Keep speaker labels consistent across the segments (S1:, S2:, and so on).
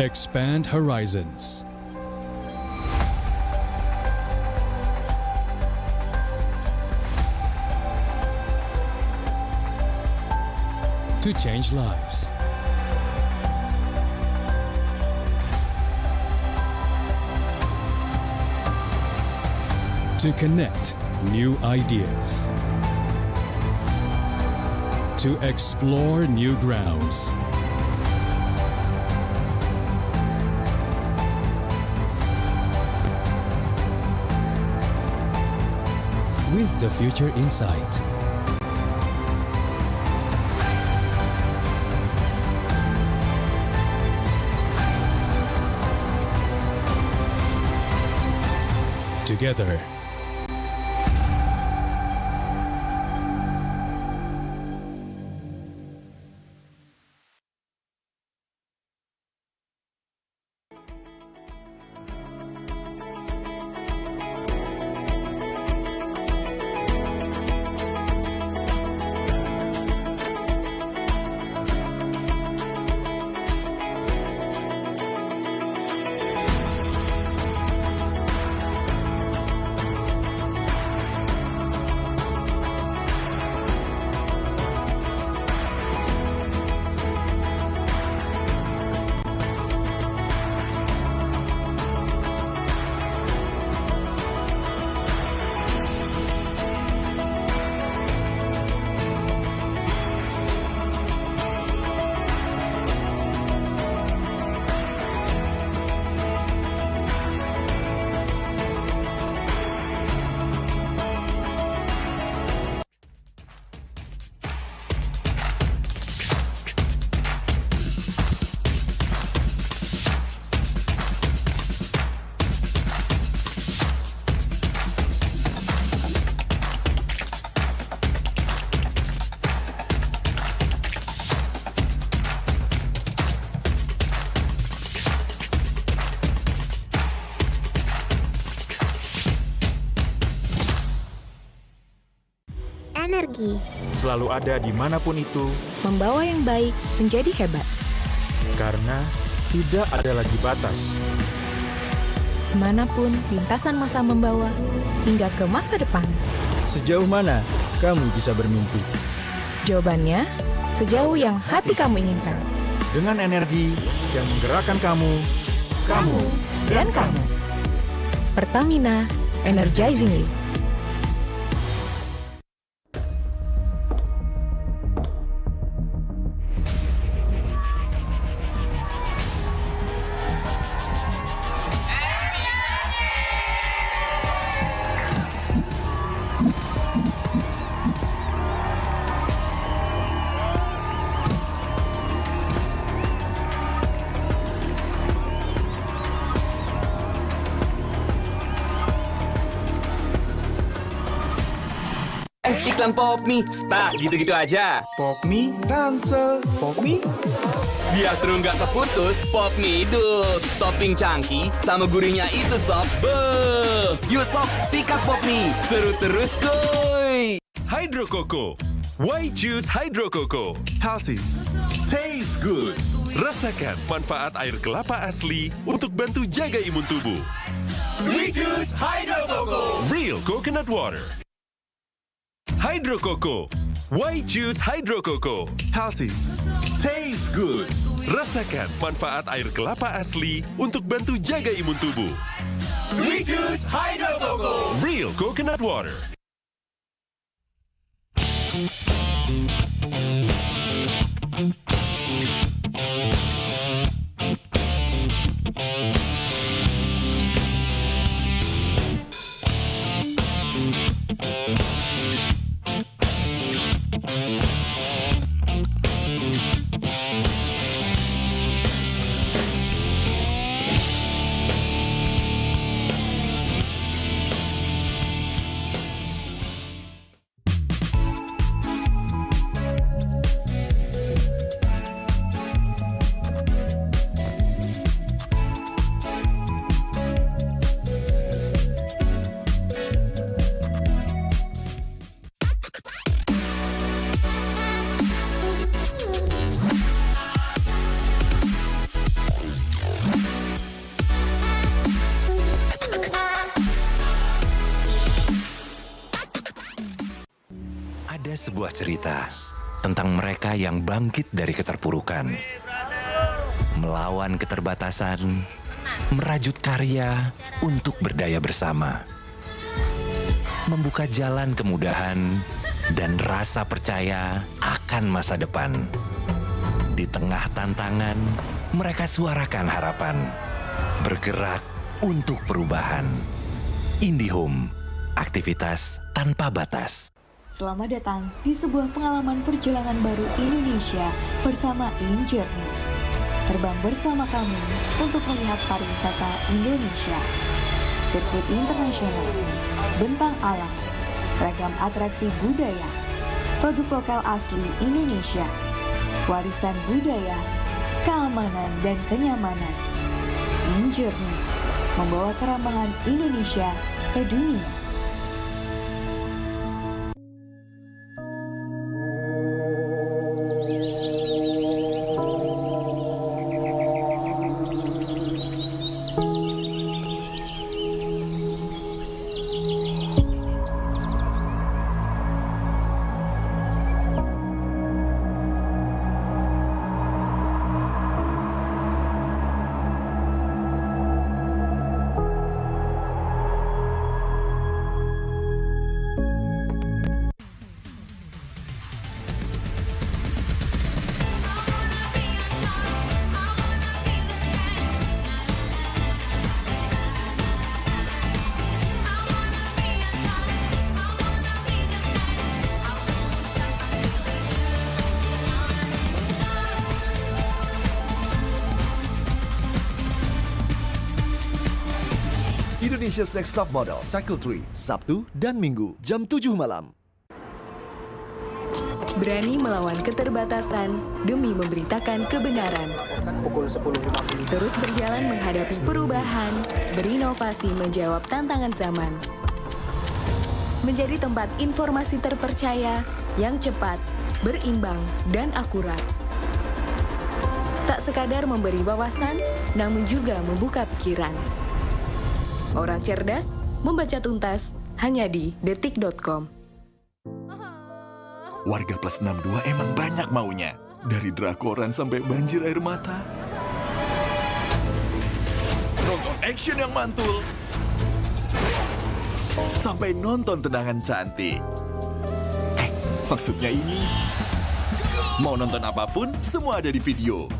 S1: Expand horizons. To change lives. To connect new ideas. To explore new grounds. With the future in sight. Together.
S2: Energi.
S3: Selalu ada dimanapun itu,
S4: Membawa yang baik menjadi hebat.
S3: karena tidak ada lagi batas.
S4: Kemanapun lintasan masa membawa, hingga ke masa depan.
S5: Sejauh mana kamu bisa bermimpi?
S4: Jawabannya, sejauh yang hati kamu inginkan.
S3: Dengan energi yang menggerakkan kamu
S4: Dan kamu. Pertamina, energizing you.
S6: Iklan pop mie, stuck gitu-gitu aja.
S3: Pop mie, ransel, pop mie.
S6: Biar seru nggak keputus, pop mie dus. Topping cangki sama gurihnya itu sob. Beuh. Yuk sob, sikat pop mie. Seru terus kuy.
S7: Hydro Coco. Why choose Hydro Coco?
S3: Healthy, taste good.
S7: Rasakan manfaat air kelapa asli untuk bantu jaga imun tubuh.
S6: We choose Hydro Coco.
S7: Real coconut water. Hydro Coco. Why choose Hydro Coco?
S3: Healthy, taste good.
S7: Rasakan manfaat air kelapa asli untuk bantu jaga imun tubuh.
S6: We choose Hydro Coco.
S7: Real coconut water.
S8: Ada sebuah cerita tentang mereka yang bangkit dari keterpurukan, melawan keterbatasan, merajut karya untuk berdaya bersama, membuka jalan kemudahan dan rasa percaya akan masa depan. Di tengah tantangan, mereka suarakan harapan, bergerak untuk perubahan. IndiHome, aktivitas tanpa batas.
S9: Selamat datang di sebuah pengalaman perjalanan baru Indonesia bersama InJourney. Terbang bersama kami untuk melihat pariwisata Indonesia. Sirkuit internasional, bentang alam, ragam atraksi budaya, produk lokal asli Indonesia, warisan budaya, keamanan dan kenyamanan. InJourney membawa keramahan Indonesia ke dunia.
S10: Indonesia's Next Top Model Cycle 3, Sabtu dan Minggu, jam 7 malam.
S9: Berani melawan keterbatasan demi memberitakan kebenaran. Terus berjalan menghadapi perubahan, berinovasi menjawab tantangan zaman. Menjadi tempat informasi terpercaya yang cepat, berimbang, dan akurat. Tak sekadar memberi wawasan, namun juga membuka pikiran. Orang cerdas membaca tuntas hanya di detik.com.
S11: Warga plus 62 emang banyak maunya. Dari drakoran sampai banjir air mata. Nonton action yang mantul. Sampai nonton tendangan cantik. Maksudnya ini. Mau nonton apapun, semua ada di video.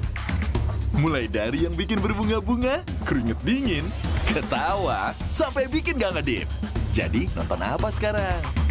S11: Mulai dari yang bikin berbunga-bunga, keringet dingin, ketawa, sampai bikin gak ngedip. Jadi nonton apa sekarang?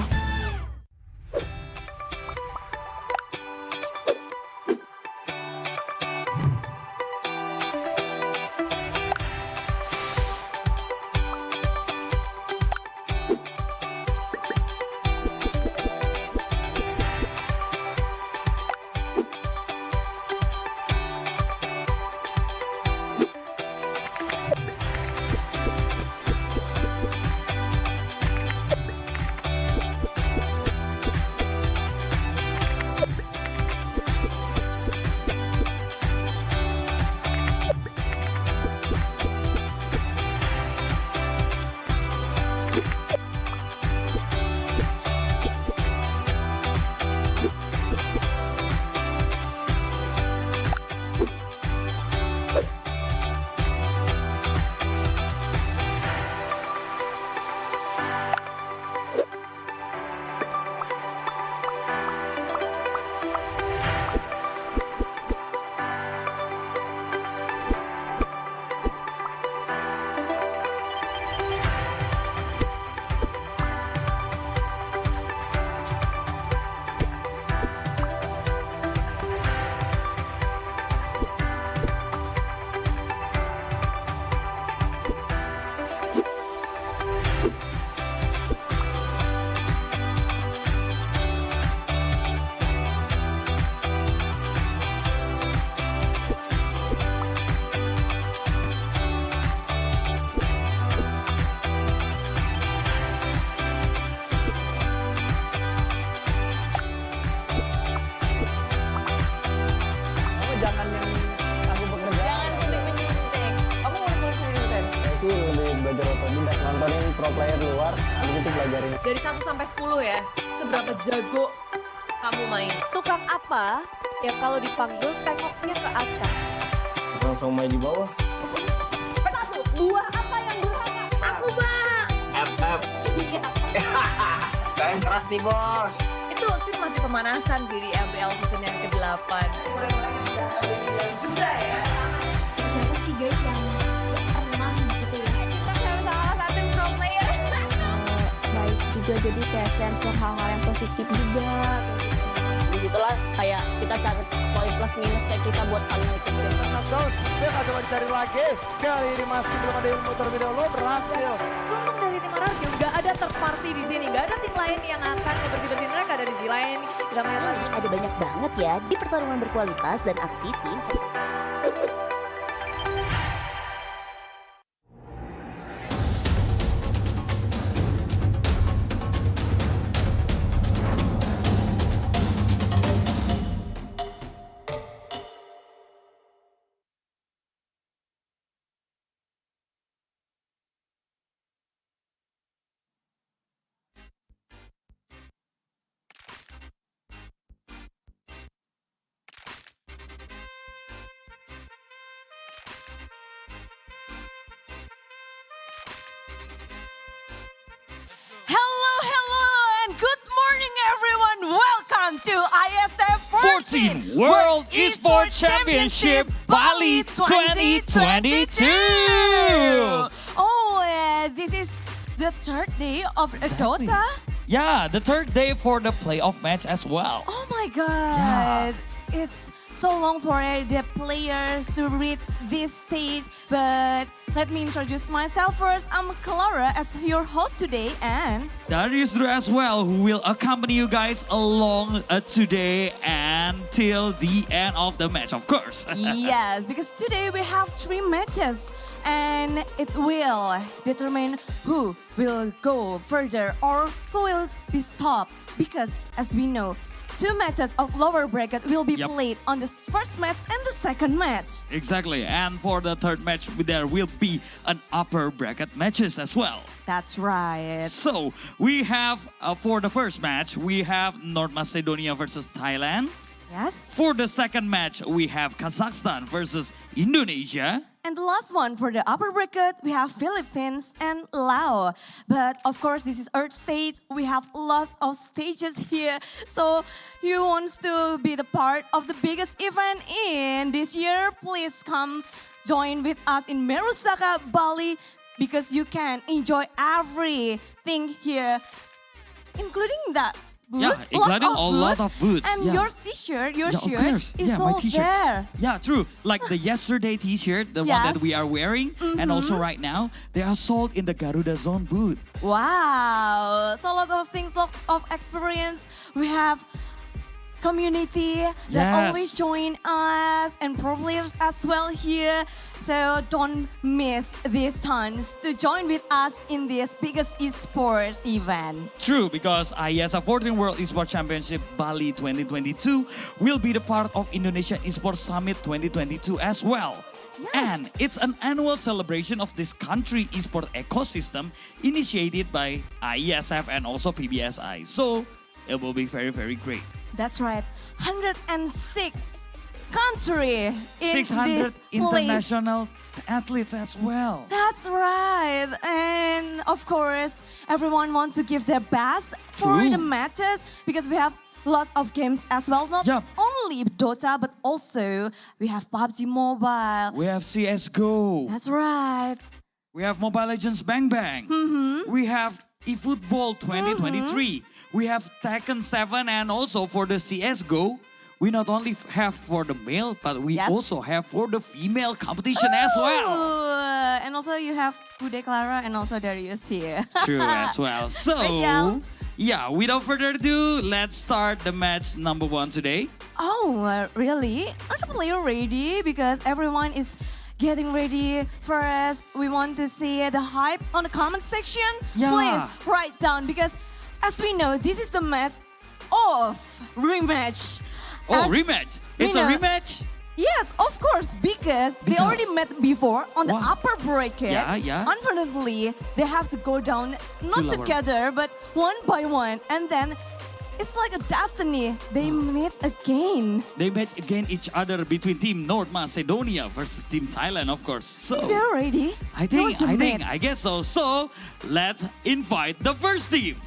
S12: pro player luar, habis itu pelajarin.
S13: Dari 1 sampai 10 ya, seberapa jago
S12: kamu main? Tukang apa yang kalau dipanggil tengoknya ke atas?
S5: Tukang somai di bawah.
S12: Satu, buah apa yang durhaka? Aku, Bang.
S5: FF. Kalian keras nih, Bos.
S12: Itu sih masih pemanasan sih di MPL season yang ke-8. Juga ya.
S2: Siapa sih guys yang pernah gitu ya?
S12: Kita salah satu pro player.
S2: Baik juga, jadi kayak share hal-hal yang positif juga.
S12: Disitulah kayak kita cari poin plus minusnya kita buat kali itu.
S3: Knockdown, dia nggak coba dicari lagi. Kali ini masih belum ada yang muter video lo berhasil.
S12: Untung dari tim Ararjo nggak ada third party di sini, nggak ada tim lain yang akan bersih-bersih mereka ada di sisi lain. Kita melihat lagi.
S9: Ada banyak banget ya di pertarungan berkualitas dan aksi tim.
S12: Hello, and good morning everyone. Welcome to IESF
S13: 14 World Esports Championship Bali 2022.
S12: This is the third day of
S13: Exactly.
S12: DOTA.
S13: Yeah, the third day for the playoff match as well.
S12: Oh my god. It's so long for the players to reach this stage, but let me introduce myself first. I'm Clara as your host today, and
S13: Darius Drew as well, who will accompany you guys along today until the end of the match, of course.
S12: yes, because today we have 3 matches and it will determine who will go further or who will be stopped. Because as we know, 2 matches of lower bracket will be played on the first match and the second match.
S13: Exactly, and for the third match, there will be an upper bracket matches as well.
S12: That's right.
S13: So, we have, for the first match, we have North Macedonia versus Thailand.
S12: Yes.
S13: For the second match, we have Kazakhstan versus Indonesia.
S12: And the last one for the upper bracket, we have Philippines and Laos. But of course, this is Earth stage. We have lots of stages here. So you want to be the part of the biggest event in this year, please come join with us in Merusaka, Bali, because you can enjoy everything here, including that.
S13: Yeah, including a lot of booths.
S12: And
S13: yeah.
S12: your t-shirt, your
S13: of
S12: shirt
S13: course.
S12: is
S13: my
S12: all
S13: t-shirt.
S12: there.
S13: Yeah, true. Like the yesterday t-shirt, the one that we are wearing, and also right now, they are sold in the Garuda Zone booth.
S12: Wow, so a lot of things of experience. We have community that always join us and pro players as well here. So don't miss this chance to join with us in this biggest esports event.
S13: True, because IESF 14 World Esports Championship Bali 2022 will be the part of Indonesia Esports Summit 2022 as well.
S12: Yes.
S13: And it's an annual celebration of this country esport ecosystem initiated by IESF and also PBSI. So it will be very, very great.
S12: That's right, 106 country in
S13: 600
S12: this
S13: international athletes as well.
S12: That's right. And of course, everyone wants to give their best for the matches because we have lots of games as well. Not only Dota, but also we have PUBG Mobile.
S13: We have CSGO.
S12: That's right.
S13: We have Mobile Legends Bang Bang. We have eFootball 2023. We have Tekken 7, and also for the CSGO, we not only have for the male, but we also have for the female competition as well.
S12: And also you have Ude Clara and also Darius here.
S13: True as well. So,
S12: Special.
S13: yeah, without further ado, let's start the match number 1 today.
S12: Oh, really? Are the player ready? Because everyone is getting ready for us. We want to see the hype on the comment section.
S13: Yeah.
S12: Please write down because as we know, this is the match of rematch.
S13: Oh, rematch. It's a rematch?
S12: Yes, of course, because they already met before on the upper bracket.
S13: Yeah.
S12: Unfortunately, they have to go down not
S13: lower.
S12: together, but one by one. And then it's like a destiny. They meet again.
S13: They met again each other between Team North Macedonia versus Team Thailand, of course. So
S12: They're ready.
S13: I guess so. So let's invite the first team.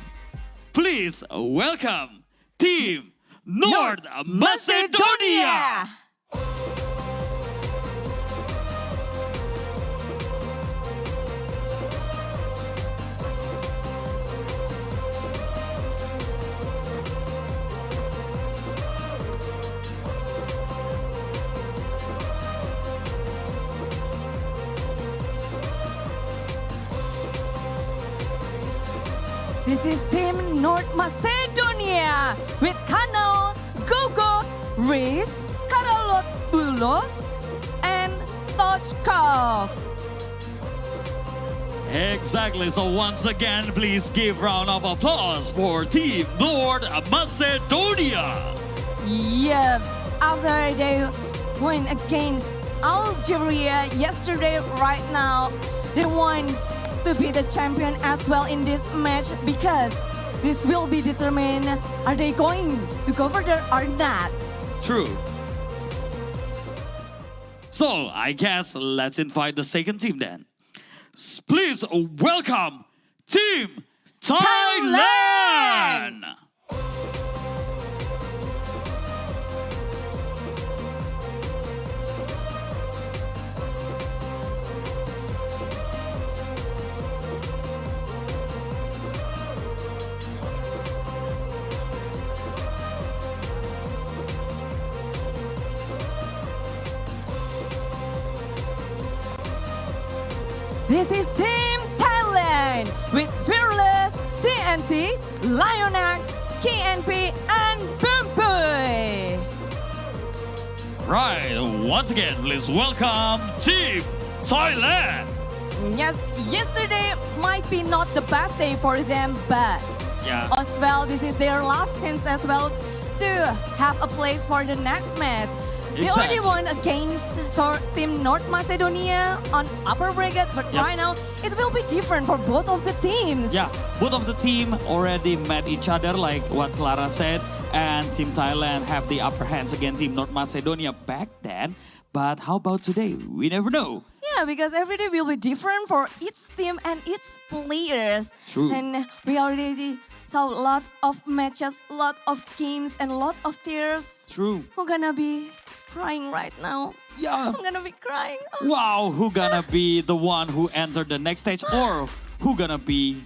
S13: Please welcome Team North Macedonia.
S12: This is Team North Macedonia with Kano, Gogo, Riz, Karolot Bulo, and Stochkov.
S13: Exactly. So once again, please give round of applause for Team North Macedonia.
S12: Yes, after they win against Algeria yesterday, right now, they want to be the champion as well in this match because this will be determined, are they going to go further or not?
S13: True. So I guess let's invite the second team then. Please welcome Team Thailand.
S12: This is Team Thailand with Fearless, TNT, Lionax, KNP, and Bumboy.
S13: Right, once again, please welcome Team Thailand.
S12: Yes, yesterday might be not the best day for them, but as well, this is their last chance as well to have a place for the next match. They already won against Team North Macedonia on upper bracket, but right now it will be different for both of the teams.
S13: Yeah, both of the team already met each other like what Clara said, and Team Thailand have the upper hands against Team North Macedonia back then. But how about today? We never know.
S12: Yeah, because every day will be different for each team and its players.
S13: True.
S12: And we already saw lots of matches, lot of games, and lot of tears.
S13: True.
S12: Who gonna be crying right now?
S13: Yeah.
S12: I'm gonna be crying.
S13: Wow, who gonna be the one who entered the next stage or who gonna be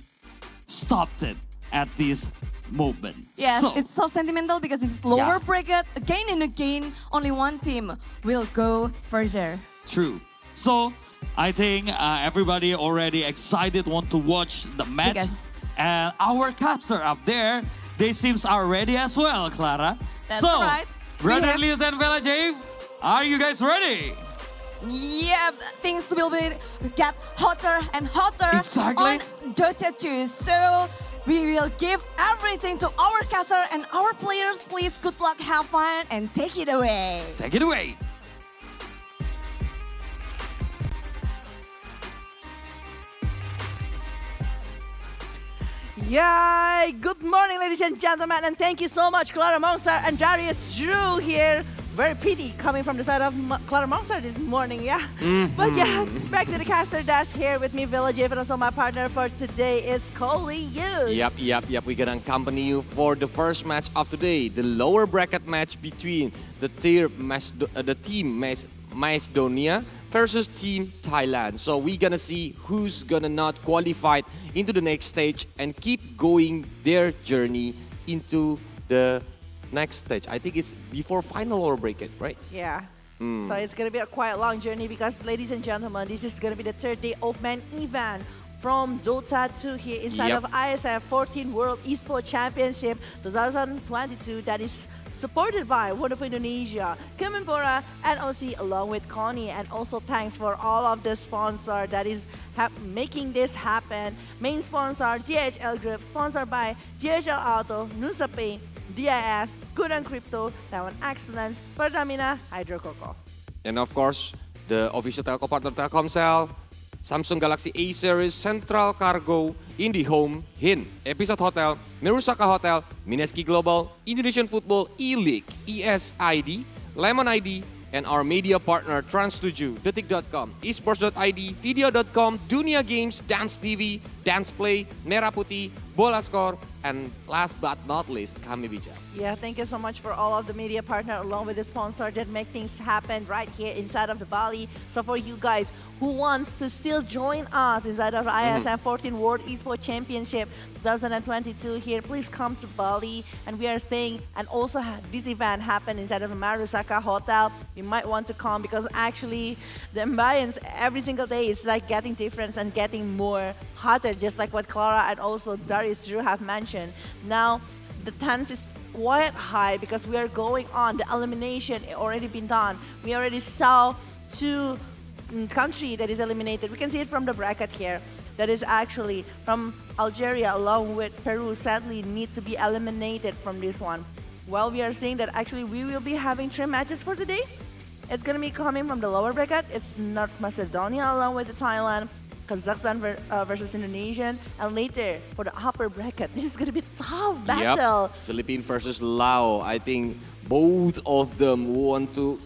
S13: stopped it at this moment?
S12: Yes, it's so sentimental because this is lower bracket. Again and again, only one team will go further.
S13: True. So, I think everybody already excited, want to watch the match.
S12: Because
S13: and our caster up there, they seems are ready as well, Clara.
S12: That's right.
S13: Brother Lius and Bella Jave, are you guys ready?
S12: Yeah, things will get hotter and hotter on Dota 2. So we will give everything to our caster and our players. Please, good luck, have fun, and take it away.
S13: Take it away.
S14: Yay! Good morning, ladies and gentlemen, and thank you so much, Clara Monster and Darius Drew here. Very pretty coming from the side of Clara Monster this morning, yeah. But yeah, back to the caster desk here with me, Village, and also my partner for today is Coley Hughes.
S6: Yep. We're gonna accompany you for the first match of today, the lower bracket match between the team Macedonia versus Team Thailand. So we're gonna see who's gonna not qualified into the next stage and keep going their journey into the next stage. I think it's before final or bracket, right?
S14: Yeah. So it's gonna be a quite long journey because, ladies and gentlemen, this is gonna be the third day open event from Dota 2 here inside of IESF 14 World Esports Championship 2022 that is supported by wonderful Indonesia, Kemenpora, and OC along with Connie. And also thanks for all of the sponsor that is making this happen. Main sponsor, GHL Group, sponsored by GHL Auto, Nusa Pay, DIS, Good and Crypto, Taiwan Excellence, Pertamina, Hydro Coco.
S6: And of course, the official telco partner Telkomsel, Samsung Galaxy A Series, Central Cargo, IndiHome, Hin, Episode Hotel, Mirusaka Hotel, Mineski Global, Indonesian Football, E-League, ESID, Lemon ID, and our media partner Trans7, Detik.com, Esports.id, Video.com, Dunia Games, Dance TV, Dance Play, Merah Putih, Bola Score, and last but not least, Kami Bijak.
S14: Yeah, thank you so much for all of the media partner along with the sponsor that make things happen right here inside of the Bali. So for you guys who wants to still join us inside of the IESF 14 World Esports Championship 2022 here, please come to Bali. And we are staying, and also this event happened inside of the Marusaka Hotel. You might want to come because actually the ambience every single day is like getting different and getting more hotter, just like what Clara and also Darius Drew have mentioned. Now the tense is quite high because we are going on. The elimination already been done. We already saw two country that is eliminated. We can see it from the bracket here. That is actually from Algeria along with Peru sadly need to be eliminated from this one. Well, we are seeing that actually we will be having 3 matches for today. It's going to be coming from the lower bracket. It's North Macedonia along with the Thailand, Kazakhstan versus Indonesian, and later for the upper bracket. This is going to be a tough battle.
S6: Yep. Philippines versus Laos. I think both of them want to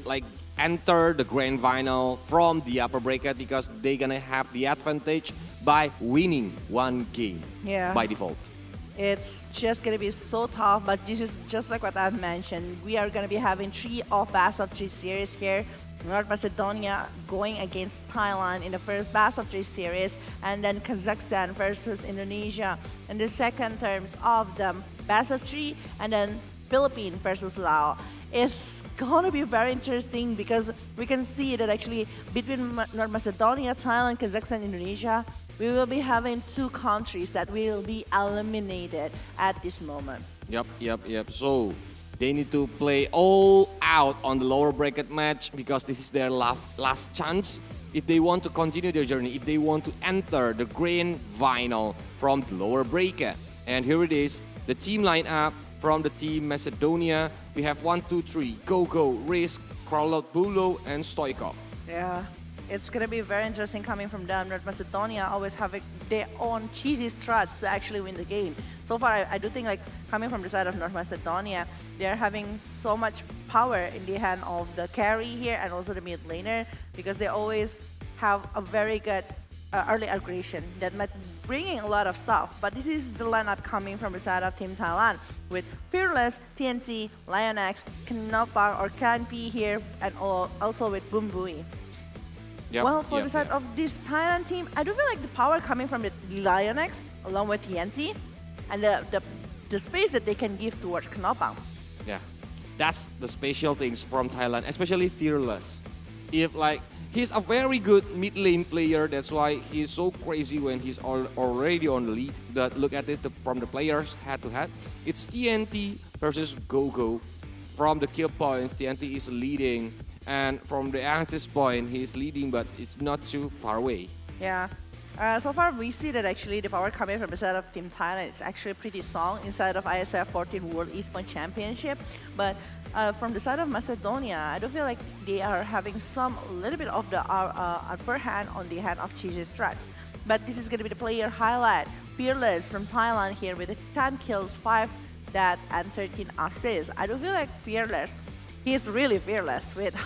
S6: enter the grand final from the upper bracket because they're gonna have the advantage by winning 1 game by default.
S14: It's just going to be so tough, but this is just like what I've mentioned. We are going to be having 3 best of 3 series here. North Macedonia going against Thailand in the first best of 3 series, and then Kazakhstan versus Indonesia in the second terms of the best of 3, and then Philippines versus Laos. It's going to be very interesting because we can see that actually between North Macedonia, Thailand, Kazakhstan, Indonesia, we will be having 2 countries that will be eliminated at this moment.
S6: Yep. So they need to play all out on the lower bracket match because this is their last chance if they want to continue their journey, if they want to enter the grand final from the lower bracket. And here it is, the team lineup from the team Macedonia. We have 1, 2, 3, Gogo, Risk, Krolot, Bulo, and Stoikov.
S14: Yeah, it's going to be very interesting coming from them. North Macedonia always have their own cheesy strats to actually win the game. So far, I do think coming from the side of North Macedonia, they're having so much power in the hand of the carry here and also the mid laner because they always have a very good early aggression that might bringing a lot of stuff. But this is the lineup coming from the side of Team Thailand with Fearless, TNT, Lionx, Knopang or Kanpi here, and also with Bumbui. Well, for the side of this Thailand team, I do feel like the power coming from the Lionx along with TNT and the space that they can give towards Knopang.
S6: Yeah, that's the special things from Thailand, especially Fearless. If he's a very good mid lane player, that's why he's so crazy when he's already on the lead. But look at this from the players head to head. It's TNT versus Gogo. From the kill points, TNT is leading. And from the assist point, he's leading, but it's not too far away.
S14: Yeah. So far, we see that actually the power coming from the side of Team Thailand is actually pretty strong inside of IESF 14 World Esports Championship. But from the side of Macedonia, I do feel like they are having a little bit of the upper hand on the hand of cheesy strats. But this is going to be the player highlight. Fearless from Thailand here with 10 kills, 5 death, and 13 assists. I do feel like Fearless, he's really fearless with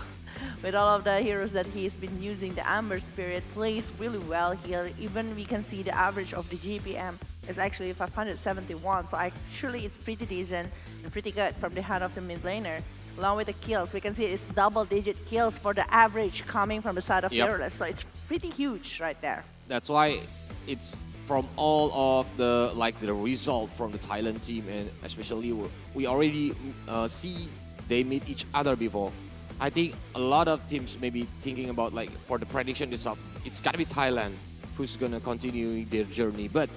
S14: all of the heroes that he's been using. The Amber Spirit plays really well here. Even we can see the average of the GPM is actually 571. So actually it's pretty decent and pretty good from the hand of the mid laner. Along with the kills, we can see it's double-digit kills for the average coming from the side of Fearless. So it's pretty huge right there.
S6: That's why it's from all of the result from the Thailand team, and especially we already see they meet each other before. I think a lot of teams may be thinking about for the prediction itself, it's gotta be Thailand who's gonna continue their journey. But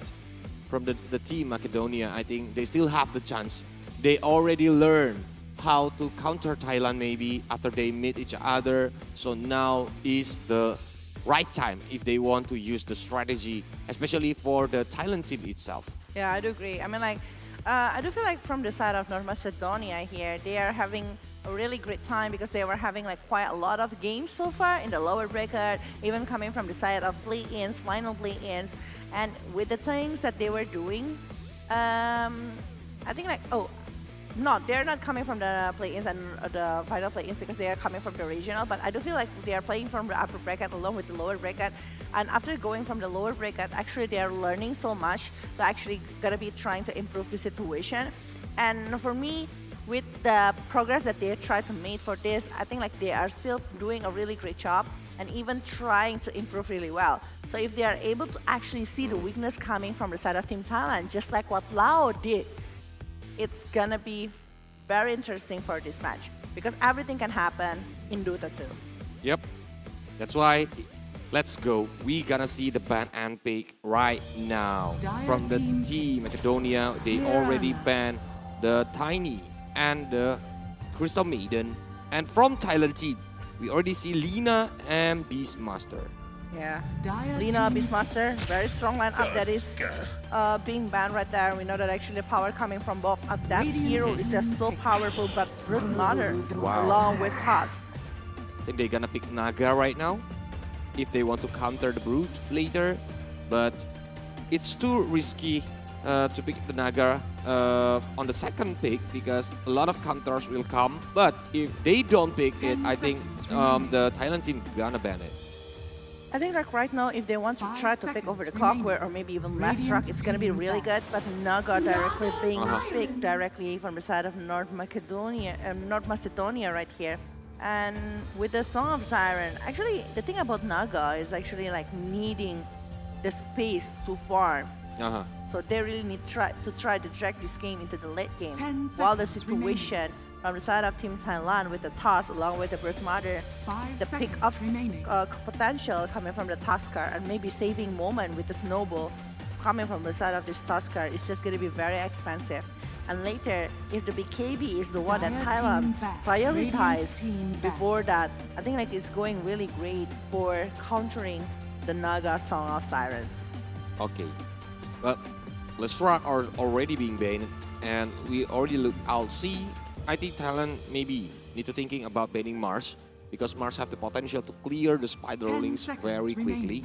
S6: from the team Macedonia, I think they still have the chance. They already learned how to counter Thailand maybe after they meet each other. So now is the right time if they want to use the strategy, especially for the Thailand team itself.
S14: Yeah, I do agree. I mean, I do feel like from the side of North Macedonia here, they are having a really great time because they were having like quite a lot of games so far in the lower bracket, even coming from the side of play-ins, final play-ins, and with the things that they were doing, I think like, no, they're not coming from the play-ins and the final play-ins because they are coming from the regional, but I do feel like they are playing from the upper bracket along with the lower bracket. And after going from the lower bracket, actually they are learning so much. They're actually gonna be trying to improve the situation. And for me, with the progress that they try to make for this, I think like they are still doing a really great job and even trying to improve really well. So if they are able to actually see the weakness coming from the side of Team Thailand, just like what Lao did, it's gonna be very interesting for this match because everything can happen in Dota 2.
S6: Yep, that's why. Let's go. We gonna see the ban and pick right now. From the team Macedonia, they already banned the Tiny and the Crystal Maiden. And from Thailand team, we already see Lina and Beastmaster.
S14: Yeah, Lina, Beastmaster, very strong lineup that is being banned right there. We know that actually the power coming from both that hero is just so powerful, but Brute Mother along with Haas.
S6: I think they're gonna pick Naga right now if they want to counter the Brute later, but it's too risky to pick the Naga on the second pick because a lot of counters will come. But if they don't pick it, I think the Thailand team gonna ban it.
S14: I think like right now, if they want to try to pick over the Clockwork or maybe even Last Rock, it's gonna be really good. But Naga directly being picked directly from the side of North Macedonia right here. And with the Song of Siren, actually the thing about Naga is actually like needing the space to farm. So they really need to try to drag this game into the late game. While the situation from the side of Team Thailand with the toss along with the Brute Mother, the pick-up potential coming from the Tusker and maybe saving moment with the Snowball coming from the side of this Tusker is just going to be very expensive. And later, if the BKB is the one that Thailand prioritized before that, I think like it's going really great for countering the Naga Song of Sirens.
S6: Okay, but Lestrak are already being banned, and we already look LC. I think Thailand maybe need to thinking about banning Mars because Mars have the potential to clear the spider rollings very quickly,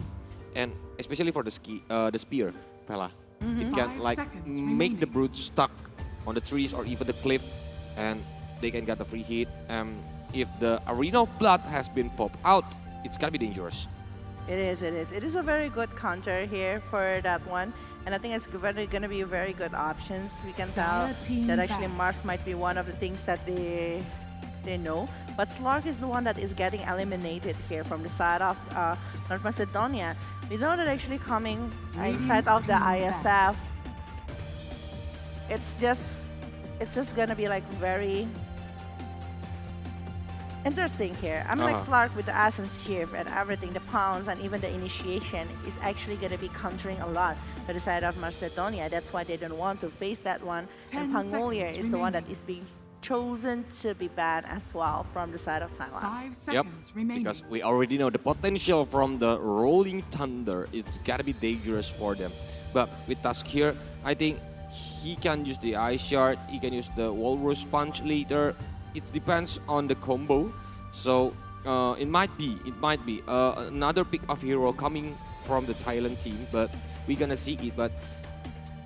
S6: and especially for the spear, Pella. It can like make the Brute stuck on the trees or even the cliff, and they can get a free hit. If the Arena of Blood has been popped out, it's gonna be dangerous.
S14: It is. It is a very good counter here for that one. And I think it's going to be very good options. We can tell that actually Mars might be one of the things that they know. But Slark is the one that is getting eliminated here from the side of North Macedonia. We know that actually coming inside of the IESF, it's just going to be like very interesting here. I mean, like Slark with the Essence Shift and everything, the pounds and even the initiation is actually going to be countering a lot to the side of Macedonia. That's why they don't want to face that one. And Pangolier is the one that is being chosen to be banned as well from the side of Thailand.
S15: 5 seconds remaining.
S6: Because we already know the potential from the Rolling Thunder. It's got to be dangerous for them. But with Tusk here, I think he can use the Ice Shard, he can use the Walrus Punch later. It depends on the combo, so it might be another pick of hero coming from the Thailand team, but we're gonna see it. But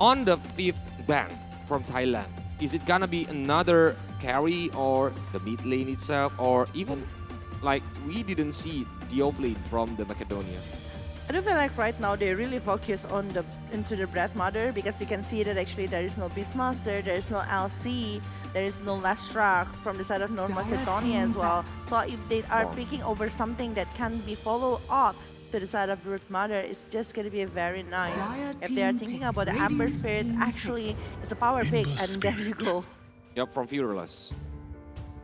S6: on the 5th ban from Thailand, is it gonna be another carry or the mid lane itself, or even like we didn't see the off lane from the Macedonia?
S14: I do feel like right now they really focus on into the Brute Mother because we can see that actually there is no Beastmaster, there is no LC, there is no Lastrak from the side of North Macedonia as well. So if they are picking over something that can be followed up to the side of Brute Mother, it's just going to be very nice. If they are thinking about the Amber Spirit, actually it's a power pick, and there you go.
S6: Yep, from Fearless.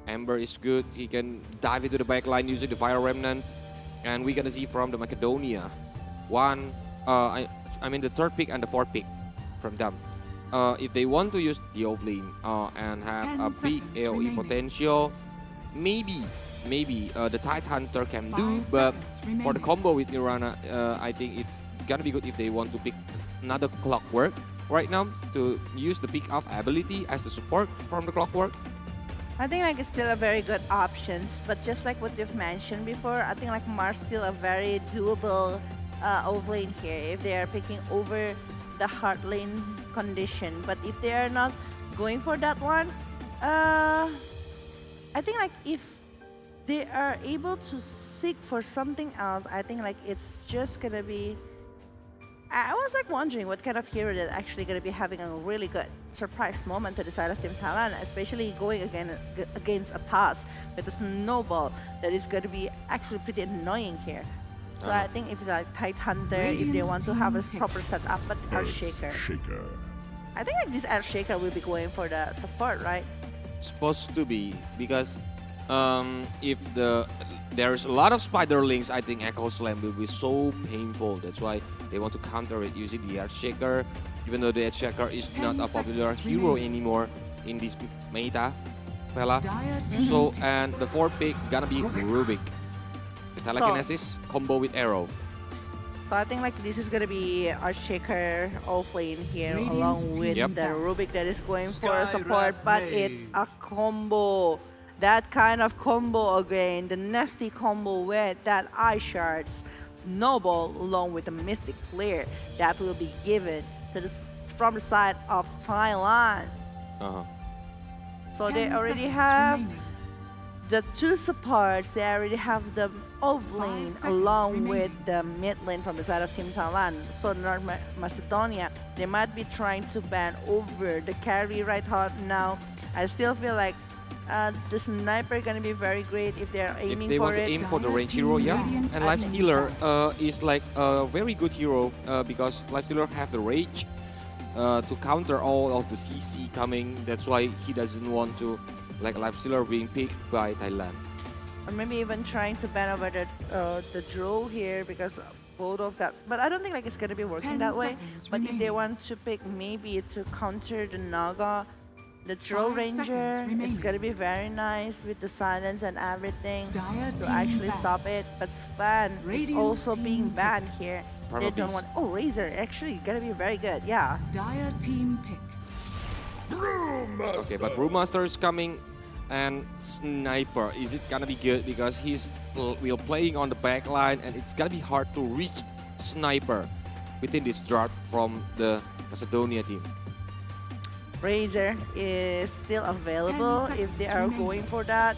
S6: Amber is good, he can dive into the backline using the Fire Remnant, and we're gonna see from the Macedonia. I mean the 3rd pick and the 4th pick from them. If they want to use the off lane and have a big AoE potential, maybe the Tide Hunter can do, but for the combo with Nirvana, I think it's gonna be good if they want to pick another Clockwork right now to use the pick-off ability as the support from the Clockwork?
S14: I think like it's still a very good options, but just like what you've mentioned before, I think like Mars still a very doable off lane here if they are picking over the hard lane condition. But if they are not going for that one, I think like if they are able to seek for something else, I think like it's just gonna be. I was like wondering what kind of hero that's actually gonna be having a really good surprise moment to the side of Team Thailand, especially going against a task with a snowball that is gonna be actually pretty annoying here. So I think if like Tight Hunter, if they want to have a proper setup, but Earthshaker. I think like this Earthshaker will be going for the support, right?
S6: Supposed to be, because if there's a lot of Spiderlings, I think Echo Slam will be so painful. That's why they want to counter it using the Earthshaker, even though the Earthshaker is not a popular hero anymore in this meta, Pella. So, and the fourth pick gonna be Rubik. The telekinesis combo with arrow.
S14: So I think like this is gonna be Earthshaker offlane here along with the Rubik that is going for a support, but it's a combo. That kind of combo again, the nasty combo with that Eye Shards Snowball along with the Mystic Flare that will be given to from the side of Thailand. So they already have the two supports, they already have the off-lane along with the mid-lane from the side of Team Thailand. So North Macedonia, they might be trying to ban over the carry right now. I still feel like the sniper gonna be very great if they're aiming
S6: if they
S14: for
S6: want to
S14: it.
S6: aim for the range hero, and Lifestealer is like a very good hero because Lifestealer have the rage to counter all of the CC coming. That's why he doesn't want to like Lifestealer being picked by Thailand.
S14: Or maybe even trying to ban over the draw here because both of that. But I don't think like it's gonna be working that way. But if they want to pick maybe to counter the Naga, the Troll Ranger, it's gonna be very nice with the silence and everything to actually stop it. But Svan is also being banned here. They don't want. Oh, Razor actually gonna be very good. Yeah.
S15: Dire team pick.
S6: Okay, but Brewmaster is coming, and Sniper. Is it gonna be good because he's playing on the back line, and it's gonna be hard to reach Sniper within this drought from the Macedonia team.
S14: Razor is still available if they are going for that.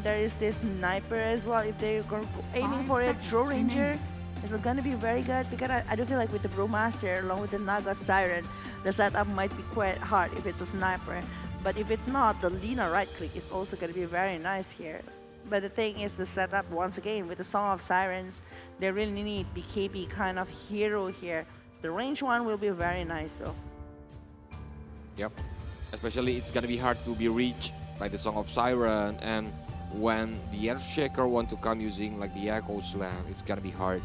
S14: There is this Sniper as well. If they're aiming for a Troll Ranger, it's gonna be very good because I do feel like with the Brewmaster along with the Naga Siren, the setup might be quite hard if it's a Sniper. But if it's not, the Lina right click is also gonna be very nice here. But the thing is the setup once again with the Song of Sirens, they really need BKB kind of hero here. The range one will be very nice though.
S6: Yep, especially it's gonna be hard to be reached by the Song of Siren, and when the Earthshaker want to come using like the Echo Slam, it's gonna be hard.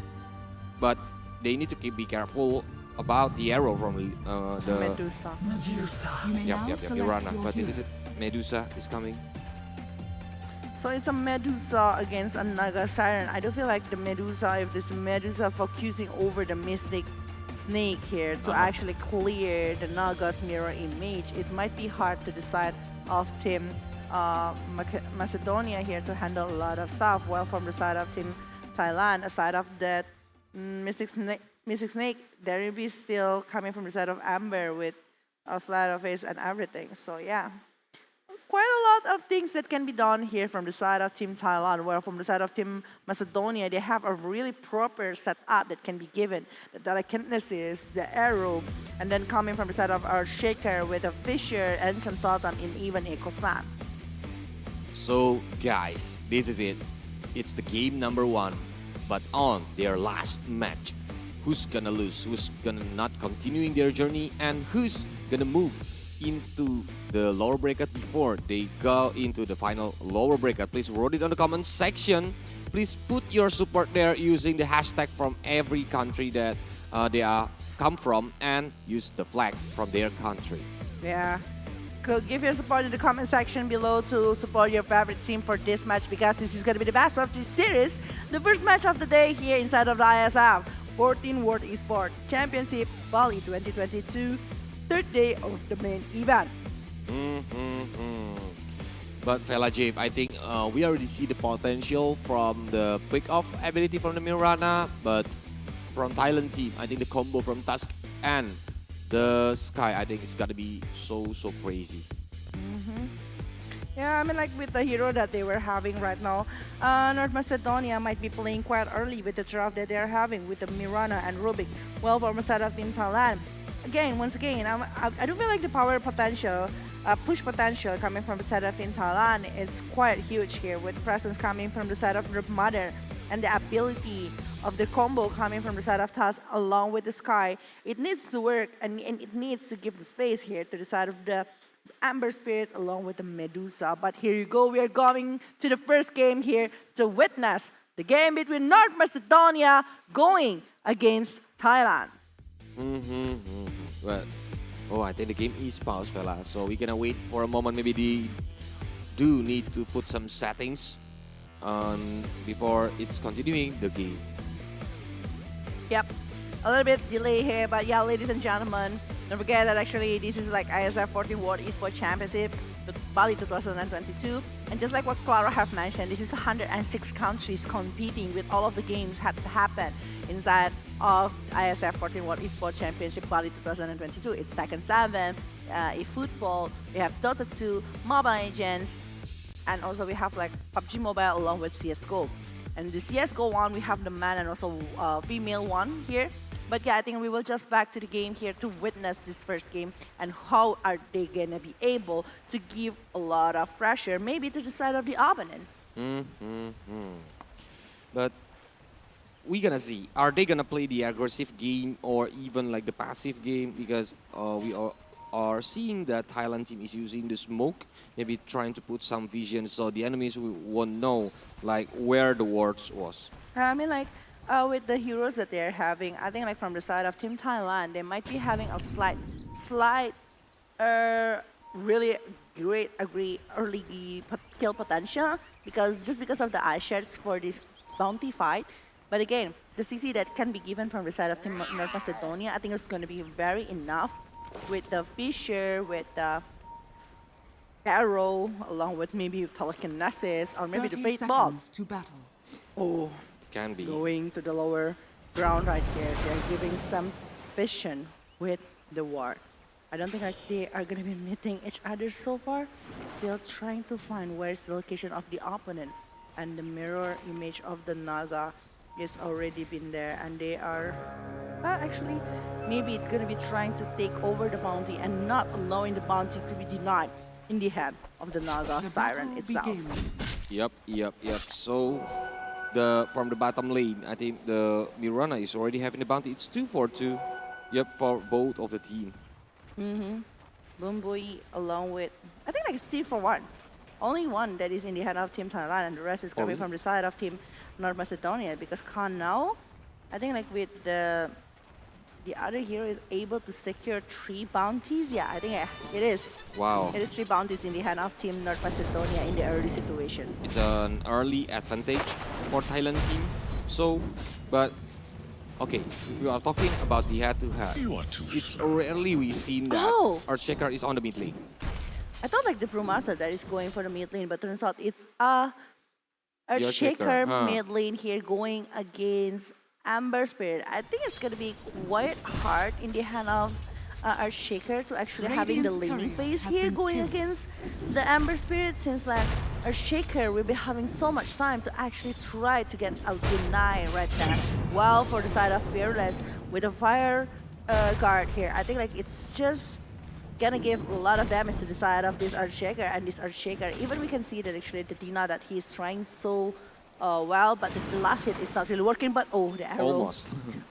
S6: But they need to be careful about the arrow from the
S14: Medusa.
S6: Yep, Urana. But this is it. Medusa is coming.
S14: So it's a Medusa against a Naga Siren. I do feel like the Medusa, if this Medusa focusing over the Mystic Snake here to actually clear the Naga's mirror image, it might be hard to decide of Team Macedonia here to handle a lot of stuff. While from the side of Team Thailand, aside of that Mystic Snake, there will be still coming from the side of Amber with a slide of face and everything. So yeah, quite a lot of things that can be done here from the side of Team Thailand, where from the side of Team Macedonia, they have a really proper setup that can be given. The telekinesis, the arrow, and then coming from the side of our Shaker with a Fisher, Ancient Totem, and even a Koslan.
S6: So guys, this is it. It's the game number 1, but on their last match. Who's gonna lose? Who's gonna not continuing their journey? And who's gonna move into the lower bracket before they go into the final lower bracket? Please write it on the comment section. Please put your support there using the hashtag from every country that they are come from, and use the flag from their country.
S14: Yeah. Give your support in the comment section below to support your favorite team for this match, because this is going to be the best of this series. The first match of the day here inside of the IESF 14 World Esports Championship Bali 2022. third day of the main event.
S6: But Fela Jave, I think we already see the potential from the pick-off ability from the Mirana, but from Thailand team, I think the combo from Tusk and the Sky, I think it's gonna be so crazy.
S14: Yeah, I mean, like with the hero that they were having right now, North Macedonia might be playing quite early with the draft that they're having with the Mirana and Rubik. Well, from the side of Team Thailand, once again, I do feel like the power potential, push potential coming from the side of Team Thailand is quite huge here, with presence coming from the side of Group Mother and the ability of the combo coming from the side of Tusk along with the Sky. It needs to work and it needs to give the space here to the side of the Amber Spirit along with the Medusa. But here you go, we are going to the first game here to witness the game between North Macedonia going against Thailand.
S6: Well, I think the game is paused, fella. So we're gonna wait for a moment. Maybe they do need to put some settings on before it's continuing the game.
S14: Yep, a little bit delay here, but yeah, ladies and gentlemen, don't forget that actually this is like IESF 14 World Esports Championship, Bali 2022. And just like what Clara have mentioned, this is 106 countries competing with all of the games had to happen inside of IESF 14 World Esports Championship Bali 2022. It's Tekken 7, eFootball, we have Dota 2, Mobile Legends, and also we have like PUBG Mobile along with CSGO. And the CSGO one, we have the man and also female one here. But yeah, I think we will just back to the game here to witness this first game and how are they gonna be able to give a lot of pressure, maybe to the side of the opponent.
S6: But we're gonna see, are they gonna play the aggressive game or even like the passive game? Because we are seeing that Thailand team is using the smoke, maybe trying to put some vision so the enemies won't know like where the wards was.
S14: I mean, like with the heroes that they're having, I think like from the side of Team Thailand, they might be having a slight really great early kill potential just because of the ice shards for this bounty fight. But again, the CC that can be given from the side of Team North Macedonia, I think it's going to be very enough with the Fisher, with the Arrow, along with maybe Telekinesis, or maybe the Fate Ball.
S15: To battle.
S14: Oh,
S6: can be
S14: going to the lower ground right here. They're giving some vision with the ward. I don't think like they are going to be meeting each other so far. Still trying to find where's the location of the opponent. And the mirror image of the Naga is already been there, and they are actually maybe it's gonna be trying to take over the bounty and not allowing the bounty to be denied in the hand of the Naga Siren itself.
S6: Yep. So from the bottom lane, I think the Mirana is already having the bounty. It's 2-4-2. Yep, for both of the team.
S14: Boomboy along with, I think like it's 3-for-1. Only one that is in the hand of Team Thailand, and the rest is coming from the side of Team North Macedonia, because Khan now, I think like with the other hero is able to secure 3 bounties. Yeah, I think it is.
S6: Wow.
S14: It is 3 bounties in the hand of Team North Macedonia in the early situation.
S6: It's an early advantage for Thailand team. So, but okay, if we are talking about the head-to-head, it's rarely we've seen that Earthshaker is on the mid lane.
S14: I thought like the Brewmaster that is going for the mid lane, but turns out it's a Earthshaker mid lane here going against Amber Spirit. I think it's gonna be quite hard in the hand of Earthshaker to actually having the laning phase here going against the Amber Spirit, since like Earthshaker will be having so much time to actually try to get a deny right there. While for the side of Fearless with a fire guard here, I think like it's just gonna give a lot of damage to the side of this Earthshaker, and this Earthshaker, even we can see that actually the Dina that he's trying so well, but the last hit is not really working, but the arrow.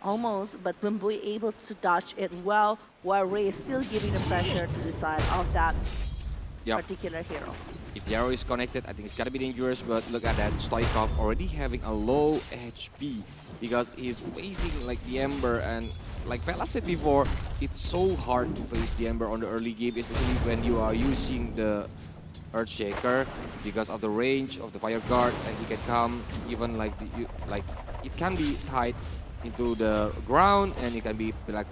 S14: Almost, but Boomboy able to dodge it well, while Ray is still giving the pressure to the side of that particular hero.
S6: If the arrow is connected, I think it's gonna be dangerous, but look at that, Stoikov already having a low HP because he's facing like the Ember, and like Fela said before, it's so hard to face the Ember on the early game, especially when you are using the Earthshaker because of the range of the Fire Guard, and he can come even like it can be tied into the ground, and it can be like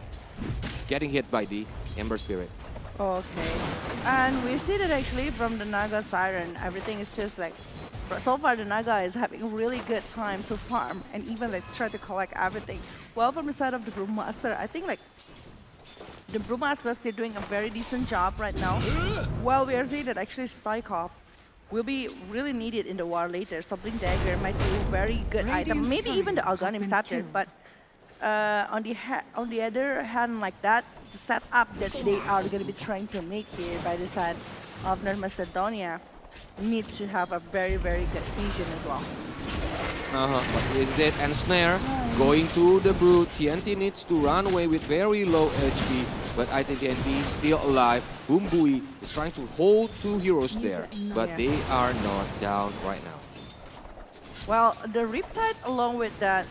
S6: getting hit by the Ember Spirit.
S14: Okay. And we see that actually from the Naga Siren, everything is just like, so far the Naga is having a really good time to farm and even like try to collect everything. Well, from the side of the Brewmaster, I think like the Brewmaster is still doing a very decent job right now. Well, we are seeing that actually Stoikov will be really needed in the war later. Something Dagger might be a very good item. Maybe even the Alganim Scepter, but on the other hand, like that, the setup that they are going to be trying to make here by the side of North Macedonia need to have a very, very good vision as well.
S6: But is it and Snare going to the Brood. TNT needs to run away with very low HP, but I think TNT is still alive. Bumbui is trying to hold two heroes there, but they are not down right now.
S14: Well, the Riptide along with that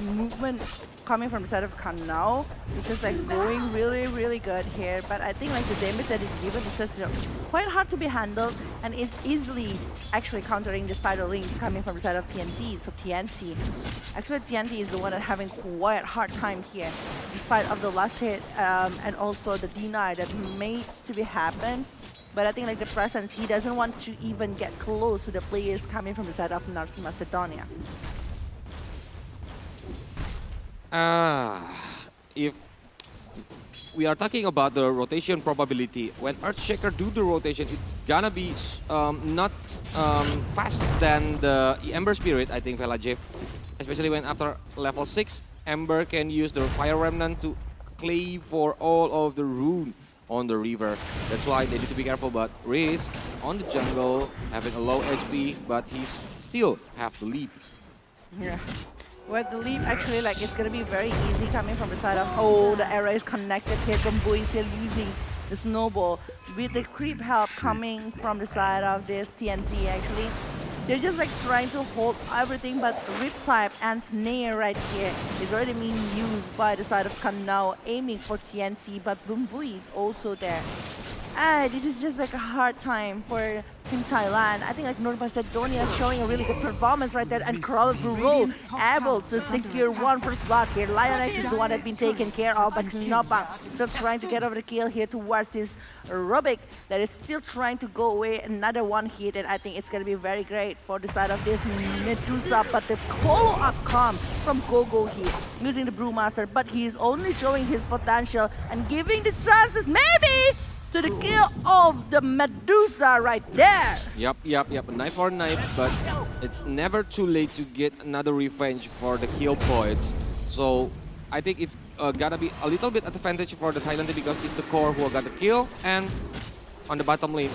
S14: movement coming from the side of Kanao is just like going really, really good here. But I think like the damage that is given is just quite hard to be handled and is easily actually countering the spider rings coming from the side of TNT. So TNT is the one that having quite hard time here, despite of the last hit and also the deny that may to be happen. But I think like the presence, he doesn't want to even get close to the players coming from the side of North Macedonia.
S6: If we are talking about the rotation probability, when Earthshaker do the rotation, it's gonna be not fast than the Ember Spirit, I think, Velajev. Especially when after level 6, Ember can use the Fire Remnant to claim for all of the rune on the river. That's why they need to be careful, but Risk on the jungle, having a low HP, but he's still have to leap.
S14: Yeah. Well, the leap actually, like, it's gonna be very easy coming from the side of, oh, the arrow is connected here. Bumbui is still using the snowball. With the creep help coming from the side of this TNT, actually, they're just like trying to hold everything, but Riptide and Snare right here is already being used by the side of Kanao, aiming for TNT, but Bumbui is also there. This is just like a hard time for Team Thailand. I think like North Macedonia is showing a really good performance right there, and Crawler Bro able to secure one first blood here. Lionx is the one that's been taken care of, but Nopang still trying to get over the kill here towards this Rubik that is still trying to go away. Another one hit, and I think it's going to be very great for the side of this Medusa, but the follow-up comes from Gogo here, using the Brewmaster, but he is only showing his potential and giving the chances, maybe, to the kill of the Medusa right there.
S6: Yep. Knife for knife, but it's never too late to get another revenge for the kill points. So I think it's gonna be a little bit advantage for the Thailand because it's the core who got the kill, and on the bottom lane,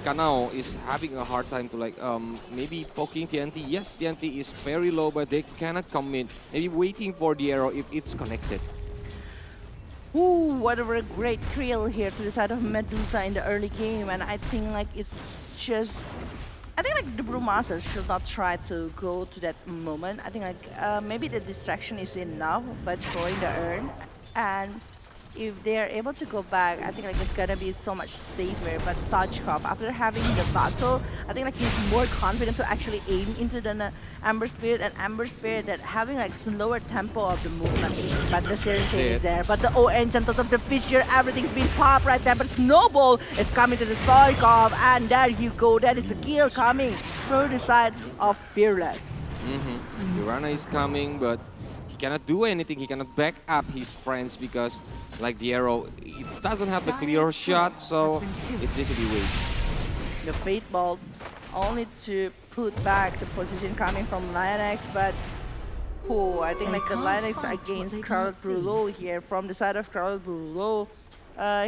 S6: Kanao is having a hard time to like maybe poking TNT. Yes, TNT is very low, but they cannot commit. Maybe waiting for the arrow if it's connected.
S14: Ooh, whatever a great kill here to the side of Medusa in the early game, and I think like it's just, I think like the Brewmasters should not try to go to that moment. I think like maybe the distraction is enough by throwing the urn, and if they are able to go back, I think like it's gonna be so much safer. But Stoichkov, after having the battle, I think like he's more confident to actually aim into the Ember Spirit, and Ember Spirit that having like slower tempo of the movement. But the Serenity is there. But the ONs on top of the Fisher, everything's been popped right there. But Snowball is coming to the Stoichkov, and there you go. That is a kill coming through the side of Fearless.
S6: Urana is coming, but he cannot do anything. He cannot back up his friends because like the arrow, it doesn't have the clear shot, so it needs to be weak.
S14: The Fate Bolt only to put back the position coming from Lionx, but I think like the Lionx against Carl Brulo here from the side of Carl Brulo.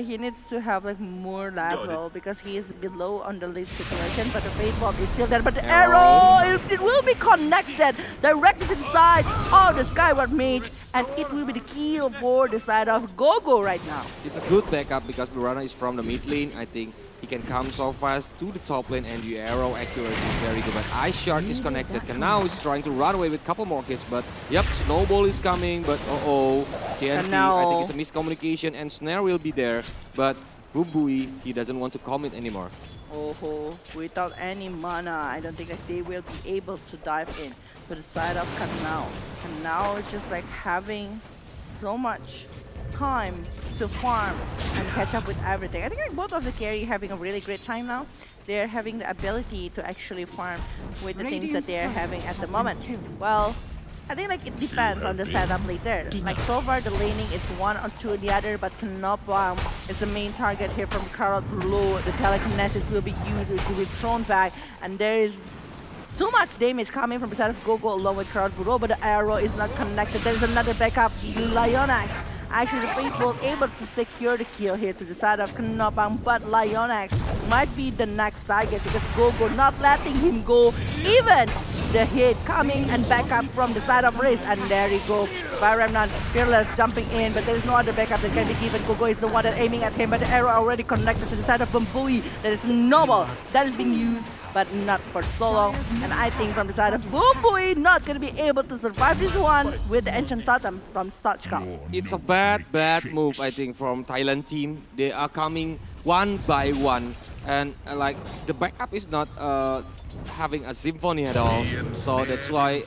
S14: He needs to have like more level because he is below on the lead situation, but the Fate Bolt is still there. But the arrow, it will be connected directly to the side of the Skyward Mage, and it will be the kill for the side of Gogo right now.
S6: It's a good backup because Burana is from the mid lane. I think he can come so fast to the top lane, and the arrow accuracy is very good. But Ice Shard is connected. Kanao is trying to run away with a couple more hits, but yep, Snowball is coming, but TNT, I think it's a miscommunication, and Snare will be there, but Bumbui, he doesn't want to commit anymore.
S14: Without any mana, I don't think that they will be able to dive in to the side of Kanao. Kanao is just like having so much time to farm and catch up with everything. I think like both of the carry having a really great time now. They're having the ability to actually farm with the things that they're having at the moment. Well, I think like it depends on the setup later. Like so far the laning is one or two the other, but Knopwang is the main target here from Carrot Blue. The telekinesis will be used, it will be thrown back, and there is too much damage coming from the side of Gogo along with Carrot Blue, but the arrow is not connected. There is another backup, Lionax. Actually, the Faithful able to secure the kill here to the side of Knopang, but Lionax might be the next target because Gogo not letting him go. Even the hit coming and backup from the side of Riz, and there you go. Remnant, Fearless jumping in, but there is no other backup that can be given. Gogo is the one that aiming at him, but the arrow already connected to the side of Bambui. There is Noble that is being used, but not for so long. And I think from the side of Bambui, not going to be able to survive this one with the Ancient Totem from Stochka.
S6: It's a bad move, I think, from Thailand team. They are coming one by one, and like the backup is not having a symphony at all. So that's why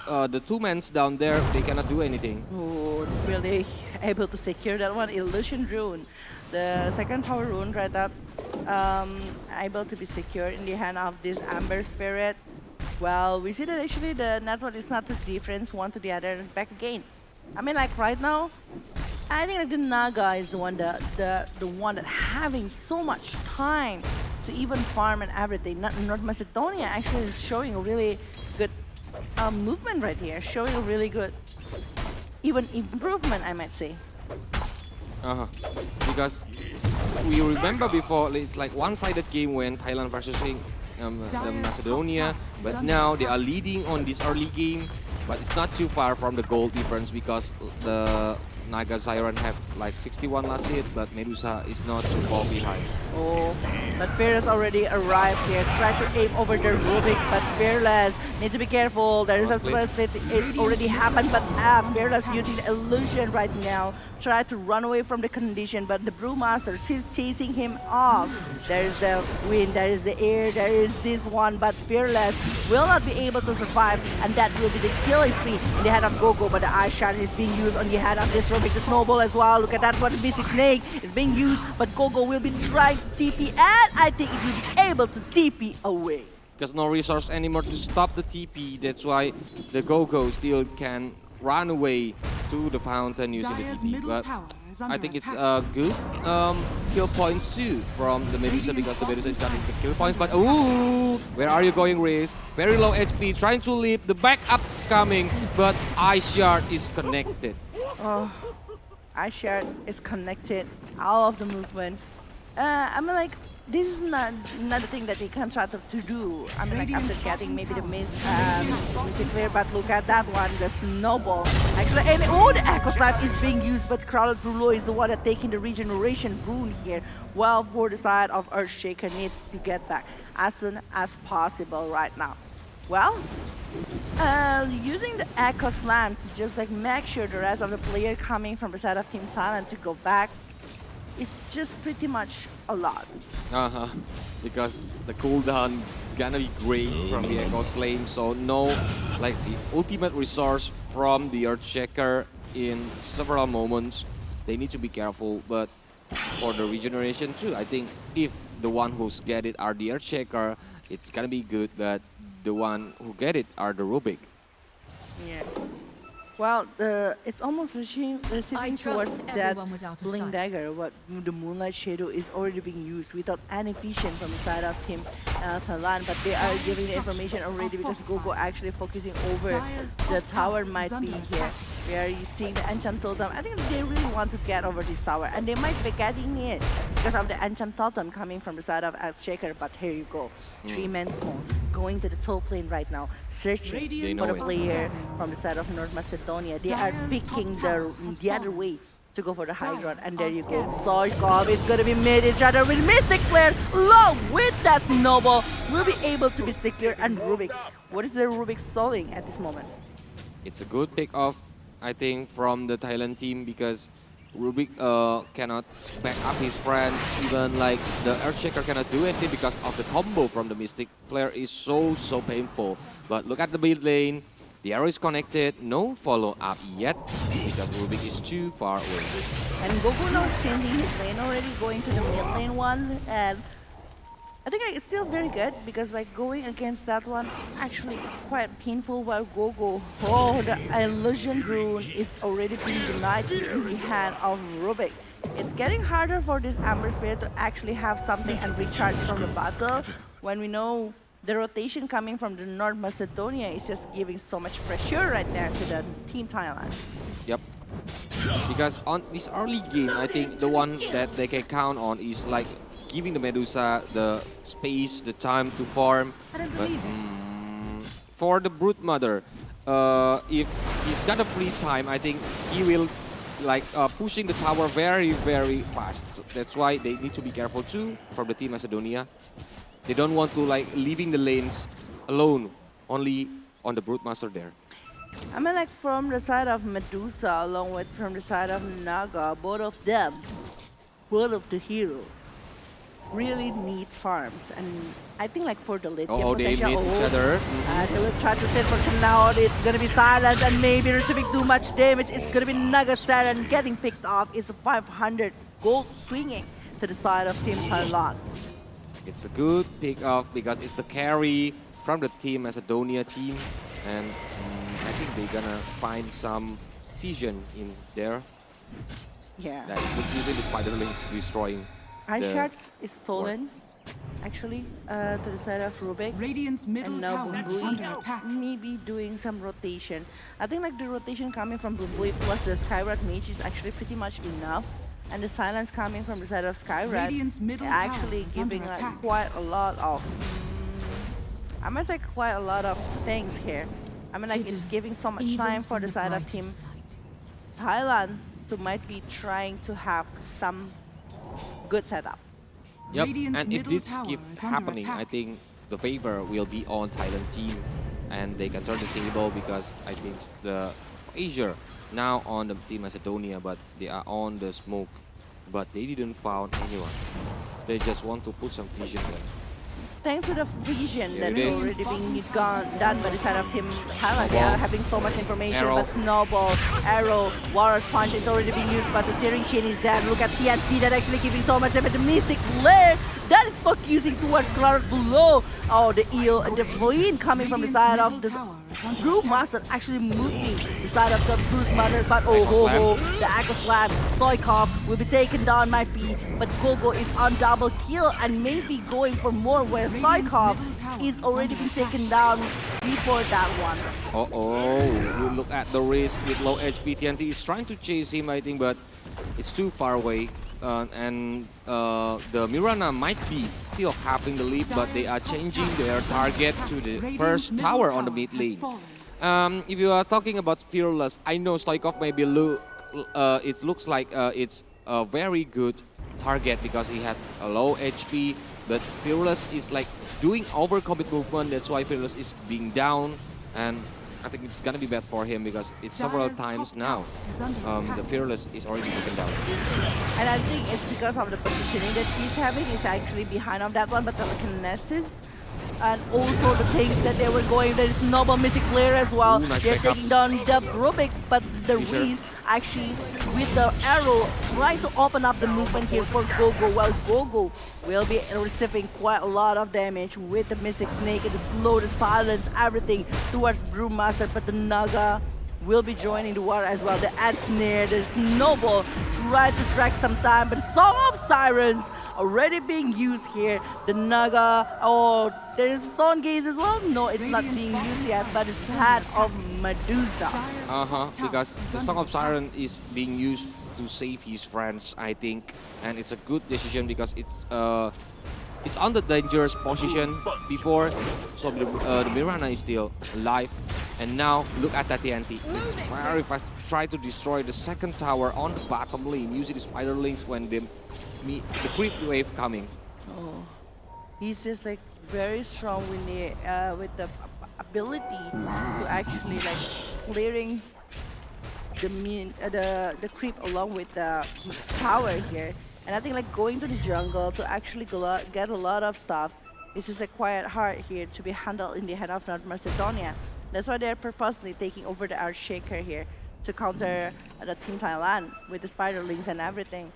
S6: the two men down there, they cannot do anything.
S14: Oh, really able to secure that one. Illusion Rune, the second power rune right up, able to be secured in the hand of this Amber Spirit. Well, we see that actually the network is not too different one to the other. Back again. I mean, like right now, I think like the Naga is the one that having so much time to even farm and everything. North Macedonia actually is showing a really good movement right here, showing a really good even improvement, I might say.
S6: Because we remember before, it's like one-sided game when Thailand versus Macedonia, but now they are leading on this early game, but it's not too far from the goal difference because the Naga Siren have like 61 last hit, but Medusa is not too far behind.
S14: Oh, but Fearless already arrived here. Try to aim over the Rubik, but Fearless needs to be careful. There is a split. It already happened, but Fearless using the illusion right now. Try to run away from the condition, but the Brewmaster, she's chasing him off. There is the wind, there is the air, there is this one, but Fearless will not be able to survive, and that will be the killing spree in the hand of Gogo, but the Ice Shard is being used on the hand of this Rubik, the Snowball as well. Look at that, what the Mystic Snake is being used, but Gogo will be trying to TP, and I think it will be able to TP away.
S6: Because no resource anymore to stop the TP, that's why the Gogo still can run away to the fountain using the TP. But I think it's good kill points too from the Medusa because the Medusa is starting to kill points. But ooh, where are you going, Riz? Very low HP, trying to leap. The backup's coming, but Ice Shard is connected.
S14: Oh, Ice Shard is connected. All of the movement. I mean, like, this is not another thing that they can try to do. I mean, like, after getting maybe the Mystic Flare, but look at that one, the Snowball. Actually, and oh, the Echo Slap is being used, but Crowded Brulo is the one that taking the Regeneration Rune here. Well, for the side of Earthshaker needs to get back as soon as possible right now. Well, using the Echo Slam to just like make sure the rest of the player coming from the side of Team Thailand to go back, it's just pretty much a lot.
S6: Because the cooldown gonna be great from the Echo Slam, so no, like the ultimate resource from the Earthshaker in several moments. They need to be careful, but for the regeneration too, I think if the one who's get it are the Earthshaker, it's gonna be good, but the one who get it are the Rubik.
S14: Yeah. Well, it's almost receiving towards that Blink Dagger, but the Moonlight Shadow is already being used without any vision from the side of Team Thailand, but they are giving the information already because Gogo actually focusing over the tower might be here. We are seeing the Enchant Totem. I think they really want to get over this tower, and they might be getting it because of the Enchant Totem coming from the side of Earthshaker, but here you go. 3-man small going to the top lane right now, searching for the player from the side of North Macedonia. They are picking the other way to go for the high ground, and there you go. Stoichkov is going to be mid each other with Mystic Flare, low with that Snowball, will be able to be secure, and Rubik. What is the Rubik stalling at this moment?
S6: It's a good pick off, I think, from the Thailand team because Rubik cannot back up his friends. Even like the Earthshaker cannot do anything because of the combo from the Mystic Flare is so painful. But look at the mid lane. The arrow is connected, no follow-up yet because Rubik is too far away.
S14: And Goku now is changing his lane already, going to the mid lane one, and I think it's still very good because like going against that one actually it's quite painful while Gogo, oh, the illusion rune is already being denied in the hand of Rubik. It's getting harder for this Amber Spirit to actually have something and recharge from the battle when we know the rotation coming from the North Macedonia is just giving so much pressure right there to the Team Thailand.
S6: Yep. Because on this early game, I think the one that they can count on is like giving the Medusa the space, the time to farm. But for the Brood Mother, if he's got a free time, I think he will like pushing the tower very, very fast. So that's why they need to be careful too from the Team Macedonia. They don't want to like leaving the lanes alone, only on the Broodmaster there.
S14: I mean, like from the side of Medusa along with from the side of Naga, both of them, both of the hero, really need farms. And I think like for the late game
S6: they
S14: potential,
S6: meet each other.
S14: They will try to set for now. It's gonna be silent and maybe receiving too much damage. It's gonna be Naga Saturn getting picked off. It's a 500 gold swinging to the side of Team Thailand.
S6: It's a good pick off because it's the carry from the Team Macedonia team, and I think they're gonna find some vision in there.
S14: Yeah.
S6: Like using the spider links to destroying.
S14: Ice Shards is stolen, actually, to the side of Rubik.
S15: Radiant's middle
S14: and now
S15: tower is under
S14: Bumbui
S15: attack.
S14: maybe doing some rotation. I think like the rotation coming from Bumbui plus the Skyrod Mage is actually pretty much enough. And the silence coming from the side of Skyrod actually giving like quite a lot of, I must say quite a lot of things here. I mean like it's giving so much time for the side of Team Thailand to might be trying to have some good setup.
S6: Yep, and if this keeps happening, I think the favor will be on Thailand team and they can turn the table because I think the Asia now on the Team Macedonia, but they are on the smoke, but they didn't found anyone. They just want to put some vision there.
S14: Thanks to the vision
S6: Here
S14: that
S6: it is.
S14: already being done by the side of Team Thailand, they are having so much information,
S6: Arrow.
S14: but Snowball, Arrow, Warrior's Punch is already being used, but the steering chain is there. Look at TNT that actually giving so much damage. The Mystic Lair, that is focusing towards Clara below. Oh, the Eel and the Queen coming from the side of the Groove Master actually moving the side of the Brood Mother, but oh ho ho, the Aqua Slam, Stoikov will be taken down, might be, but Gogo is on double kill and maybe going for more where Stoikov is already been taken down before that one.
S6: You look at the risk with low HP. TNT is trying to chase him, I think, but it's too far away. The Mirana might be still having the lead, but they are changing their target to the first tower on the mid lane. If you are talking about Fearless, I know Stoikov maybe it looks like it's a very good target because he had a low HP, but Fearless is like doing overcommit movement. That's why Fearless is being down, and I think it's gonna be bad for him because it's several times now. The Fearless is already taken down.
S14: And I think it's because of the positioning that he's having. He's actually behind on that one, but the telekinesis and also the things that they were going, there is Noble Mythic Lair as well.
S6: Nice
S14: They're
S6: backup.
S14: taking down the Rubik, but the
S6: Fisher.
S14: Reese actually with the arrow trying to open up the movement here for Gogo, while Gogo will be receiving quite a lot of damage with the Mystic Snake and the slow, the silence, everything towards Brewmaster, but the Naga will be joining the war as well. The Snare, the Snowball try to drag some time, but Song of Sirens already being used here. The Naga, there is Stone Gaze as well. No, it's not being used yet, but it's Hand of Medusa.
S6: Because the Song of Siren is being used to save his friends, I think, and it's a good decision because it's on the dangerous position before, so the Mirana is still alive. And now look at that TNT. It's very fast. Try to destroy the second tower on the bottom lane using the spider links when they meet the creep wave coming.
S14: Oh, he's just like very strong with the ability to actually like clearing the creep along with the tower here. And I think like going to the jungle to actually get a lot of stuff, this is like quite hard here to be handled in the hand of North Macedonia. That's why they're purposely taking over the Earth Shaker here to counter the Team Thailand with the Spiderlings and everything.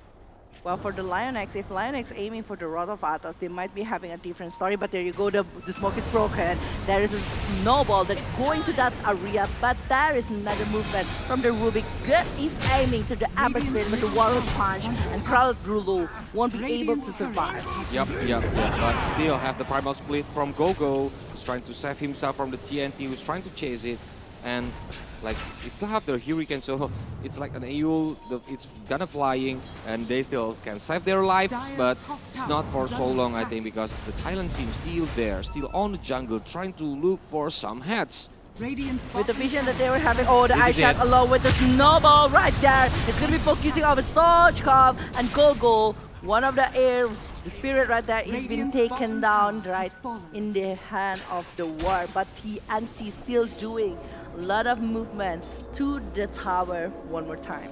S14: Well, for the Lionex, if Lionex aiming for the Rod of Athos, they might be having a different story. But there you go, the smoke is broken. There is a snowball that's going to that area, but there is another movement from the Rubik. Good is aiming to the upper spin with the Warrior Punch, and Crowd Rulo won't be able to survive.
S6: Yep. But still have the primal split from Gogo. He's trying to save himself from the TNT, who's trying to chase it. And like, it still have the Hurricane, so it's like an AU, it's gonna flying, and they still can save their lives, but it's not for so long, I think, because the Thailand team still there, still on the jungle, trying to look for some heads.
S14: With the vision that they were having, the ice shot along with the snowball right there. It's gonna be focusing on Stochkov and Gogo. One of the spirit right there is being taken down right in the hand of the war, but TNT still doing a lot of movement to the tower one more time.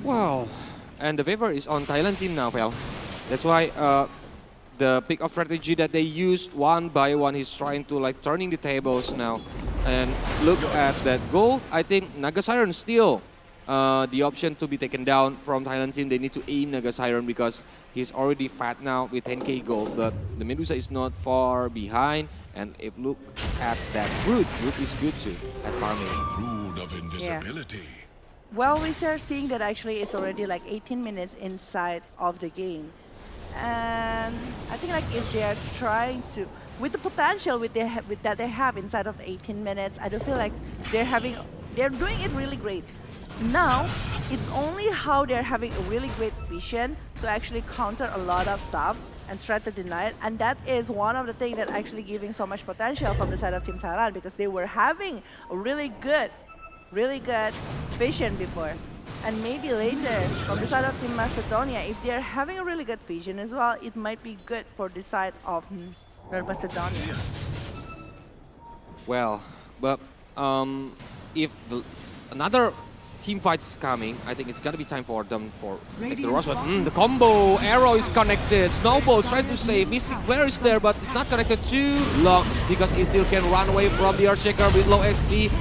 S6: Wow, and the favor is on Thailand team now, Fel. That's why the pick-off strategy that they used one by one is trying to like turning the tables now. And look at that goal. I think Naga Siren still the option to be taken down from Thailand team. They need to aim Naga Siren because he's already fat now with 10k gold, but the Medusa is not far behind. And if look at that Root is good too at farming.
S7: Rune of invisibility.
S14: Well, we are seeing that actually it's already like 18 minutes inside of the game. And I think like if they are trying to, with the potential that they have inside of the 18 minutes, I do feel like they're doing it really great. Now, it's only how they're having a really great vision to actually counter a lot of stuff and try to deny it. And that is one of the things that actually giving so much potential from the side of Team Thailand, because they were having a really good vision before. And maybe later, from the side of Team Macedonia, if they're having a really good vision as well, it might be good for the side of North Macedonia.
S6: Well, but if another team fight is coming, I think it's gonna be time for them for take the rush. The combo arrow is connected. Snowball trying to save. Mystic Flare is there, but it's not connected too long because it still can run away from the Earthshaker with low XP.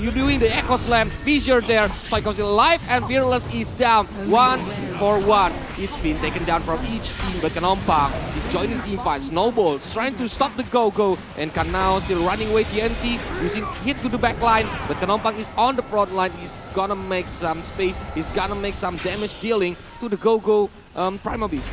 S6: You're doing the Echo Slam. Fissure there. Psycho still alive, and Fearless is down 1-for-1. It's been taken down from each team, but Kanompang is joining the team fight. Snowball trying to stop the Go-Go, and Kanao still running away TNT, using hit to the back line, but Kanompang is on the front line. He's gonna make some space. He's gonna make some damage dealing to the Go-Go Primal Beast.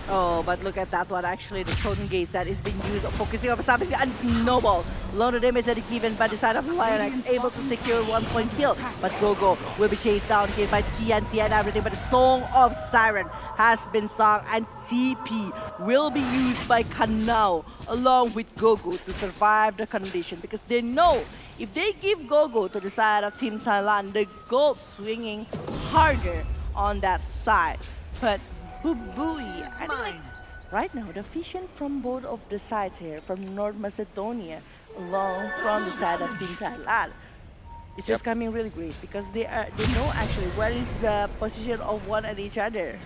S14: Oh, but look at that one, actually, the Totem Gaze that is being used, focusing on something, and Snowballs. Long the damage that is given by the side of Lionex, able to secure 1-point kill. But Gogo will be chased down here by TNT and everything, but the Song of Siren has been sung, and TP will be used by Kanao along with Gogo to survive the condition, because they know if they give Gogo to the side of Team Thailand, the gold swinging harder on that side. But Booey, I think like right now the vision from both of the sides here, from North Macedonia along from the side of Team Thailand, it's just coming really great, because they know actually where is the position of one and each other.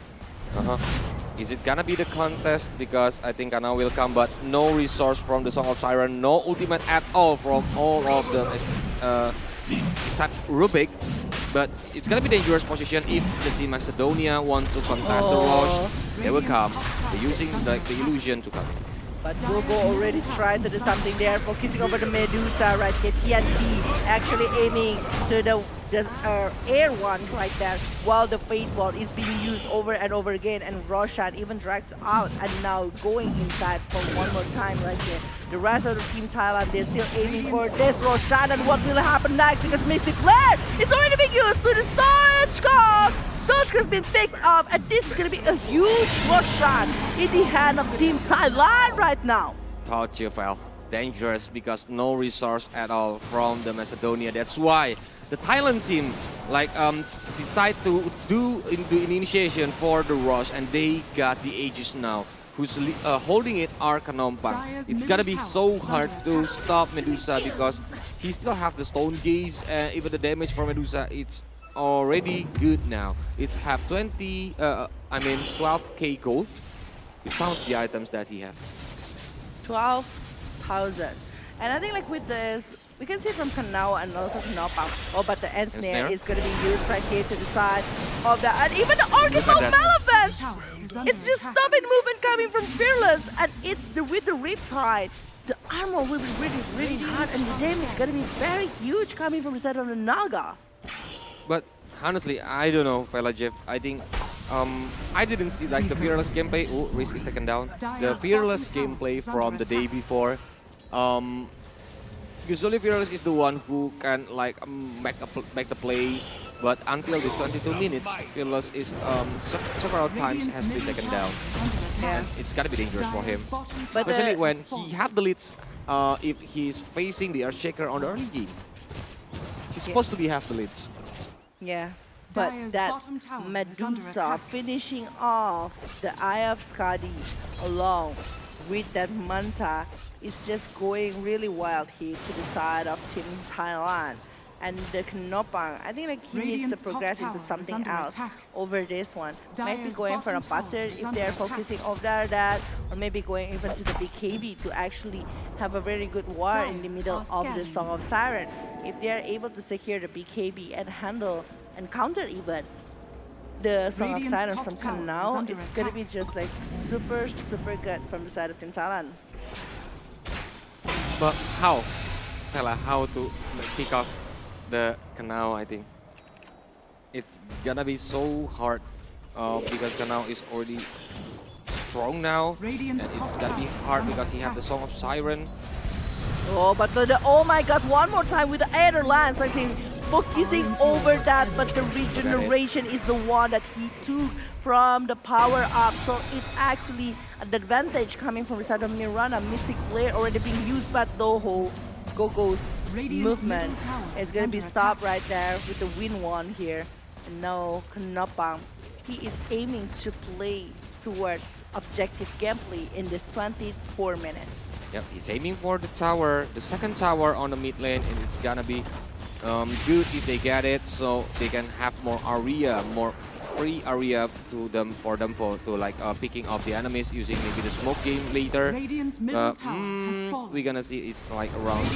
S6: Is it gonna be the contest? Because I think Kanao will come, but no resource from the Song of Siren, no ultimate at all from all of them except Rubik. But it's gonna be dangerous position if the Team Macedonia want to contest the rush. They will come. They're using the illusion to come.
S14: But Gogo already tried to do something there, focusing over the Medusa right here. TNT actually aiming to the air one right there, while the Fate Ball is being used over and over again, and Roshan even dragged out and now going inside for one more time right here. The rest of the Team Thailand, they're still aiming for this Roshan, and what will happen next, because Mystic Flare is already being used to the Stochkov. Stochkov has been picked up, and this is going to be a huge Roshan in the hand of Team Thailand right now.
S6: Told you, Fel. Dangerous because no resource at all from the Macedonia. That's why the Thailand team decide to do the initiation for the rush, and they got the Aegis now. Who's holding it are Kanompang. It's gonna be so hard to stop Medusa because he still have the Stone Gaze, and even the damage for Medusa, it's already good now. It's have 12k gold with some of the items that he have.
S14: 12,000. And I think like with this, we can see from Kanao and also Knopang. Oh, but the end snare is going to be used right here to the side of that. And even the Orchestra Malefence! It's just stubborn movement coming from Fearless. And it's with the Riptide. The armor will be really, really hard. And the damage is going to be very huge coming from the side of the Naga.
S6: But honestly, I don't know, Fella Jeff. I think I didn't see like the Fearless gameplay. Oh, Risk is taken down. The Fearless gameplay from the day before. Usually Fearless is the one who can like make the play, but until this 22 minutes, Fearless is several times has been taken down.
S14: Yeah.
S6: It's gotta be dangerous for him,
S14: but
S6: especially when he have the leads. If he's facing the Earthshaker on the early game, he's supposed to be have the leads.
S14: Yeah, but that Medusa finishing off the Eye of Skadi along with that Manta is just going really wild here to the side of Team Thailand. And the Knopang, I think like he needs to progress into something else over this one. Maybe going for a butter if they're focusing over that, or maybe going even to the BKB to actually have a very good war in the middle of the Song of Siren. If they are able to secure the BKB and handle and counter even the Song of Siren from Kanao, it's gonna be just like super, super good from the side of Team Thailand.
S6: But how? Tella, how to like, pick off the Kanao, I think. It's gonna be so hard because Kanao is already strong now. And it's gonna be hard because he has the Song of Siren.
S14: Oh, but oh my god, one more time with the Aether Lance, I think. Focusing over that, but the regeneration is the one that he took from the power up. So it's actually an advantage coming from the side of Mirana. Mystic Flare already being used, but Doho Gogo's movement is going to be stopped right there with the win one here. And now Knopang, he is aiming to play towards objective gameplay in this 24 minutes.
S6: Yep, he's aiming for the tower, the second tower on the mid lane, and it's gonna be good if they get it, so they can have more area, more free area to them for like picking off the enemies using maybe the smoke game later. We're gonna see it's like around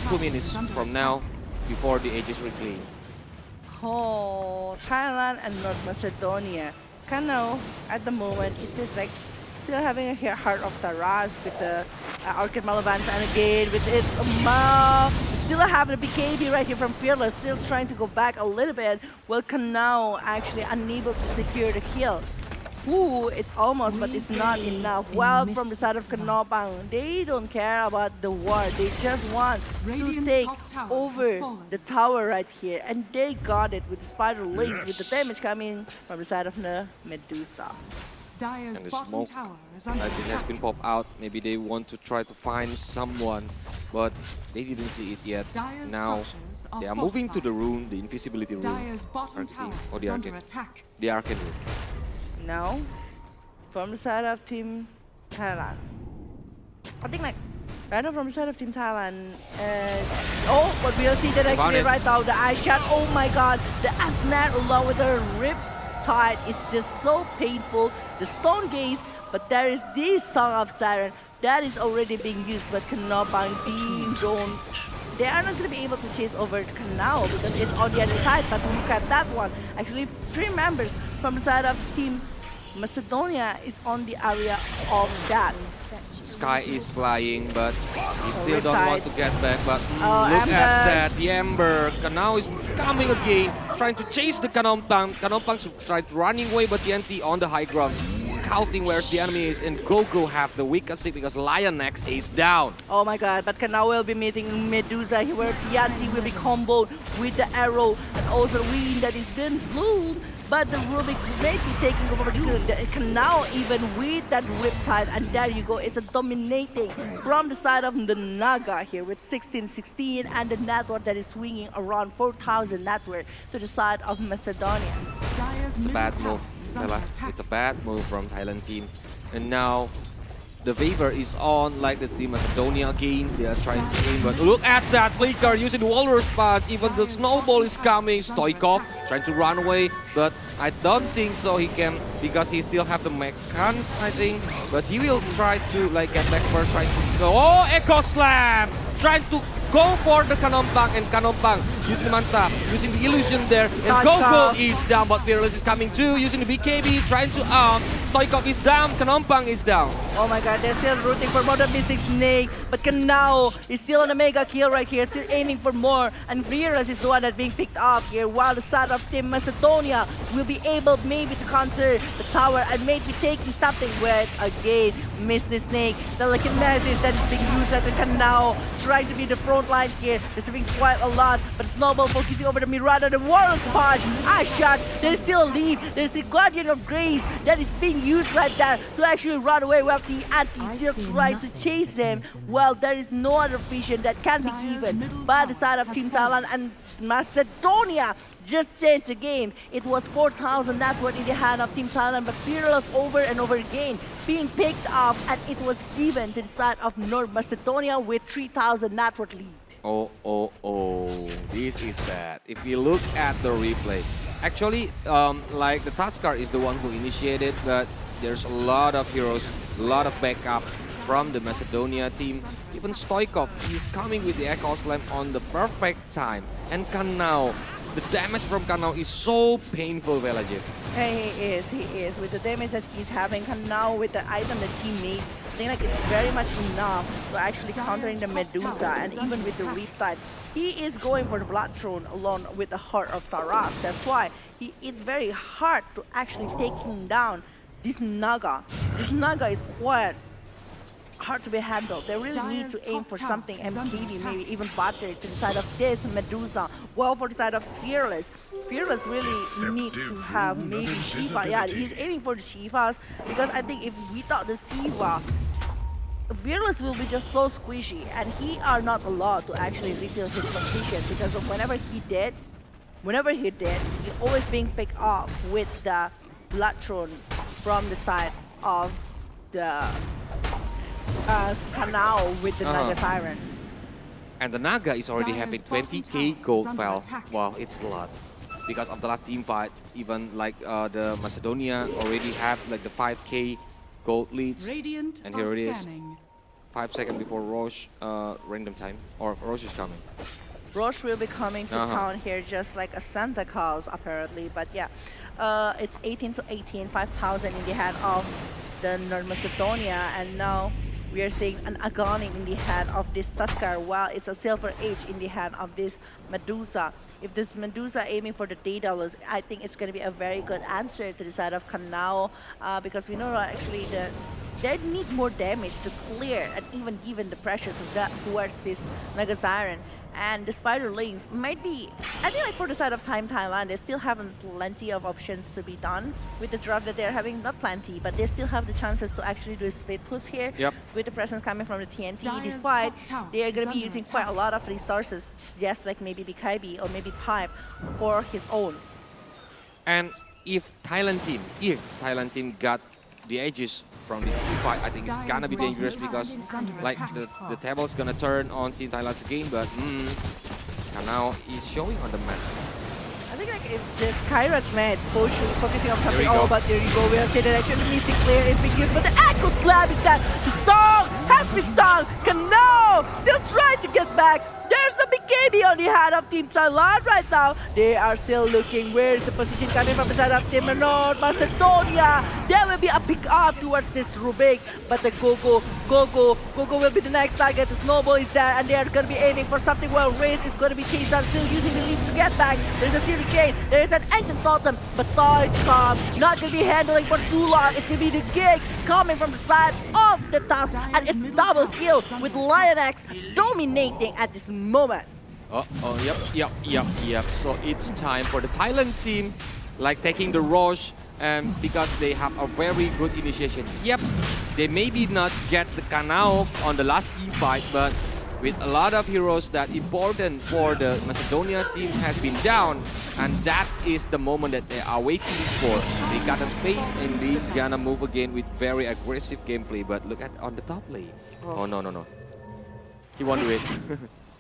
S6: 2 minutes from now before the Aegis reclaim.
S14: Oh, Thailand and North Macedonia. Kanao at the moment it's just like still having a Heart of Taras with the Orchid Malevance, and again with its still having the BKB right here from Fearless, still trying to go back a little bit. Well, Kanao actually unable to secure the kill. Ooh, it's almost, but it's not enough. Well, from the side of Knopang, they don't care about the war. They just want to take over the tower right here. And they got it with the Spider Legs, with the damage coming from the side of the Medusa.
S6: And the smoke, I think, has been popped out. Maybe they want to try to find someone, but they didn't see it yet. Now they are moving to the rune, the invisibility rune. Or the arcane. The arcane rune.
S14: Now, from the side of Team Thailand, I think like right now from the side of Team Thailand, oh, but we'll see that actually right now, the eye shot. Oh my god, the snare along with the rip tide is just so painful. The stone gaze, but there is this Song of Siren that is already being used, but Knopang they are not going to be able to chase over Kanao because it's on the other side. But look at that one. Actually, 3 members from the side of Team Macedonia is on the area of that.
S6: Sky is flying, but he still don't want to get back. But look at that, the Ember. Kanao is coming again, trying to chase the Kanompang. Kanompang tried running away, but TNT on the high ground, scouting where the enemy is, and Gogo have the weakest because Lioness is down.
S14: Oh my god, but Kanao will be meeting Medusa where TNT will be comboed with the arrow, and also the wind that is then blown. But the Rubik may be taking over the Kanao even with that Riptide, and there you go, it's a dominating from the side of the Naga here with 16-16, and the network that is swinging around 4,000 network to the side of Macedonia.
S6: It's a bad move, Stella. It's a bad move from Thailand team. And now the Vapor is on like the Team Macedonia again. They are trying to aim, but look at that Flicker using the Walrus Punch. Even the Snowball is coming. Stoikov trying to run away, but I don't think so he can because he still have the mechans, I think. But he will try to like get back first, trying to go. Oh, Echo Slam! trying to go for the Kanompang, and Kanompang using Manta, using the illusion there, and Gogo is down, but Fearless is coming too, using the BKB, trying to arm. Stoikov is down, Kanompang is down.
S14: Oh my god, they're still rooting for more than Mystic Snake, but Kanao is still on a mega kill right here, still aiming for more, and Fearless is the one that's being picked off here, while the side of Team Macedonia will be able maybe to counter the tower and maybe taking something with, again, Mystic Snake. The telekinesis that is being used at the Kanao, trying to be the front line here, receiving quite a lot, but Snowball focusing over the Mirada, the Warlord's Punch, shot. There's still a lead, there's the Guardian of Grace that is being used right there to actually run away while the Anti still trying to chase them. Well, there is no other vision that can be given by the side of Team Thailand, and Macedonia just changed the game. It was 4,000 net worth in the hand of Team Thailand, but Fearless over and over again being picked up, and it was given to the side of North Macedonia with 3,000 net worth lead.
S6: Oh, this is sad. If we look at the replay, actually, like the Tuskar is the one who initiated, but there's a lot of heroes, a lot of backup from the Macedonia team. Even Stoikov is coming with the Echo Slam on the perfect time. And Kanao, the damage from Kanao is so painful, Velajit.
S14: He is. With the damage that he's having, Kanao with the item that he made, I think like it's very much enough to actually countering the Medusa, and even with the Riptide. He is going for the Blood Throne along with the Heart of Taras. That's why it's very hard to actually take him down. This Naga. This Naga is quite hard to be handled. They really need to aim for something MKD, maybe even Butter to the side of this Medusa. Well, for the side of Fearless. Fearless really need to have maybe Shiva. Yeah, he's aiming for the Shivas because I think if without the Shiva, Fearless will be just so squishy, and he are not allowed to actually refill his position because of whenever he did, he always being picked off with the Blood Throne from the side of the Kanao with the Naga Siren.
S6: And the Naga is already having 20k gold file. Wow, it's a lot. Because of the last team fight, even like the Macedonia already have like the 5k gold leads. And here it is. 5 seconds before Roche random time, or Roche is coming.
S14: Roche will be coming to town here just like a Santa Claus apparently, but yeah. It's 18 to 18, 5,000 in the hand of the North Macedonia, and now we are seeing an Agony in the hand of this Tuskar, while it's a Silver Age in the hand of this Medusa. If this Medusa aiming for the Daedalus, I think it's going to be a very good answer to the side of Kanao, because we know actually that they need more damage to clear and even given the pressure towards this Naga Siren. And the Spider Lanes might be, I think like for the side of Team Thailand, they still have plenty of options to be done with the draft that they're having. Not plenty, but they still have the chances to actually do a split push here with the presence coming from the TNT, despite they are going to be using quite a lot of resources, just like maybe BKB or maybe Pipe for his own.
S6: And if Thailand team got the edges from this team fight, I think it's gonna be dangerous because like the table's gonna turn on Team Thailand's game, but Kanao is showing on the map.
S14: I think like if the Skyrage match focusing on something all about there you go, we have seen that actually Mystic Clear is being used, but the Echo Slam is that the song has been sung. Kanao still trying to get back. There's the BKB on the hand of Team Thailand right now. They are still looking where's the position coming from the side of Team North Macedonia. There will be a pick up towards this Rubik, but the Gogo will be the next target. The Snowball is there, and they are going to be aiming for something. Well, Race is going to be chased down, still using the lead to get back. There's a Theory Chain, there is an Ancient Totem, but Stoikov not going to be handling for too long. It's going to be the gig coming from the side of the Tusk, and it's double kill with Lionx dominating at this moment.
S6: Yep. So it's time for the Thailand team, like taking the Roche, because they have a very good initiation. Yep, they maybe not get the Kanao on the last team fight, but with a lot of heroes that important for the Macedonia team has been down, and that is the moment that they are waiting for. They got a space and they gonna move again with very aggressive gameplay, but look at on the top lane. Oh no. He won't do it.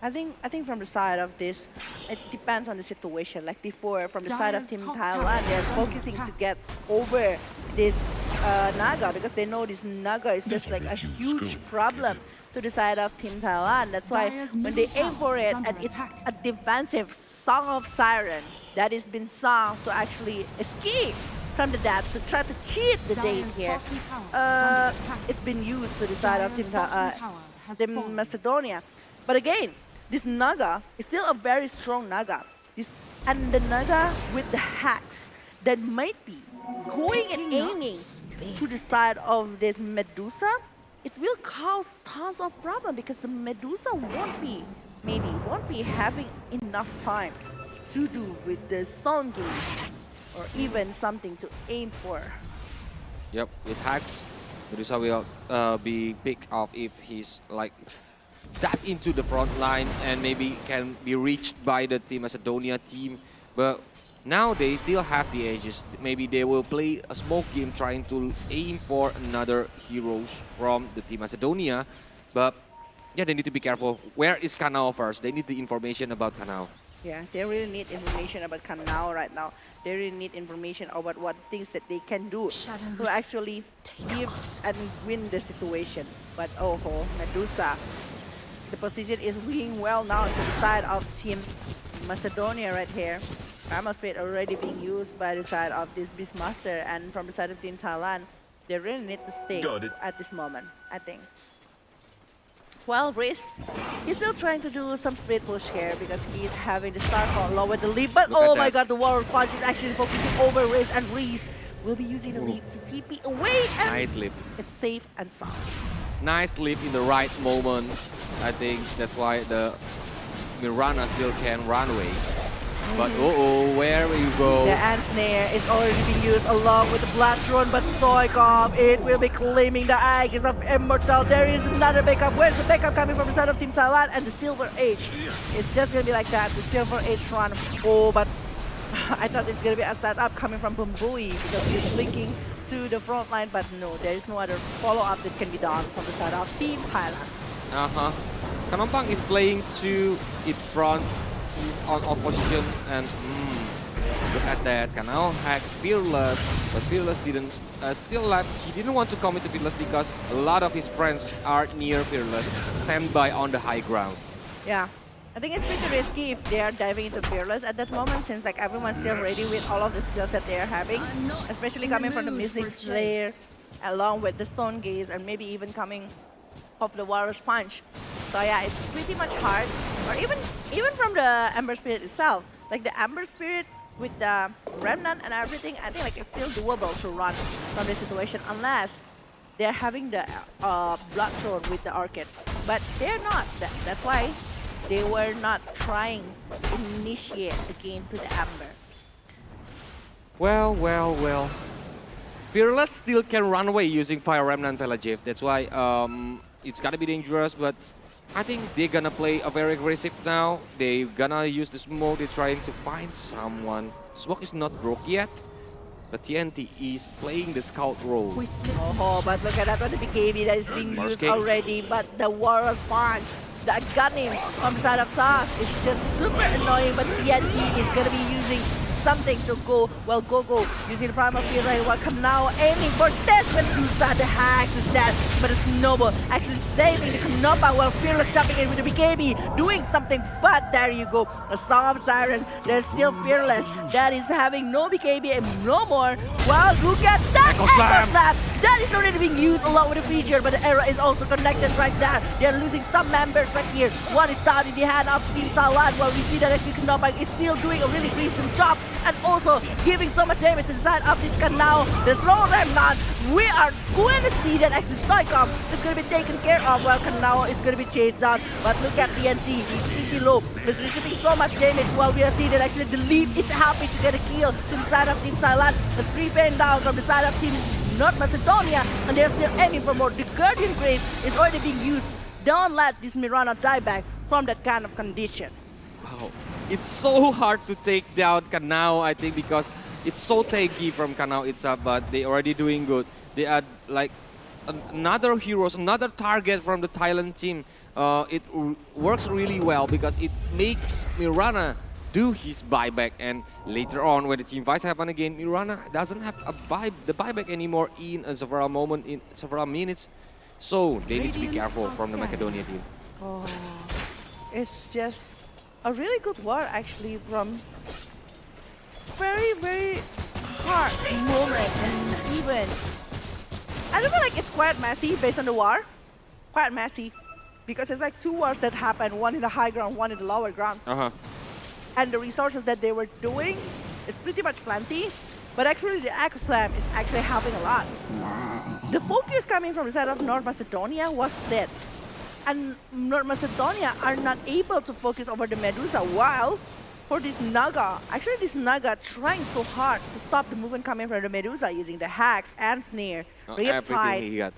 S14: I think from the side of this, it depends on the situation. Like before, from the side of Team Thailand, they're focusing to get over this Naga because they know this Naga is just like a huge problem to the side of Team Thailand. That's why when they aim for it, and it's a defensive Song of Siren that has been sung to actually escape from the death, to try to cheat the date here. It's been used to the side of Team Macedonia. But again, this Naga is still a very strong Naga. And the Naga with the hacks that might be going and aiming to the side of this Medusa, it will cause tons of problem because the Medusa won't be having enough time to do with the stone gaze or even something to aim for.
S6: Yep, with hacks, Medusa will be picked off if he's like tap into the front line and maybe can be reached by the Team Macedonia team. But now they still have the edges. Maybe they will play a smoke game trying to aim for another heroes from the Team Macedonia. But yeah, they need to be careful. Where is Kanao first? They need the information about Kanao.
S14: Yeah, they really need information about Kanao right now. They really need information about what things that they can do to actually give and win the situation. But oh, Medusa, the position is doing well now to the side of Team Macedonia right here. Primal Spirit already being used by the side of this Beastmaster, and from the side of Team Thailand, they really need to stay at this moment, I think. 12 wrist. He's still trying to do some split push here because he's having the start call lower the lead. But oh my god, the Warrior's Punch is actually focusing over Riz, and Riz will be using the leap to TP away. And
S6: nice leap.
S14: It's safe and sound.
S6: Nice leap in the right moment. I think that's why the Mirana still can run away. But where will you go?
S14: The Ant Snare is already being used along with the Black Throne, but Stoikov, it will be claiming the Aegis of Immortal. There is another backup. Where's the backup coming from the side of Team Thailand? And the Silver Age. It's just going to be like that. The Silver Age run. Oh, but I thought it's going to be a setup coming from Bumbui because he's linking to the front line. But no, there is no other follow-up that can be done from the side of Team Thailand.
S6: Kanompang is playing to its front. He's on opposition, and look at that. Kanao hacks Fearless, but Fearless didn't still left. He didn't want to commit to Fearless because a lot of his friends are near Fearless, stand by on the high ground.
S14: Yeah, I think it's pretty risky if they are diving into Fearless at that moment, since like everyone's still ready with all of the skills that they are having, especially coming from the Mystic Slayer, along with the Stone Gaze, and maybe even coming off the Warrior's Punch. So yeah, it's pretty much hard. Or even from the Ember Spirit itself, like the Ember Spirit with the Remnant and everything, I think like it's still doable to run from this situation unless they're having the Blood Throne with the Orchid. But they're not. That's why they were not trying to initiate again to the Ember.
S6: Well. Fearless still can run away using Fire Remnant Velajev. That's why it's gonna be dangerous, but I think they're gonna play a very aggressive now. They're gonna use the smoke. They're trying to find someone. Smoke is not broke yet, but TNT is playing the scout role.
S14: Oh, but look at that one, the BKB that is being used already. But the Warrior's Punch that got him from the side of Task is just super annoying. But TNT is gonna be using something to go, go, using the Primal Speed right while Kanao aiming for this Medusa. The hacks is dead, but it's Noble actually saving the Knopa while Fearless jumping in with the BKB, doing something, but there you go, a Song of Siren. There's still Fearless that is having no BKB and no more. Well, look at that Echo Slam! That is already being used along with the feature, but the era is also connected right there. They're losing some members right here. One is down in the hand of Team Thailand, while we see that actually Knopa is still doing a really decent job and also giving so much damage to the side of this Kanao. There's no Remnant. We are going to see that actually Stoikov is going to be taken care of while Kanao is going to be chased down. But look at TNT, he's easy low. He's receiving so much damage while we are seeing that actually the lead is happy to get a kill to the side of Team Thailand. The 3 pain down from the side of Team North Macedonia, and they're still aiming for more. The Guardian Grave is already being used. Don't let this Mirana die back from that kind of condition.
S6: Wow. It's so hard to take down Kanao, I think, because it's so tanky from Kanao itself, but they already doing good. They are like another heroes, another target from the Thailand team. It works really well because it makes Mirana do his buyback, and later on when the team fights happen again, Mirana doesn't have the buyback anymore in several minutes. So they need to be careful from the Macedonia team.
S14: Oh, it's just a really good war actually from very, very hard moment, and even I don't feel like it's quite messy based on the war. Quite messy because it's like two wars that happen, one in the high ground, one in the lower ground. And the resources that they were doing is pretty much plenty, but actually the Echo Slam is actually helping a lot. The focus coming from the side of North Macedonia was split, and North Macedonia are not able to focus over the Medusa, while for this Naga, actually this Naga trying so hard to stop the movement coming from the Medusa using the hacks and snare,
S6: Everything he got.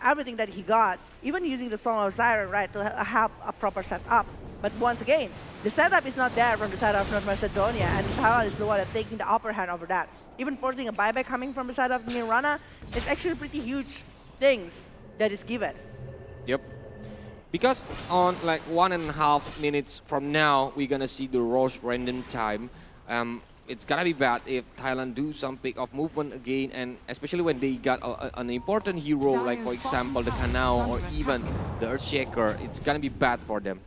S14: everything that he got, even using the Song of Siren, right, to have a proper setup. But once again, the setup is not there from the side of North Macedonia, and Thailand is the one that's taking the upper hand over that. Even forcing a buyback coming from the side of Nirvana is actually pretty huge things that is given.
S6: Yep. Because on like 1.5 minutes from now, we're gonna see the Roche random time. It's gonna be bad if Thailand do some pick of movement again, and especially when they got an important hero, like for example the Kanao or even the Earthshaker, it's gonna be bad for them.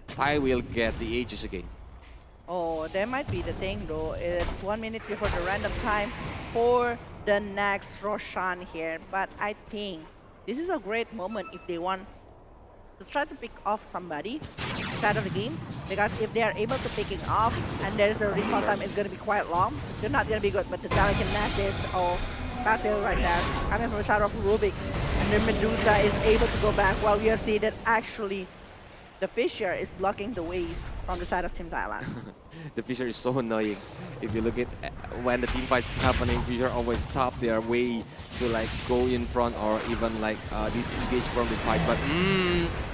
S6: Thai will get the Aegis again.
S14: Oh, that might be the thing though. It's 1 minute before the random time for the next Roshan here. But I think this is a great moment if they want to try to pick off somebody inside of the game. Because if they are able to pick it off and there's a respawn time, it's going to be quite long. They're not going to be good. But the telekinesis, that's it right there. Coming from the side of Rubik. And then Medusa is able to go back, while we are seeing that actually the Fisher is blocking the ways from the side of Team Thailand.
S6: The Fisher is so annoying. If you look at when the team fight is happening, Fisher always stop their way to like go in front or even like disengage from the fight. But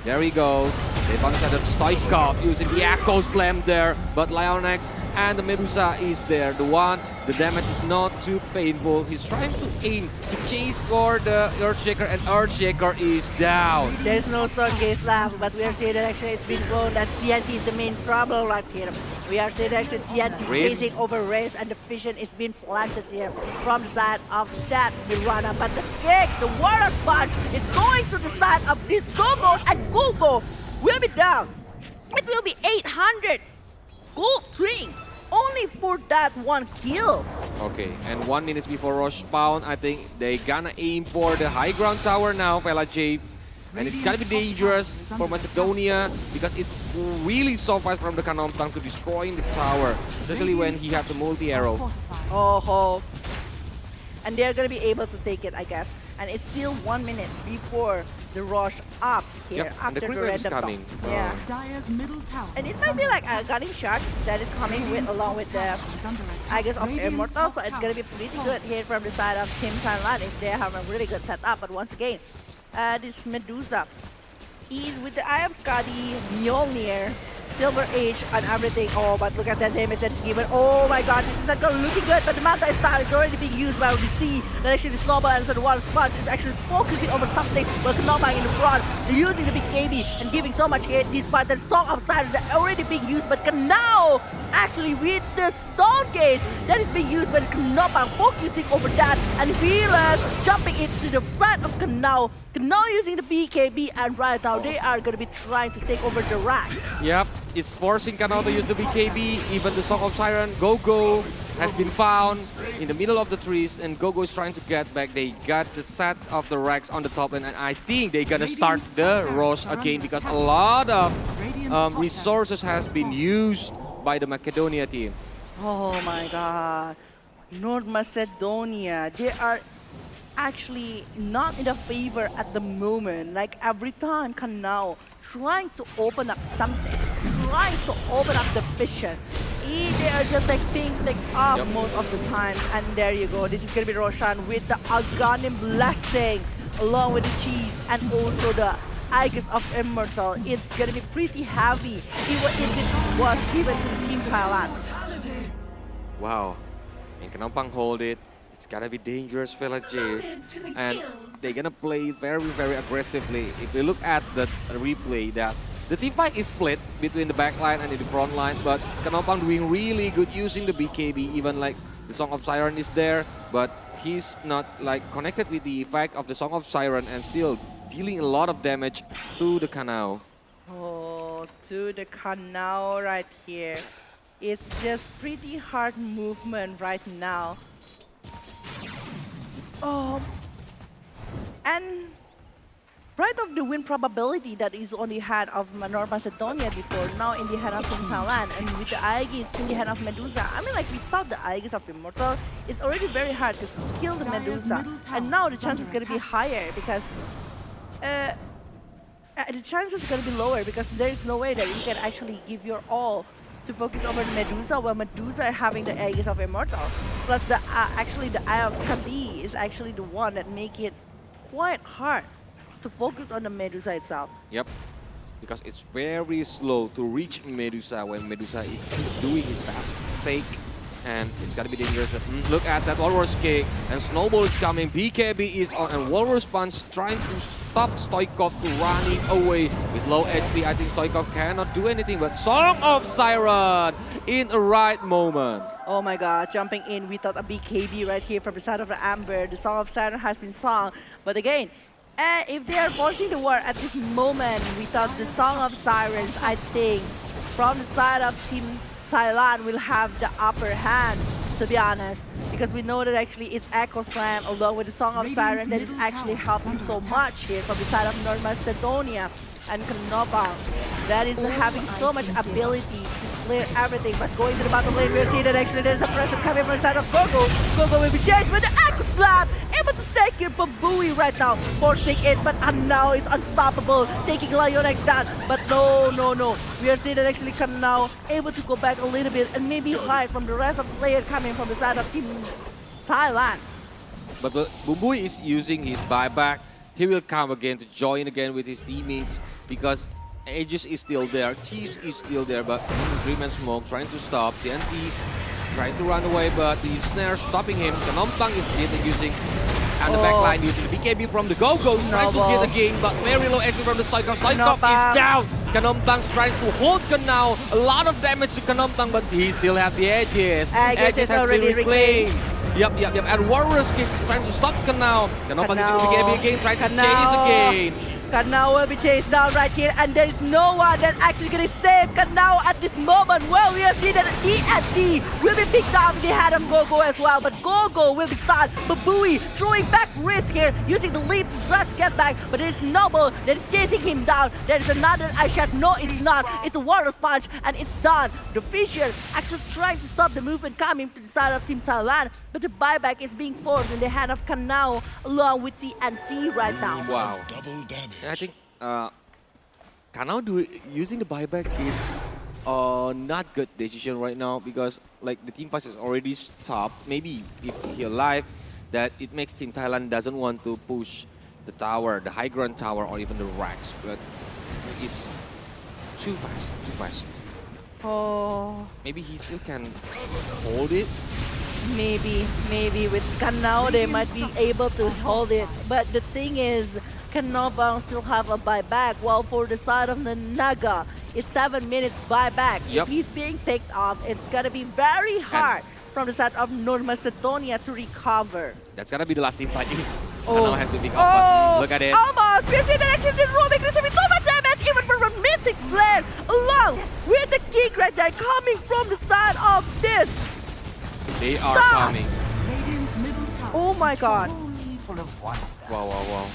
S6: there he goes. They found the Stoichkov using the Echo Slam there. But Lionex and the Medusa is there. The damage is not too painful. He's trying to aim to chase for the Earthshaker, and Earthshaker is down.
S14: There's no strong gaze left, but we are seeing that actually it's been blown that TNT is the main trouble right here. We are seeing actually TNT chasing over Race, and the vision is being planted here from the side of that Mirana. But the kick, the water sponge is going to the side of this Gogo, and Gogo will be down. It will be 800 gold string only for that one kill.
S6: Okay, and 1 minute before Roche spawn, I think they gonna aim for the high ground tower now, Fela Jave. And it's gonna be dangerous for Macedonia because it's really so fast from the Kanompang to destroying the tower, especially when he has the multi-arrow.
S14: Oh, and they're gonna be able to take it, I guess. And it's still 1 minute before the rush up here after the random
S6: coming.
S14: Yeah. And it might be like a gunning shot that is coming with along with the I guess of Immortal, so it's gonna be pretty good here from the side of Team Thailand if they have a really good setup. But once again, this Medusa is with the Eye of Skadi, Mjolnir, Silver Age, and everything. Oh, but look at that damage that is given. Oh my god, this is not gonna looking good, but the Manta Star is already being used by the sea. That actually the Snowball and the Water Sponge is actually focusing over something, but Knobang in the front, using the big KB and giving so much hit despite the Song of Siren that already being used, but now actually with the Stone Gaze that is being used by Knobang, focusing over that, and Healers jumping into the front of Kanao. Kanao using the BKB, and right now they are going to be trying to take over the racks.
S6: Yep, it's forcing Kanao to use the BKB. Even the Song of Siren, Gogo has been found in the middle of the trees, and Gogo is trying to get back. They got the set of the racks on the top lane, and I think they're gonna start the Rosh again because a lot of resources has been used by the Macedonia team.
S14: Oh my god, North Macedonia, they are actually not in the favor at the moment. Like every time Kanao trying to open up something, trying to open up the vision, they are just like being like up most of the time. And there you go, this is gonna be Roshan with the Aghanim Blessing along with the cheese and also the Aegis of Immortal. It's gonna be pretty heavy even if it was given to Team Thailand.
S6: Wow, and Kanompang hold it. It's gonna be dangerous, Fela J. And they're gonna play very, very aggressively. If we look at the replay, that the team fight is split between the back line and the front line, but Kanompang doing really good using the BKB. Even like the Song of Siren is there, but he's not like connected with the effect of the Song of Siren, and still dealing a lot of damage to the canal.
S14: Oh, to the canal right here. It's just pretty hard movement right now. Oh, and right of the win probability that is on the hand of North Macedonia before, now in the hand of Team Thailand, and with the Aegis in the hand of Medusa. I mean, like, we thought the Aegis of Immortal, it's already very hard to kill the Medusa, and now the chance is going to be higher because the chances are going to be lower because there is no way that you can actually give your all to focus over the Medusa, while Medusa having the Aegis of Immortal. Plus, the actually the Eye of Skadi is actually the one that make it quite hard to focus on the Medusa itself.
S6: Yep, because it's very slow to reach Medusa when Medusa is doing his fast fake, and it's gonna be dangerous. Look at that Walrus kick, and Snowball is coming, BKB is on, and Walrus Punch trying to stop Stoikov to running away with low HP. I think Stoikov cannot do anything, but Song of Siren in the right moment.
S14: Oh my god, jumping in without a BKB right here from the side of the Amber. The Song of Siren has been sung, but again, if they are forcing the war at this moment without the Song of Sirens, I think from the side of Team Thailand will have the upper hand, to be honest, because we know that actually it's Echo Slam along with the Song of Siren that is actually helping so much here from the side of North Macedonia, and Knobang that is having so much ability to clear everything. But going to the bottom lane, we'll see that actually there's a pressure coming from the side of Gogo. Gogo will be chased with the Echo Slam, able to take it from Bowie right now, forcing it, but now it's unstoppable, taking Lionex down. But no. We are seeing that actually now able to go back a little bit and maybe hide from the rest of the player coming from the side of Team Thailand.
S6: But Bumbui is using his buyback. He will come again to join again with his teammates because Aegis is still there, Cheese is still there, but Dream and Smoke trying to stop, TNT trying to run away, but the snare stopping him. Kanompang is hit using and the backline using the BKB from the Go-Go's trying to hit again, but very low HP from the Stoikov. Stoikov is down. Kanompang's trying to hold Kanao. A lot of damage to Kanompang, but he still has the Aegis.
S14: Aegis has already reclaimed.
S6: Yep. And Warriors keep trying to stop Kanao. Kanompang is using the BKB again, trying to chase again.
S14: Kanao will be chased down right here, and there is no one that actually gonna save Kanao at this moment. Well, we are seeing that ESC will be picked up in the hand of Gogo as well, but Gogo will be stunned. But Bowie throwing back risk here, using the leap to try to get back, but it is Noble that is chasing him down. There is another eye shot. No, it's not. It's a Warriors Punch, and it's done. The Fisher actually trying to stop the movement coming to the side of Team Thailand, but the buyback is being forced in the hand of Kanao along with TNT right now.
S6: Wow. And I think Kanao using the buyback is not good decision right now because like the team fight is already stopped. Maybe if he alive, that it makes Team Thailand doesn't want to push the tower, the high ground tower, or even the racks. But it's too fast.
S14: Oh.
S6: Maybe he still can hold it.
S14: Maybe with Kanao they might be able to hold it. But the thing is, Kanao still have a buyback, while for the side of the Naga, it's 7 minutes buyback.
S6: Yep.
S14: If he's being picked off, it's gonna be very hard from the side of North Macedonia to recover.
S6: That's gonna be the last team fight if Kanao has to pick off. Look at it.
S14: Almost! We're seeing that actually the Rubik receiving so much damage, even from a Mystic Flare, along with the kick right there coming from the side of this.
S6: They are coming.
S14: Oh my god.
S6: Wow.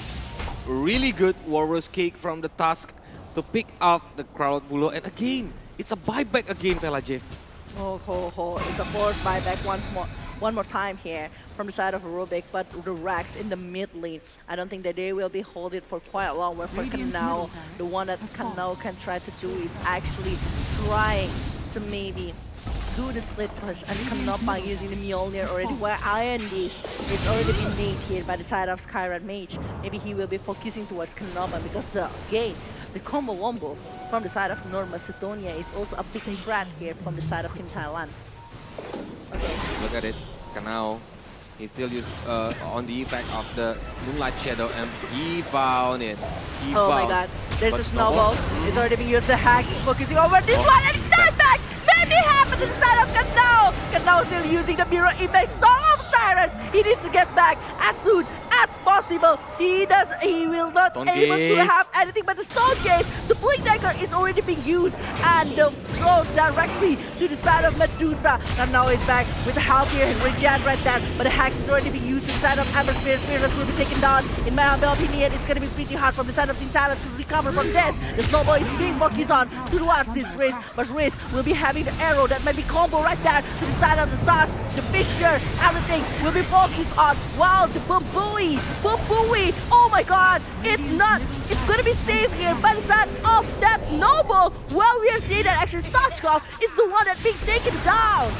S6: Really good Warriors kick from the Tusk to pick off the crowd below. And again, it's a buyback again, Pelajev.
S14: It's a forced buyback one more time here from the side of Rubik, but the Rax in the mid lane, I don't think that they will be holding for quite long. Where for Kanao, the one that Kanao can try to do is actually trying to maybe do the split push, and Knopang using the Mjolnir already, where Iron Beast is already been made here by the side of Skyrat Mage. Maybe he will be focusing towards Knopang because the combo wombo from the side of North Macedonia is also a big threat here from the side of Team Thailand. Okay.
S6: Look at it, Kanao. He still used on the effect of the Moonlight Shadow, and he found it.
S14: Oh my god, there's a snowball. It's already being used. The hack is focusing over this one, and shot back! Maybe happen to the side of Kanao! Kanao still using the mirror image. Song of Sirens! He needs to get back as soon that's possible. He will not
S6: Stone
S14: able to
S6: Gaze.
S14: have anything but the Stone Gaze. The Blink Dagger is already being used, and the throw directly to the side of Medusa. And now he's back with the help here, regen right there. But the Hex is already being used to the side of Amber Spear. Fearless will be taken down. In my humble opinion, it's going to be pretty hard from the side of Team Talent to recover from this. The snowball is being focused on towards this Riz, but Riz will be having the arrow that might be combo right there to the side of the sauce. The fixture, everything will be focused on. Wow, the Bambooey, oh my god, it's gonna be safe here by the side of that snowball. Well, we are seeing that actually Stochkov is the one that's being taken down.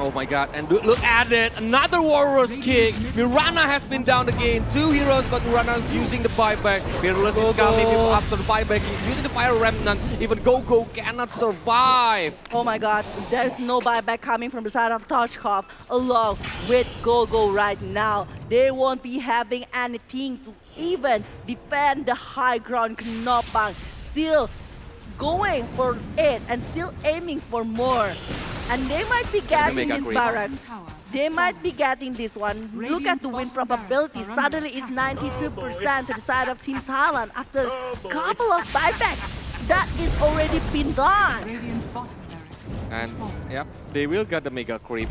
S6: Oh my god, and look at it, another Warriors kick. Mirana has been down again, 2 heroes, but Mirana using the buyback. Fearless is coming after the buyback, he's using the Fire Remnant. Even Gogo cannot survive.
S14: Oh my god, there's no buyback coming from the side of Stochkov along with Gogo right now. They won't be having anything to even defend the high ground. Knopang still going for it and still aiming for more. And they might be getting this barrack. They might be getting this one. Look at the win probability. Suddenly it's 92% to the side of Team Thailand after a couple of buybacks. That is already been done.
S6: And yep, they will get the mega creep.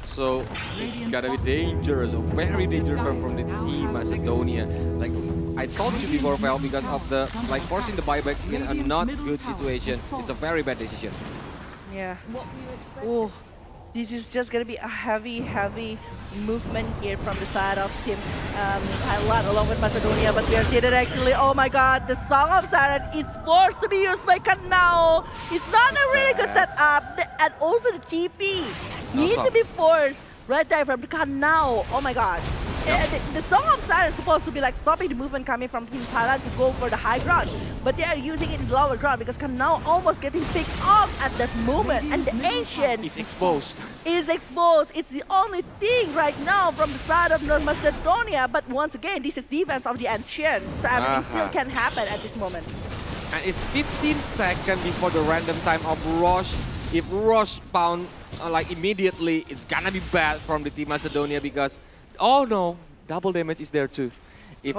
S6: So it's gonna be dangerous, very dangerous from the team Macedonia. Like I told you before, Val, because of the forcing the buyback in a not good situation. It's a very bad decision.
S14: Yeah. Oh, this is just gonna be a heavy movement here from the side of Team Thailand along with Macedonia. But we are seeing that actually, oh my god, the Song of Siren is forced to be used by Kanao. It's not a really good setup, and also the TP needs to be forced right there from Kanao. Oh my god. The Song of Siren is supposed to be like stopping the movement coming from Team Thailand to go for the high ground. But they are using it in the lower ground because Kanao almost getting picked off at that moment. And the Ancient
S6: is exposed.
S14: It's the only thing right now from the side of North Macedonia. But once again, this is defense of the Ancient. So everything still can happen at this moment.
S6: And it's 15 seconds before the random time of Rosh. If Rosh spawn immediately, it's gonna be bad from the Team Macedonia because oh no, double damage is there too. If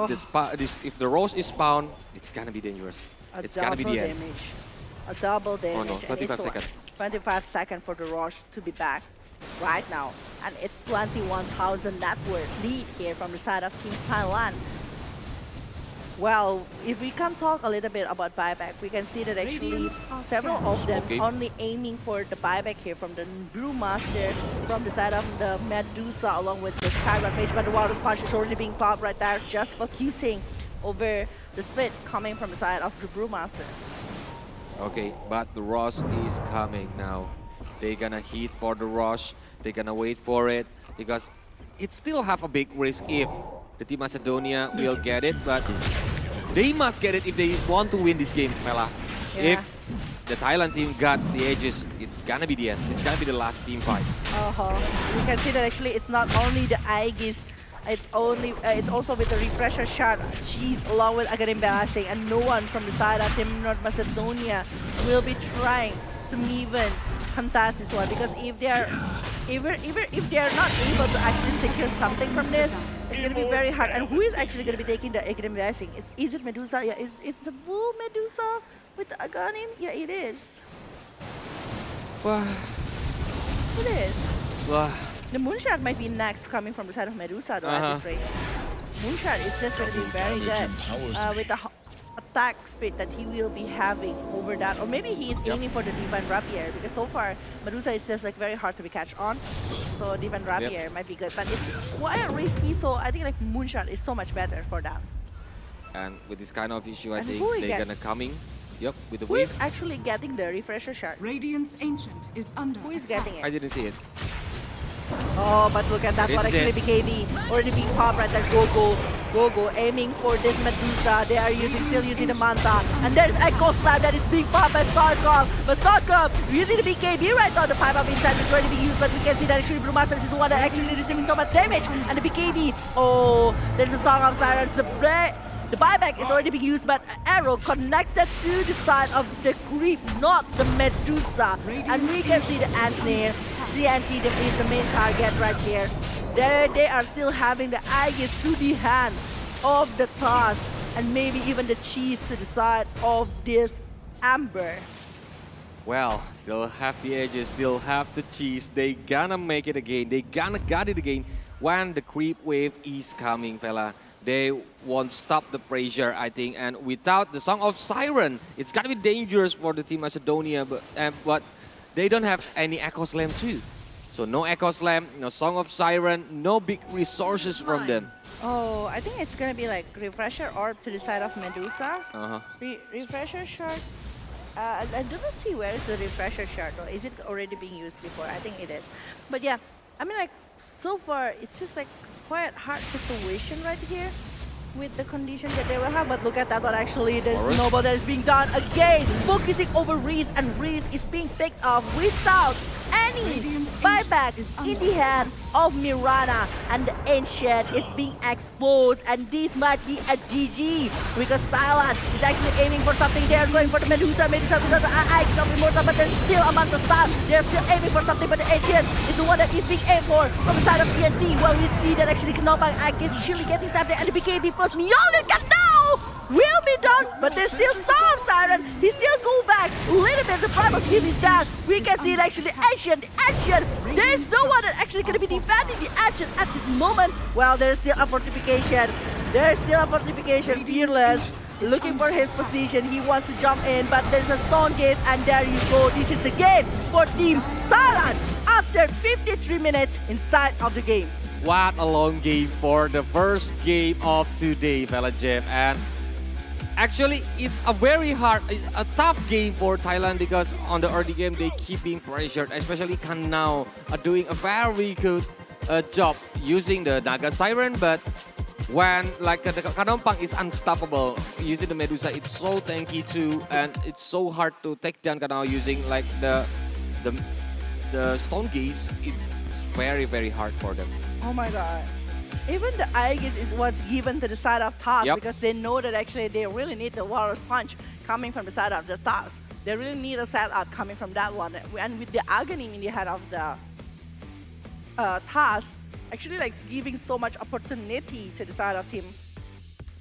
S6: if the Rosh is spawned, it's gonna be dangerous. It's gonna be the end.
S14: A double damage.
S6: Oh no, 25 seconds.
S14: 25 seconds for the Rosh to be back right now. And it's 21,000 net worth lead here from the side of Team Thailand. Well, if we can talk a little bit about buyback, we can see that actually several of them only aiming for the buyback here from the Brewmaster, from the side of the Medusa along with the Skyward Mage, but the Walrus Punch is already being popped right there, just focusing over the split coming from the side of the Brewmaster.
S6: Okay, but the Rush is coming now. They're gonna hit for the Rush. They're gonna wait for it because it still have a big risk if the Team Macedonia will get it, but they must get it if they want to win this game, Fella.
S14: Yeah.
S6: If the Thailand team got the edges, it's gonna be the end. It's gonna be the last team fight.
S14: You can see that actually it's not only the Aegis, it's also with the refresher shot. She's along with Agadim Balancing, and no one from the side of Team North Macedonia will be trying to even contest this one because if they are not able to actually secure something from this, it's going to be very hard. And who is actually going to be taking the Agadim Rising? Is it Medusa? Yeah, it's the full Medusa with the Aganim? Yeah, it is.
S6: Wow.
S14: It is.
S6: Wow.
S14: The Moonshot might be next coming from the side of Medusa though at this rate. Moonshot is just going to be very good with the attack speed that he will be having over that, or maybe he is aiming for the Divine Rapier because so far Medusa is just like very hard to be catch on, so Divine Rapier might be good, but it's quite risky, so I think like Moonshot is so much better for that.
S6: And with this kind of issue, I think they're gonna coming. Yep, with the
S14: who
S6: wave.
S14: Who is actually getting the refresher shot?
S15: Radiance Ancient is under.
S14: Who is getting it?
S6: I didn't see it.
S14: Oh, but look at that one actually BKB already being popped right there. Gogo aiming for this Medusa. They are still using the Manta. And there's Echo Slap that is being popped by Starkov. But Starkov using the BKB right now. The 5-up inside is ready to be used, but we can see that actually Brewmaster is the one that actually receiving so much damage. And the BKB, oh, there's the Song of Sirens. The buyback is already being used, but arrow connected to the side of the creep, not the Medusa. And we can see the Antsnare. TNT is the main target right here. They are still having the Aegis to the hand of the toss and maybe even the cheese to the side of this Amber.
S6: Well, still have the edges, still have the cheese. They gonna make it again. They gonna got it again when the creep wave is coming, fella. They won't stop the pressure, I think. And without the Song of Siren, it's gonna be dangerous for the Team Macedonia. But they don't have any Echo Slam too. So no Echo Slam, no Song of Siren, no big resources from them.
S14: Oh, I think it's gonna be like Refresher Orb to the side of Medusa. Refresher Shard. I do not see where is the Refresher Shard though. Is it already being used before? I think it is. But yeah, I mean like so far it's just like quite hard situation right here with the condition that they will have. But look at that one actually. There's snowball that is being done again. Focusing over Reese and Reese is being picked off without any buyback in the hand of Mirana, and the Ancient is being exposed, and this might be a GG because Thailand is actually aiming for something. They are going for the Medusa with the Ix of Immortal, but there's still a Manta Style. They're still aiming for something, but the Ancient is the one that is being aimed for from the side of TNT. Well, we see that actually Knockback actually getting stabbed there, and the BKB plus Mjolnir can now will be done, but there's still some Siren. He still go back a little bit. The prime of him is down. We can see it actually the Ancient. There's no one that actually going to be defending the Ancient at this moment. Well, there's still a fortification. There's still a fortification. Fearless looking for his position. He wants to jump in, but there's a stone gate, and there you go. This is the game for Team Thailand after 53 minutes inside of the game.
S6: What a long game for the first game of today, fella Jeff. And actually, it's a tough game for Thailand because on the early game they keep being pressured, especially Kanao are doing a very good job using the Naga Siren, but when like the Kanompang is unstoppable using the Medusa, it's so tanky too, and it's so hard to take down Kanao using like the Stone Gaze. It's very, very hard for them.
S14: Oh my god. Even the Aegis is what's given to the side of Toss because they know that actually they really need the Walrus Punch coming from the side of the Toss. They really need a setup coming from that one. And with the Agony in the head of the Toss, actually like giving so much opportunity to the side of Team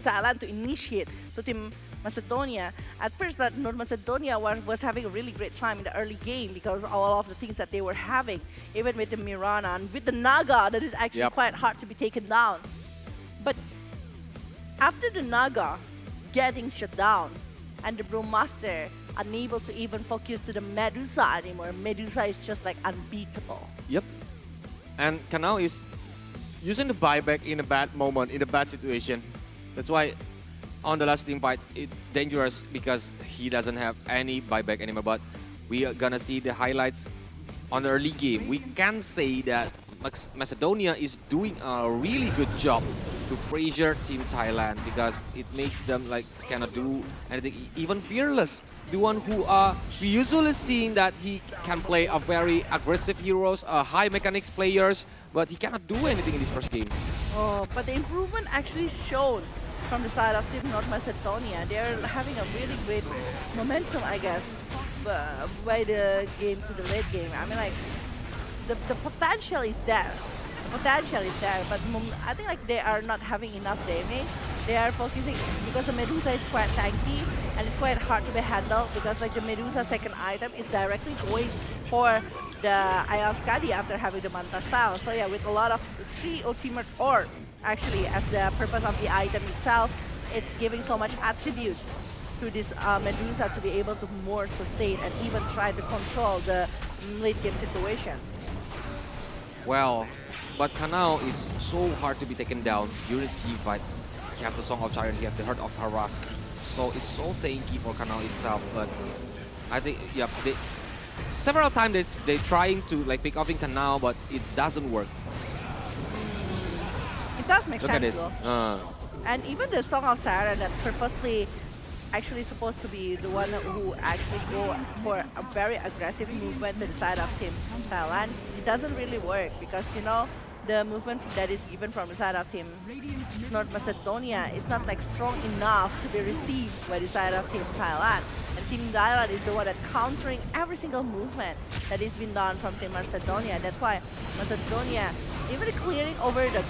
S14: Thailand to initiate to Team Macedonia. At first, that North Macedonia was having a really great time in the early game because all of the things that they were having, even with the Mirana and with the Naga, that is actually quite hard to be taken down. But after the Naga getting shut down and the Brewmaster unable to even focus to the Medusa anymore, Medusa is just like unbeatable.
S6: Yep. And Kanao is using the buyback in a bad moment, in a bad situation. That's why on the last team fight, it's dangerous because he doesn't have any buyback anymore. But we are gonna see the highlights on the early game. We can say that Macedonia is doing a really good job to pressure Team Thailand because it makes them like cannot do anything. Even Fearless, the one who we usually seeing that he can play a very aggressive heroes, high mechanics players, but he cannot do anything in this first game.
S14: Oh, but the improvement actually shown from the side of Team North Macedonia. They're having a really great momentum, I guess, by the game to the late game. I mean, like, the potential is there. The potential is there, but I think like they are not having enough damage. They are focusing because the Medusa is quite tanky and it's quite hard to be handled because like the Medusa second item is directly going for the Ion Skadi after having the Manta Style. So yeah, with a lot of 3 ultimate orb actually as the purpose of the item itself, it's giving so much attributes to this Medusa to be able to more sustain and even try to control the late game situation.
S6: Well, but Kanao is so hard to be taken down during the team fight. You have the Song of Siren, you have the Heart of Tarask. So it's so tanky for Kanao itself, but I think, yeah, several times they trying to like pick off in Kanao, but it doesn't work.
S14: It does make
S6: sense.
S14: Look at
S6: this.
S14: And even the Song of Siren that purposely actually supposed to be the one who actually go for a very aggressive movement to the side of Team Thailand, it doesn't really work because, you know, the movement that is given from the side of Team North Macedonia is not like strong enough to be received by the side of Team Thailand. And Team Thailand is the one that countering every single movement that is being done from Team Macedonia. That's why Macedonia, even clearing over the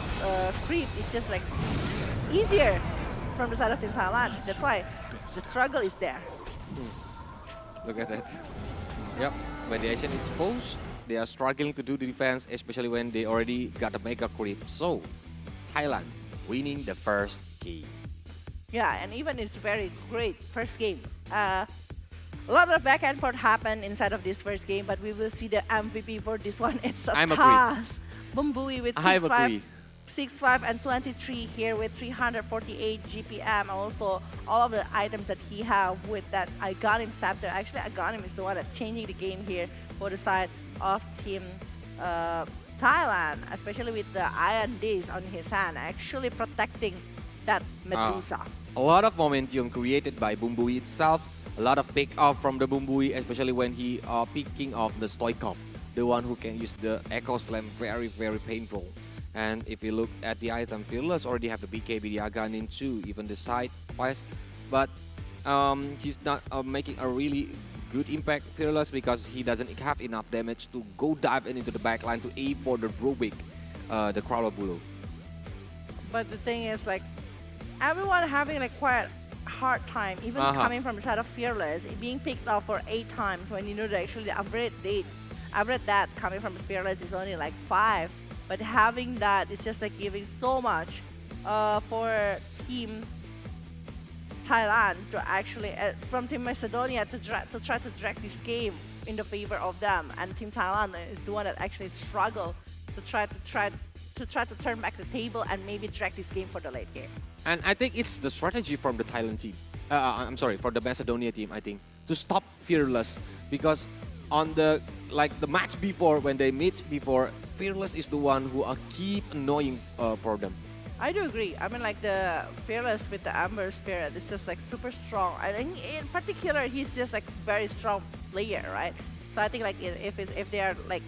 S14: creep is just like easier from the side of Team Thailand. That's why the struggle is there.
S6: Look at that. Yep, radiation exposed. They are struggling to do the defense, especially when they already got a mega creep. So, Thailand winning the first game.
S14: Yeah, and even it's very great first game. A lot of back and forth happened inside of this first game, but we will see the MVP for this one. It's a task. Bumbui with 6-5 and 23 here with 348 GPM. Also, all of the items that he have with that Aghanim Scepter. Actually, Aghanim is the one that's changing the game here for the side of Team Thailand, especially with the Iron Days on his hand, actually protecting that Medusa.
S6: A lot of momentum created by Bumbui itself. A lot of pick off from the Bumbui, especially when he picking off the Stoikov, the one who can use the Echo Slam, very, very painful. And if you look at the item, Fearless already have the BKB, the Aghanim too, even the side twice. But he's not making a really good impact, Fearless, because he doesn't have enough damage to go dive into the backline to aim for the Rubik, the Crawler Bulu.
S14: But the thing is, like, everyone having like quite hard time, even coming from the side of Fearless, being picked off for 8 times when you know that actually the average that coming from the Fearless is only like 5. But having that is just like giving so much for Team Thailand to actually, from Team Macedonia to try to drag this game in the favor of them. And Team Thailand is the one that actually struggle to try to turn back the table and maybe drag this game for the late game.
S6: And I think it's the strategy from the Thailand team. I'm sorry, for the Macedonia team, I think, to stop Fearless, because on the match before, when they meet before, Fearless is the one who keep annoying for them.
S14: I do agree. I mean, like the Fearless with the Amber Spirit is just like super strong. I think in particular, he's just like very strong player, right? So I think like if they are like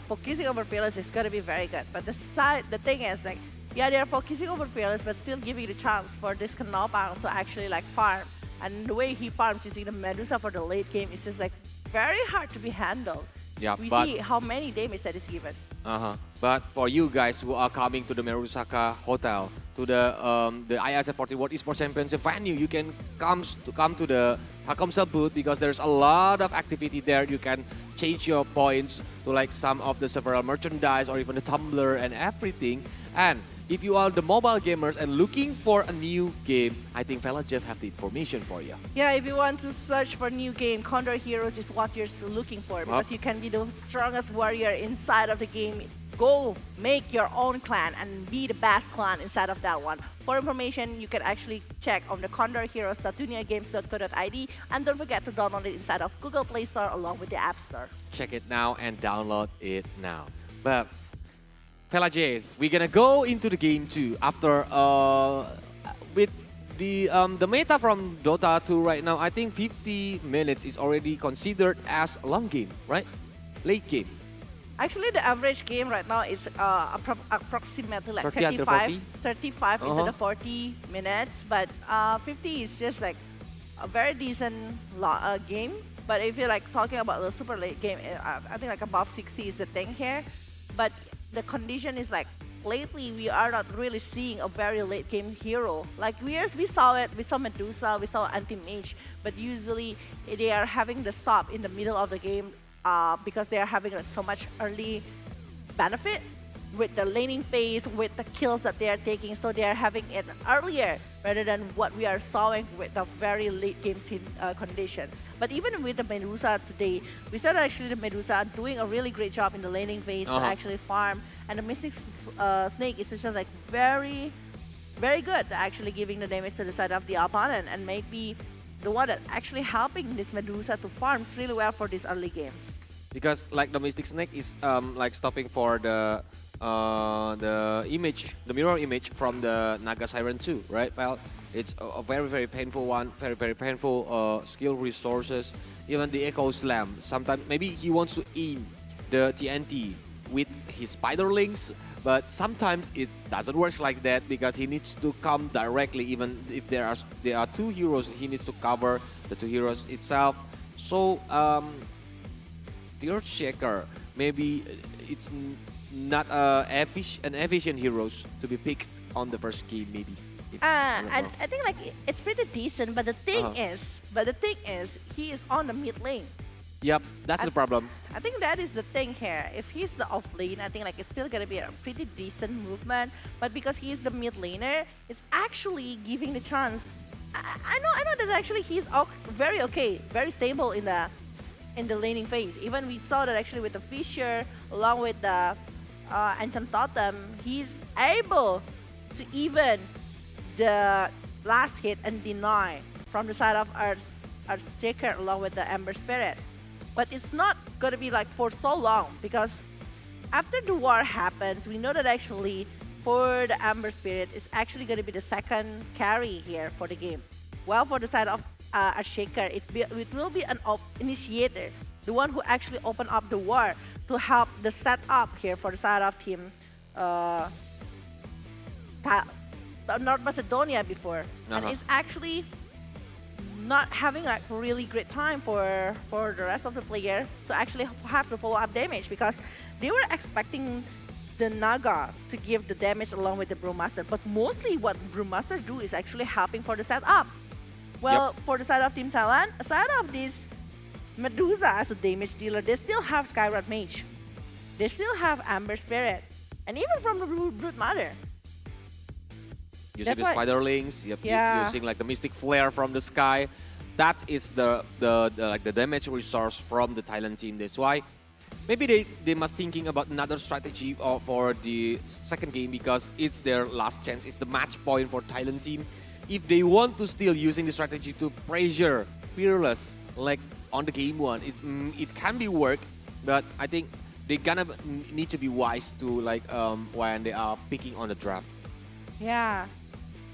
S14: focusing over Fearless, it's gonna be very good. But the thing is like, yeah, they are focusing over Fearless, but still giving the chance for this Knopang to actually like farm. And the way he farms using the Medusa for the late game is just like very hard to be handled.
S6: Yeah,
S14: we see how many damage that is given.
S6: But for you guys who are coming to the Merusaka Hotel, to the IESF 14 World Esports Championship venue, you can come to the Telkomsel booth, because there's a lot of activity there. You can change your points to like some of the several merchandise or even the tumbler and everything. And if you are the mobile gamers and looking for a new game, I think Fella Jeff have the information for you.
S14: Yeah, if you want to search for a new game, Condor Heroes is what you're looking for, because you can be the strongest warrior inside of the game. Go make your own clan and be the best clan inside of that one. For information, you can actually check on the condorheroes.duniagames.co.id, and don't forget to download it inside of Google Play Store along with the App Store.
S6: Check it now and download it now. But Fella J, we're gonna go into the game 2 after with the meta from Dota 2 right now. I think 50 minutes is already considered as a long game, right? Late game.
S14: Actually, the average game right now is approximately like 35 into the 40 minutes, but 50 is just like a very decent game. But if you're like talking about the super late game, I think like above 60 is the thing here. But the condition is like, lately we are not really seeing a very late game hero. Like we saw it, we saw Medusa, we saw Anti-Mage, but usually they are having the stop in the middle of the game because they are having like so much early benefit with the laning phase, with the kills that they are taking, so they are having it earlier rather than what we are sawing with the very late game condition. But even with the Medusa today, we saw actually the Medusa doing a really great job in the laning phase to actually farm, and the Mystic Snake is just like very, very good at actually giving the damage to the side of the opponent, and maybe the one that actually helping this Medusa to farm really well for this early game.
S6: Because like the Mystic Snake is like stopping for the image, the mirror image from the Naga Siren 2, right? Well, it's a very, very painful one, very, very painful skill resources. Even the Echo Slam, sometimes maybe he wants to aim the TNT with his spiderlings, but sometimes it doesn't work like that because he needs to come directly. Even if there are 2 heroes, he needs to cover the 2 heroes itself. So the Earthshaker, maybe it's not an efficient heroes to be picked on the first game, maybe.
S14: I think like it's pretty decent, but the thing is, he is on the mid lane.
S6: Yep, that's the problem.
S14: I think that is the thing here. If he's the off lane, I think like it's still gonna be a pretty decent movement. But because he is the mid laner, it's actually giving the chance. I know that actually he's very okay, very stable in the laning phase. Even we saw that actually with the Fisher, along with the Ancient Totem, he's able to even the last hit and deny from the side of Earthshaker along with the Ember Spirit. But it's not going to be like for so long, because after the war happens, we know that actually for the Ember Spirit, it's actually going to be the second carry here for the game. Well, for the side of Earthshaker, it will be an initiator, the one who actually opened up the war to help the setup here for the side of team North Macedonia before. And it's actually not having like really great time for the rest of the player to actually have the follow-up damage, because they were expecting the Naga to give the damage along with the Brewmaster, but mostly what Brewmaster do is actually helping for the setup. Well, for the side of Team Thailand, aside of this Medusa as a damage dealer, they still have Skyrod Mage. They still have Amber Spirit, and even from the Brood Mother.
S6: Using the Spiderlings, using like the Mystic Flare from the sky. That is the damage resource from the Thailand team. That's why maybe they must thinking about another strategy for the second game, because it's their last chance. It's the match point for Thailand team. If they want to still using the strategy to pressure Fearless like on the game one, it can be work, but I think they gonna need to be wise to like when they are picking on the draft.
S14: Yeah.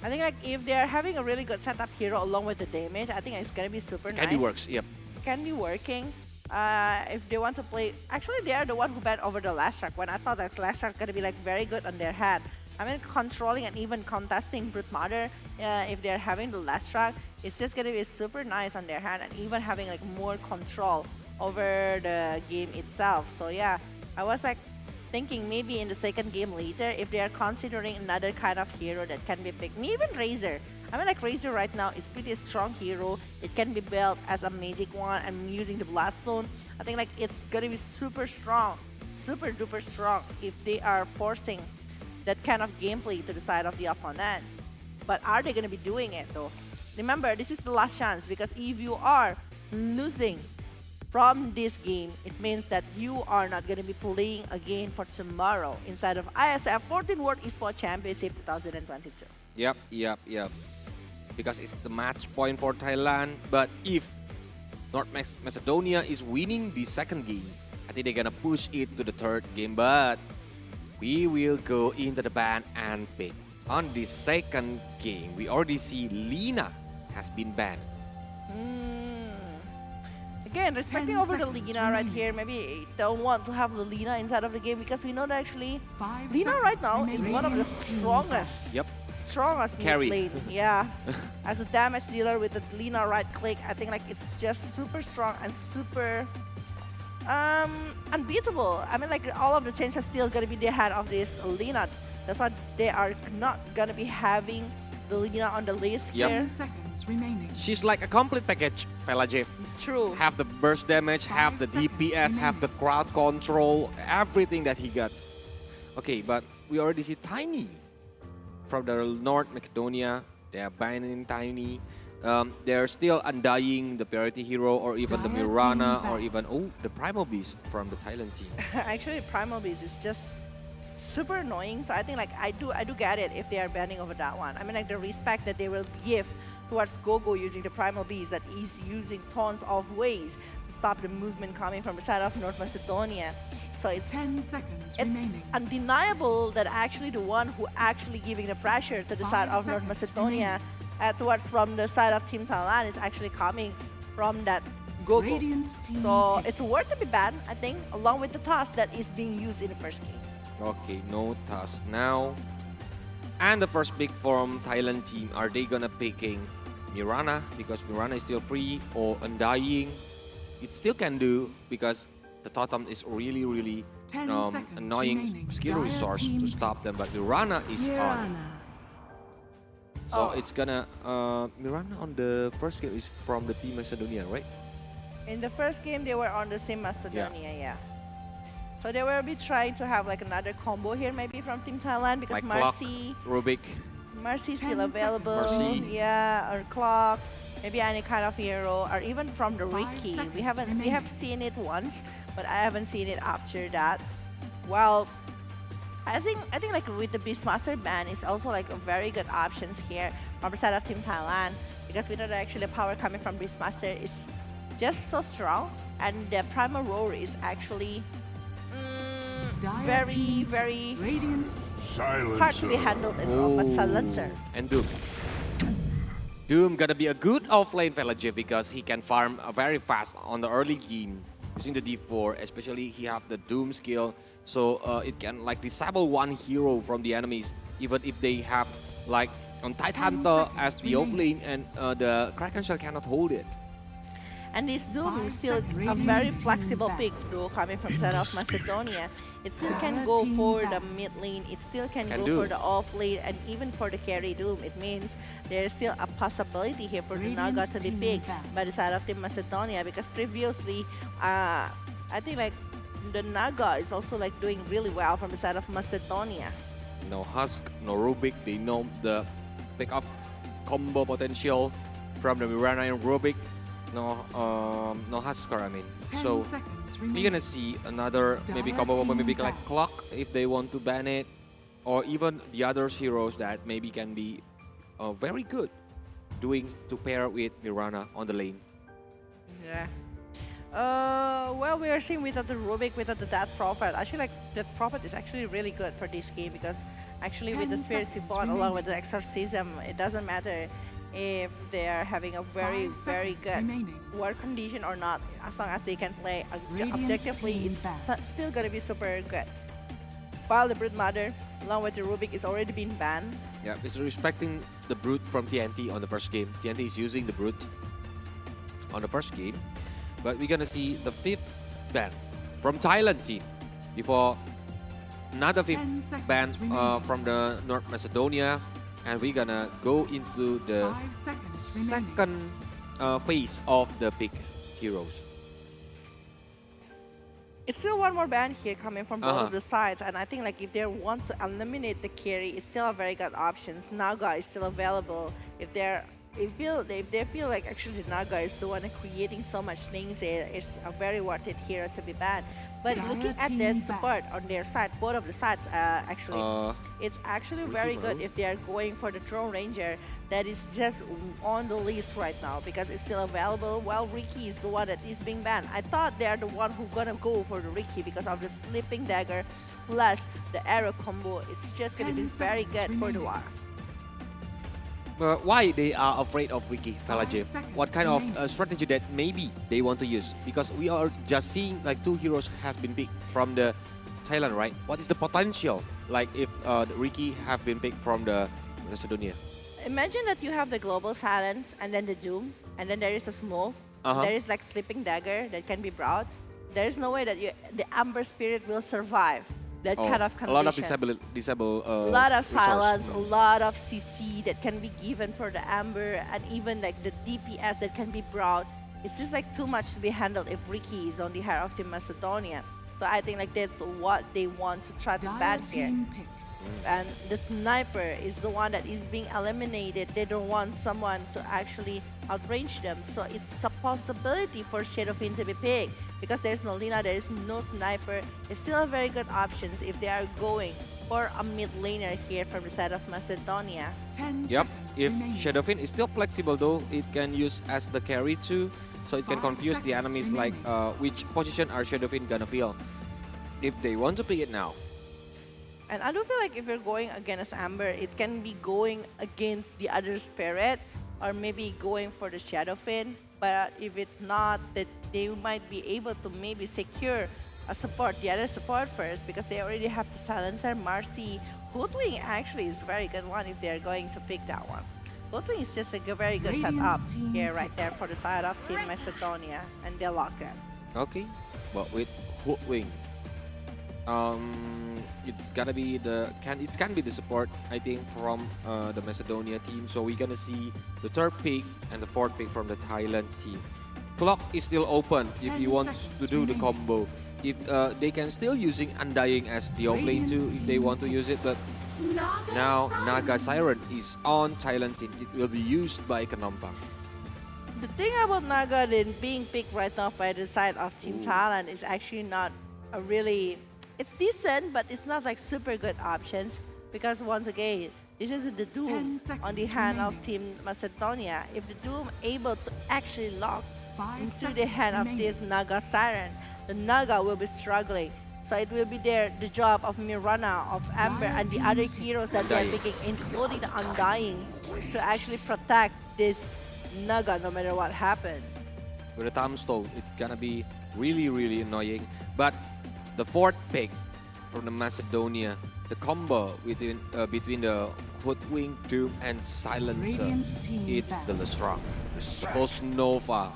S14: I think like if they're having a really good setup hero along with the damage, I think it's gonna be super nice.
S6: Can be works, yep.
S14: Can be working. If they want to play, actually they are the one who bet over the Last Shark, when I thought that Last Shark gonna be like very good on their hand. I mean, controlling and even contesting Brute Mother, if they're having the Last Shark, it's just gonna be super nice on their hand, and even having like more control over the game itself. So yeah, I was like thinking maybe in the second game later, if they are considering another kind of hero that can be picked, maybe even Razor. I mean, like Razor right now is pretty strong hero. It can be built as a magic one and using the Bloodstone. I think like it's gonna be super strong, super duper strong if they are forcing that kind of gameplay to the side of the opponent. But are they gonna be doing it though? Remember, this is the last chance, because if you are losing from this game, it means that you are not going to be playing again for tomorrow inside of IESF 14 World Esports Championship 2022.
S6: Yep. Because it's the match point for Thailand. But if North Macedonia is winning the second game, I think they're going to push it to the third game. But we will go into the ban and pick. On the second game, we already see Lina has been banned.
S14: Again, respecting over the Lina right here, maybe don't want to have the Lina inside of the game, because we know that actually Lina right now is one of the strongest
S6: carry
S14: mid lane. Yeah, as a damage dealer with the Lina right click, I think like it's just super strong and super unbeatable. I mean, like all of the chains are still gonna be the head of this Lina. That's why they are not gonna be having the Lina on the list here.
S15: 10 seconds remaining.
S6: She's like a complete package, Fela J.
S14: True.
S6: Have the burst damage, have the DPS, have the crowd control, everything that he got. Okay, but we already see Tiny from the North Macedonia. They are banning Tiny. They're still undying the Priority Hero, or even the Mirana, or even the Primal Beast from the Thailand team.
S14: Actually, Primal Beast is just super annoying. So I think like I do get it if they are banning over that one. I mean, like the respect that they will give towards Gogo using the Primal Beast, that is using tons of ways to stop the movement coming from the side of North Macedonia. So it's
S15: 10 seconds remaining.
S14: Undeniable that actually the one who actually giving the pressure to the side of North Macedonia towards from the side of Team Thailand is actually coming from that Gogo. So it's worth to be banned, I think, along with the task that is being used in the first game.
S6: Okay, no task now. And the first pick from Thailand team, are they gonna picking Mirana, because Mirana is still free, or Undying? It still can do, because the Totem is really annoying skill resource to stop them, but Mirana is on. So
S14: Oh.
S6: it's gonna Mirana on the first game is from the team Macedonia, right?
S14: In the first game, they were on the same Macedonia, yeah. So they will be trying to have like another combo here, maybe from Team Thailand, because
S6: Like Clock,
S14: Marcy,
S6: Rubik.
S14: Marcy's still
S15: 10 seconds
S14: available.
S6: Mercy.
S14: Yeah, or Clock, maybe any kind of hero, or even from the
S15: 5
S14: Ricky. We
S15: seconds
S14: have
S15: remaining.
S14: seen it once, but I haven't seen it after that. Well, I think like with the Beastmaster ban is also like a very good options here from the side of Team Thailand, because we know that actually the power coming from Beastmaster is just so strong, and the Primal Roar is actually very hard to be handled as well, but Silencer.
S6: And Doom. Doom gonna be a good offlane Velajev because he can farm very fast on the early game using the D4, especially he have the Doom skill, so it can like disable one hero from the enemies, even if they have like on Tidehunter as the offlane and the Kraken Shell cannot hold it.
S14: And this Doom
S15: 5
S14: is still
S15: seconds.
S14: a very
S15: Radiant
S14: flexible
S15: team
S14: pick, though, coming from side of Macedonia. It still can go
S15: team
S14: for the
S15: back.
S14: mid lane, it still can
S6: Can
S14: go
S6: do.
S14: for the off lane, and even for the carry Doom. It means there is still a possibility here for the
S15: Radiant
S14: Naga to be
S15: team
S14: picked
S15: back.
S14: by the side of Team Macedonia, because previously, I think like the Naga is also like doing really well from the side of Macedonia.
S6: No Husk, no Rubik, they know the pick-off combo potential from the Mirana and Rubik. No Husker, I mean.
S15: 10
S6: So
S15: seconds
S6: we're
S15: remaining.
S6: gonna see another maybe
S15: Dire
S6: combo
S15: team
S6: maybe like
S15: back.
S6: Clock if they want to ban it, or even the other heroes that maybe can be very good doing to pair with Mirana on the lane.
S14: Yeah. Well, we are seeing without the Rubik, without the Death Prophet. Actually, like, Death Prophet is actually really good for this game, because actually with the
S15: 10
S14: Spirit
S15: seconds
S14: support along
S15: remaining.
S14: with the Exorcism, it doesn't matter if they are having a very
S15: 5
S14: very
S15: seconds
S14: good
S15: remaining.
S14: war condition or not. As long as they can play
S15: Radiant
S14: objectively,
S15: team
S14: it's
S15: back.
S14: still gonna be super good. While the Broodmother, along with the Rubik, is already been banned.
S6: Yeah, it's respecting the Brute from TNT on the first game. TNT is using the Brute on the first game, but we're gonna see the 5th ban from Thailand team before another
S15: 10
S6: 5th
S15: seconds
S6: ban
S15: remaining.
S6: from the North Macedonia, and we're gonna go into the
S15: 5 seconds remaining.
S6: second phase of the big heroes.
S14: It's still one more ban here coming from both
S6: Uh-huh.
S14: of the sides, and I think like if they want to eliminate the carry, it's still a very good option. Naga is still available. If they feel like actually the Naga is the one creating so much things, it's a very worth it hero to be banned. But
S15: Dire
S14: looking at
S15: team
S14: their
S15: back.
S14: support on their side, both of the sides actually, it's actually very good if they are going for the Drone Ranger. That is just on the list right now because it's still available. Well, Ricky is the one that is being banned. I thought they are the one who gonna go for the Ricky because of the Sleeping Dagger plus the arrow combo. It's just gonna be
S15: 10
S14: very
S15: seconds
S14: good for the
S15: remaining.
S14: war.
S6: But why they are afraid of Ricky Velajev?
S15: 5 seconds
S6: What kind of
S15: remaining.
S6: strategy that maybe they want to use? Because we are just seeing like 2 heroes has been picked from the Thailand, right? What is the potential like if Ricky have been picked from the Macedonia?
S14: Imagine that you have the Global Silence and then the Doom, and then there is a Smoke. There is like Sleeping Dagger that can be brought. There is no way that the Amber Spirit will survive that kind of condition.
S6: A lot of disable
S14: A lot of
S6: resource.
S14: silence, a lot of CC that can be given for the Amber, and even like the DPS that can be brought. It's just like too much to be handled if Ricky is on the head of Team Macedonia. So I think like that's what they want to try to ban here.
S15: Team pick.
S14: And the Sniper is the one that is being eliminated. They don't want someone to actually outrange them. So it's a possibility for Shadowfin to be picked. Because there's no Lina, there is no Sniper. It's still a very good options if they are going for a mid laner here from the side of Macedonia.
S15: 10
S6: Yep,
S15: seconds
S6: if
S15: remaining.
S6: Shadowfin is still flexible though, it can use as the carry too. So it can
S15: 5
S6: confuse the
S15: seconds
S6: enemies like
S15: remaining.
S6: which position are Shadowfin gonna feel if they want to pick it now.
S14: And I don't feel like if you're going against Amber, it can be going against the other spirit or maybe going for the Shadowfin. But if it's not, that they might be able to maybe secure a support, the other support first, because they already have the Silencer, Marcy. Hoodwing actually is a very good one if they're going to pick that one. Hoodwing is just like a very good
S15: Radiant
S14: setup
S15: team
S14: here, right there for the side of Team Macedonia, and they lock it.
S6: Okay, but with Hoodwing, It's gonna be it can be the support, I think, from the Macedonia team. So we're gonna see the third pick and the fourth pick from the Thailand team. Clock is still open if you want to do the combo. If they can still using Undying as the offlane too if they want to use it, but now Naga Siren is on Thailand team. It will be used by Kanompang.
S14: The thing about Naga being picked right now by the side of Team Thailand is actually not a really... It's decent, but it's not like super good options because once again, this is the Doom on the hand of Team Macedonia. If the Doom able to actually lock into the hand of this Naga Siren, the Naga will be struggling. So it will be the job of Mirana, of Amber, and the other heroes that they're picking, including the Undying, to actually protect this Naga no matter what happened.
S6: With a Tombstone, it's gonna be really, really annoying. But the fourth pick from the Macedonia, the combo between the Hoodwink, Doom, and Silencer, it's the Lestrange. The Pulse Nova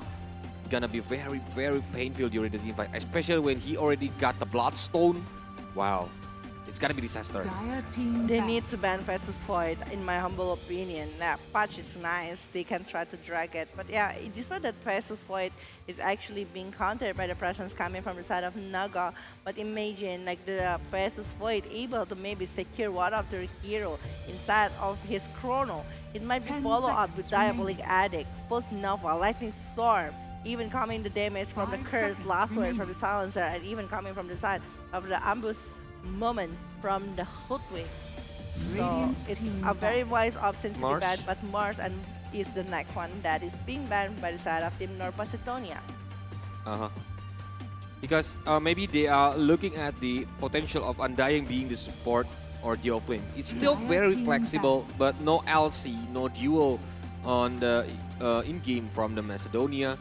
S6: gonna be very, very painful during the team fight, especially when he already got the Bloodstone. Wow, it's gonna be disaster.
S14: They need to ban versus Void, in my humble opinion. That patch is nice, they can try to drag it. But yeah, despite that versus Void is actually being countered by the presence coming from the side of Naga. But imagine like the versus Void able to maybe secure one of their hero inside of his Chrono. It might be follow up with Diabolic Addict, Pulse Nova, Lightning Storm, even coming the damage from the Curse, Last Word from the Silencer, and even coming from the side of the Ambush Moment from the Hoodwink. So it's a very wise option to be banned, but Mars is the next one that is being banned by the side of Team North Macedonia.
S6: Because maybe they are looking at the potential of Undying being the support or the offlane. It's still very flexible, but no LC, no duel on the in-game from the Macedonia.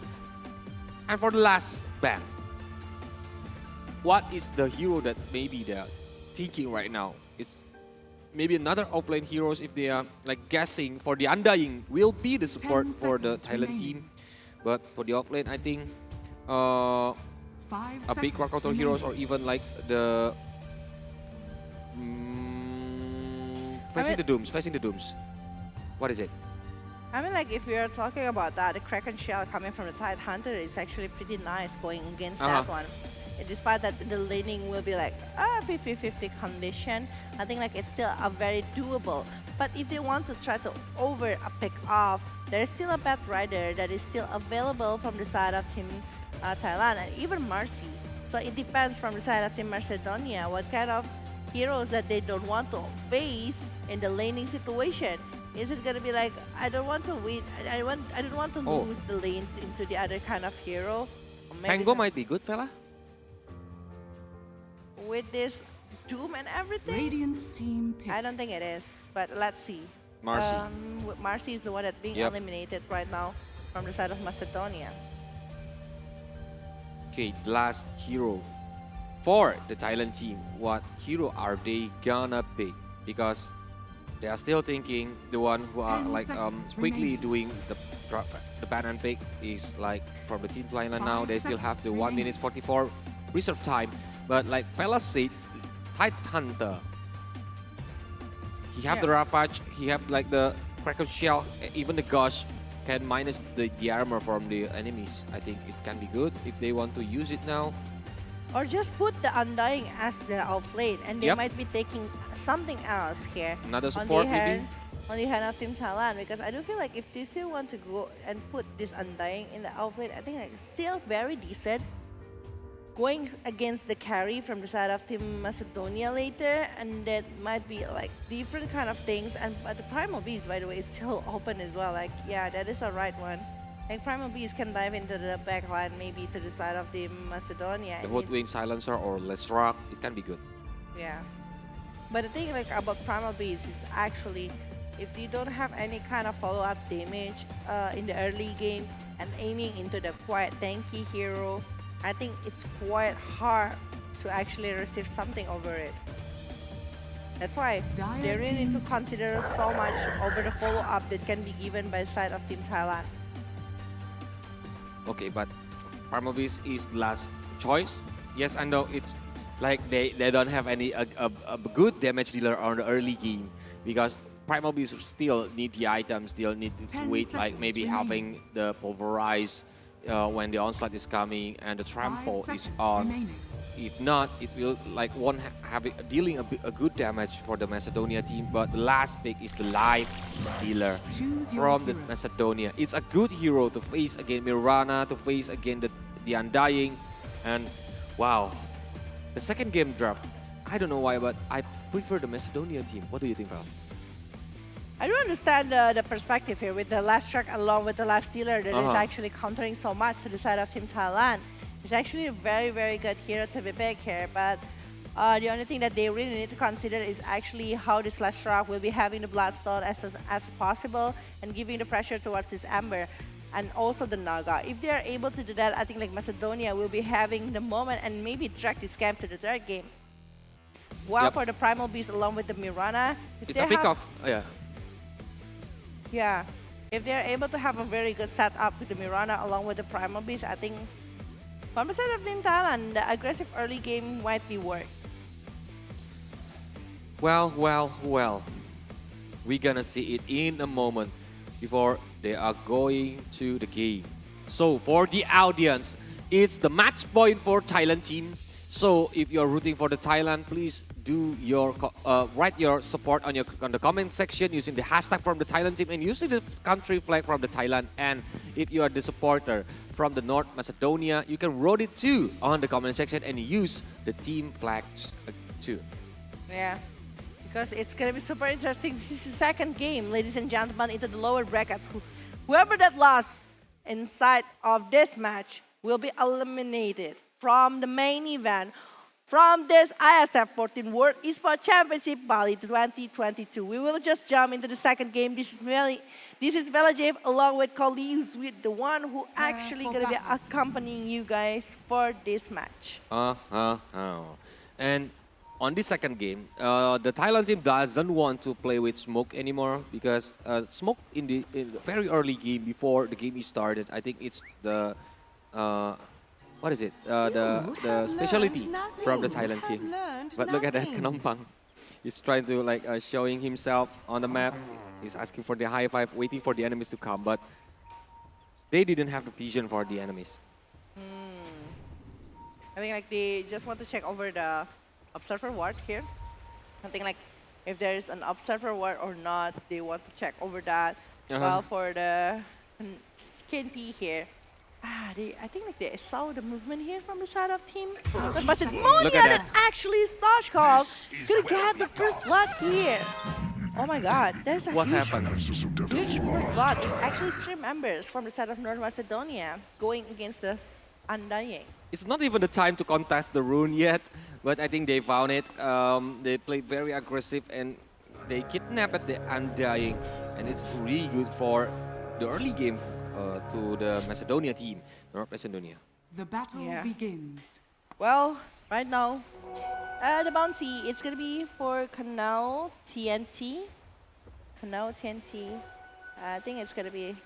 S6: And for the last ban, what is the hero that maybe they're thinking right now? It's maybe another offlane heroes if they are like guessing for the Undying will be the support for the Thailand team. But for the offlane, I think a big Krakotor heroes or even like the facing the Dooms. What is it?
S14: I mean, like, if we are talking about that, the Kraken Shell coming from the Tide Hunter is actually pretty nice going against that one. And despite that, the laning will be like a 50-50 condition. I think like it's still a very doable. But if they want to try to pick off, there is still a Bat Rider that is still available from the side of Team Thailand and even Marcy. So it depends from the side of Team Macedonia what kind of heroes that they don't want to face in the laning situation. Is it gonna be like I don't want to win? I don't want to lose the lane into the other kind of hero.
S6: Pango might be good, fella.
S14: With this Doom and everything,
S15: Radiant team pick.
S14: I don't think it is. But let's see.
S6: Marcy.
S14: Marcy is the one that's being eliminated right now from the side of Macedonia.
S6: Okay, the last hero for the Thailand team. What hero are they gonna pick? Because they are still thinking the one who are like quickly doing the ban and pick is like from the Team Thailand now. They still have the 1 minute 44 reserve time. But like Fella said, Tide Hunter, he have the Ravage, he have like the Kraken Shell, even the Gush can minus the armor from the enemies. I think it can be good if they want to use it now.
S14: Or just put the Undying as the offlane, and they might be taking something else here.
S6: Another support maybe?
S14: On the hand of Team Thailand, because I do feel like if they still want to go and put this Undying in the offlane, I think it's still very decent. Going against the carry from the side of Team Macedonia later, and that might be like different kind of things. And but the Primal Beast, by the way, is still open as well. Like, yeah, that is a right one. Like Primal Beast can dive into the back line, maybe to the side of the Macedonia.
S6: The Hoodwink Silencer or Lestrange, it can be good.
S14: Yeah. But the thing like about Primal Beast is actually, if you don't have any kind of follow-up damage in the early game and aiming into the quite tanky hero, I think it's quite hard to actually receive something over it. That's why they really need to consider so much over the follow-up that can be given by the side of Team Thailand.
S6: Okay, but Primal Beast is the last choice. Yes, I know it's like they don't have any a good damage dealer on the early game because Primal Beast still need the items, still need to wait, like maybe having the pulverize when the onslaught is coming and the trample is on. If not, it will like won't have dealing a good damage for the Macedonia team. But the last pick is the Life Stealer from the Macedonia. It's a good hero to face against Mirana, to face against the Undying, and wow, the second game draft. I don't know why, but I prefer the Macedonia team. What do you think, Val?
S14: I don't understand the perspective here with the last track along with the Life Stealer that is actually countering so much to the side of Team Thailand. It's actually a very, very good hero to be picked here, but the only thing that they really need to consider is actually how this last track will be having the Bloodstone as possible and giving the pressure towards this Ember and also the Naga. If they are able to do that, I think like Macedonia will be having the moment and maybe drag this game to the third game. While for the Primal Beast along with the Mirana,
S6: it's a pick off.
S14: Yeah, if they're able to have a very good setup with the Mirana along with the Primal Beast, I think from the side of Team Thailand, the aggressive early game might be work.
S6: Well. We're gonna see it in a moment before they are going to the game. So for the audience, it's the match point for Thailand team. So if you're rooting for the Thailand, please do your write your support on the comment section using the hashtag from the Thailand team and using the country flag from the Thailand. And if you are the supporter from the North Macedonia, you can write it too on the comment section and use the team flag too.
S14: Yeah, because it's gonna be super interesting. This is the second game, ladies and gentlemen, into the lower brackets. Whoever that lost inside of this match will be eliminated from the main event from this IESF 14 World Esports Championship Bali 2022. We will just jump into the second game. This is Velajev along with Kali, who's with the one who actually gonna be accompanying you guys for this match.
S6: And on this second game, the Thailand team doesn't want to play with Smoke anymore because Smoke in the very early game before the game is started, I think it's the what is it? The specialty from the Thailand team. But look at that, Knompang. He's trying to like showing himself on the map. He's asking for the high five, waiting for the enemies to come. But they didn't have the vision for the enemies.
S14: I think like they just want to check over the observer ward here. I think like if there is an observer ward or not, they want to check over that. While for the KNP here, I think like they saw the movement here from the side of team. But Macedonia that actually Stoshkov gonna get the first blood here. Oh my god, there's a huge first blood. It's actually 3 members from the side of North Macedonia going against the Undying.
S6: It's not even the time to contest the rune yet, but I think they found it. They played very aggressive and they kidnapped the Undying, and it's really good for the early game to the Macedonia team, North Macedonia.
S15: The battle begins.
S14: Well, right now, the bounty, it's gonna be for Canal TNT. Canal TNT. I think it's gonna be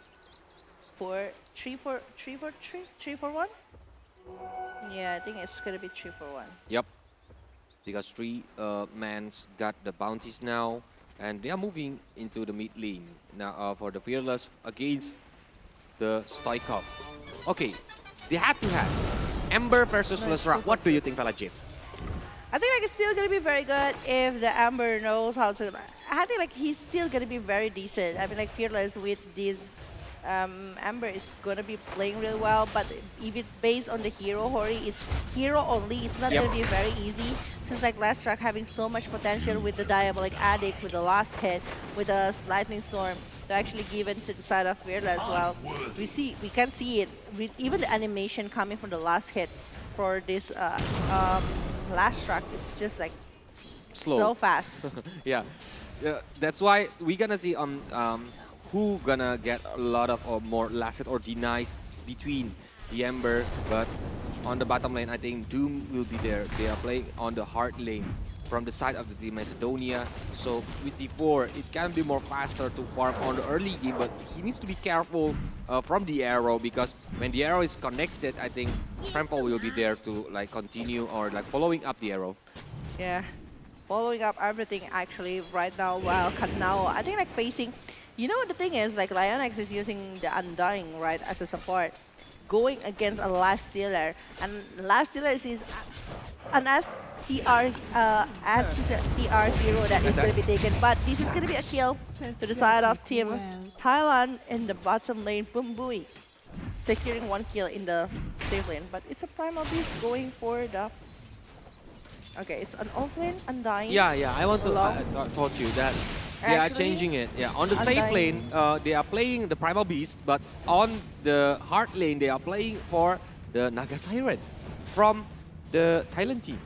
S14: for 3-4-1. Yeah, I think it's gonna be 3-4-1.
S6: Yep, because 3 mans got the bounties now, and they are moving into the mid lane now for the Fearless against the Stoikov. Okay, they had to have Ember versus Lesra. What do you think, Velajev?
S14: I think like it's still gonna be very good if the Ember knows how to. I think like he's still gonna be very decent. I mean like Fearless with this Ember is gonna be playing really well, but if it's based on the hero Hori, it's hero only. It's not gonna be very easy since like last track having so much potential with the Diabolic Addict, with the last hit, with the Lightning Storm to actually given to the side of Fearless. Well, we can see it with even the animation coming from the last hit for this last track is just like so fast.
S6: Yeah, that's why we're gonna see who gonna get a lot of or more last hit or denies between the Ember, but on the bottom lane, I think Doom will be there. They are playing on the hard lane from the side of the team Macedonia. So with D4, it can be more faster to farm on the early game, but he needs to be careful from the arrow, because when the arrow is connected, I think Trample will be there to like continue or like following up the arrow.
S14: Yeah, following up everything actually right now, while Kanao, I think like facing, you know, the thing is like Lionex is using the Undying, right, as a support, going against a Last Stealer, and Last Stealer is an STR hero that is going to be taken, but this is going to be a kill to the side of Team Thailand in the bottom lane. Bumbui securing 1 kill in the safe lane, but it's a Primal Beast going for the... Okay, it's an offlane, Undying.
S6: Yeah, I want to told you that they are changing it. Yeah, on the safe lane, they are playing the Primal Beast, but on the hard lane, they are playing for the Naga Siren from the Thailand team.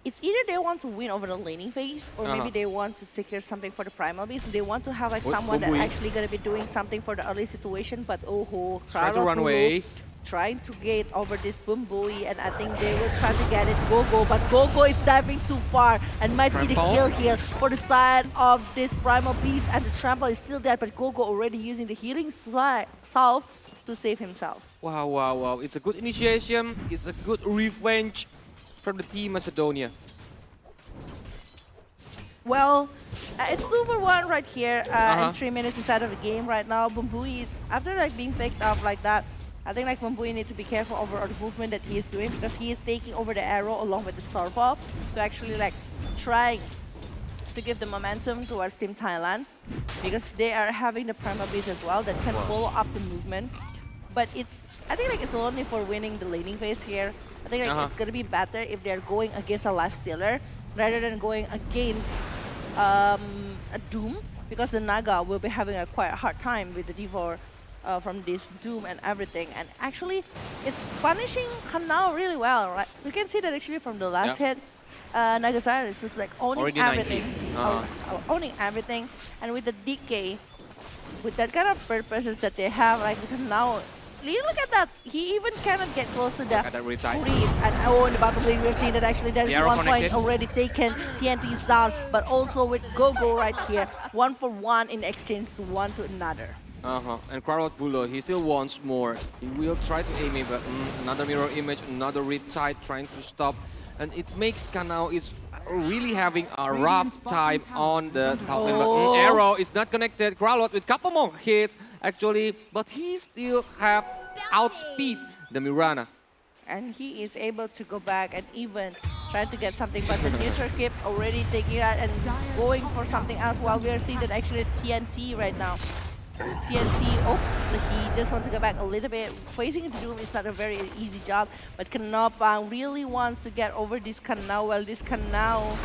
S14: It's either they want to win over the laning phase, or maybe they want to secure something for the Primal Beast. They want to have like someone that's actually going to be doing something for the early situation, but
S6: try to run away.
S14: Trying to get over this Bumbui, and I think they will try to get it Gogo, but Gogo is diving too far and might be the kill here for the side of this Primal Beast, and the Trample is still there, but Gogo already using the healing salve to save himself.
S6: Wow. It's a good initiation. It's a good revenge from the team Macedonia.
S14: Well, it's 2-for-1 right here, and 3 minutes inside of the game right now. Bumbui is, after like being picked up like that, I think like Bumbui need to be careful over the movement that he is doing, because he is taking over the arrow along with the Starfall to actually like try to give the momentum towards Team Thailand, because they are having the Primal Beast as well that can follow up the movement. But I think like it's only for winning the laning phase here. I think like it's gonna be better if they're going against a Last Stealer rather than going against a Doom, because the Naga will be having a quite hard time with the D4 from this Doom and everything. And actually, it's punishing Kanao really well, right? We can see that actually from the last hit. Nagasara is just like owning everything. Owning everything. And with the DK, with that kind of purposes that they have, like Kanao, you look at that, he even cannot get close to that creep. And in the bottom lane, we're seeing that actually there is 1 point already taken, TNT is down, but also with Gogo right here, 1-for-1 in exchange to one to another.
S6: And Quarrot Bulo, he still wants more. He will try to aim it, but another mirror image, another Riptide trying to stop. And it makes Kanao is really having a rough time on the top lane. Arrow is not connected. Quarrot with couple more hits, actually, but he still have outspeed the Mirana.
S14: And he is able to go back and even try to get something, but the neutral keep already taking it out and going for something else, while we are seeing that actually TNT right now. TNT, he just wants to go back a little bit. Facing the Doom is not a very easy job, but Kanopang really wants to get over this Kanao. Well, this Kanao,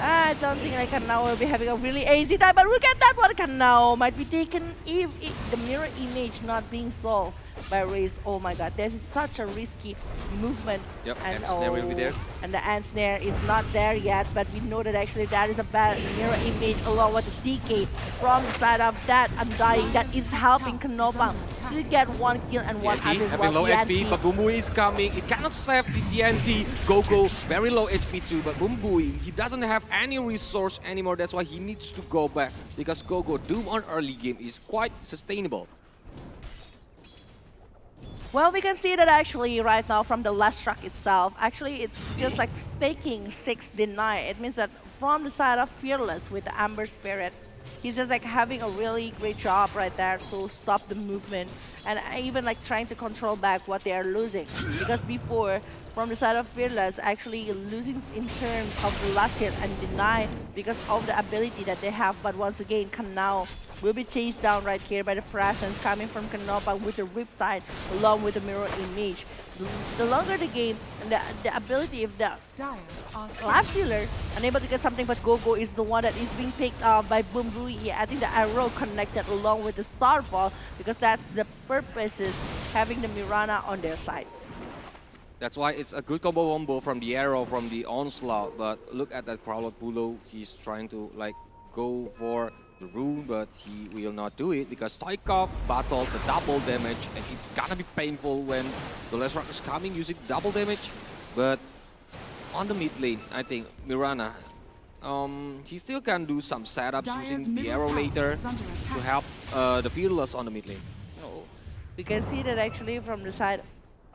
S14: I don't think like Kanao will be having a really easy time, but look at that one. Kanao might be taken if the mirror image not being solved by Raze. Oh my god, this is such a risky movement.
S6: Yep, and snare will be there.
S14: And the ant snare is not there yet, but we know that actually that is a bad mirror image along with the DK from the side of that Undying that is helping Kanopang to get 1 kill and 1 assist.
S6: Having low HP, but Bumbui is coming. It cannot save the TNT. Gogo, very low HP too, but Bumbui, he doesn't have any resource anymore. That's why he needs to go back, because Gogo Doom on early game is quite sustainable.
S14: Well, we can see that actually right now from the last track itself, actually it's just like staking 6 deny. It means that from the side of Fearless with the Amber Spirit, he's just like having a really great job right there to stop the movement and even like trying to control back what they are losing. Because before, from the side of Fearless, actually losing in terms of the last hit and deny because of the ability that they have. But once again, Kanao will be chased down right here by the presence coming from Kanopang with the Riptide along with the mirror image. The longer the game and the ability of the Last Stealer unable to get something, but Gogo is the one that is being picked up by Bumbui. I think the arrow connected along with the Starfall, because that's the purposes having the Mirana on their side.
S6: That's why it's a good combo from the arrow, from the onslaught. But look at that Quarrot Bulo. He's trying to like go for the rune, but he will not do it because Stoikov battled the double damage, and it's gonna be painful when the Lesrock is coming using double damage. But on the mid lane, I think Mirana, he still can do some setups using the arrow later to help the Fearless on the mid lane.
S14: We can see that actually from the side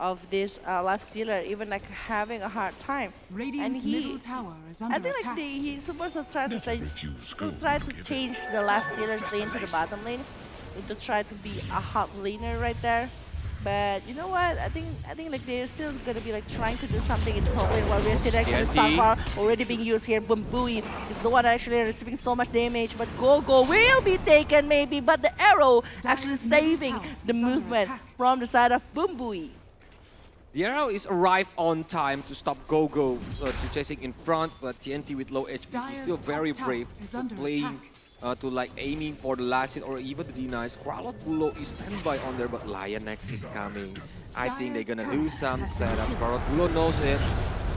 S14: of this life stealer, even like having a hard time. And he, I think like he's supposed to try to change the life stealer's lane to the bottom lane, to try to be a hot laner right there. But you know what? I think like they're still gonna be like trying to do something in top lane while we're still actually Starfire already being used here. Bumbui is the one actually receiving so much damage, but Gogo will be taken maybe, but the arrow actually saving the movement from the side of Bumbui.
S6: The arrow is arrived on time to stop Gogo to chasing in front, but TNT with low HP, he's still very brave to playing to like aiming for the last hit or even the denies. Kralot Bulo is standby on there, but Lionex is coming. I think they're gonna do some setups. Kralot Bulo knows it.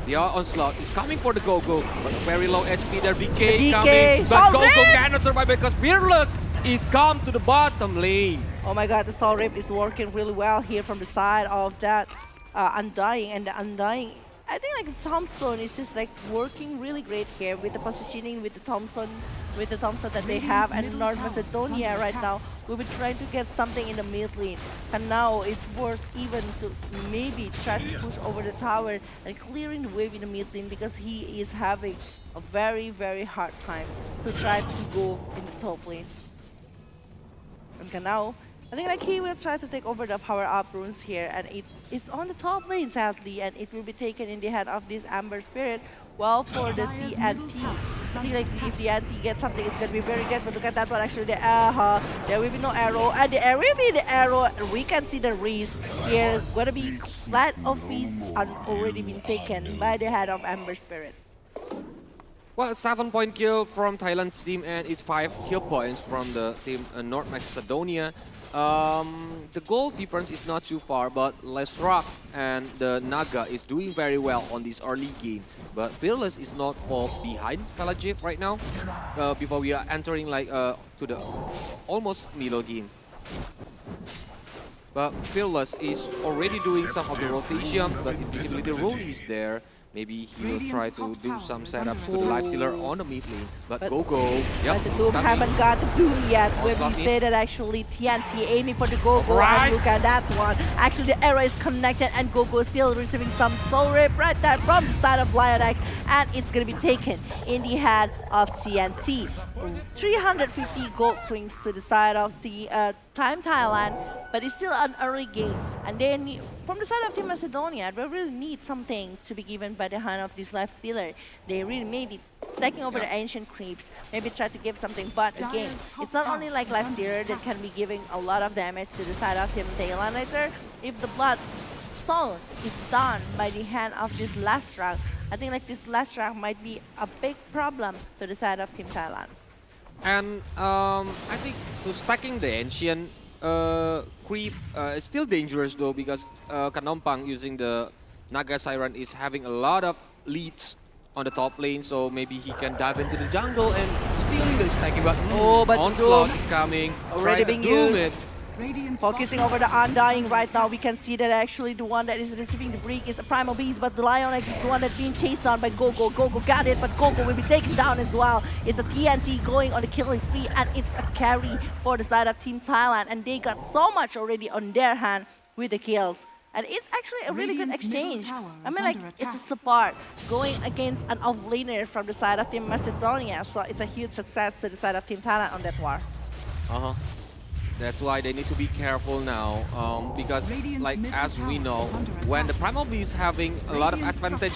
S6: The onslaught is coming for the Gogo, but very low HP there. BK coming, but Gogo cannot survive because Fearless is come to the bottom lane.
S14: Oh my god, the Soul Rip is working really well here from the side of that Undying, and the Undying, I think like Tombstone is just like working really great here with the positioning, with the Tombstone that they have, and North Macedonia right now will be trying to get something in the mid lane. And now it's worth even to maybe try to push over the tower and clearing the wave in the mid lane, because he is having a very hard time to try to go in the top lane. And now I think like he will try to take over the power-up runes here, and it's on the top lane sadly, and it will be taken in the hand of this Amber Spirit. Well, for the TNT, I think like if the TNT gets something, it's gonna be very good. But look at that one, actually there will be no arrow, and there will be the arrow. We can see the Reese here, gonna be flat of feast and already been taken by the hand of Amber Spirit.
S6: Well, 7-point kill from Thailand's team, and it's 5 kill points from the team North Macedonia. The goal difference is not too far, but Lesrak and the Naga is doing very well on this early game. But Fearless is not far behind Kalajib right now, before we are entering like to the almost middle game. But Fearless is already doing some of the rotation, but invisibility rule is there. Maybe he will try to do some setups to the life stealer on the mid lane. But Gogo, yep,
S14: but the Doom haven't got the Doom yet. When we say that actually TNT aiming for the Gogo, and look at that one. Actually the arrow is connected, and Gogo is still receiving some Soul Rip right there from the side of Lionex, and it's gonna be taken in the hand of TNT. 350 gold swings to the side of the Time Thailand, but it's still an early game. And then from the side of Team Macedonia, they really need something to be given by the hand of this life stealer. They really maybe stacking over the ancient creeps, maybe try to give something, but again, it's not only like last stealer that can be giving a lot of damage to the side of Team Thailand later. If the blood stone is done by the hand of this last rank, I think like this last rank might be a big problem to the side of Team Thailand.
S6: And I think to stacking the ancient creep is still dangerous though, because Kanompang using the Naga Siren is having a lot of leads on the top lane, so maybe he can dive into the jungle and stealing the stacking. But onslaught is coming,
S14: already being used. Focusing over the Undying right now, we can see that actually the one that is receiving the break is a Primal Beast, but the Lionex is the one that's being chased down by Gogo. Gogo got it, but Gogo will be taken down as well. It's a TNT going on the killing spree, and it's a carry for the side of Team Thailand, and they got so much already on their hand with the kills. And it's actually a really good exchange. I mean, like, it's a support going against an off-laner from the side of Team Macedonia, so it's a huge success to the side of Team Thailand on that war.
S6: That's why they need to be careful now, because like as we know, when the Primal Beast having a lot of advantage,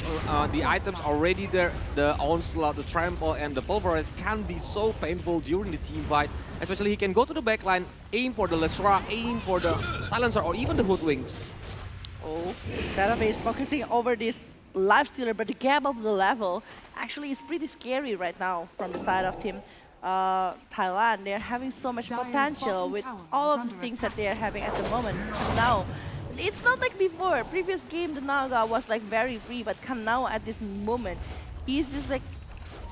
S6: the items already there, the onslaught, the trample, and the pulverize can be so painful during the team fight. Especially he can go to the backline, aim for the Lesra, aim for the silencer, or even the hoodwings.
S14: Oh, Seraph is focusing over this life stealer, but the gap of the level actually is pretty scary right now from the side of Team Thailand. They're having so much potential with all of the things that they're having at the moment. And now, it's not like before. Previous game, the Naga was like very free, but now at this moment, he's just like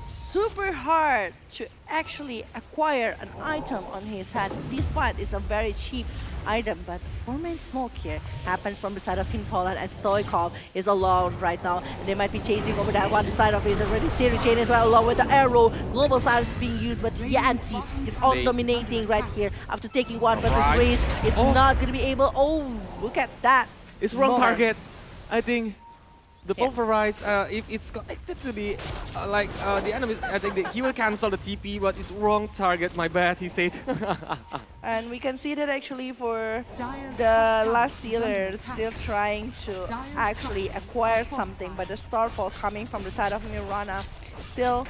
S14: super hard to actually acquire an item on his hand, despite it's a very cheap item, but four-man smoke here happens from the side of Team Poland, and Stoikov is alone right now, and they might be chasing over that one. The side of his already steering chain as well, along with the arrow. Global silence is being used, but Yancy is all dominating right here after taking one, but this race is not going to be able. Oh, look at that.
S6: It's wrong target. I think the pulverize, if it's connected to the the enemies, I think that he will cancel the TP, but it's wrong target. My bad, he said.
S14: And we can see that actually for the last dealer still trying to actually acquire something, but the Starfall coming from the side of Mirana still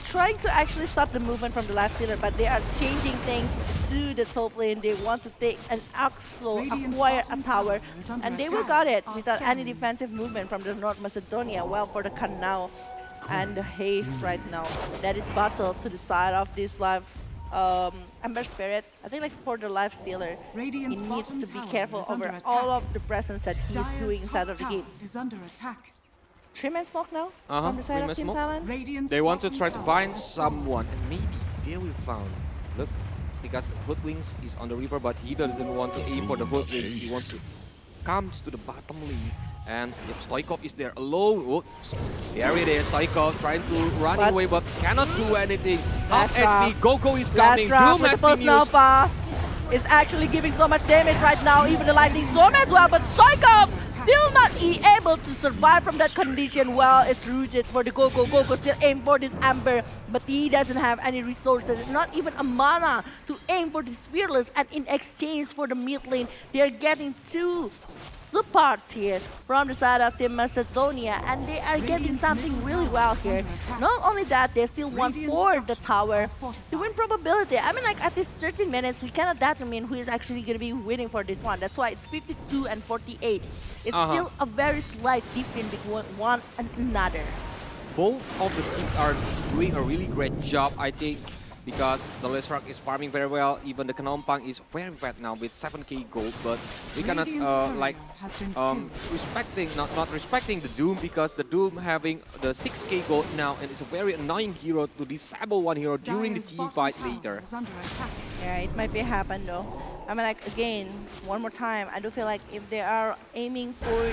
S14: trying to actually stop the movement from the last dealer, but they are changing things to the top lane. They want to take an Axlo, acquire a tower, and they will got it without any defensive movement from the North Macedonia. Well, for the Kanao and the Haze right now, that is battle to the side of this live Ember Spirit. I think like for the life stealer, he needs to be careful over all of the presence that he is doing inside of the gate. Three-man smoke now from the side of Team Thailand.
S6: They want to try to find someone, and maybe they will found. Look, because Hoodwings is on the river, but he doesn't want to aim for the Hoodwings. He wants to comes to the bottom lane. And Stoikov is there alone. Oops. There it is, Stoikov trying to run away, but cannot do anything. Half HP, Gogo is coming. Doom has been used.
S14: Is actually giving so much damage right now, even the lightning storm as well, but Stoikov still not able to survive from that condition. Well, it's rooted for the Gogo. Gogo still aim for this Amber, but he doesn't have any resources, not even a mana to aim for this Fearless, and in exchange for the mid lane, they're getting two parts here from the side of Team Macedonia, and they are getting something really well here. Not only that, they still want for the tower. The win probability, I mean, like at this 13 minutes, we cannot determine who is actually going to be winning for this one. That's why it's 52 and 48. It's still a very slight difference between one and another.
S6: Both of the teams are doing a really great job, I think, because the Lesrak is farming very well. Even the Kanompang is very fat now with 7k gold, but we cannot not respecting the Doom, because the Doom having the 6k gold now, and it's a very annoying hero to disable one hero during the team fight later.
S14: Yeah, it might be happen though. I mean, like again, one more time, I do feel like if they are aiming for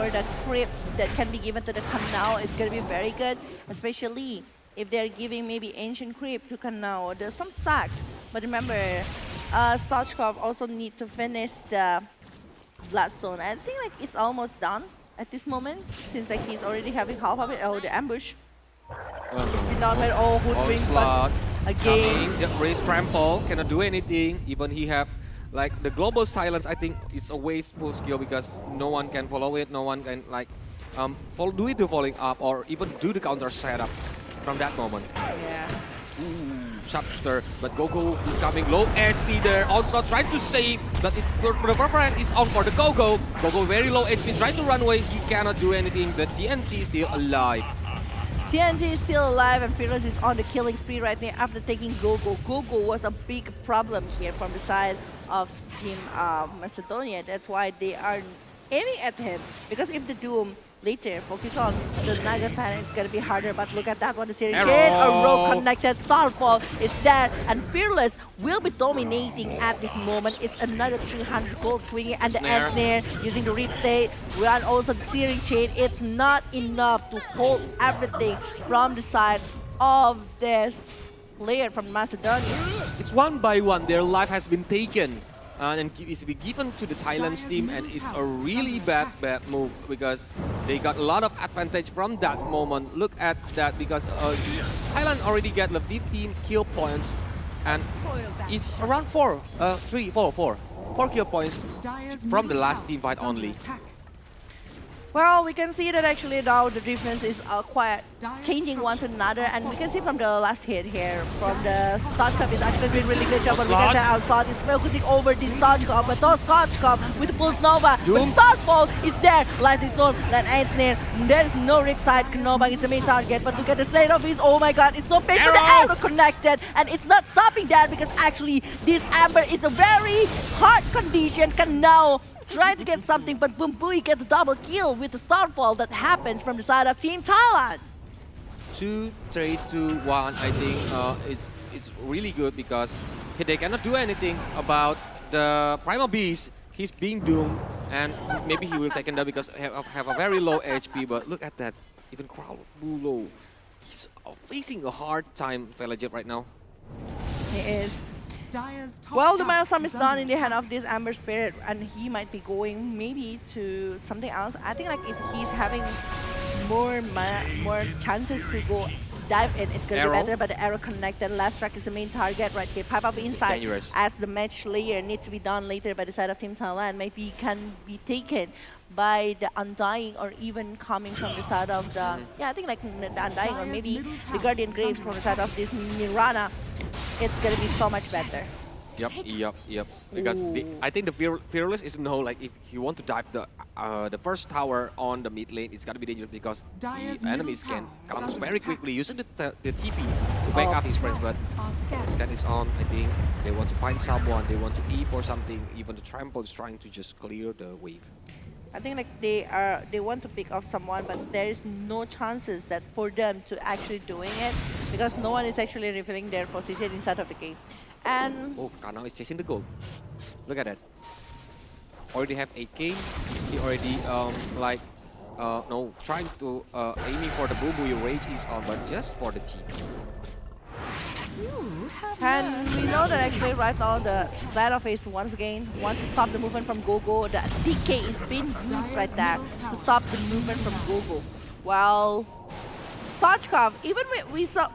S14: the creep that can be given to the Kanao, it's gonna be very good, especially if they're giving maybe Ancient Creep to Kanao. There's some sacks, but remember, Stochkov also need to finish the Bloodstone. I think like it's almost done at this moment, since like he's already having half of it. Oh, the ambush. It's been done by all Hoodwings, but again,
S6: the race trample cannot do anything. Even he have like the global silence. I think it's a wasteful skill because no one can follow it. No one can like do it the falling up or even do the counter setup from that moment.
S14: Yeah.
S6: Sharpster, but Gogo is coming low HP there. Also trying to save, but the Purpose is on for the Gogo. Gogo very low HP, trying to run away. He cannot do anything. The TNT is still alive.
S14: TNT is still alive, and Fearless is on the killing spree right now after taking Gogo. Gogo was a big problem here from the side of Team Macedonia. That's why they are aiming at him, because if the Doom later focus on the Naga side, it's gonna be harder. But look at that one, the series chain, a row connected, Starfall is there, and Fearless will be dominating at this moment. It's another 300 gold swinging, and the Snare using the Rip State, and also the searing chain. It's not enough to hold everything from the side of this player from Macedonia.
S6: It's one by one, their life has been taken. And it's been given to the Thailand's team, and it's a really bad move because they got a lot of advantage from that moment. Look at that, because Thailand already got the 15 kill points, and it's around 4 kill points from the last team fight only.
S14: Well, we can see that actually now the defense is quite changing one to another, and we can see from the last hit here from the Stochkov is actually doing really good job. But we can say Outside is focusing over this Stochkov, but those Stochkov with Pulse Nova, but Starfall is there. Lightning Storm, that ends near. There's no Riptide. Nova is the main target, but look at the slate of his. Oh my God, it's so painful. The arrow connected, and it's not stopping that because actually this Amber is a very hard condition. Can now try to get something, but Bumbui gets a double kill with the Starfall that happens from the side of Team Thailand.
S6: 2, 3, 2, 1. I think it's really good because they cannot do anything about the Primal Beast. He's being doomed, and maybe he will take him down because have a very low HP. But look at that, even Crowd Bulo, he's facing a hard time, Felajib, right now.
S14: He is. Well, the milestone is done in the hand of this Amber Spirit, and he might be going maybe to something else. I think like if he's having more chances to go dive in, it's gonna be better. But the arrow connected. Last track is the main target right here. Pipe up inside as the match layer needs to be done later by the side of Team Thailand. Maybe can be taken by the Undying or even coming from the side of the I think like the Undying or maybe the Guardian Graves from the side of this Mirana. It's gonna be so much better.
S6: Yep. Because I think the Fearless is like if you want to dive the first tower on the mid lane, it's gonna be dangerous because the enemies can come very quickly using the TP to back up his friends. But Scan is on. I think they want to find someone. They want to E for something. Even the Trample is trying to just clear the wave.
S14: I think like they want to pick off someone, but there is no chances that for them to actually doing it because no one is actually revealing their position inside of the game. And
S6: Kanao is chasing the gold. Look at that. Already have 8k. He already trying to aiming for the Boo-Boo. Rage is on, but just for the team.
S14: And we know that actually right now the Slayer Face once again wants to stop the movement from Gogo. The DK is being used right there to stop the movement from Gogo. Well, Stochkov, even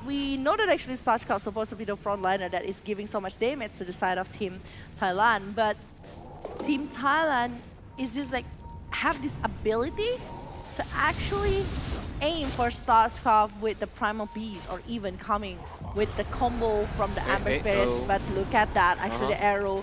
S14: we know that actually Stochkov is supposed to be the frontliner that is giving so much damage to the side of Team Thailand, but Team Thailand is just like have this ability to actually aim for Stochkov with the Primal Beast or even coming with the combo from the Amber Spirit. But look at that, actually the arrow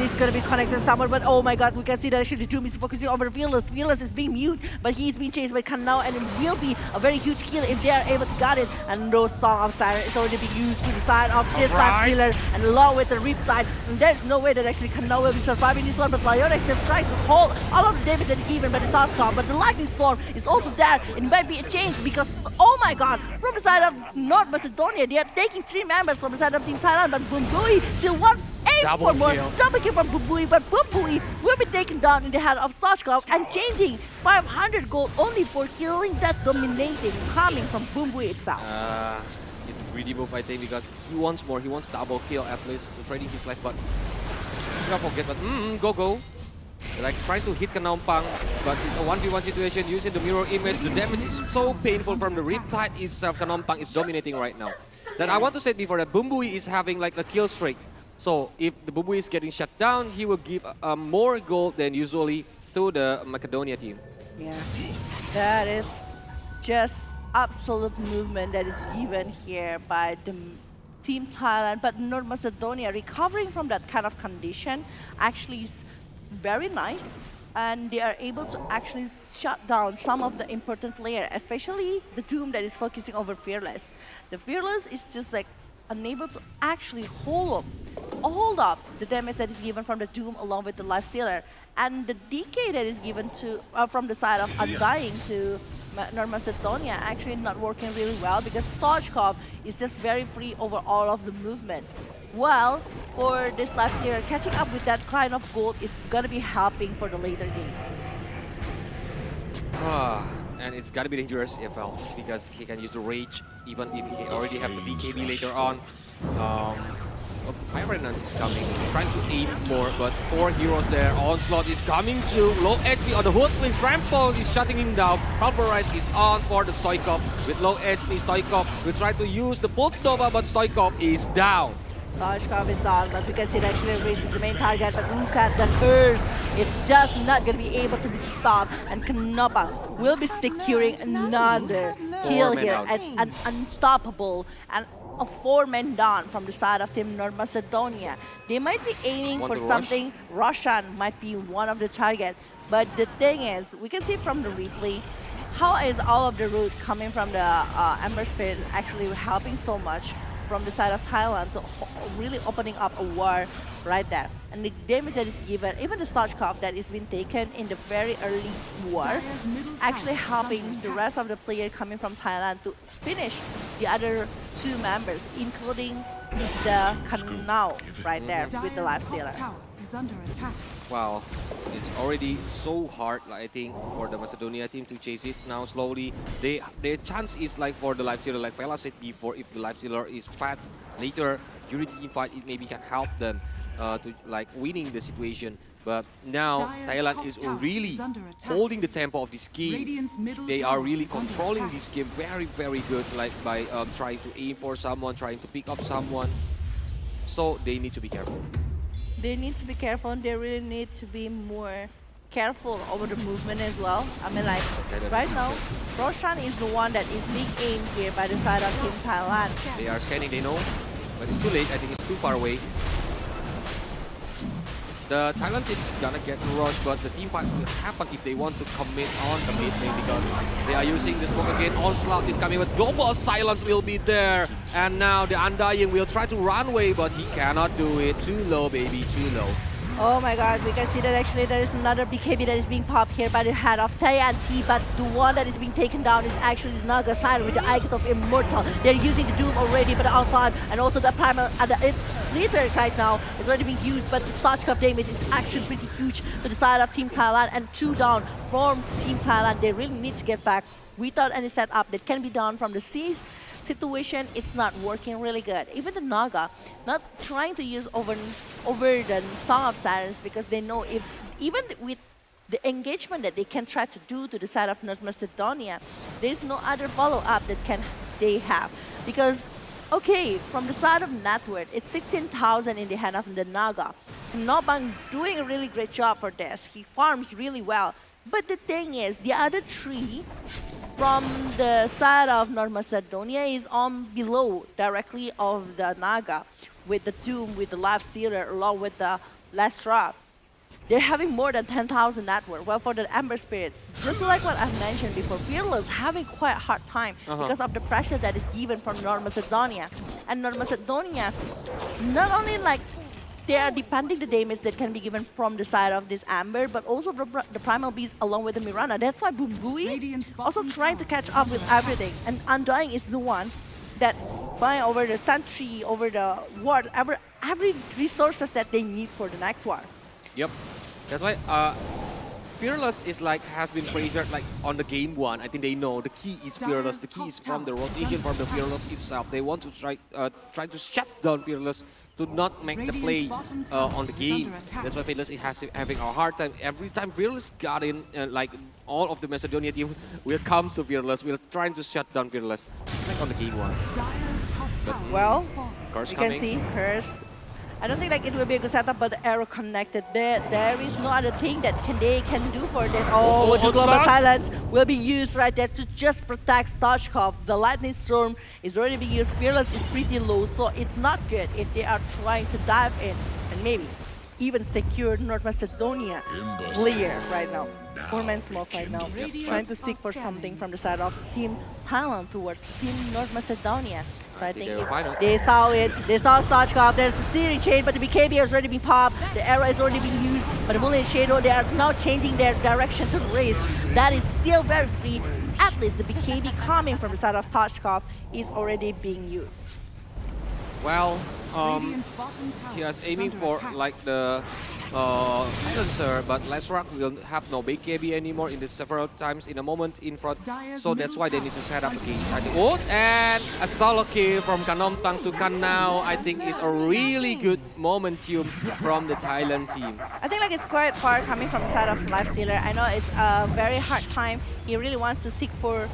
S14: is going to be connected somewhere, but oh my god, we can see that actually the Doom is focusing over Fearless. Fearless is being mute, but he's being chased by Kanao, and it will be a very huge kill if they are able to get it. And no Song of Siren is already being used to the side of this last killer, and along with the Riptide, and there's no way that actually Kanao will be surviving this one, but Lionex is trying to hold all of the damage that is given by the Stochkov, but the Lightning Storm is also there. It might be a change because, oh my god, from the side of North Macedonia, they are taking 3 members from the side of Team Thailand, but Bumbui still wants aim for more. Double kill from Bumbui, but Bumbui will be taken down in the hand of Stochkov and changing 500 gold only for killing that dominating coming from Bumbui itself.
S6: It's a greedy move, I think, because he wants more. He wants double kill at least to trading his life, but do not forget, but Gogo. Like trying to hit Kanampang, but it's a 1v1 situation using the mirror image. The damage is so painful from the Riptide itself. Kanampang is dominating right now. Then I want to say before that Bumbui is having like a kill streak. So if the Bumbui is getting shut down, he will give more gold than usually to the Macedonia team.
S14: Yeah, that is just absolute movement that is given here by the Team Thailand. But North Macedonia recovering from that kind of condition actually is very nice, and they are able to actually shut down some of the important players, especially the Doom that is focusing over Fearless. The Fearless is just like unable to actually hold up the damage that is given from the Doom along with the Lifestealer, and the DK that is given to from the side of Undying to North Macedonia actually not working really well because Stochkov is just very free over all of the movement. Well, for this last year, catching up with that kind of gold is gonna be helping for the later game.
S6: And it's gotta be dangerous, EFL, because he can use the Rage even if he already have the BKB later on. Fire Resonance is coming. He's trying to aim more, but 4 heroes there. Onslaught is coming to low HP on the hood with Trample is shutting him down. Pulverize is on for the Stoichkov. With low HP, Stoichkov will try to use the Bolt Nova, but Stoichkov is down.
S14: Stochkov is down, but we can see that actually reaches the main target, but look at the burst. It's just not going to be able to be stopped, and Knopa will be securing another kill here as an unstoppable and a 4-man down from the side of Team North Macedonia. They might be aiming for something. Russian might be one of the target, but the thing is, we can see from the replay, how is all of the route coming from the Amber Spirit actually helping so much from the side of Thailand to really opening up a war right there. And the damage that is given, even the Stochkov that is being taken in the very early war, actually helping the rest of the players coming from Thailand to finish the other 2 members, including the canal right there with the life stealer.
S15: Is under attack.
S6: Wow, it's already so hard, I think, for the Macedonia team to chase it now slowly. Their chance is like for the life stealer, like Vela said before, if the life stealer is fat later during the team fight, it maybe can help them to like winning the situation. But now Thailand is really holding the tempo of this game. They are really controlling this game very, very good, like by trying to aim for someone, trying to pick up someone. So they need to be careful.
S14: They need to be careful, and they really need to be more careful over the movement as well. I mean, like, right now, Roshan is the one that is being aimed here by the side of Team Thailand.
S6: They are scanning, they know, but it's too late. I think it's too far away. The Thailand team is gonna get rushed, but the team fight will happen if they want to commit on the mid lane, because they are using the smoke again. Onslaught is coming, but global silence will be there. And now the Undying will try to run away, but he cannot do it. Too low, baby, too low.
S14: Oh my god, we can see that actually there is another BKB that is being popped here by the head of TNT, but the one that is being taken down is actually the Naga side with the Icons of Immortal. They're using the Doom already, but outside, and also the Primal, it's Slither right now is already being used, but the Starch damage is actually pretty huge to the side of Team Thailand, and 2 down from Team Thailand. They really need to get back without any setup that can be done from the Seas. Situation, it's not working really good. Even the Naga not trying to use over the Song of Silence, because they know if even with the engagement that they can try to do to the side of North Macedonia, there's no other follow-up that they have. Because, okay, from the side of net worth, it's 16,000 in the hand of the Naga. Nobang doing a really great job for this. He farms really well. But the thing is, the other 3 from the side of North Macedonia is on below directly of the Naga with the Doom, with the Life Stealer, along with the Lestra. They're having more than 10,000 net worth. Well, for the Ember Spirits, just like what I've mentioned before, Fearless having quite a hard time because of the pressure that is given from North Macedonia. And North Macedonia, not only like they are depending the damage that can be given from the side of this Amber, but also the Primal Beast along with the Mirana. That's why Bumbui also trying to catch up with everything. And Undying is the one that buying over the Sentry, over the ward, every resources that they need for the next war.
S6: Yep, that's why Fearless is like has been praised like on the game 1. I think they know the key is Fearless. The key is from the rotation from the Fearless itself. They want to try to shut down Fearless to not make the play on the game. That's why Fearless is having a hard time. Every time Fearless got in, like all of the Macedonia team will come to Fearless. We're trying to shut down Fearless. It's like on the game 1. But,
S14: well,
S6: Curse
S14: you
S6: coming.
S14: can see Curse. I don't think like it will be a good setup, but the arrow connected there. There is no other thing that they can do for this. Oh, the global silence will be used right there to just protect Stochkov. The lightning storm is already being used. Fearless is pretty low, so it's not good if they are trying to dive in and maybe even secure North Macedonia clear right now. 4-man smoke right now, trying to seek for something from the side of Team Thailand towards Team North Macedonia. So I think they saw it, they saw Stochkov, there's a series chain, but the BKB has already been popped, the arrow is already being used, but the Moonlight Shadow, they are now changing their direction to race. That is still very free. At least the BKB coming from the side of Stochkov is already being used.
S6: Well, he is aiming for like the silencer, but Lesrak will have no BKB anymore in the several times in a moment in front. So that's why they need to set up against. I think. Oh, and a solo kill from Kanomtang to Kanao. I think it's a really good momentum from the Thailand team.
S14: I think like it's quite far coming from the side of Lifestealer. I know it's a very hard time. He really wants to seek for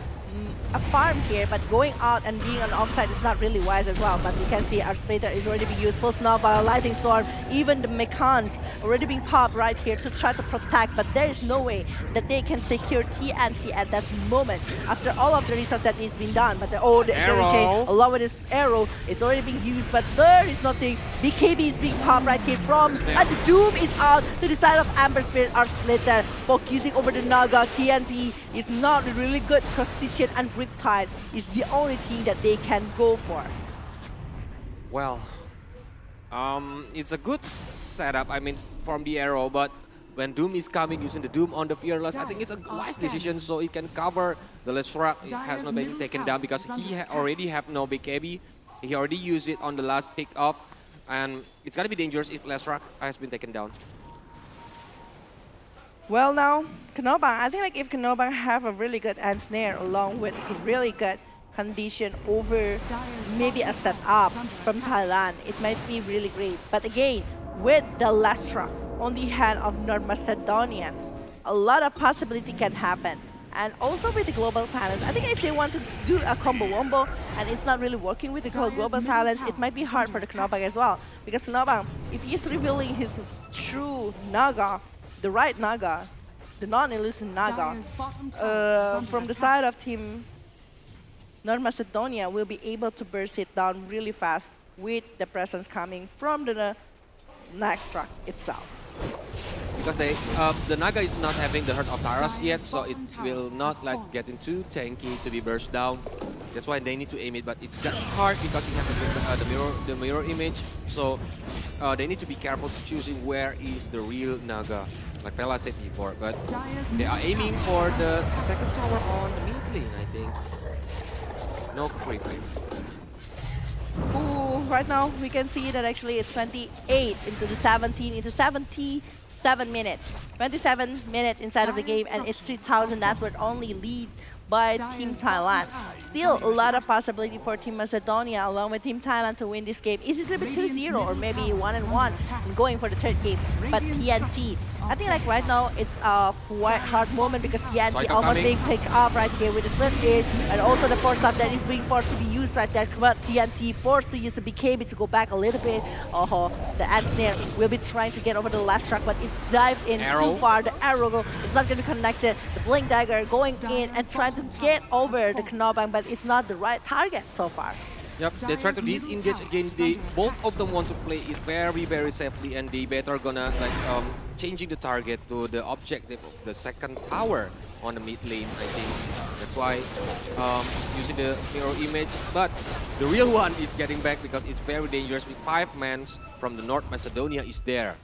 S14: a farm here, but going out and being on the offside is not really wise as well. But you can see our Splater is already being used, Pulse Nova, Lightning Storm, even the Mechans already being popped right here to try to protect, but there is no way that they can secure TNT at that moment after all of the research that is being done. But the Series Chain along with this arrow is already being used, but there is nothing. BKB is being popped right here from, and the Doom is out to the side of Amber Spirit, our Splitter, focusing over the Naga. TNT is not a really good position, and Riptide is the only thing that they can go for.
S6: Well, it's a good setup, I mean, from the arrow, but when Doom is coming, using the Doom on the Fearless, I think it's a wise decision, so it can cover the Lesrak. It has not been taken down because he already have no BKB. He already used it on the last pick off, and it's gonna be dangerous if Lesrak has been taken down.
S14: Well now, Kanobang, I think like if Kanobang have a really good end snare along with a really good condition over maybe a setup from Thailand, it might be really great. But again, with the Lesrak on the hand of North Macedonia, a lot of possibility can happen. And also with the global silence, I think if they want to do a combo wombo and it's not really working with the global silence, it might be hard for the Kanobang as well. Because Kanobang, if he's revealing his true Naga, the right Naga, the non-elusive Naga, from the side of Team North Macedonia, will be able to burst it down really fast with the presence coming from the next truck itself.
S6: Because the Naga is not having the Heart of Taras yet, so it will not like getting too tanky to be burst down. That's why they need to aim it, but it's hard because you have the mirror image. So they need to be careful choosing where is the real Naga, like Fela said before. But they are aiming for the second tower on the mid lane, I think. No creep.
S14: Ooh, right now we can see that actually it's 28 into the 17 into 77 minutes. 27 minutes inside of the game, and it's 3,000. That's what only lead by Team Thailand. Still a lot of possibility for Team Macedonia along with Team Thailand to win this game. Is it going to be 2-0 or maybe 1-1 and going for the third game? But TNT, I think like right now it's a quite hard moment because TNT almost being picked up right here with the split edge and also the force up that is being forced to be used right there. But TNT forced to use the BKB to go back a little bit. The ad snare will be trying to get over the last track, but it's dived in too far. The arrow is not going to be connected. The blink dagger going in and trying to get over the Kanobang, but it's not the right target so far.
S6: Yep, they try to disengage again. Both of them want to play it very, very safely, and they better gonna like changing the target to the objective of the second tower on the mid lane. I think that's why using the mirror image. But the real one is getting back because it's very dangerous with 5 mans from the North Macedonia is there.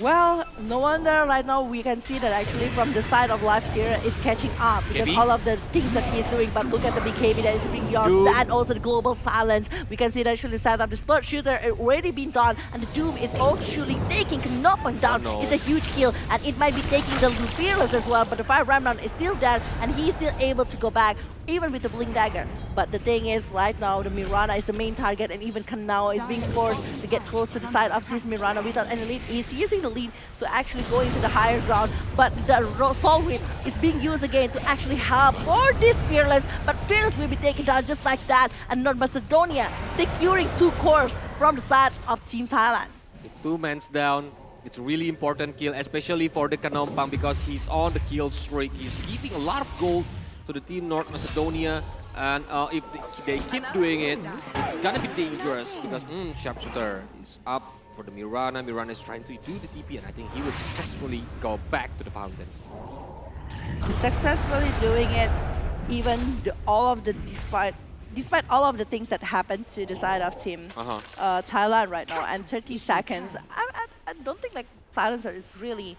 S14: Well, no wonder right now we can see that actually from the side of Life Tier is catching up because all of the things that he's doing. But look at the BKB that is being used and also the global silence. We can see that actually the side of the split shooter already been done, and the Doom is actually taking Kanobang down. It's a huge kill, and it might be taking the Fearless as well. But the Fire Ramdan is still there, and he's still able to go back even with the Blink Dagger. But the thing is, right now, the Mirana is the main target, and even Kanao is being forced to get close to the side of this Mirana without any lead. He's using the lead to actually go into the higher ground, but the Soul Whip is being used again to actually help for this Fearless, but Fearless will be taken down just like that, and North Macedonia securing 2 cores from the side of Team Thailand.
S6: It's 2 mans down. It's a really important kill, especially for the Kanobang because he's on the kill streak. He's giving a lot of gold to the Team North Macedonia, and if they keep doing it, it's gonna be dangerous because Sharpshooter is up for the Mirana. Mirana is trying to do the TP, and I think he will successfully go back to the fountain.
S14: He's successfully doing it, even despite all of the things that happened to the side of Team Thailand right now. And 30 seconds, I don't think like Silencer is really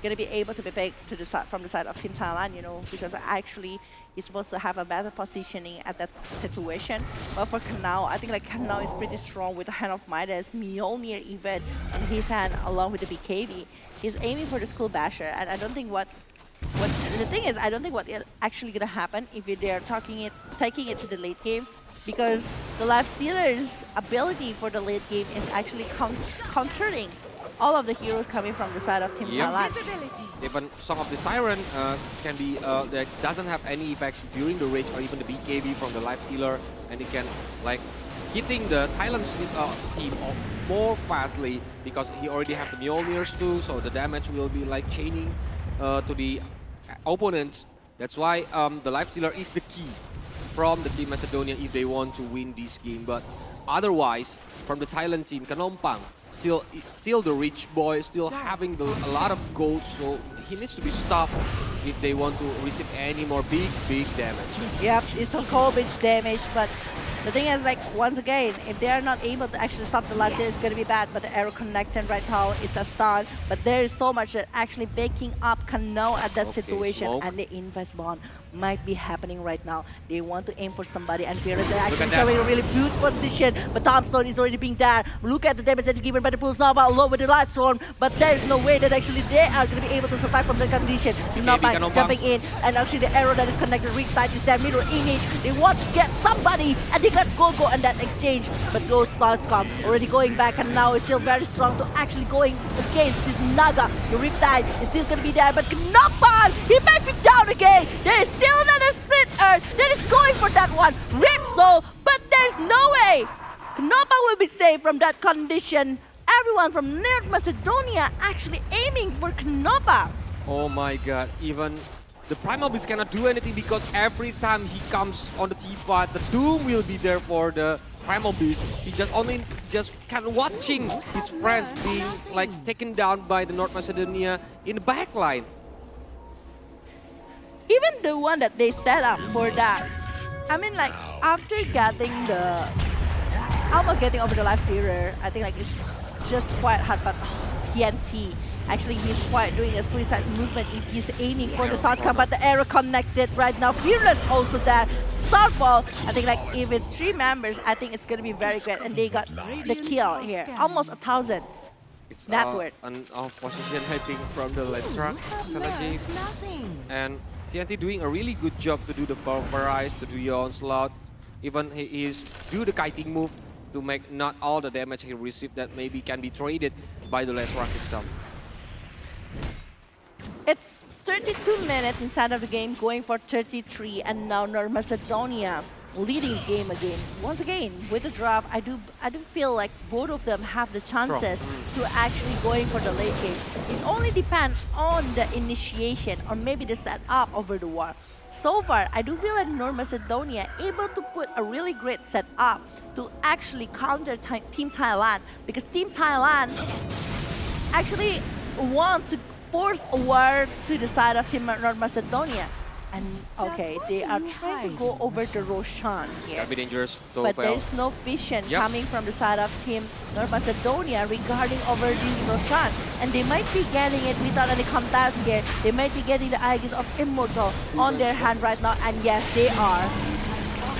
S14: gonna be able to be picked to the side from the side of Team Thailand, you know, because actually he's supposed to have a better positioning at that situation. But for Kanao, I think like Kanao is pretty strong with the Hand of Midas, Mjolnir even in his hand along with the BKB. He's aiming for the Skull Basher, and I don't think the thing is, I don't think what is actually gonna happen if they're taking it to the late game, because the Life Stealer's ability for the late game is actually countering all of the heroes coming from the side of Team Thailand.
S6: Even Song of the Siren can be that doesn't have any effects during the rage or even the BKB from the Life Stealer, and it can like hitting the Thailand team more fastly because he already have the Mjolnirs too, so the damage will be like chaining to the opponents. That's why the Life Stealer is the key from the Team Macedonia if they want to win this game. But otherwise, from the Thailand team, Kanobang still the rich boy, still having a lot of gold, so he needs to be stopped if they want to receive any more big damage.
S14: Yep, it's a cold damage, but The thing is, like, once again, if they are not able to actually stop the last hit, it's going to be bad. But the arrow connected right now, it's a stun. But there is so much that actually baking up Kano at that situation.
S6: Smoke.
S14: And the invest bond might be happening right now. They want to aim for somebody, and Fearless is actually showing a really good position. But Tombstone is already being there. Look at the damage that's given by the Pulse Nova along with the Light Storm. But there's no way that actually they are going to be able to survive from the condition. Not jumping in, and actually the arrow that is connected Riptide is their mirror image. They want to get somebody, and they got Gogo in that exchange. But those thoughts come already going back, and now it's still very strong to actually going against this Naga. The Riptide is still going to be there, but Knopang, he might be down again. There is still another split earth that is going for that one. Ripso, but there's no way Knopang will be saved from that condition. Everyone from North Macedonia actually aiming for Knopang.
S6: Oh my god, even the Primal Beast cannot do anything because every time he comes on the T5, the Doom will be there for the Primal Beast. He just kind of watching his friends being like taken down by the North Macedonia in the backline.
S14: Even the one that they set up for that, I mean, like, after getting the, almost getting over the life terror, I think like it's just quite hard, but TNT. Actually, he's quite doing a suicide movement if he's aiming for the Starcam, but the arrow connected right now. Fearless also there. Starfall, I think like if it's 3 members, I think it's going to be very great. And they got the kill here. Almost 1,000.
S6: It's
S14: net worth.
S6: An off position, I think, from the Lestra strategy. And TNT doing a really good job to do the pulverize, to do the onslaught. Even he is do the kiting move to make not all the damage he received that maybe can be traded by the Lestra itself.
S14: It's 32 minutes inside of the game, going for 33, and now North Macedonia leading the game again. Once again, with the draft, I do feel like both of them have the chances to actually going for the late game. It only depends on the initiation or maybe the setup over the war. So far, I do feel like North Macedonia able to put a really great setup to actually counter Team Thailand, because Team Thailand actually want to force a war to the side of Team North Macedonia. And okay, they are trying to go over the Roshan here.
S6: It's gonna be dangerous.
S14: But there's no vision coming from the side of Team North Macedonia regarding over the Roshan. And they might be getting it without any contest here. They might be getting the Aegis of Immortal on their hand right now. And yes, they are.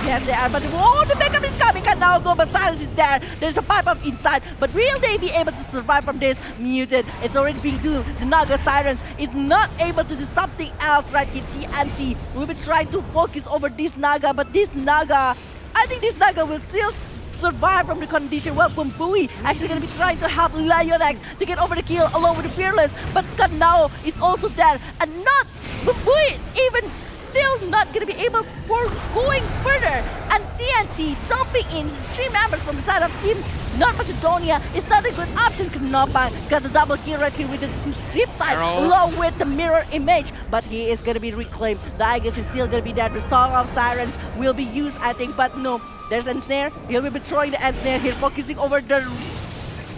S14: Yes, they are. But oh, the backup is coming, and now Global Silence is there. There's a pipe up inside. But will they be able to survive from this? Muted. It's already being doomed. The Naga Sirens is not able to do something else right here. TNT will be trying to focus over this Naga, but this Naga, I think this Naga will still survive from the condition. Well, Bumbui actually going to be trying to help Lionex to get over the kill along with the Fearless. But Kanao is also there. And not Bumbui is even still not going to be able for going further. And TNT jumping in 3 members from the side of Team North Macedonia is not a good option. Knopang got the double kill right here with the Riptide along with the mirror image. But he is going to be reclaimed. The Aegis is still going to be there. The Song of Sirens will be used, I think. But no, there's Ensnare. He will be throwing the Ensnare here, focusing over the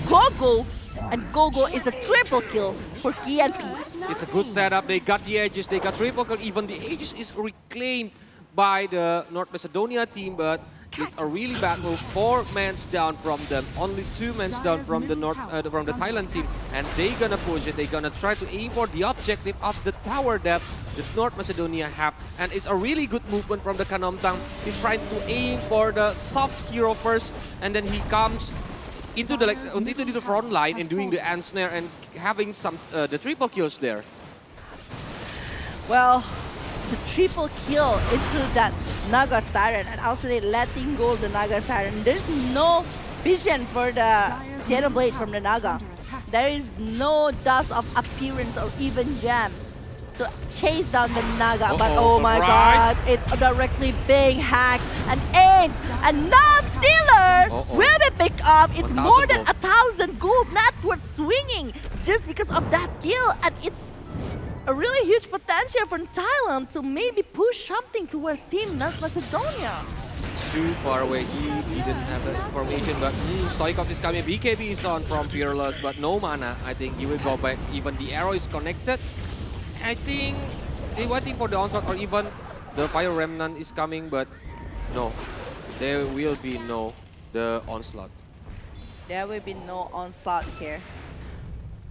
S14: Gogo. And Gogo is a triple kill for TNP.
S6: It's a good setup. They got the edges, they got triple kill. Even the edges is reclaimed by the North Macedonia team, but it's a really bad move. 4 men down from them, only 2 men down from the Thailand team, and they're gonna push it. They're gonna try to aim for the objective of the tower that the North Macedonia have, and it's a really good movement from the Kanomtang. He's trying to aim for the soft hero first, and then he comes into the front line and doing the Ensnare and having some the triple kills there.
S14: Well, the triple kill into that Naga Siren, and also they letting go of the Naga Siren. There's no vision for the Shadow Blade from the Naga. There is no dust of appearance or even jam to chase down the Naga. But oh my god, it's directly being hacked and aimed. And now Stealer will be picked up. It's more than 1,000 gold net worth swinging just because of that kill. And it's a really huge potential from Thailand to maybe push something towards Team North Macedonia.
S6: Too far away, he didn't have the information, but Stoikov is coming. BKB is on from Fearless, but no mana. I think he will go back. Even the arrow is connected. I think they're waiting for the onslaught, or even the Fire Remnant is coming, but no. there will be no the onslaught.
S14: There will be no onslaught here.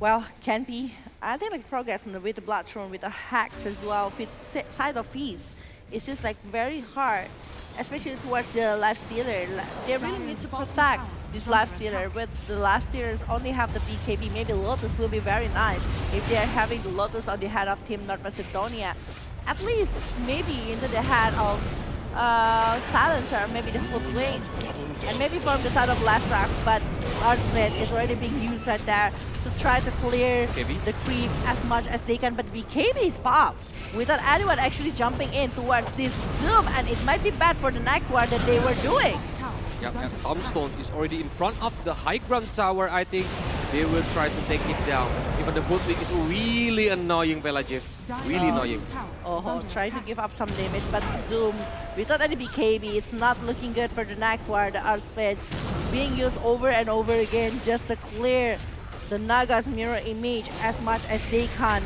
S14: Well, can be. I think like progress with the Blood Throne, with the hacks as well, with side of fees. It's just like very hard, especially towards the life stealer. They really need to protect this life stealer, but the life stealers only have the BKB. Maybe Lotus will be very nice if they are having the Lotus on the head of Team North Macedonia. At least maybe into the head of Silencer, maybe the foot wing, and maybe from the side of Lashrak, but Archblade is already being used right there to try to clear the creep as much as they can, but BKB is popped without anyone actually jumping in towards this Doom, and it might be bad for the next war that they were doing.
S6: Yeah, and Tombstone is already in front of the high ground tower. I think they will try to take it down. Even the Hoodwink is really annoying, Velajev. Really annoying.
S14: Oh, trying to give up some damage, but Doom, without any BKB, it's not looking good for the next war. The Archblade being used over and over again just to clear the Naga's mirror image as much as they can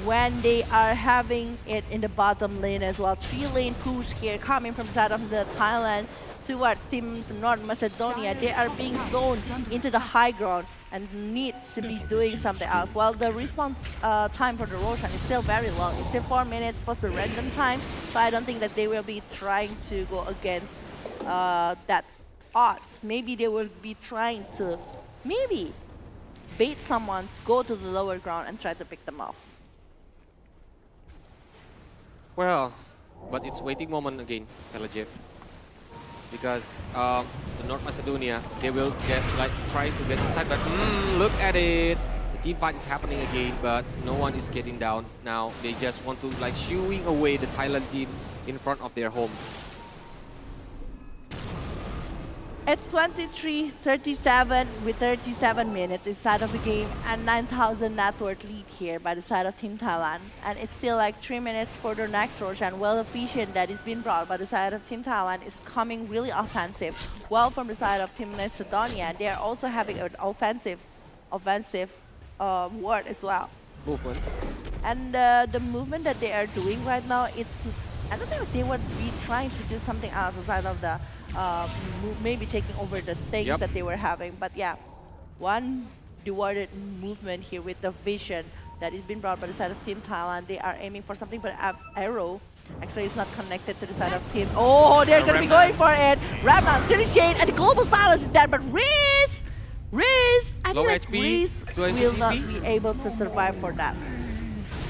S14: when they are having it in the bottom lane as well. 3-lane push here coming from the side of the Thailand towards Team North Macedonia. They are being zoned into the high ground and need to be doing something else. While the respawn time for the Roshan is still very long. It's still 4 minutes plus the random time, so I don't think that they will be trying to go against that odds. Maybe they will be trying to maybe bait someone, go to the lower ground and try to pick them off.
S6: Well, but it's waiting moment again, Velajev. Because the North Macedonia, they will get try to get inside, but look at it. The team fight is happening again, but no one is getting down now. They just want to shooing away the Thailand team in front of their home.
S14: It's 23-37 with 37 minutes inside of the game and 9,000 net worth lead here by the side of Team Thailand. And it's still 3 minutes for the next Roshan. Well, the vision that is being brought by the side of Team Thailand is coming really offensive. While from the side of Team Macedonia, they are also having an offensive word as well.
S6: Movement.
S14: And the movement that they are doing right now, I don't think they would be trying to do something else aside of the maybe taking over the things that they were having. But yeah, one rewarded movement here with the vision that is being brought by the side of Team Thailand. They are aiming for something, but arrow actually is not connected to the side of Team. Oh, they're going to be going for it. Ramna, City Chain, and the Global Silence is there, but Riz, I think that Riz will not be able to survive for that.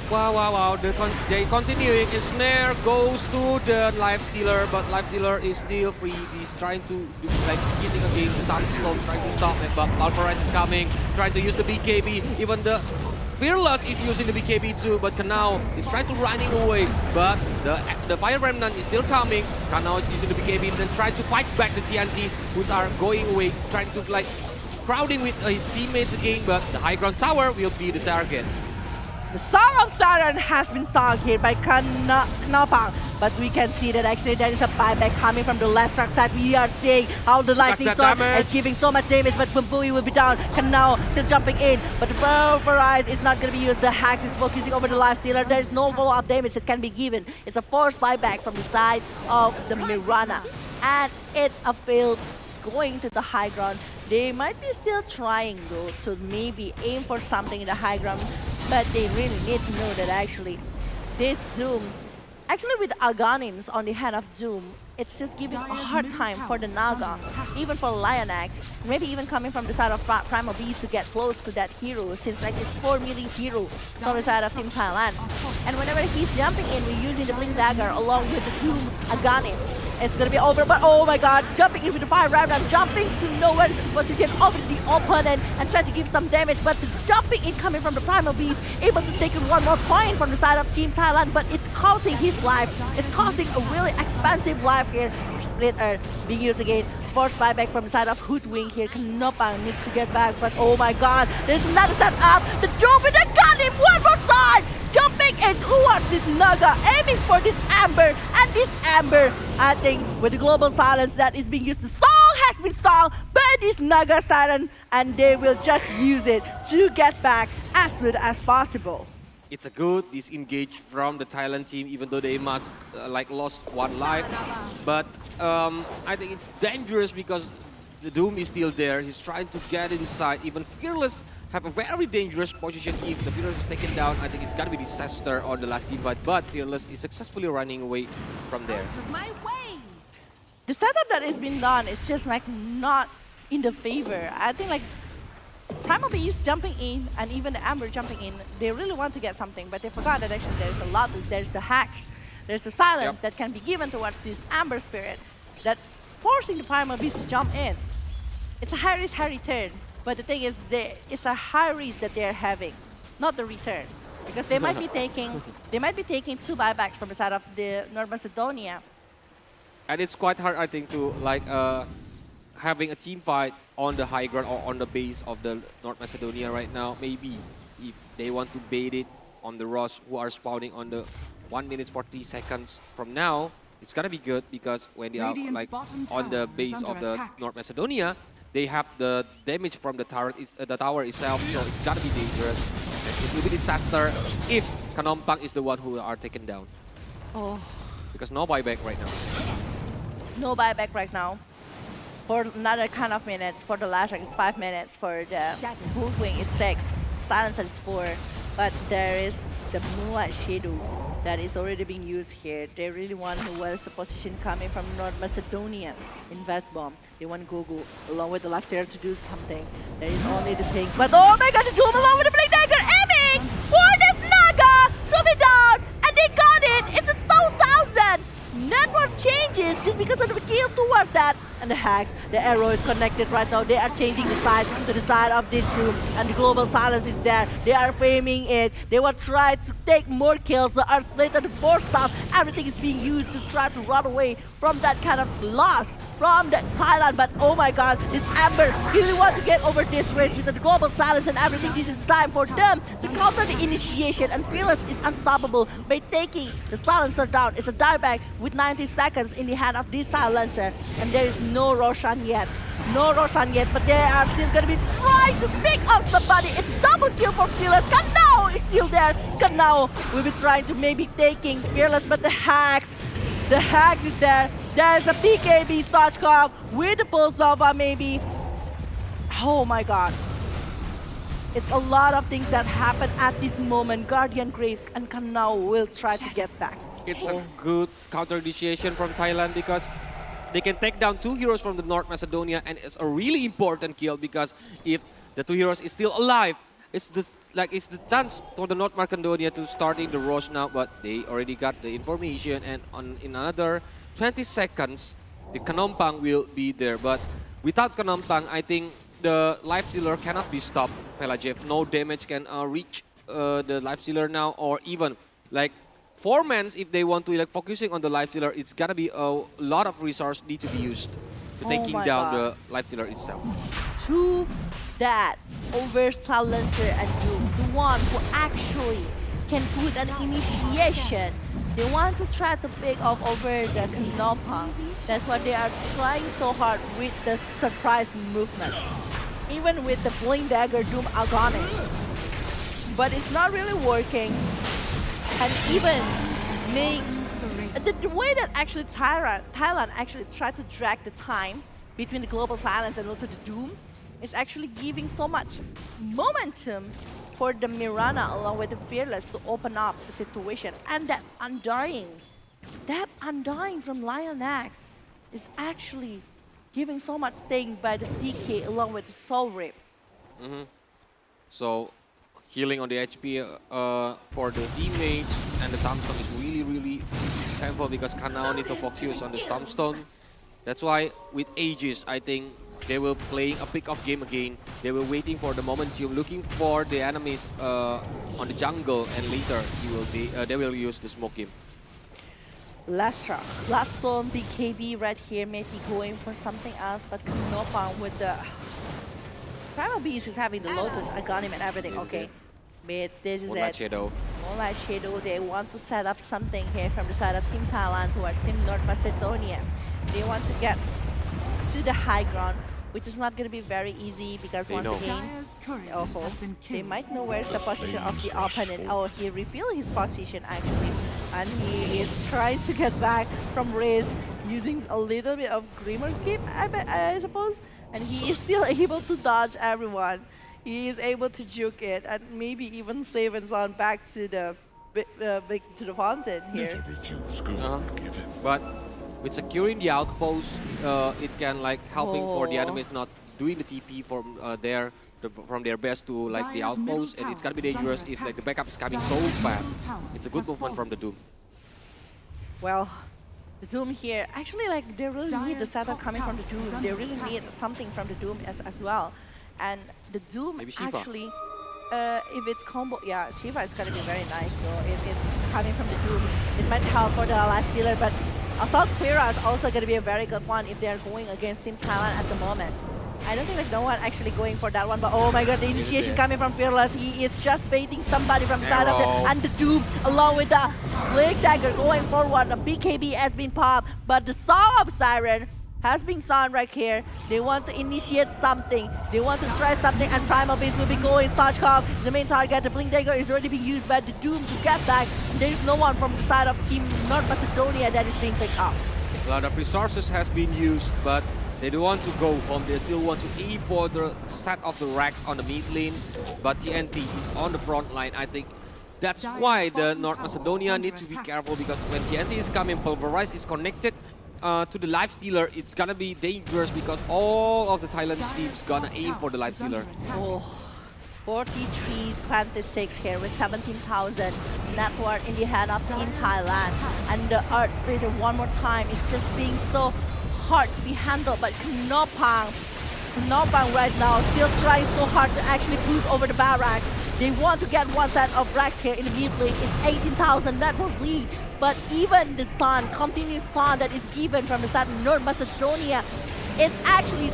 S6: Wow. They continuing. A snare goes to the Life Stealer, but Life Stealer is still free. He's trying to do hitting against the Tombstone, trying to stop it, but Alvarez is coming, trying to use the BKB. Even the Fearless is using the BKB too, but Kanao is trying to running away. But the Fire Remnant is still coming. Kanao is using the BKB and then trying to fight back the TNT, who's are going away, trying to crowding with his teammates again, but the high ground tower will be the target.
S14: The Song of Siren has been sung here by Knopang, but we can see that actually there is a buyback coming from the left side. We are seeing how the Lightning Storm is giving so much damage, but Bumbui will be down. Kanao still jumping in, but the Pulverize is not going to be used. The Hax is focusing over the Life Stealer. There is no follow-up damage that can be given. It's a forced buyback from the side of the Mirana, and it's a failed going to the high ground. They might be still trying though to maybe aim for something in the high ground, but they really need to know that actually this Doom, actually with Aghanim's on the head of Doom, it's just giving a hard time for the Naga, even for Lionax, maybe even coming from the side of Primal Beast to get close to that hero, since it's 4 melee hero from the side of Team Thailand. And whenever he's jumping in, we're using the Blink Dagger along with the Doom Aghanim. It's gonna be over, but oh my god, jumping in with the Fire Remnant, jumping to nowhere's position over the opponent and trying to give some damage, but the jumping in coming from the Primal Beast, able to take in one more point from the side of Team Thailand, but it's costing his life. It's costing a really expensive life here. Split Earth being used again. Forced buyback from the side of Hoodwink here. Knopang needs to get back, but oh my god, there's another set up. The Doom with the gun him one more time! Jumping in towards this Naga, aiming for this Amber, and this Amber, I think, with the Global Silence that is being used, the song has been sung by this Naga Siren, and they will just use it to get back as soon as possible.
S6: it's a good disengage from the Thailand team, even though they must lost one life. But I think it's dangerous because the Doom is still there. He's trying to get inside. Even Fearless have a very dangerous position. If the Fearless is taken down, I think it's gonna be disaster on the last team fight. But Fearless is successfully running away from there.
S14: The setup that has been done is just like not in the favor. I think like Primal Beast jumping in and even the Amber jumping in, they really want to get something, but they forgot that actually there's a LAOS, there's the hacks, there's a silence that can be given towards this Amber Spirit that forcing the Primal Beast to jump in. It's a high risk, high return, but the thing is it's a high risk that they're having, not the return. Because they might be taking 2 buybacks from the side of the North Macedonia.
S6: And it's quite hard, I think, to having a team fight on the high ground or on the base of the North Macedonia right now. Maybe if they want to bait it on the Ross who are spawning on the 1 minute 40 seconds from now, it's gonna be good because when they are on the base of the North Macedonia, they have the damage from the tower itself, so it's gonna be dangerous. And it will be disaster if Kanompang is the one who are taken down.
S14: Oh.
S6: Because no buyback right now.
S14: No buyback right now. For another kind of minutes, for the last it's 5 minutes, for the Wolfwing it's 6, Silence is 4, but there is the Moonlight Shadow that is already being used here. They really want who was the position coming from North Macedonia in Vest Bomb. They want Gogo along with the Lifestealer to do something. There is only the thing, but oh my god, the Doom along with the Blink Dagger aiming for this Naga! Drop it down, and they got it! It's a 2,000! Network changes just because of the kill towards that. And the hacks, the arrow is connected right now. They are changing the side to the side of this Doom. And the global silence is there. They are framing it. They will try to take more kills. The Earth Splitter, the force stuff, everything is being used to try to run away from that kind of loss from the Thailand. But oh my god, this Amber really want to get over this race with the global silence and everything. This is time for them to counter the initiation. And Fearless is unstoppable by taking the silencer down. It's a dieback with 90 seconds in the hand of this silencer. And there is no Roshan yet. No Roshan yet, but they are still going to be trying to pick up somebody. It's double kill for Fearless. Kanao is still there. Kanao will be trying to maybe taking Fearless, but the hack is there. There's a PKB Stochkov with the Pulse Nova maybe. Oh my god. It's a lot of things that happen at this moment. Guardian Graves and Kanao will try to get back.
S6: It's a good counter initiation from Thailand because they can take down 2 heroes from the North Macedonia, and it's a really important kill because if the 2 heroes is still alive, it's the chance for the North Macedonia to starting the rush now, but they already got the information, and in another 20 seconds, the Kanompang will be there. But without Kanompang, I think the Lifestealer cannot be stopped, Felajev. No damage can reach the Lifestealer now, or even 4 men, if they want to focusing on the Lifestealer, it's gonna be a lot of resource need to be used to taking down the Lifestealer itself.
S14: To that, over Silencer and Doom, the one who actually can put an initiation. They want to try to pick off over the Kanompang. That's why they are trying so hard with the surprise movement. Even with the Blink Dagger Doom Agonic. But it's not really working. And even the way that actually Thailand actually tried to drag the time between the global silence and also the Doom is actually giving so much momentum for the Mirana along with the Fearless to open up the situation. And that Undying from Lionax is actually giving so much sting by the DK along with the Soul Rip.
S6: So healing on the HP for the teammates, and the Tombstone is really painful because Kanao need to focus on the Tombstone. That's why with Aegis, I think they will playing a pick-off game again. They were waiting for the momentum, looking for the enemies on the jungle, and later they will use the smoke game.
S14: Lastra, Bloodstone, BKB right here may be going for something else, but Kanompang with the Primal Beast is having the Lotus, I got him and everything. Okay, but this is
S6: Moonlight
S14: it.
S6: Shadow.
S14: Moonlight Shadow, they want to set up something here from the side of Team Thailand towards Team North Macedonia. They want to get to the high ground which is not going to be very easy because once again, they might know where's the position of the opponent. Oh, he revealed his position actually, and he is trying to get back from Riz using a little bit of Grimmer skip, I suppose, and he is still able to dodge everyone. He is able to juke it and maybe even save and on back to the fountain here.
S6: But with securing the outpost, it can like helping for the enemies not doing the TP from their best to like the outpost, and it's gonna be dangerous if like the backup is coming so fast. It's a good movement from the Doom.
S14: Well, the Doom here, actually like they really need the setup coming from the Doom. They really need something from the Doom as well. And the Doom actually, if it's combo, yeah, Shiva is gonna be very nice though. If it's coming from the Doom, it might help for the last stealer, but Assault Quira is also gonna be a very good one if they're going against Team Thailand at the moment. I don't think like no one actually going for that one, but oh my god, the initiation coming from Fearless. He is just baiting somebody from the side of it, and the Doom along with the Blade Dagger going forward. The BKB has been popped, but the Song of Siren has been sung right here. They want to initiate something. They want to try something, and Primal Beast will be going. Stochkov, the main target. The Blink Dagger is already being used by the Doom to get back. There is no one from the side of Team North Macedonia that is being picked up.
S6: A lot of resources has been used, but they don't want to go home. They still want to aim for the set of the racks on the mid lane, but TNT is on the front line. I think that's why the North Macedonia need to be careful, because when TNT is coming, Pulverize is connected to the Life Stealer. It's gonna be dangerous because all of the Thailand's teams gonna aim for the Life Stealer.
S14: Oh, 43-26 here with 17,000 net worth in the hand of Team Thailand. And the Earth Spirit one more time is just being so hard to be handled, but Knopang right now still trying so hard to actually push over the barracks. They want to get one set of racks here in the mid lane. It's 18,000 net worth lead. But even the stun, continuous stun that is given from the side of North Macedonia, it's actually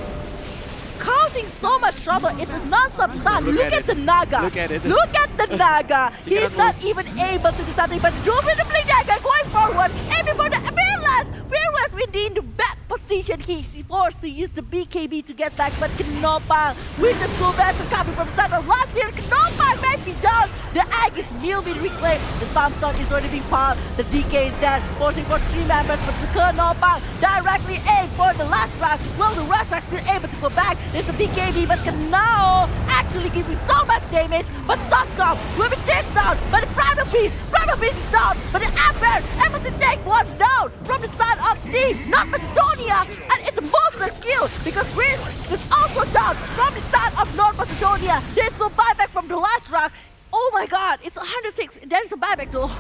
S14: causing so much trouble. It's a non-stop stun. Look at the Naga.
S6: Look at it.
S14: Look at the Naga. He's not even able to do something, but Doom with the Blink Dagger going forward. Aiming for the Fearless. Fearless in the bad position. He's forced to use the BKB to get back, but Knopang with the school veteran coming from center. Last year, Knopang might be down. The Egg is will be reclaimed. The Thumbstone is already being popped. The DK is dead, forcing for 3 members, but the Knopang directly aim for the last round. Will the rest are still able to go back? There's a BKB, but now actually giving so much damage. But Stoskov will be chased down by the Primal Beast. Primal Beast is down, but the Amber able to take one down from the side of Team North Macedonia. And it's a monster kill because Riz is also down from the side of North Macedonia. There's no buyback from the last round. Oh my god, it's 106. There is a buyback though.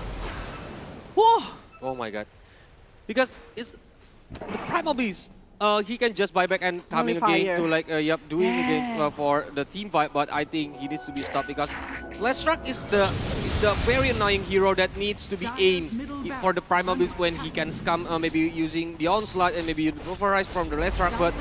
S14: Whoa.
S6: Oh my god. Because it's the Primal Beast. He can just buy back and coming again to like doing again for the team fight, but I think he needs to be stopped because Leshrac is the very annoying hero that needs to be aimed for the Primal Beast when he can scam maybe using the onslaught and maybe pulverize from the Leshrac, but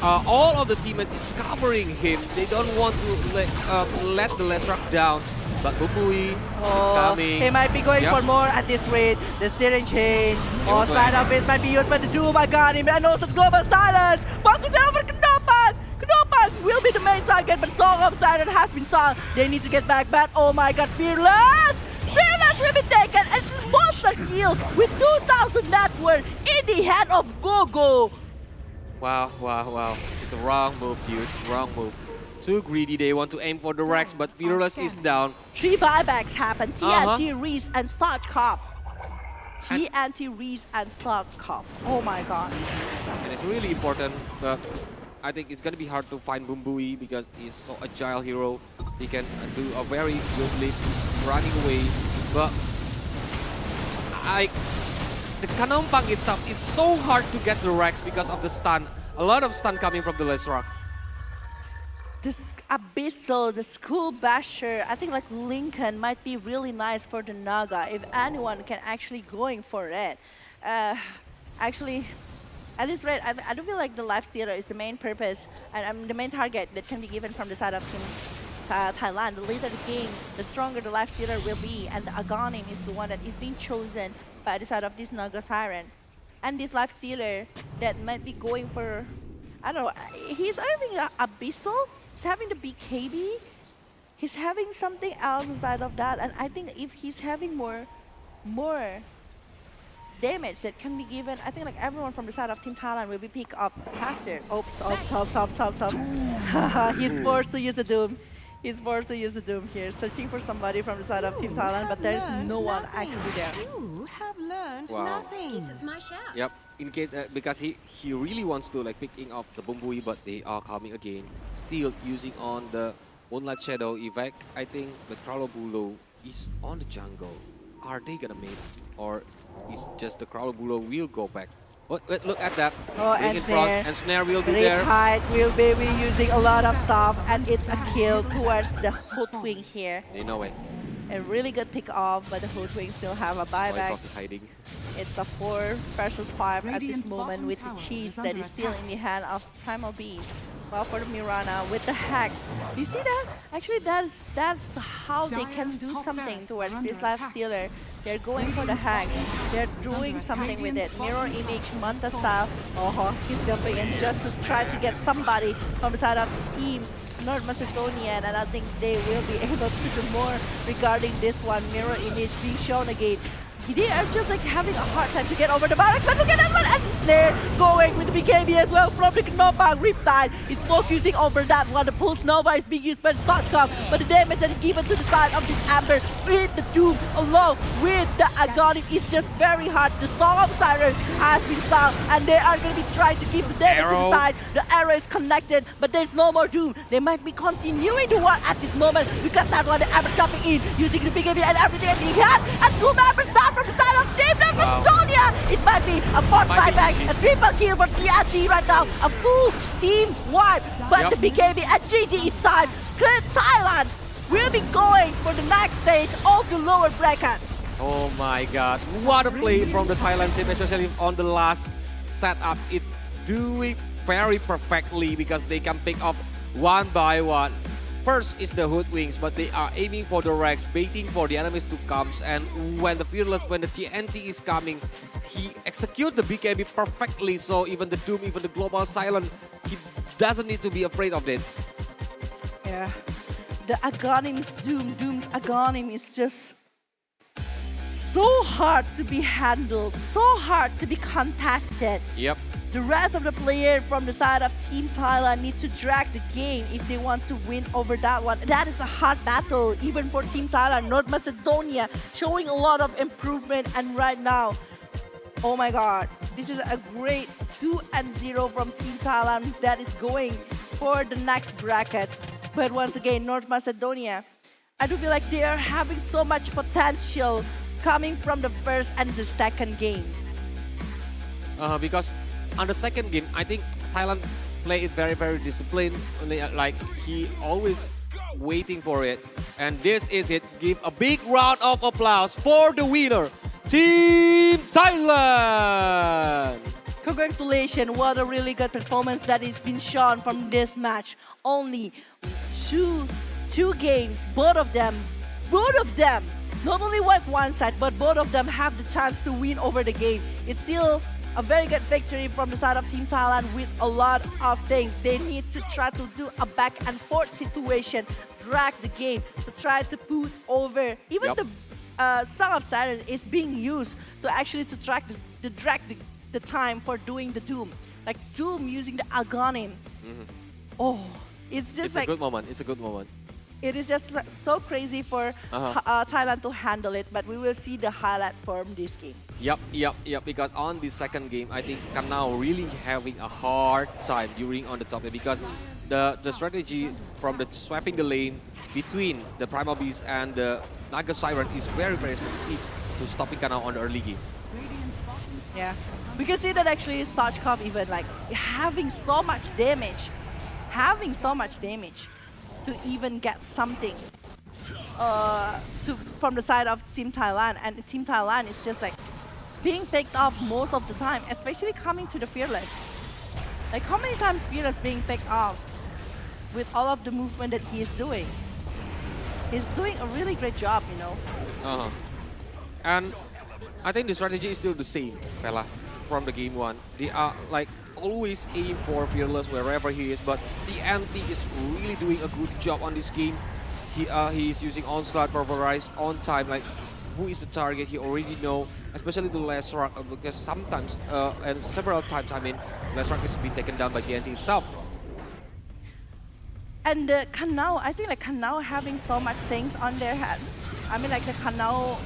S6: all of the teammates is covering him. They don't want to let the Leshrac down. But Bubui is coming.
S14: He might be going for more at this rate. The steering change. All side of it might be used by the Doom. I got him. And also Global Silence. Focus over Knopang. Knopang will be the main target, but Song of Siren has been sung. They need to get back. But oh my god, Fearless! Fearless will be taken. And it's a monster kill with 2,000 net worth in the hand of Gogo.
S6: Wow. It's a wrong move, dude. Wrong move. Too greedy, they want to aim for the racks, but Fearless is down.
S14: 3 buybacks happen. TNT, Reese, and Stochkov. TNT, Reese, and Stochkov. Oh my god.
S6: And it's really important, but I think it's gonna be hard to find Bumbui because he's so agile hero. He can do a very good leap running away, but the Kanompang itself, it's so hard to get the racks because of the stun. A lot of stun coming from the Leshrac.
S14: This Abyssal, the School Basher, I think like Lincoln might be really nice for the Naga if anyone can actually going for it. Actually, at this rate, I don't feel like the Life Stealer is the main purpose and the main target that can be given from the side of Team Thailand. The later the game, the stronger the Life Stealer will be, and the Aghanim is the one that is being chosen by the side of this Naga Siren. And this Life Stealer that might be going for I don't know. He's having a Abyssal. He's having the BKB. He's having something else aside of that. And I think if he's having more damage that can be given, I think like everyone from the side of Team Thailand will be picked up faster. Oops. He's forced to use the Doom. He's forced to use the Doom here, searching for somebody from the side of Team Thailand, but there's no one actually there.
S15: You have learned
S6: Wow.
S15: nothing. This is my shout.
S6: Yep. In case because he really wants to like picking up the Bumbui, but they are coming again. Still using on the Moonlight Shadow evac, I think, but Kralobulo is on the jungle. Are they gonna make it? Or is just the Kralobulo will go back? Wait, look at that.
S14: Oh,
S6: Ring in front, and Snare will be there.
S14: Riptide will be using a lot of stuff, and it's a kill towards the Hoodwing here.
S6: They know it.
S14: A really good pick off, but the Hoodwing still have a buyback.
S6: Is hiding.
S14: It's a 4 versus 5 at
S15: Radiant's
S14: this moment
S15: bottom
S14: with the
S15: tower
S14: cheese
S15: is
S14: that
S15: under
S14: is still
S15: attack.
S14: in the hand of Primal Beast. Well, for the Mirana with the hacks. You see that? Actually, that's how they can do something towards this life stealer. They're going for the hacks. They're doing something with it. Mirror image, Manta style. Oh, he's jumping in just to try to get somebody from the side of Team North Macedonia, and I think they will be able to do more regarding this one. Mirror image being shown again. They are just like having a hard time to get over the barracks, but look at that one, and they're going with the BKB as well from the knockback. Riptide is focusing over that one. The Pulse Nova is being used by the Starchcom, but the damage that is given to the side of this Amber with the Doom along with the Aghanim is just very hard. The Song of Siren has been found, and they are going to be trying to keep the damage to the side. The arrow is connected, but there's no more Doom. They might be continuing to work at this moment. We got that one, the Amber jumping in, using the BKB and everything that he had, and two members down from the side of Team North Macedonia. It might be a 4th buyback, a triple kill for TRT right now, a full team wipe, but the BKB and GG is time. Thailand will be going for the next stage of the lower bracket.
S6: Oh my god, what a play from the Thailand team, especially on the last setup. It's doing very perfectly because they can pick up one by one. First is the Hoodwings, but they are aiming for the Rex, waiting for the enemies to come. And when the TNT is coming, he executes the BKB perfectly. So even the Doom, even the Global Silent, he doesn't need to be afraid of it.
S14: Yeah, the Aghanim's Doom's Aghanim is just so hard to be handled, so hard to be contested.
S6: Yep.
S14: The rest of the players from the side of Team Thailand need to drag the game if they want to win over that one. That is a hard battle, even for Team Thailand. North Macedonia showing a lot of improvement, and right now, oh my god, this is a great 2-0 from Team Thailand that is going for the next bracket. But once again, North Macedonia, I do feel like they are having so much potential coming from the first and the second game.
S6: Because on the second game, I think Thailand played it very, very disciplined. Like he always waiting for it. And this is it. Give a big round of applause for the winner, Team Thailand.
S14: Congratulations, what a really good performance that has been shown from this match. Only two games, both of them, not only won one side, but both of them have the chance to win over the game. It's still a very good victory from the side of Team Thailand with a lot of things. They need to try to do a back and forth situation, drag the game to try to put over. Even the Song of Siren is being used to actually to drag the time for doing the Doom. Like Doom using the Aghanim. Oh, it's just like
S6: a good moment. It's a good moment.
S14: It is just so crazy for Thailand to handle it, but we will see the highlight from this game.
S6: Yep. Because on this second game, I think Kanao really having a hard time during on the top lane because the strategy from the swapping the lane between the Primal Beast and the Naga Siren is very, very succeed to stopping Kanao on the early game.
S14: Yeah, we can see that actually Starchcom even like having so much damage to even get something from the side of Team Thailand, and Team Thailand is just like being picked off most of the time, especially coming to the Fearless. Like how many times Fearless being picked off with all of the movement that he is doing. He's doing a really great job, you know.
S6: And I think the strategy is still the same, fella, from the game one. They are like always aim for Fearless wherever he is, but TNT is really doing a good job on this game. He is using Onslaught, Pulverize on time, like who is the target, he already know, especially the Lesrock, because sometimes, and several times, I mean, Lesrock is being taken down by TNT itself.
S14: And Kanao, I think like Kanao having so much things on their head. I mean like the Kanao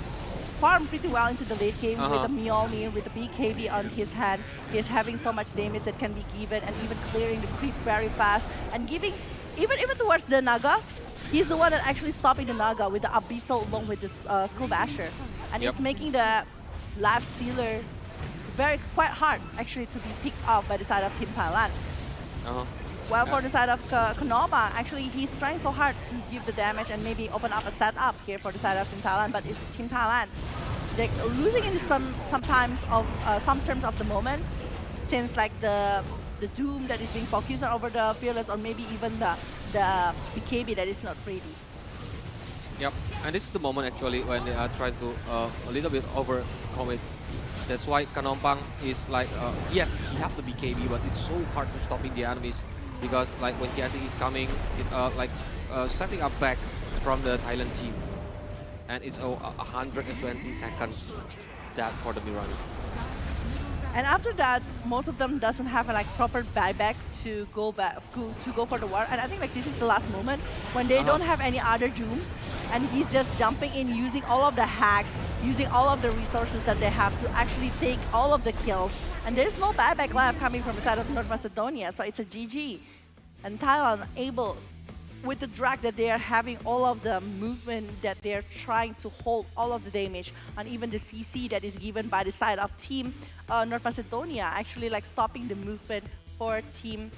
S14: farmed pretty well into the late game with the Mjolnir, with the BKB on his hand. He is having so much damage that can be given and even clearing the creep very fast and giving, even towards the Naga, he's the one that actually stopping the Naga with the Abyssal along with this Skull Basher. And it's making the Life Stealer quite hard actually to be picked up by the side of Team Thailand. While for the side of Kanoma, actually he's trying so hard to give the damage and maybe open up a setup here for the side of Team Thailand, but it's Team Thailand. They're losing in some terms of the moment, since like the Doom that is being focused on over the Fearless, or maybe even the BKB that is not ready.
S6: Yep, and this is the moment actually when they are trying to a little bit overcome it. That's why Kanompang is like, yes, he have the BKB, but it's so hard to stopping the enemies, because like when TNT is coming, it's like setting up back from the Thailand team, and it's 120 seconds that for the Mirani.
S14: And after that, most of them doesn't have a like proper buyback to go for the war. And I think like this is the last moment when they don't have any other Doom, and he's just jumping in, using all of the hacks, using all of the resources that they have to actually take all of the kills. And there's no buyback left coming from the side of North Macedonia, so it's a GG. And Thailand able, with the drag that they are having, all of the movement that they're trying to hold all of the damage, and even the CC that is given by the side of Team North Macedonia, actually like stopping the movement for Team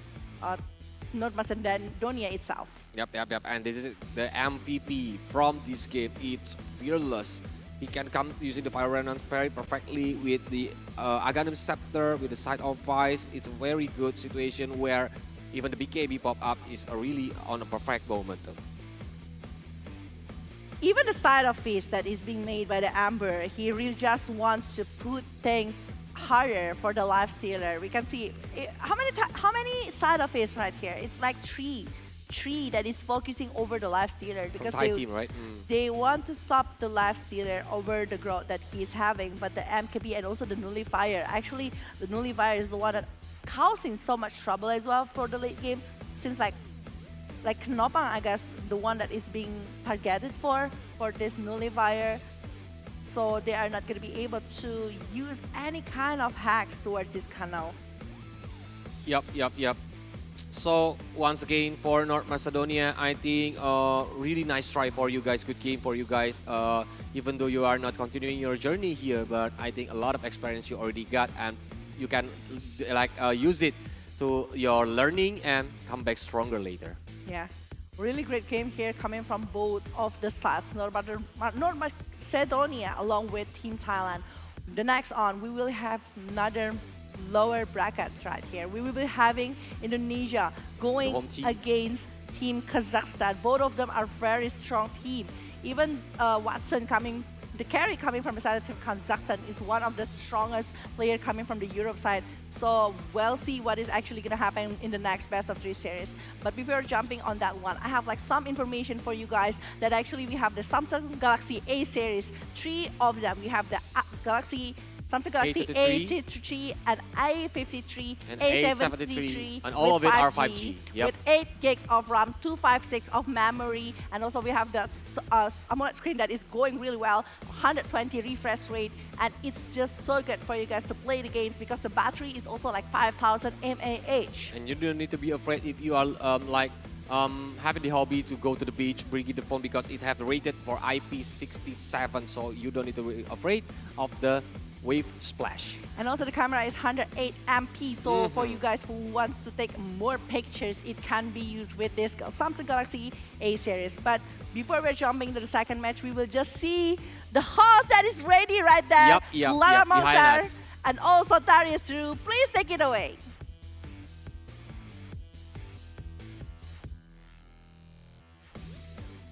S14: North Macedonia itself.
S6: Yep. And this is the MVP from this game. It's Fearless. He can come using the Fire Remnant very perfectly with the Aghanim Scepter, with the Side of Vice. It's a very good situation where even the BKB pop-up is really on a perfect moment.
S14: Even the side of Fist that is being made by the Amber, he really just wants to put things harder for the Life Stealer. We can see how many side of Fist right here? It's like three that is focusing over the Life Stealer, because they want to stop the Life Stealer over the growth that he's having. But the MKB and also the Nullifier, actually the Nullifier is the one that causing so much trouble as well for the late game, since like Knopang, I guess, the one that is being targeted for this Nullifier, so they are not going to be able to use any kind of hacks towards this Kanao.
S6: Yep. So once again for North Macedonia, I think really nice try for you guys, good game for you guys. Even though you are not continuing your journey here, but I think a lot of experience you already got, and you can like use it to your learning and come back stronger later.
S14: Yeah, really great game here coming from both of the sides, North Macedonia along with Team Thailand. The next on, we will have another lower bracket right here. We will be having Indonesia going against Team Kazakhstan. Both of them are very strong team. Even Watson the carry coming from the side of Team Kazakhstan is one of the strongest player coming from the Europe side. So we'll see what is actually going to happen in the next best of 3 series. But before jumping on that one, I have like some information for you guys that actually we have the Samsung Galaxy A series, 3 of them. We have the Samsung Galaxy A53 and A53,
S6: and
S14: A73,
S6: and all of it are 5G. Yep.
S14: With 8 gigs of RAM, 256 of memory, and also we have the AMOLED screen that is going really well, 120 refresh rate, and it's just so good for you guys to play the games because the battery is also like 5000 mAh.
S6: And you don't need to be afraid if you are having the hobby to go to the beach, bring the phone, because it have rated for IP67, so you don't need to be afraid of the wave splash.
S14: And also the camera is 108 MP, so for you guys who wants to take more pictures, it can be used with this Samsung Galaxy A series. But before we're jumping to the second match, we will just see the host that is ready right there. Lara Mozart and also Darius Drew. Please take it away.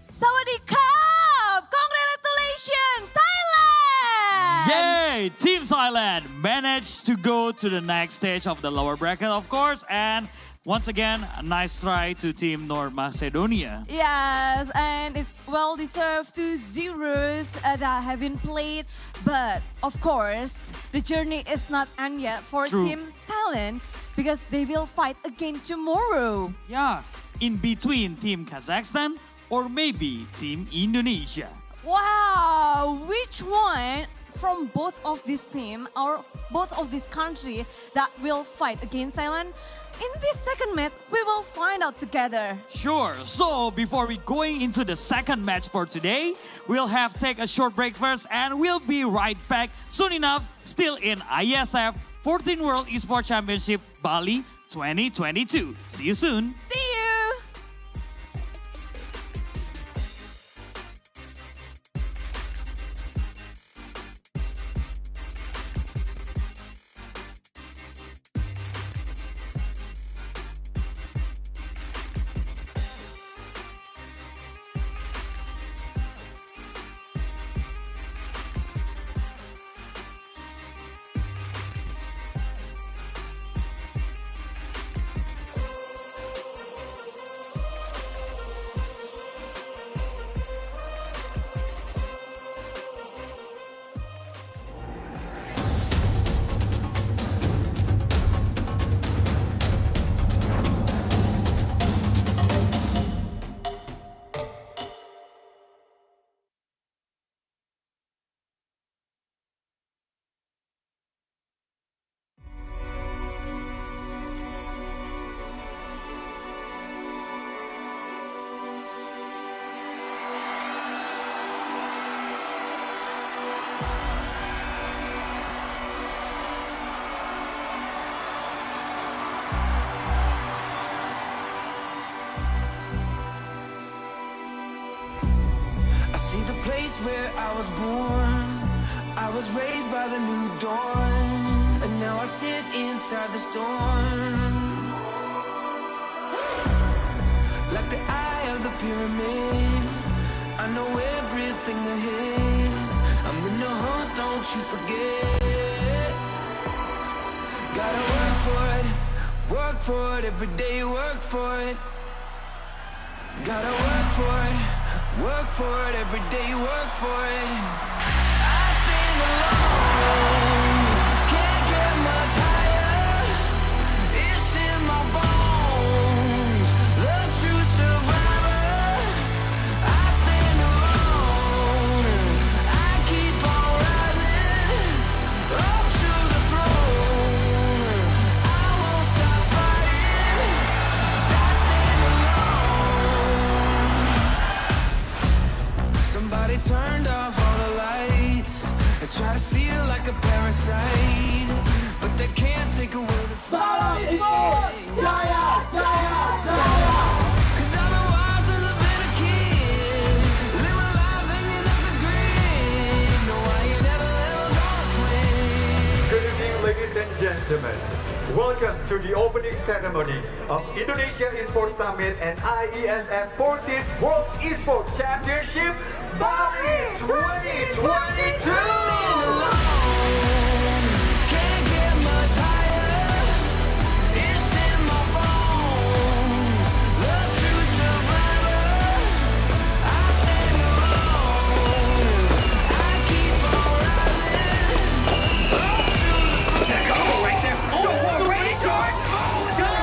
S12: Sawadee Krap! Congratulations, Thailand!
S13: Yay! Team Thailand managed to go to the next stage of the lower bracket, of course. And once again, a nice try to Team North Macedonia.
S12: Yes, and it's well-deserved 2-0s that have been played. But, of course, the journey is not end yet for
S13: True.
S12: Team Thailand because they will fight again tomorrow.
S13: Yeah, in between Team Kazakhstan or maybe Team Indonesia.
S12: Wow, which one from both of this team or both of this country that will fight against Thailand? In this second match, we will find out together.
S13: Sure, so before we going into the second match for today, we'll have take a short break first and we'll be right back soon enough, still in IESF 14 World Esports Championship Bali 2022. See you soon.
S12: See you!
S16: I see the place where I was born. I was raised by the new dawn, and now I sit inside the storm. Like the eye of the pyramid, I know everything ahead. I'm in the hunt, don't you forget. Gotta work for it, every day work for it. Gotta work for it, every day work for it. I sing alone, can't get much higher. It's in my bones, love's true survivor. I stand alone, I keep on rising up to the throne. I won't stop fighting, 'cause I stand alone. Somebody turned off all the lights and try to steal like a parasite, but they can't take away the fight. Jaya, Jaya, Jaya. 'Cause I've been wild since I've been a kid. Live my life hanging up the grid. No, I ain't never ever gonna quit.
S17: Good evening, ladies and gentlemen. Welcome to the opening ceremony of Indonesia Esports Summit and IESF 14th World Esports Championship Bali 2022.
S16: Can't get much higher. It's in my bones. Love's true survivor. I stand alone. I keep on rising up to the combo right there. Oh, ready, George. Oh, God.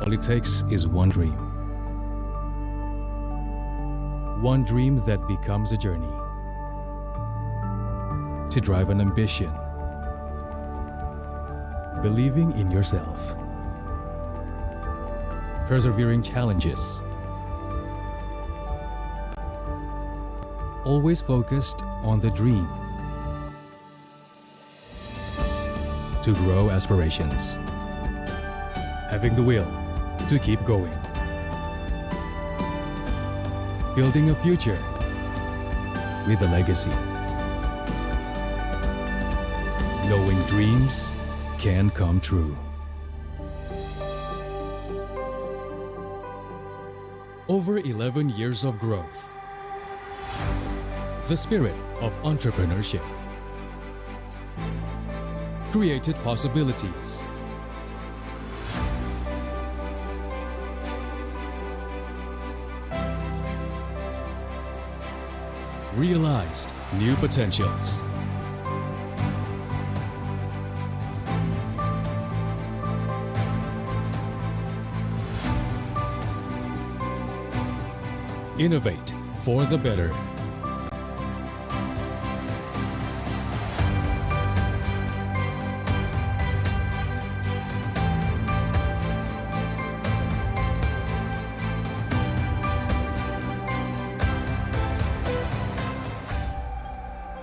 S1: All it takes is one dream. One dream that becomes a journey. To drive an ambition. Believing in yourself. Persevering challenges. Always focused on the dream. To grow aspirations. Having the will to keep going. Building a future with a legacy. Knowing dreams can come true. Over 11 years of growth. The spirit of entrepreneurship. Created possibilities. Realized new potentials. Innovate for the better.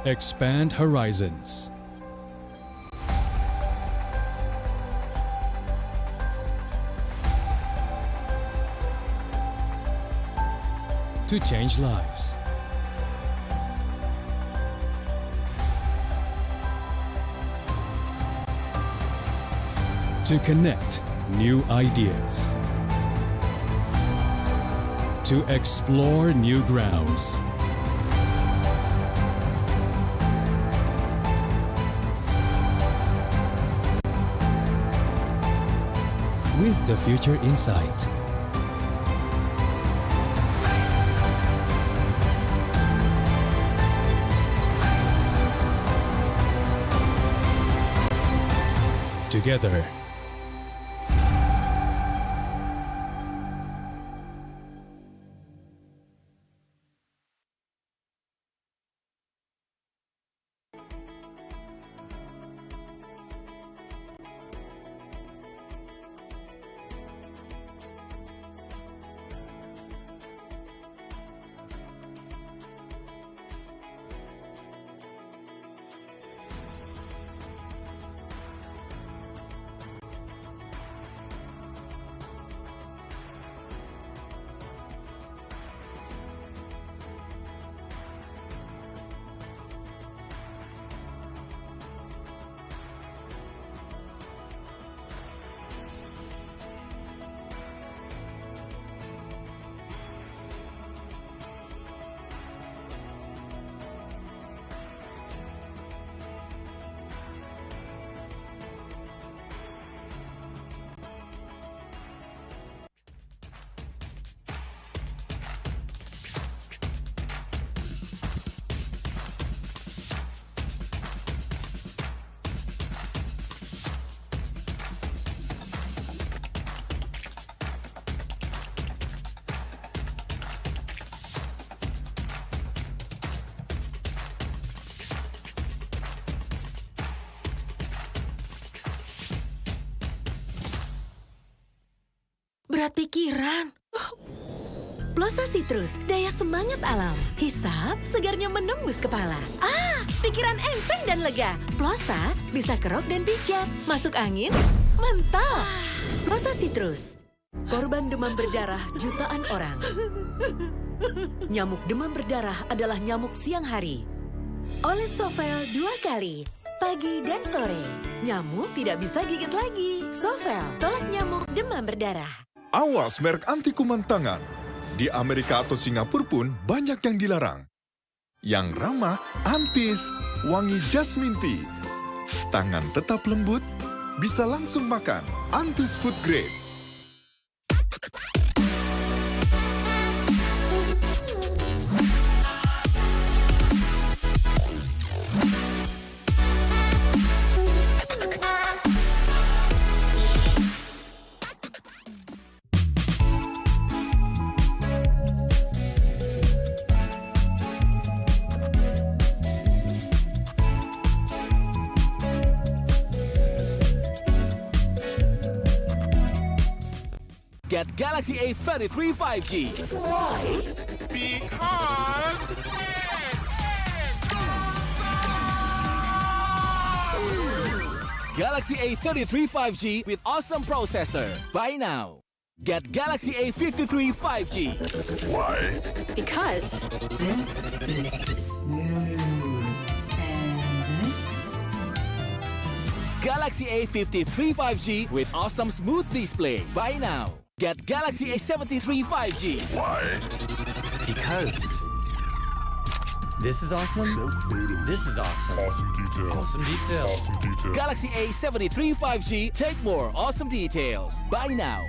S1: Expand horizons. To change lives. To connect new ideas. to explore new grounds. With the future in sight. Together.
S18: Berat pikiran. Plosa Citrus, daya semangat alam. Hisap, segarnya menembus kepala. Pikiran enteng dan lega. Plosa bisa kerok dan pijat. Masuk angin, mental. Plosa Citrus. Korban demam berdarah jutaan orang. Nyamuk demam berdarah adalah nyamuk siang hari. Oleh Sovel 2 kali, pagi dan sore. Nyamuk tidak bisa gigit lagi. Sovel, tolak nyamuk demam berdarah.
S19: Awas merek anti kuman tangan. Di Amerika atau Singapura pun banyak yang dilarang. Yang ramah, Antis, wangi jasmine tea. Tangan tetap lembut, bisa langsung makan. Antis Food Grade.
S20: Get Galaxy A33 5G.
S16: Why? Because
S20: Galaxy A33 5G with awesome processor. Buy now. Get Galaxy A53 5G.
S16: Why?
S15: Because
S16: This is smooth.
S20: Galaxy A53 5G with awesome smooth display. Buy now. Get Galaxy A73 5G.
S16: Why?
S21: Because this is awesome. This is awesome.
S16: Awesome detail.
S21: Awesome detail.
S16: Awesome detail.
S20: Galaxy A73 5G. Take more awesome details. Buy now.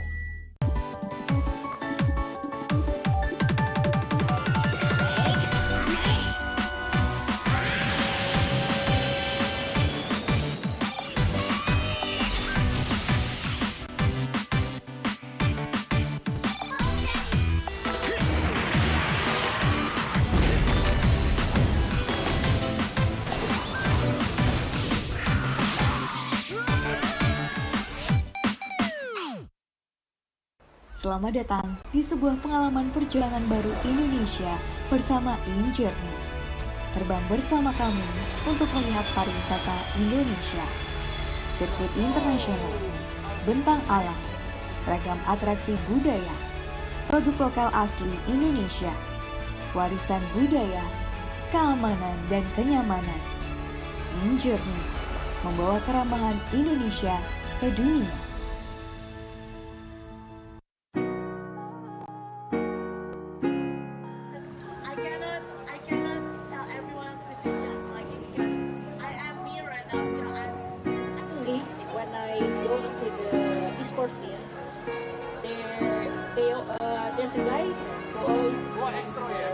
S22: Selamat datang di sebuah pengalaman perjalanan baru Indonesia bersama InJourney. Terbang bersama kami untuk melihat pariwisata Indonesia. Sirkuit internasional, bentang alam, ragam atraksi budaya, produk lokal asli Indonesia, warisan budaya, keamanan dan kenyamanan. InJourney membawa keramahan Indonesia ke dunia.
S4: there's a guy who always
S3: extra ya?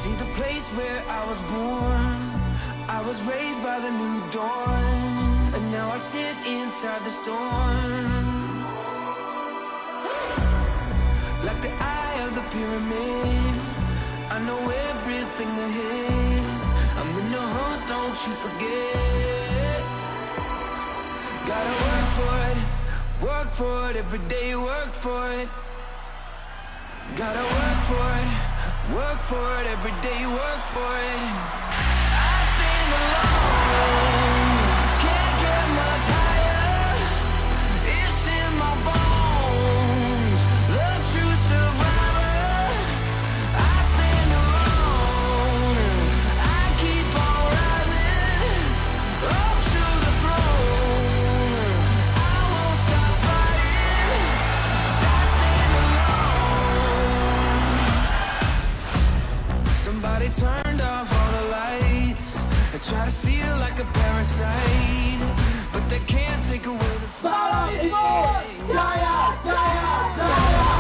S16: See the place where I was born. I was raised by the new dawn, and now I sit inside the storm. Like the eye of the pyramid, I know everything ahead. I'm in the hunt, don't you forget. Gotta work for it, every day work for it. Gotta work for it, every day work for it. I sing alone, can't get much higher. It's in my bones, love's true survivor. I stand alone, I keep on rising up to the throne. I won't stop fighting, 'cause I stand alone. Somebody turned off all the lights and try to steal like a parasite, but they can't take away the fire.
S3: Jaya, Jaya, Jaya.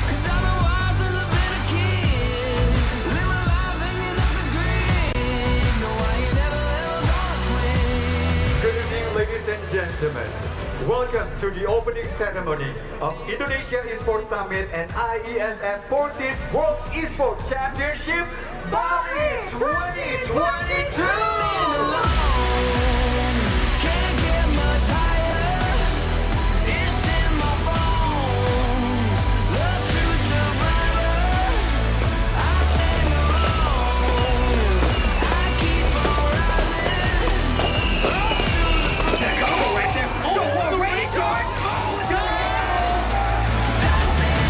S16: 'Cause I've been wild since I've been a kid, live my life hanging off the grid. No, I ain't never ever gonna quit.
S17: Good evening, ladies and gentlemen. Welcome to the opening ceremony of Indonesia Esports Summit and IESF 14th World Esports Championship Bali 2022.
S16: Can't get much higher. It's in my bones. Love to survivor. I stand alone. I keep on rising up to the throne. Go right there. Oh, the ready, George. Let's go. 'Cause I stand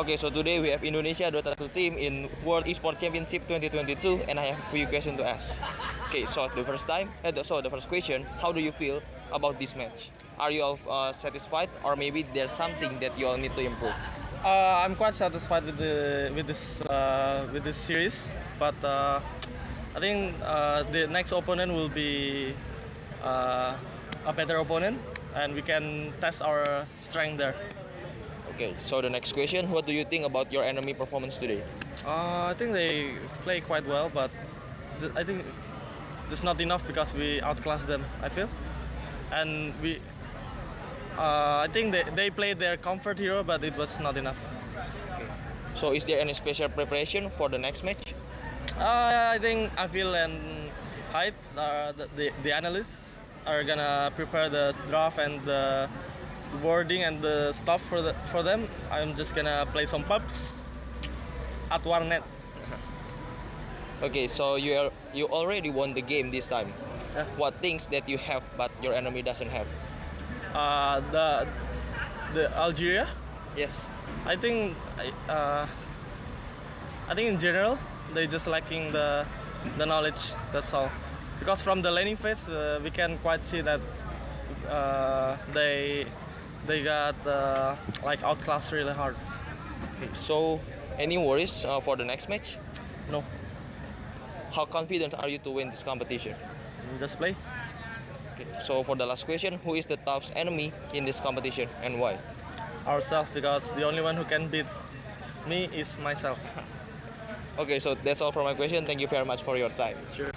S4: Okay, so today we have Indonesia Dota 2 team in World Esports Championship 2022, and I have a few questions to ask. Okay, so the first question, how do you feel about this match? Are you all satisfied, or maybe there's something that you all need to improve?
S3: I'm quite satisfied with this series, but I think the next opponent will be a better opponent, and we can test our strength there.
S4: Okay, so the next question, what do you think about your enemy performance today?
S3: I think they play quite well, but I think it's not enough because we outclassed them, I feel. And I think they played their comfort hero, but it was not enough.
S4: Okay. So is there any special preparation for the next match?
S3: I think Avil and Hyde, the analysts, are gonna prepare the draft and the wording and the stuff for them. I'm just gonna play some pubs at Warnet.
S4: Okay, so you already won the game this time.
S3: Yeah.
S4: What things that you have but your enemy doesn't have?
S3: The Algeria.
S4: Yes.
S3: I think in general they just lacking the knowledge. That's all. Because from the laning phase we can quite see that they got like outclassed really hard.
S4: Okay, so any worries for the next match?
S3: No.
S4: How confident are you to win this competition?
S3: Just play.
S4: Okay, so for the last question, who is the toughest enemy in this competition and why?
S3: Ourselves, because the only one who can beat me is myself.
S4: Okay, so that's all for my question. Thank you very much for your time.
S3: Sure.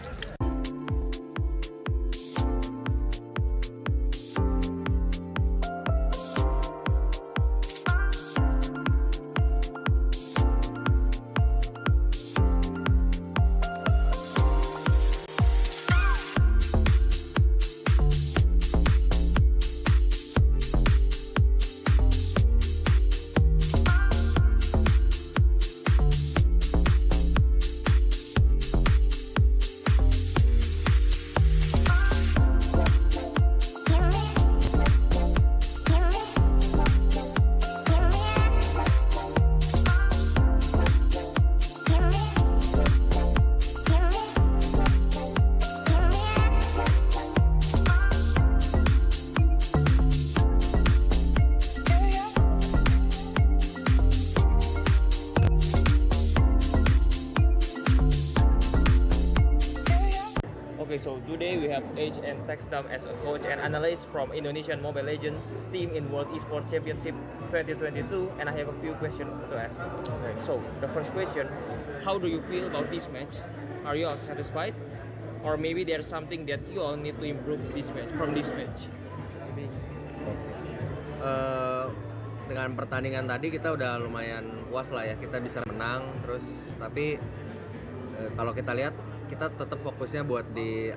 S4: Okay, so today we have Age and Textam as a coach and analyst from Indonesian Mobile Legends team in World Esports Championship 2022, and I have a few questions to ask. Okay, so the first question, how do you feel about this match? Are you all satisfied, or maybe there's something that you all need to improve from this match?
S8: Dengan pertandingan tadi kita udah lumayan puas lah ya, kita bisa menang terus, tapi kalau kita lihat kita tetap fokusnya buat di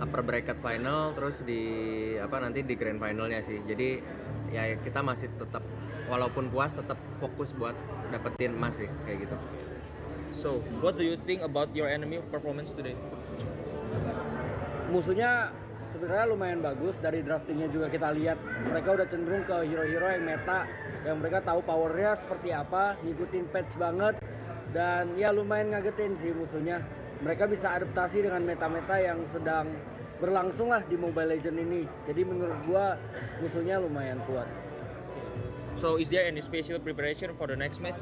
S8: upper bracket final, terus nanti di grand finalnya sih. Jadi ya kita masih tetap, walaupun puas, tetap fokus buat dapetin emas sih, kayak gitu.
S4: So what do you think about your enemy performance today?
S23: Musuhnya sebenarnya lumayan bagus, dari draftingnya juga kita lihat mereka udah cenderung ke hero-hero yang meta, yang mereka tahu powernya seperti apa, ngikutin patch banget, dan ya lumayan ngagetin sih musuhnya. Mereka bisa adaptasi dengan meta-meta yang sedang berlangsung lah di Mobile Legends ini. Jadi menurut gua musuhnya lumayan kuat.
S4: So is there any special preparation for the next match?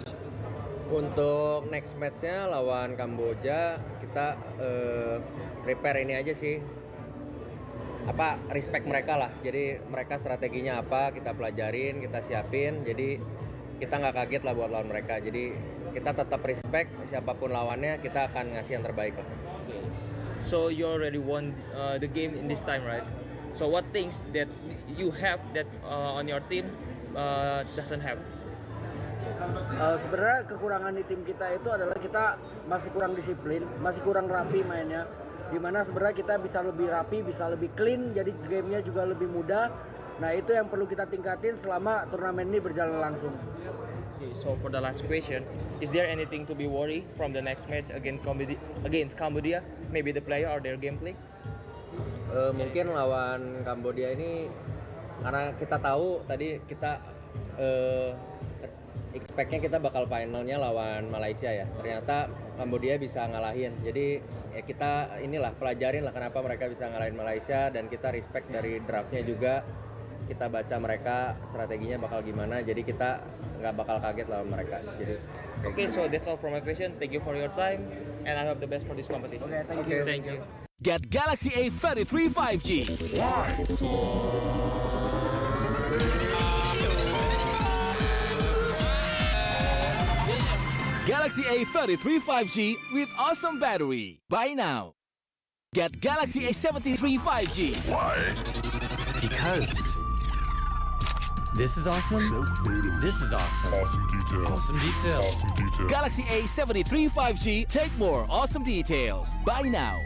S8: Untuk next matchnya lawan Kamboja, kita prepare ini aja sih, respect mereka lah. Jadi mereka strateginya apa, kita pelajarin, kita siapin. Jadi kita nggak kaget lah buat lawan mereka. Jadi kita tetap respect, siapapun lawannya kita akan ngasih yang terbaik lah.
S4: Okay. So you already won the game in this time, right? So what things that you have that on your team doesn't have?
S23: Sebenarnya kekurangan di tim kita itu adalah kita masih kurang disiplin, masih kurang rapi mainnya. Dimana sebenarnya kita bisa lebih rapi, bisa lebih clean, jadi gamenya juga lebih mudah. Nah itu yang perlu kita tingkatin selama turnamen ini berjalan langsung.
S4: Okay, so for the last question, is there anything to be worried from the next match against Cambodia? Maybe the player or their gameplay?
S8: Mungkin lawan Kambodia ini, karena kita tahu tadi kita expect-nya kita bakal finalnya lawan Malaysia ya. Ternyata Kambodia bisa ngalahin. Jadi ya kita inilah pelajarin lah kenapa mereka bisa ngalahin Malaysia, dan kita respect dari draftnya juga. Kita baca mereka strateginya bakal gimana, jadi kita nggak bakal kaget lawan mereka. Jadi
S4: Okay, so that's all from my question. Thank you for your time, and I hope the best for this competition.
S23: Okay, thank you.
S4: Thank you.
S20: Get Galaxy A33 5G. Galaxy A33 5G with awesome battery. Buy now. Get Galaxy A73 5G.
S7: Why?
S21: Because this is awesome. This is awesome.
S7: Awesome details.
S21: Awesome details.
S7: Awesome details.
S20: Galaxy A73 5G. Take more awesome details. Buy now.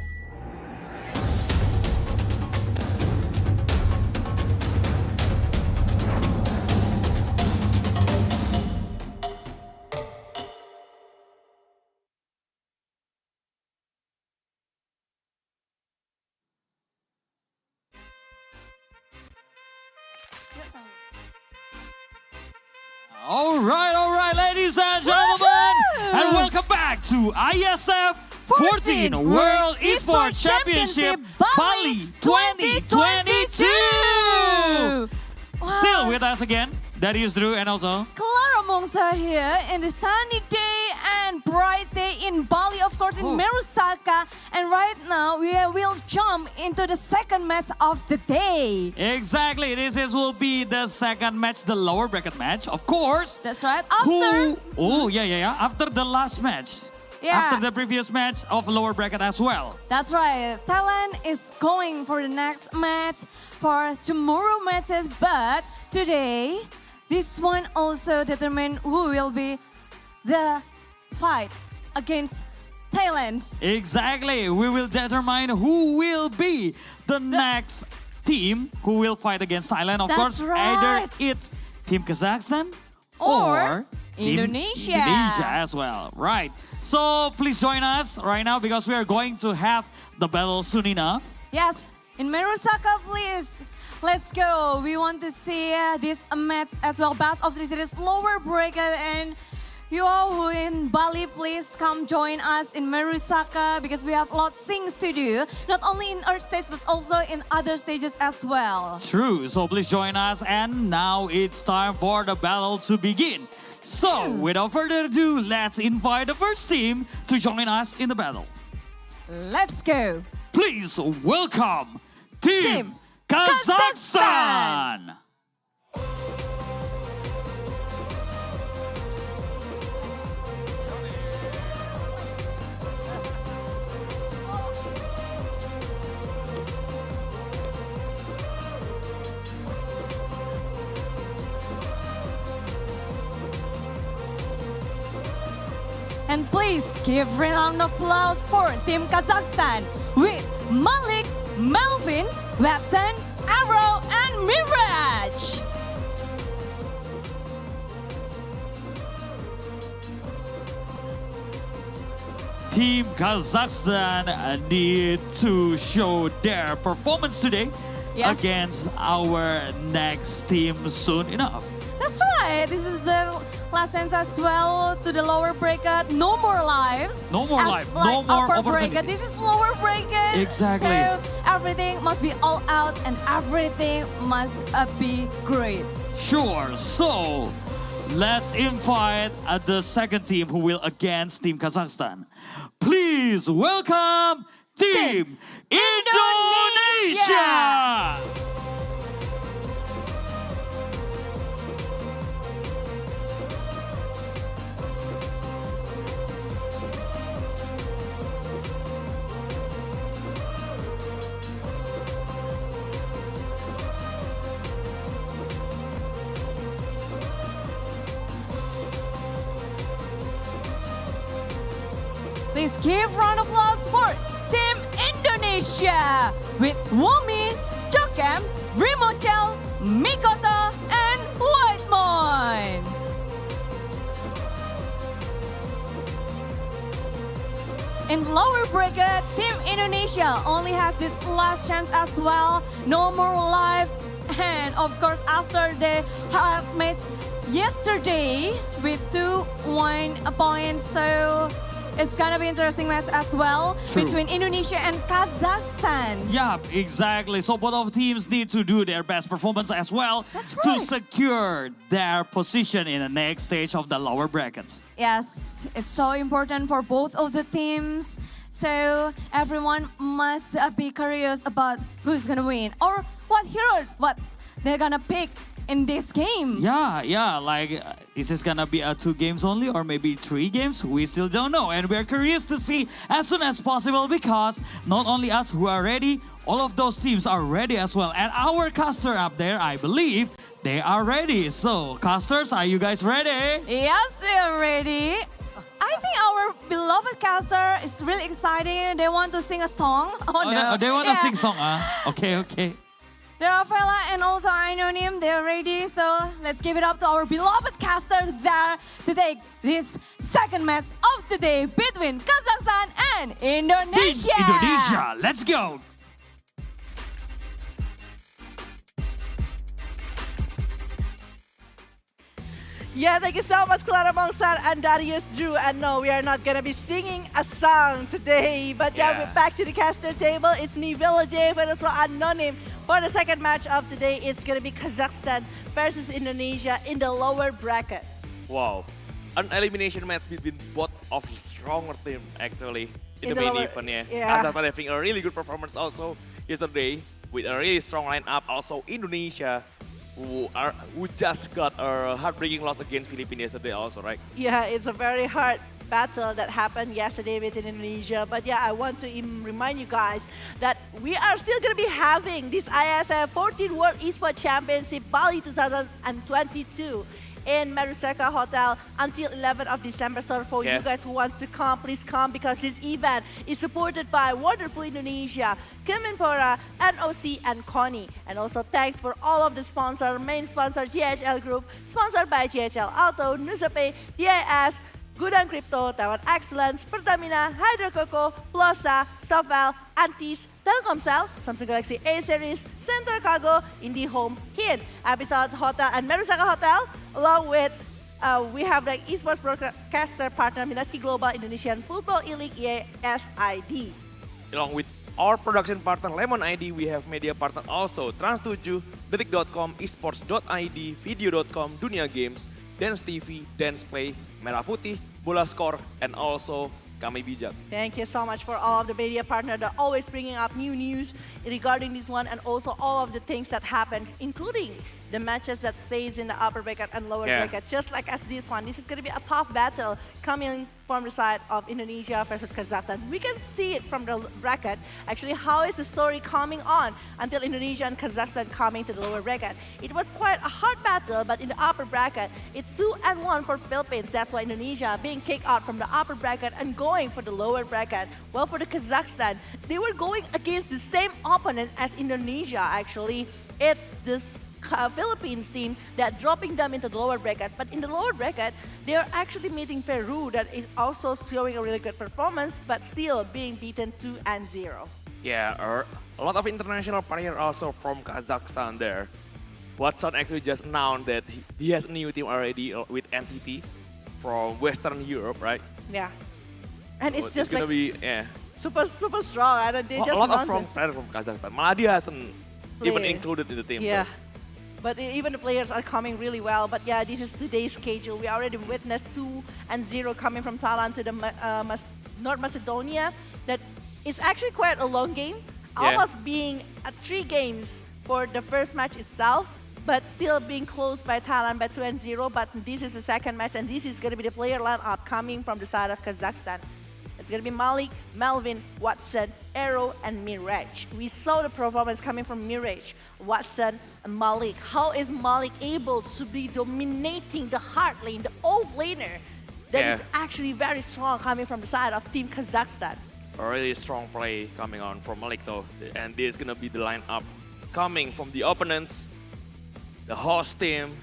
S13: All right, ladies and gentlemen, and welcome back to IESF 14 World Esports Championship Bali 2022. Still with us again, that is Drew and also
S12: Clara Mongsa here in the sunny day and bright day in Bali, of course, in Merusaka. And right now, we will jump into the second match of the day.
S13: Exactly, will be the second match, the lower bracket match, of course.
S12: That's right. After
S13: after the last match.
S12: Yeah.
S13: After the previous match of lower bracket as well.
S12: That's right. Thailand is going for the next match for tomorrow matches, but today, this one also determine who will be the fight against Thailand.
S13: Exactly. We will determine who will be the next team who will fight against Thailand. Of course, either it's Team Kazakhstan or Team
S12: Indonesia
S13: as well. Right. So please join us right now because we are going to have the battle soon enough.
S12: Yes, in Merusaka, please. Let's go. We want to see this match as well. Best of 3 series lower bracket, and you all who in Bali, please come join us in Merusaka because we have a lot of things to do. Not only in our stage, but also in other stages as well.
S13: True. So please join us. And now it's time for the battle to begin. So without further ado, let's invite the first team to join us in the battle.
S12: Let's go.
S13: Please welcome Team Kazakhstan.
S12: And please give a round of applause for Team Kazakhstan with Malik, Melvin, Watson, Arrow, and Mirage.
S13: Team Kazakhstan need to show their performance today against our next team soon enough.
S12: That's right. This is the last chance as well to the lower bracket. No more lives.
S13: No more life.
S12: Like
S13: No more
S12: upper
S13: opportunities.
S12: bracket. This is lower bracket.
S13: Exactly.
S12: So everything must be all out and everything must be great.
S13: Sure. So let's invite the second team who will against Team Kazakhstan. Please welcome Team Indonesia.
S12: Please give round of applause for Team Indonesia with Wumi, Jokem, Rimochel, Mikoto, and Whitemoin. In lower bracket, Team Indonesia only has this last chance as well. No more life. And of course, after the hard match, yesterday with 2-1 points. So it's gonna be interesting match as well between Indonesia and Kazakhstan.
S13: Yeah, exactly. So both of teams need to do their best performance as well to secure their position in the next stage of the lower brackets.
S12: Yes, it's so important for both of the teams. So everyone must be curious about who's gonna win or what hero, what they're gonna pick in this game.
S13: Yeah, like is this gonna be 2 games only or maybe 3 games? We still don't know, and we're curious to see as soon as possible because not only us who are ready, all of those teams are ready as well. And our caster up there, I believe, they are ready. So casters, are you guys ready?
S12: Yes, they're ready. I think our beloved caster is really exciting. They want to sing a song. Oh no.
S13: They want to sing song, Okay.
S12: Rafaela and also Anonym, they're ready. So let's give it up to our beloved caster there to take this second match of the day between Kazakhstan and Indonesia.
S13: Indonesia, let's go.
S14: Yeah, thank you so much, Clara Mongsar and Darius Drew. And no, we are not going to be singing a song today. But yeah, we're back to the caster table. It's me, Villa Dave, and also Anonym. For the second match of the day, it's going to be Kazakhstan versus Indonesia in the lower bracket.
S4: Wow, an elimination match between both of the stronger team actually in the main event. Kazakhstan having a really good performance also yesterday with a really strong lineup. Also Indonesia who just got a heartbreaking loss against Philippines yesterday also, right?
S14: Yeah, it's a very hard battle that happened yesterday within Indonesia. But yeah, I want to remind you guys that we are still going to be having this IESF 14 World Esports Championship Bali 2022 in Maruseka Hotel until 11th of December. So for you guys who wants to come, please come because this event is supported by Wonderful Indonesia, Kemenpora, NOC, and Koni. And also thanks for all of the sponsors, main sponsor GHL Group, sponsored by GHL Auto, Nusapay, DIS, Gudang Crypto, Taiwan Excellence, Pertamina, Hydrococo, Plosa, Softval, Antis, Telkomsel, Samsung Galaxy A Series, Center Cargo, IndiHome, Hit, Episode Hotel, and Marusaka Hotel, along with we have like esports broadcaster partner Minaski Global Indonesian Football E-League ESID.
S4: Along with our production partner Lemon ID, we have media partner also Trans7, Detik.com, Esports.id, Video.com, Dunia Games, Dance TV, Dance Play, Merah Putih, Bola Score, and also Kami Bijak.
S14: Thank you so much for all of the media partners that are always bringing up new news regarding this one and also all of the things that happen, including the matches that stays in the upper bracket and lower bracket, just like as this one. This is going to be a tough battle coming from the side of Indonesia versus Kazakhstan. We can see it from the bracket. Actually, how is the story coming on until Indonesia and Kazakhstan coming to the lower bracket? It was quite a hard battle, but in the upper bracket, it's 2-1 for Philippines. That's why Indonesia being kicked out from the upper bracket and going for the lower bracket. Well, for the Kazakhstan, they were going against the same opponent as Indonesia, actually. It's this Philippines team that dropping them into the lower bracket. But in the lower bracket, they are actually meeting Peru that is also showing a really good performance, but still being beaten 2-0.
S4: Yeah, a lot of international players also from Kazakhstan there. Watson actually just announced that he has a new team already with NTT from Western Europe, right?
S14: Yeah. And
S4: so
S14: it's just
S4: gonna
S14: like
S4: be,
S14: super strong. And they just
S4: a lot of strong players from Kazakhstan. Maladi hasn't even included in the team.
S14: Yeah. But even the players are coming really well. But yeah, this is today's schedule. We already witnessed 2-0 coming from Thailand to the North Macedonia. That is actually quite a long game. Almost being 3 games for the first match itself. But still being closed by Thailand by 2-0. But this is the second match. And this is going to be the player lineup coming from the side of Kazakhstan. It's going to be Malik, Melvin, Watson, Aero, and Mirage. We saw the performance coming from Mirage, Watson, and Malik. How is Malik able to be dominating the hard lane, the off laner, that is actually very strong coming from the side of Team Kazakhstan?
S4: A really strong play coming on from Malik though. And this is going to be the lineup coming from the opponents, the host team,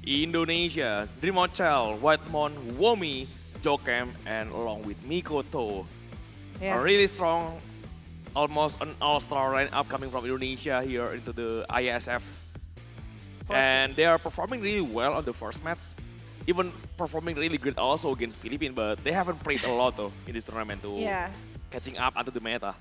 S4: Indonesia, Dreamochel, Whitemon, Womi, Jokem, and along with Mikoto. A really strong, almost an all-star lineup coming from Indonesia here into the IESF And they are performing really well on the first match. Even performing really good also against Philippines, but they haven't played a lot though in this tournament to catching up onto the meta.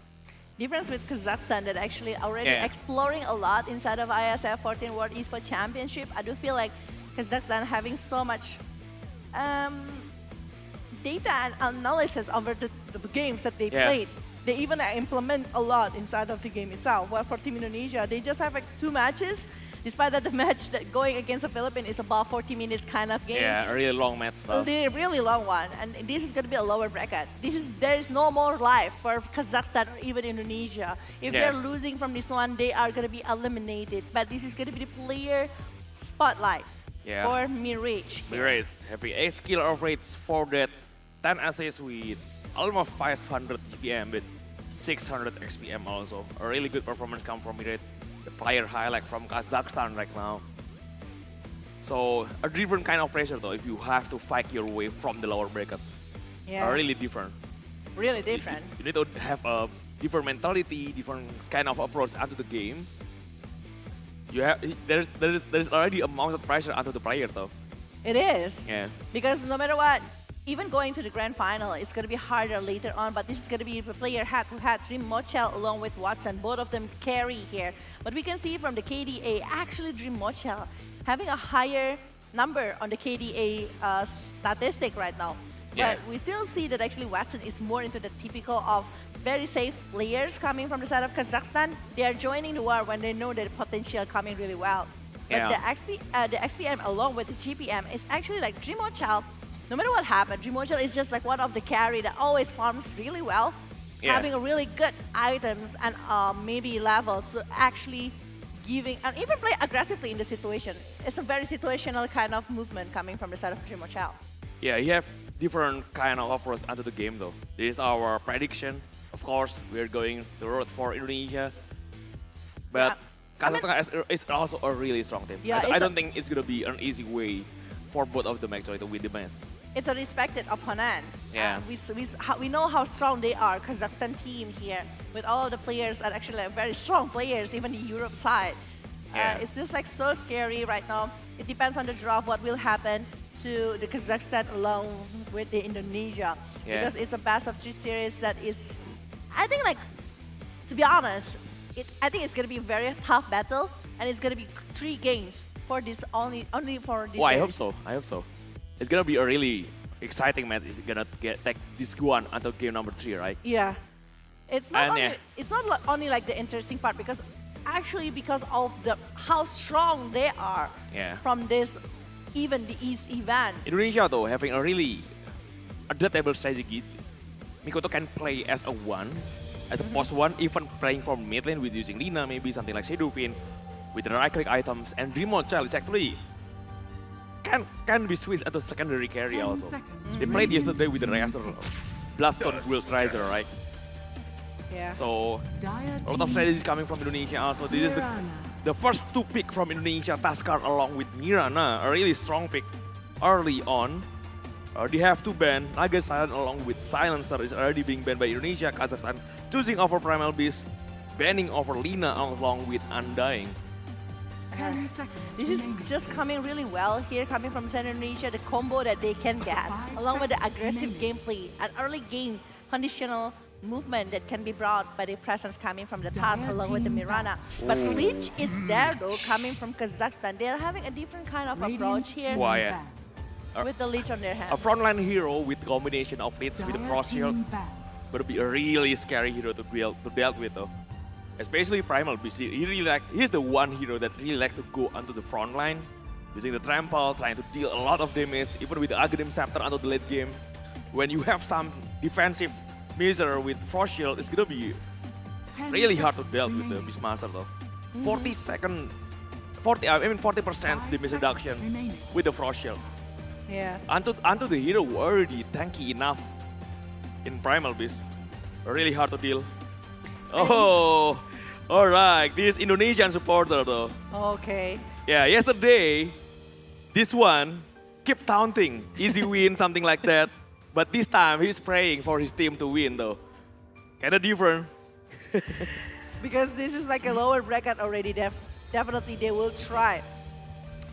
S14: Difference with Kazakhstan that actually already exploring a lot inside of ISF 14 World Esports Championship. I do feel like Kazakhstan having so much data and analysis over the games that they played. They even implement a lot inside of the game itself. While for Team Indonesia, they just have like 2 matches. Despite that the match that going against the Philippines is about 40 minutes kind of game.
S4: Yeah, a really long match.
S14: A really long one. And this is going to be a lower bracket. There is no more life for Kazakhstan or even Indonesia. If they're losing from this one, they are going to be eliminated. But this is going to be the player spotlight for Mirage.
S4: Mirage having 8 skill of rates for that 10 assists with almost 500 GPM with 600 XPM also. A really good performance come from Mirage. The player highlight from Kazakhstan right now. So a different kind of pressure though if you have to fight your way from the lower bracket. Really different.
S14: Really different.
S4: You need to have a different mentality, different kind of approach onto the game. You have there's already a amount of pressure onto the player though.
S14: It is.
S4: Yeah.
S14: Because no matter what, even going to the grand final, it's going to be harder later on, but this is going to be the player head-to-head, Dream Mochel along with Watson, both of them carry here. But we can see from the KDA, actually Dream Mochel having a higher number on the KDA statistic right now. But we still see that actually Watson is more into the typical of very safe players coming from the side of Kazakhstan. They are joining the war when they know their potential coming really well. But the XPM along with the GPM is actually like Dream Mochel. No matter what happened, Dream Mochel is just like one of the carry that always farms really well, having a really good items and maybe levels, so actually giving and even play aggressively in the situation. It's a very situational kind of movement coming from the side of Dream Mochel.
S4: Yeah, you have different kind of approach onto the game though. This is our prediction. Of course, we're going the road for Indonesia, but Kazakhstan is also a really strong team. I don't think it's gonna be an easy way for both of them actually to win the match.
S14: It's a respected opponent. We know how strong they are, Kazakhstan team here, with all of the players are actually like very strong players, even the Europe side. It's just like so scary right now. It depends on the draw what will happen to the Kazakhstan along with the Indonesia. Because it's a best of 3 series that is, I think like, to be honest, I think it's going to be a very tough battle and it's going to be 3 games. For this only for this.
S4: Oh, I hope so. I hope so. It's gonna be a really exciting match. It's gonna take this one until game number 3, right?
S14: Yeah. It's not only like the interesting part because actually because of how strong they are from this even the East event.
S4: Indonesia though having a really adaptable strategy. Mikoto can play as a 1, as a post 1, even playing from mid lane with using Lina, maybe something like Shadowfin. With the right-click items, and Dream Mochel is actually can be switched as a secondary carry also. They played yesterday with the Razor, Blaston, Wild Riser, right? So a lot of strategies coming from Indonesia also. This is the first 2 pick from Indonesia, Taskar along with Mirana, a really strong pick early on. They have 2 ban, Naga Silent along with Silencer is already being banned by Indonesia. Kazakhstan choosing over Primal Beast, banning over Lina along with Undying.
S14: This is just coming really well here, coming from Central Indonesia, the combo that they can get, along with the aggressive gameplay, an early game conditional movement that can be brought by the presence coming from the Task along with the Mirana. But Lich is there though, coming from Kazakhstan. They're having a different kind of approach here with the Lich on their hand.
S4: A frontline hero with combination of Lich with the Frost Shield would be a really scary hero to deal with though. Especially Primal Beast, he's the one hero that really likes to go onto the front line, using the trample, trying to deal a lot of damage, even with the Aghanim Scepter onto the late game. When you have some defensive measure with Frost Shield, it's gonna be really hard to deal with the Beastmaster though. 40% damage reduction with the Frost Shield. Onto the hero who already tanky enough in Primal Beast, really hard to deal. Oh, all right. This Indonesian supporter though.
S14: Okay.
S4: Yeah, yesterday, this one kept taunting, easy win, something like that. But this time, he's praying for his team to win though. Kinda different.
S14: Because this is like a lower bracket already. Definitely they will try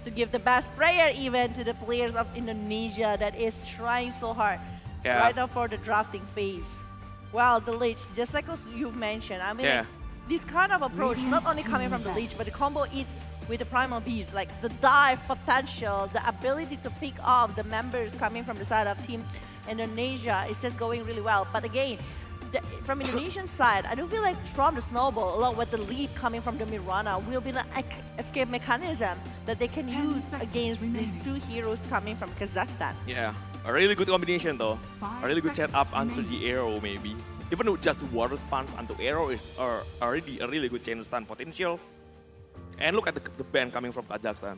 S14: to give the best prayer even to the players of Indonesia that is trying so hard right now for the drafting phase. Well, the Lich, just like you've mentioned, I mean, like, this kind of approach, not only coming from the Lich, but the combo it with the Primal Beast, like the dive potential, the ability to pick off the members coming from the side of Team Indonesia is just going really well. But again, from Indonesian side, I do feel like from the Snowball, along with the lead coming from the Mirana, will be an escape mechanism that they can use against these two heroes coming from Kazakhstan.
S4: Yeah, a really good combination though. A really good setup onto the arrow maybe. Even though just water spans onto arrow is already a really good chain stun potential. And look at the band coming from Kazakhstan.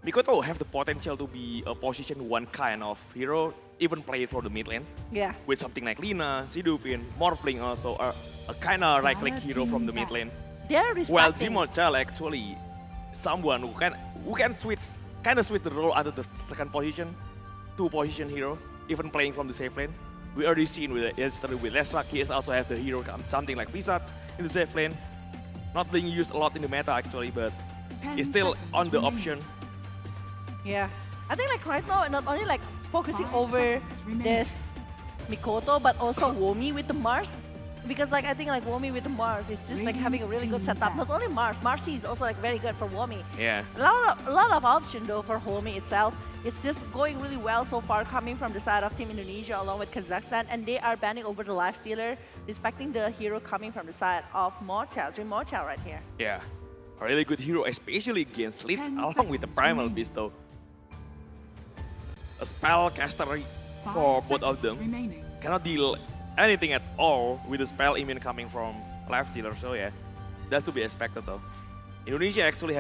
S4: Mikoto have the potential to be a position one kind of hero, even play for the mid lane.
S14: Yeah.
S4: With something like Lina, Sidufin, Morphling also a kind of right-click hero from the mid lane.
S14: They're respecting.
S4: Well, Dimochal actually someone who can switch the role under the second position, two-position hero, even playing from the safe lane. We already seen with Lestrak, he also have the hero something like Visage in the safe lane. Not being used a lot in the meta actually, but it's still on the option.
S14: Yeah, I think like right now, not only like focusing over this Mikoto, but also Womi with the Mars. Because like I think like Womi with the Mars is just like having a really good setup. Not only Mars, Marcy is also like very good for Womi.
S4: Yeah.
S14: A lot of option though for Womi itself. It's just going really well so far coming from the side of Team Indonesia along with Kazakhstan, and they are banning over the Lifestealer, respecting the hero coming from the side of Mochel, Dream Mochel right here.
S4: Yeah, a really good hero, especially against Leeds along with the Primal Beast though. A spell caster for both of them. Cannot deal anything at all with the spell immune coming from Lifestealer, so yeah, that's to be expected though. Indonesia actually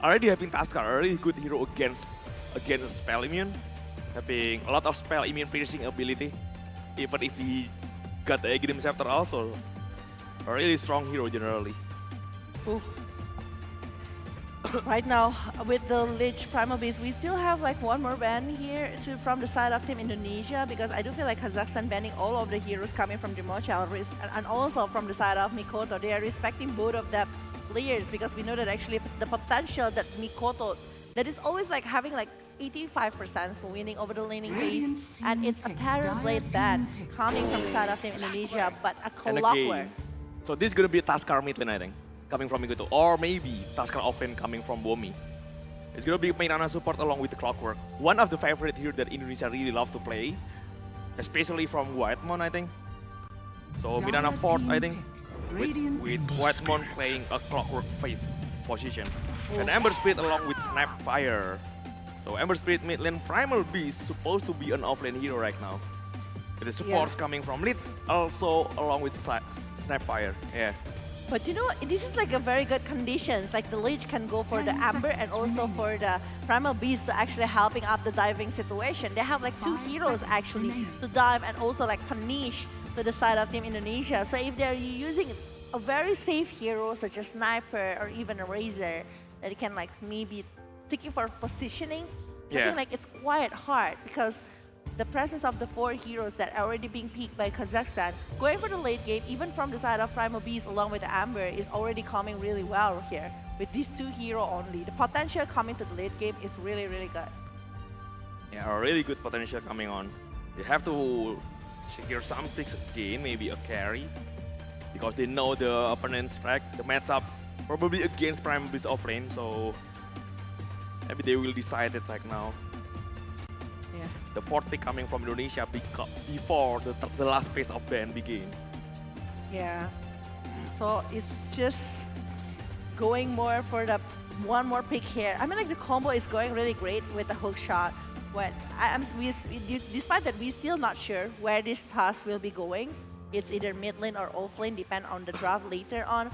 S4: already having Taskar, a really good hero against spell immune, having a lot of spell immune piercing ability, even if he got the Aegidem Scepter also, a really strong hero generally.
S14: Ooh. Right now, with the Lich Primal Beast, we still have like one more ban here from the side of Team Indonesia, because I do feel like Kazakhstan banning all of the heroes coming from Dimochal and also from the side of Mikoto. They are respecting both of the players, because we know that actually the potential that Mikoto, that is always like having like 85% winning over the laning phase, and it's a Terrorblade ban coming from the side of Team Indonesia, but a Clockwork.
S4: So this is gonna be a Taskar mid lane, I think, coming from Mikoto, or maybe Taskar offlane coming from Womi. It's gonna be Mirana support along with the Clockwork. One of the favorite heroes that Indonesia really love to play, especially from Whitemon, I think. So Mirana 4th, I think, with Whitemon playing a Clockwork 5th position. And Ember Spirit along with Snapfire. So Ember Spirit mid lane Primal Beast supposed to be an offlane hero right now. With the supports coming from Leeds, also along with Snapfire. Yeah.
S14: But you know, this is like a very good conditions. Like the Lich can go for the Amber and also for the Primal Beast to actually helping up the diving situation. They have like two heroes actually to dive and also like punish to the side of Team Indonesia. So if they're using a very safe hero such as Sniper or even a Razor, that it can like maybe sticking for positioning, I think like it's quite hard, because the presence of the 4 heroes that are already being picked by Kazakhstan, going for the late game, even from the side of Primal Beast along with the Amber, is already coming really well here. With these 2 heroes only, the potential coming to the late game is really, really good.
S4: Yeah, a really good potential coming on. They have to secure some picks again, maybe a carry, because they know the opponent's track, the matchup probably against Primal Beast offlane, so maybe they will decide it right now.
S14: Yeah.
S4: The 4th pick coming from Indonesia before the last phase of ban begin.
S14: Yeah. So it's just going more for the one more pick here. I mean, like the combo is going really great with the hook shot. What despite that, we're still not sure where this task will be going. It's either mid lane or off lane, depend on the draft later on.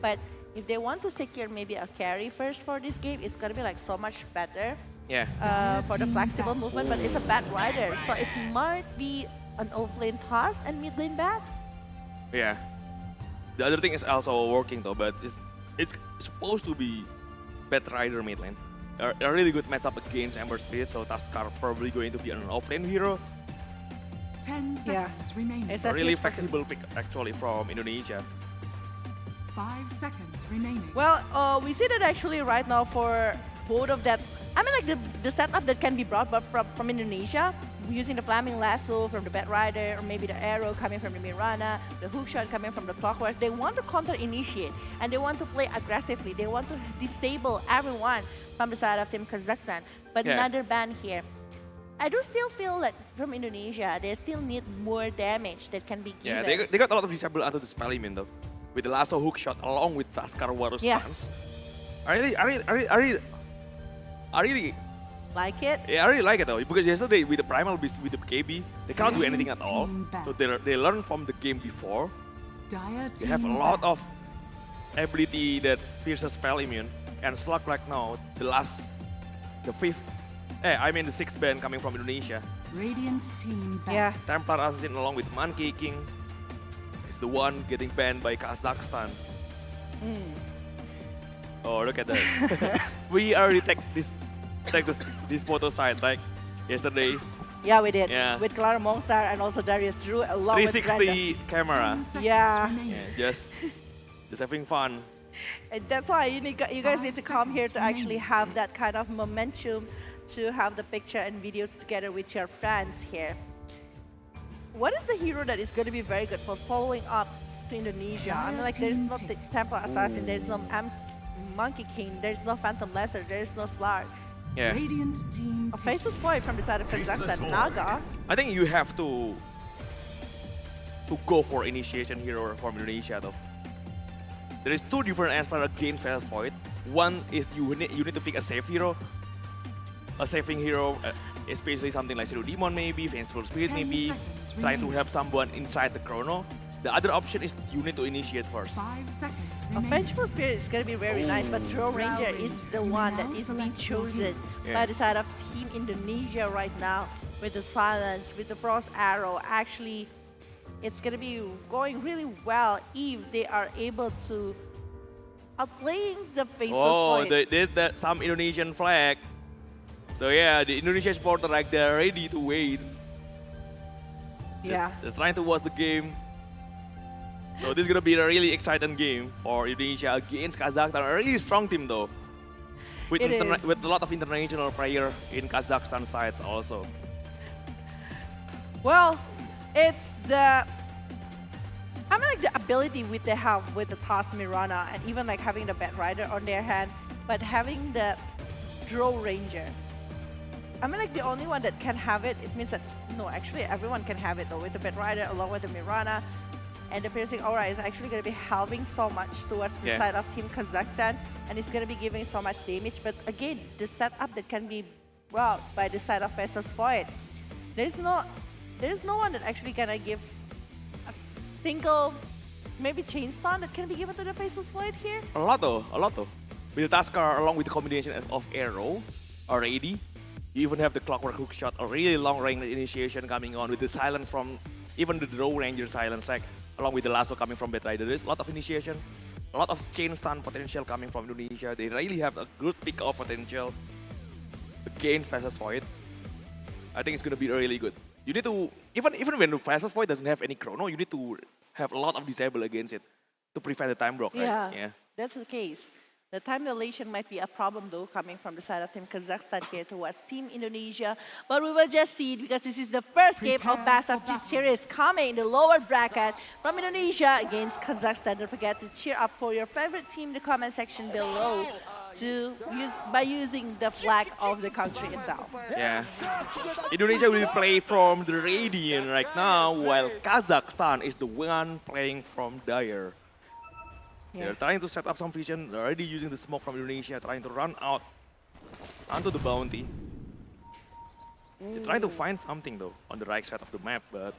S14: But if they want to secure maybe a carry first for this game, it's gonna be like so much better.
S4: Yeah.
S14: For the flexible movement, but it's a bad rider, so it might be an off lane task and mid lane bad.
S4: Yeah. The other thing is also working though, but it's supposed to be bad rider mid lane. A really good matchup against Ember Spirit, so Taskar probably going to be an offlane hero.
S15: 10 seconds remaining.
S4: It's a really flexible pick actually from Indonesia.
S15: 5 seconds remaining.
S14: Well, we see that actually right now for both of that. I mean, like the setup that can be brought from Indonesia, using the flaming lasso from the Bat Rider, or maybe the arrow coming from the Mirana, the hook shot coming from the Clockwork. They want to counter-initiate, and they want to play aggressively. They want to disable everyone from the side of Team Kazakhstan. But another ban here. I do still feel that from Indonesia, they still need more damage that can be given.
S4: Yeah, they got a lot of disable onto the spell immune though, with the lasso hook shot along with Taskar Warrior's stance. I really
S14: like it.
S4: Yeah, I really like it though, because yesterday with the Primal Beast with the KB, they can't do anything at all. So they learn from the game before. They have a lot of ability that pierces spell immune, and Slug like now the sixth ban coming from Indonesia.
S15: Radiant team back.
S14: Yeah.
S4: Templar Assassin along with Monkey King is the one getting banned by Kazakhstan. Oh, look at that. We already take this photo side like yesterday.
S14: Yeah, we did.
S4: Yeah.
S14: With Clara Mongstar and also Darius Drew along with
S4: 360 camera.
S14: Yeah.
S4: Just having fun.
S14: And that's why you guys need to come here to actually have that kind of momentum, to have the picture and videos together with your friends here. What is the hero that is going to be very good for following up to Indonesia? I mean, like, there's no Templar Assassin, there's no Monkey King, there's no Phantom Lesser, there's no Slug.
S4: Yeah.
S15: Radiant team.
S14: A Faceless Void from the side of Kazakhstan, Naga.
S4: I think you have to go for initiation hero from Indonesia though. There is two different answers against Faceless Void. One is you need to pick a safe hero. A saving hero, especially something like Zero Demon maybe, Vengeful Spirit maybe, trying to help someone inside the chrono. The other option is you need to initiate first.
S15: 5 seconds
S14: A Vengeful Spirit is going to be very nice, but Draw Ranger is the one that is being chosen by the side of Team Indonesia right now. With the Silence, with the Frost Arrow, actually, it's going to be going really well if they are able to outplaying the Faceless Void.
S4: There's some Indonesian flag. So yeah, the Indonesian supporter like they're ready to wait.
S14: Yeah.
S4: Just trying to watch the game. So this is gonna be a really exciting game for Indonesia against Kazakhstan. A really strong team though. With a lot of international player in Kazakhstan sides also.
S14: Well, it's the the ability they have with the Task Mirana, and even like having the Bat Rider on their hand, but having the Draw Ranger. The only one that can have it, it means that, no, actually everyone can have it though, with the Bat Rider along with the Mirana. And the Piercing Aura is actually going to be helping so much towards the side of Team Kazakhstan, and it's going to be giving so much damage. But again, the setup that can be brought by the side of Faceless Void, there's no one that actually gonna give a single, maybe Chain Stun that can be given to the Faceless Void here.
S4: A lot though. With the Taskar along with the combination of arrow already. You even have the Clockwork hook shot, a really long range initiation coming on with the silence from even the Draw Ranger silence, like along with the lasso coming from Bat Rider. There's a lot of initiation, a lot of chain stun potential coming from Indonesia. They really have a good pick-off potential against Faceless Void. I think it's gonna be really good. You need to, even when the Faceless Void doesn't have any chrono, you need to have a lot of disable against it to prevent the time block, right?
S14: Yeah, that's the case. The time dilation might be a problem though, coming from the side of Team Kazakhstan here towards Team Indonesia. But we will just see it, because this is the first game of Best of G series coming in the lower bracket from Indonesia against Kazakhstan. Don't forget to cheer up for your favorite team in the comment section below by using the flag of the country itself.
S4: Yeah. Indonesia will play from the Radiant right now, while Kazakhstan is the one playing from Dire. They're trying to set up some vision. They're already using the smoke from Indonesia, trying to run out onto the bounty. They're trying to find something though on the right side of the map, but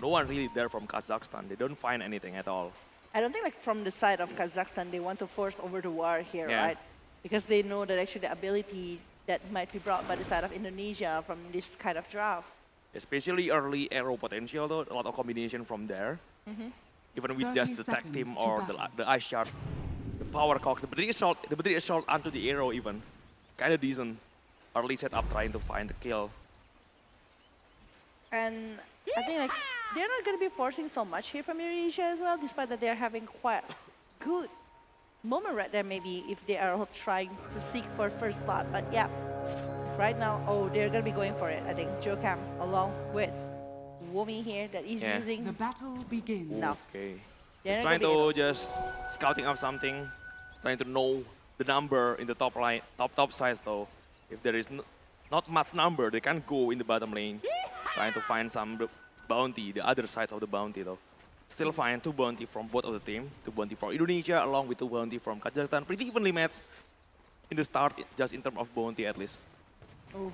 S4: no one really there from Kazakhstan. They don't find anything at all.
S14: I don't think from the side of Kazakhstan they want to force over the war here, right? Because they know that actually the ability that might be brought by the side of Indonesia from this kind of draft.
S4: Especially early arrow potential though, a lot of combination from there. Even with just the tag team or the ice shard, the power cock, the battery assault onto the arrow even. Kind of decent early setup trying to find the kill.
S14: And I think they're not going to be forcing so much here from Indonesia as well, despite that they're having quite good moment right there, maybe if they are trying to seek for first blood. But yeah, right now, oh, they're gonna be going for it. I think Jokam along with Womi here that is using.
S15: The battle begins.
S14: No.
S4: Okay.
S14: They're
S4: He's
S14: not
S4: trying
S14: gonna be
S4: to just scouting up something, trying to know the number in the top line, top sides though. If there is not much number, they can go in the bottom lane, trying to find some bounty, the other sides of the bounty though. Still find 2 bounty from both of the team, 2 bounty from Indonesia along with 2 bounty from Kazakhstan. Pretty evenly matched in the start, just in terms of bounty at least.
S14: Oh.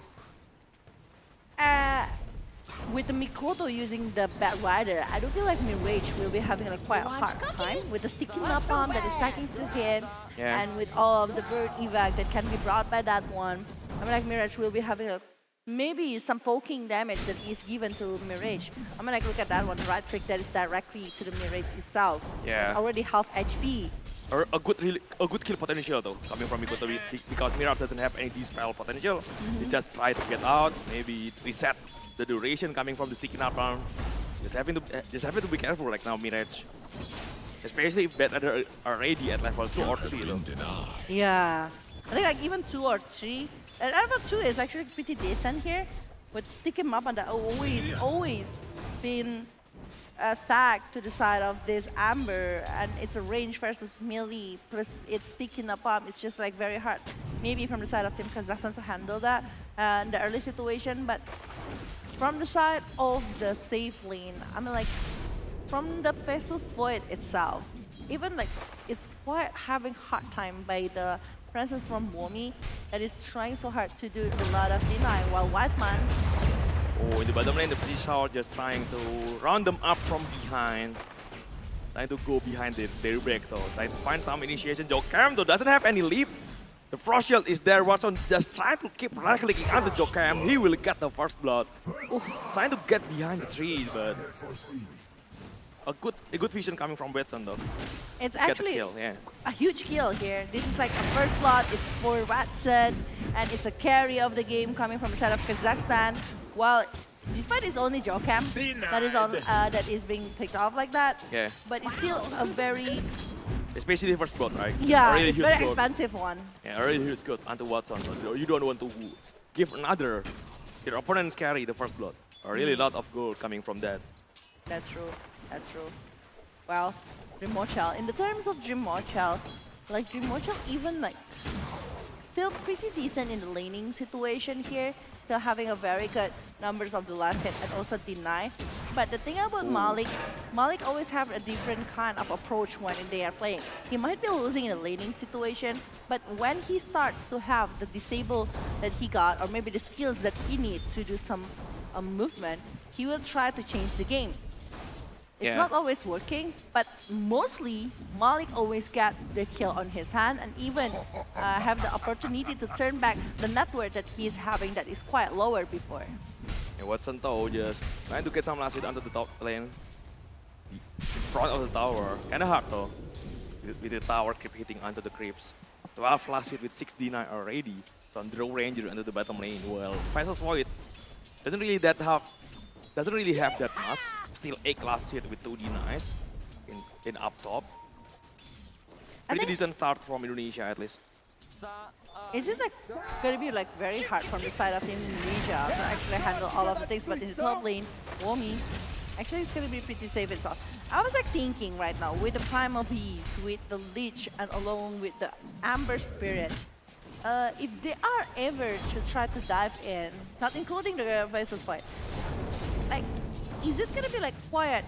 S14: With the Mikoto using the Bat Rider, I don't feel like Mirage will be having like quite a hard time with the sticky napalm that is stacking to him, and with all of the bird evac that can be brought by that one. I mean, like Mirage will be having a, maybe some poking damage that is given to Mirage. I mean, like look at that one, right click that is directly to the Mirage itself.
S4: Yeah.
S14: It's already half HP.
S4: Or a good kill potential though, coming from Mikoto because Mirage doesn't have any dispel potential. They just try to get out, maybe reset the duration coming from the sticky napalm. Just having to be careful like now, Mirage. Especially if Bat Rider are ready at level 2 or 3 though.
S14: Yeah. I think like even 2 or 3. And level 2 is actually pretty decent here. But stick him up and that always been stacked to the side of this Amber, and it's a range versus melee plus it's sticking up. It's just like very hard, maybe from the side of Team Kazakhstan to handle that in the early situation. But from the side of the safe lane, I mean like from the Festus Void itself, even like it's quite having hard time by the presence from Womi that is trying so hard to do a lot of deny, while Whiteman.
S4: Oh, in the bottom lane, the British Horde just trying to round them up from behind. Trying to go behind their break though. Trying to find some initiation. Jokam though doesn't have any leap. The Frost Shield is there. Watson just trying to keep right-clicking onto Jokam. He will get the first blood. Trying to get behind the trees, but a good vision coming from Watson though.
S14: It's actually
S4: kill, yeah.
S14: a huge kill here. This is like a first blood. It's for Watson, and it's a carry of the game coming from the side of Kazakhstan. Well, despite it's only Jokam that is being picked off like that, but it's still a very...
S4: Especially the first blood, right?
S14: Yeah,
S4: really
S14: it's very
S4: blood.
S14: expensive one.
S4: Yeah, a really huge good onto Watson. You don't want to give your opponent's carry the first blood. A really lot of gold coming from that.
S14: That's true, that's true. Well, Dream Mochel, in the terms of Dream Mochel, like Dream Mochel even like still pretty decent in the laning situation here. Still having a very good numbers of the last hit and also deny. But the thing about Malik always have a different kind of approach when they are playing. He might be losing in a laning situation, but when he starts to have the disable that he got, or maybe the skills that he needs to do some movement, he will try to change the game. It's not always working, but mostly Malik always got the kill on his hand and even have the opportunity to turn back the net worth that he is having that is quite lower before.
S4: Yeah, Watson though just trying to get some last hit onto the top lane. In front of the tower. Kinda hard though. With the tower keep hitting onto the creeps. 12 last hit with 6d9 already from Draw Ranger into the bottom lane. Well, Festus Void doesn't really have that much. Still 8 last hit with 2d9s in up top. Pretty decent start from Indonesia at least.
S14: Is it like gonna be like very hard from the side of Indonesia to actually handle all of the things? But in the top lane, Womi, actually it's gonna be pretty safe and soft. I was like thinking right now with the Primal Beast, with the Lich, and along with the Amber Spirit, if they are ever to try to dive in, not including the versus fight, like, is it gonna be like quite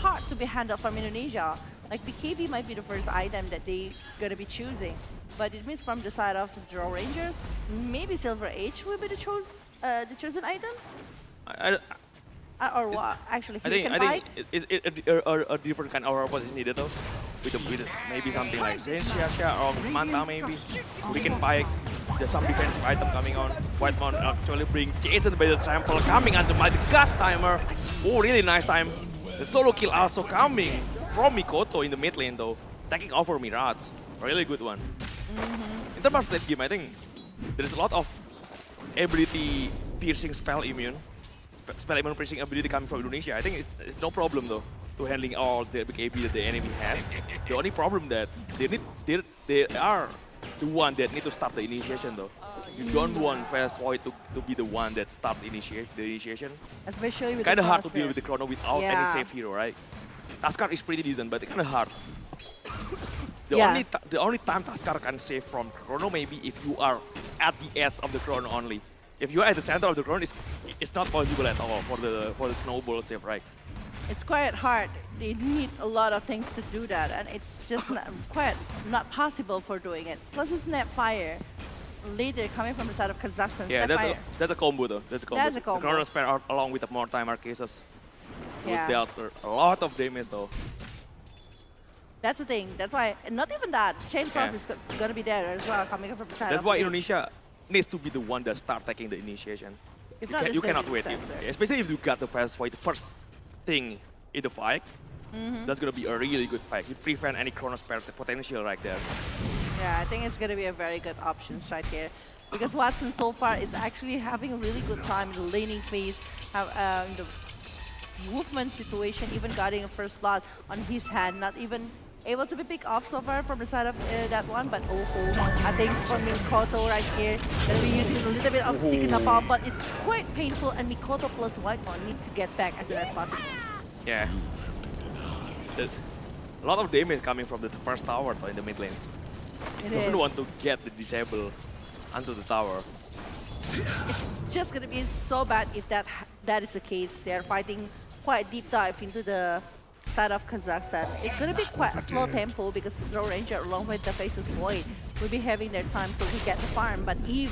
S14: hard to be handled from Indonesia? Like BKB might be the first item that they gonna be choosing, but it means from the side of Draw Rangers, maybe Silver Age will be the chosen item. Or what? Actually,
S4: I think a different kind of robot is needed though. With maybe something like Zenshia or Manta maybe. We can buy there's some defensive item coming on. Whitemon actually bring Jason by the trample coming onto my Gas Timer. Oh, really nice time. The solo kill also coming from Mikoto in the mid lane though. Taking over Mirage. Really good one. In terms of that game, I think there's a lot of ability piercing spell immune piercing ability coming from Indonesia. I think it's no problem though
S5: to handling all the big AP that the enemy has. The only problem that they are the one that need to start the initiation though. You don't want Fast Void to be the one that start the initiation.
S14: Especially with
S5: Kind of
S14: the
S5: hard to deal
S14: Chronosphere.
S5: with the Chrono without any safe hero, right? Taskar is pretty decent, but it's kind of hard. The only time Taskar can save from Chrono maybe if you are at the edge of the Chrono only. If you are at the center of the Chrono, it's not possible at all for the snowball save, right?
S14: It's quite hard. They need a lot of things to do that, and it's just not possible for doing it. Plus, it's Snapfire later coming from the side of Kazakhstan.
S5: Yeah,
S14: Snapfire.
S5: that's a combo though. That's a combo. The Chronosphere along with the Mortimer cases would dealt a lot of damage though.
S14: That's the thing. That's why, and not even that. Chain Frost is going to be there as well, coming from the side
S5: That's
S14: of
S5: why
S14: Lich.
S5: Indonesia needs to be the one that start taking the initiation.
S14: If not,
S5: You cannot wait, especially if you got the Fast Void first thing in the fight. That's gonna be a really good fight. You prevent any Chronosphere potential right there.
S14: Yeah, I think it's going to be a very good option right here. Because Watson so far is actually having a really good time in the laning phase, in the movement situation, even getting a first blood on his hand, not even able to be picked off so far from the side of that one, but I think for Mikoto right here, gonna be using a little bit of stick in the palm, but it's quite painful, and Mikoto plus Whitemon need to get back as soon as possible.
S5: Yeah. A lot of damage coming from the first tower in the mid lane. You don't want to get the disable onto the tower.
S14: It's just gonna be so bad if that is the case. They're fighting quite deep dive into the side of Kazakhstan. It's gonna be quite a slow tempo because the Throw Ranger along with the Faceless Void will be having their time to get the farm. But if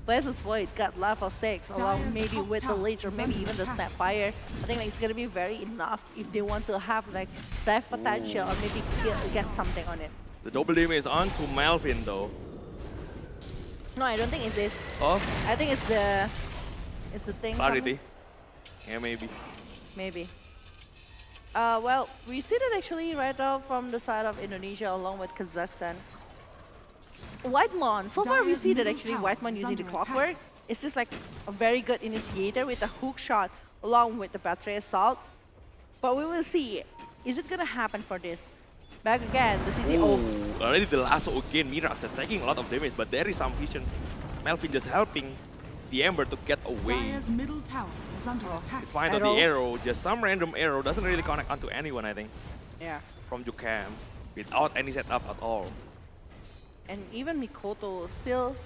S14: Faceless Void got level 6 along maybe with the Lich or maybe even the Snapfire, I think it's gonna be very enough if they want to have like dive potential or maybe get something on it.
S5: The double damage is on to Melvin though.
S14: No, I don't think it is.
S5: Oh?
S14: I think it's the thing.
S5: Clarity. Yeah, maybe.
S14: Maybe. Well, we see that actually right now from the side of Indonesia along with Kazakhstan. Whitemon, so far we see that actually Whitemon using the clockwork. It's just like a very good initiator with a hook shot along with the battery assault. But we will see, is it gonna happen for this? Back again, the CCO.
S5: Already the lasso again, Mirage are taking a lot of damage, but there is some vision. Melvin just helping the Ember to get away.
S15: Dire's middle tower is under attack.
S5: It's fine on the arrow, just some random arrow, doesn't really connect onto anyone, I think.
S14: Yeah.
S5: From Jukam, without any setup at all.
S14: And even Mikoto still,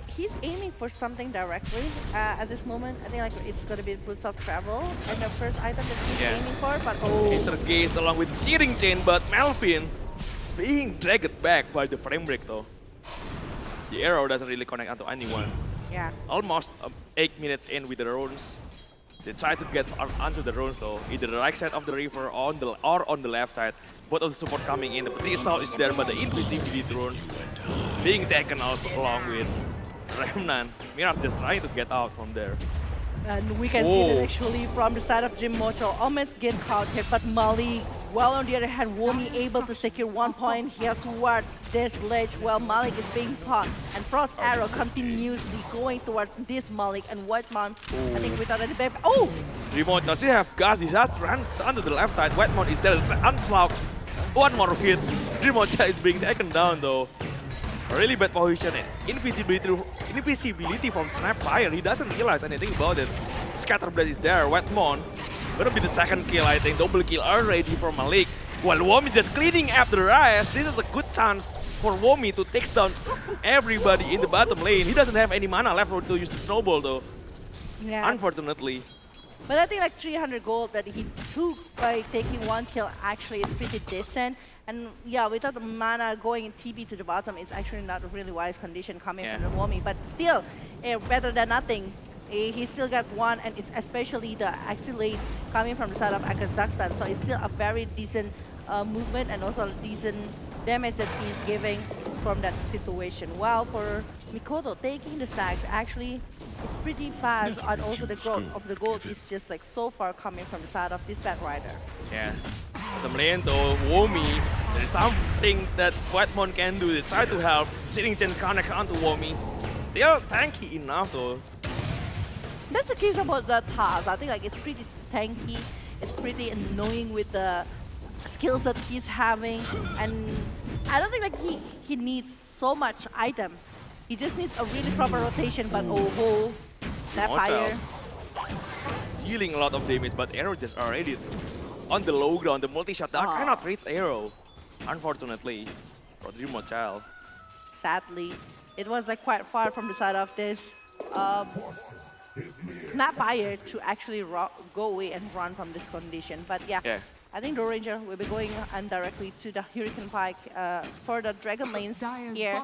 S14: he's aiming for something directly at this moment. I think like it's gonna be Boots of Travel and the first item that he's aiming for, but
S5: Sister Gaze along with Searing Chain, but Melvin being dragged back by the frame break though. The arrow doesn't really connect onto anyone.
S14: Yeah.
S5: Almost 8 minutes in with the runes. They try to get onto the runes though, either the right side of the river or on the left side. Both of the support coming in, the Petit Assault is there, but the invisibility runes being taken out along with Remnant. Mirage just trying to get out from there.
S14: And we can see that actually from the side of Jim Mocho almost get caught here, but Mali, well on the other hand, Womi able to secure 1 point here towards this ledge while Malik is being caught. And Frost Arrow continuously going towards this Malik and Whitemon, I think without any back. Oh!
S5: Dreamon still have gas, he has run onto the left side. Whitemon is there, Onslaught. One more hit. Dreamon is being taken down though. A really bad position. Invisibility from Snapfire. He doesn't realize anything about it. Scatterblast is there. Whitemon gonna be the second kill, I think. Double kill already for Malik. While Womi just cleaning up the Rise. This is a good chance for Womi to take down everybody in the bottom lane. He doesn't have any mana left to use the snowball though.
S14: Yeah.
S5: Unfortunately.
S14: But I think like 300 gold that he took by taking 1 kill actually is pretty decent. And yeah, without the mana going in TP to the bottom is actually not a really wise condition coming from the Womi. But still, better than nothing. He still got 1, and it's especially the Axilate coming from the side of Kazakhstan. So it's still a very decent movement and also decent damage that he's giving from that situation. While for Mikoto taking the stacks, actually it's pretty fast, and also the growth of the gold is just like so far coming from the side of this Bad Rider.
S5: Yeah. Bottom lane though, Womi, there is something that Whitemon can do. They try to help. Searing Chain connect onto Womi. They are tanky enough though.
S14: That's the case about the Taz. I think like it's pretty tanky. It's pretty annoying with the skills that he's having, and I don't think like he needs so much items. He just needs a really proper rotation, but oh, that fire.
S5: Dealing a lot of damage, but Arrow just already on the low ground. The multi-shot that cannot reach Arrow, unfortunately, for Dream Child.
S14: Sadly, it was like quite far from the side of this Snapfire to actually go away and run from this condition. But yeah. I think the Ranger will be going directly to the Hurricane Pike for the Dragon lanes here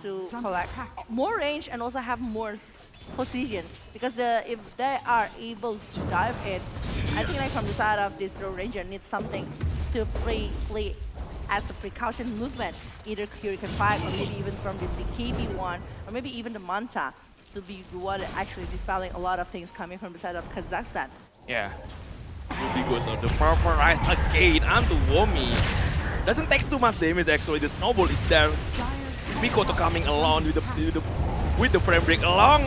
S14: to collect more range and also have more position. Because if they are able to dive in, I think like from the side of this Ranger needs something to play as a precaution movement, either Hurricane Pike or maybe even from the KB1 or maybe even the Manta to be the one actually dispelling a lot of things coming from the side of Kazakhstan.
S5: Yeah. Really good though. The pulverized again onto Womi. Doesn't take too much damage actually. The snowball is there. Mikoto coming along with the frame break along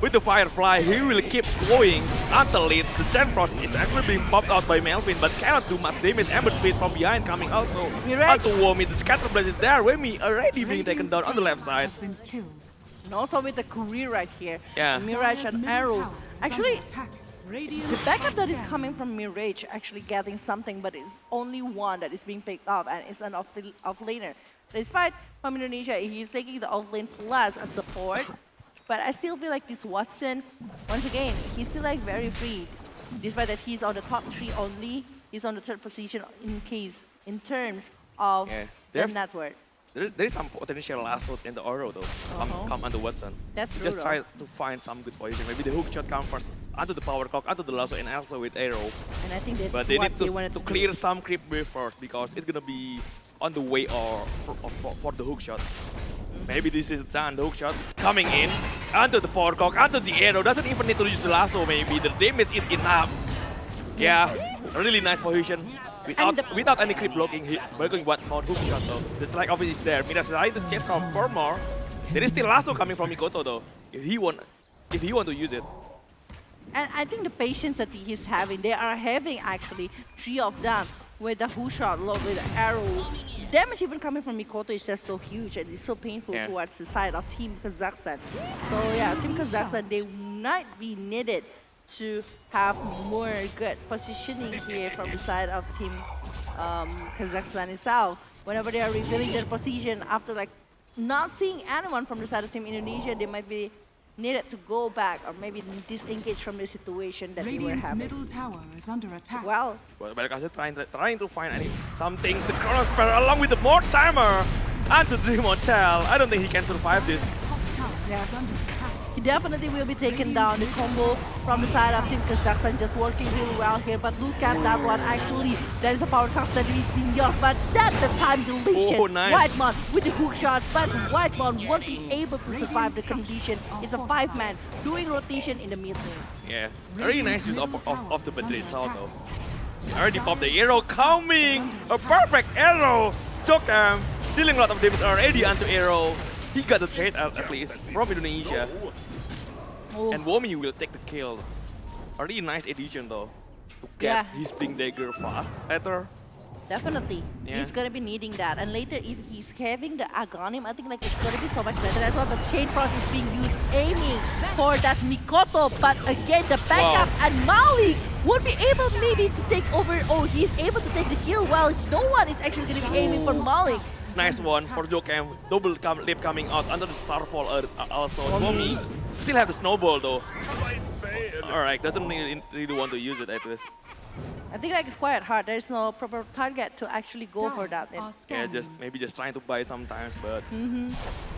S5: with the Firefly. He will keep going until it's the Chen Frost is actually being popped out by Melvin, but cannot do much damage. Ember Speed from behind coming out. So onto Womi. The Scatter Blast is there. Womi already being taken down on the left side.
S14: And also with the career right here.
S5: Yeah.
S14: Mirage and Arrow. Actually, the backup that is coming from Mirage actually getting something, but it's only one that is being picked up, and it's an off-laner. Despite from Indonesia, he's taking the off-lane plus a support, but I still feel like this Watson, once again, he's still like very free. Despite that he's on the top 3 only, he's on the 3rd position in terms of the network.
S5: There is some potential last shot in the Oro though. Come under Watson.
S14: That's true.
S5: Just try to find some good position. Maybe the hook shot come first onto the power cock, onto the lasso, and also with Arrow.
S14: And I think that's
S5: but they
S14: what
S5: need
S14: wanted
S5: to clear some creep wave first because it's gonna be on the way for the hook shot. Maybe this is the time. The hook shot coming in onto the power cock, onto the Arrow. Doesn't even need to use the lasso. Maybe the damage is enough. Yeah, a really nice position. Without any creep blocking, we're going what for hook shot though. The strike office is there. Midas trying to chase some for more. There is still lasso coming from Mikoto though. If he want to use it.
S14: And I think the patience that he's having, they are having actually 3 of them with the hook shot, with the Arrow. Damage even coming from Mikoto is just so huge and it's so painful towards the side of Team Kazakhstan. So yeah, Team Kazakhstan, they might be needed to have more good positioning here from the side of Team Kazakhstan itself. Whenever they are revealing their position after like not seeing anyone from the side of Team Indonesia, they might be needed to go back or maybe disengage from the situation that they were having.
S15: Middle tower is under attack.
S14: Well,
S5: Belkasa trying to find some things. The Chronos Spare along with the more timer and the Dream Hotel. I don't think he can survive this.
S14: Yeah. He definitely will be taken down. The combo from the side of Team Kazakhstan just working really well here. But look at that one. Actually, there is a power cup that is being used. But that's the time deletion.
S5: Oh, nice.
S14: Whitemon with the hook shot. But Whitemon won't be able to survive the condition. It's a 5-man doing rotation in the mid lane.
S5: Yeah, very nice use of the battery assault though. Already popped the arrow coming. A perfect arrow. Jokam dealing a lot of damage already onto arrow. He got the trade at least from Indonesia. And Womi will take the kill. A really nice addition though. To get his ping dagger fast later.
S14: Definitely. He's gonna be needing that. And later if he's having the Aghanim, I think like it's gonna be so much better as well. But Shade Frost is being used aiming for that Mikoto. But again the backup and Malik would be able maybe to take over. Oh, he's able to take the kill while no one is actually gonna be aiming for Malik.
S5: Nice one for Jokam. Double leap coming out under the Starfall also. Womi still have the snowball though. Alright, doesn't really want to use it at least.
S14: I think like it's quite hard. There's no proper target to actually go for that.
S5: Yeah, maybe just trying to buy sometimes, but.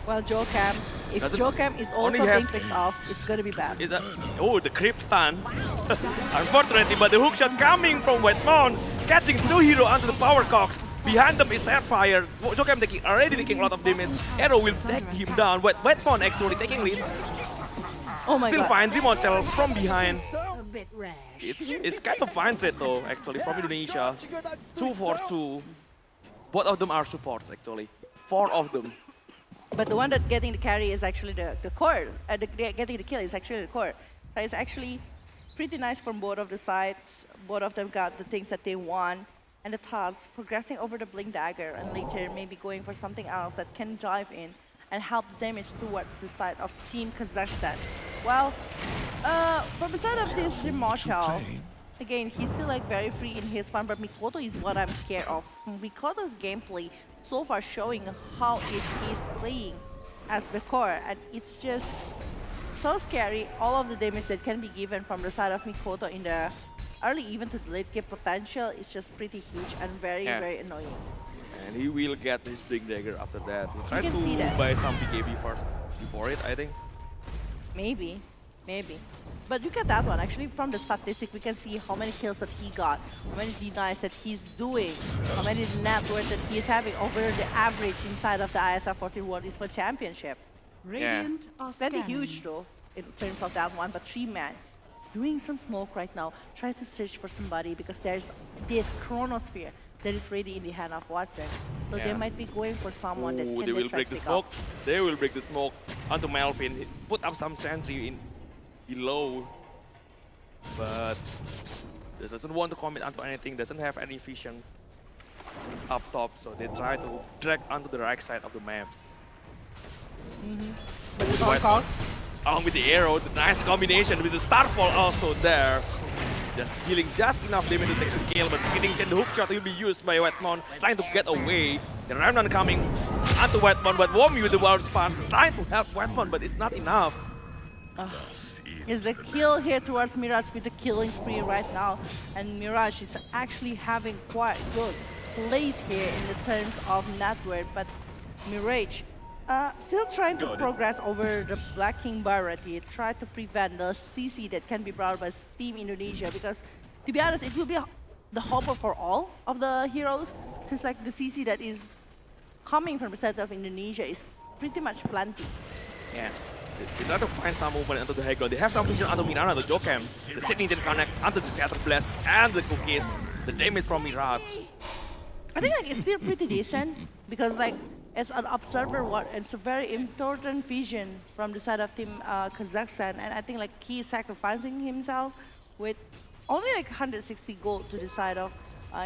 S14: Well, Jokam, if Jokam is also being picked off, it's gonna be bad.
S5: Oh, the creep stun. Unfortunately, but the hook shot coming from Whitemon, catching 2 heroes onto the power cocks. Behind them is Sapphire. Jokam already taking a lot of damage. Arrow will take him down. Whitemon actually taking leads.
S14: Oh my
S5: Still
S14: god.
S5: finds Zimonchel from behind.
S14: A bit rash.
S5: It's kind of fine trade though, actually, from Indonesia. 2 for 2. Both of them are supports, actually. 4 of them.
S14: But the one that getting the carry is actually the core. Getting the kill is actually the core. So it's actually pretty nice from both of the sides. Both of them got the things that they want. And the task, progressing over the Blink Dagger and later maybe going for something else that can dive in and help the damage towards the side of Team Kazakhstan. Well, from the side of this Marshall, again, he's still like very free in his fun, but Mikoto is what I'm scared of. Mikoto's gameplay so far showing how he's playing as the core, and it's just so scary. All of the damage that can be given from the side of Mikoto in the early even to the late game potential is just pretty huge and very annoying.
S5: And he will get his big dagger after that. We'll try
S14: You can see
S5: to
S14: that.
S5: buy some BKB first before it, I think.
S14: Maybe. But look at that one. Actually, from the statistic, we can see how many kills that he got, how many denies that he's doing, how many net worth that he's having over the average inside of the IESF 14 World Esports Championship.
S15: Radiant are
S14: It's very
S15: scanning.
S14: huge though, in terms of that one, but 3-man. Doing some smoke right now, try to search for somebody because there's this chronosphere that is ready in the hand of Watson. So they might be going for someone that can
S5: They will
S14: try
S5: break
S14: to
S5: the
S14: pick
S5: smoke.
S14: up.
S5: They will break the smoke onto Melvin. He put up some sentry in below, but just doesn't want to commit onto anything. Doesn't have any vision up top, so they try to drag onto the right side of the map.
S14: But
S5: With
S14: the
S5: White
S14: Hawk
S5: Along with the arrow, the nice combination with the Starfall also there. Just dealing just enough damage to take the kill, but sitting Chen, the hook shot will be used by Wetmon, trying to get away. The Remnant coming onto Wetmon, but Womi with the wild sparks trying to help Wetmon, but it's not enough.
S14: Is the kill here towards Mirage with the killing spree right now, and Mirage is actually having quite good plays here in the terms of net worth, but Mirage still trying to progress over the Black King Barret. He tried to prevent the CC that can be brought by Team Indonesia, because to be honest, it will be the hopper for all of the heroes, since like the CC that is coming from the side of Indonesia is pretty much plenty.
S5: Yeah. They try to find some movement onto the high ground. They have some vision onto Mirana, the Jokem. The Sydney Gen connect onto the Shatter Blast and the Cookies. The damage from Mirage.
S14: I think like it's still pretty decent because like it's an observer it's a very important vision from the side of Team Kazakhstan, and I think like he is sacrificing himself with only like 160 gold to the side of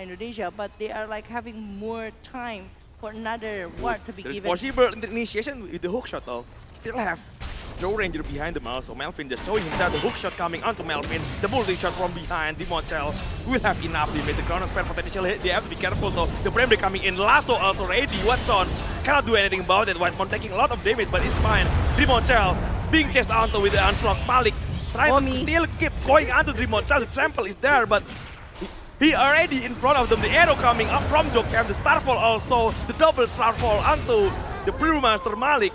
S14: Indonesia, but they are like having more time for another ward to be
S5: There's
S14: given.
S5: possible initiation with the hook shot though. Still have Throw Ranger behind them also. Melvin just showing himself, the hook shot coming onto Melvin. The multi-shot from behind. Dimonchel will have enough limit. The Chrono Spare potential hit. They have to be careful though. The frame rate coming in. Lasso also ready. Watson cannot do anything about it. Whitemon taking a lot of damage, but it's fine. Dimonchel being chased onto with the onslaught. Malik trying to still keep going onto Dimonchel. The trample is there, but he already in front of them. The arrow coming up from Jokem. The Starfall also. The double Starfall onto the Brewmaster Malik.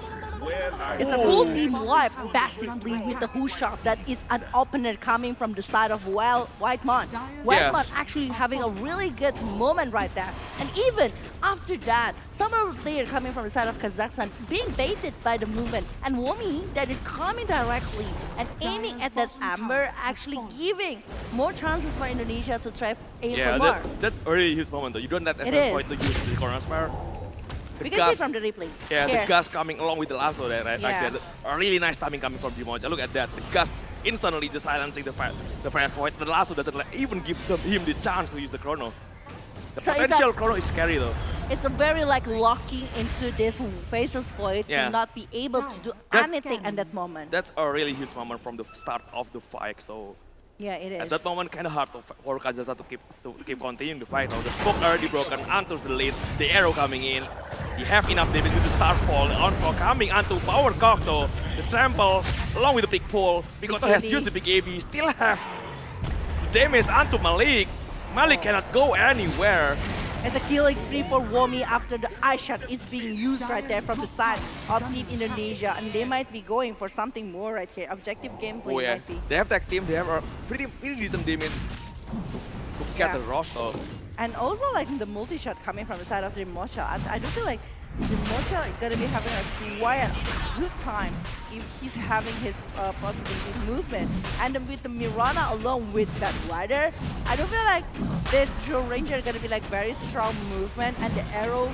S14: It's a full team wipe, basically, with the who shot that is an opener coming from the side of Whitemon. Whitemon actually having a really good moment right there. And even after that, some of the players coming from the side of Kazakhstan being baited by the movement. And Womi that is coming directly and aiming at that Amber, actually giving more chances for Indonesia to try aim for more.
S5: That's a really huge moment though. You don't let FS point to use the Chrono Spare.
S14: We can see from the replay.
S5: Yeah,
S14: Here.
S5: the Gust coming along with the lasso there, right?
S14: Yeah.
S5: Like that. A really nice timing coming from Dimonja. Look at that. The Gust instantly just silencing the fast point. The lasso doesn't even give him the chance to use the chrono. The
S14: So
S5: potential chrono is scary though.
S14: It's a very like locking into this Faceless Void to not be able to do anything at that moment.
S5: That's a really huge moment from the start of the fight. So
S14: yeah, it is.
S5: at that moment, kind of hard for Kazakhstan to keep continuing the fight. Now the smoke already broken onto the lead. The arrow coming in. You have enough damage with the Starfall. The onslaught coming onto Power Cock though. The trample along with the big pull. Mikoto has used the big AB. Still have the damage onto Malik. Malik cannot go anywhere.
S14: It's a killing spree for Womi after the eye shot is being used right there from the side of Team Indonesia, and they might be going for something more right here. Objective gameplay
S5: Oh yeah,
S14: might be.
S5: they have tag team. They have a pretty decent damage to get the rush though.
S14: And also like the multi-shot coming from the side of Mocha. I do feel like Mocha is gonna be having a quite good time if he's having his possibility movement. And then with the Mirana along with that rider, I do feel like this Joe Ranger is gonna be like very strong movement, and the arrow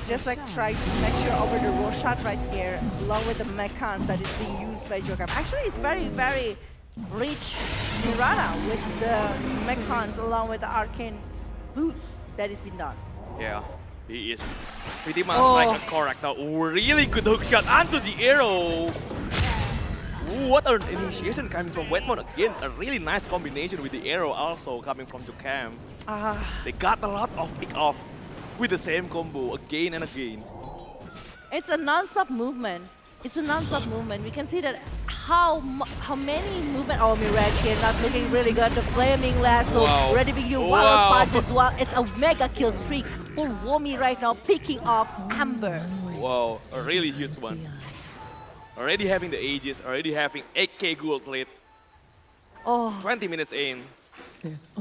S14: just like trying to make sure over the roll shot right here along with the mechans that is being used by Jokem. Actually, it's very reach Mirana with the Mechons along with the Arcane boots that has been done.
S5: Yeah, he is pretty much like a correct now. Really good hook shot onto the arrow. What an initiation coming from Wetmon again. A really nice combination with the arrow also coming from Jukam. They got a lot of pick off with the same combo again and again.
S14: It's a non-stop movement. It's a non-stop movement. We can see that how many movement. Oh, Mirage here not looking really good. The flaming lasso already being used. Wild punch as well. It's a mega kill streak for Womi right now, picking off Amber.
S5: Wow, a really huge one. Already having the Aegis, already having 8k gold lead. 20 minutes in.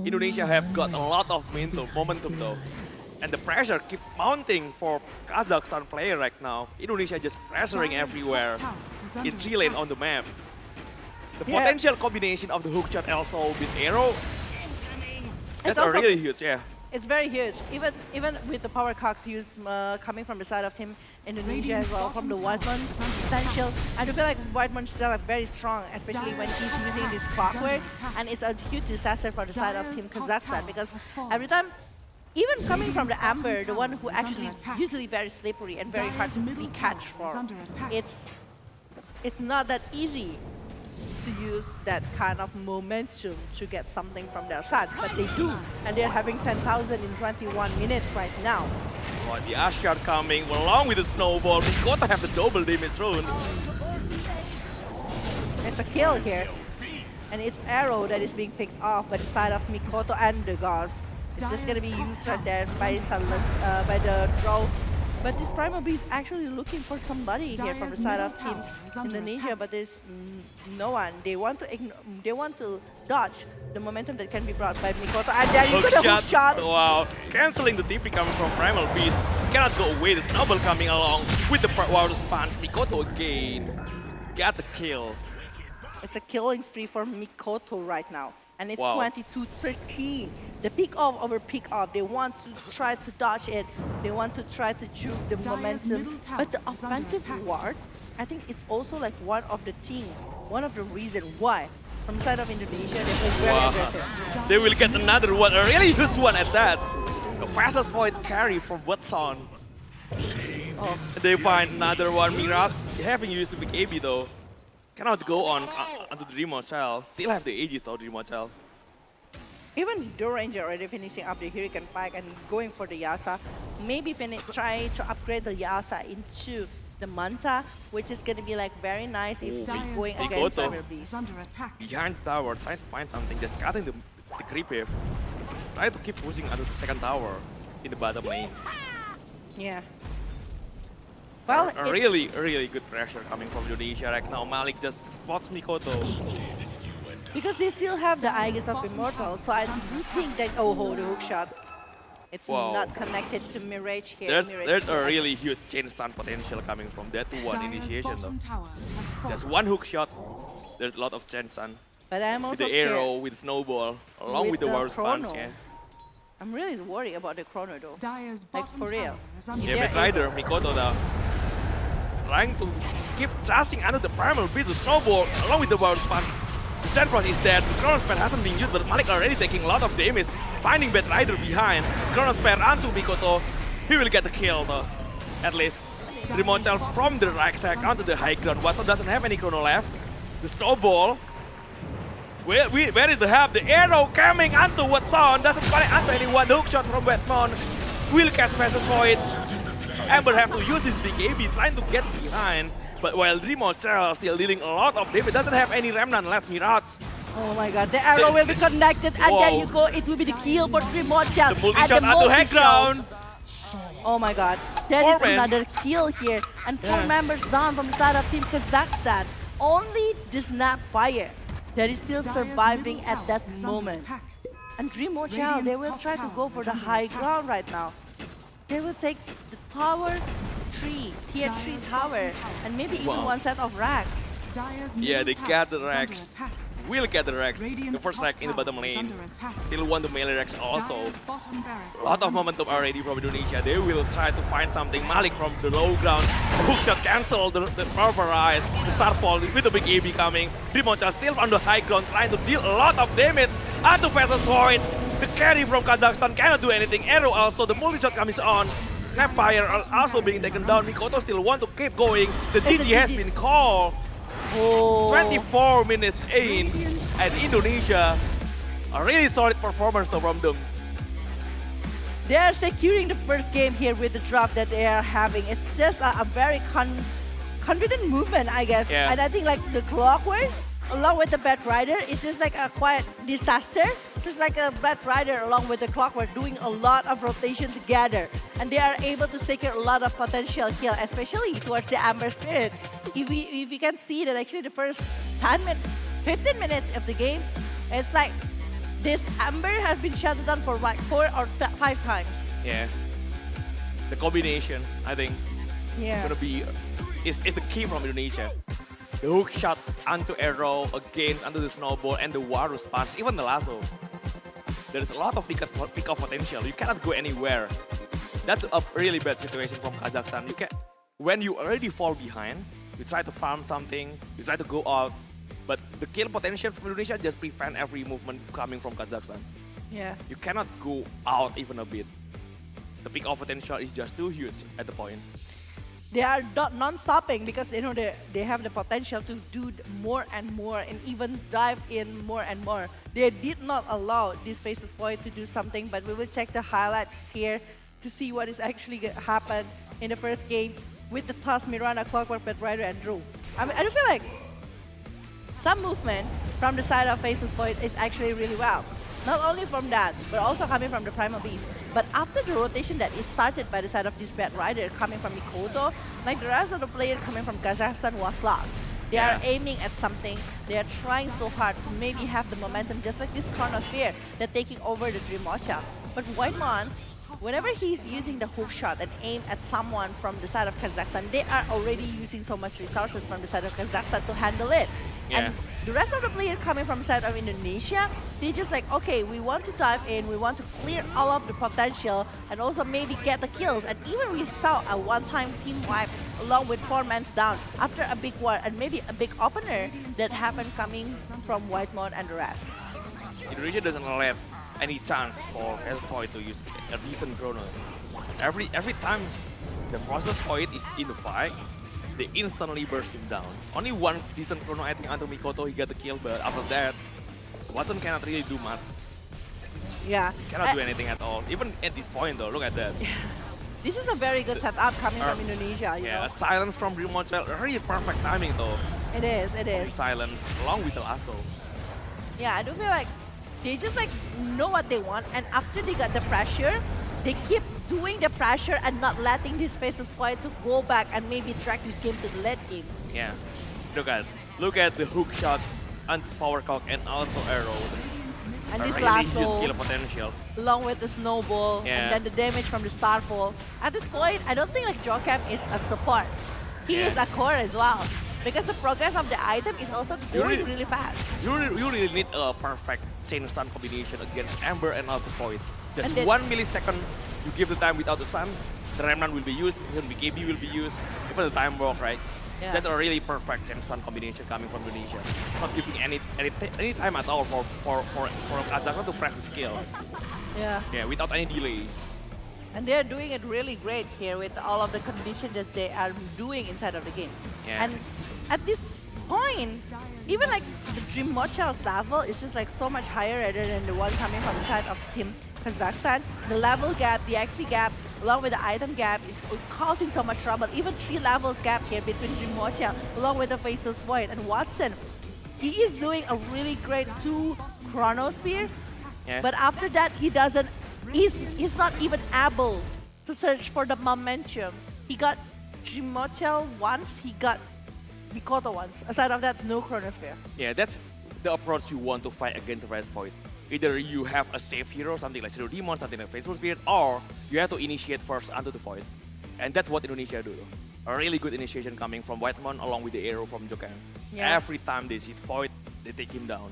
S5: Indonesia have got a lot of momentum though. And the pressure keep mounting for Kazakhstan player right now. Indonesia just pressuring everywhere in 3 lane on the map. The potential combination of the hook shot also with arrow, that's a really huge,
S14: It's very huge. Even with the power cogs used coming from the side of Team Indonesia as well, from the Whitemon's potential. I do feel like Whitemon's still like very strong, especially when he's using this clockwork. And it's a huge disaster for the side of Team Kazakhstan because every time, even coming from the Amber, the one who actually usually very slippery and very hard to be catch for, it's not that easy to use that kind of momentum to get something from their side, but they do, and they're having 10,000 in 21 minutes right now.
S5: The Asher coming along with the snowball. We got to have the double damage runes.
S14: It's a kill here, and it's arrow that is being picked off by the side of Mikoto and the Gauss. It's just gonna be used right there by by the draw. But this Primal Beast actually looking for somebody here from the side of Team Indonesia, but there's no one. They want to dodge the momentum that can be brought by Mikoto. And there you go, the hook shot.
S5: Wow, canceling the TP coming from Primal Beast. Cannot go away. The snowball coming along with the wild response. Mikoto again got the kill.
S14: It's a killing spree for Mikoto right now. And it's 22-13. The pick off over pick off. They want to try to dodge it. They want to try to juke the momentum. But the offensive ward, I think it's also like one of the team, one of the reasons why from the side of Indonesia they play very aggressive.
S5: They will get another one, a really good one at that. The fastest point carry from Watson. They find another one. Miraz having used the big AB though. Cannot go on onto the Dream Child. Still have the Aegis though, Dream Child.
S14: Even Ranger already finishing up the Hurricane Pike and going for the Yasa. Maybe try to upgrade the Yasa into the Manta, which is going to be like very nice if he's going against Primal Beast.
S5: Behind the tower, trying to find something, just cutting the creep wave. Try to keep pushing onto the second tower in the bottom lane.
S14: Yeah. Well,
S5: a really good pressure coming from Indonesia right now. Malik just spots Mikoto.
S14: Because they still have the Aegis of Immortal, so I do think that, the hook shot. It's not connected to Mirage here.
S5: There's a really huge chain stun potential coming from that one initiation though. Just one hook shot, there's a lot of chain stun.
S14: But I'm also
S5: with the arrow, with snowball, along with the wild response.
S14: I'm really worried about the chrono though. Like for real.
S5: Yeah, but Rider, Mikoto though, trying to keep chasing under the Primal Beast, the snowball, along with the wild response. The Chronos is dead, the Chronos Spare hasn't been used, but Malik already taking a lot of damage. Finding Bad Rider behind, Chronos Spare onto Mikoto. He will get the kill though, at least. Remote Child from the right side onto the high ground. Watson doesn't have any chrono left. The snowball. Where is the help? The arrow coming onto Watson. Doesn't connect onto anyone. The hook shot from Wetmon. Will catch fastest for it. Amber have to use his big AB trying to get behind. But while Remote Child still dealing a lot of damage, doesn't have any remnant left. Mirage.
S14: Oh my god, the arrow will be connected, and there you go. It will be the kill for Remote Child.
S5: The multi-shot onto high ground.
S14: Oh my god, there is another kill here. And 4 members down from the side of Team Kazakhstan. Only the Snapfire that is still surviving at that moment. And Remote Child, they will try to go for the high ground right now. They will take the tower 3, tier 3 tower, and maybe even one set of racks.
S5: Yeah, they got the racks. will get the Rex, the first Rex in the bottom lane. Still want the melee Rex also. A lot of momentum already from Indonesia. They will try to find something. Malik from the low ground. Hookshot cancel the Pulverize. The Starfall with the big AB coming. Dimoncha still on the high ground trying to deal a lot of damage. At the Versus Void. The carry from Kazakhstan cannot do anything. Arrow also, the multi-shot comes on. Snapfire also being taken down. Mikoto still want to keep going. The GG has been called. 24 minutes in, and Indonesia, a really solid performance though from them.
S14: They are securing the first game here with the draft that they are having. It's just a very confident movement, I guess.
S5: Yeah.
S14: And I think like the Clockwork, along with the Bat Rider, it's just like a quiet disaster. It's just like a Bat Rider along with the Clockwork doing a lot of rotation together. And they are able to secure a lot of potential kill, especially towards the Amber Spirit. If you can see that actually the first 15 minutes of the game, it's like this Amber has been shut down for like 4 or 5 times.
S5: Yeah. The combination, I think, gonna be is the key from Indonesia. The hook shot onto arrow against onto the snowball and the Warus punch, even the lasso. There's a lot of pick-off potential. You cannot go anywhere. That's a really bad situation from Kazakhstan. When you already fall behind, you try to farm something, you try to go out, but the kill potential from Indonesia just prevent every movement coming from Kazakhstan.
S14: Yeah.
S5: You cannot go out even a bit. The pick-off potential is just too huge at the point.
S14: They are non-stopping because they know they have the potential to do more and more and even dive in more and more. They did not allow this Faceless Void to do something, but we will check the highlights here to see what is actually happened in the first game with the Toss, Mirana, Clockwork, Bat Rider, and Drew. I mean, I do feel like some movement from the side of Faceless Void is actually really well. Not only from that, but also coming from the Primal Beast. But after the rotation that is started by the side of this Bat Rider coming from Mikoto, like the rest of the players coming from Kazakhstan was lost. They are aiming at something. They are trying so hard to maybe have the momentum, just like this Chronosphere, that's taking over the Dream Mocha. But Whitemon, whenever he's using the hook shot and aim at someone from the side of Kazakhstan, they are already using so much resources from the side of Kazakhstan to handle it.
S5: Yeah.
S14: And the rest of the players coming from the side of Indonesia, they just like, okay, we want to dive in, we want to clear all of the potential and also maybe get the kills. And even we saw a one-time team wipe along with 4 men down after a big war and maybe a big opener that happened coming from Whitemon and the rest.
S5: Indonesia doesn't let any chance for Faceless Void to use a decent chrono. Every time the Faceless Void is in the fight, they instantly burst him down. Only one decent chrono, I think, onto Mikoto, he got the kill, but after that, Watson cannot really do much.
S14: Yeah.
S5: Cannot do anything at all. Even at this point though, look at that.
S14: This is a very good setup coming from Indonesia, you know.
S5: A silence from Rimonchel, really perfect timing though.
S14: It is, it is.
S5: Silence, along with the lasso.
S14: Yeah, I do feel like they just like know what they want, and after they got the pressure, they keep doing the pressure and not letting this Faceless Void to go back and maybe drag this game to the late game.
S5: Yeah, look at the hook shot and power cock and also arrow.
S14: And this
S5: really
S14: lasso,
S5: huge skill potential.
S14: along with the snowball,
S5: Yeah.
S14: and then the damage from the Starfall. At this point, I don't think like Jocam is a support. He is a core as well. Because the progress of the item is also going really fast.
S5: You really need a perfect chain stun combination against Amber and also Void. Just
S14: And then-
S5: 1 millisecond, you give the time without the stun, the Remnant will be used, even BKB will be used, even the time walk, right?
S14: Yeah.
S5: That's a really perfect chain stun combination coming from Indonesia. Not giving any time at all for Kazakhstan to press the skill.
S14: Yeah.
S5: Yeah, without any delay.
S14: And they're doing it really great here with all of the conditions that they are doing inside of the game.
S5: Yeah.
S14: And at this point, even like the Dream Mochel's level is just like so much higher rather than the one coming from the side of Team Kazakhstan. The level gap, the XP gap, along with the item gap is causing so much trouble. Even 3 levels gap here between Dream Mochel along with the Faceless Void and Watson. He is doing a really great 2 Chronosphere, but after that he doesn't. He's not even able to search for the momentum. He got Dream Mochel once, he got Mikoto once. Aside of that, no Chronosphere.
S5: Yeah, that's the approach you want to fight against the Res Void. Either you have a safe hero, something like Zero Demon, something like Faceless Spirit, or you have to initiate first onto the Void. And that's what Indonesia do. A really good initiation coming from Whitemon along with the arrow from Jokang.
S14: Yeah.
S5: Every time they see Void, they take him down.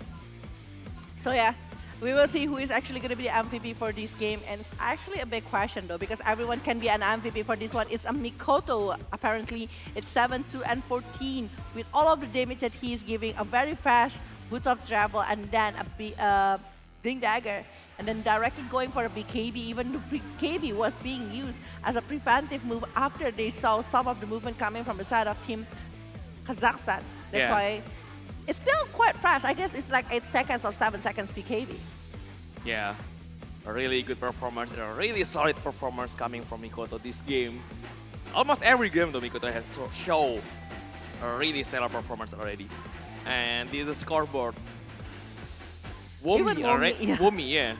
S14: So yeah, we will see who is actually going to be the MVP for this game. And it's actually a big question though, because everyone can be an MVP for this one. It's a Mikoto, apparently. It's 7-2 and 14 with all of the damage that he is giving. A very fast boots of travel and then a Blink Dagger. And then directly going for a BKB, even the BKB was being used as a preventive move after they saw some of the movement coming from the side of Team Kazakhstan. That's why it's still quite fast. I guess it's like 8 seconds or 7 seconds BKB.
S5: Yeah, a really good performance and a really solid performance coming from Mikoto this game. Almost every game though, Mikoto has shown a really stellar performance already. And this is the scoreboard. Womi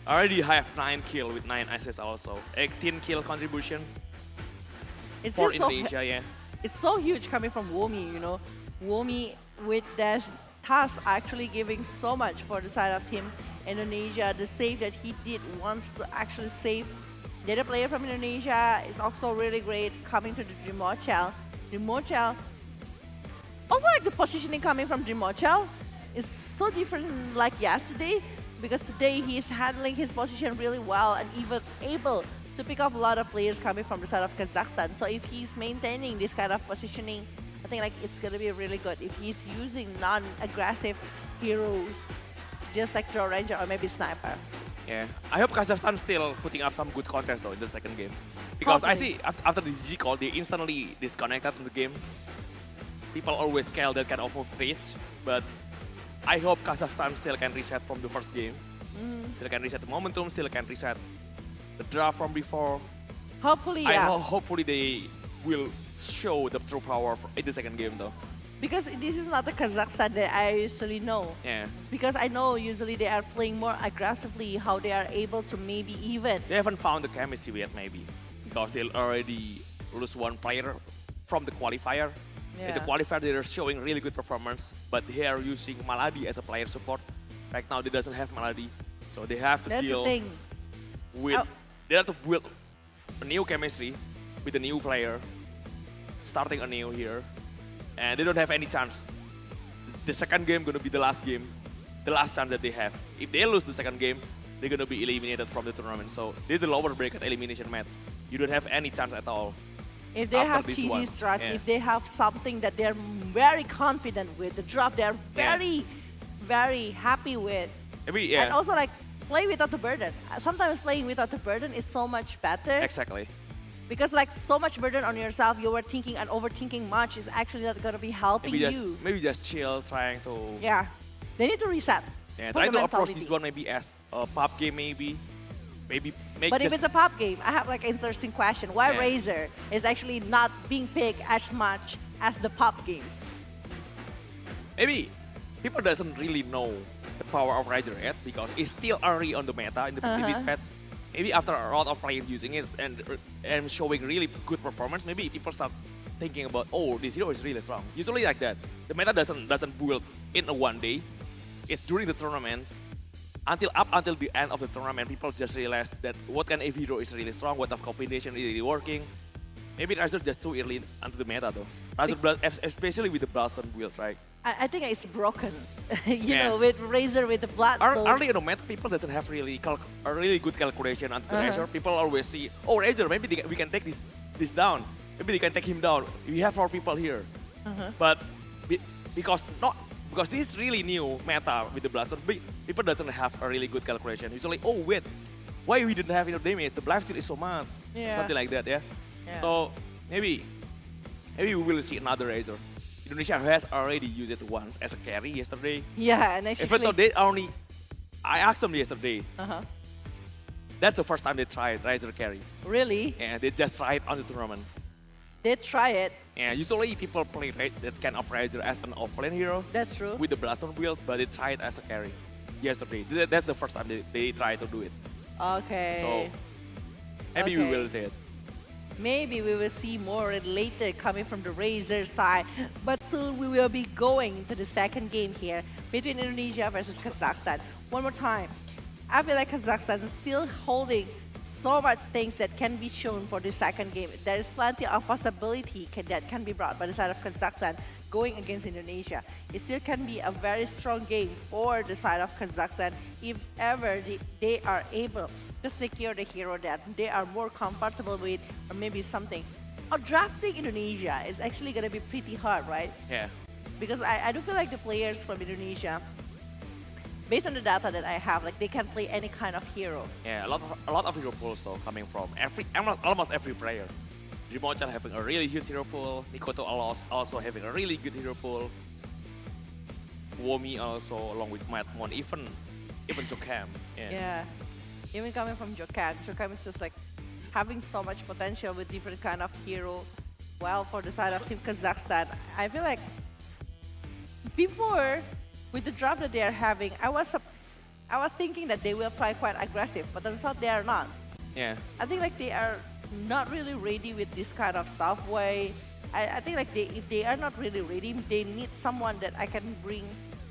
S5: already have 9 kills with 9 assists also. 18 kill contribution
S14: It's
S5: for
S14: just so
S5: Indonesia,
S14: It's so huge coming from Womi, you know. Womi with their task actually giving so much for the side of Team Indonesia. The save that he did once to actually save the other player from Indonesia is also really great coming to the Dreamochel. Dreamochel, also like the positioning coming from Dreamochel is so different like yesterday, because today he is handling his position really well and even able to pick up a lot of players coming from the side of Kazakhstan. So if he's maintaining this kind of positioning, I think like it's gonna be really good. If he's using non-aggressive heroes, just like Draw Ranger or maybe Sniper.
S5: Yeah, I hope Kazakhstan still putting up some good contest though in the second game. Because I see after the GG call, they instantly disconnected in the game. People always scale that kind of pace, but I hope Kazakhstan still can reset from the first game. Still can reset the momentum, still can reset the draft from before.
S14: Hopefully, yeah.
S5: Hopefully they will show the true power in the second game though.
S14: Because this is not the Kazakhstan that I usually know.
S5: Yeah.
S14: Because I know usually they are playing more aggressively, how they are able to maybe even.
S5: They haven't found the chemistry yet maybe. Because they already lose one player from the qualifier.
S14: Yeah.
S5: In the qualifier they are showing really good performance, but they are using Maladi as a player support. Right now they doesn't have Maladi. So they have to deal with, they have to build a new chemistry with a new player, starting anew here. And they don't have any chance. The second game gonna be the last game, the last chance that they have. If they lose the second game, they're gonna be eliminated from the tournament. So this is the lower bracket elimination match. You don't have any chance at all.
S14: If they have cheesy strats, if they have something that they're very confident with, the drop they're very, very happy with.
S5: Maybe,
S14: And also like play without the burden. Sometimes playing without the burden is so much better.
S5: Exactly.
S14: Because like so much burden on yourself, you were thinking and overthinking much is actually not gonna be helping you.
S5: Maybe just chill, trying to...
S14: Yeah, they need to reset.
S5: Yeah, trying to approach this one maybe as a pop game maybe. Maybe make
S14: But if it's a pop game, I have like an interesting question. Why
S5: Yeah.
S14: Razor is actually not being picked as much as the pop games?
S5: Maybe people doesn't really know the power of Razor yet because it's still early on the meta in the previous patch. Maybe after a lot of players using it and showing really good performance, maybe people start thinking about, oh, this hero is really strong. Usually like that. The meta doesn't build in a one day. It's during the tournaments. Until the end of the tournament, people just realize that what kind of hero is really strong, what kind of combination is really working. Maybe Razor just too early into the meta though. Razor, especially with the Bloodstone build, right?
S14: I think it's broken. you know, with Razor with the Bloodstone.
S5: Early in the meta, people doesn't have really a really good calculation on the Razor. People always see, oh, Razor, maybe we can take this down. Maybe they can take him down. We have 4 people here. But because this is really new meta with the Bloodstone, people doesn't have a really good calculation. Usually, oh wait, why we didn't have enough damage? The blast steal is so much. Something like that, yeah? So maybe we will see another Razor. Indonesia has already used it once as a carry yesterday.
S14: Yeah, and actually...
S5: Even though I asked them yesterday. That's the first time they tried Razor carry.
S14: Really?
S5: Yeah, they just tried on the tournament.
S14: They try it.
S5: Yeah, usually people play that kind of Razor as an offlane hero.
S14: That's true.
S5: With the Bloodstone build, but they tried as a carry yesterday. That's the first time they tried to do it.
S14: Okay.
S5: So maybe we will see it.
S14: Maybe we will see more later coming from the Razor side. But soon we will be going to the second game here between Indonesia versus Kazakhstan. One more time. I feel like Kazakhstan is still holding so much things that can be shown for the second game. There is plenty of possibility that can be brought by the side of Kazakhstan going against Indonesia. It still can be a very strong game for the side of Kazakhstan if ever they are able to secure the hero that they are more comfortable with, or maybe something. Drafting Indonesia is actually going to be pretty hard, right?
S5: Yeah.
S14: Because I do feel like the players from Indonesia, based on the data that I have, like they can play any kind of hero.
S5: Yeah, a lot of hero pools though coming from almost every player. Jimocha having a really huge hero pool. Mikoto also having a really good hero pool. Womi also along with Madmon, even Jokam.
S14: Yeah. Even coming from Jokam. Jokam is just like having so much potential with different kind of hero. Well, for the side of Team Kazakhstan, I feel like before, with the draft that they are having, I was thinking that they will play quite aggressive, but turns out they are not.
S5: Yeah.
S14: I think like they are not really ready with this kind of stuff. Why? I think like if they are not really ready, they need someone that I can bring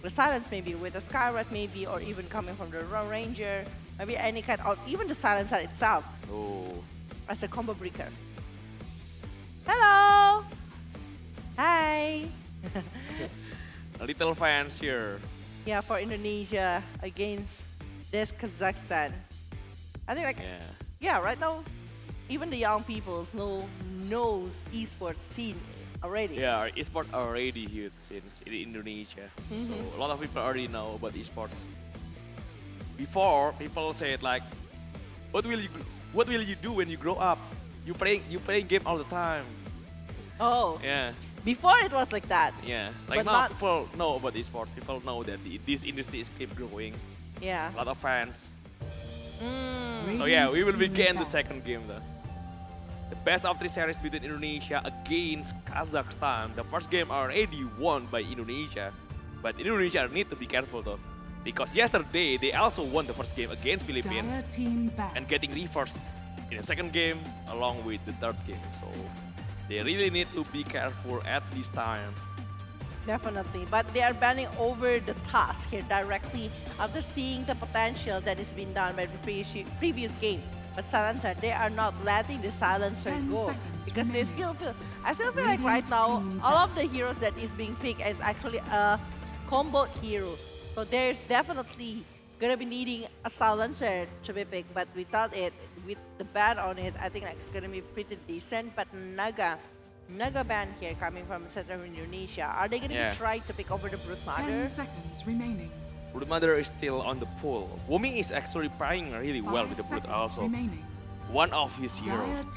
S14: the silence maybe with a Skyrat maybe, or even coming from the Ranger, maybe any kind of, even the silencer itself.
S5: Oh.
S14: As a combo breaker. Hello. Hi.
S5: A little fans here.
S14: Yeah, for Indonesia against this Kazakhstan. I think like yeah, right now, even the young people knows esports scene already.
S5: Yeah, esports already huge in Indonesia. So a lot of people already know about esports. Before, people said like, what will you do when you grow up? You playing game all the time.
S14: Oh.
S5: Yeah.
S14: Before it was like that.
S5: Yeah. Like
S14: but
S5: now people know about esports. People know that this industry is keep growing.
S14: Yeah.
S5: A lot of fans. So yeah, we will begin the second game though. The best of 3 series between Indonesia against Kazakhstan. The first game already won by Indonesia. But Indonesia need to be careful though. Because yesterday they also won the first game against Philippines and getting reversed in the second game along with the third game. So they really need to be careful at this time.
S14: Definitely, but they are banning over the task here directly after seeing the potential that is being done by the previous game. But Silencer, they are not letting the Silencer go because they still feel. I still feel like right now all of the heroes that is being picked is actually a combo hero. So there's definitely gonna be needing a Silencer to be picked, but without it, with the ban on it, I think like it's gonna be pretty decent. But Naga ban here coming from Central Indonesia. Are they gonna be trying to pick over the Brute Mother?
S15: 10 seconds remaining.
S5: Brute Mother is still on the pool. Womi is actually playing really well with the Brute also. One of his heroes.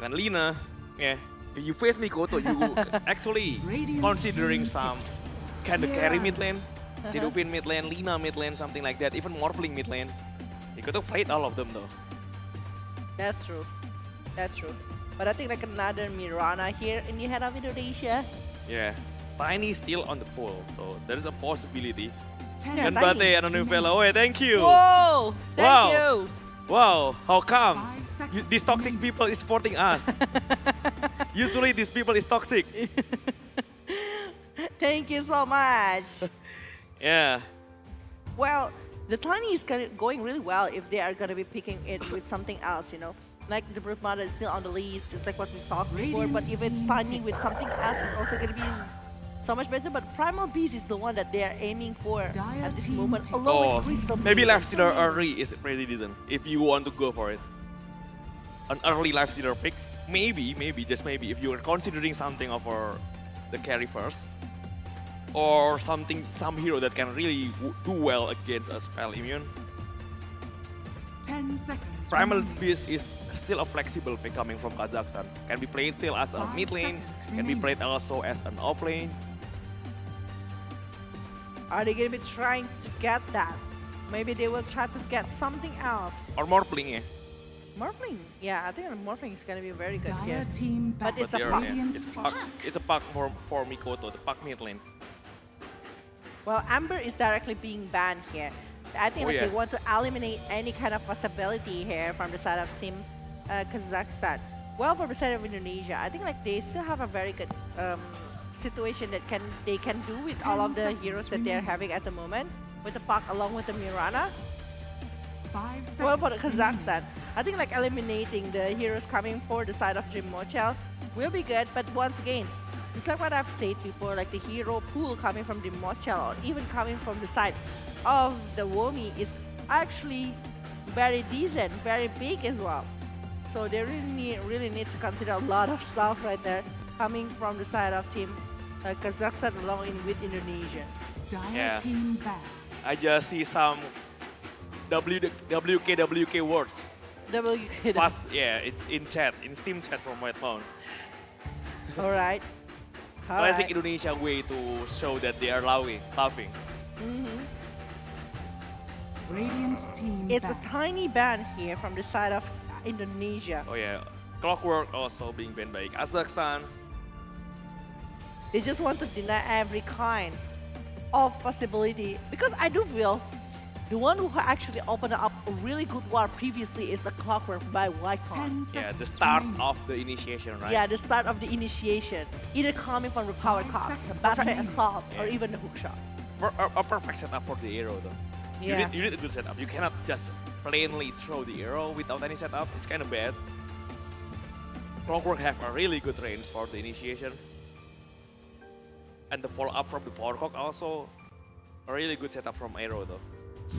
S5: And Lina, yeah, if you face Mikoto, you actually considering some kind of carry mid lane. Sidovin mid lane, Lina mid lane, something like that. Even Morphling mid lane. Mikoto played all of them though.
S14: That's true. That's true. But I think like another Mirana here in the head of Indonesia.
S5: Yeah. Tiny still on the pool, so there is a possibility.
S14: Yeah,
S5: And Bate and a new fellow. Oh, thank you.
S14: Whoa! Thank you.
S5: Wow, how come? These toxic people is supporting us. Usually these people is toxic.
S14: Thank you so much.
S5: Yeah.
S14: Well, the Tiny is going really well if they are going to be picking it with something else, you know. Like the Brute Mother is still on the list, just like what we talked before. But if it's Tiny with something else, it's also going to be so much better. But Primal Beast is the one that they are aiming for at this moment, along with Crystal.
S5: Maybe Life Stealer early is pretty decent if you want to go for it. An early Life Stealer pick, maybe, just maybe, if you are considering something over the carry first. Or some hero that can really do well against a spell immune.
S15: 10 seconds.
S5: Primal Beast is still a flexible pick coming from Kazakhstan. Can be played still as a mid lane, can be played also as an off lane.
S14: Are they going to be trying to get that? Maybe they will try to get something else.
S5: Or Morphling, yeah.
S14: Morphling? Yeah, I think Morphling is going to be very good here.
S15: Team
S14: but it's a puck.
S5: It's a puck for Mikoto, the puck mid lane.
S14: Well, Amber is directly being banned here. I think they want to eliminate any kind of possibility here from the side of Team Kazakhstan. Well, from the side of Indonesia, I think like they still have a very good situation that they can do with all of the heroes that they're having at the moment, with the Puck along with the Mirana.
S15: 5 seconds.
S14: Well, for the Kazakhstan, I think like eliminating the heroes coming for the side of Jim Mochel will be good, but once again, just like what I've said before, like the hero pool coming from the Mochel or even coming from the side of the Womi is actually very decent, very big as well. So they really need to consider a lot of stuff right there coming from the side of team Kazakhstan along with Indonesia.
S15: Dire team back.
S5: I just see some WK words.
S14: WK.
S5: Fast, yeah, it's in chat, in Steam chat from White Mountain.
S14: All right.
S5: Classic Indonesia way to show that they are laughing.
S15: Radiant team
S14: It's
S15: back.
S14: a tiny ban here from the side of Indonesia.
S5: Oh yeah, Clockwork also being banned by Kazakhstan.
S14: They just want to deny every kind of possibility because I do feel the one who actually opened up a really good war previously is the Clockwork by Whitehorn.
S5: Yeah, the start of the initiation, right?
S14: Yeah, the start of the initiation, either coming from the power cox, the battery assault, or even the hook shot.
S5: A perfect setup for the arrow though.
S14: Yeah.
S5: You need a good setup. You cannot just plainly throw the arrow without any setup. It's kind of bad. Clockwork have a really good range for the initiation. And the follow-up from the power cock also a really good setup from arrow though.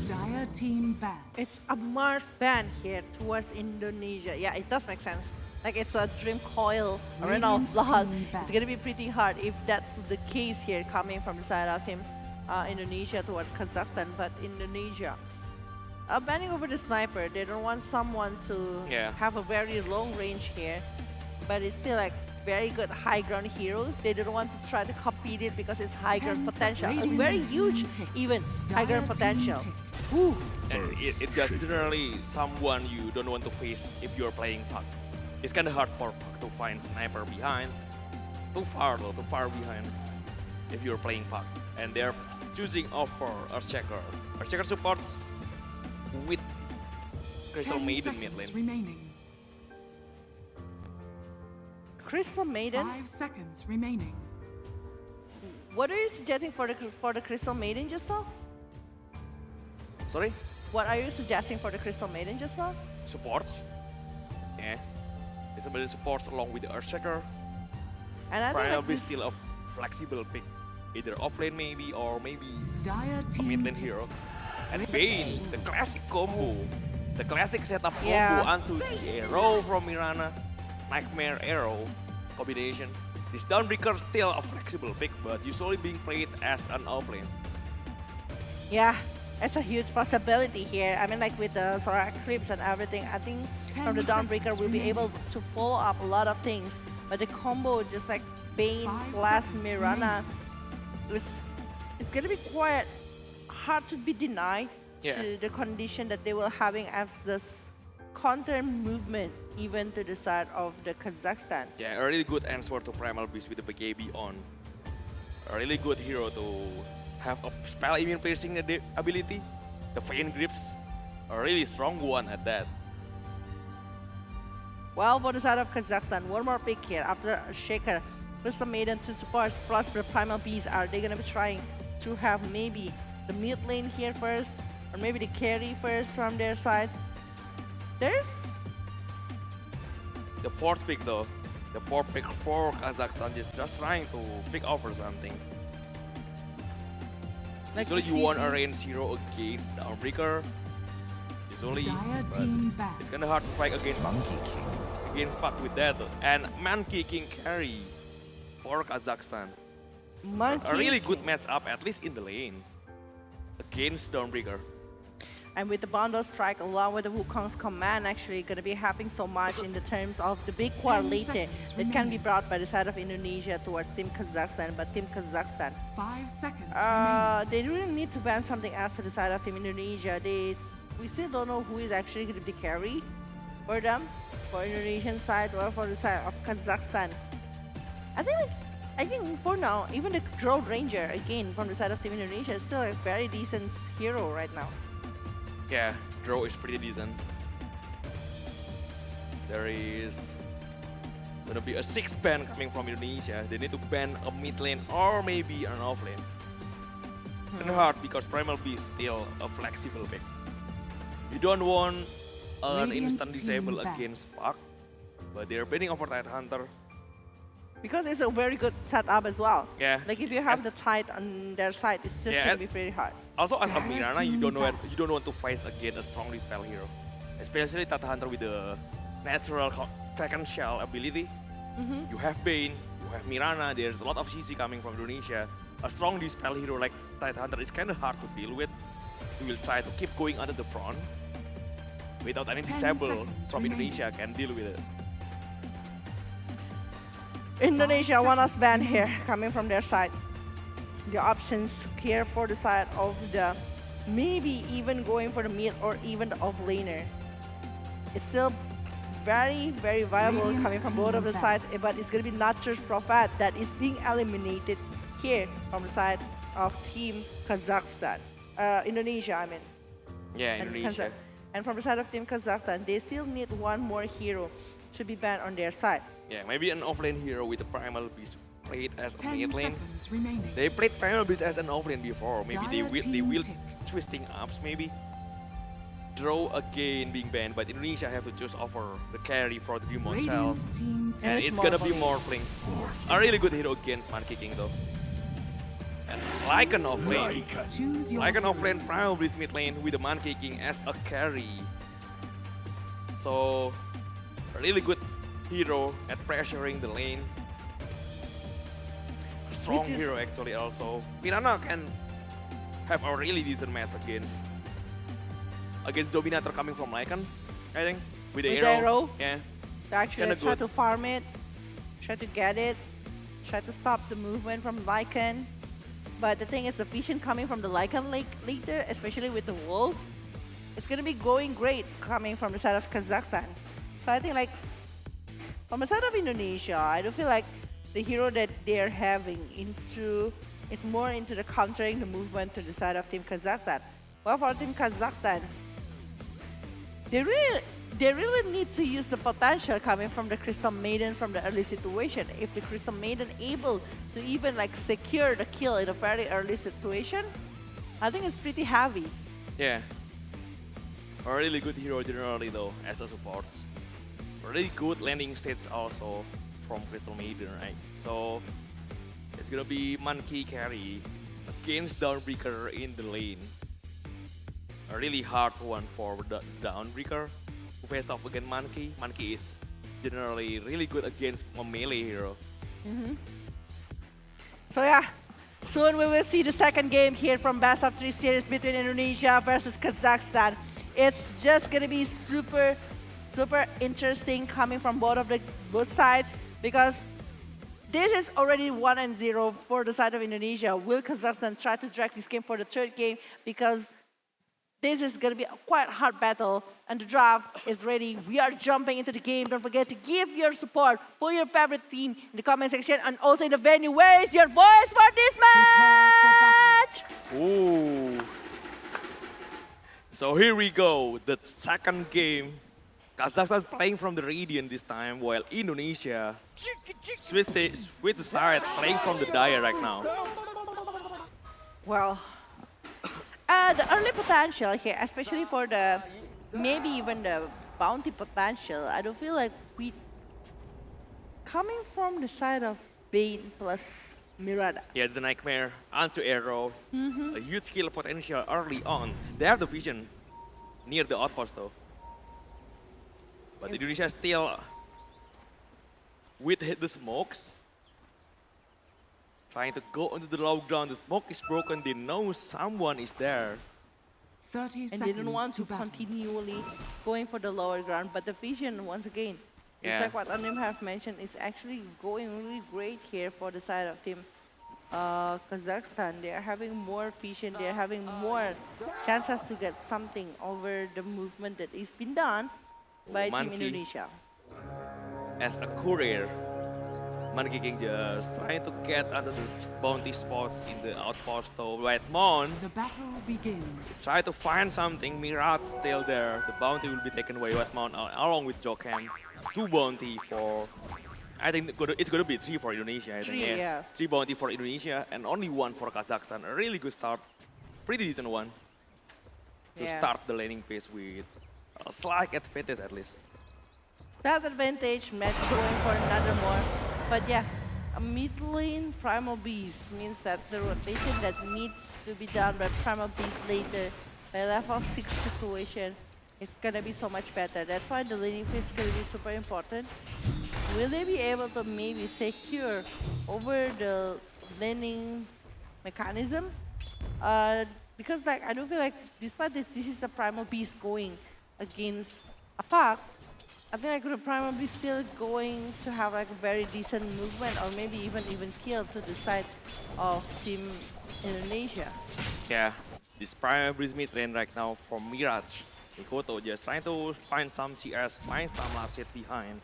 S15: Dire team back.
S14: It's a Mars ban here towards Indonesia. Yeah, it does make sense. Like it's a Dream Coil, a Renault Blood. It's gonna be pretty hard if that's the case here coming from the side of team Indonesia towards Kazakhstan. But Indonesia banning over the sniper. They don't want someone to have a very long range here, but it's still like very good high ground heroes. They don't want to try to compete it because it's high ground potential. A very huge even high ground potential. Ooh.
S5: And it's just generally someone you don't want to face if you're playing Puck. It's kind of hard for Puck to find sniper behind. Too far behind if you're playing Puck. And they're choosing off for Earthshaker. Earthshaker supports with Crystal Maiden mid lane.
S15: Remaining.
S14: Crystal Maiden?
S15: 5 seconds remaining.
S14: What are you suggesting for the Crystal Maiden just now?
S5: Sorry?
S14: What are you suggesting for the Crystal Maiden just now?
S5: Supports. Yeah. Somebody supports along with the Earthshaker.
S14: And I think
S5: Probably still a flexible pick. Either offlane maybe or maybe a mid lane hero. And Bane, the classic combo. The classic setup combo onto the arrow from Mirana. Nightmare arrow combination. This Dawnbreaker still a flexible pick, but usually being played as an offlane.
S14: Yeah, it's a huge possibility here. I mean, like with the Sora Eclipse and everything, I think from the Dawnbreaker we'll be able to follow up a lot of things. But the combo, just like Bane plus Mirana, it's gonna be quite hard to be denied to the condition that they were having as this counter movement even to the side of the Kazakhstan.
S5: Yeah, a really good answer to Primal Beast with the BKB on. A really good hero to have a spell immune piercing ability. The Feint Grips, a really strong one at that.
S14: Well, for the side of Kazakhstan, one more pick here after Shaker, Crystal Maiden to support plus the Primal Beast. Are they gonna be trying to have maybe the mid lane here first, or maybe the carry first from their side? There's
S5: the fourth pick though. The fourth pick for Kazakhstan is just trying to pick off or something.
S14: Like
S5: usually you want a range hero against the Dawnbreaker. Usually, but it's kinda hard to fight against Puck with that. And Monkey King carry for Kazakhstan. A really good matchup, at least in the lane, against Dawnbreaker.
S14: And with the bundle strike along with the Wukong's command actually going to be happening so much in the terms of the big war later that can be brought by the side of Indonesia towards Team Kazakhstan. But Team Kazakhstan,
S15: 5 seconds
S14: they really need to ban something else to the side of Team Indonesia. We still don't know who is actually going to be carry for them, for Indonesian side or for the side of Kazakhstan. I think for now, even the Road Ranger again from the side of Team Indonesia is still a very decent hero right now.
S5: Yeah, draw is pretty decent. There is gonna be a 6 ban coming from Indonesia. They need to ban a mid lane or maybe an off lane. And hard because Primal Beast still a flexible pick. You don't want an instant disable against Puck, but they're banning over Tidehunter.
S14: Because it's a very good setup as well.
S5: Yeah.
S14: Like if you have the tide on their side, it's just gonna be pretty hard.
S5: Also, as a Mirana, you don't want to face again a strong dispel hero, especially Tata Hunter with the natural Kraken Shell ability. You have Bane, you have Mirana. There's a lot of CC coming from Indonesia. A strong dispel hero like Tata Hunter is kind of hard to deal with. We will try to keep going under the front without any disable from Indonesia can deal with it.
S14: Indonesia want us ban here coming from their side. The options clear for the side of the maybe even going for the mid or even the off laner. It's still very viable coming from both of the sides, but it's gonna be Nature's Prophet that is being eliminated here from the side of Team Kazakhstan. Indonesia, I mean.
S5: Yeah, Indonesia.
S14: And from the side of Team Kazakhstan, they still need one more hero to be banned on their side.
S5: Yeah, maybe an offlane hero with a Primal Beast played as a
S15: 10
S5: mid lane.
S15: seconds remaining.
S5: They played Primal Beast as an offlane before. Maybe they
S15: Dire
S5: will
S15: team
S5: twisting ups maybe. Draw again being banned, but Indonesia have to choose over the carry for the Demon Shell.
S15: Radiant team
S5: And it's gonna be Morphling. A really good hero against man kicking though. And Lycan offlane.
S15: Choose your
S5: Lycan offlane, Primal Beast mid lane with the man kicking as a carry. So a really good hero at pressuring the lane. Strong hero actually also. Piranha can have a really decent match against Dominator coming from Lycan, I think. With the arrow. Yeah.
S14: They actually try to farm it, try to get it, try to stop the movement from Lycan. But the thing is, the vision coming from the Lycan later, especially with the Wolf, it's gonna be going great coming from the side of Kazakhstan. So I think like, from the side of Indonesia, I do feel like the hero that they're having is more into the countering the movement to the side of Team Kazakhstan. Well, for Team Kazakhstan, they really need to use the potential coming from the Crystal Maiden from the early situation. If the Crystal Maiden able to even like secure the kill in a very early situation, I think it's pretty heavy.
S5: Yeah. A really good hero generally though, as a support. Really good landing stage also from Crystal Maiden, right? So it's gonna be Monkey carry against Dawnbreaker in the lane. A really hard one for the Dawnbreaker to face off against Monkey. Monkey is generally really good against a melee hero.
S14: So yeah, soon we will see the second game here from Best of 3 series between Indonesia versus Kazakhstan. It's just gonna be super interesting coming from both sides, because this is already 1-0 for the side of Indonesia. Will Kazakhstan try to drag this game for the third game? Because this is going to be a quite hard battle, and the draft is ready. We are jumping into the game. Don't forget to give your support for your favorite team in the comment section and also in the venue. Where is your voice for this match?
S5: Ooh. So here we go, the second game. Kazakhstan is playing from the Radiant this time, while Indonesia switch the side, playing from the Dire right now.
S14: Well, the early potential here, especially for the, maybe even the bounty potential, I don't feel like we, coming from the side of Bane plus Mirada.
S5: Yeah, the Nightmare, anti-arrow, a huge skill potential early on. They have the vision near the outpost though. But Indonesia still, with the smokes, trying to go onto the low ground. The smoke is broken, they know someone is there.
S15: 30 seconds
S14: and they don't want to
S15: battle.
S14: continually going for the lower ground, but the vision, once again,
S5: Yeah.
S14: it's like what Anim have mentioned, is actually going really great here for the side of Team Kazakhstan. They are having more vision, they are having more chances to get something over the movement that is been done by Team
S5: Monkey.
S14: Indonesia.
S5: As a courier, Monkey King just trying to get under the bounty spots in the outpost though. Whitemon
S15: The battle begins.
S5: try to find something. Mirage still there. The bounty will be taken away. Whitemon along with Jokham. 2 bounty for, I think it's gonna be 3 for Indonesia. I think.
S14: 3, yeah.
S5: 3 bounty for Indonesia and only 1 for Kazakhstan. A really good start. Pretty decent one. To
S14: Yeah.
S5: start the laning phase with a slight advantage at least.
S14: That advantage, match going for another more. But yeah, a mid lane Primal Beast means that the rotation that needs to be done by Primal Beast later by level 6 situation is gonna be so much better. That's why the laning phase is gonna be super important. Will they be able to maybe secure over the laning mechanism? Because like I don't feel like despite this is a Primal Beast going against a pack, I think like the Primal Beast still going to have like a very decent movement or maybe even kill to the side of Team Indonesia.
S5: Yeah, this Primal Beast mid lane right now from Mirage. Mikoto just trying to find some CS, find some last hit behind.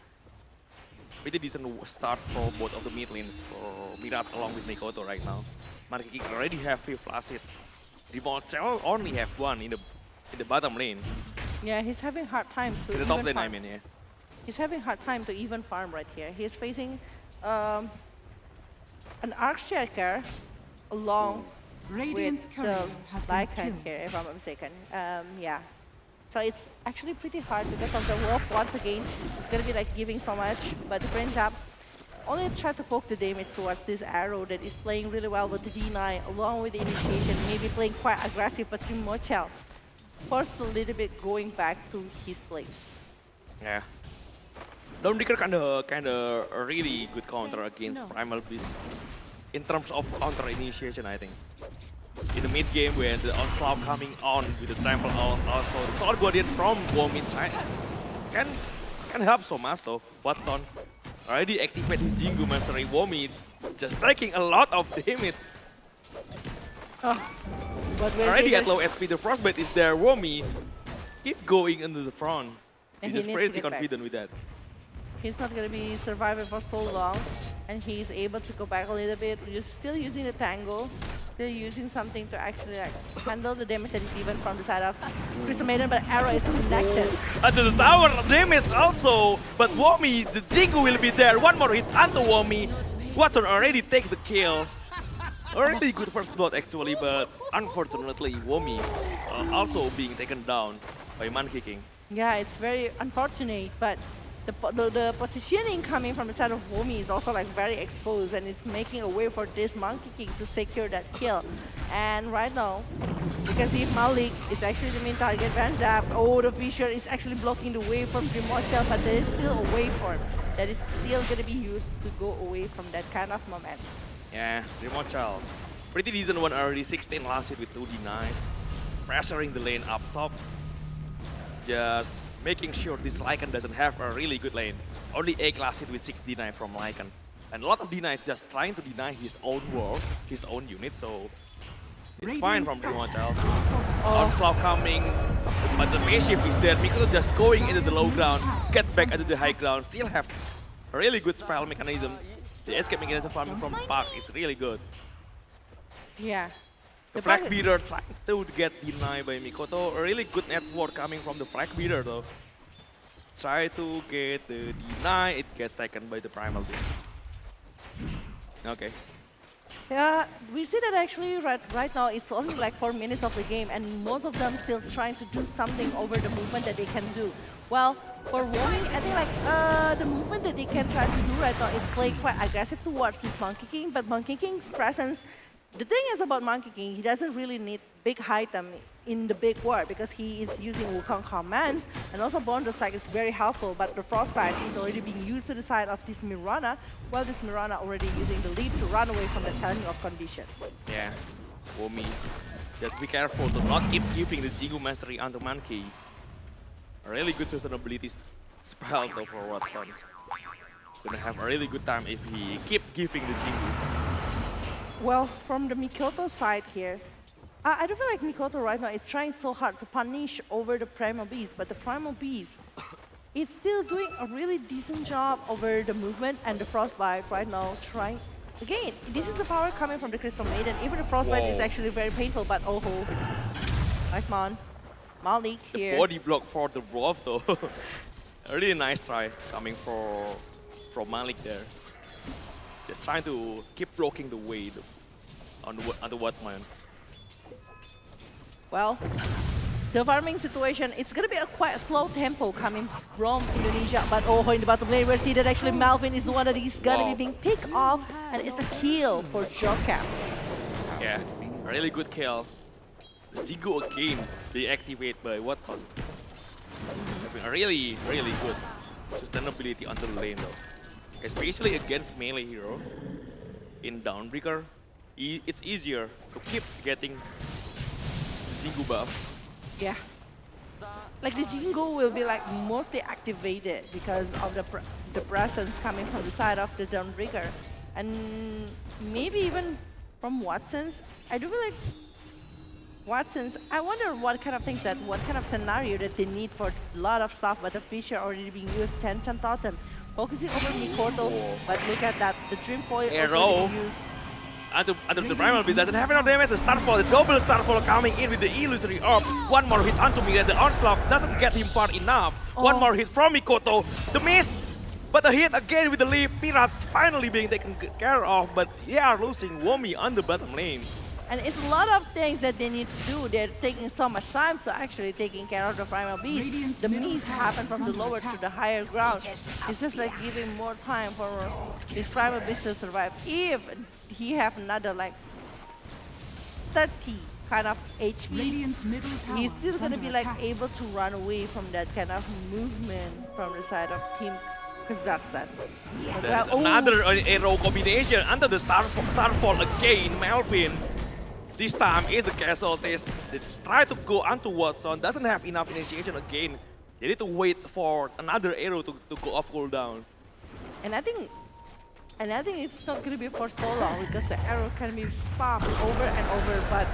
S5: Pretty decent start for both of the mid lanes for Mirage along with Mikoto right now. Monkey King already have 5th last hit. Remotel only have 1 in the bottom lane.
S14: Yeah, he's having hard time to
S5: In the top lane, I mean, yeah.
S14: He's having hard time to even farm right here. He's facing an Archjacker along
S15: Radiant's
S14: with
S15: courier
S14: the
S15: has been
S14: Lycan
S15: killed.
S14: here, if I'm not mistaken. Yeah. So it's actually pretty hard because of the wolf once again. It's gonna be like giving so much, but the Brain Zap only try to poke the damage towards this arrow that is playing really well with the D9 along with the initiation, maybe playing quite aggressive, but Mochel forced a little bit going back to his place.
S5: Yeah. Dawnbreaker kinda a really good counter against Primal Beast in terms of counter initiation, I think. In the mid game when the onslaught coming on with the trample also the Sword Guardian from Womi can help so much though. Watson already activate his Jingu Mastery. Womi just taking a lot of damage.
S14: But
S5: already at low HP, the Frostbite is there. Womi keep going into the front.
S14: And
S5: He's
S14: he
S5: just
S14: needs to
S5: pretty
S14: get back.
S5: confident with that.
S14: He's not going to be surviving for so long, and he's able to go back a little bit. You're still using the Tango, still using something to actually like handle the damage that is given from the side of Crystal Maiden, but arrow is connected.
S5: Under the tower damage also, but Womi, the Jingu will be there. One more hit onto Womi. Watson already takes the kill. Already good first blood actually, but unfortunately Womi also being taken down by Monkey King.
S14: Yeah, it's very unfortunate, but the positioning coming from the side of Womi is also like very exposed, and it's making a way for this Monkey King to secure that kill. And right now, you can see Malik is actually the main target. Van Zap, the Fisher is actually blocking the way from Primochel, but there is still a waveform that is still going to be used to go away from that kind of moment.
S5: Yeah, Primochel. Pretty decent one already, 16 last hit with 2 denies. Pressuring the lane up top. Just making sure this Lycan doesn't have a really good lane. Only 8 last hit with 6 deny from Lycan. And a lot of deny just trying to deny his own world, his own unit, so it's fine from Primochel. Onslaught coming, but the phase shift is there. Mikoto just going into the low ground, get back into the high ground, still have a really good spell mechanism. The escape mechanism from the park is really good.
S14: Yeah.
S5: The Flag Beater trying to get denied by Mikoto. A really good network coming from the Flag Beater though. Try to get the deny, it gets taken by the Primal Beast. Okay.
S14: Yeah, we see that actually right now it's only like 4 minutes of the game, and most of them still trying to do something over the movement that they can do. Well, for Womi, I think like the movement that they can try to do right now is play quite aggressive towards this Monkey King, but Monkey King's presence, the thing is about Monkey King, he doesn't really need big item in the big war because he is using Wukong commands, and also Bond Strike is very helpful, but the Frostbite is already being used to the side of this Mirana, while this Mirana already using the lead to run away from the telling of condition.
S5: Yeah, Womi, just be careful to not keep giving the Jingu Mastery onto Monkey. A really good sustainability spell though for Watson. Gonna have a really good time if he keep giving the Jingu.
S14: Well, from the Mikoto side here, I don't feel like Mikoto right now is trying so hard to punish over the Primal Beast, but the Primal Beast is still doing a really decent job over the movement, and the Frostbite right now trying. Again, this is the power coming from the Crystal Maiden. Even the Frostbite is actually very painful, but oh ho. Right, man. Malik here.
S5: The body block for the Wolf though. A really nice try coming from Malik there. Just trying to keep blocking the way on the Wattman.
S14: Well, the farming situation, it's gonna be a quite slow tempo coming from Indonesia. But in the bottom lane, we're seeing that actually Melvin is the one that is gonna be being picked off, and it's a kill for Jokam.
S5: Yeah, really good kill. The Jingo again deactivated by Watson. Having a really good sustainability on the lane though. Especially against melee hero. In Downbreaker, it's easier to keep getting Jingo buff.
S14: Yeah. Like the Jingo will be like mostly activated because of the presence coming from the side of the Dawnbreaker. And maybe even from Watson's. I do feel like Watson's, I wonder what kind of scenario that they need for a lot of stuff, but the feature already being used, Tension Totem. Focusing over Mikoto, but look at that, the Dream Foil also being used.
S5: Under the primal beast doesn't have enough damage. The Starfall, the double Starfall coming in with the illusory orb. One more hit onto me, the onslaught doesn't get him far enough. One more hit from Mikoto, the miss, but a hit again with the leap. Pirates finally being taken care of, but they are losing Womi on the bottom lane.
S14: And it's a lot of things that they need to do. They're taking so much time to actually taking care of the primal beast. The miss happened from the lower to the higher ground. It's just like giving more time for this primal beast to survive. If he have another like 30 kind of HP, he's still gonna be like able to run away from that kind of movement from the side of Team Kazakhstan. Yeah.
S5: There's another arrow combination under the Starfall again. Melvin. This time is the casualties. They try to go onto Watson, doesn't have enough initiation again. They need to wait for another arrow to go off cooldown.
S14: And I think it's not gonna be for so long because the arrow can be spammed over and over, but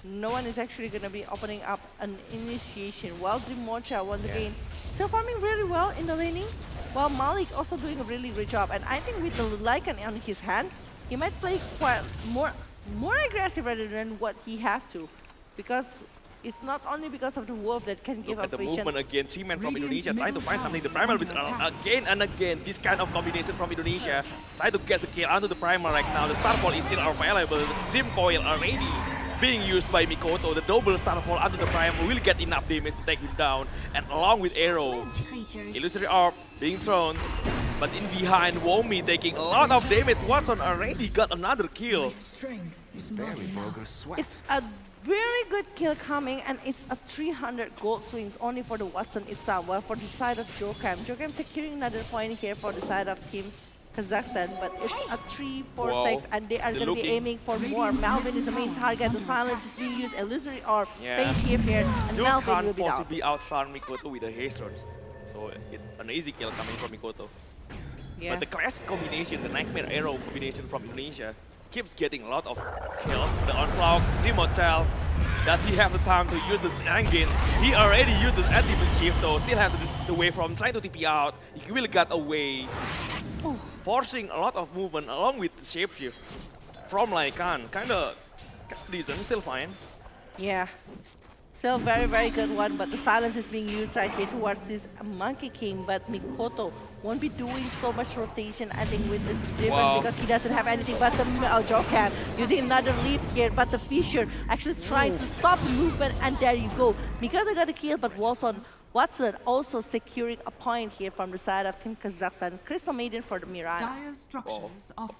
S14: no one is actually gonna be opening up an initiation. While Drimocha once again still farming really well in the laning, while Malik also doing a really great job. And I think with the Lycan on his hand, he might play quite more aggressive rather than what he has to, because it's not only because of the wolf that can give
S5: Look
S14: a
S5: at the movement again. T-Man from Indonesia trying to find something. The primal beast again and again. This kind of combination from Indonesia. Try to get the kill onto the primal right now. The Starfall is still available. The Dream Coil already being used by Mikoto. The double Starfall onto the primal will get enough damage to take him down. And along with arrow, illusory orb being thrown. But in behind, Womi taking a lot of damage. Watson already got another kill.
S14: It's a very good kill coming, and it's a 300 gold swings only for the Watson itself. While for the side of Jokam securing another point here for the side of Team Kazakhstan, but it's a 3-4-6, and they are going to be aiming for more. Melvin is the main target. The silence is being used. Illusory orb, face shift here, and Melvin will be down.
S5: You can't possibly outrun Mikoto with the haste runs. So it's an easy kill coming from Mikoto.
S14: Yeah.
S5: But the classic combination, the Nightmare Arrow combination from Indonesia, keeps getting a lot of kills. The onslaught, Drimocha, does he have the time to use the engine? He already used the anti-boost shift though, still have the way from trying to TP out. He will get away, forcing a lot of movement along with the shapeshift from Lycan. Kinda decent, still fine.
S14: Yeah. Still very good one, but the silence is being used right here towards this Monkey King, but Mikoto won't be doing so much rotation, I think, with this driven because he doesn't have anything but the Jokam using another leap here, but the Fisher actually trying to stop the movement, and there you go. Mikoto got the kill, but Watson also securing a point here from the side of Team Kazakhstan. Crystal Maiden for the Mirage.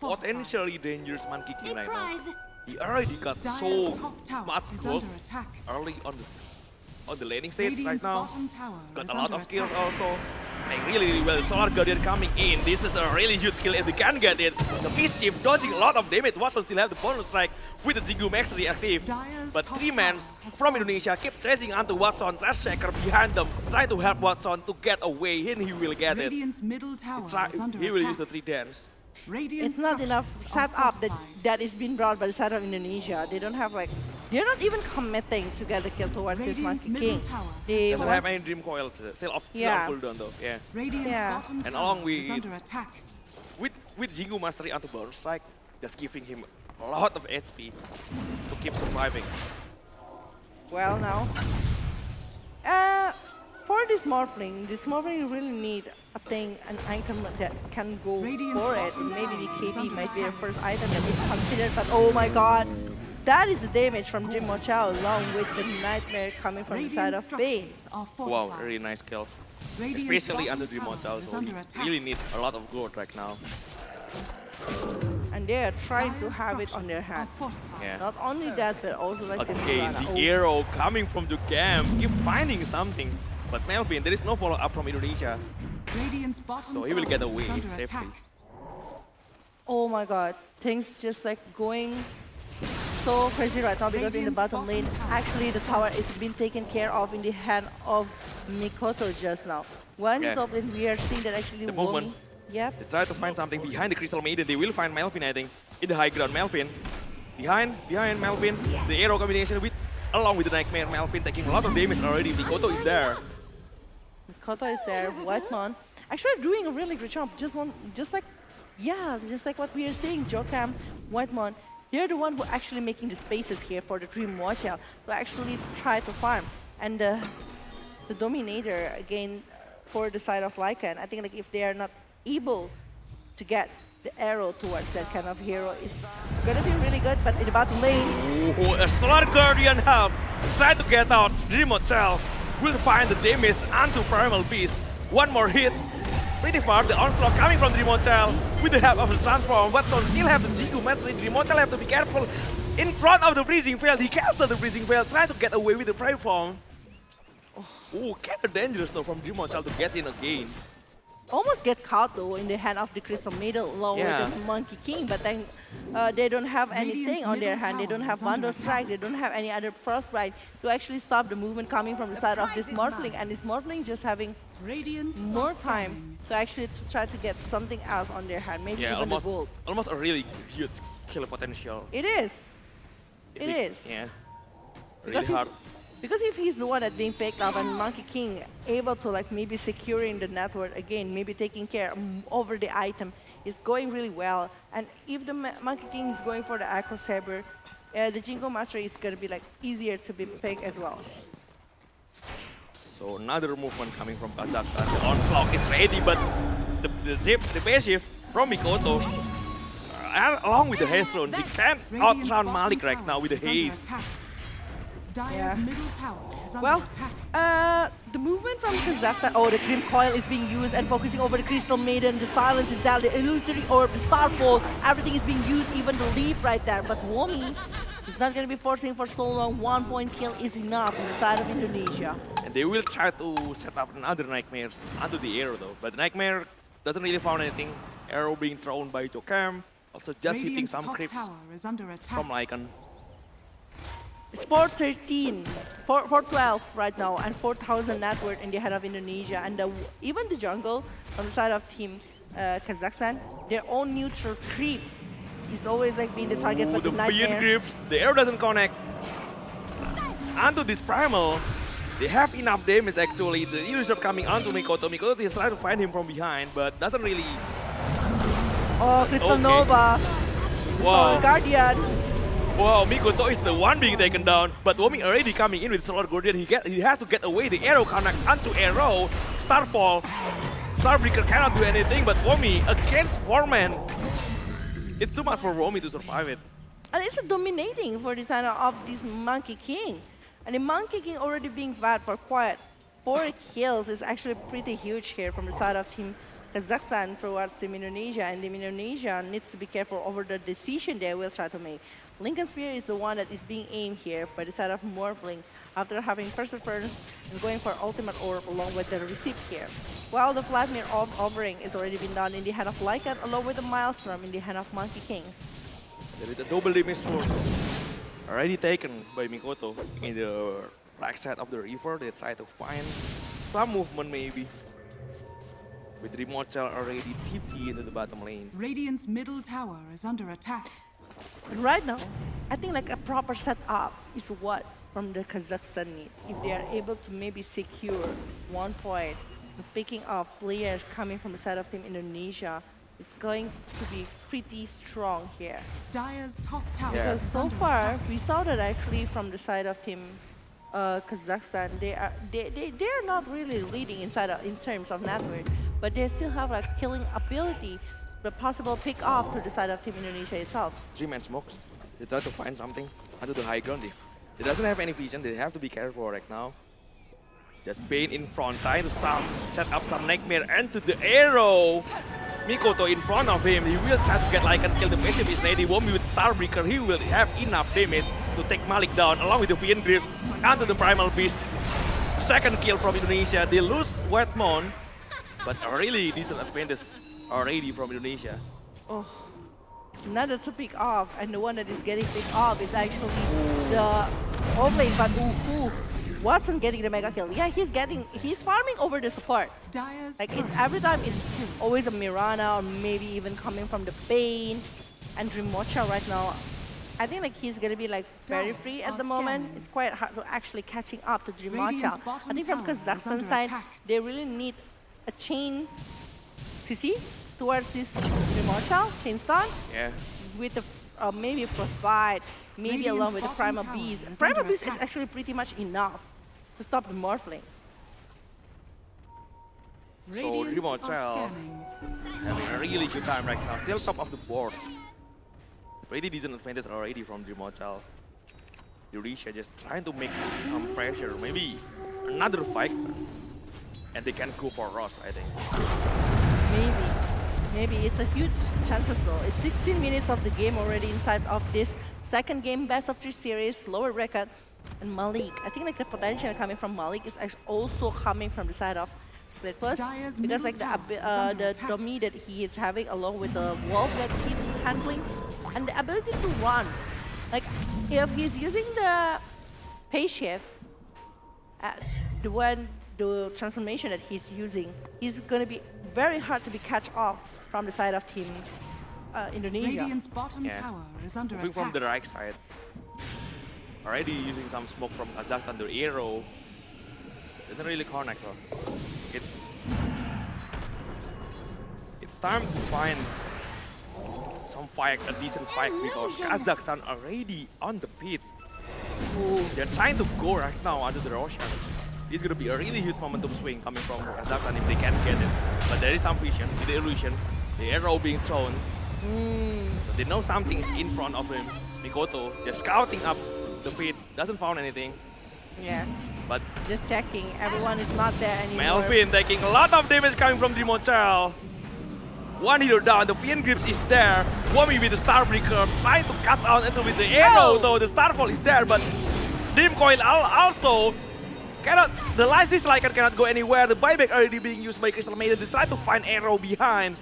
S5: Potentially dangerous Monkey King right now. He already got so much gold early on the laning stage right now. Got a lot of kills also. Playing really well. Solar Guardian coming in. This is a really huge kill if they can get it. The Beast Chief dodging a lot of damage. Watson still have the bonus strike with the Jingu Mastery active. But 3-man from Indonesia keep chasing onto Watson. Shaker behind them, trying to help Watson to get away, and he will get it. He will use the 3 dance.
S14: It's not enough setup that is being brought by the side of Indonesia. They don't have they're not even committing to get the kill towards this Monkey King. They
S5: doesn't have any Dream Coil, still off cooldown though. Yeah. And along with Jingu Mastery onto bonus strike, just giving him a lot of HP to keep surviving.
S14: Well now, for this Morphling really need an item that can go for it. And maybe the KB might be the first item that is considered, but oh my god! that is the damage from Dream Mochao along with the Nightmare coming from the side of Bane.
S5: Wow, really nice kill. Especially under Dream Mochao, so he really need a lot of gold right now.
S14: And they are trying to have it on their hand.
S5: Yeah.
S14: Not only that, but also like
S5: Again, the arrow coming from the camp, keep finding something. But Melvin, there is no follow-up from Indonesia. So he will get away safely.
S14: Oh my god, things just like going so crazy right now because in the bottom lane, actually the tower is being taken care of in the hand of Mikoto just now. While in the top lane, we are seeing that actually
S5: The movement.
S14: Yep.
S5: They try to find something behind the Crystal Maiden. They will find Melvin, I think, in the high ground. Melvin, behind Melvin. The arrow combination with, along with the Nightmare. Melvin taking a lot of damage already. Mikoto is there.
S14: Mikoto is there. Whitemon actually doing a really great job. Just like what we are seeing. Jokam, Whitemon, they're the one who actually making the spaces here for the Dream Watcher to actually try to farm. And the Dominator again for the side of Lycan. I think like if they are not able to get the arrow towards that kind of hero, it's gonna be really good. But in the bottom lane,
S5: a Solar Guardian help. Try to get out. Dream Hotel will find the damage onto Primal Beast. One more hit. Pretty far, the onslaught coming from Dream Hotel with the help of the transform. But so still have the Jigu mastery. Dream Hotel have to be careful in front of the freezing field. He cancels the freezing field. Try to get away with the Prime Form. Oh, kind of dangerous though from Dream Hotel to get in again.
S14: almost get caught though in the hand of the Crystal Maiden along with the Monkey King, but then they don't have anything on their hand. They don't have Bundle Strike, they don't have any other Frostbite to actually stop the movement coming from the side of this Morphling, and this Morphling just having more time to actually try to get something else on their hand, maybe even the gold.
S5: Almost a really huge kill potential.
S14: It is. It is.
S5: Yeah. Really hard.
S14: Because if he's the one that's being picked up and Monkey King able to like maybe securing the network again, maybe taking care over the item, is going really well. And if the Monkey King is going for the Echo Saber, the Jinko Master is going to be like easier to be picked as well.
S5: So another movement coming from Kazakhstan. The onslaught is ready, but the base shift from Mikoto, along with the haste rune, he can't outrun Malik right now with the haste.
S14: Yeah. Well, the movement from Kazakhstan, the Grim Coil is being used and focusing over the Crystal Maiden, the Silence is down, the Illusory Orb, the Starfall, everything is being used, even the Leap right there. But Womi is not going to be forcing for so long. 1 point kill is enough on the side of Indonesia.
S5: And they will try to set up another Nightmares onto the arrow though. But Nightmare doesn't really found anything. Arrow being thrown by Jokam, also just hitting some creeps from Lycan.
S14: It's 413, 412 right now, and 4,000 net worth in the head of Indonesia. And even the jungle on the side of team Kazakhstan, their own neutral creep is always like being the target for the Nightmare.
S5: Beard grips, the arrow doesn't connect. Onto this Primal, they have enough damage actually. The illusion coming onto Mikoto. Mikoto is trying to find him from behind, but doesn't really.
S14: Oh, Crystal Nova.
S5: Wow.
S14: Guardian.
S5: Wow, Mikoto is the one being taken down, but Womi already coming in with Solar Guardian. He has to get away. The arrow connect onto arrow. Starfall. Starbreaker cannot do anything, but Womi against 4-man. It's too much for Womi to survive it.
S14: And it's dominating for the side of this Monkey King. And the Monkey King already being bad for quite 4 kills is actually pretty huge here from the side of team Kazakhstan towards Team Indonesia. And Team Indonesia needs to be careful over the decision they will try to make. Lincoln Spear is the one that is being aimed here by the side of Morphling after having Perseverance and going for Ultimate Orb along with the receipt here. While the Vladimir offering is already been done in the hand of Lycan along with the Maelstrom in the hand of Monkey Kings.
S5: There is a double damage sword already taken by Mikoto in the right side of the river. They try to find some movement maybe. With Rimochel already TP into the bottom lane.
S15: Radiant's middle tower is under attack.
S14: But right now, I think like a proper setup is what from the Kazakhstan need. If they are able to maybe secure 1 point, picking up players coming from the side of Team Indonesia, it's going to be pretty strong here.
S15: Dire's top tower.
S14: Because so far, we saw that actually from the side of Team Kazakhstan, they are not really leading in terms of network, but they still have like killing ability. The possible pick off to the side of Team Indonesia itself.
S5: 3-man smokes. They try to find something. onto the high ground. If they doesn't have any vision, they have to be careful right now. Just Bane in front, trying to set up some nightmare into the arrow. Mikoto in front of him, he will try to get like and kill the passive is ready. Wombi with Starbreaker, he will have enough damage to take Malik down along with the Fiend Grips onto the Primal Beast. Second kill from Indonesia, they lose Wetmon, but a really decent advantage already from Indonesia.
S14: Oh, another to pick off, and the one that is getting picked off is actually the Oblate, but Watson getting the mega kill. Yeah, he's farming over the support. Like it's every time it's always a Mirana or maybe even coming from the Bane and Drimocha right now. I think like he's gonna be like very free at the moment. It's quite hard to actually catching up to Drimocha. I think from Kazakhstan side, they really need a chain CC towards this Drimocha, chain stun.
S5: Yeah.
S14: With the maybe Frostbite, maybe along with the Primal Beast. Primal Beast is actually pretty much enough to stop the Morphling.
S5: So Drimocha having a really good time right now, still top of the board. Pretty decent advantage already from Drimocha. Indonesia just trying to make some pressure, maybe another fight, and they can go for Ross, I think.
S14: Maybe it's a huge chances though. It's 16 minutes of the game already inside of this second game, best of 3 series, lower record. And Malik, I think like the potential coming from Malik is actually also coming from the side of Split Plus, because like the dummy that he is having along with the wolf that he's handling and the ability to run. Like if he's using the pace shift, the transformation that he's using, he's gonna be very hard to be catch off from the side of team Indonesia.
S15: Radiant's bottom tower is under
S5: Moving
S15: attack.
S5: from the right side. Already using some smoke from Kazakhstan, the arrow doesn't really connect though. It's time to find some fight, a decent fight, because Kazakhstan already on the pit. They're trying to go right now under the Roshan. This is going to be a really huge momentum swing coming from Kazakhstan if they can get it. But there is some vision with the illusion, the arrow being thrown. So they know something is in front of him. Mikoto just scouting up the pit, doesn't found anything.
S14: Yeah.
S5: But
S14: just checking, everyone is not there anymore.
S5: Melvin taking a lot of damage coming from Drimocha. One hero down, the Fiend Grips is there. Wami with the Starbreaker trying to cut out into with the arrow, though the Starfall is there, but Dim Coil also cannot, the last Disliker cannot go anywhere. The buyback already being used by Crystal Maiden. They try to find arrow behind.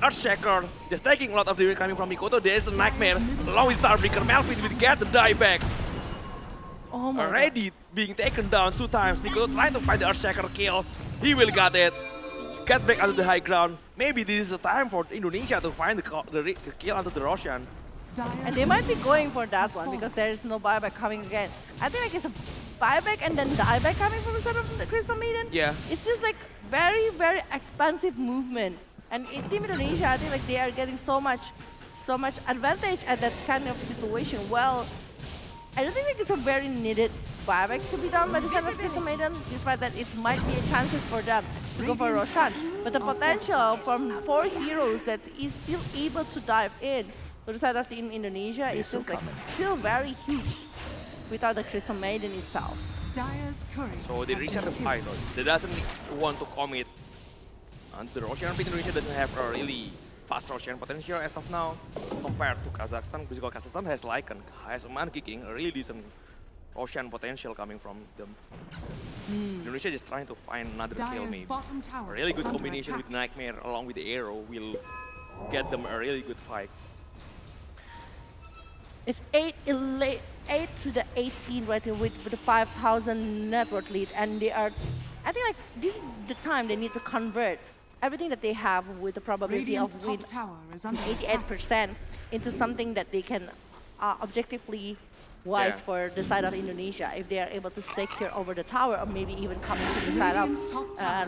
S5: Earthshaker just taking a lot of damage coming from Mikoto. There's the Nightmare along with Starbreaker. Melvin will get the dieback.
S14: Oh my
S5: already being taken down 2 times. Mikoto trying to find the Earthshaker kill. He will get it. Get back onto the high ground. Maybe this is the time for Indonesia to find the kill onto the Roshan.
S14: And they might be going for that one because there is no buyback coming again. I think like it's a buyback and then dieback coming from the side of the Crystal Maiden.
S5: Yeah.
S14: It's just like very, very expensive movement. And in Team Indonesia, I think like they are getting so much advantage at that kind of situation. Well, I don't think like it's a very needed buyback to be done by the side of Crystal Maiden, despite that it might be a chances for them to go for Roshan. But the potential from 4 heroes that is still able to dive in to the side of Team Indonesia is just like still very huge without the Crystal Maiden itself.
S5: So they reset the fight. They doesn't want to commit. And the Roshan Indonesia doesn't have a really fast Roshan potential as of now compared to Kazakhstan, because Kazakhstan has Lycan, has a man kicking, a really decent Roshan potential coming from them. Indonesia just trying to find another kill maybe. A really good combination with Nightmare along with the arrow will get them a really good fight.
S14: It's 8 to the 18 right here with the 5,000 net worth lead, and they are, I think like this is the time they need to convert everything that they have with the probability of win 88% into something that they can objectively wise for the side of Indonesia if they are able to secure over the tower, or maybe even coming to the side of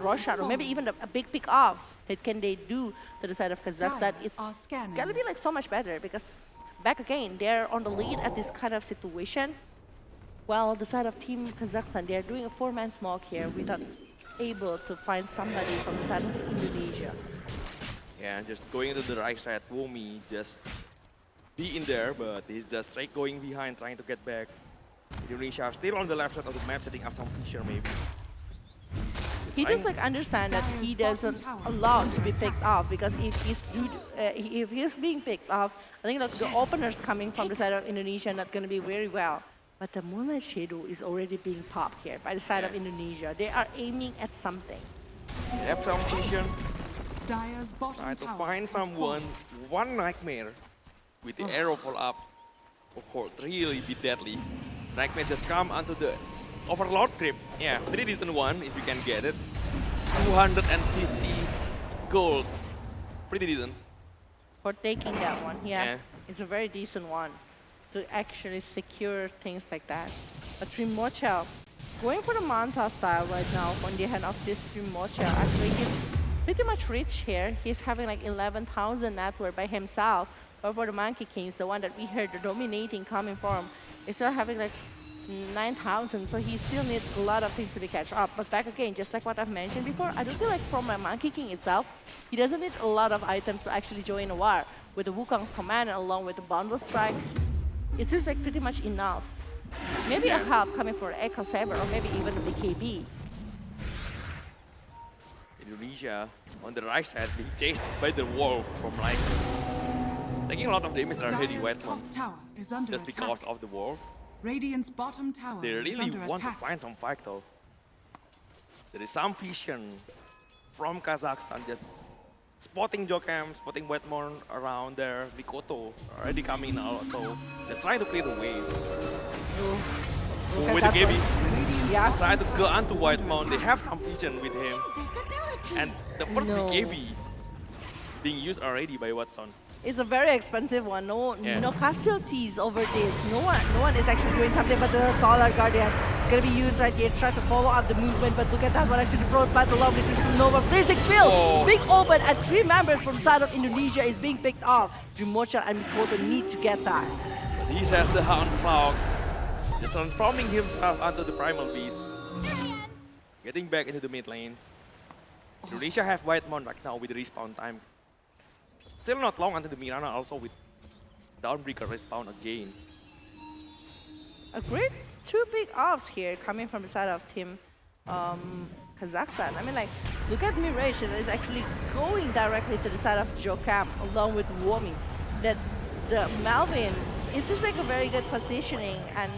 S14: Roshan, or maybe even a big pick off that can they do to the side of Kazakhstan. It's gonna be like so much better because back again they're on the lead at this kind of situation. Well, the side of Team Kazakhstan, they're doing a 4-man smoke here without able to find somebody from the side of Indonesia.
S5: Yeah, just going to the right side, Womi just be in there, but he's just straight going behind, trying to get back. Indonesia are still on the left side of the map, setting up some vision maybe.
S14: He just like understand that he doesn't allow to be picked off, because if he's being picked off, I think that the openers coming from the side of Indonesia not going to be very well. But the moment Shadow is already being popped here by the side of Indonesia, they are aiming at something.
S5: They have some vision.
S15: Dire's bottom
S5: Trying to
S15: tower
S5: find
S15: has
S5: someone, one nightmare with the arrow fall up. Could really be deadly. Nightmare just come onto the Overlord Grip. Yeah, pretty decent one if you can get it. 250 gold. Pretty decent.
S14: For taking that one, yeah. It's a very decent one to actually secure things like that. But Trimochel, going for the Manta style right now on the hand of this Trimochel. Actually, he's pretty much rich here. He's having like 11,000 net worth by himself. But for the Monkey Kings, the one that we heard the dominating coming from, is still having like 9,000, so he still needs a lot of things to be catch up. But back again, just like what I've mentioned before, I do feel like from my Monkey King itself, he doesn't need a lot of items to actually join a war. With the Wukong's command and along with the bundle strike, it's just like pretty much enough. Maybe a help coming for Echo Saber or maybe even a BKB.
S5: Indonesia on the right side being chased by the wolf from like taking a lot of damage already. Just because of the wolf.
S15: Radiant's bottom tower
S5: They really
S15: is under
S5: want
S15: attack.
S5: to find some fight though. There is some vision from Kazakhstan, just spotting Jokam, spotting Wetmore around there. Mikoto already coming now, so just trying to clear the way. With the Gaby, try to go onto Whitemount. They have some vision with him. And the first BKB being used already by Watson.
S14: It's a very expensive one. No casualties over this. No one is actually doing something, but the Solar Guardian is gonna be used right here. Try to follow up the movement, but look at that one. Actually, Pros battle love with this Nova freezing field. It's being open, and 3 members from the side of Indonesia is being picked off. Trimochel and Mikoto need to get that.
S5: But he has the Houndflock, just transforming himself onto the Primal Beast. Getting back into the mid lane. Indonesia have Whitemount right now with the respawn time. Still not long until the Mirana also with Dawnbreaker respawn again.
S14: A great 2 big offs here coming from the side of Team Kazakhstan. I mean, like, look at Mirage that is actually going directly to the side of Jokam along with Womi. That the Malvin, it's just like a very good positioning, and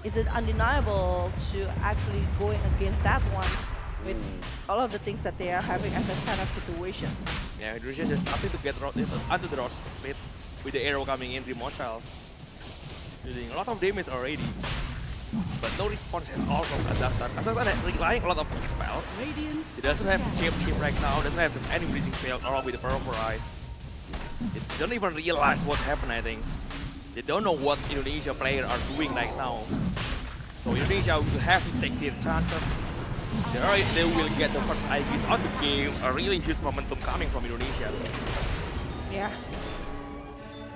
S14: is it undeniable to actually going against that one with all of the things that they are having at that kind of situation.
S5: Yeah, Indonesia just starting to get onto the Rosh split with the arrow coming in, Trimochel. Doing a lot of damage already. But no response at all from Kazakhstan. Kazakhstan is relying a lot of big spells. He doesn't have the shape shift right now, doesn't have the any freezing field along with the pulverize. They don't even realize what happened, I think. They don't know what Indonesia players are doing right now. So Indonesia will have to take their chances. They will get the first IES on the game. A really huge momentum coming from Indonesia.
S14: Yeah.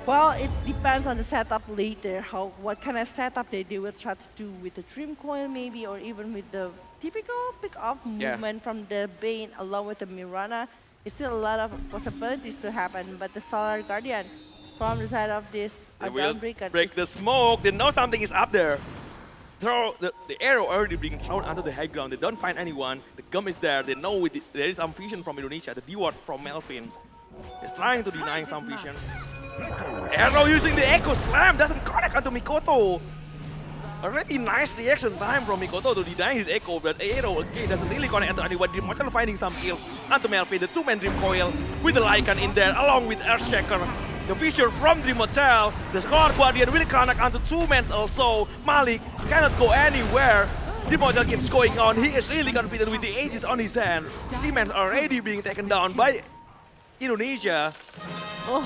S14: Well, it depends on the setup later, what kind of setup they will try to do with the Dream Coil maybe, or even with the typical pick-up movement from the Bane along with the Mirana. It's still a lot of possibilities to happen, but the Solar Guardian from the side of this Dawnbreaker
S5: break the smoke. They know something is up there. Throw the arrow already being thrown onto the high ground. They don't find anyone. The gum is there. They know there is some vision from Indonesia. The D-ward from Melvin is trying to deny some vision. Arrow using the Echo Slam doesn't connect onto Mikoto. A really nice reaction time from Mikoto to deny his Echo, but arrow again doesn't really connect onto anyone. Trimochel finding some kills onto Melvin. The 2-man Dream Coil with the Lycan in there along with Earthshaker. The fissure from Trimochel. The Solar Guardian will connect onto 2-men also. Malik cannot go anywhere. Trimochel keeps going on. He is really confident with the Aegis on his hand. Siemens already being taken down by Indonesia.
S14: Oh,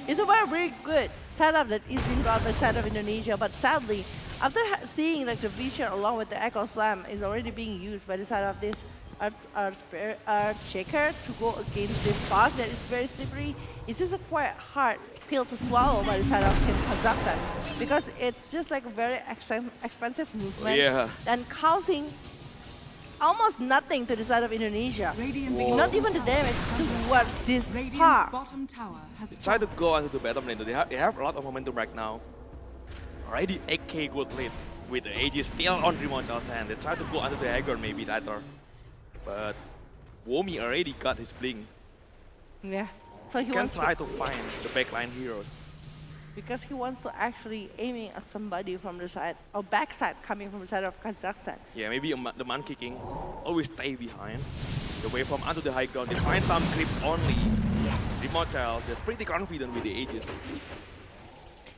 S14: it's a very good setup that is being brought by the side of Indonesia, but sadly, after seeing like the vision along with the Echo Slam is already being used by the side of this Earthshaker to go against this fog that is very slippery, it's just a quite hard pill to swallow by the side of Team Kazakhstan, because it's just like a very expensive movement and causing almost nothing to the side of Indonesia.
S15: Radiant's
S14: Not even the damage towards this
S15: Radiant's
S14: path.
S15: bottom tower has
S5: Try to go onto the bottom lane. They have a lot of momentum right now. Already 8k gold lead with the Aegis still on Rimoncel's hand. They try to go onto the high ground maybe later. But Womi already got his blink.
S14: Yeah. So he
S5: Can
S14: wants
S5: try
S14: to,
S5: to find the backline heroes.
S14: because he wants to actually aiming at somebody from the side or backside coming from the side of Kazakhstan.
S5: Yeah, maybe the Monkey Kings always stay behind. The way from onto the high ground, they find some creeps only. Rimoncel just pretty confident with the Aegis.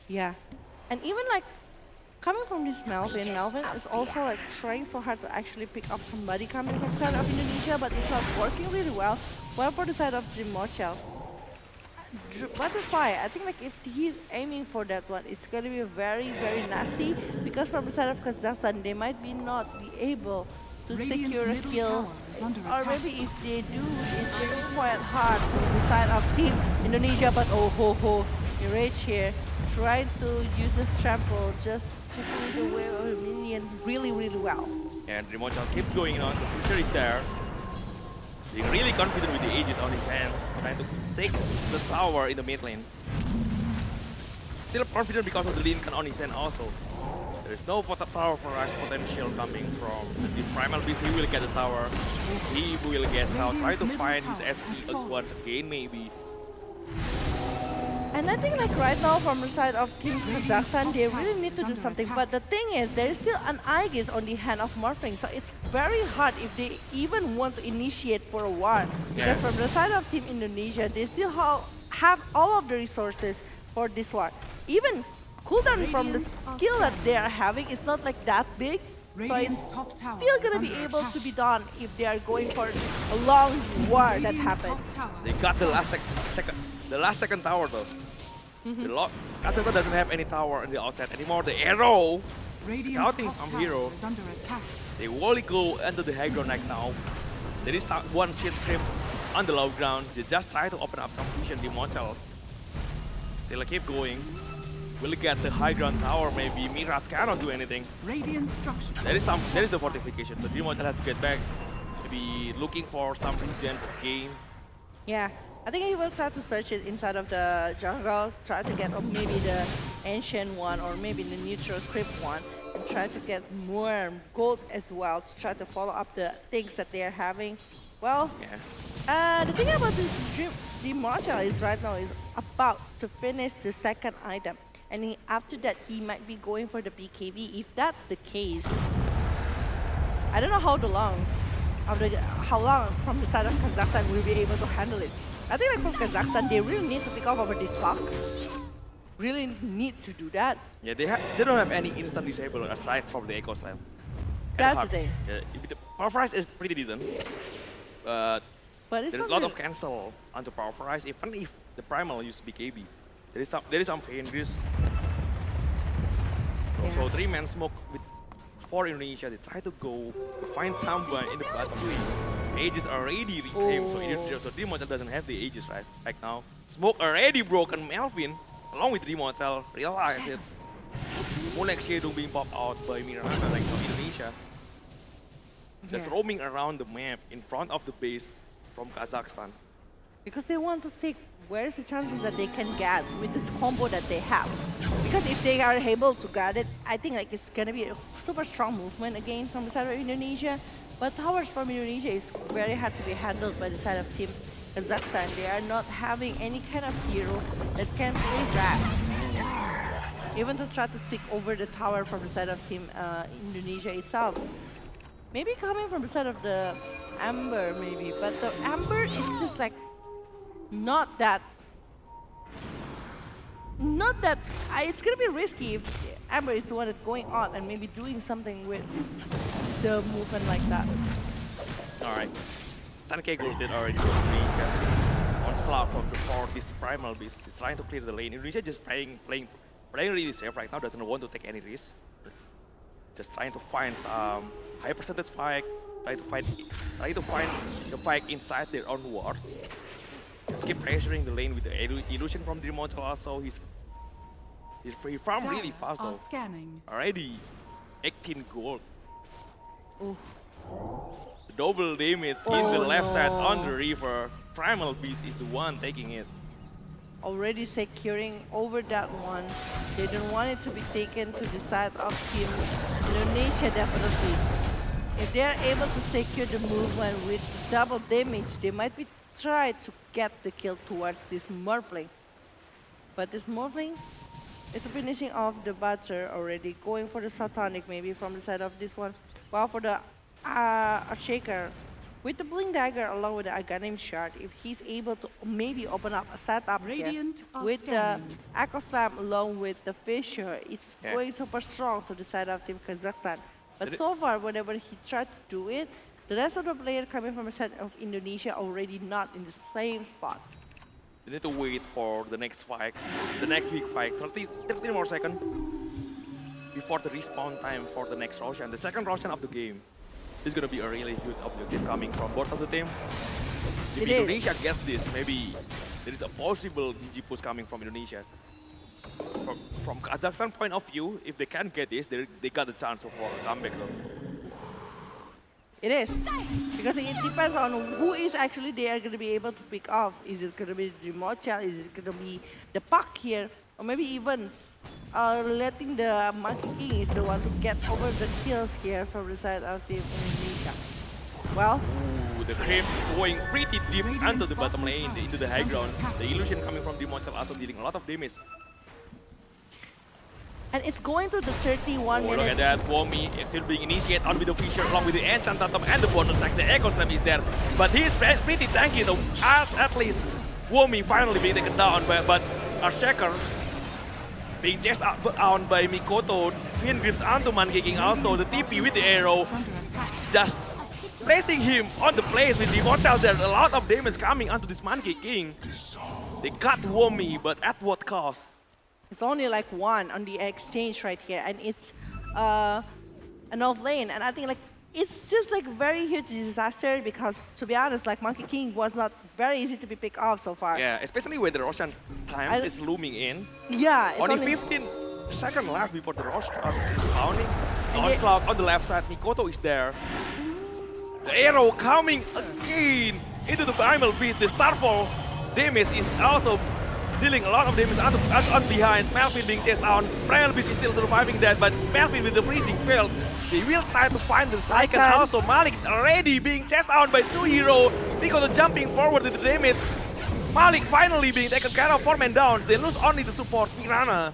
S14: Yeah. And even like coming from this Melvin is also like trying so hard to actually pick up somebody coming from the side of Indonesia, but it's not working really well. Well, for the side of Rimoncel. Butterfly, I think like if he's aiming for that one, it's going to be very, very nasty because from the side of Kazakhstan, they might be not be able to secure a kill. Or maybe if they do, it's going to be quite hard from the side of Team Indonesia. But oh ho ho, Mirage here trying to use a trample just to do the wave of minions really, really well.
S5: And Rimoncel keeps going on, the future is there. Being really confident with the Aegis on his hand, trying to take the tower in the mid lane. Still confident because of the Lincoln on his hand also. There is no tower for us potential coming from this Primal Beast. He will get the tower. He will get out. Try to find his SP once again maybe.
S14: And I think like right now from the side of Team Kazakhstan, they really need to do something. But the thing is, there is still an Aegis on the hand of Morphling. So it's very hard if they even want to initiate for a war. Because from the side of Team Indonesia, they still have all of the resources for this war. Even cooldown from the skill that they are having is not like that big. So it's still gonna be able to be done if they are going for a long war that happens.
S5: They got the last second tower though. Kazakhstan doesn't have any tower on the outside anymore. The arrow scouting some hero. They will go into the high ground right now. There is one shit scream on the low ground. They just try to open up some vision. Rimoncel still keep going. Will get the high ground tower maybe. Mirage cannot do anything.
S15: Radiant structure.
S5: There is the fortification. So Rimoncel has to get back. Maybe looking for some regions again.
S14: Yeah. I think he will try to search it inside of the jungle, try to get maybe the ancient one or maybe the neutral crypt one, and try to get more gold as well to try to follow up the things that they are having. Well, the thing about this stream, the Marshall is right now is about to finish the second item, and after that he might be going for the BKB. If that's the case, I don't know how long from the side of Kazakhstan we'll be able to handle it. I think like from Kazakhstan, they really need to pick up over this block. Really need to do that.
S5: Yeah, they don't have any instant disable aside from the Echo Slam.
S14: That's the thing.
S5: Yeah, the Power Price is pretty decent, but
S14: it's
S5: there's a lot of cancel onto Power Price. Even if the Primal use BKB, there is some faint risks. Also, 3-man smoke for Indonesia. They try to go find someone in the bottom lane. Aegis already reclaimed, so Rimoncel doesn't have the Aegis right now. Smoke already broken. Melvin, along with Rimoncel, realize it. Molex Shadow being popped out by Mirana like from Indonesia. Just roaming around the map in front of the base from Kazakhstan.
S14: Because they want to see where is the chances that they can get with the combo that they have. Because if they are able to get it, I think like it's gonna be a super strong movement again from the side of Indonesia. But towers from Indonesia is very hard to be handled by the side of Team Kazakhstan. They are not having any kind of hero that can play that. Even to try to stick over the tower from the side of Team Indonesia itself. Maybe coming from the side of the Amber maybe, but the Amber is just like not that, it's gonna be risky if Amber is the one that's going on and maybe doing something with the movement like that.
S5: Alright, 10k gold did already for Indonesia. On slap for this Primal Beast. He's trying to clear the lane. Indonesia just playing really safe right now, doesn't want to take any risk. Just trying to find some high percentage fight, trying to find the fight inside their own wards. Just keep pressuring the lane with the illusion from Rimoncel also. He's free from really fast though.
S15: Scanning.
S5: Already 18 gold.
S14: Ooh.
S5: double damage in the left side on the river. Primal Beast is the one taking it.
S14: Already securing over that one. They don't want it to be taken to the side of Team Indonesia definitely. If they are able to secure the movement with double damage, they might be try to get the kill towards this Morphling. But this Morphling, it's finishing off the Butcher already, going for the Satanic maybe from the side of this one. While for the Shaker, with the Blink Dagger along with the Aghanim Shard, if he's able to maybe open up a setup here with the Echo Slam along with the Fisher, it's going super strong to the side of Team Kazakhstan. But so far, whenever he tried to do it, the rest of the players coming from the side of Indonesia already not in the same spot.
S5: They need to wait for the next fight, the next big fight, 30 more seconds before the respawn time for the next Roshan. The second Roshan of the game is going to be a really huge objective coming from both of the team. If Indonesia gets this, maybe there is a possible GG push coming from Indonesia. From Kazakhstan point of view, if they can get this, they got a chance for a comeback though.
S14: It is, because it depends on who is actually they are going to be able to pick off. Is it going to be Drimocha? Is it going to be the Puck here? Or maybe even letting the Monkey King is the one to get over the kills here from the side of Team Indonesia. Well,
S5: the creep going pretty deep under the bottom lane, into the high ground. The illusion coming from Drimocha also dealing a lot of damage.
S14: And it's going to the 31 minutes.
S5: Look at that, Womi still being initiated on with the Fisher along with the Enchant Atom and the bonus attack. The Echo Slam is there, but he's pretty tanky though. At least Womi finally being taken down, but Arshakar being chased out by Mikoto. Twin grips onto Man-Kicking also, the TP with the arrow. Just placing him on the place with the Immortal. There's a lot of damage coming onto this Man-Kicking. They got Womi, but at what cost?
S14: It's only like one on the exchange right here, and it's an off lane. And I think like it's just like very huge disaster because to be honest, like Monkey King was not very easy to be picked off so far.
S5: Yeah, especially when the Roshan time is looming in.
S14: Yeah, it's
S5: only 15 seconds left before the Roshan is spawning. Onslaught on the left side, Mikoto is there. The arrow coming again into the Primal Beast. The Starfall damage is also dealing a lot of damage on behind. Melvin being chased down. Primal Beast is still surviving that, but Melvin with the freezing failed. They will try to find the second. Also, Malik already being chased down by two heroes. Because jumping forward with the damage. Malik finally being taken care of, 4 men down. They lose only the support, Mirana.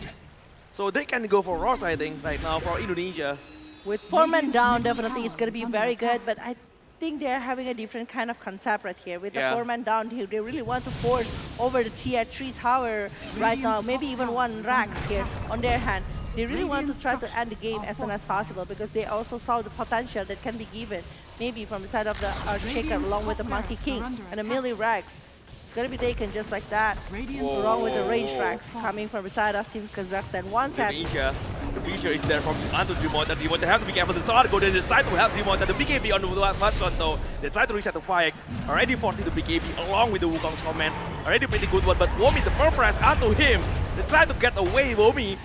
S5: So they can go for Ross, I think, right now for Indonesia.
S14: With 4 men down, definitely it's going to be very good, but I think they're having a different kind of concept right here. With the 4 men down here, they really want to force over the tier 3 tower right now, maybe even 1 Rax here on their hand. They really want to try to end the game as soon as possible because they also saw the potential that can be given, maybe from the side of the Shaker along with the Monkey King and the melee Rax. It's going to be taken just like that, along with the range Rax coming from the side of Team Kazakhstan. One set.
S5: The feature is there from onto Drimocha. Drimocha have to be careful. The Sword go, they just try to help Drimocha. The BKB on the one shot, so they try to reset the fight. Already forcing the BKB along with the Wukong's comment. Already pretty good one, but Womi, the purpose onto him. They try to get away Womi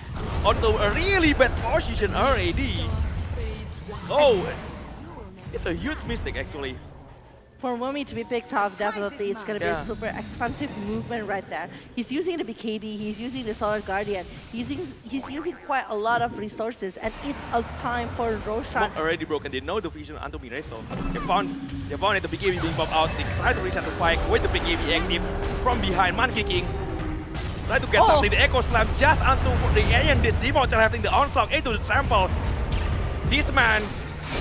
S5: onto a really bad position already. Oh, it's a huge mistake actually.
S14: For Womi to be picked off, definitely it's going to be a super expensive movement right there. He's using the BKB, he's using the Solar Guardian, he's using quite a lot of resources, and it's a time for Roshan.
S5: Already broken, they know the vision onto Mireso. They found it, the BKB being popped out, they try to reset the fight with the BKB active from behind, Man-Kicking. Try to get something, the Echo Slam just onto the Alien Disc, Drimocha having the onslaught into the trample. This man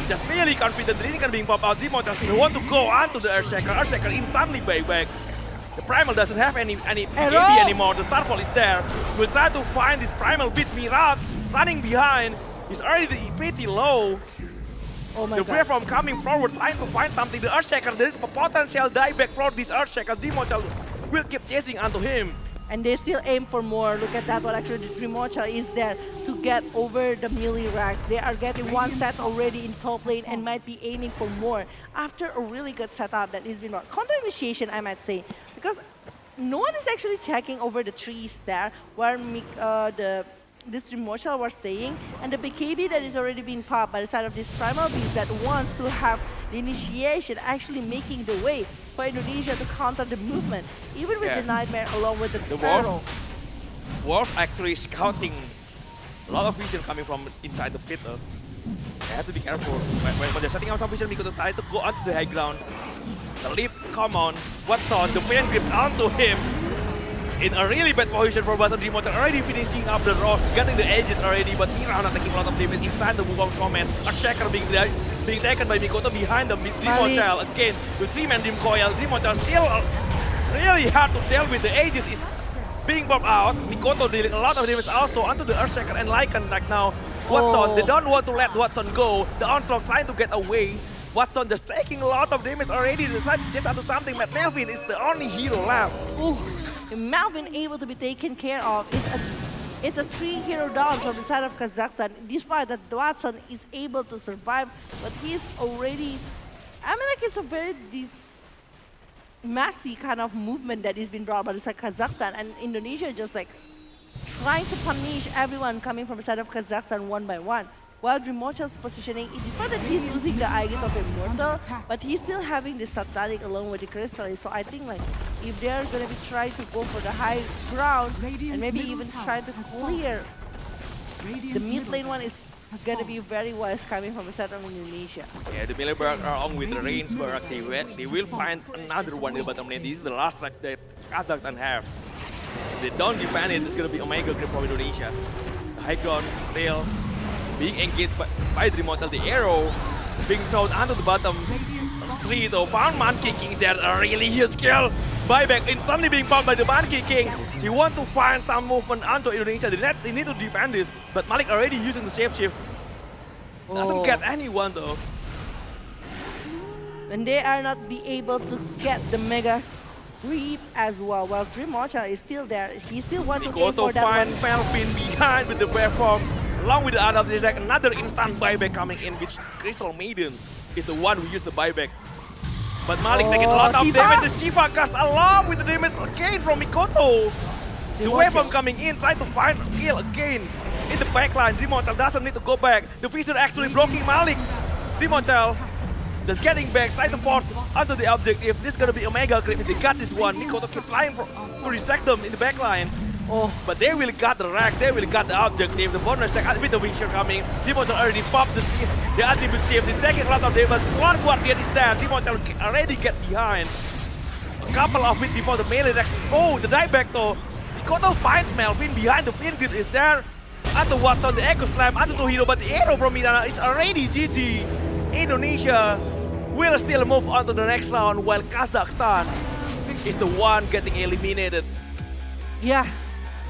S5: just really confident, the Rinnegan being popped out. Drimocha still want to go onto the Earthshaker. Earthshaker instantly back. The Primal doesn't have any BKB anymore. The Starfall is there. We'll try to find this Primal beats Mirage running behind. He's already pretty low.
S14: Oh my
S5: the Brave from coming forward, trying to find something. The Earthshaker, there is a potential dieback for this Earthshaker. Drimocha will keep chasing onto him.
S14: And they still aim for more. Look at that, but actually the Drimocha is there to get over the melee Rax. They are getting 1 set already in top lane and might be aiming for more after a really good setup that has been brought. Counter initiation, I might say, because no one is actually checking over the trees there where this Drimocha was staying, and the BKB that is already being popped by the side of this Primal Beast that wants to have the initiation actually making the way for Indonesia to counter the movement, even with the Nightmare along with the Arrow.
S5: Wolf actually scouting a lot of vision coming from inside the pit. They have to be careful. When they're setting out some vision, Mikoto try to go onto the high ground. The leap, come on. What's on? The fan grips onto him. In a really bad position for Button Dream Watcher, already finishing up the rock, getting the edges already, but Mirana taking a lot of damage inside the Wukong Snowman. A Shaker being taken by Mikoto behind the Dream Watcher. Again, the team and Dream Coil. Dream Watcher still really hard to deal with. The edges is being popped out. Mikoto dealing a lot of damage also onto the Earthshaker and Lycan right now. Watson, they don't want to let Watson go. The Onslaught trying to get away. Watson just taking a lot of damage already. Just onto something, but Melvin is the only hero left.
S14: Ooh. Melvin able to be taken care of. It's a 3-hero down from the side of Kazakhstan. Despite that Watson is able to survive, but he's already, I mean, like, it's a very messy kind of movement that is being brought by the side of Kazakhstan, and Indonesia just like trying to punish everyone coming from the side of Kazakhstan one by one. While Dreamwatcher's positioning, despite that he's losing the Aegis of Immortal, but he's still having the Satanic along with the Crystal. So I think like if they're gonna be trying to go for the high ground and maybe even try to clear the mid lane one is gonna be very wise coming from the side of Indonesia.
S5: Yeah, the Millerberg are on with the range Berg. They will find another one in the bottom lane. This is the last track that Kazakhstan have. If they don't defend it, it's gonna be Omega Grip from Indonesia. The high ground still being engaged by Dreamwatcher. The arrow being thrown onto the bottom three though. Found Monkey King there, a really huge kill. Buyback instantly being found by the Monkey King. He wants to find some movement onto Indonesia. They need to defend this, but Malik already using the shapeshift. Doesn't get anyone though.
S14: And they are not be able to get the Mega Creep as well. While Dreamwatcher is still there. He still wants to aim for that one.
S5: Find Melvin behind with the waveform. Along with the other, there's like another instant buyback coming in, which Crystal Maiden is the one who used the buyback. But Malik taking a lot of damage. The Shiva cast along with the damage again from Mikoto. The waveform coming in, trying to find a kill again in the backline. Dreamwatcher doesn't need to go back. The Fisher actually blocking Malik. Dreamwatcher just getting back, trying to force onto the objective. This is gonna be Omega Grip. If they got this one, Mikoto keep flying to distract them in the backline. But they will got the rack, they will got the objective. The bonus attack with the Fisher coming. Dreamwatcher already popped the attribute shift. He's taking a lot of damage. Swan Guardian is there. Dreamwatcher already get behind. A couple of hits before the melee attack. Oh, the dive back though. Mikoto finds Melvin behind. The Fin Grip is there. Onto Watson, the Echo Slam, onto Tohiro, but the arrow from Mirana is already GG. Indonesia will still move on to the next round, while Kazakhstan is the one getting eliminated.
S14: Yeah,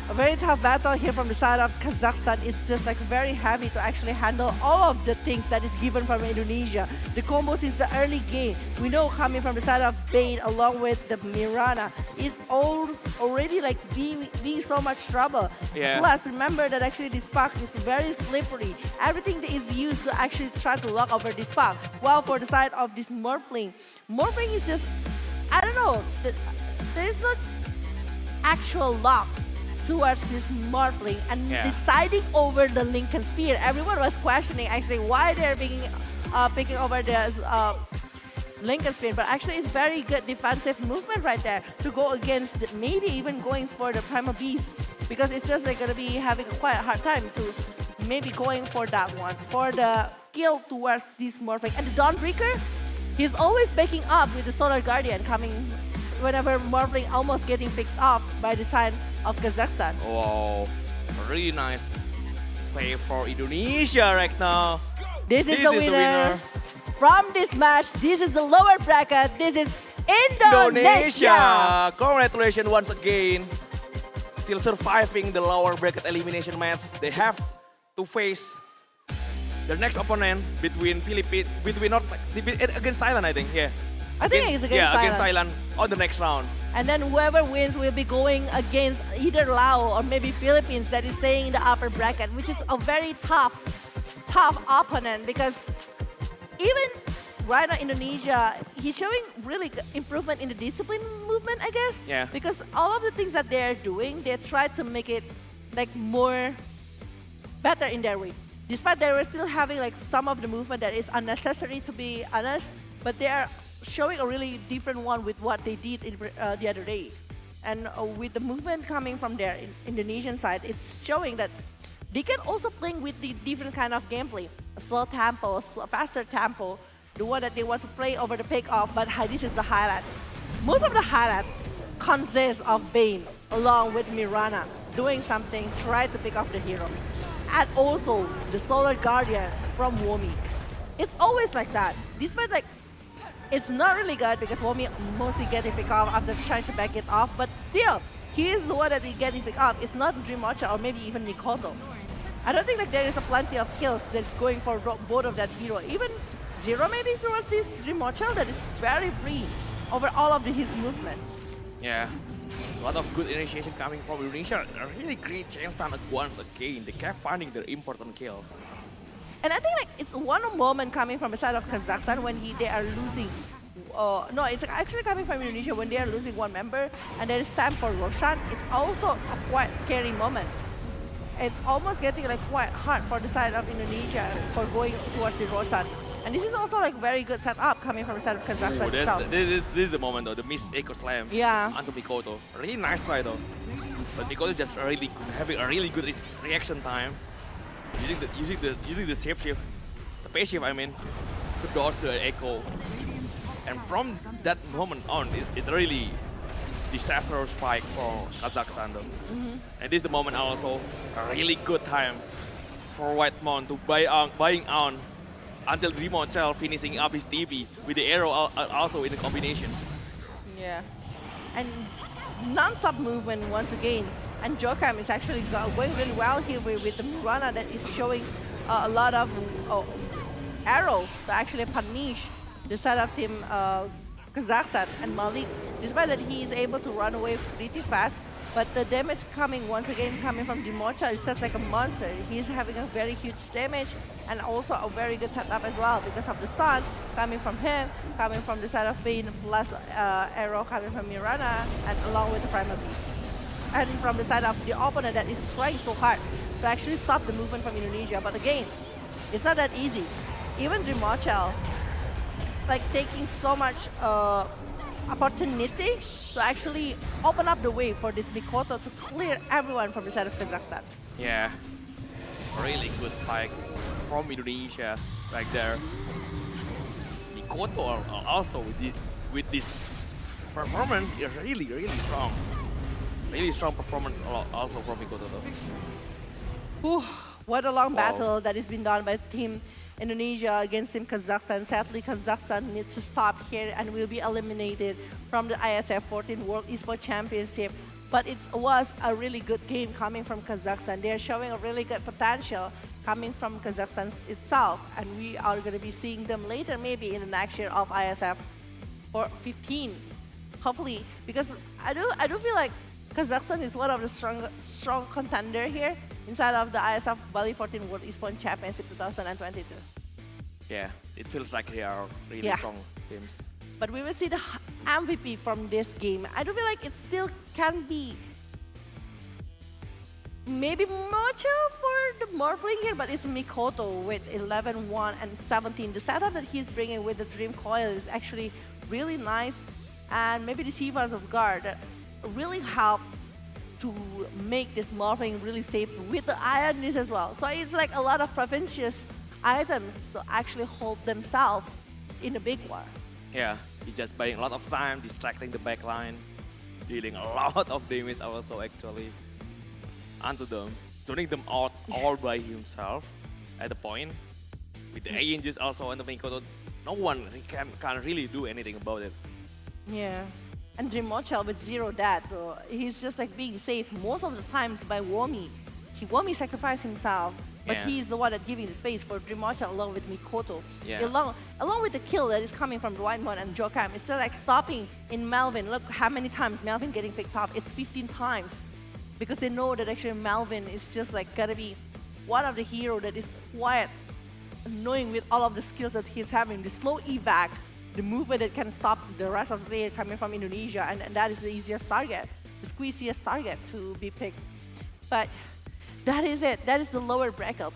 S14: a very tough battle here from the side of Kazakhstan. It's just like very heavy to actually handle all of the things that is given from Indonesia. The combos is the early game. We know coming from the side of Bane along with the Mirana is already like being so much trouble.
S5: Yeah.
S14: Plus, remember that actually this pack is very slippery. Everything that is used to actually try to lock over this pack. While for the side of this Morphling is just, I don't know, there is no actual lock towards this Morphling and deciding over the Lincoln Spear. Everyone was questioning actually why they're picking over this Lincoln Spear, but actually it's very good defensive movement right there to go against maybe even going for the Primal Beast, because it's just like gonna be having a quite hard time to maybe going for that one, for the kill towards this Morphling. And the Dawnbreaker, he's always backing up with the Solar Guardian coming whenever Morphling almost getting picked off by the side of Kazakhstan.
S5: Wow, really nice play for Indonesia right now.
S14: This is the winner from this match. This is the lower bracket. This is Indonesia.
S5: Congratulations once again. Still surviving the lower bracket elimination match. They have to face their next opponent against Thailand, I think. Yeah.
S14: I think it's against Thailand.
S5: Yeah, against Thailand on the next round.
S14: And then whoever wins will be going against either Laos or maybe Philippines that is staying in the upper bracket, which is a very tough opponent, because even right now Indonesia, he's showing really improvement in the discipline movement, I guess.
S5: Yeah.
S14: Because all of the things that they're doing, they try to make it like more better in their way. Despite they were still having like some of the movement that is unnecessary, to be honest. but they are showing a really different one with what they did in, the other day. And with the movement coming from their Indonesian side, it's showing that they can also play with the different kind of gameplay. A slow tempo, a faster tempo, the one that they want to play over the pick-off, but this is the highlight. Most of the highlight consists of Bane along with Mirana doing something, try to pick off the hero. And also the Solar Guardian from Womi. It's always like that. Despite like, it's not really good because Womi mostly getting picked off after trying to back it off, but still, he is the one that is getting picked up. It's not Dream Archer or maybe even Mikoto. I don't think like there is a plenty of kills that's going for both of that hero. Even Zero maybe towards this Dream Archer that is very free over all of his movement.
S5: Yeah, a lot of good initiation coming from Indonesia. A really great chance stand once again. They kept finding their important kill.
S14: And I think like it's one moment coming from the side of Kazakhstan when they are losing. No, it's actually coming from Indonesia when they are losing one member and there is time for Roshan. It's also a quite scary moment. It's almost getting like quite hard for the side of Indonesia for going towards the Roshan. And this is also like very good setup coming from the side of Kazakhstan itself.
S5: This is the moment though, the missed Echo Slam onto Mikoto. Really nice try though. But Mikoto just having a really good reaction time. Using the shape shift, the phase shift I mean, to dodge the Echo. And from that moment on, it's a really disastrous fight for Kazakhstan though. And this is the moment also, a really good time for Whitemon to buying on until Dreamonchel finishing up his TP with the arrow also in the combination.
S14: Yeah, and non-stop movement once again. And Jokam is actually going really well here with the Mirana that is showing a lot of arrow to actually punish the side of team Kazakhstan and Malik. Despite that he is able to run away pretty fast, but the damage coming once again coming from Dimocha is just like a monster. He's having a very huge damage and also a very good setup as well because of the stun coming from him, coming from the side of Bane plus arrow coming from Mirana and along with the Primal Beast. And from the side of the opponent that is trying so hard to actually stop the movement from Indonesia. But again, it's not that easy. Even Dreamonchel, like taking so much opportunity to actually open up the way for this Mikoto to clear everyone from the side of Kazakhstan.
S5: Yeah, really good fight from Indonesia right there. Mikoto also with this performance is really strong. Really strong performance also from Mikoto though.
S14: What a long battle that has been done by Team Indonesia against Team Kazakhstan. Sadly, Kazakhstan needs to stop here and will be eliminated from the IESF 14 World Esports Championship. But it was a really good game coming from Kazakhstan. They're showing a really good potential coming from Kazakhstan itself. And we are going to be seeing them later, maybe in the next year of IESF 15. Hopefully, because I do feel like Kazakhstan is one of the strong contender here inside of the ISF Bali 14 World Esports Championship 2022.
S5: Yeah, it feels like they are really strong teams.
S14: But we will see the MVP from this game. I do feel like it still can be maybe Mocha for the Morphling here, but it's Mikoto with 11-1 and 17. The setup that he's bringing with the Dream Coil is actually really nice. And maybe the Shivas of Guard that really help to make this Morphling really safe with the Iron Knees as well. So it's like a lot of provincious items to actually hold themselves in a big war.
S5: Yeah, he's just buying a lot of time, distracting the backline, dealing a lot of damage also actually onto them, turning them out all by himself at the point. With the Angels also on the Mikoto, no one can really do anything about it.
S14: Yeah. And Dreamonchel with 0 death, bro. He's just like being safe most of the times by Womi. Womi sacrificed himself, but he's the one that's giving the space for Dreamonchel along with Mikoto.
S5: Yeah.
S14: Along with the kill that is coming from Whitemon and Jokam, it's still like stopping in Melvin. Look how many times Melvin getting picked up. It's 15 times. Because they know that actually Melvin is just like gonna be one of the hero that is quite annoying with all of the skills that he's having. The slow evac, the movement that can stop the rest of the player coming from Indonesia, and that is the easiest target, the squeeziest target to be picked. But that is it. That is the lower bracket.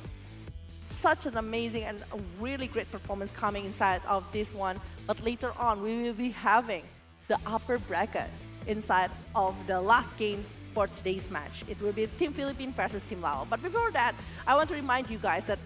S14: Such an amazing and a really great performance coming inside of this one But later on, we will be having the upper bracket inside of the last game for today's match. It will be Team Philippines versus Team Laos. But before that, I want to remind you guys that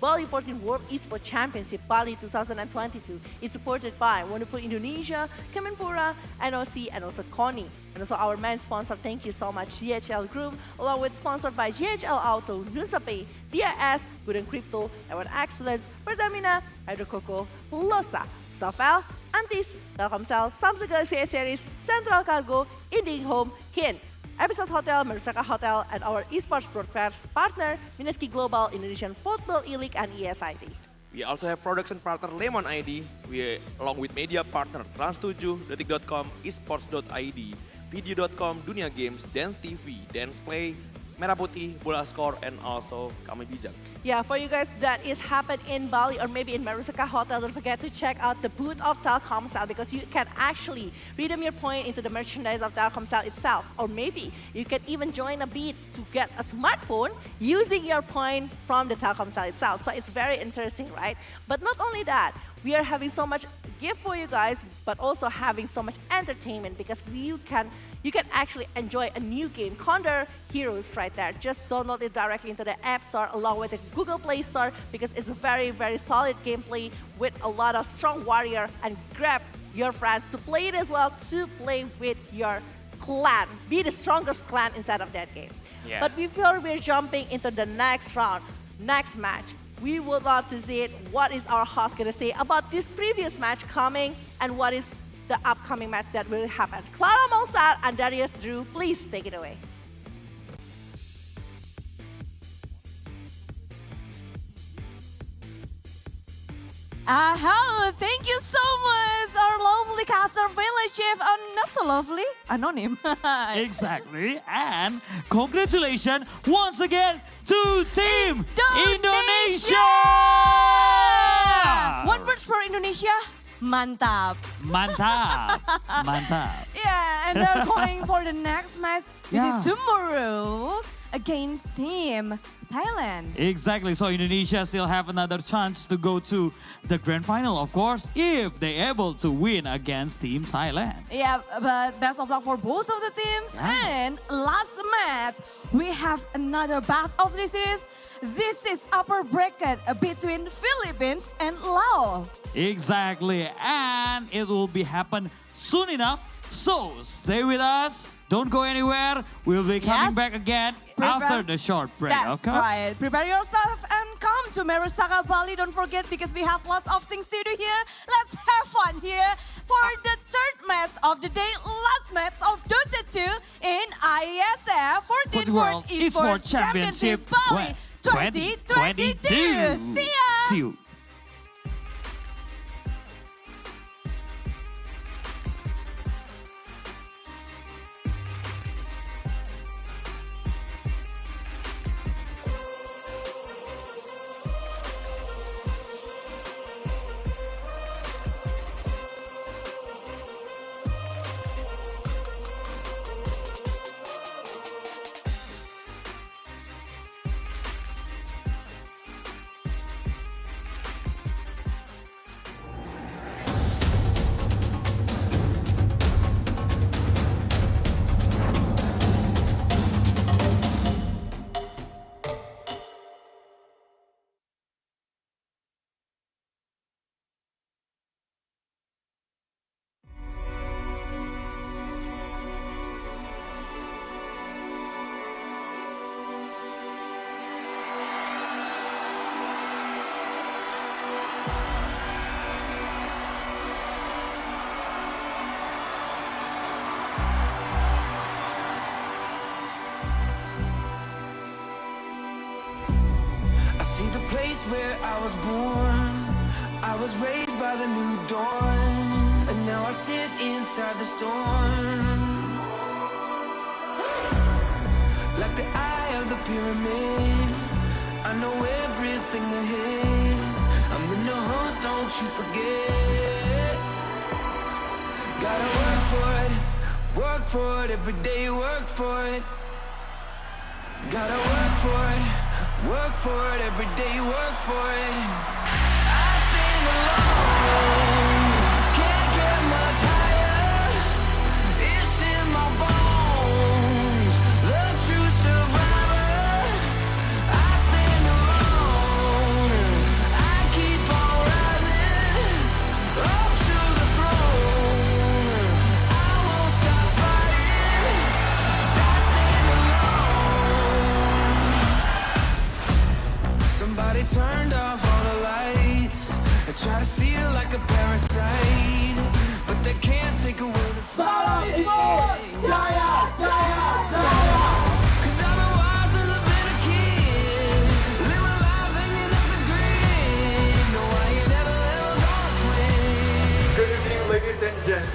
S14: Bali 14 World Esports Championship Bali 2022 is supported by wonderful Indonesia, Kemenpora, NOC, and also KONI. And also our main sponsor, thank you so much, GHL Group, along with sponsored by GHL Auto, Nusapay, DIS, Good and Crypto, Ewan Excellence, Pertamina, Hydrococo, Losa, Sofel, Antis, Telkomsel, Samsung Galaxy S Series, Central Cargo, Inding Home, Kin, Episode Hotel, Mersaka Hotel, and our esports broadcast partner, Mineski Global, Indonesian Football E-League, and ESID.
S5: We also have production partner Lemon ID, along with media partner Trans7, Detik.com, Esports.id, Video.com, Dunia Games, Dance TV, Dance Play, Merah Putih, Bola Score, and also Kami Bijak.
S14: Yeah, for you guys that is happened in Bali or maybe in Mersaka Hotel, don't forget to check out the booth of Telkomsel because you can actually redeem your point into the merchandise of Telkomsel itself. Or maybe you can even join a bid to get a smartphone using your point from the Telkomsel itself. So it's very interesting, right? But not only that, we are having so much gift for you guys, but also having so much entertainment because you can actually enjoy a new game, Condor Heroes, right there. Just download it directly into the App Store along with the Google Play Store because it's a very, very solid gameplay with a lot of strong warrior, and grab your friends to play it as well, to play with your clan. Be the strongest clan inside of that game.
S5: Yeah.
S14: But before we're jumping into the next round, next match, we would love to see it. What is our host going to say about this previous match coming and what is the upcoming match that will happen? Clara Monsar and Darius Drew, please take it away.
S12: Hello, thank you so much, our lovely caster, village chief, not so lovely, anonym.
S13: Exactly, and congratulations once again to Team Indonesia!
S12: One word for Indonesia, mantap.
S13: Mantap, mantap.
S12: Yeah, and they're going for the next match, which
S13: Yeah.
S12: is tomorrow against Team Thailand.
S13: Exactly, so Indonesia still have another chance to go to the grand final, of course, if they're able to win against Team Thailand.
S12: Yeah, but best of luck for both of the teams.
S13: Yeah.
S12: And last match, we have another best of the series. This is upper bracket between Philippines and Laos.
S13: Exactly, and it will be happen soon enough. So stay with us, don't go anywhere. We'll be coming back again after the short break.
S12: That's
S13: okay?
S12: right. Prepare yourself and come to Mersaka, Bali. Don't forget because we have lots of things to do here. Let's have fun here for the third match of the day, last match of DOTA 2 in IESF 14 World Esports Championship Bali 2022. See ya!
S13: See you.
S16: I see the place where I was born. I was raised by the new dawn, and now I sit inside the storm. Like the eye of the pyramid, I know everything ahead. I'm in the hood, don't you forget. Gotta work for it, every day work for it. Gotta work for it, every day work for it. I sing along,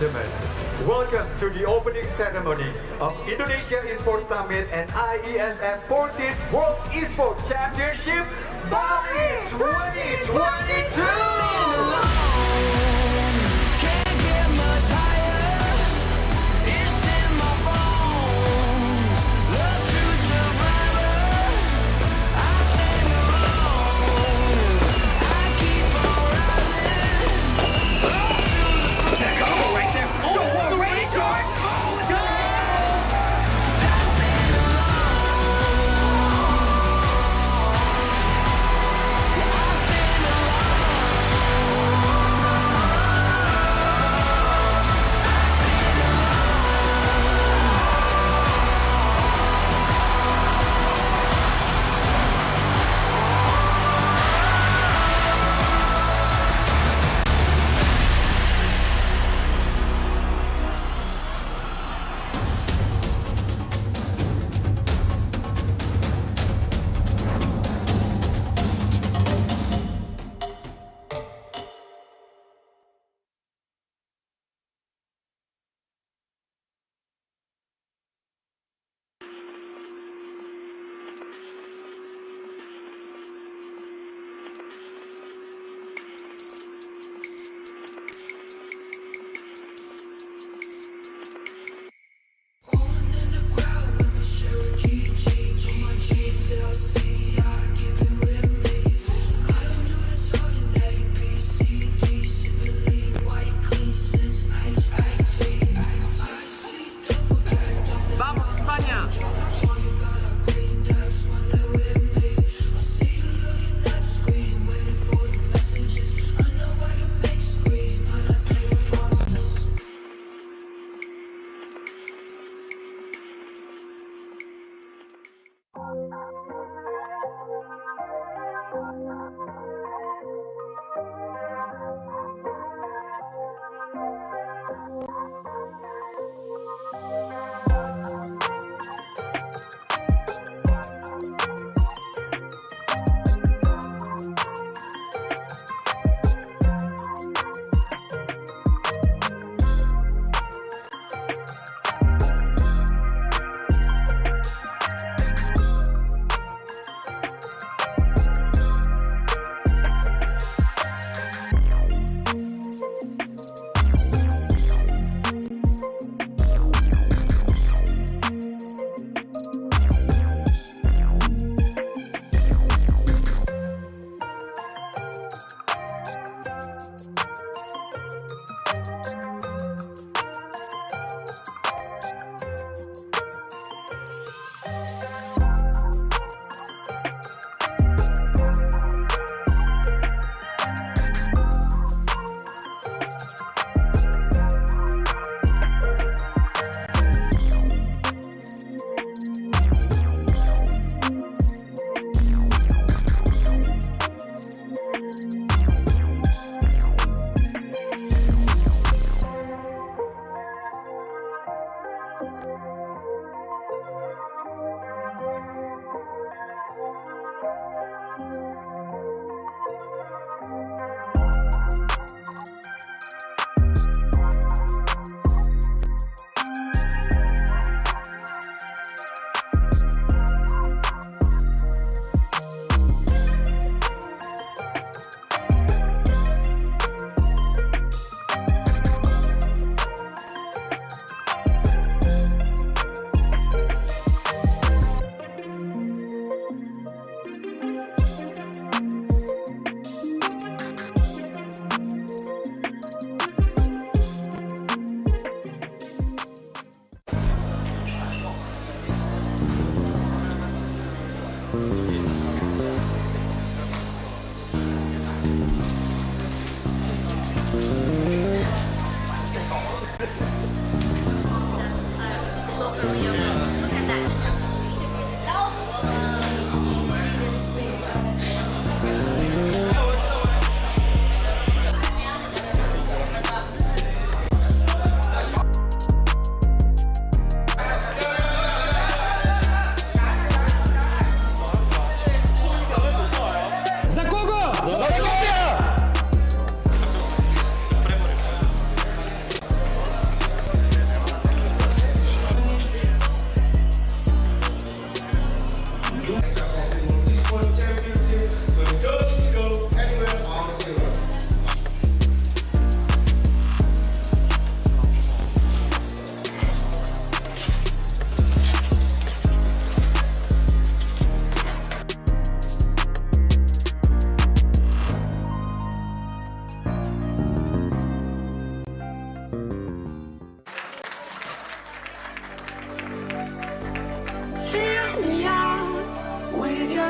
S17: gentlemen, welcome to the opening ceremony of Indonesia Esports Summit and IESF 14th World Esports Championship Bali 2022!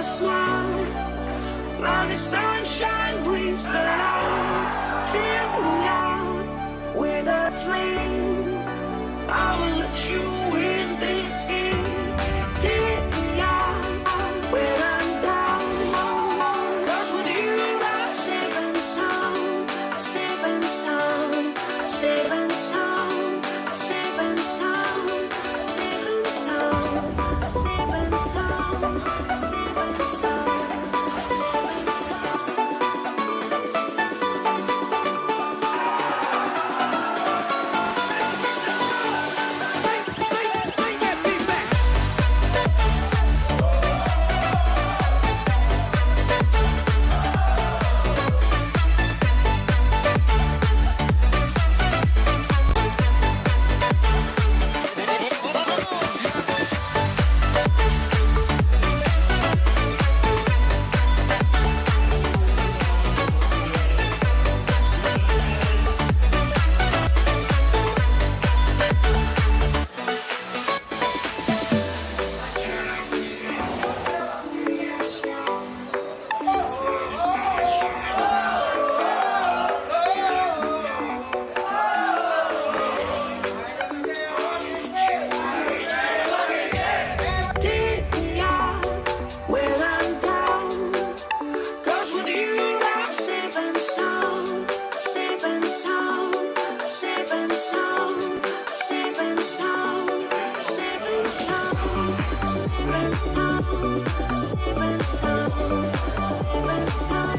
S16: your smile. Now the sunshine brings the light. Fill me out with a flame. I will let you in this game. Take me out when I'm down. 'Cause with you I'm safe and sound. Safe and sound. Safe and sound. Safe and sound. Safe and sound. Safe and sound. Safe and sound. Take me out when I'm down. 'Cause with you I'm safe and sound. Safe and sound. Safe and sound. Safe and sound. Safe and sound. Safe and sound. Safe and sound. Safe and sound.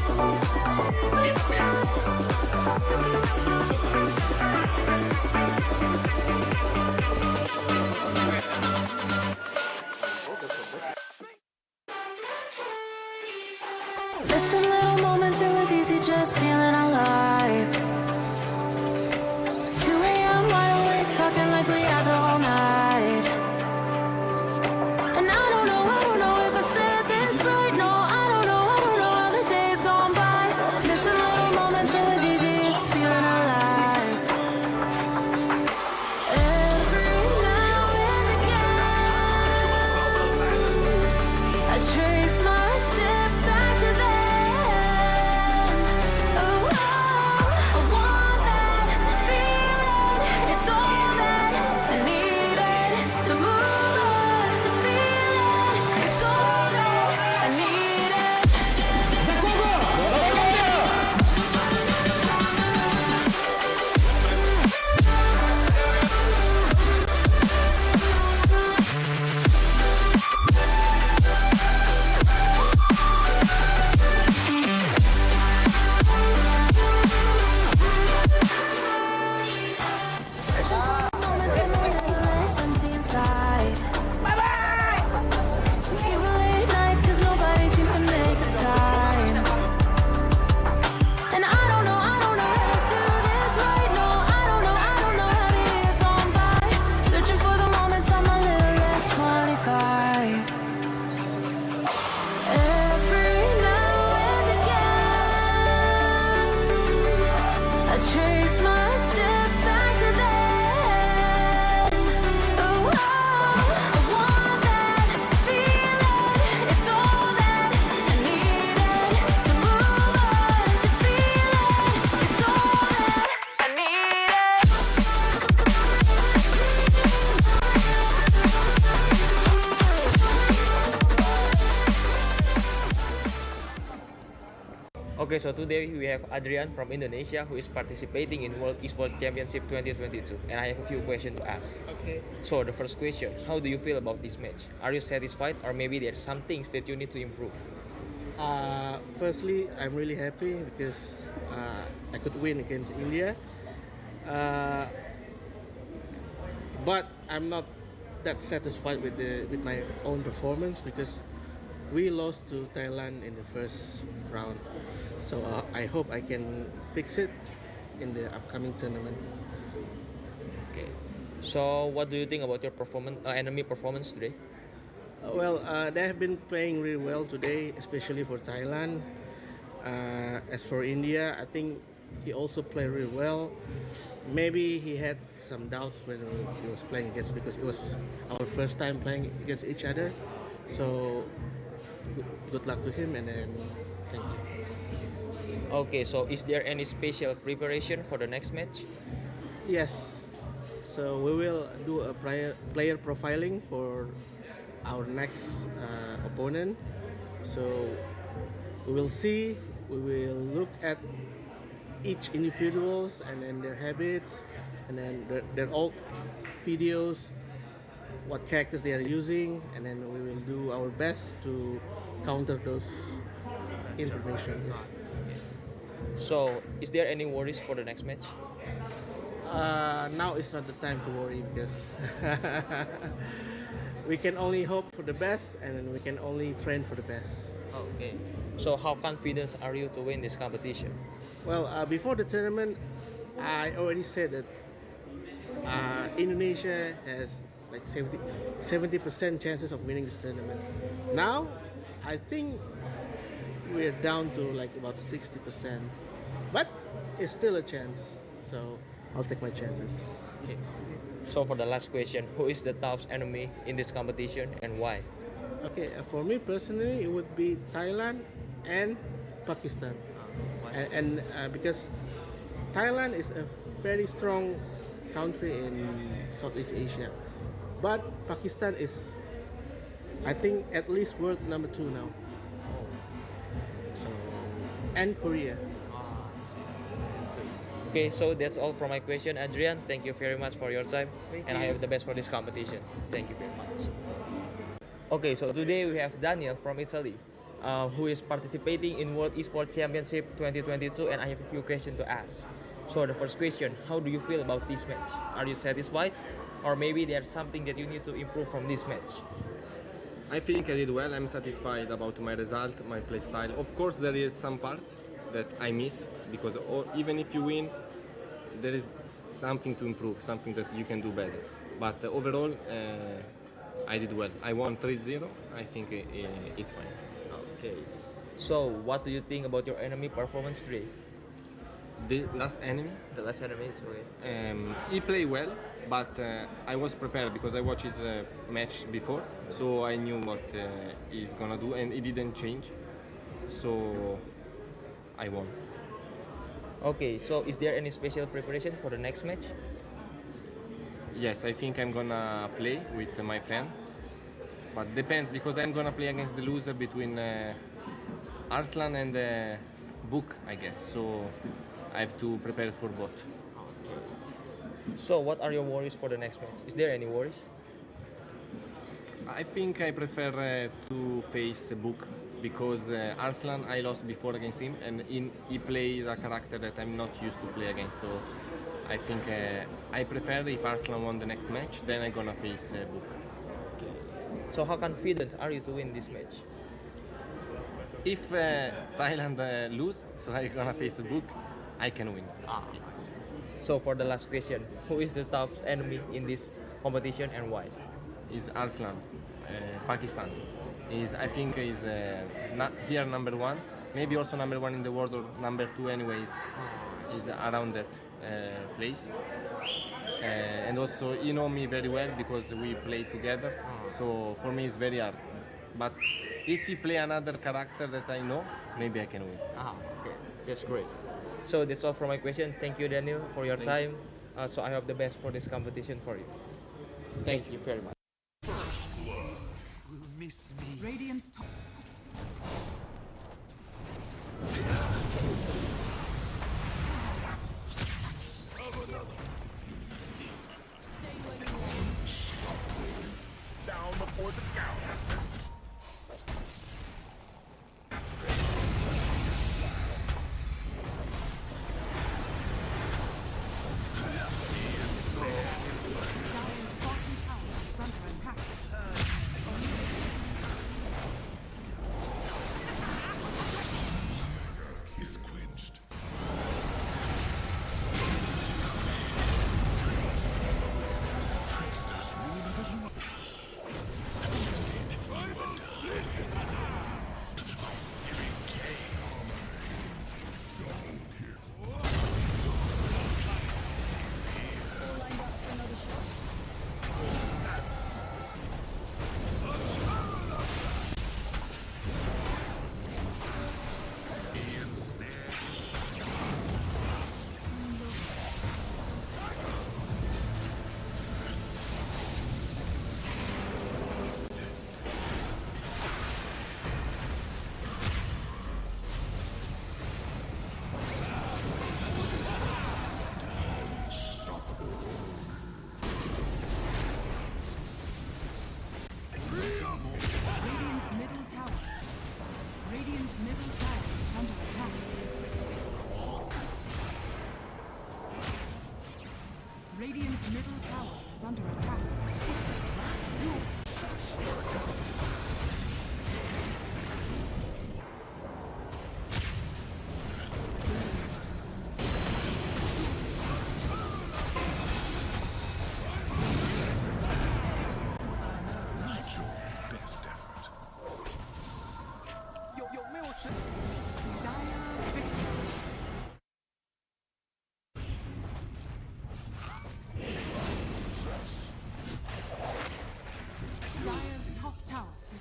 S2: Missing little moments, it was easy just feeling alive. 2 a.m. wide awake, talking like we had the whole night. And I don't know if I said this right. No, I don't know how the days gone by. Missing little moments, it was easy just feeling alive. Every now and again, I trace my steps back to then. Oh, I want that feeling. It's all that I needed to move on, to feel it. It's all that I needed. Moments in my life, empty inside. Even late nights, 'cause nobody seems to make the time. And I don't know how to do this right. No, I don't know how the years gone by. Searching for the moments on my little list 25. Every now and again, I trace my steps back to then. Oh, I want that feeling. It's all that I needed to move on, to feel it. It's all that I needed.
S4: Okay, so today we have Adrian from Indonesia who is participating in World Esports Championship 2022, and I have a few questions to ask.
S10: Okay.
S4: So the first question, how do you feel about this match? Are you satisfied, or maybe there are some things that you need to improve?
S10: Firstly, I'm really happy because I could win against India. But I'm not that satisfied with my own performance because we lost to Thailand in the first round. So I hope I can fix it in the upcoming tournament.
S4: Okay. So what do you think about your enemy performance today?
S10: Well, they have been playing really well today, especially for Thailand. As for India, I think he also played really well. Maybe he had some doubts when he was playing against, because it was our first time playing against each other. So good luck to him, and then thank you.
S4: Okay, so is there any special preparation for the next match?
S10: Yes. So we will do a player profiling for our next opponent. So we will see, we will look at each individuals and then their habits and then their old videos, what characters they are using, and then we will do our best to counter those information. Yes.
S4: So is there any worries for the next match?
S10: Now is not the time to worry because we can only hope for the best and then we can only train for the best.
S4: Okay. So how confident are you to win this competition?
S10: Well, before the tournament, I already said that Indonesia has like 70% chances of winning this tournament. Now, I think we're down to like about 60%, but it's still a chance. So I'll take my chances.
S4: Okay. So for the last question, who is the toughest enemy in this competition and why?
S10: Okay, for me personally, it would be Thailand and Pakistan. And because Thailand is a very strong country in Southeast Asia, but Pakistan is, I think, at least world number 2 now. So, and Korea.
S4: Okay, so that's all for my question, Adrian. Thank you very much for your time, and I have the best for this competition. Thank you very much. Okay, so today we have Daniel from Italy, who is participating in World Esports Championship 2022, and I have a few questions to ask. So the first question, how do you feel about this match? Are you satisfied, or maybe there's something that you need to improve from this match?
S6: I think I did well. I'm satisfied about my result, my play style. Of course, there is some part that I miss because even if you win, there is something to improve, something that you can do better. But overall, I did well. I won 3-0. I think it's fine.
S4: Okay. So what do you think about your enemy performance today?
S6: The last enemy?
S4: The last enemy is okay.
S6: He played well, but I was prepared because I watched his match before, so I knew what he's gonna do, and he didn't change. So I won.
S4: Okay, so is there any special preparation for the next match?
S6: Yes, I think I'm gonna play with my friend, but depends because I'm gonna play against the loser between Arslan and Book, I guess. So I have to prepare for both.
S4: So what are your worries for the next match? Is there any worries?
S6: I think I prefer to face Book because Arslan I lost before against him, and he plays a character that I'm not used to play against. So I think I prefer if Arslan won the next match, then I'm gonna face Book.
S4: Okay. So how confident are you to win this match?
S6: If Thailand lose, so I'm gonna face Book, I can win.
S4: So for the last question, who is the toughest enemy in this competition and why?
S6: Is Arslan, Pakistan. I think is not here number 1, maybe also number 1 in the world or number 2 anyways. Is around that place. And also you know me very well because we play together. So for me it's very hard. But if you play another character that I know, maybe I can win.
S4: Okay, that's great. So that's all for my question. Thank you, Daniel, for your time. So I hope the best for this competition for you. Thank you very much.
S21: Will miss me.
S15: Radiant's top.
S7: Down before the count.
S15: Dire's bottom tower is under attack.
S7: Is quenched. Tricksters rule of it.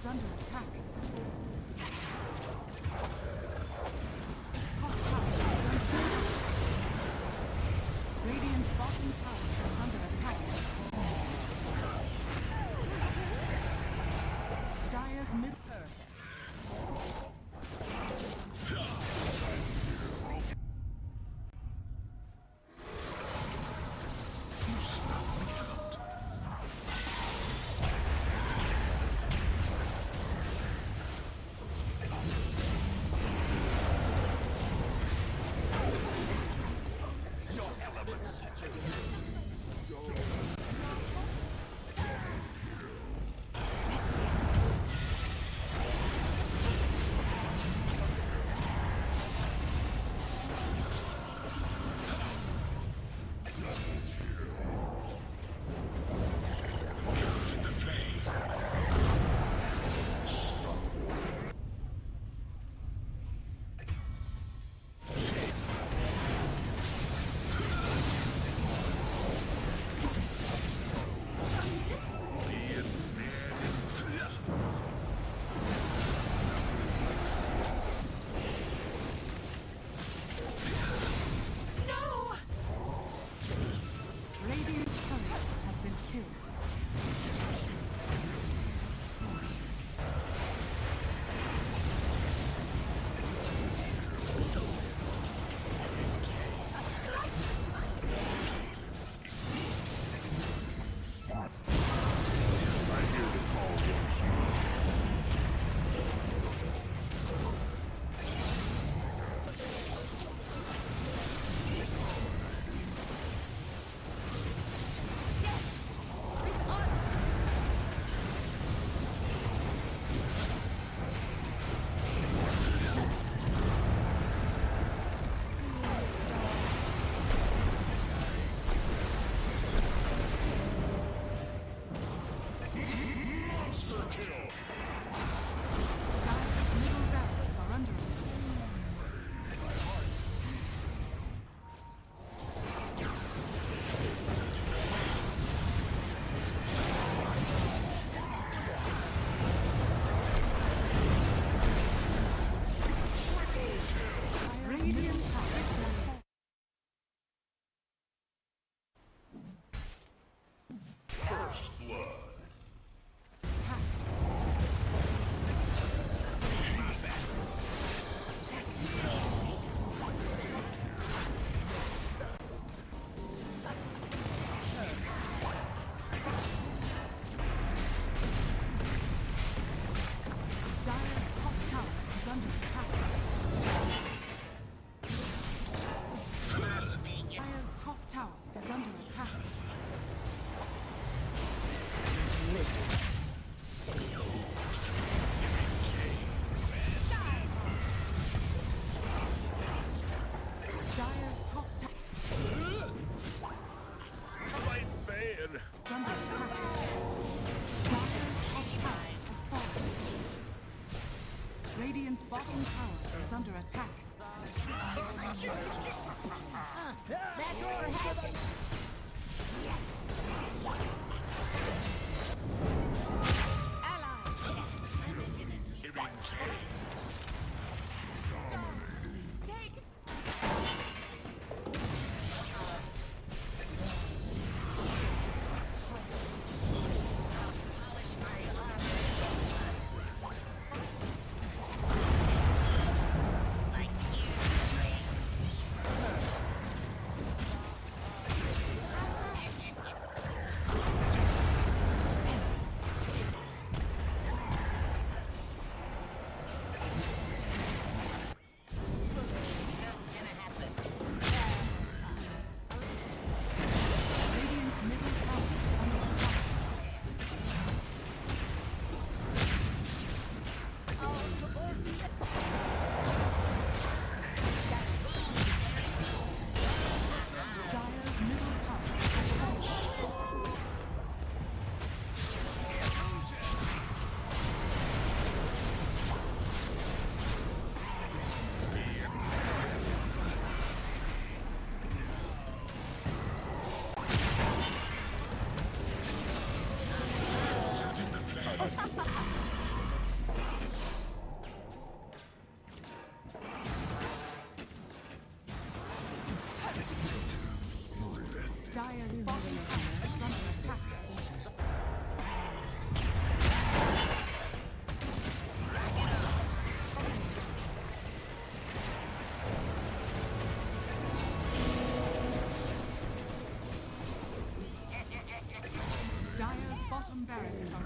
S15: is under attack. His top tower is under attack. Radiant's bottom tower is under attack. Dire's mid. Radiant's bottom tower is under attack.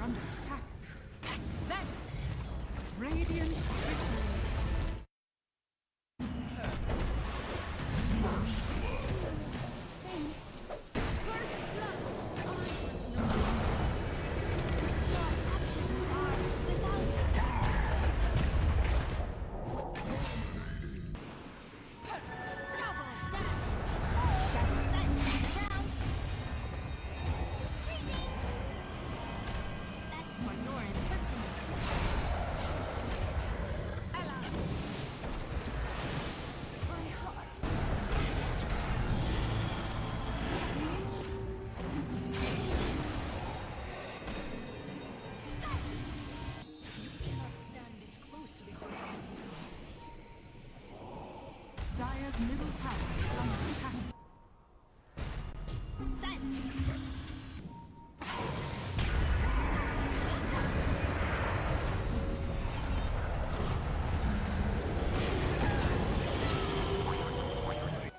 S15: under attack. Then, Radiant victory.
S2: That's for your impertinence. My heart. You cannot stand this close to the heart of a stone.
S15: Dire's middle tower is under attack.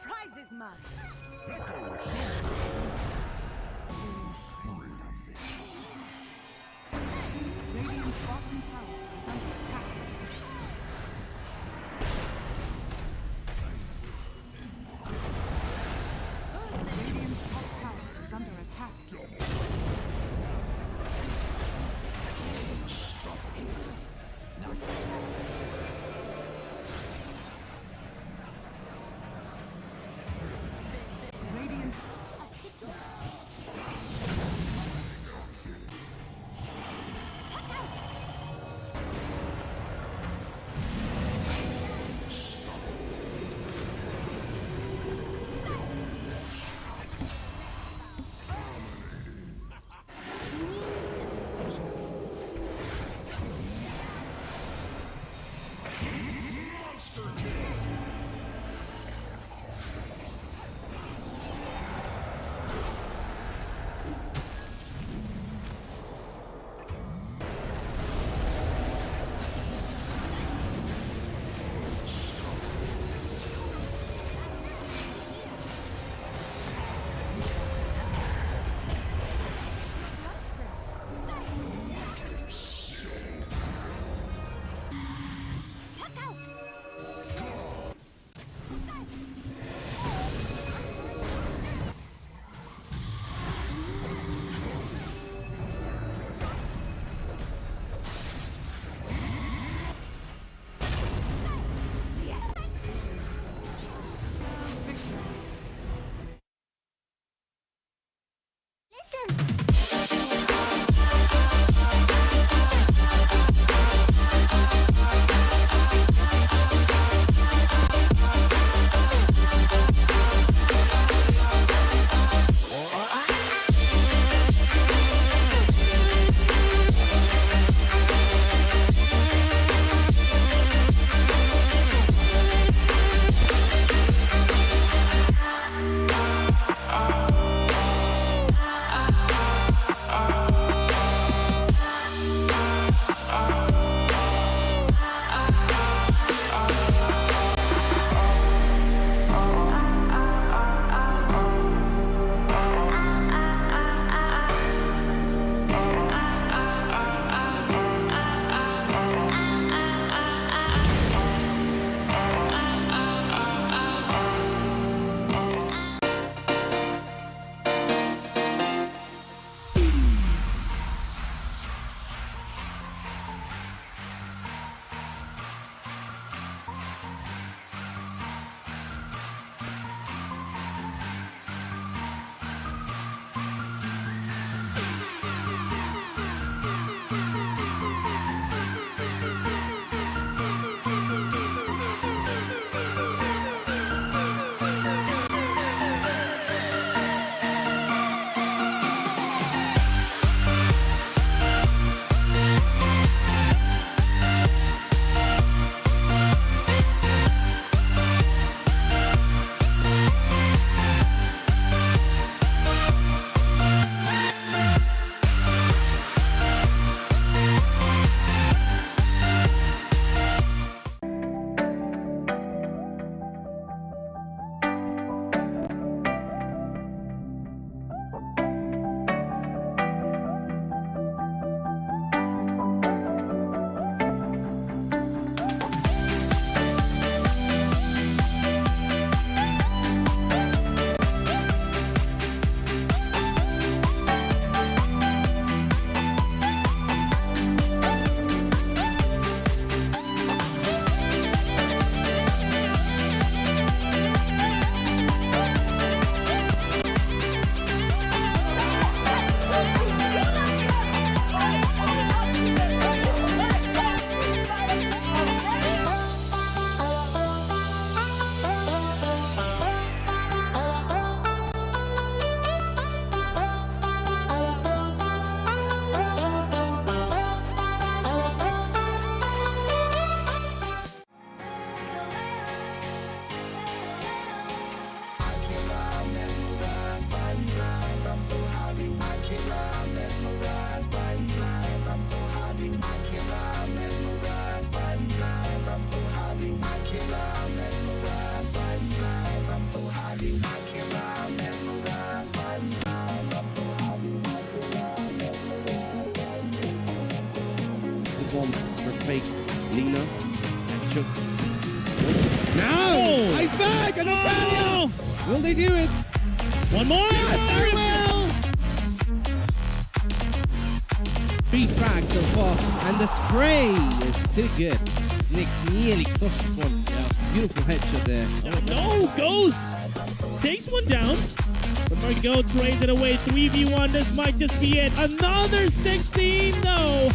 S2: Prize is mine.
S15: Radiant's bottom tower is under attack. Radiant's top tower is under attack. Radiant.
S1: form for fake Lina. Chucks. Now! Ice back! And Daniel! Will they do it?
S9: One more!
S1: Very well! 3 frags so far, and the spray is still good. Snakes nearly crushed this one. Yeah, beautiful headshot there.
S9: No, Ghost takes one down. But Margot trades it away. 3v1, this might just be it. Another 16, no.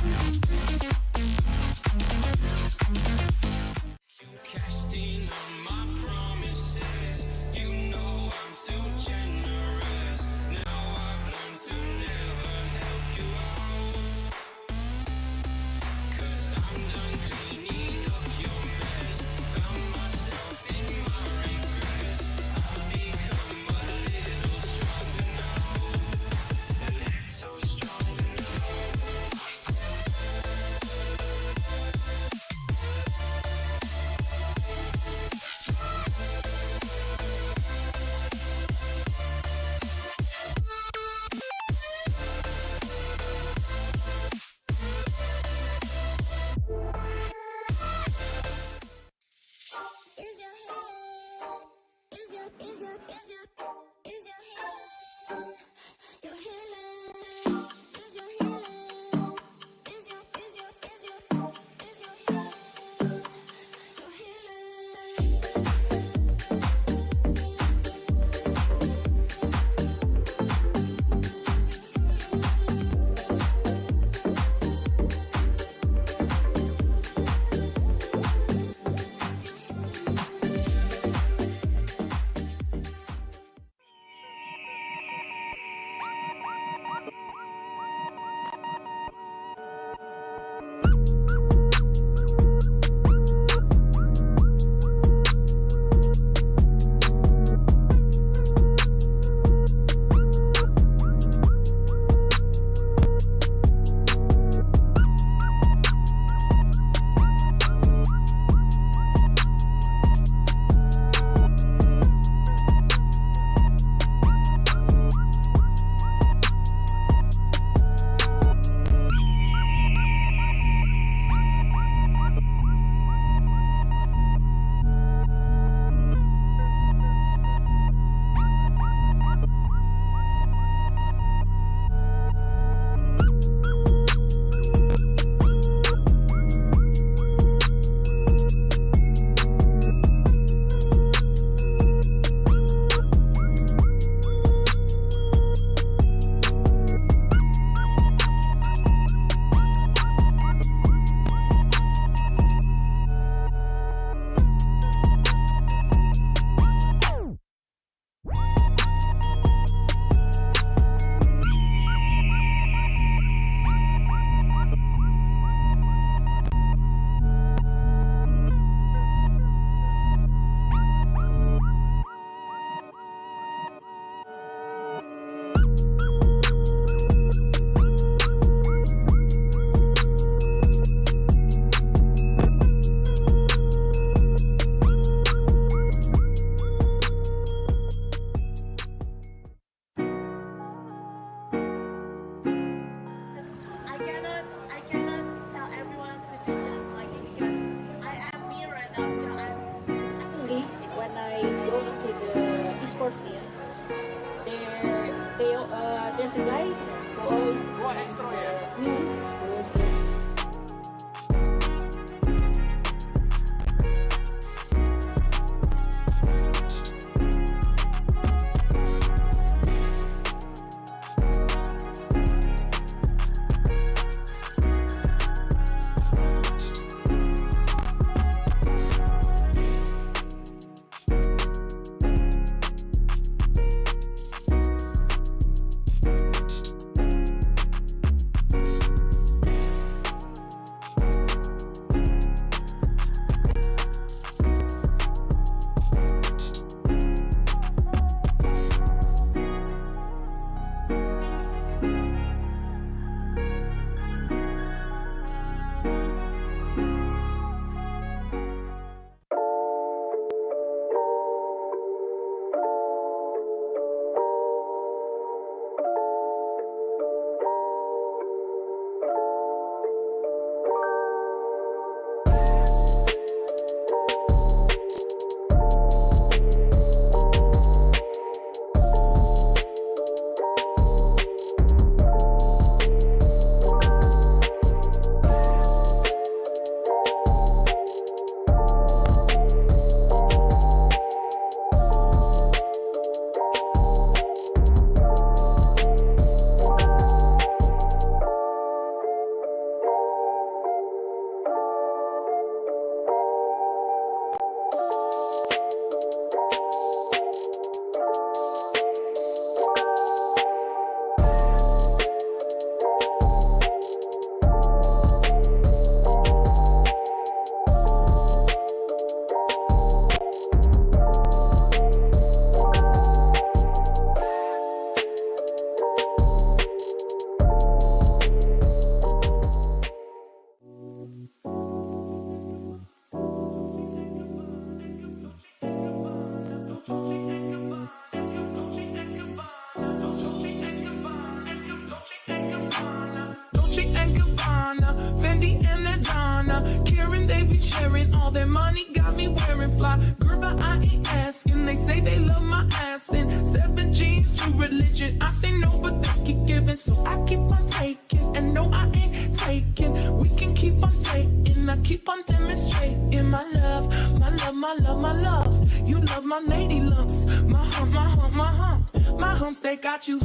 S11: taking. We can keep on taking. I keep on demonstrating my love, my love, my love, my love. You love my lady lumps, my hump, my hump, my hump. My humps, they got you.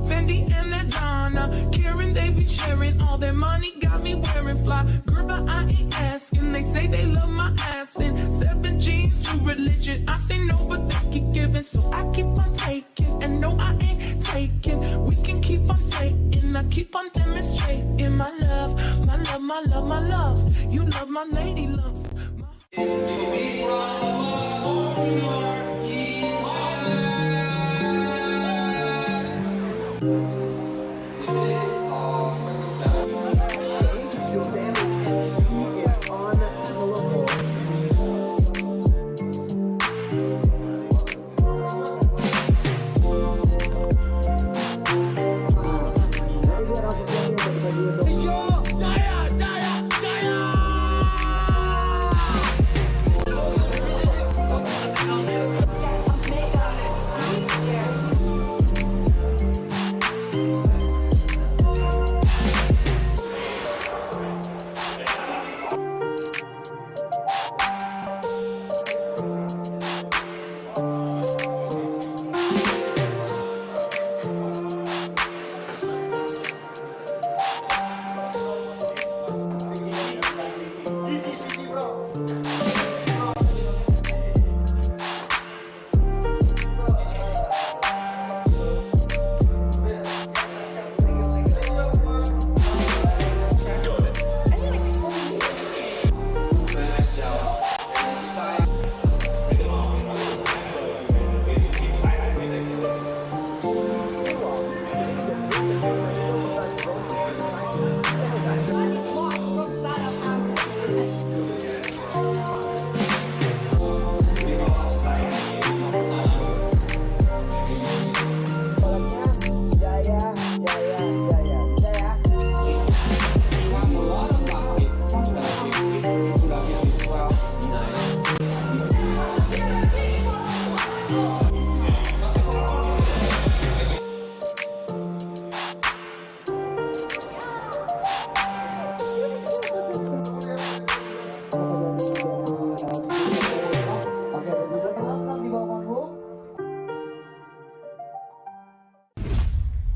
S11: Fendi and Adana, Karen, they be sharing all their money, got me wearing fly. Girl, but I ain't asking. They say they love my ass in 7 G's to religion. I say no, but they keep giving, so I keep on taking. And no, I ain't taking. We can keep on taking. I keep on demonstrating my love, my love, my love, my love. You love my lady lumps.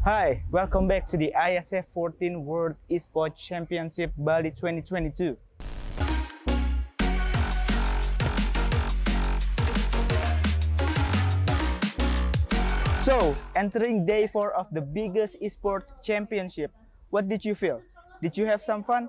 S18: Hi, welcome back to the IESF 14 World Esports Championship Bali 2022. So, entering day 4 of the biggest esports championship, what did you feel? Did you have some fun?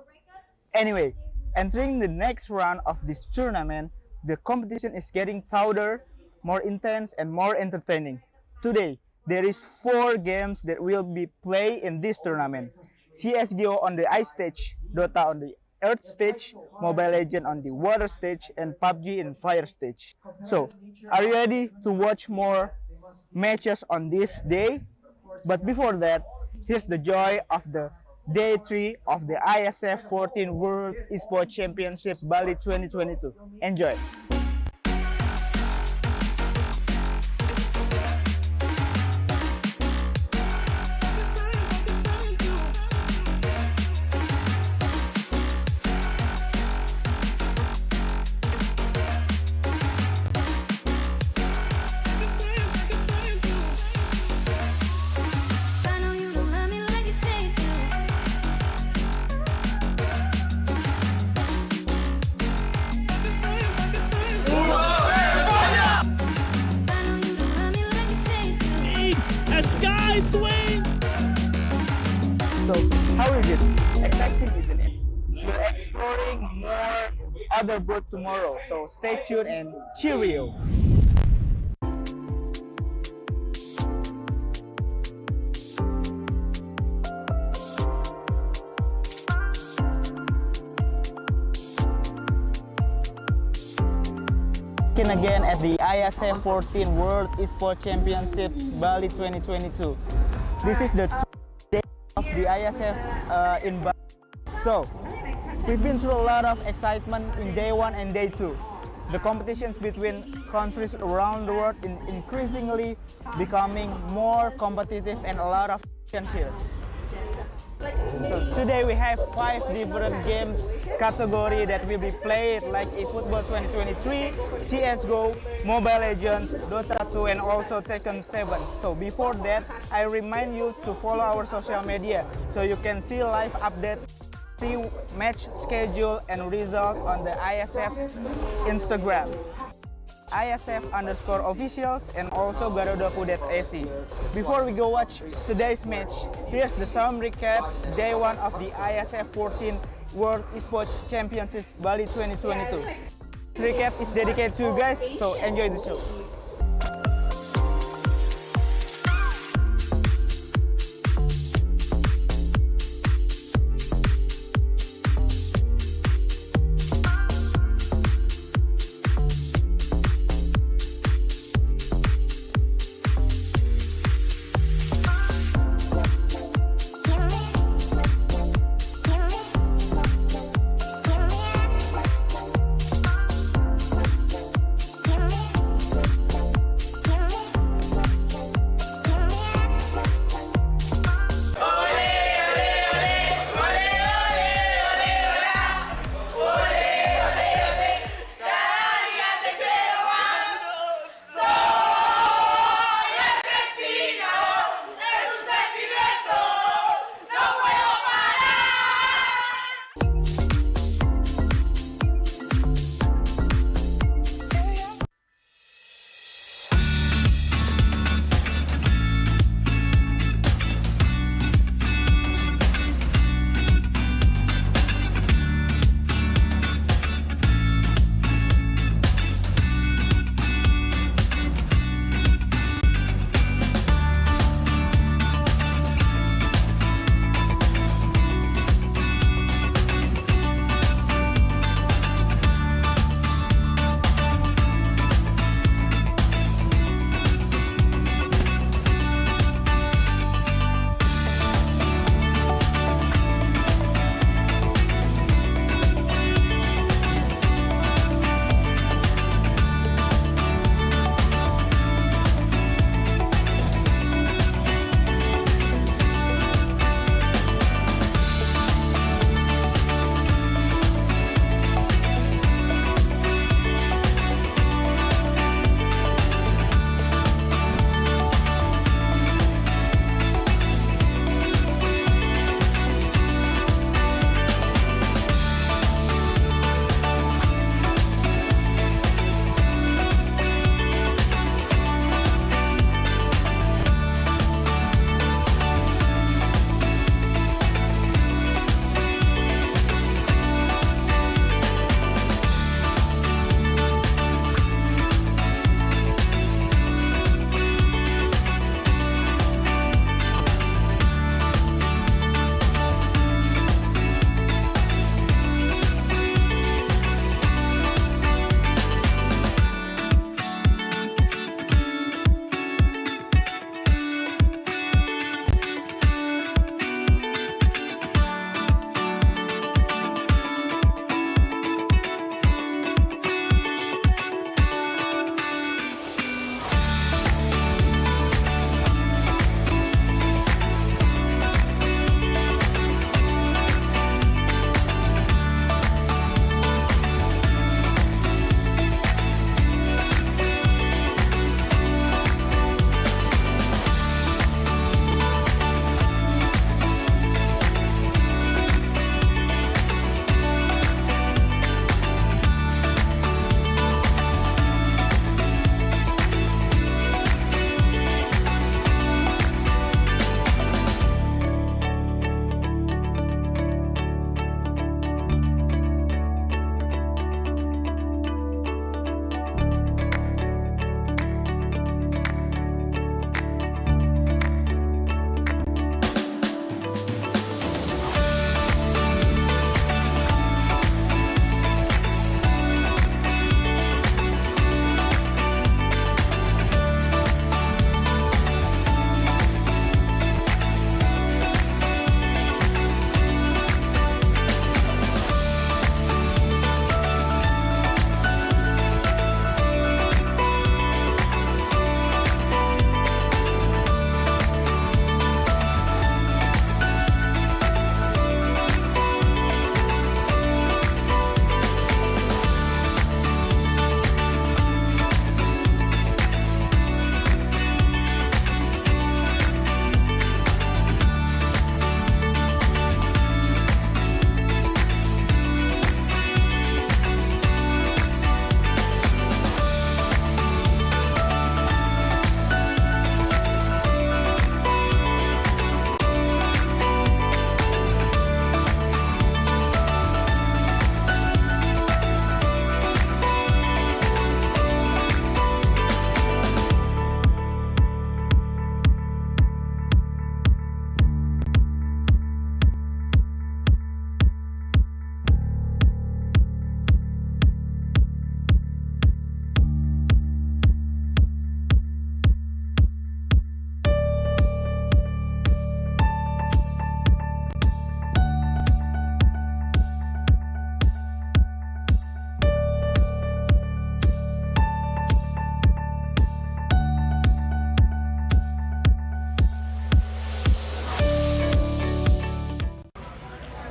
S18: Anyway, entering the next round of this tournament, the competition is getting louder, more intense, and more entertaining. Today, there is 4 games that will be played in this tournament. CSGO on the ice stage, Dota on the earth stage, Mobile Legends on the water stage, and PUBG in fire stage. So, are you ready to watch more matches on this day? But before that, here's the joy of the day 3 of the IESF 14 World Esports Championship Bali 2022. Enjoy! So, how is it? Exciting, isn't it? We're exploring more other boat tomorrow, so stay tuned and cheerio! Again at the IESF 14 World Esports Championships Bali 2022. This is the day of the IESF in Bali. So, we've been through a lot of excitement in day 1 and day 2. The competitions between countries around the world is increasingly becoming more competitive and a lot of action here. So today we have 5 different games category that will be played, like eFootball 2023, CSGO, Mobile Legends, DOTA 2, and also Tekken 7. So before that, I remind you to follow our social media so you can see live updates, see match schedule and result on the IESF Instagram, IESF_officials, and also garudafood.ac. Before we go watch today's match, here's the sum recap day 1 of the IESF 14 World Esports Championship Bali 2022. This recap is dedicated to you guys, so enjoy the show.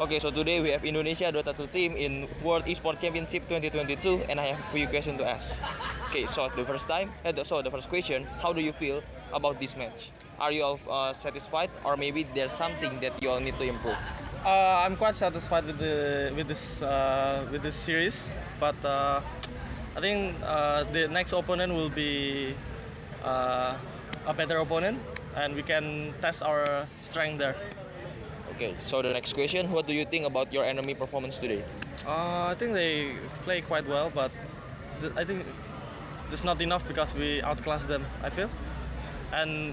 S4: Okay, so today we have Indonesia Dota 2 team in World Esports Championship 2022, and I have a few questions to ask. Okay, so the first question, how do you feel about this match? Are you all satisfied, or maybe there's something that you all need to improve?
S3: I'm quite satisfied with this series, but I think the next opponent will be a better opponent, and we can test our strength there.
S4: Okay, so the next question, what do you think about your enemy performance today?
S3: I think they play quite well, but I think it's not enough because we outclassed them, I feel. And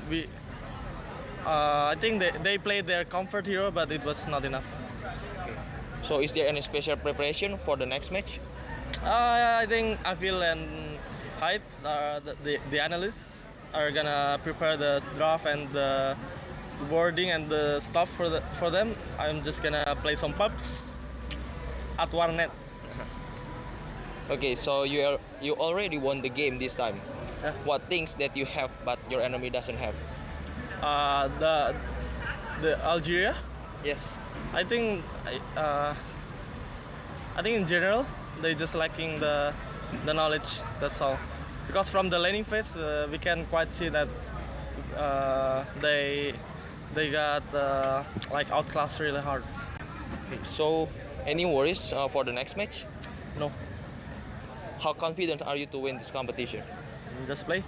S3: I think they played their comfort hero, but it was not enough.
S4: So is there any special preparation for the next match?
S3: I think Avil and Hype, the analysts, are gonna prepare the draft and the boarding and the stuff for them. I'm just gonna play some pubs at Warnet.
S4: Okay, so you already won the game this time. What things that you have but your enemy doesn't have?
S3: The Algeria.
S4: Yes.
S3: I think in general they just lacking the knowledge. That's all. Because from the laning phase we can quite see that they got like outclassed really hard.
S4: Okay, so any worries for the next match?
S3: No.
S4: How confident are you to win this competition?
S3: Just play.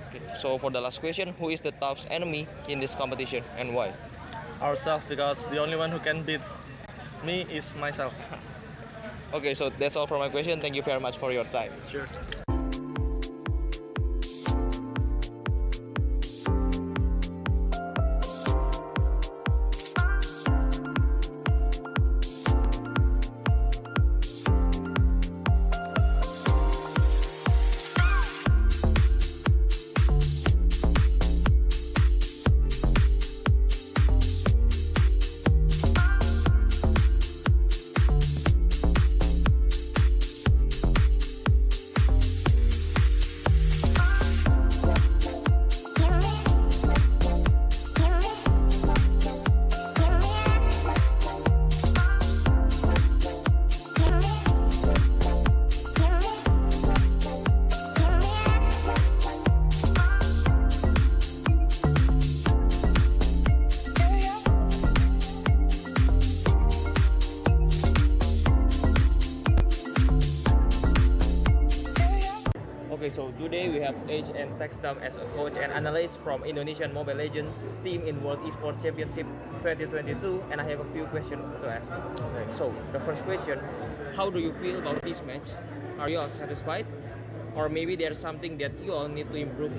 S4: Okay, so for the last question, who is the toughest enemy in this competition and why?
S3: Ourselves, because the only one who can beat me is myself.
S4: Okay, so that's all for my question. Thank you very much for your time.
S3: Sure.
S4: Okay, so today we have H and Textam as a coach and analyst from Indonesian Mobile Legends team in World Esports Championship 2022, and I have a few questions to ask. Okay, so the first question, how do you feel about this match? Are you all satisfied, or maybe there's something that you all need to improve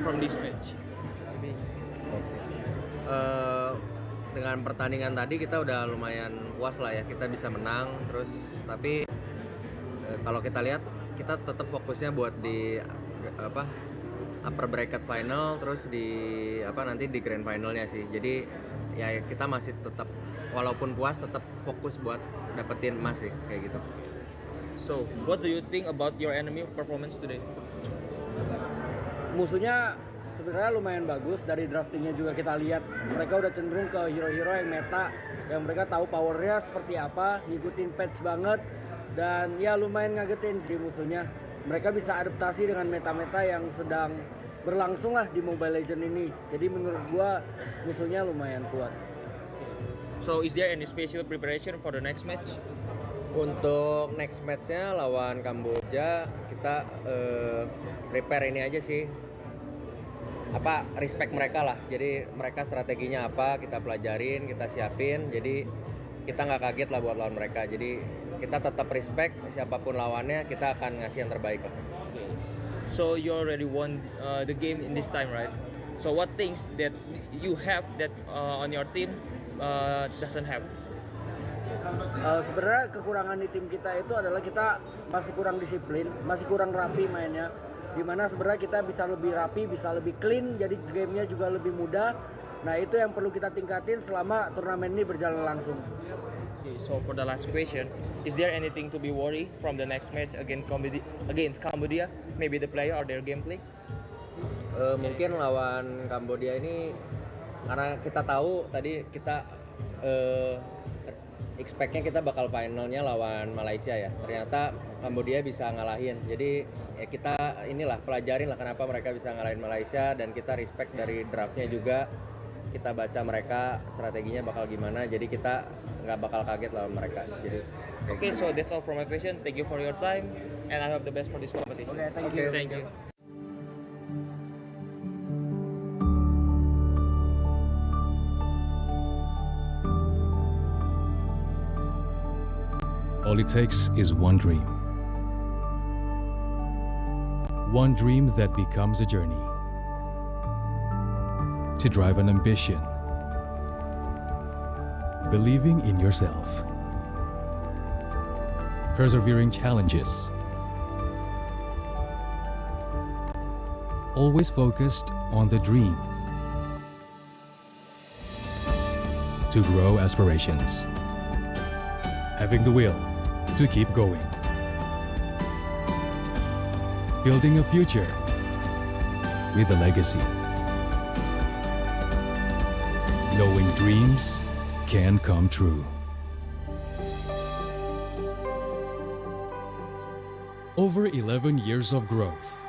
S4: from this match?
S8: Dengan pertandingan tadi kita udah lumayan puas lah ya, kita bisa menang terus, tapi kalau kita lihat kita tetap fokusnya buat di upper bracket final, terus nanti di grand finalnya sih. Jadi ya kita masih tetap, walaupun puas, tetap fokus buat dapetin emas sih, kayak gitu.
S4: So what do you think about your enemy performance today?
S23: Musuhnya sebenarnya lumayan bagus, dari draftingnya juga kita lihat mereka udah cenderung ke hero-hero yang meta, yang mereka tahu powernya seperti apa, ngikutin patch banget. Dan ya lumayan ngagetin sih musuhnya. Mereka bisa adaptasi dengan meta-meta yang sedang berlangsung lah di Mobile Legends ini. Jadi menurut gua musuhnya lumayan kuat.
S4: So is there any special preparation for the next match?
S8: Untuk next matchnya lawan Kamboja, kita prepare ini aja sih, respect mereka lah. Jadi mereka strateginya apa, kita pelajarin, kita siapin. Jadi kita nggak kaget lah buat lawan mereka. Jadi kita tetap respect, siapapun lawannya kita akan ngasih yang terbaik lah.
S4: Okay. So you already won the game in this time, right? So what things that you have that on your team doesn't have?
S23: Sebenarnya kekurangan di tim kita itu adalah kita masih kurang disiplin, masih kurang rapi mainnya. Dimana sebenarnya kita bisa lebih rapi, bisa lebih clean, jadi gamenya juga lebih mudah. Nah itu yang perlu kita tingkatin selama turnamen ini berjalan langsung.
S4: Okay, so for the last question, is there anything to be worried from the next match against Cambodia? Maybe the player or their gameplay?
S8: Mungkin lawan Kambodia ini, karena kita tahu tadi kita expect-nya kita bakal finalnya lawan Malaysia ya. Ternyata Kambodia bisa ngalahin. Jadi ya kita inilah pelajarin lah kenapa mereka bisa ngalahin Malaysia, dan kita respect dari draftnya juga. Kita baca mereka strateginya bakal gimana, jadi kita nggak bakal kaget lawan mereka. Jadi
S4: Okay, so that's all from my question. Thank you for your time, and I hope the best for this competition.
S23: Okay, thank you.
S4: Thank you.
S19: All it takes is one dream. One dream that becomes a journey. To drive an ambition. Believing in yourself. Persevering challenges. Always focused on the dream. To grow aspirations. Having the will to keep going. Building a future with a legacy. Knowing dreams can come true. Over 11 years of growth.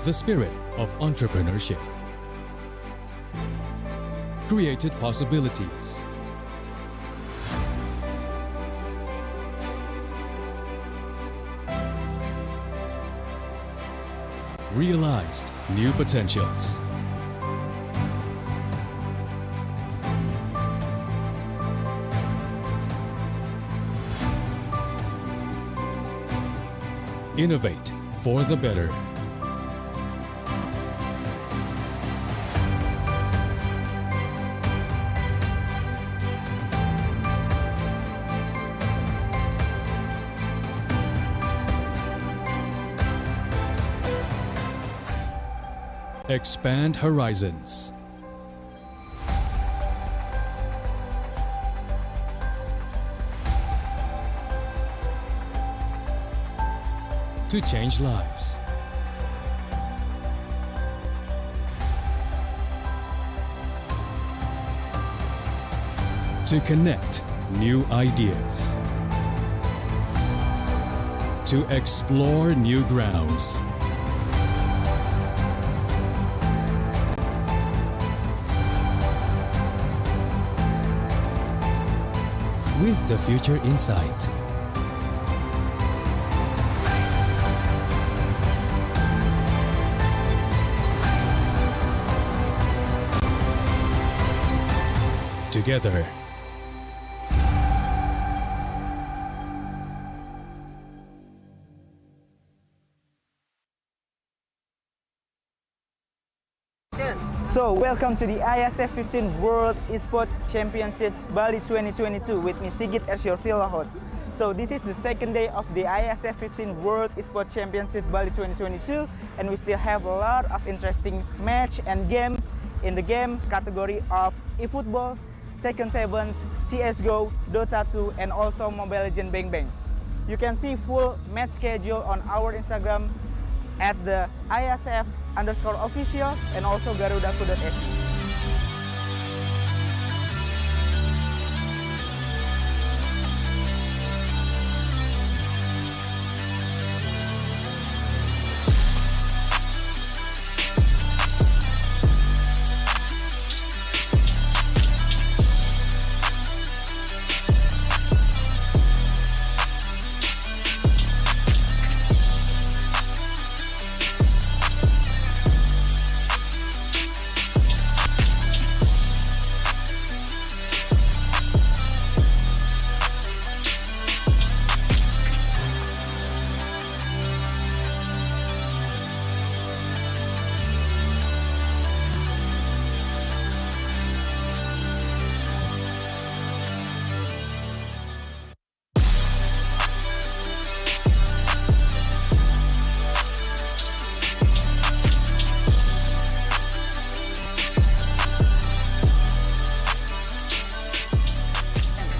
S19: The spirit of entrepreneurship. Created possibilities. Realized new potentials. Innovate for the better. Expand horizons. To change lives. To connect new ideas. To explore new grounds. With the future in sight. Together.
S18: So, welcome to the IESF 15 World Esports Championships Bali 2022 with me Sigit as your field host. So, this is the second day of the IESF 15 World Esports Championship Bali 2022, and we still have a lot of interesting match and games in the game category of eFootball, Tekken 7, CSGO, Dota 2, and also Mobile Legends Bang Bang. You can see full match schedule on our Instagram at the ISF_official and also garudaku.se.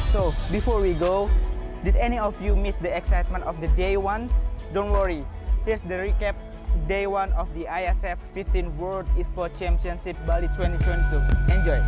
S18: So, before we go, did any of you miss the excitement of the day one? Don't worry, here's the recap day one of the ISF 15 World Esports Championship Bali 2022. Enjoy!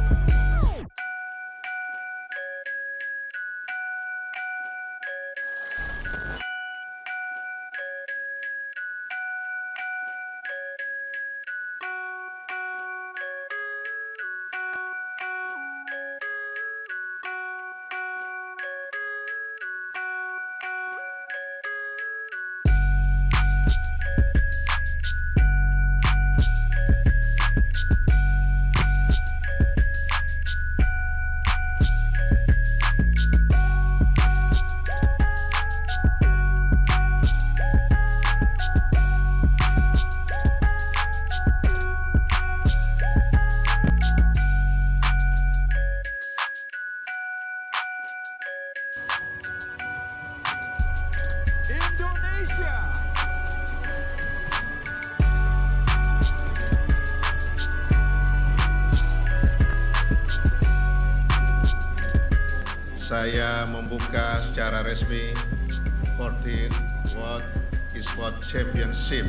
S5: saya membuka secara resmi 14 World Esports Championship.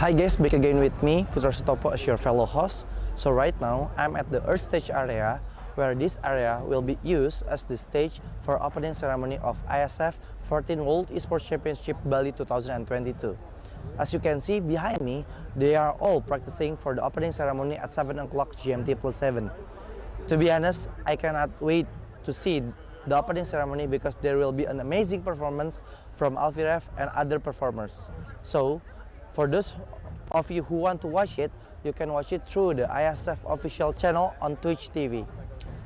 S20: Hi guys, back again with me, Putra Sutopo as your fellow host. So right now, I'm at the Earth Stage area, where this area will be used as the stage for opening ceremony of IESF 14 World Esports Championship Bali 2022. As you can see behind me, they are all practicing for the opening ceremony at 7 o'clock GMT plus 7. To be honest, I cannot wait to see the opening ceremony because there will be an amazing performance from Alfiref and other performers. So, for those of you who want to watch it, you can watch it through the IESF official channel on Twitch TV.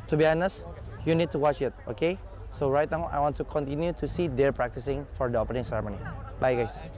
S20: To be honest, you need to watch it, okay? So right now, I want to continue to see their practicing for the opening ceremony. Bye guys.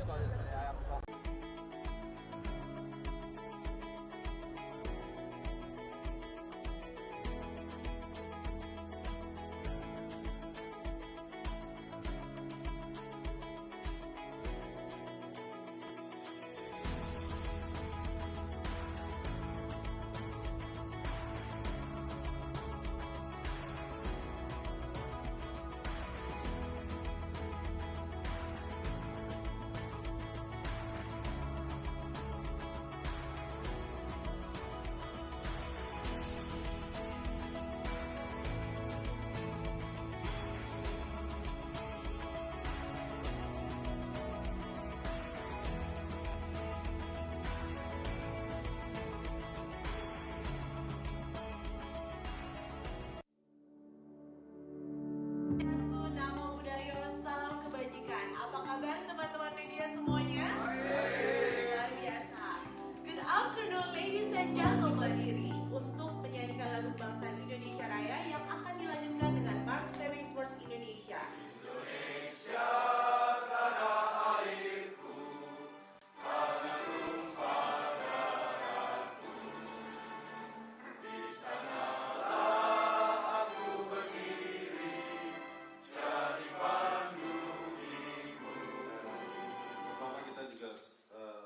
S22: Teman-teman media semuanya. Luar biasa. Good afternoon ladies and gentlemen. Diri untuk menyanyikan lagu kebangsaan Indonesia Raya yang akan dilanjutkan dengan Mars PB Esports Indonesia. Indonesia tanah airku, tanah tumpah darahku. Di sanalah aku berdiri, jadi pandu.
S24: Pertama kita juga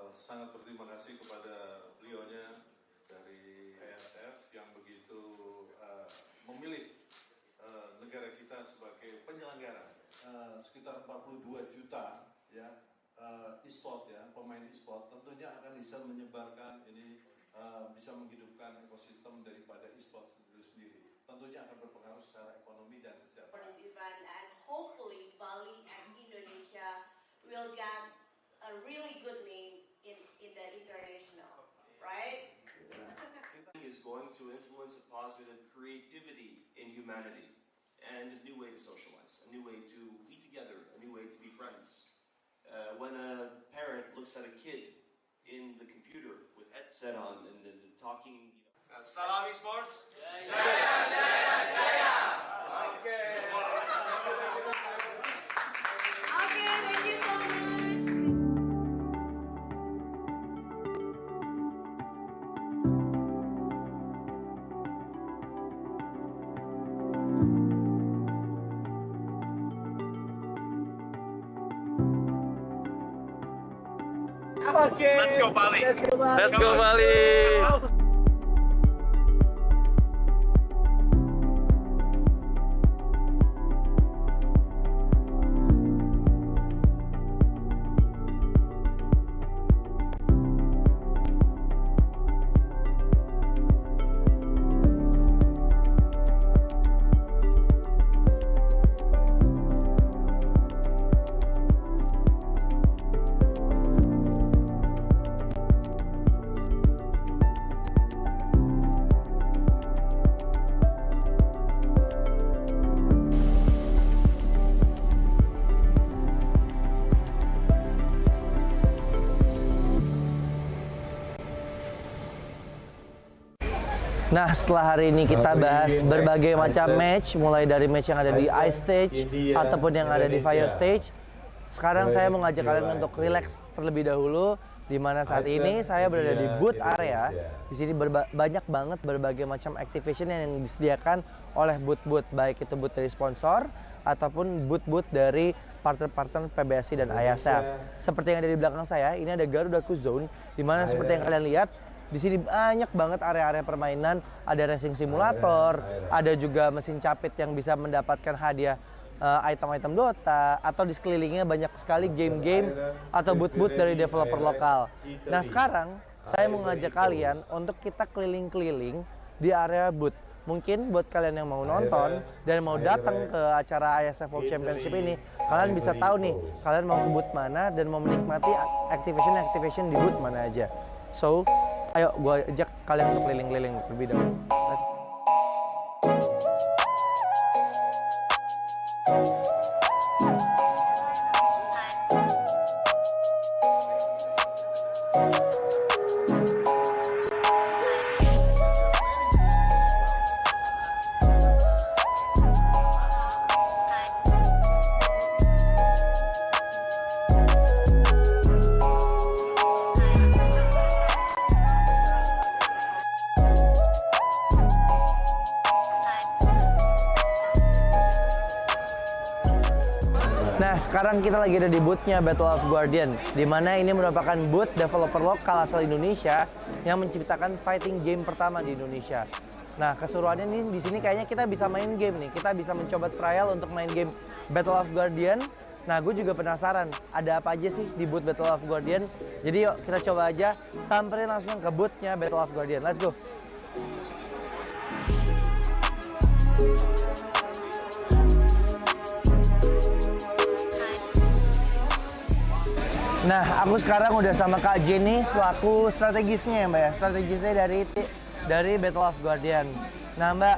S24: sangat berterima kasih kepada beliaunya dari IESF yang begitu memilih negara kita sebagai penyelenggara. Sekitar 42 juta ya e-sport ya, pemain e-sport tentunya akan bisa menyebarkan ini, bisa menghidupkan ekosistem daripada e-sport itu sendiri. Tentunya akan berpengaruh secara ekonomi dan kesehatan.
S22: For this event, and hopefully Bali and Indonesia will get a really good name in the international, right?
S25: Is going to influence a positive creativity in humanity and a new way to socialize, a new way to be together, a new way to be friends. When a parent looks at a kid in the computer with headset on and talking. Salam Esports. Jaya, jaya, jaya. Okay.
S22: Okay, thank you so much.
S25: Okay. Let's go Bali.
S4: Let's go Bali.
S20: Nah, setelah hari ini kita bahas berbagai macam match, mulai dari match yang ada di Ice Stage ataupun yang ada di Fire Stage. Sekarang saya mau ngajak kalian untuk relax terlebih dahulu, di mana saat ini saya berada di booth area. Di sini banyak banget berbagai macam activation yang disediakan oleh booth-booth, baik itu booth dari sponsor ataupun booth-booth dari partner-partner PBSI dan IESF. Seperti yang ada di belakang saya, ini ada Garuda Zone, di mana seperti yang kalian lihat, di sini banyak banget area-area permainan, ada racing simulator, ada juga mesin capit yang bisa mendapatkan hadiah item-item Dota, atau di sekelilingnya banyak sekali game-game atau booth-booth dari developer lokal. Nah, sekarang saya mau ngajak kalian untuk kita keliling-keliling di area booth. Mungkin buat kalian yang mau nonton dan mau datang ke acara IESF World Championship ini, kalian bisa tahu nih, kalian mau ke booth mana dan mau menikmati activation di booth mana aja. So, ayo gue ajak kalian untuk keliling-keliling lebih dahulu. Sekarang kita lagi ada di booth-nya Battle of Guardian, di mana ini merupakan booth developer lokal asal Indonesia yang menciptakan fighting game pertama di Indonesia. Nah, keseruannya nih di sini kayaknya kita bisa main game nih. Kita bisa mencoba trial untuk main game Battle of Guardian. Nah, gue juga penasaran ada apa aja sih di booth Battle of Guardian. Jadi yuk kita coba aja samperin langsung ke booth-nya Battle of Guardian. Let's go. Nah, aku sekarang udah sama Kak Jenny selaku strategisnya ya Mbak ya, strategisnya dari Battle of Guardian. Nah Mbak,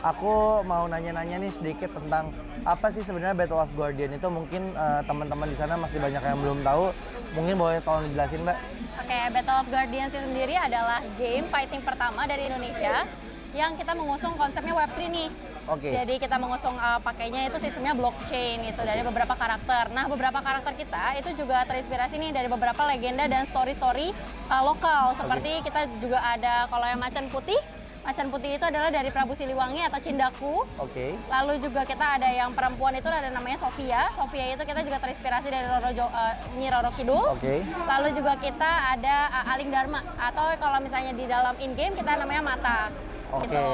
S20: aku mau nanya-nanya nih sedikit tentang apa sih sebenarnya Battle of Guardian itu. Mungkin teman-teman di sana masih banyak yang belum tahu, mungkin boleh tolong dijelasin Mbak.
S12: Oke, Battle of Guardian sendiri adalah game fighting pertama dari Indonesia yang kita mengusung konsepnya Web3 nih.
S20: Oke.
S12: Jadi kita mengusung pakainya itu sistemnya blockchain gitu dari beberapa karakter. Nah, beberapa karakter kita itu juga terinspirasi nih dari beberapa legenda dan story-story lokal. Seperti kita juga ada kalau yang macan putih itu adalah dari Prabu Siliwangi atau Cindaku.
S20: Oke.
S12: Lalu juga kita ada yang perempuan itu ada namanya Sofia. Sofia itu kita juga terinspirasi dari Nyi Roro Kidul.
S20: Oke.
S12: Lalu juga kita ada Aling Dharma atau kalau misalnya di dalam in-game kita namanya Mata.
S20: Oke.
S12: Gitu.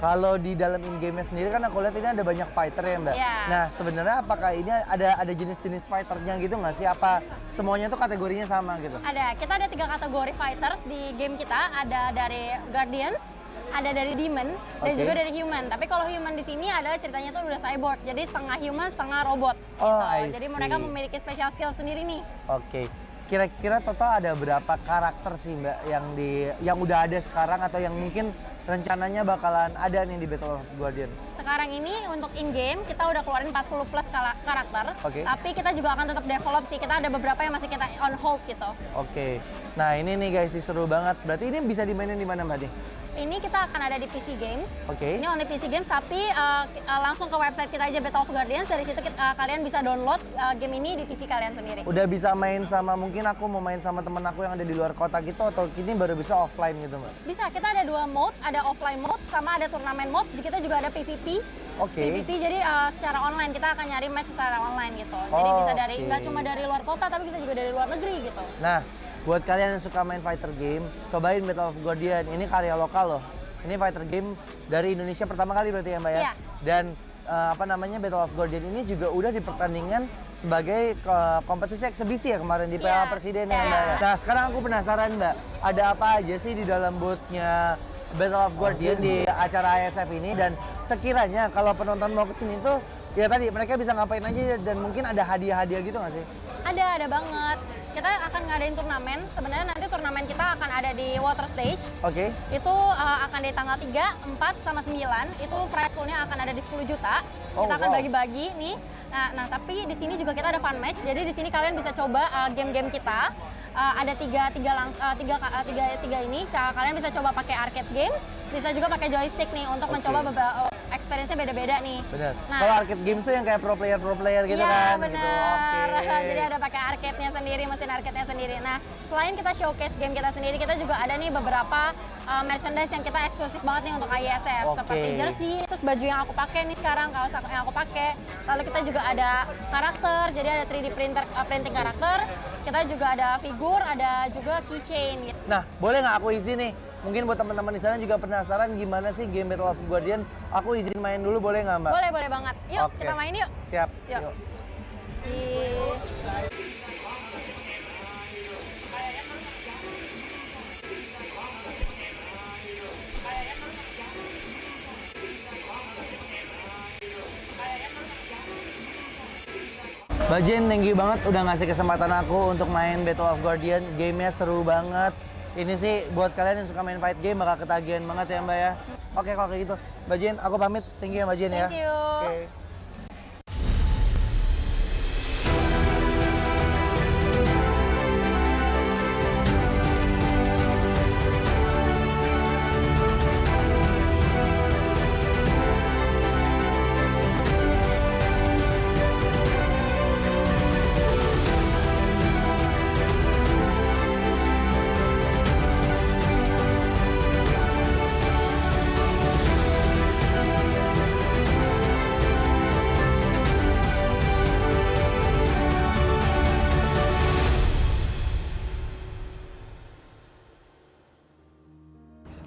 S20: Kalau di dalam in-game sendiri kan aku lihat ini ada banyak fighter ya Mbak.
S12: Yeah.
S20: Nah sebenarnya apakah ini ada jenis-jenis fighternya gitu nggak sih? Apa semuanya tuh kategorinya sama gitu?
S12: Ada, kita ada 3 kategori fighters di game kita. Ada dari Guardians, ada dari Demon, dan juga dari Human. Tapi kalau Human di sini adalah ceritanya tuh udah cyborg, jadi setengah human, setengah robot.
S20: Oh,
S12: gitu. Jadi mereka memiliki special skill sendiri nih.
S20: Oke. Kira-kira total ada berapa karakter sih Mbak yang udah ada sekarang atau yang mungkin rencananya bakalan ada nih di Battle of Guardian?
S12: Sekarang ini untuk in-game kita udah keluarin 40 plus karakter.
S20: Oke.
S12: Tapi kita juga akan tetap develop sih. Kita ada beberapa yang masih kita on hold gitu.
S20: Oke. Nah ini nih guys, seru banget. Berarti ini bisa dimainin di mana Mbak nih?
S12: Ini kita akan ada di PC Games.
S20: Oke.
S12: Ini only PC Games, tapi langsung ke website kita aja Battle of Guardians. Dari situ kalian bisa download game ini di PC kalian sendiri.
S20: Udah bisa main sama, mungkin aku mau main sama temen aku yang ada di luar kota gitu, atau ini baru bisa offline gitu Mbak?
S12: Bisa, kita ada 2 mode, ada offline mode sama ada turnamen mode. Kita juga ada PVP.
S20: Oke.
S12: PVP jadi secara online, kita akan nyari match secara online gitu. Jadi bisa dari nggak cuma dari luar kota, tapi bisa juga dari luar negeri gitu.
S20: Nah, buat kalian yang suka main fighter game, cobain Battle of Guardian. Ini karya lokal loh. Ini fighter game dari Indonesia pertama kali berarti ya Mbak ya?
S12: Iya.
S20: Dan Battle of Guardian ini juga udah dipertandingkan sebagai kompetisi eksebisi ya kemarin di Piala Presiden ya Mbak ya? Nah sekarang aku penasaran Mbak, ada apa aja sih di dalam booth-nya Battle of Guardian di acara IESF ini, dan sekiranya kalau penonton mau kesini tuh ya tadi mereka bisa ngapain aja dan mungkin ada hadiah-hadiah gitu nggak sih?
S12: Ada banget. Kita akan ngadain turnamen. Sebenarnya nanti turnamen kita akan ada di water stage.
S20: Oke.
S12: Itu akan di tanggal 3, 4, sama 9. Itu prize pool-nya akan ada di 10 juta. Kita akan bagi-bagi nih. Nah, tapi di sini juga kita ada fun match. Jadi di sini kalian bisa coba game-game kita. ada tiga ini. Kalian bisa coba pakai arcade games, bisa juga pakai joystick nih untuk mencoba beberapa experience-nya beda-beda nih.
S20: Benar.
S12: Nah,
S20: Kalau arcade games tuh yang kayak pro player gitu
S12: iya,
S20: kan.
S12: benar.
S20: Gitu. Oke.
S12: Jadi ada pakai arcade-nya sendiri, mesin arcade-nya sendiri. Nah, selain kita showcase game kita sendiri, kita juga ada nih beberapa merchandise yang kita eksklusif banget nih untuk IESF.
S20: Oke.
S12: Seperti jersey, terus baju yang aku pakai nih sekarang, kaos yang aku pakai. Lalu kita juga ada karakter, jadi ada 3D printing karakter. Kita juga ada figur, ada juga keychain gitu.
S20: Nah, boleh nggak aku izin nih? Mungkin buat teman-teman di sana juga penasaran gimana sih game Battle of Guardian. Aku izin main dulu, boleh nggak, Mbak?
S12: Boleh banget. Yuk,
S20: Oke.
S12: kita main yuk.
S20: Siap.
S12: Yuk.
S20: Yuk. Mbak Jen, thank you banget udah ngasih kesempatan aku untuk main Battle of Guardian. Gamenya seru banget. Ini sih buat kalian yang suka main fight game bakal ketagihan banget ya Mbak ya. Oke kalau kayak gitu. Mbak Jen, aku pamit. Thank you ya Mbak Jen ya.
S12: Thank you.
S20: Oke.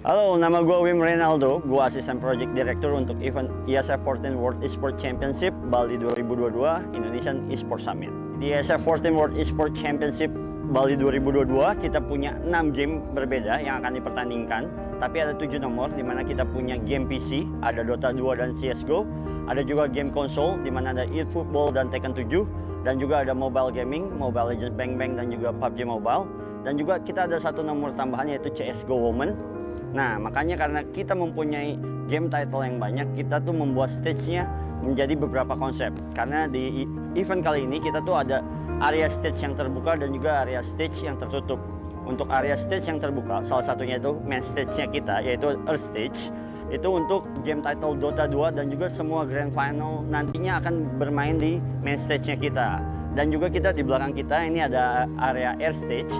S10: Halo, nama gue Wim Reynaldo, gue asisten project director untuk event IESF 14 World Esports Championship Bali 2022 Indonesian Esports Summit. Di IESF 14 World Esports Championship Bali 2022 kita punya 6 game berbeda yang akan dipertandingkan, tapi ada 7 nomor di mana kita punya game PC, ada Dota 2 dan CSGO, ada juga game konsol di mana ada eFootball dan Tekken 7, dan juga ada mobile gaming, Mobile Legends Bang Bang dan juga PUBG Mobile, dan juga kita ada satu nomor tambahan yaitu CSGO Women. Nah, makanya karena kita mempunyai game title yang banyak, kita tuh membuat stage-nya menjadi beberapa konsep. Karena di event kali ini kita tuh ada area stage yang terbuka dan juga area stage yang tertutup. Untuk area stage yang terbuka, salah satunya itu main stage-nya kita, yaitu Earth Stage. Itu untuk game title Dota 2 dan juga semua Grand Final nantinya akan bermain di main stage-nya kita. Dan juga kita di belakang kita ini ada area Air Stage.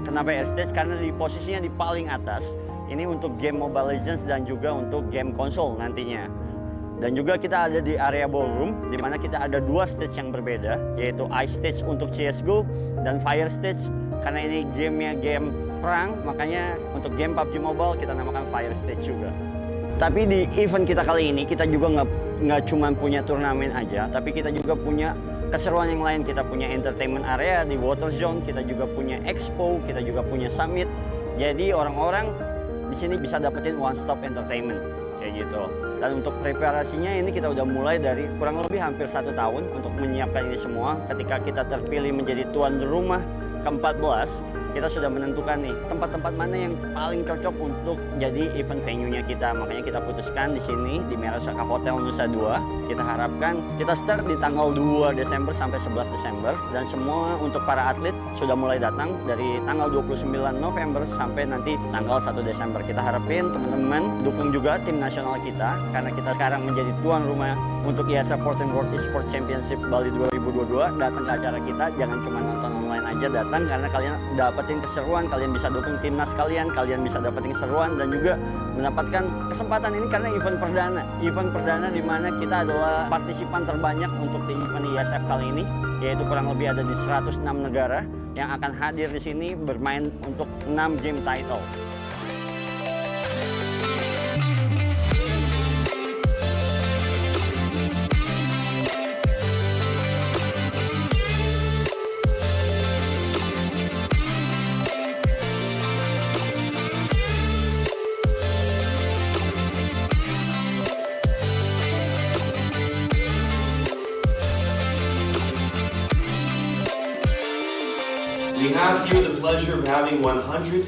S10: Kenapa Air Stage? Karena di posisinya di paling atas. Ini untuk game Mobile Legends dan juga untuk game konsol nantinya. Dan juga kita ada di area ballroom, di mana kita ada 2 stage yang berbeda, yaitu Ice Stage untuk CSGO dan Fire Stage. Karena ini gamenya game perang, makanya untuk game PUBG Mobile kita namakan Fire Stage juga. Tapi di event kita kali ini, kita juga nggak cuma punya turnamen aja, tapi kita juga punya keseruan yang lain. Kita punya entertainment area di Water Zone, kita juga punya expo, kita juga punya summit. Jadi orang-orang di sini bisa dapetin one stop entertainment kayak gitu. Dan untuk preparasinya ini kita udah mulai dari kurang lebih hampir 1 tahun untuk menyiapkan ini semua. Ketika kita terpilih menjadi tuan rumah ke-14, kita sudah menentukan nih tempat-tempat mana yang paling cocok untuk jadi event venue-nya kita. Makanya kita putuskan di sini di Merasaka Hotel Nusa 2. Kita harapkan kita start di tanggal 2 Desember sampai 11 Desember dan semua untuk para atlet sudah mulai datang dari tanggal 29 November sampai nanti tanggal 1 Desember. Kita harapin teman-teman dukung juga tim nasional kita karena kita sekarang menjadi tuan rumah untuk IESF 14 World Esports Championship Bali 2022. Datang ke acara kita, jangan cuma nonton online aja, datang karena kalian dapetin keseruan, kalian bisa dukung timnas kalian bisa dapetin keseruan dan juga mendapatkan kesempatan ini karena event perdana di mana kita adalah partisipan terbanyak untuk di event IESF kali ini, yaitu kurang lebih ada di 106 negara yang akan hadir di sini bermain untuk 6 game title.
S25: We have here the pleasure of having 105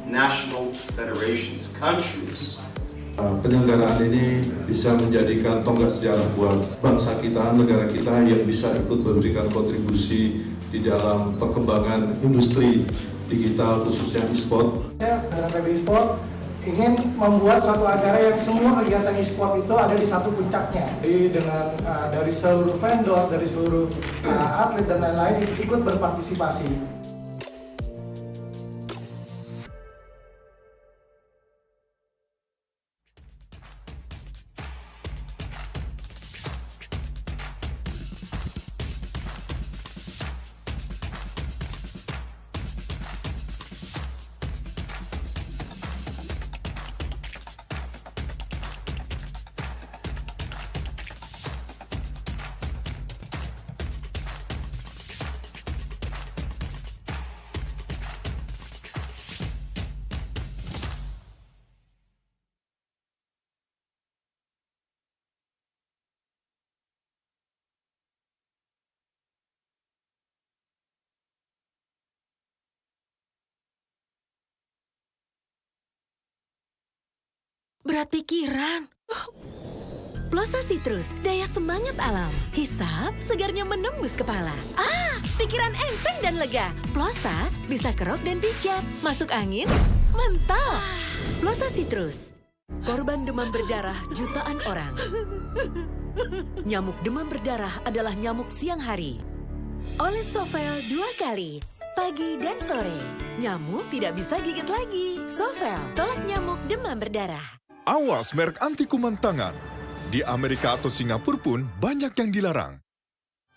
S25: national federations, countries.
S24: Penyelenggaraan ini bisa menjadikan tonggak sejarah buat bangsa kita, negara kita yang bisa ikut memberikan kontribusi di dalam perkembangan industri digital khususnya e-sport.
S6: Dengan PB Esport ingin membuat suatu acara yang semua kegiatan e-sport itu ada di satu puncaknya. Jadi dengan dari seluruh vendor, dari seluruh atlet dan lain-lain ikut berpartisipasi.
S13: Berat pikiran. Plosa Citrus, daya semangat alam. Hisap, segarnya menembus kepala. Pikiran enteng dan lega. Plosa bisa kerok dan pijat. Masuk angin, mantap. Plosa Citrus. Korban demam berdarah jutaan orang. Nyamuk demam berdarah adalah nyamuk siang hari. Oleh Sovel 2 kali, pagi dan sore. Nyamuk tidak bisa gigit lagi. Sovel, tolak nyamuk demam berdarah.
S14: Awas merek anti kuman tangan. Di Amerika atau Singapura pun banyak yang dilarang.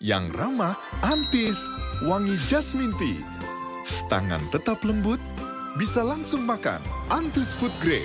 S14: Yang ramah, Antis, wangi jasmine tea. Tangan tetap lembut, bisa langsung makan. Antis Food Grade.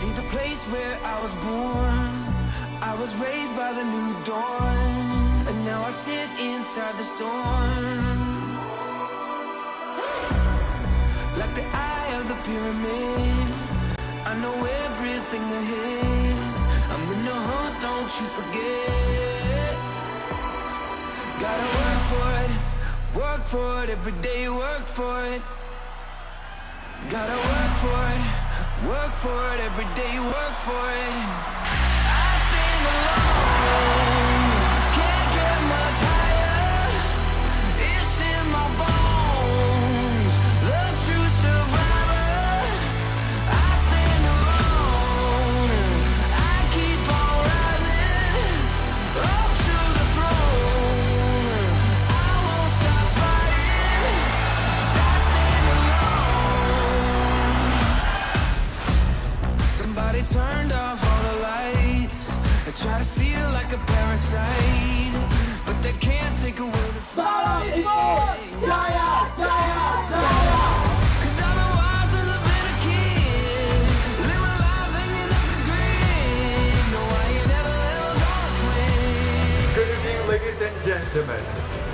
S11: See the place where I was born. I was raised by the new dawn, and now I sit inside the storm. Like the eye of the pyramid, I know everything ahead. I'm in the hunt, don't you forget. Gotta work for it every day, work for it. Gotta work for it every day, work for it. I sing alone, can't get much higher. It's in my bones, love true survivor. I sing alone, I keep on rising up to the throne. I won't stop fighting, 'cause I stand alone. Somebody turned off all the lights. They try to steal like a parasite, but they can't take away the fight. Jaya, Jaya, Jaya. 'Cause I've been wild since I've been a kid. Live my life hanging up the grid. No, I ain't never ever gonna quit.
S16: Good evening, ladies and gentlemen.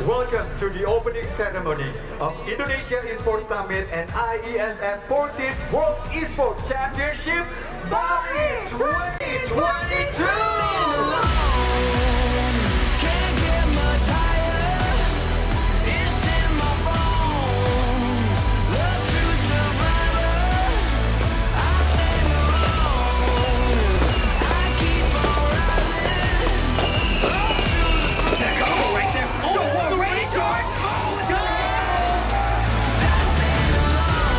S16: Welcome to the opening ceremony of Indonesia Esports Summit and IESF 14th World Esports Championship Bali 2022.
S11: Can't get much higher. It's in my bones. Love to survivor. I stand alone. I keep on rising up to the throne. Come on, right there. Oh, the rain short. Oh, go! 'Cause I stand alone.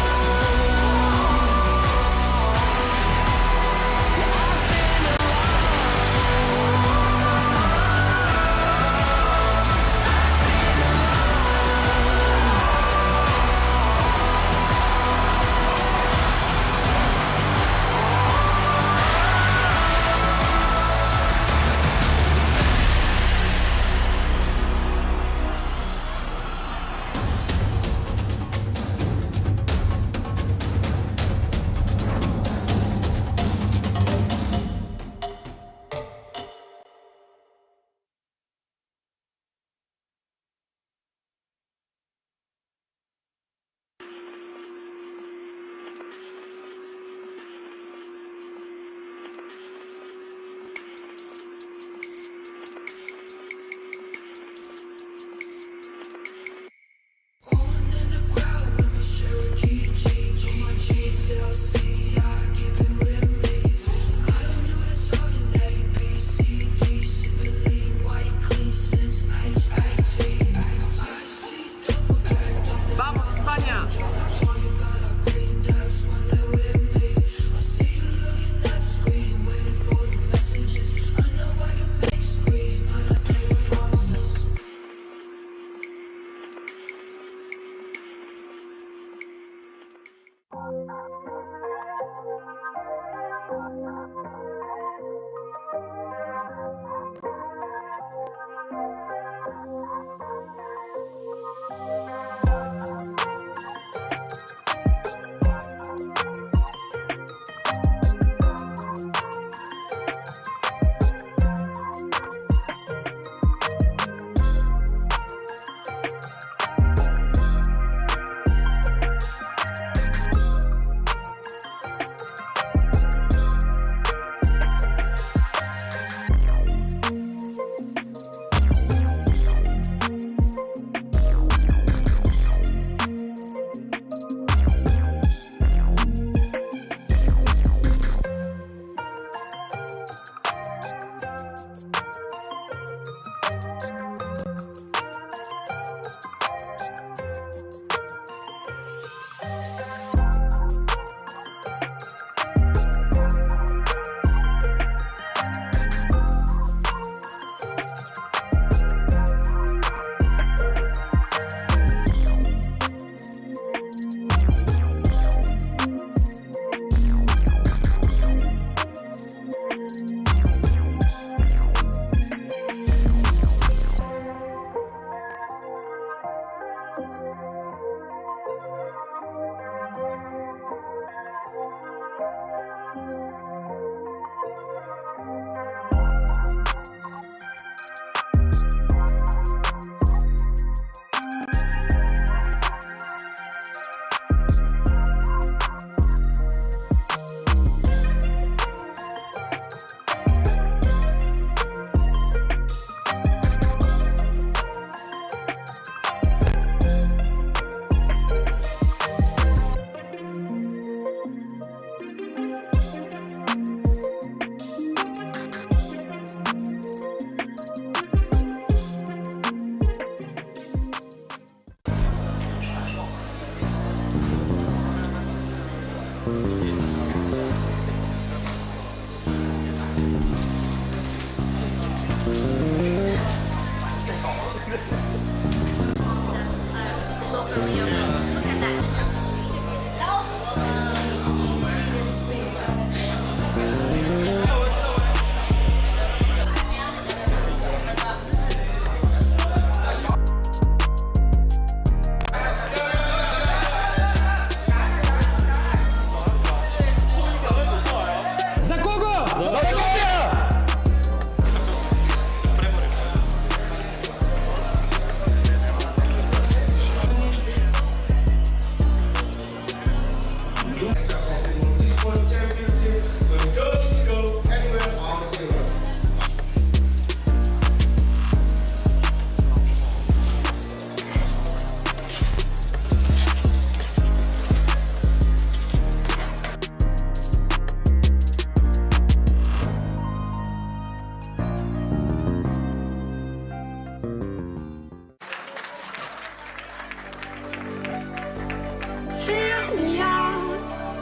S11: Fill me out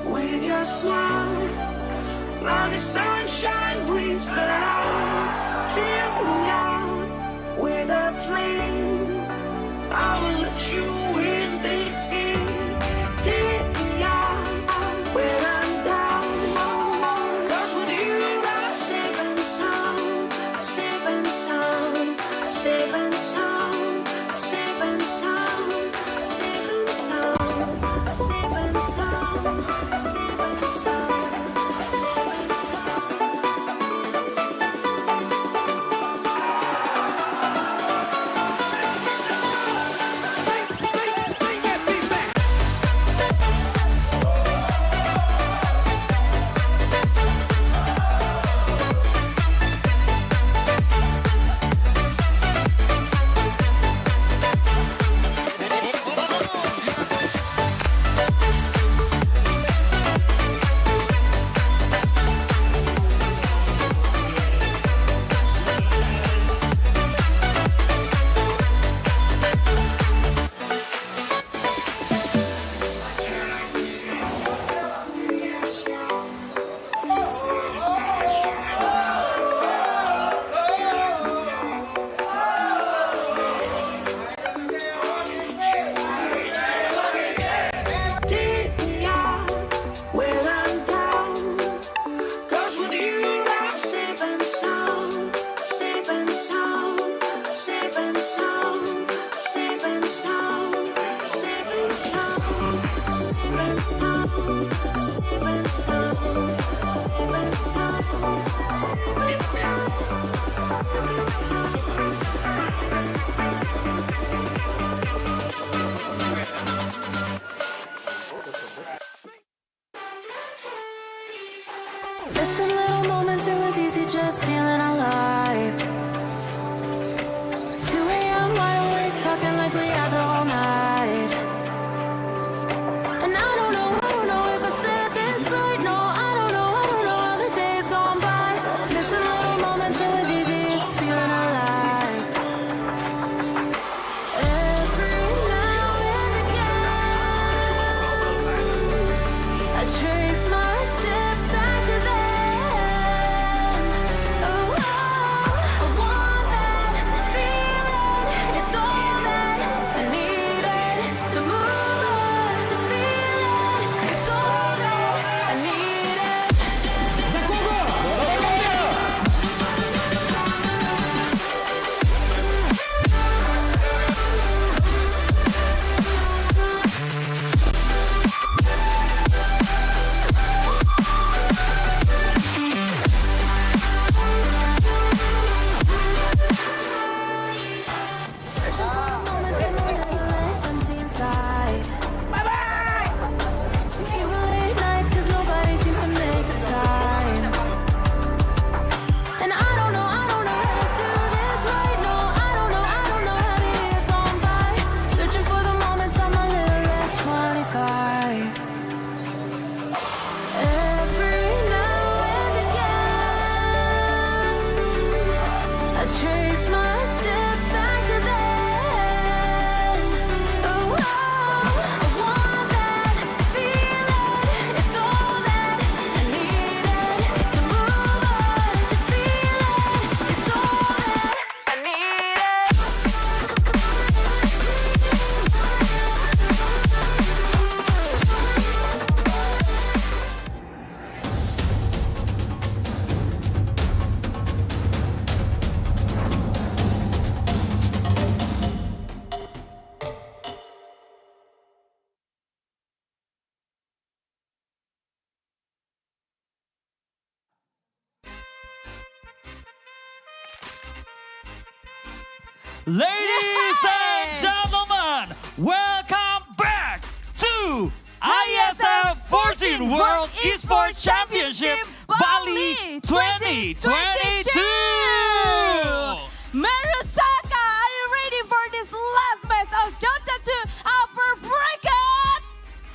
S11: with your smile, while the sunshine brings the light. Fill me out with a flame, I will let you in this game. Take me out when I'm down, 'cause with you I'm safe and sound. I'm safe and sound. I'm safe and sound. I'm safe and sound. I'm safe and sound. I'm safe and sound. I'm safe and sound.
S2: Missing little moments, it was easy just feeling alive. 2 a.m. wide awake, talking like we had the whole night. And I don't know if I said this right. No, I don't know how the days gone by. Missing little moments, it was easy just feeling alive. Every now and again, I trace my steps back to then.
S1: Ladies and gentlemen, welcome back to IESF 14 World Esports Championship Bali 2022.
S7: Marusaka, are you ready for this last match of Dota 2 upper bracket?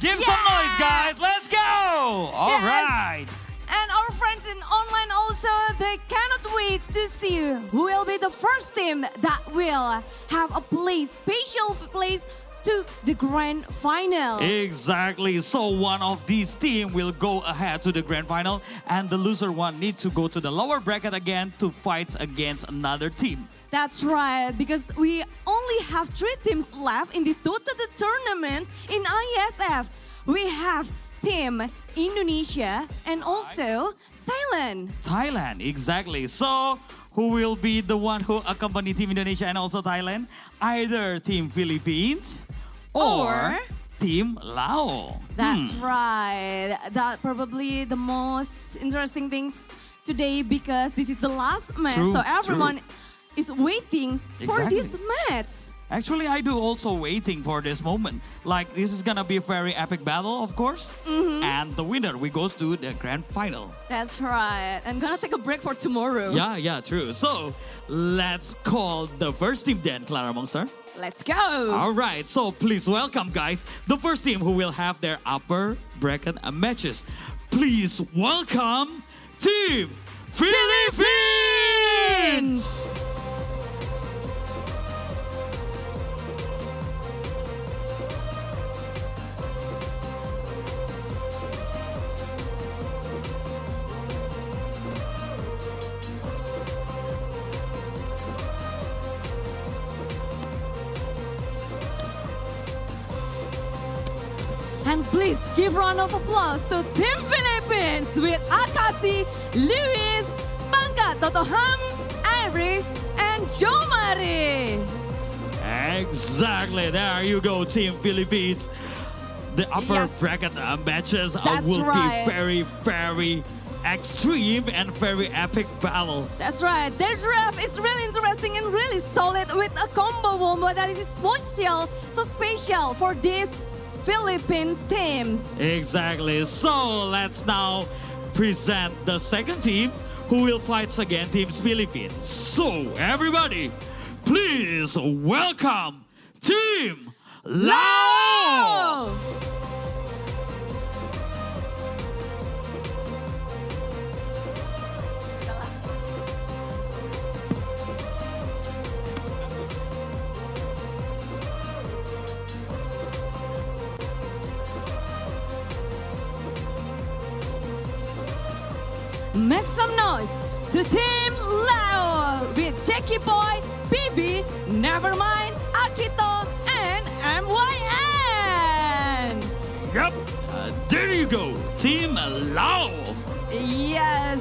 S1: Give some noise, guys. Let's go. All right.
S7: And our friends in online also, they cannot wait to see who will be the first team that will have a place, special place to the grand final.
S1: Exactly. So one of these team will go ahead to the grand final, and the loser one needs to go to the lower bracket again to fight against another team.
S7: That's right, because we only have 3 teams left in this Dota tournament in IESF. We have Team Indonesia and also Thailand.
S1: Thailand, exactly. So who will be the one who accompany Team Indonesia and also Thailand? Either Team Philippines or Team Laos.
S7: That's right. That probably the most interesting things today because this is the last match.
S1: True,
S7: so everyone is waiting for
S1: Exactly.
S7: this match.
S1: Actually, I do also waiting for this moment. Like, this is gonna be a very epic battle, of course. And the winner, we goes to the grand final.
S7: That's right. I'm gonna take a break for tomorrow.
S1: Yeah, true. So, let's call the first team then, Clara Monster.
S7: Let's go.
S1: All right, so please welcome, guys, the first team who will have their upper bracket matches. Please welcome Team Philippines!
S7: And please give round of applause to Team Philippines with Akasi, Lewis, Bangka, Totoham, Iris, and Jomari.
S1: Exactly, there you go, Team Philippines. The upper bracket matches will
S7: right.
S1: be very, very extreme and very epic battle.
S7: That's right. Their draft is really interesting and really solid with a combo wombo that is special, so special for this Philippines teams.
S1: Exactly. So let's now present the second team who will fight against Team Philippines. So everybody, please welcome Team Laos!
S7: Make some noise to Team Lao with Jackie Boy, BB, Nevermind, Akito, and MYN.
S1: Yep, there you go, Team Lao.
S7: Yes,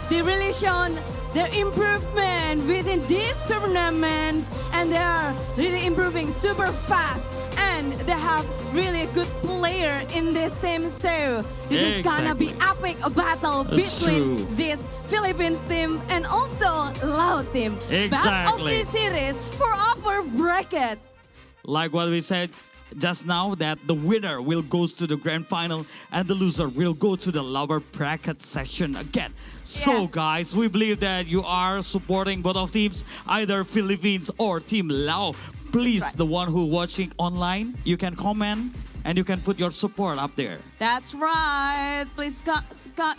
S7: they really shown their improvement within these tournaments, and they are really improving super fast. And they have really good player in this team, so this is gonna be epic battle between this Philippines team and also Lao team. Best of the series for upper bracket.
S1: Like what we said just now, that the winner will go to the grand final and the loser will go to the lower bracket section again. So guys, we believe that you are supporting both of teams, either Philippines or Team Lao. Please, the one who watching online, you can comment and you can put your support up there.
S7: That's right. Please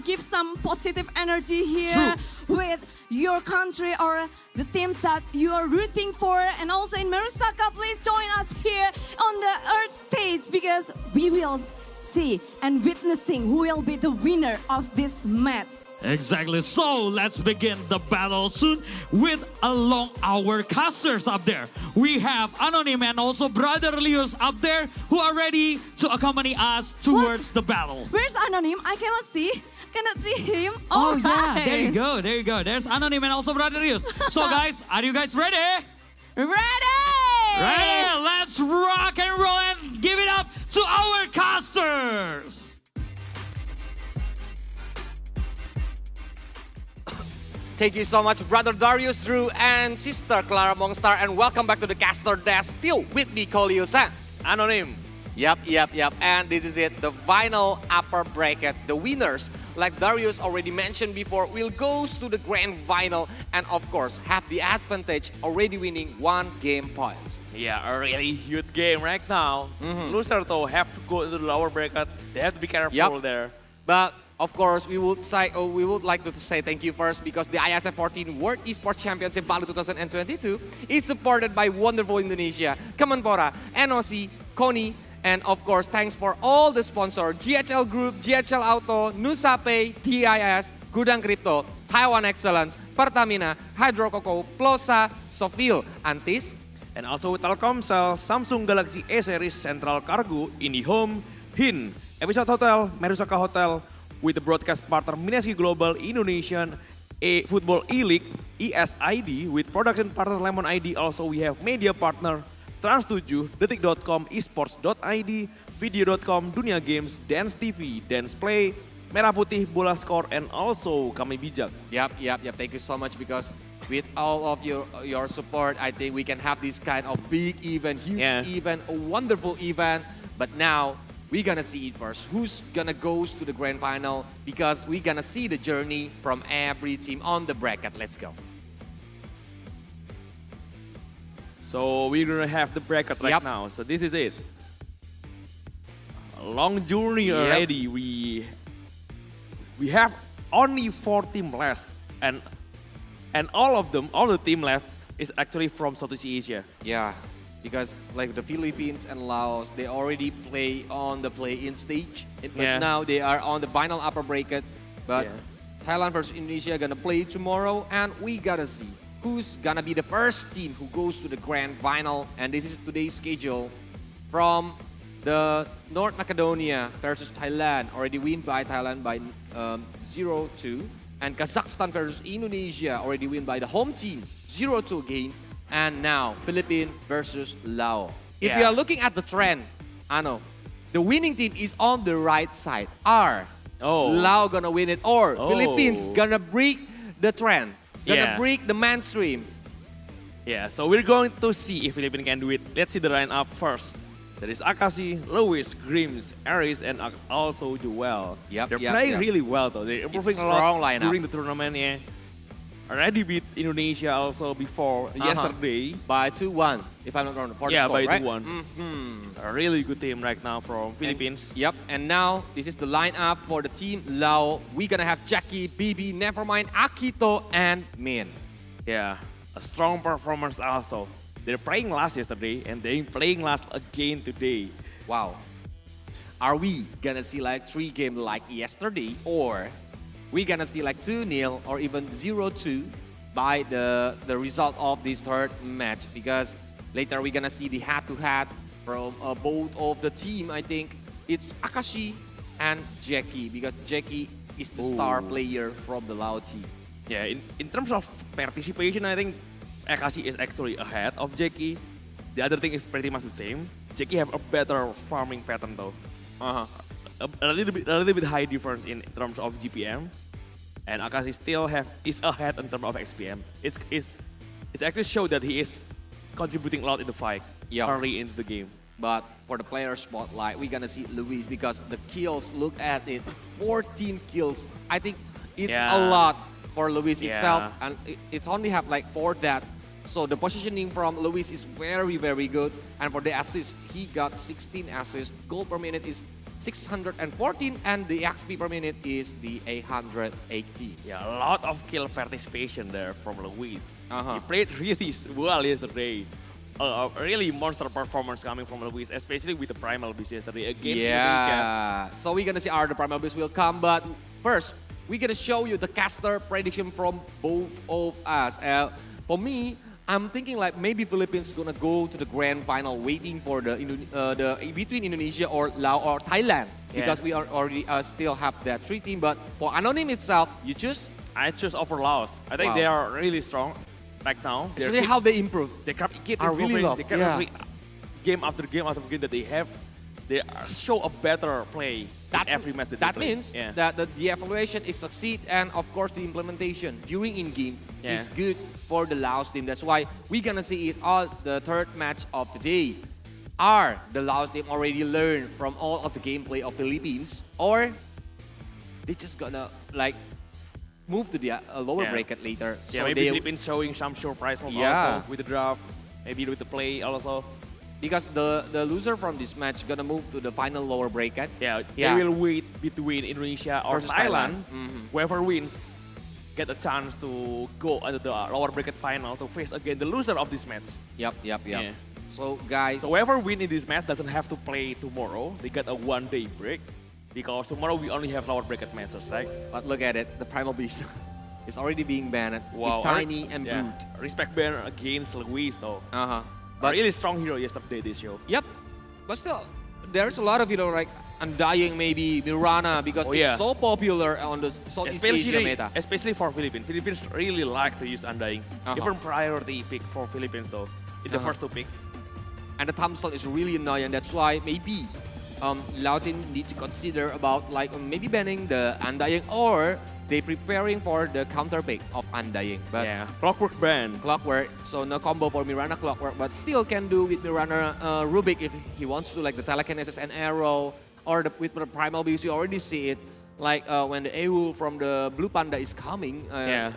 S7: give some positive energy here with your country or the teams that you are rooting for. And also in Marusaka, please join us here on the Earth stage because we will see and witnessing who will be the winner of this match.
S1: Exactly. So let's begin the battle soon with along our casters up there. We have Anonym and also Brother Leos up there who are ready to accompany us towards the battle.
S7: Where's Anonym? I cannot see him.
S1: Oh yeah, there you go, there you go. There's Anonym and also Brother Leos. So guys, are you guys ready?
S7: Ready!
S1: Ready? Let's rock and roll and give it up to our casters.
S3: Thank you so much, Brother Darius Drew and Sister Clara Mongstar, and welcome back to the caster desk. Still with me, Koliosa.
S4: Anonym.
S3: Yep. And this is it, the final upper bracket. The winners, like Darius already mentioned before, will go to the grand final and of course have the advantage already winning 1 game points.
S4: Yeah, a really huge game right now. Loser though have to go to the lower bracket. They have to be careful there.
S3: But of course, we would like to say thank you first because the IESF 14 World Esports Championship Bali 2022 is supported by wonderful Indonesia, Kemenpora, NOC, KONI, and of course, thanks for all the sponsors, GHL Group, GHL Auto, Nusape, DIS, Gudang Crypto, Taiwan Excellence, Pertamina, Hydrococo, Plosa, Sofil, Antis,
S4: and also Telkomsel, Samsung Galaxy A Series, Central Cargo, IndiHome, HIN, Episode Hotel, Merusaka Hotel, with the broadcast partner Minaski Global, Indonesian Football E-League, ESID, with production partner Lemon ID. Also we have media partner Trans7, Detik.com, Esports.id, Video.com, Dunia Games, Dance TV, Dance Play, Merah Putih, Bola Score, and also Kami Bijak.
S3: Yep. Thank you so much because with all of your support, I think we can have this kind of big event, huge event, a wonderful event. But now we're gonna see it first. Who's gonna go to the grand final? Because we're gonna see the journey from every team on the bracket. Let's go.
S4: So we're gonna have the bracket right now. So this is it. A long journey already. We have only 4 teams left, and all the team left is actually from Southeast Asia.
S3: Yeah, because like the Philippines and Laos, they already play on the play-in stage. But now they are on the final upper bracket. But Thailand versus Indonesia gonna play tomorrow, and we gotta see who's gonna be the first team who goes to the grand final. And this is today's schedule from the North Macedonia versus Thailand, already win by Thailand by 0-2. And Kazakhstan versus Indonesia, already win by the home team, 0-2 again. And now Philippines versus Laos. If you are looking at the trend, Ano, the winning team is on the right side. Laos gonna win it, or Philippines gonna break the trend, gonna break the mainstream.
S4: Yeah, so we're going to see if Philippines can do it. Let's see the lineup first. There is Akashi, Lewis, Grims, Aris, and also Joel. They're playing really well though. They're improving a lot during the tournament. Already beat Indonesia also before yesterday.
S3: By 2-1, if I'm not wrong. For the score,
S4: by
S3: right?
S4: 2-1. A really good team right now from Philippines.
S3: And now this is the lineup for the team Lao. We're gonna have Jackie, BB, Nevermind, Akito, and Min.
S4: Yeah, a strong performance also. They're playing last yesterday and they're playing last again today.
S3: Wow. Are we gonna see like 3 games like yesterday, or we gonna see like 2-0 or even 0-2 by the result of this third match? Because later we're gonna see the head-to-head from both of the team. I think it's Akashi and Jackie, because Jackie is the star player from the Lao team.
S4: Yeah, in terms of participation, I think Akashi is actually ahead of Jackie. The other thing is pretty much the same. Jackie have a better farming pattern though. A little bit high difference in terms of GPM, and Akashi still is ahead in terms of XPM. It's actually show that he is contributing a lot in the fight early into the game.
S3: But for the player spotlight, we're gonna see Luis, because the kills, look at it, 14 kills. I think it's a lot for Luis itself, and it's only have like 4 deaths. So the positioning from Luis is very, very good. And for the assist, he got 16 assists. Goal per minute is 614, and the XP per minute is the 880.
S4: Yeah, a lot of kill participation there from Luis. He played really well yesterday. A really monster performance coming from Luis, especially with the Primal Beast yesterday against Indonesia.
S3: So we're gonna see how the Primal Beast will come, but first, we're gonna show you the caster prediction from both of us. For me, I'm thinking like maybe Philippines gonna go to the grand final, waiting for the between Indonesia or Laos or Thailand, because we are already still have that 3 team. But for Anonym itself, you choose?
S4: I choose over Laos. I think they are really strong right now.
S3: Especially how they improve.
S4: They keep
S3: I
S4: improving.
S3: really love.
S4: They keep game after game after game that they show a better play every match
S3: that means that the evaluation is succeed, and of course the implementation during in-game is good for the Laos team. That's why we're gonna see it all the third match of the day. Are the Laos team already learned from all of the gameplay of Philippines, or they just gonna like move to the lower bracket later?
S4: Yeah, so maybe Philippines showing some surprise move also with the draft, maybe with the play also.
S3: Because the loser from this match gonna move to the final lower bracket.
S4: Yeah, they will wait between Indonesia or Thailand. Whoever wins get a chance to go into the lower bracket final to face again the loser of this match.
S3: Yep. So guys,
S4: so whoever win in this match doesn't have to play tomorrow. They got a 1-day break because tomorrow we only have lower bracket matches, right?
S3: But look at it, the Primal Beast is already being banned.
S4: Wow,
S3: with Tiny and Brute.
S4: Respect ban against Luis though. But really strong hero yesterday this show.
S3: Yep, but still, there's a lot of like Undying, maybe Mirana, because it's so popular on the Southeast Asia meta.
S4: Especially for Philippines. Philippines really like to use Undying. Different priority pick for Philippines though. In the first 2 pick.
S3: And the Tombstone is really annoying. That's why maybe Lao team need to consider about like maybe banning the Undying, or they preparing for the counter pick of Undying. But
S4: Clockwork ban.
S3: Clockwork, so no combo for Mirana Clockwork, but still can do with Mirana Rubik if he wants to, like the telekinesis and arrow, or with the Primal Beast. You already see it, like when the AU from the Blue Panda is coming,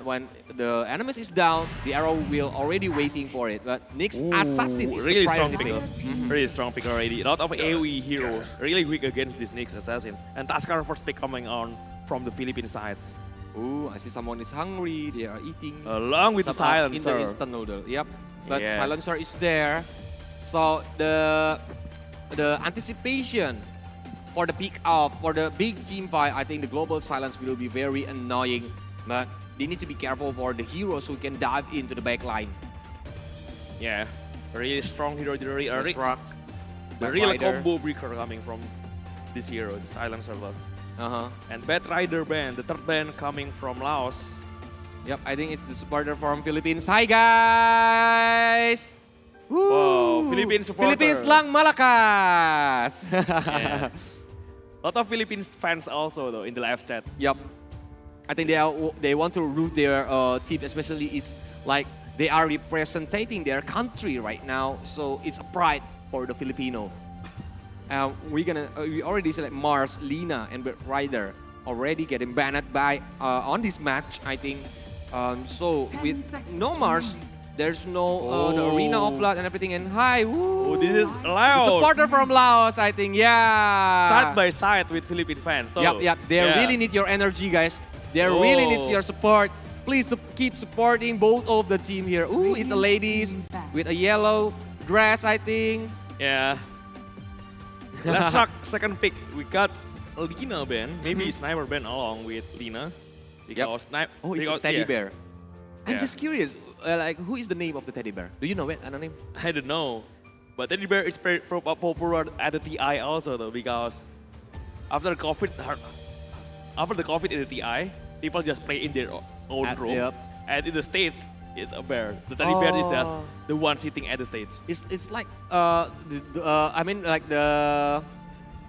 S3: when the enemies is down, the arrow will already waiting for it. But Nyx Assassin is
S4: really
S3: the
S4: strong
S3: pick.
S4: Really strong pick already. A lot of AoE hero really weak against this Nyx Assassin. And Taskar first pick coming on from the Philippine sides.
S3: Ooh, I see someone is hungry, they are eating.
S4: Along with the Silencer.
S3: In the instant noodle, yep. But Silencer is there. So the anticipation for the pick off, for the big team fight, I think the global silence will be very annoying. But they need to be careful for the heroes who can dive into the back line.
S4: Yeah, really strong hero, the
S3: Bad
S4: real
S3: Rider.
S4: combo breaker coming from this hero, the Silencer. And Bad Rider ban, the third ban coming from Laos.
S3: Yep, I think it's the supporter from Philippines. Hi guys!
S4: Wow, Philippines supporter.
S3: Philippines lang malakas!
S4: A lot of Philippines fans also though in the live chat.
S3: Yep. I think they want to root their team, especially it's like they are representing their country right now. So it's a pride for the Filipino. We already select Mars, Lina, and Bad Rider already getting banned by on this match, I think. So with no Mars, there's no the Arena of Blood and everything. And hi, woo!
S4: This is Laos.
S3: The supporter from Laos, I think. Yeah.
S4: Side by side with Philippine fans. So,
S3: yep. They really need your energy, guys. They really need your support. Please keep supporting both of the team here. Ooh, it's a ladies with a yellow dress, I think.
S4: Yeah. Let's talk second pick. We got Lina ban, maybe Sniper ban along with Lina. Because
S3: it's a teddy bear. I'm just curious, like who is the name of the teddy bear? Do you know it? I don't know.
S4: I don't know. But teddy bear is very popular at the TI also though, because after the COVID in the TI, people just play in their own room. And in the States, it's a bear. The teddy bear is just the one sitting at the stage.
S3: It's like I mean like the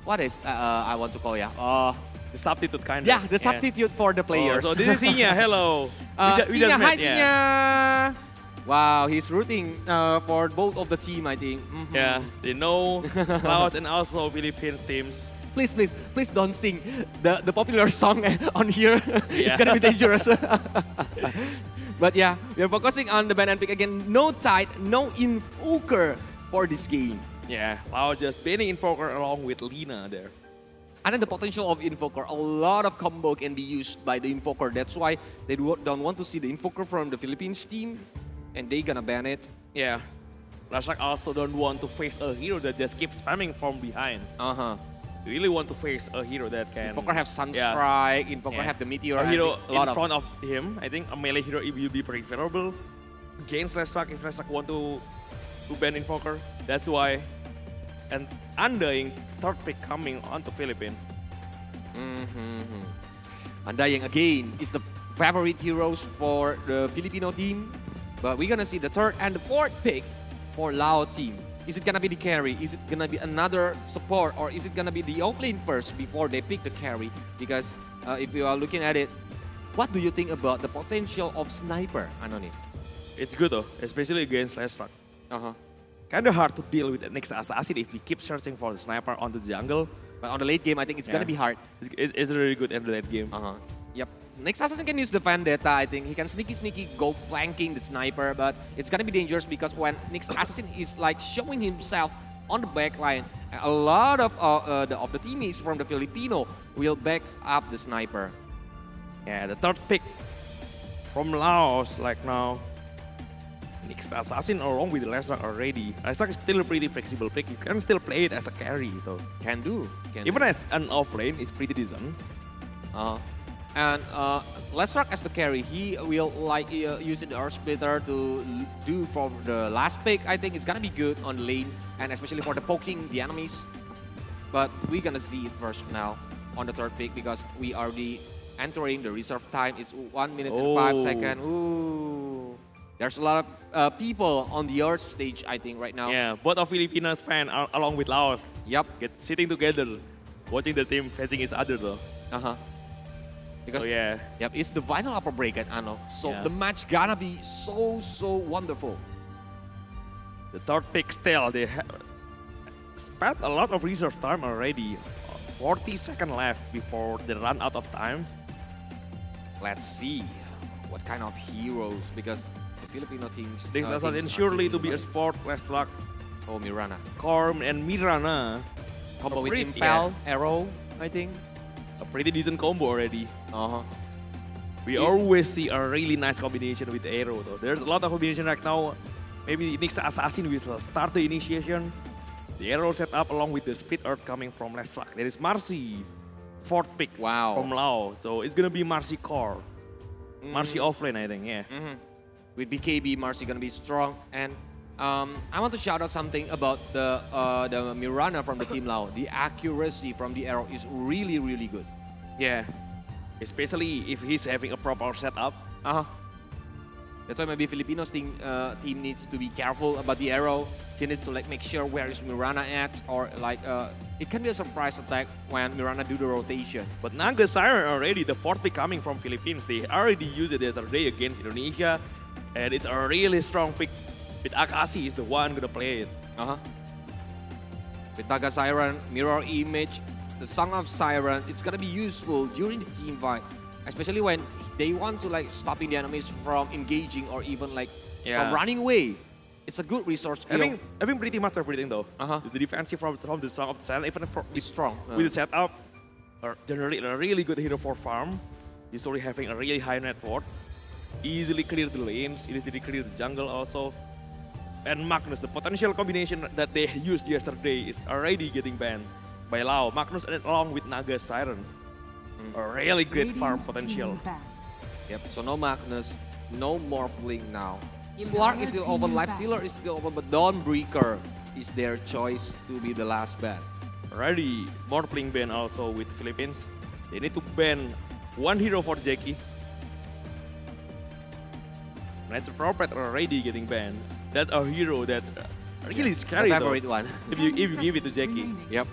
S3: what is I want to call
S4: the substitute kind of.
S3: Yeah, the substitute for the players.
S4: So this is Sinya. Hello.
S3: Sinya, hi Sinya. Wow, he's rooting for both of the team, I think.
S4: Yeah, they know Laos and also Philippines teams.
S3: Please don't sing the popular song on here. It's gonna be dangerous. But yeah, we are focusing on the ban and pick again. No Tide, no Invoker for this game.
S4: Yeah, Laos just banning Invoker along with Lina there.
S3: And then the potential of Invoker, a lot of combo can be used by the Invoker. That's why they don't want to see the Invoker from the Philippines team, and they gonna ban it.
S4: Yeah, Lashak also don't want to face a hero that just keeps spamming from behind. You really want to face a hero that can...
S3: Invoker have Sunstrike, Invoker have the Meteor.
S4: A hero in front of him, I think a melee hero will be preferable against Lashak if Lashak want to ban Invoker. That's why. And Undying, third pick coming onto Philippines.
S3: Undying again is the favorite heroes for the Filipino team. But we're gonna see the third and the fourth pick for Lao team. Is it gonna be the carry? Is it gonna be another support? Or is it gonna be the offlane first before they pick the carry? Because if you are looking at it, what do you think about the potential of sniper, Anoni?
S4: It's good though, especially against Lestrak.
S3: Uh-huh.
S4: Kind of hard to deal with the next assassin if we keep searching for the sniper on the jungle.
S3: But on the late game, I think it's gonna be hard.
S4: It's really good in the late game.
S3: Yep. Next assassin can use the Vendetta, I think. He can sneaky go flanking the sniper, but it's gonna be dangerous because when next assassin is like showing himself on the back line, a lot of the teammates from the Filipino will back up the sniper.
S4: Yeah, the third pick from Laos, like now. Next assassin along with Lestrak already. Lestrak is still a pretty flexible pick. You can still play it as a carry though.
S3: Can do.
S4: Even as an offlane, it's pretty decent.
S3: And Lestrak as the carry, he will like use the Earth Splitter to do from the last pick. I think it's gonna be good on the lane, and especially for the poking the enemies. But we're gonna see it first now on the third pick because we are entering the reserve time. It's 1 minute and 5 seconds. Ooh. There's a lot of people on the Earth stage, I think, right now.
S4: Yeah, both of Filipinos fans along with Laos.
S3: Yep.
S4: Sitting together, watching the team facing each other though.
S3: Because,
S4: so yeah.
S3: Yep, it's the final upper bracket, Ano. So the match gonna be so wonderful.
S4: The third pick still, they spent a lot of reserve time already. 40 seconds left before they run out of time.
S3: Let's see what kind of heroes, because the Filipino teams...
S4: Next assassin surely to be a sport, Lestrak.
S3: Oh, Mirana.
S4: Korm and Mirana.
S3: Combo with Impel, Arrow, I think.
S4: A pretty decent combo already. We always see a really nice combination with Arrow though. There's a lot of combination right now. Maybe next assassin will start the initiation. The Arrow set up along with the Split Earth coming from Lestrak. There is Marcy, fourth pick from Lao. So it's gonna be Marcy core. Marcy offlane, I think, yeah.
S3: With BKB, Marcy gonna be strong. And I want to shout out something about the Mirana from the team Lao. The accuracy from the arrow is really good.
S4: Yeah, especially if he's having a proper setup.
S3: That's why maybe Filipinos team needs to be careful about the arrow. He needs to like make sure where is Mirana at, or like it can be a surprise attack when Mirana do the rotation.
S4: But Naga Siren already, the fourth pick coming from Philippines, they already used it yesterday against Indonesia, and it's a really strong pick. With Akashi is the one gonna play it.
S3: With Naga Siren, Mirror Image, the Song of Siren, it's gonna be useful during the team fight, especially when they want to like stopping the enemies from engaging or even like from running away. It's a good resource skill.
S4: Having pretty much everything though. The defensive from the Song of Siren, even is
S3: strong.
S4: With the setup, generate a really good hero for farm. Usually having a really high net worth. Easily clear the lanes, easily clear the jungle also. And Magnus, the potential combination that they used yesterday is already getting banned by Lao. Magnus and along with Naga Siren. A really great farm potential.
S3: Yep, so no Magnus, no Morphling now. Slark is still open, Lifestealer is still open, but Dawnbreaker is their choice to be the last ban.
S4: Already, Morphling ban also with Philippines. They need to ban one hero for Jackie. Natural Prophet already getting banned. That's a hero that's really scary
S3: the favorite one.
S4: if you give it to Jackie.
S3: Yep.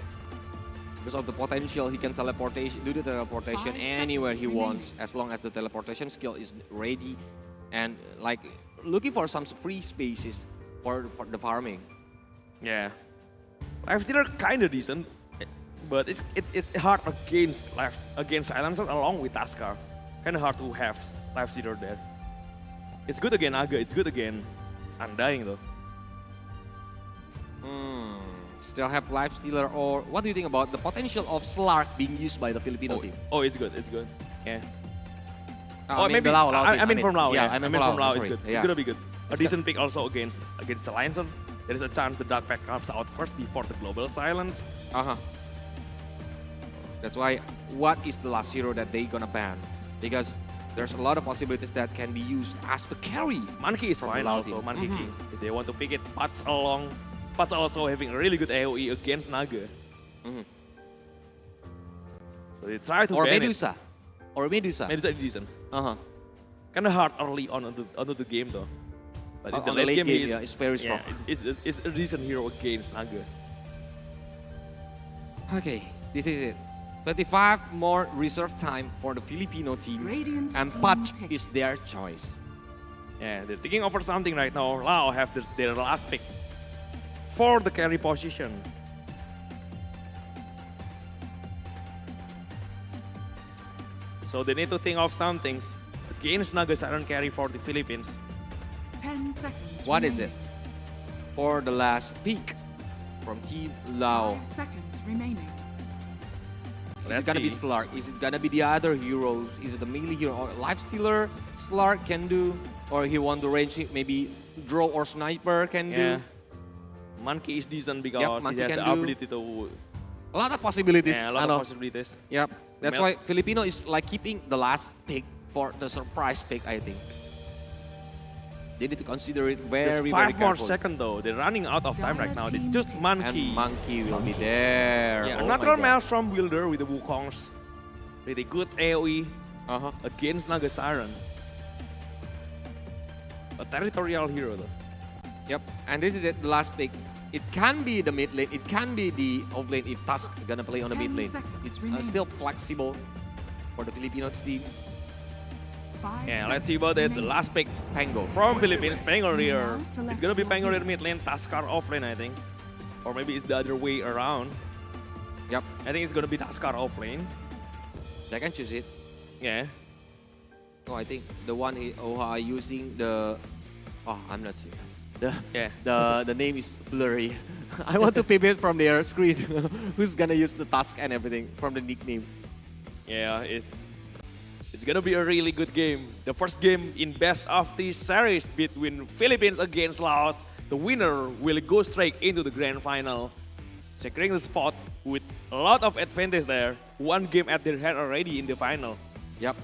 S3: Because of the potential, he can do the teleportation anywhere he wants, as long as the teleportation skill is ready, and like looking for some free spaces for the farming.
S4: Yeah, Lifestealer kind of decent, but it's hard against Silencer along with Taskar. Kind of hard to have Lifestealer there. It's good again Naga. It's good again Undying though.
S3: Still have Lifestealer, or what do you think about the potential of Slark being used by the Filipino team?
S4: Oh, it's good. It's good. Yeah.
S3: I mean, from Lao.
S4: I mean from Lao.
S3: Yeah, I mean from Lao.
S4: It's good. It's gonna be good. A decent pick also against Silencer. There is a chance the Dark Pack comes out first before the Global Silence.
S3: That's why, what is the last hero that they gonna ban? Because there's a lot of possibilities that can be used as the carry.
S4: Monkey is fine also, Monkey King. If they want to pick it, Pats also having a really good AoE against Naga. So they try to ban
S3: Medusa. Or Medusa.
S4: Medusa is decent. Kind of hard early on onto the game though. But in the
S3: on
S4: late game,
S3: yeah, it's very strong.
S4: Yeah, it's a decent hero against Naga.
S3: Okay, this is it. 25 more reserve time for the Filipino team, and Patch is their choice.
S4: Yeah, they're thinking over something right now. Lao have their last pick for the carry position. So they need to think of some things against Naga Siren carry for the Philippines.
S8: 10 seconds.
S3: What is it for the last pick from Team Lao?
S8: 5 seconds remaining.
S3: Is it gonna be Slark? Is it gonna be the other heroes? Is it the melee hero or Lifestealer? Slark can do, or he want to range it, maybe draw or sniper can do.
S4: Monkey is decent because
S3: Monkey
S4: he has
S3: can
S4: the
S3: do.
S4: ability to.
S3: A lot of possibilities.
S4: Yeah, a lot of possibilities.
S3: Yep. That's why Filipino is like keeping the last pick for the surprise pick, I think. They need to consider it very,
S4: Just
S3: very
S4: 5 more
S3: carefully.
S4: seconds though. They're running out of time right now. They just Monkey.
S3: And Monkey will be there.
S4: Yeah,
S3: Oh
S4: another
S3: my God.
S4: Maelstrom Wielder with the Wukongs. Really good AoE against Naga Siren. A territorial hero though.
S3: Yep, and this is it, the last pick. It can be the mid lane, it can be the off lane if Tusk gonna play on the mid lane. It's still flexible for the Filipino team.
S4: Yeah, let's see about it. The last pick,
S3: Pango.
S4: From Philippines, Pango here. It's gonna be Pango here mid lane, Taskar off lane, I think. Or maybe it's the other way around.
S3: Yep.
S4: I think it's gonna be Taskar off lane.
S3: They can choose it.
S4: Yeah.
S3: Oh, I think the one who are using the... Oh, I'm not sure. The name is blurry. I want to peep it from their screen. Who's gonna use the task and everything from the nickname?
S4: Yeah, it's gonna be a really good game. The first game in best of the series between Philippines against Laos. The winner will go straight into the grand final, securing the spot with a lot of advantage there. One game at their head already in the final.
S3: Yep.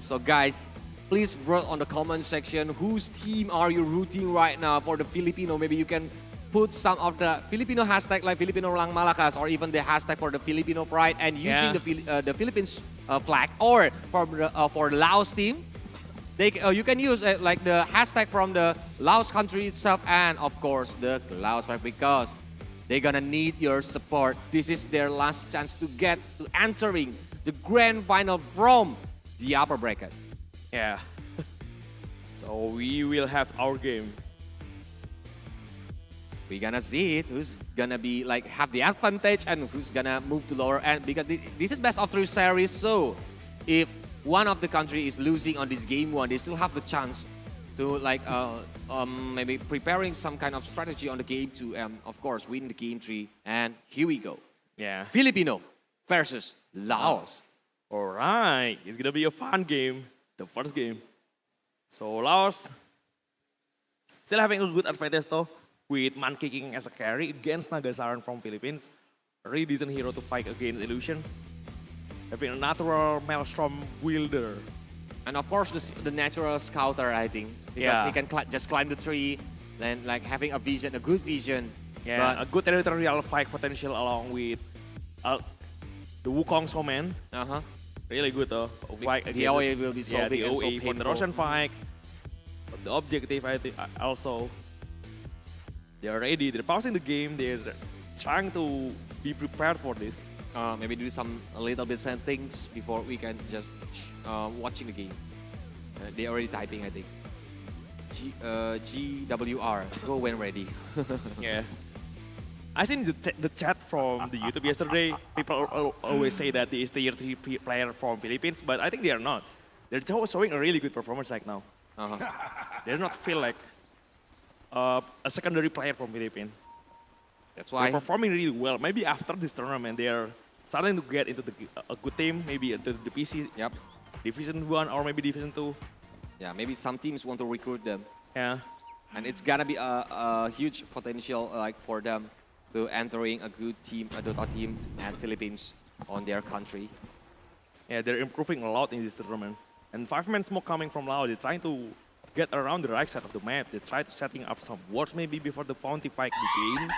S3: So guys, please write on the comment section whose team are you rooting right now for the Filipino. Maybe you can put some of the Filipino hashtag like Filipino Lang Malakas or even the hashtag for the Filipino pride and using the Philippines flag, or for Laos team. You can use like the hashtag from the Laos country itself, and of course the Laos flag, because they're gonna need your support. This is their last chance to get to entering the grand final from the upper bracket.
S4: Yeah. So we will have our game.
S3: We're gonna see it, who's gonna be like have the advantage and who's gonna move to lower end, because this is best of 3 series. So if one of the country is losing on this game 1, they still have the chance to like maybe preparing some kind of strategy on the game 2 and of course win the game 3. And here we go.
S4: Yeah.
S3: Filipino versus Laos.
S4: All right, it's gonna be a fun game. The first game. So Laos still having a good advantage though, with Man kicking as a carry against Naga Siren from Philippines. A really decent hero to fight against Illusion. Having a natural Maelstrom Wielder.
S3: And of course the natural scouter, I think. Because he can just climb the tree, then like having a vision, a good vision.
S4: Yeah, a good territorial fight potential along with the Wukong Showman. Really good fight against
S3: the OA will be so big
S4: the
S3: and so
S4: OA for the
S3: painful.
S4: Russian fight. The objective, I think, also. They are ready. They're pausing the game. They're trying to be prepared for this.
S3: Maybe do a little bit settings before we can just watching the game. They already typing, I think. GWR, go when ready.
S4: Yeah. I seen the chat from the YouTube yesterday. People always say that he is the tier 3 player from Philippines, but I think they are not. They're showing a really good performance right now. They do not feel like a secondary player from Philippines.
S3: That's why
S4: they're performing really well. Maybe after this tournament, they are starting to get into a good team, maybe into the PC Division 1 or maybe Division 2.
S3: Yeah, maybe some teams want to recruit them.
S4: Yeah.
S3: And it's gonna be a huge potential like for them to entering a good team, a Dota team and Philippines on their country.
S4: Yeah, they're improving a lot in this tournament. And 5-man smoke coming from Lao. They're trying to get around the right side of the map. They try to setting up some wards maybe before the Founty fight begin.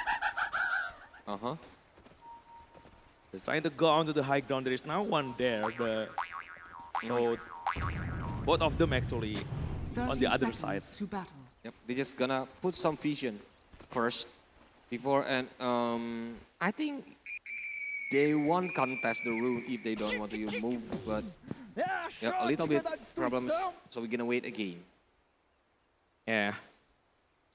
S4: They're trying to go onto the high ground. There is now one there. So both of them actually on the other side.
S8: To battle.
S3: Yep, they're just gonna put some vision first before, and I think they won't contest the rune if they don't want to move, but yeah, a little bit problems, so we're gonna wait again.
S4: Yeah.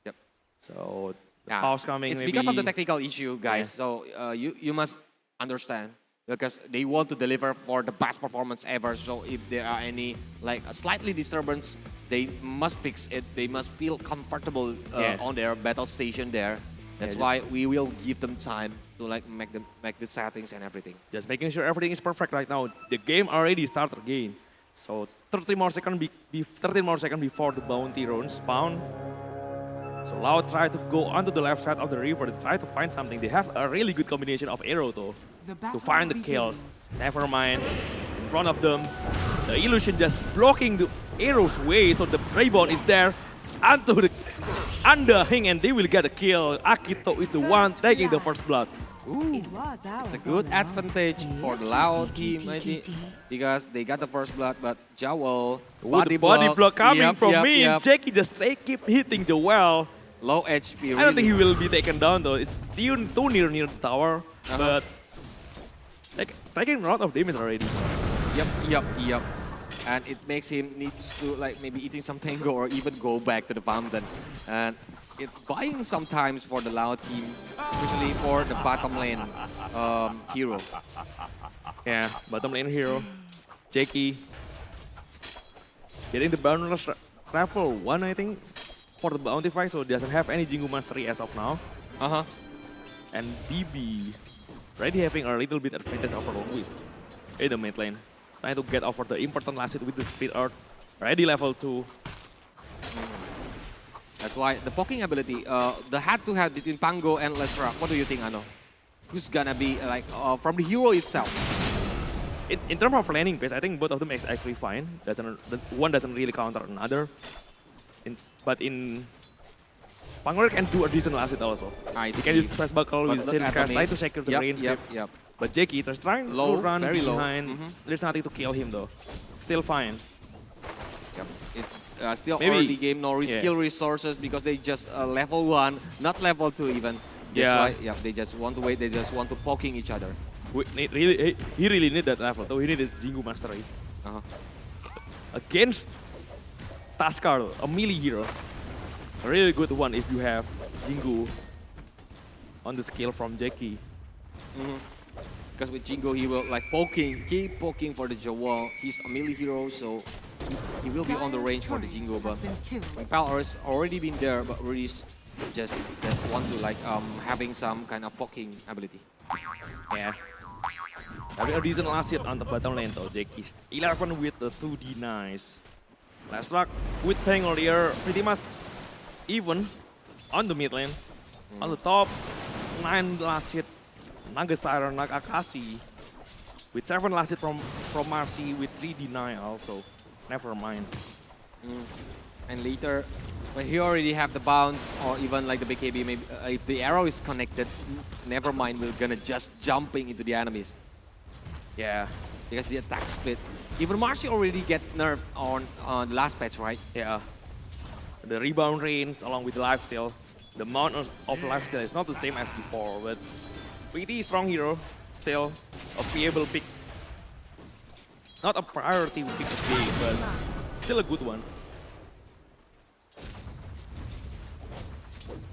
S3: Yep.
S4: So the
S3: Yeah,
S4: pause coming.
S3: it's
S4: maybe.
S3: because of the technical issue, guys.
S4: Yeah.
S3: So you must understand, because they want to deliver for the best performance ever. So if there are any like a slightly disturbance, they must fix it. They must feel comfortable on their battle station there. That's why we will give them time to like make the settings and everything.
S4: Just making sure everything is perfect right now. The game already started again. So 30 more seconds 13 more seconds before the bounty runes spawn. So LAOS try to go onto the left side of the river. They try to find something. They have a really good combination of arrow though to find the kills. Never mind. In front of them, the illusion just blocking the arrow's way. So the rebound is there onto the under him, and they will get a kill. Akito is the one taking the first blood.
S3: Ooh, it's a good advantage for the LAOS team, I think, because they got the first blood, but Jawel,
S4: body block coming from me, and Jackie just keep hitting the well.
S3: Low HP, really.
S4: I don't think he will be taken down though. It's too near the tower, but taking a lot of damage already.
S3: Yep. And it makes him need to like maybe eating some tango or even go back to the fountain. And it's buying some times for the LAOS team, especially for the bottom lane hero.
S4: Yeah, bottom lane hero. Jackie getting the bonus raffle 1, I think, for the bounty fight, so doesn't have any Jingu mastery as of now. And BB already having a little bit advantage over Luis in the mid lane. Trying to get over the important last hit with the Split Earth. Already level 2.
S3: That's why the poking ability, the head-to-head between Pango and Lesra, what do you think, Ano? Who's gonna be like from the hero itself?
S4: In terms of laning pace, I think both of them is actually fine. One doesn't really counter another. But in Pango can do a decent last hit also. He can use fast buckle with Sin Cast, try to secure the range.
S3: Yep.
S4: But Jackie is trying to run behind. There's nothing to kill him though. Still fine.
S3: Yep. It's still early game, no skill resources because they just level 1, not level 2 even. That's why they just want to wait, they just want to poking each other.
S4: He really need that level though, he needed Jingu Mastery. Against Taskar, a melee hero. A really good one if you have Jingu on the skill from Jackie.
S3: Because with Jingo, he will like keep poking for the Jawel. He's a melee hero, so he will be on the range for the Jingo. But Pal has already been there, but Ruiz just want to like having some kind of poking ability.
S4: Yeah. Having a decent last hit on the bottom lane though, Jackie's 11 with the 2D nice. Last luck with Peng earlier, pretty much even on the mid lane. On the top, 9 last hit. Naga Siren, Naga Akashi with 7 last hit from Marcy with 3 deny also. Never mind.
S3: And later, when he already have the bounce or even like the BKB, maybe if the arrow is connected, never mind, we're gonna just jumping into the enemies.
S4: Yeah.
S3: Because the attack split. Even Marcy already get nerfed on the last patch, right?
S4: Yeah. The rebound range along with the lifesteal. The amount of lifesteal is not the same as before, but pretty strong hero, still a playable pick. Not a priority pick today, but still a good one.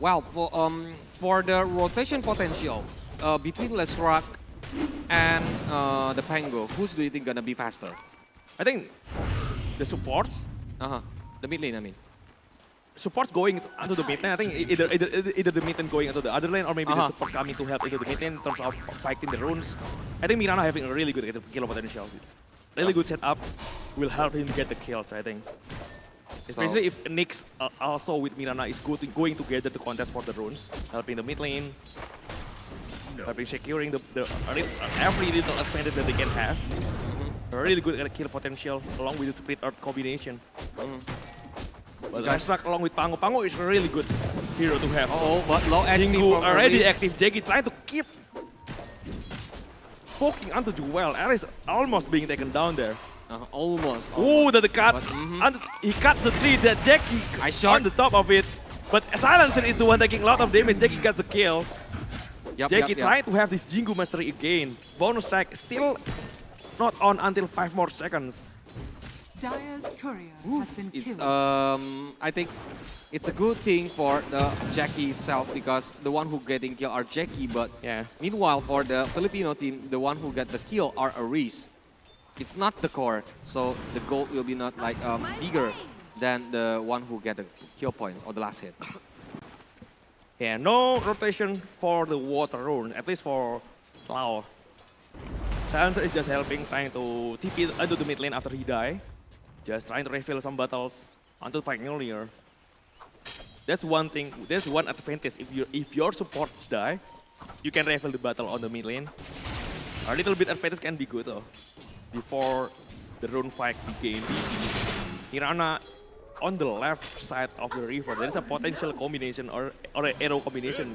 S3: Well, for the rotation potential between Lesrak and the Pango, who's do you think gonna be faster?
S4: I think the supports.
S3: The mid lane, I mean.
S4: Supports going into the mid lane. I think either the mid lane going into the other lane, or maybe the supports coming to help into the mid lane in terms of fighting the runes. I think Mirana having a really good kill potential. Really good setup will help him get the kills, I think. Especially if Nyx also with Mirana is going together to contest for the runes, helping the mid lane, helping securing the every little advantage that they can have. A really good kill potential along with the Split Earth combination. But Lesrak along with Pango. Pango is a really good hero to have.
S3: But low HP
S4: Jingu
S3: from
S4: already active. Jackie trying to keep poking onto Jewel. Ares almost being taken down there.
S3: Almost.
S4: Oh, the cut. And he cut the tree that Jackie on the top of it.
S9: But Silencer is the one taking a lot of damage. Jackie gets the kill. Jackie trying to have this Jingu mastery again. Bonus stack still not on until 5 more seconds.
S8: Dire's courier has been killed.
S3: I think it's a good thing for the Jackie itself because the one who getting killed are Jackie, but meanwhile for the Filipino team, the one who get the kill are Aris. It's not the core, so the goal will be not like bigger than the one who get the kill point or the last hit.
S9: Yeah, no rotation for the water rune, at least for LAOS. Silencer is just helping, trying to TP into the mid lane after he die. Just trying to refill some battles onto Pioneer. That's one thing, that's one advantage. If your supports die, you can refill the battle on the mid lane. A little bit advantage can be good though. Before the rune fight begin, Hirana on the left side of the river, there is a potential combination or an arrow combination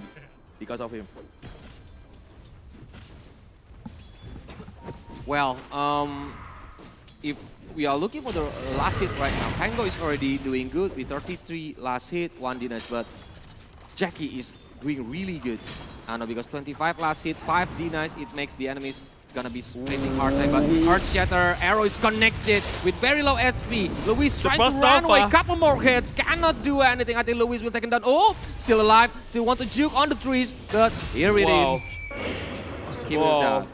S9: because of him.
S3: Well, if we are looking for the last hit right now, Pango is already doing good with 33 last hit, 1 denies, but Jackie is doing really good. I know because 25 last hit, 5 denies, it makes the enemies gonna be facing hard time, but Heart Shatter, arrow is connected with very low HP. Luis trying to run away, couple more hits, cannot do anything. I think Luis will take him down. Oh, still alive, still want to juke on the trees, but here it is. Keep it down.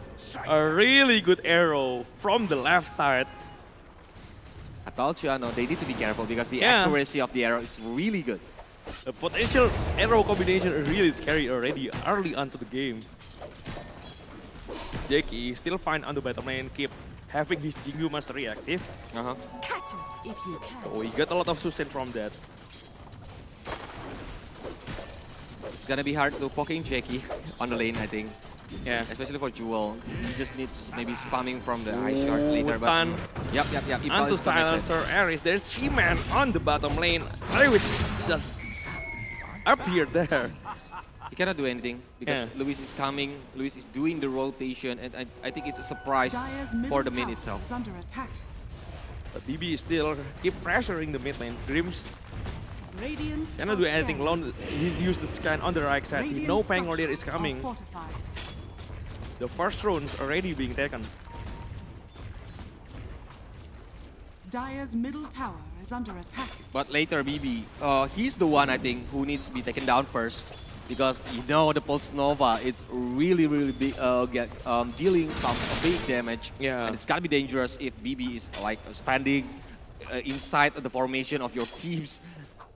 S9: A really good arrow from the left side.
S3: I told you, I know, they need to be careful because the accuracy of the arrow is really good.
S9: The potential arrow combination is really scary already early onto the game. Jackie still fine on the bottom lane, keep having his Jingu mastery active.
S8: Catch us if you can.
S9: So he got a lot of sustain from that.
S3: It's gonna be hard to poking Jackie on the lane, I think.
S9: Yeah.
S3: Especially for Jewel. He just needs maybe spamming from the high shard later.
S9: Stun.
S3: Yep.
S9: Onto Silencer Ares. There's 3 man on the bottom lane. Lewis just appeared there.
S3: He cannot do anything because Luis is coming. Luis is doing the rotation, and I think it's a surprise for the mid itself.
S8: Under attack.
S9: But BB is still keep pressuring the mid lane. Grims
S8: Radiant
S9: cannot do anything alone. He's used the scan on the right side. He know Pangolier is coming. The first rune's already being taken.
S8: Dire's middle tower is under attack.
S3: But later, BB, he's the one I think who needs to be taken down first. Because you know the Pulse Nova, it's really big, dealing some big damage.
S9: Yeah.
S3: And it's gotta be dangerous if BB is like standing inside the formation of your teams.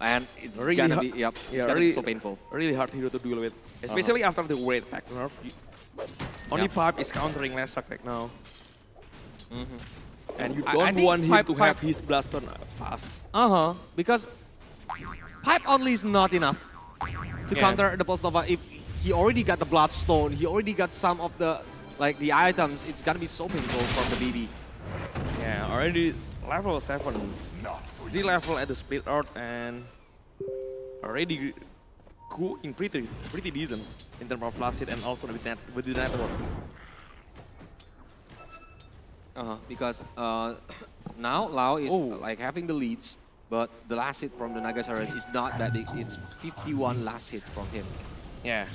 S3: And it's really gonna be, it's gonna be so painful.
S9: Really hard hero to deal with. Especially after the Wraith pack nerf. Only Pipe is countering Leshrac right now. And you don't want him to have his blast on fast.
S3: Because Pipe only is not enough to counter the Pulse Nova. If he already got the Bloodstone, he already got some of the the items, it's gonna be so painful from the BB.
S9: Yeah, already level 7. 3 level at the Split Earth and already going pretty decent in terms of last hit and also with the network.
S3: Because now LAOS is like having the leads. But the last hit from the Nagasaren is not that big. It's 51 last hit from him.
S9: Yeah.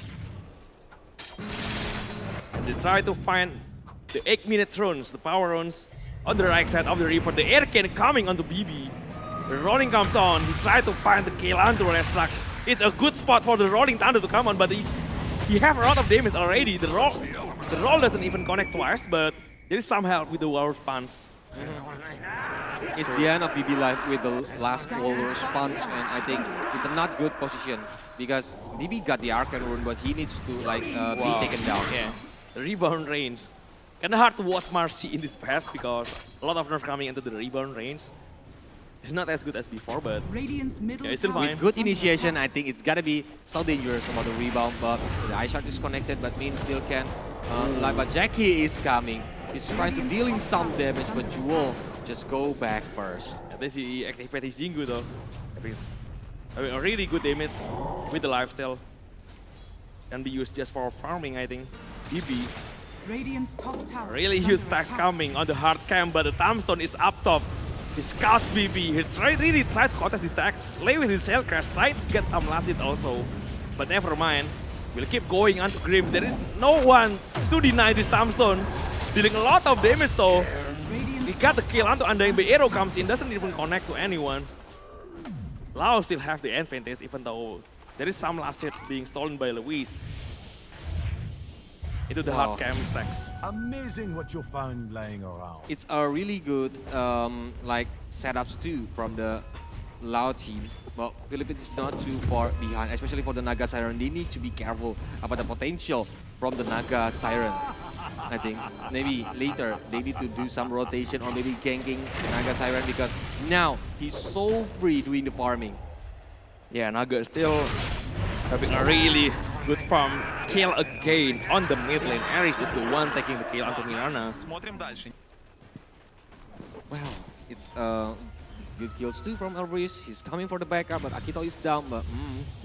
S9: And they try to find the 8-minute runes, the power runes, on the right side of the river. The air can coming onto BB. The Rolling comes on. He tried to find the kill onto Leshrac. It's a good spot for the Rolling Thunder to come on, but he have a lot of damage already. The roll doesn't even connect twice, but there is some help with the war response.
S3: It's the end of BB life with the last wall response, and I think it's a not good position because BB got the Arcane Rune, but he needs to be taken down.
S9: Yeah, the rebound range. Kinda hard to watch Marcy in this path because a lot of nerfs coming into the rebound range. It's not as good as before, but it's still fine.
S3: With good initiation, I think it's gotta be so dangerous about the rebound, but the Ice Shard is connected, but Min still can. But Jackie is coming. He's trying to dealing some damage, but Jewel just go back first.
S9: At least he activated his Jingu though. I mean, a really good damage with the lifesteal. Can be used just for farming, I think. BB.
S8: Radiant's top tower.
S9: Really huge stacks coming on the hard camp, but the Tombstone is up top. He scouts BB. He really tried to contest this tag. Play with his Cell Crash. Try to get some last hit also. But never mind. We'll keep going onto Grim. There is no one to deny this Tombstone. Dealing a lot of damage though. He got the kill onto Undying, but arrow comes in, doesn't even connect to anyone. LAOS still have the advantage even though there is some last hit being stolen by Luis. Into the hard cam stacks.
S15: Amazing what you found laying around.
S3: It's a really good like setups too from the LAOS team. But Philippines is not too far behind, especially for the Naga Siren. They need to be careful about the potential from the Naga Siren. I think maybe later they need to do some rotation or maybe ganking Naga Siren because now he's so free doing the farming.
S9: Yeah, Naga is still having a really good farm. Kill again on the mid lane. Aris is the one taking the kill onto Mirana.
S3: Well, it's good kills too from Aris. He's coming for the backup, but Akito is down. But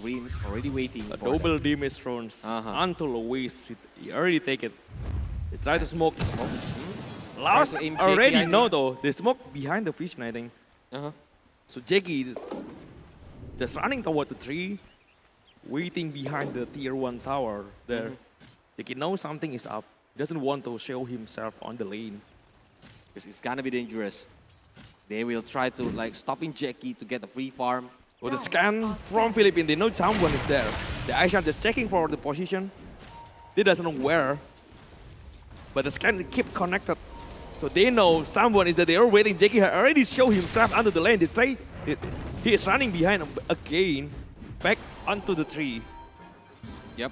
S3: Grim's already waiting.
S9: A double damage thrown onto Luis. He already take it. They try to smoke. LAOS already know though. They smoke behind the vision, I think. So Jackie just running toward the tree, waiting behind the tier 1 tower there. Jackie knows something is up. He doesn't want to show himself on the lane.
S3: Because it's gonna be dangerous. They will try to like stopping Jackie to get the free farm.
S9: With the scan from Philippines, they know someone is there. The Aisha just checking for the position. They doesn't know where. But the scan keep connected. So they know someone is there. They are waiting. Jackie had already shown himself under the lane. He is running behind again. Back onto the tree.
S3: Yep.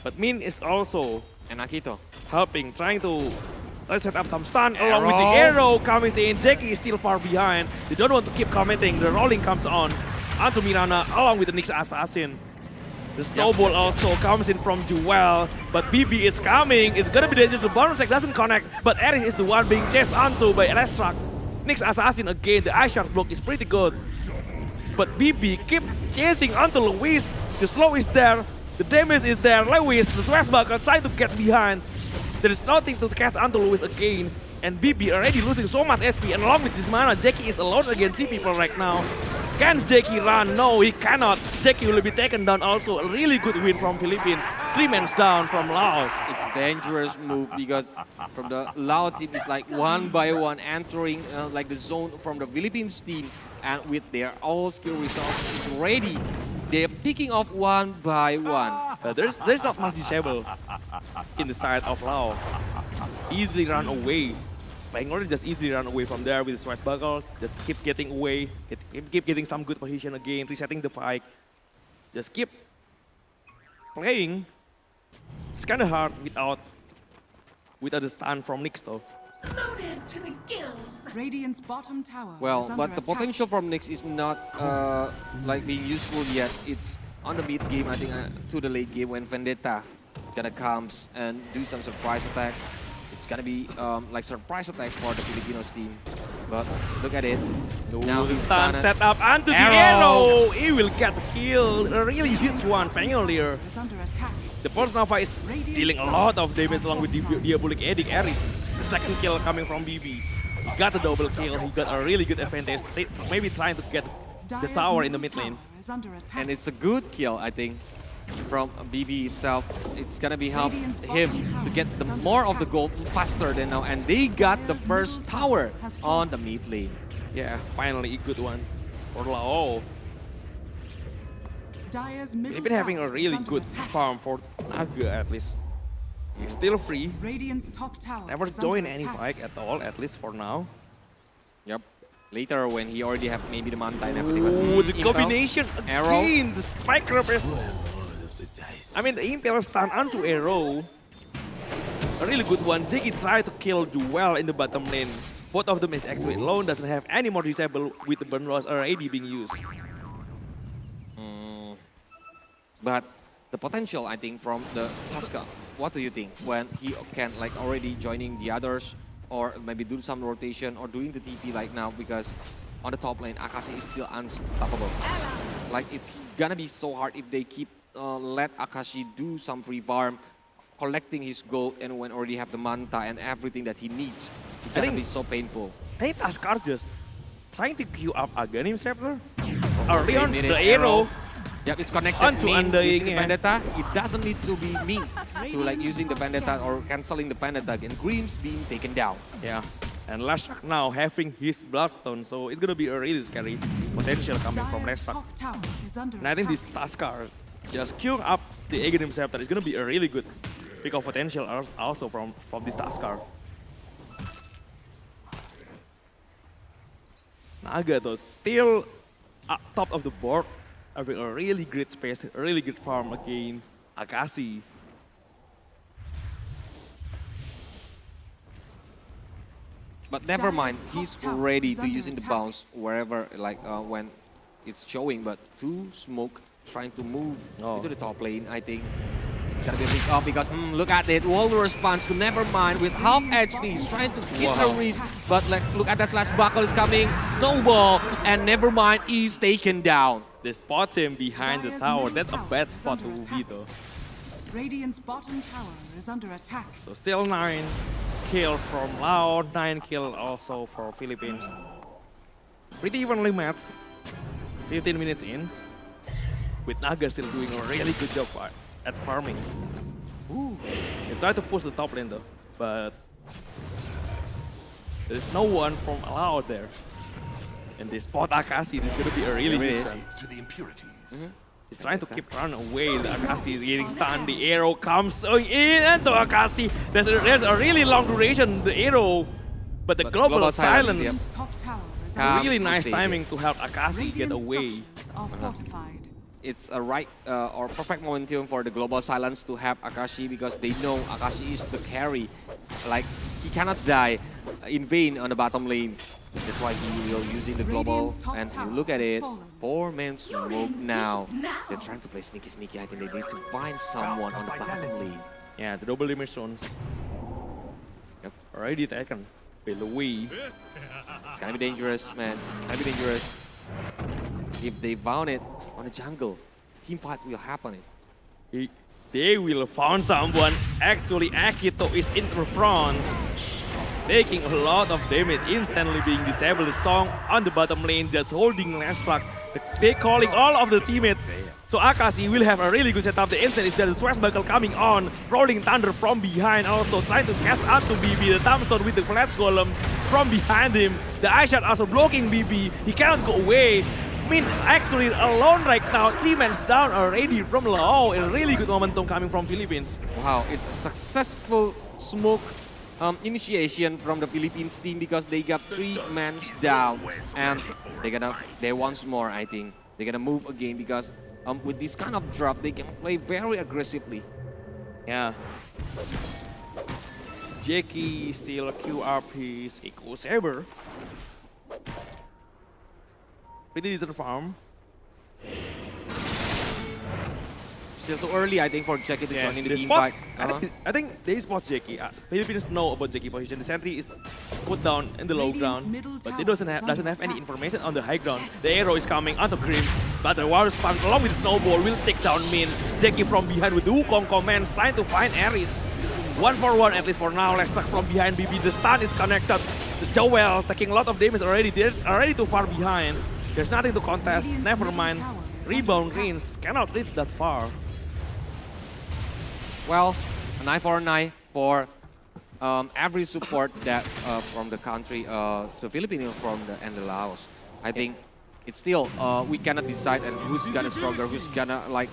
S9: But Min is also
S3: and Akito
S9: helping, trying to set up some stun along with the arrow coming in. Jackie is still far behind. They don't want to keep committing. The rolling comes on onto Mirana along with the Nyx Assassin. The snowball also comes in from Jewel, but BB is coming. It's gonna be dangerous. The bonus attack doesn't connect, but Aris is the one being chased onto by Electrak. Nyx Assassin again. The ice shard block is pretty good. But BB keep chasing onto Luis. The slow is there. The damage is there. Luis, the Swashbuckler, trying to get behind. There is nothing to catch onto Luis again. And BB already losing so much SP. And along with this mana, Jackie is alone against 3 people right now. Can Jackie run? No, he cannot. Jackie will be taken down also. A really good win from Philippines. 3 men down from LAOS.
S3: It's a dangerous move because from the LAOS team, it's like one by one entering like the zone from the Philippines team. And with their all skill resources ready, they're picking off one by one.
S9: There's not much disable in the side of LAOS. Easily run away. Bangalore just easily run away from there with the Swashbuckle. Just keep getting away, keep getting some good position again, resetting the fight. Just keep playing. It's kind of hard without the stun from Nyx though.
S8: Loaded to the gills. Radiant's bottom tower.
S3: Well, but the potential from Nyx is not like being useful yet. It's on the mid game, I think, to the late game when Vendetta gonna comes and do some surprise attack. It's gonna be like surprise attack for the Filipinos team. But look at it. Now he's
S9: stun step up onto the arrow. He will get the kill. A really huge one, Pangolier. The Pulse Nova is dealing a lot of damage along with the Diabolic Edict Aris. The second kill coming from BB. He got a double kill. He got a really good advantage. Maybe trying to get the tower in the mid lane.
S3: And it's a good kill, I think, from BB itself. It's gonna be help him to get the more of the gold faster than now. And they got the first tower on the mid lane.
S9: Yeah, finally a good one for LAOS. They've been having a really good farm for Naga at least. He's still free. Never join any fight at all, at least for now.
S3: Yep. Later when he already have maybe the Manta and everything.
S9: Ooh, the combination
S3: arrow.
S9: Again, the spike is... I mean, the Impel stun onto arrow. A really good one. Jackie tried to kill Jewel in the bottom lane. Both of them is actually alone, doesn't have any more disable with the burn loss already being used.
S3: But the potential, I think, from the Pascal, what do you think when he can like already joining the others or maybe do some rotation or doing the TP like now because on the top lane, Akashi is still unstoppable. Like it's gonna be so hard if they keep let Akashi do some free farm, collecting his gold and when already have the Manta and everything that he needs. It's gonna be so painful.
S9: I think Taskar just trying to queue up Aghanim Scepter. Early on, the
S3: arrow.
S9: arrow.
S3: Yep, it's connected.
S9: Onto
S3: Min using the
S9: Undying,
S3: Vendetta. It doesn't need to be me to like using the Vendetta or canceling the Vendetta. And Grimm's being taken down.
S9: Yeah, and Lashak now having his Bloodstone, so it's gonna be a really scary potential coming from Lashak.
S8: Top tower is under
S9: And I think
S8: attack.
S9: this Tuskar just queuing up the Aghanim Scepter is gonna be a really good pick of potential also from this Tuskar. Naga though still up top of the board, having a really great space, a really good farm again. Akashi.
S3: But never mind, he's ready to using the bounce wherever, like when it's showing. But two smoke trying to move into the top lane, I think it's gonna be a big up because look at it, wall response to Nevermind with half HP. He's trying to hit the wrist, but like look at that slash buckle is coming, snowball, and Nevermind is taken down.
S9: They spot him behind the tower. That's a bad spot to be though.
S8: Radiant's bottom tower is under attack.
S9: So still 9 kill from LAOS, 9 kill also for Philippines. Pretty evenly matched. 15 minutes in, with Naga still doing a really good job at farming. They try to push the top lane though, but there's no one from LAOS there. And they spot Akashi. This is going to be a really good run.
S14: To the impurities.
S9: He's trying to keep running away. The Akashi is getting stunned. The arrow comes in into Akashi. There's a really long duration, the arrow. But the global silence.
S8: Yep.
S9: Really nice timing to help Akashi get away.
S3: It's a right or perfect momentum for the global silence to have Akashi because they know Akashi is the carry. Like, he cannot die in vain on the bottom lane. That's why he will using the global, and you look at it, 4-man smoke now. They're trying to play sneaky. I think they need to find someone on the bottom lane.
S9: Yeah, the double damage zones.
S3: Yep.
S9: Already taken by Louis.
S3: It's gonna be dangerous, man. It's gonna be dangerous. If they found it on the jungle, the team fight will happen.
S9: They will find someone. Actually, Akito is in the front, taking a lot of damage, instantly being disabled. The song on the bottom lane, just holding last track. They calling all of the teammates. So Akashi will have a really good setup. The instant is there, the Swashbuckle coming on, rolling thunder from behind, also trying to catch up to BB. The Tombstone with the flash golem from behind him. The Ice Shot also blocking BB. He cannot go away. Min actually alone right now. 3 men down already from LAOS. A really good momentum coming from Philippines.
S3: Wow, it's a successful smoke initiation from the Philippines team because they got 3 men down, and they once more, I think they're gonna move again because with this kind of draft they can play very aggressively.
S9: Yeah. Jackie still queue up his Eco Saber. Pretty decent farm.
S3: Still too early, I think, for Jackie to join in the team fight.
S9: I think they spot Jackie. Filipinos know about Jackie position. The sentry is put down in the low ground, but they doesn't have any information on the high ground. The arrow is coming onto Grims, but the Warriors Punch along with the Snowball will take down Min. Jackie from behind with the Wukong commands trying to find Ares. 1-for-1 at least for now. Let's stuck from behind BB. The stun is connected. The Joel taking a lot of damage already. They're already too far behind. There's nothing to contest. Never mind. Rebound Greens cannot reach that far.
S3: Well, an eye for an eye for every support that from the country, the Philippines and the Laos. I think it's still we cannot decide and who's gonna stronger, who's gonna like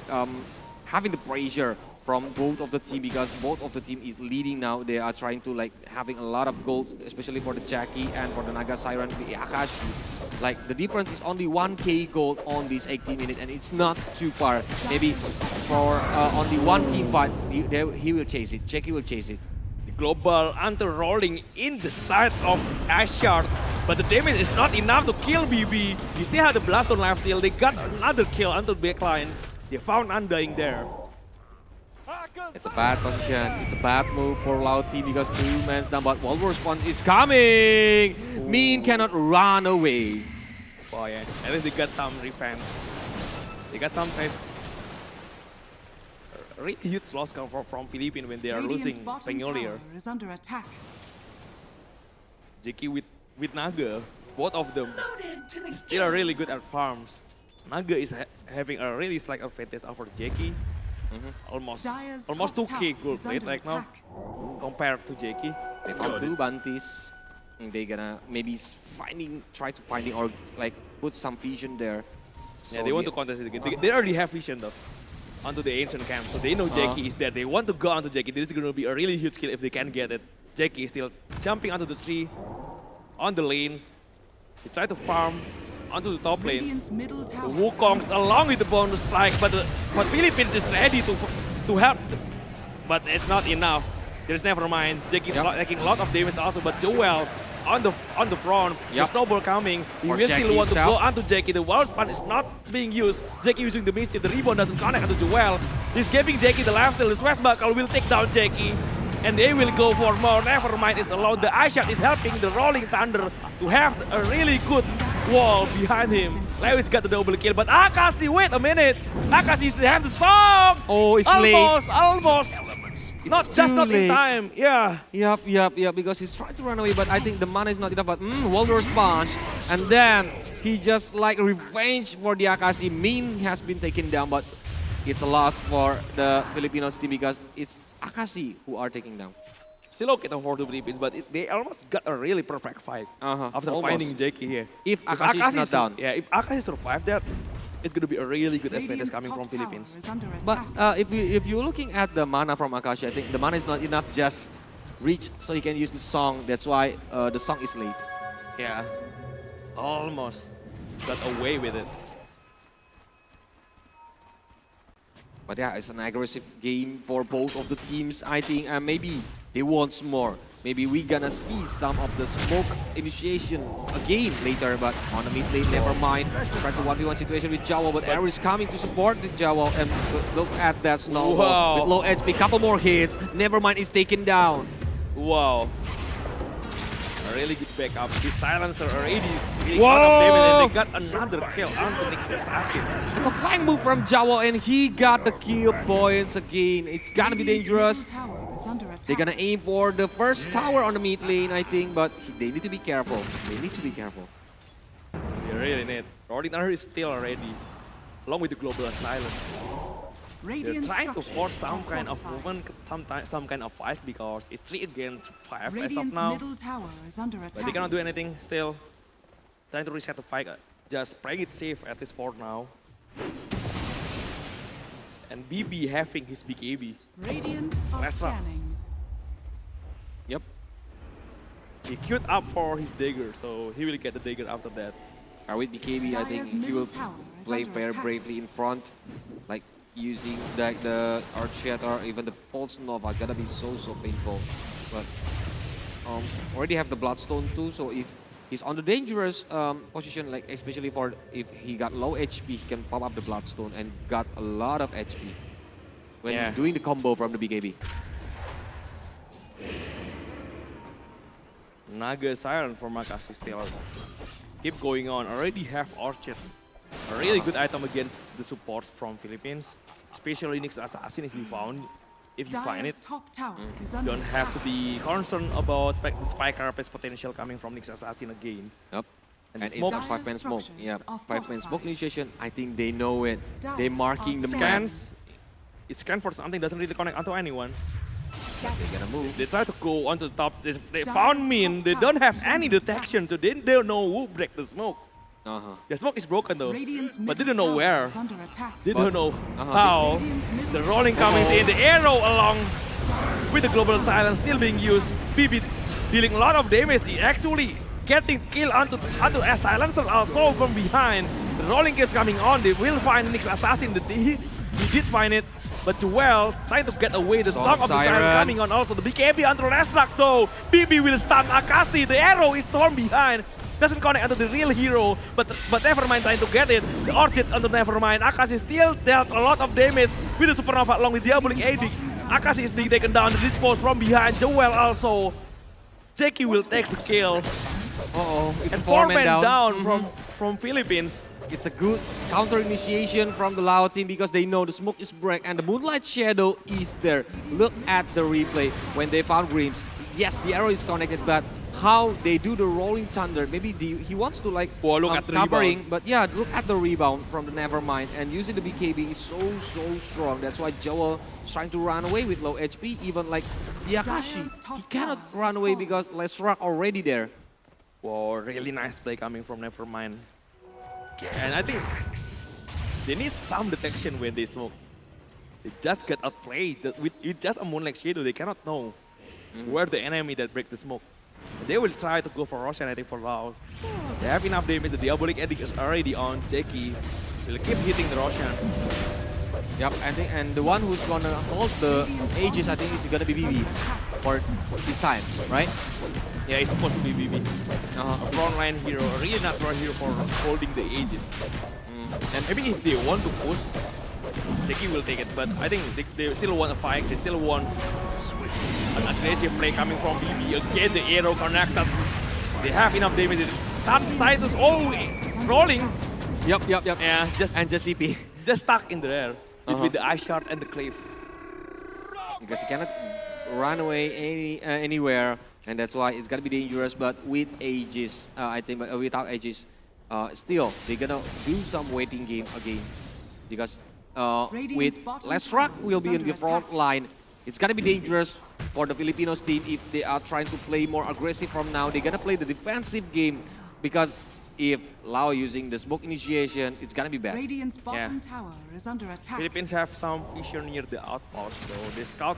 S3: having the pressure from both of the team because both of the team is leading now. They are trying to like having a lot of gold, especially for the Jackie and for the Naga Siren, the Akashi. Like the difference is only 1k gold on this 18 minutes, and it's not too far. Maybe for only one team fight, he will chase it. Jackie will chase it.
S9: The global under-rolling in the side of Ashard, but the damage is not enough to kill BB. He still had the blast on life steal. They got another kill onto the backline. They found Undying there.
S3: It's a bad position. It's a bad move for LAOS team because 2 men down, but wall response is coming. Min cannot run away.
S9: Oh yeah, I think they got some revenge. They got some face. Really huge loss come from Philippines when they are losing Pengolier.
S8: Is under attack.
S9: Jackie with Naga. both of them still are really good at farms. Naga is having a really slight advantage over Jackie. Almost 2k gold plate right now compared to Jackie.
S3: They found 2 bounties. They're gonna maybe try to finding or like put some vision there. So
S9: Yeah, they want to contest it again. They already have vision though onto the ancient camp, so they know Jackie is there. They want to go onto Jackie. This is going to be a really huge kill if they can get it. Jackie is still jumping onto the tree, on the lanes. He tried to farm onto the top lane. The Wukongs along with the bonus strike, but Philippines is ready to help, but it's not enough. There's never mind. Jackie taking a lot of damage also, but Joel on the front. The snowball coming. He will still want to go onto Jackie. The wall span is not being used. Jackie using the mischief. The rebound doesn't connect onto Joel. He's giving Jackie the left till the Swashbuckle will take down Jackie. And they will go for more. Nevermind is alone. The eye shot is helping the Rolling Thunder to have a really good wall behind him. LAOS got the double kill, but Akashi, wait a minute. Akashi still have the song.
S3: Oh, it's
S9: almost. Not in time. Yeah.
S3: Yep. Because he's trying to run away, but I think the mana is not enough. But Walrus Punch, and then he just like revenge for the Akashi. Min has been taken down, but it's a loss for the Filipinos team because it's Akashi who are taking down.
S9: Still okay for the Philippines, but they almost got a really perfect fight after finding Jackie here.
S3: If Akashi is not down.
S9: Yeah, if Akashi survived that, it's going to be a really good advantage coming from Philippines.
S3: But if you're looking at the mana from Akashi, I think the mana is not enough just reach so he can use the song. That's why the song is late.
S9: Yeah, almost got away with it.
S3: But yeah, it's an aggressive game for both of the teams, I think. And maybe they want more. Maybe we're gonna see some of the smoke initiation again later, but on the mid lane, never mind. Try to 1v1 situation with Jawa, but Arrow is coming to support the Jawa, and look at that snowball. With low HP, couple more hits, never mind is taken down.
S9: Wow. A really good backup. The silencer already dealing a lot of damage, and they got another kill onto Nyx Assassin.
S3: It's a flying move from Jawa, and he got the kill points again. It's gonna be dangerous. They're gonna aim for the first tower on the mid lane, I think, but they need to be careful. They need to be careful.
S9: They really need. Rolling Thunder is still ready, along with the global silence. They're trying to force some kind of movement, some kind of fight, because it's 3 against 5 as of now. But they cannot do anything still. Trying to reset the fight, just playing it safe at least for now. And BB having his BKB. Last round.
S3: Yep.
S9: He queued up for his dagger, so he will get the dagger after that.
S3: With BKB, I think he will play very bravely in front, like using the Earth Shatter or even the Pulse Nova. Gonna be so painful. But already have the Bloodstone too, so if he's on the dangerous position, like especially for if he got low HP, he can pop up the Bloodstone and got a lot of HP when doing the combo from the BKB.
S9: Naga Siren for Makashi still. Keep going on. Already have Orchid. A really good item against the support from Philippines. Especially Nyx Assassin if you find it. You don't have to be concerned about the spike carapace potential coming from Nyx Assassin again.
S3: Yep. And it's a 5-man smoke. Yeah, 5-man smoke initiation. I think they know it. They're marking the
S9: scans. It scans for something, doesn't really connect onto anyone.
S3: They're gonna move.
S9: They try to go onto the top. They found Min. They don't have any detection, so they don't know who break the smoke. The smoke is broken though, but they don't know where. They don't know how. The rolling coming in, the arrow along with the global silence still being used. BB dealing a lot of damage. He actually getting kill onto a silencer also from behind. The rolling keeps coming on. They will find Nyx Assassin. He did find it. But Joel trying to get away. The Song of the Siren coming on also. The BKB onto Restruct though. BB will stun Akashi. The arrow is torn behind. Doesn't connect onto the real hero, but Nevermind trying to get it. The Orchid onto Nevermind. Akashi still dealt a lot of damage with the Supernova along with Diabolic Edict. Akashi is being taken down. The dispose from behind. Joel also. Jackie will take the kill.
S3: It's
S9: and 4-man down from Philippines.
S3: It's a good counter initiation from the Lao team because they know the smoke is break and the Moonlight Shadow is there. Look at the replay when they found Grims. Yes, the arrow is connected, but how they do the rolling thunder. Maybe he wants to like
S9: look at the
S3: covering,
S9: rebound.
S3: but yeah, look at the rebound from the Nevermind, and using the BKB is so strong. That's why Joel is trying to run away with low HP. Even like Diakashi, he cannot run away because Lesrak already there.
S9: Wow, really nice play coming from Nevermind. And I think they need some detection when they smoke. They just get outplayed with just a Moonlight Shadow. They cannot know where the enemy that break the smoke. They will try to go for Roshan, I think, for Lao. They have enough damage. The Diabolic Edict is already on. Jackie will keep hitting the Roshan.
S3: Yep, I think, and the one who's gonna hold the Aegis, I think, is gonna be BB for this time, right?
S9: Yeah, it's supposed to be BB. A frontline hero, a really natural hero for holding the Aegis. And maybe if they want to push, Jackie will take it, but I think they still want a fight. They still want an aggressive play coming from BB. Again, the arrow connected. They have enough damage. That side is always rolling.
S3: Yep.
S9: Yeah, just
S3: TP.
S9: Just stuck in the air with the ice shard and the cliff.
S3: Because he cannot run away anywhere, and that's why it's gonna be dangerous. But with Aegis, I think, but without Aegis, still they're gonna do some waiting game again. Because with Lesrak will be in the front line, it's gonna be dangerous for the Filipinos team if they are trying to play more aggressive from now. They're gonna play the defensive game because if Lao using the smoke initiation, it's gonna be bad.
S8: Radiant's bottom tower is under attack.
S9: Philippines have some vision near the outpost, so they scout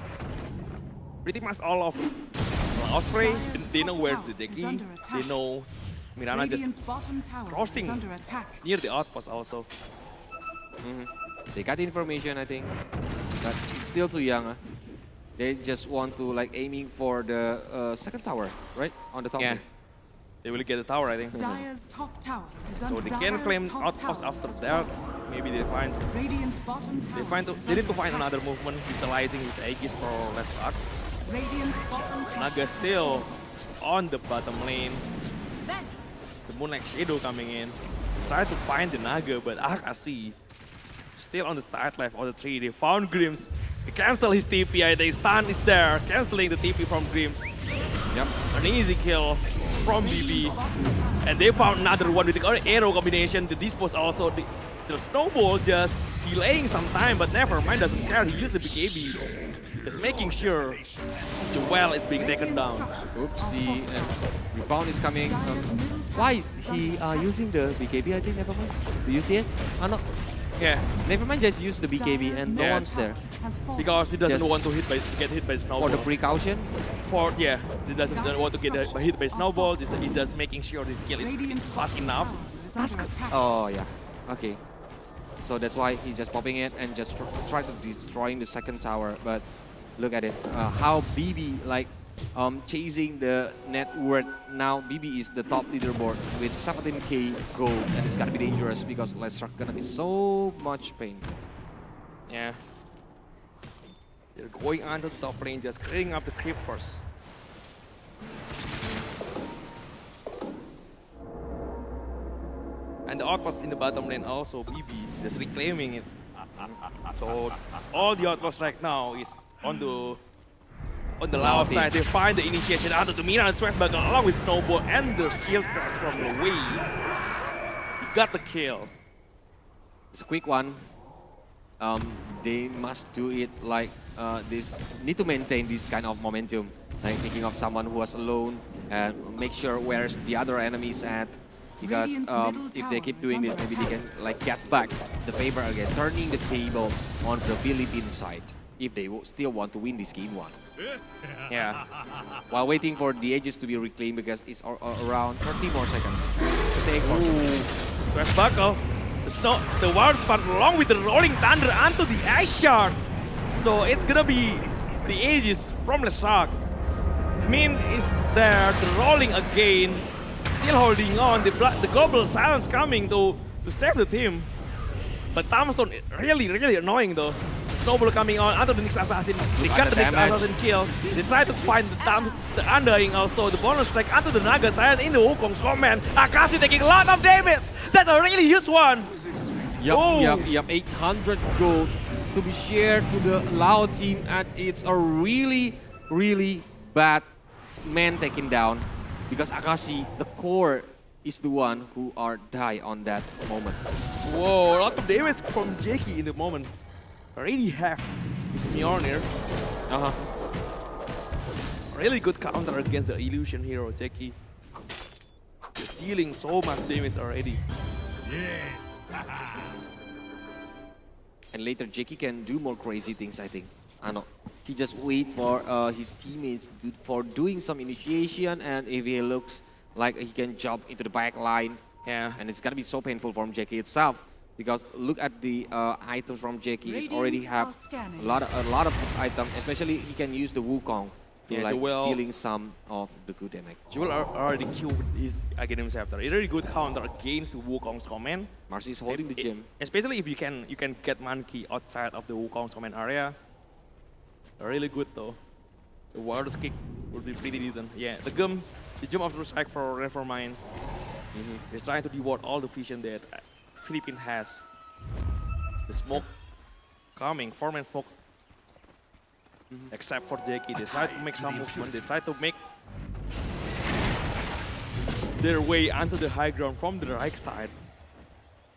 S9: pretty much all of Outbreak. They know where the Jackie. They know Mirana just crossing near the outpost also.
S3: They got the information, I think, but it's still too young. They just want to like aiming for the second tower, right? On the top.
S9: Yeah. They will get the tower, I think.
S8: Dire's top tower is
S9: So
S8: under
S9: they can claim outpost after that. Maybe they find.
S8: Radiant's bottom tower
S9: They need to find another movement utilizing his Aegis for less luck.
S8: Radiant's bottom tower.
S9: Naga still on the bottom lane. The Moonlight Shadow coming in. Try to find the Naga, but Akashi still on the side left of the tree. They found Grims. They cancel his TP. I think stun is there, canceling the TP from Grims.
S3: Yep.
S9: An easy kill from BB. And they found another one with the arrow combination. The dispose also. The snowball just delaying some time, but Nevermind doesn't care. He used the BKB. Just making sure Joel is being taken down.
S3: Oopsie, and rebound is coming. Why he using the BKB? I think Nevermind. Do you see it? No.
S9: Yeah.
S3: Nevermind just use the BKB and no one's there.
S9: Because he doesn't want to get hit by snowball.
S3: For the precaution?
S9: He doesn't want to get hit by snowball. He's just making sure his skill is fast enough.
S3: Oh yeah. Okay. So that's why he's just popping it and just try to destroying the second tower. But look at it, how BB like chasing the net worth. Now BB is the top leaderboard with 17k gold, and it's gonna be dangerous because Lesrak gonna be so much pain.
S9: Yeah. They're going on to the top lane, just clearing up the creep first. And the outpost in the bottom lane also, BB, just reclaiming it. So all the outposts right now is on the LAOS side. They find the initiation out of the Mina and Stressbag along with Snowball and the shield crash from the way. He got the kill.
S3: It's a quick one. They must do it like they need to maintain this kind of momentum, like thinking of someone who was alone and make sure where the other enemies at. Because if they keep doing this, maybe they can like get back the favor again, turning the table on the Philippine side if they still want to win this game one.
S9: Yeah.
S3: While waiting for the Aegis to be reclaimed because it's around 30 more seconds.
S9: Stress buckle. The wild spot along with the rolling thunder onto the ice shard. So it's gonna be the Aegis from Lesrak. Min is there, the rolling again. Still holding on, the global silence coming to save the team. But Tombstone really annoying though. The snowball coming on under the next assassin. They got the next assassin kill. They try to find the undying also. The bonus strike onto the Naga side in the Wukong's command. Akashi taking a lot of damage. That's a really huge one.
S3: Yup. 800 gold to be shared to the Lao team, and it's a really bad man taken down. because Akashi, the core, is the one who are die on that moment.
S9: Whoa, lots of damage from Jackie in the moment. Already have his Mjolnir. Really good counter against the illusion hero, Jackie. Just dealing so much damage already.
S15: Yes.
S3: And later, Jackie can do more crazy things, I think. I know. He just wait for his teammates for doing some initiation, and if he looks like he can jump into the back line, and it's gonna be so painful from Jackie itself. Because look at the items from Jackie. He already have a lot of items, especially he can use the Wukong to dealing some of the good damage.
S9: Jewel already killed his Aghanim Scepter. It's a really good counter against Wukong's command.
S3: Marcy is holding the gem.
S9: Especially if you can get Monkey outside of the Wukong's command area. Really good though. The Warrior's kick would be pretty decent. Yeah, the jump after strike for Reformine. He's trying to reward all the vision that Philippines has. The smoke coming, 4-man smoke. Except for Jackie, they try to make some movement. They try to make their way onto the high ground from the right side.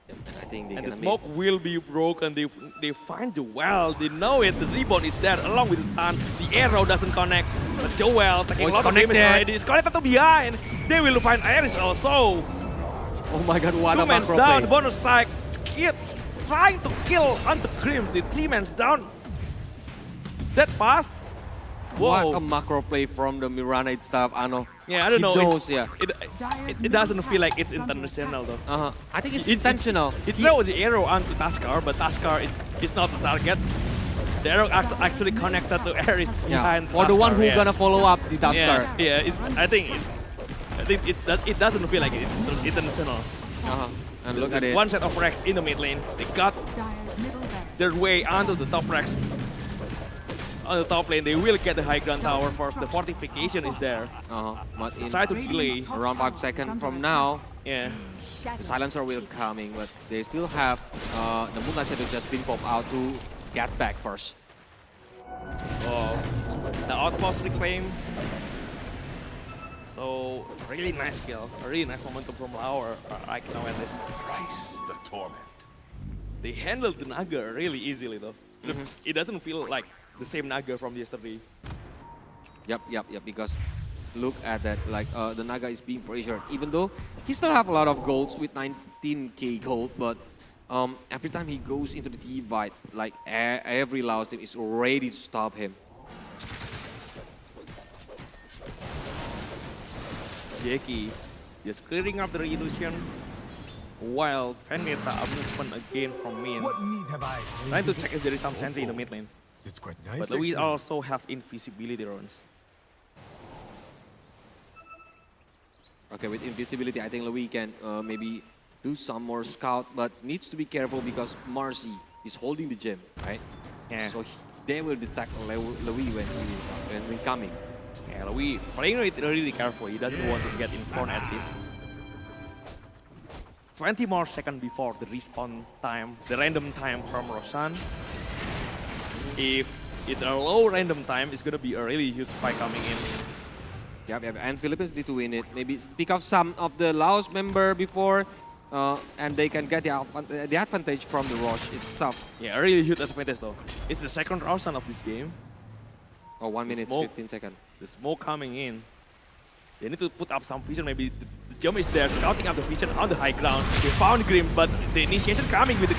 S3: I think
S9: and the smoke will be broken. They find Joel. They know it. The rebound is there along with the stun. The arrow doesn't connect. But Joel taking a lot of damage already. It's connected to behind. They will find Iris also.
S3: Oh my god, what a
S9: Two-man's
S3: macro
S9: down.
S3: play.
S9: The bonus strike. Kid trying to kill Hunter Grim. The 3-man's down. That fast. Whoa.
S3: What a macro play from the Mirana itself, Ano.
S9: Yeah, I don't know.
S3: He knows,
S9: It doesn't feel like it's intentional though.
S3: I think it's intentional.
S9: It throws the arrow onto Taskar, but Taskar is not the target. The arrow actually connected to Ares behind
S3: Or the one who's gonna follow up the Taskar.
S9: I think it doesn't feel like it's intentional.
S3: And look at it.
S9: One set of racks in the mid lane. They got their way onto the top racks. On the top lane, they will get the high ground tower first. The fortification is there.
S3: But in
S9: Try to delay.
S3: around 5 seconds from now,
S9: the
S3: silencer will coming, but they still have the Moonlight Shadow just been popped out to get back first.
S9: Oh, the outpost reclaimed. So really nice kill, a really nice momentum from Lauer right now at this.
S15: Thrice the torment.
S9: They handled the Naga really easily though. It doesn't feel like the same Naga from yesterday.
S3: Yep, because look at that, like the Naga is being pressured, even though he still have a lot of golds with 19k gold, but every time he goes into the team fight, like every LAOS team is ready to stop him.
S9: Jackie just clearing up the illusion while Vendetta movement again from mid.
S15: What need have I?
S9: Trying to check if there is some sentry in the mid lane.
S15: It's quite nice.
S9: But we also have invisibility runes.
S3: Okay, with invisibility, I think Louis can maybe do some more scout, but needs to be careful because Marcy is holding the gem, right?
S9: Yeah.
S3: So they will detect Louis when we coming.
S9: Yeah, Louis playing it really careful. He doesn't want to get in front at least. 20 more seconds before the respawn time, the random time from Roshan. If it's a low random time, it's gonna be a really huge fight coming in.
S3: Yep, and Philippines need to win it. Maybe pick up some of the LAOS member before, and they can get the advantage from the rush itself.
S9: Yeah, a really huge advantage though. It's the second Roshan of this game.
S3: Oh, 1 minute, 15 seconds.
S9: The smoke coming in. They need to put up some vision. Maybe the jump is there, scouting up the vision on the high ground. They found Grim, but the initiation coming with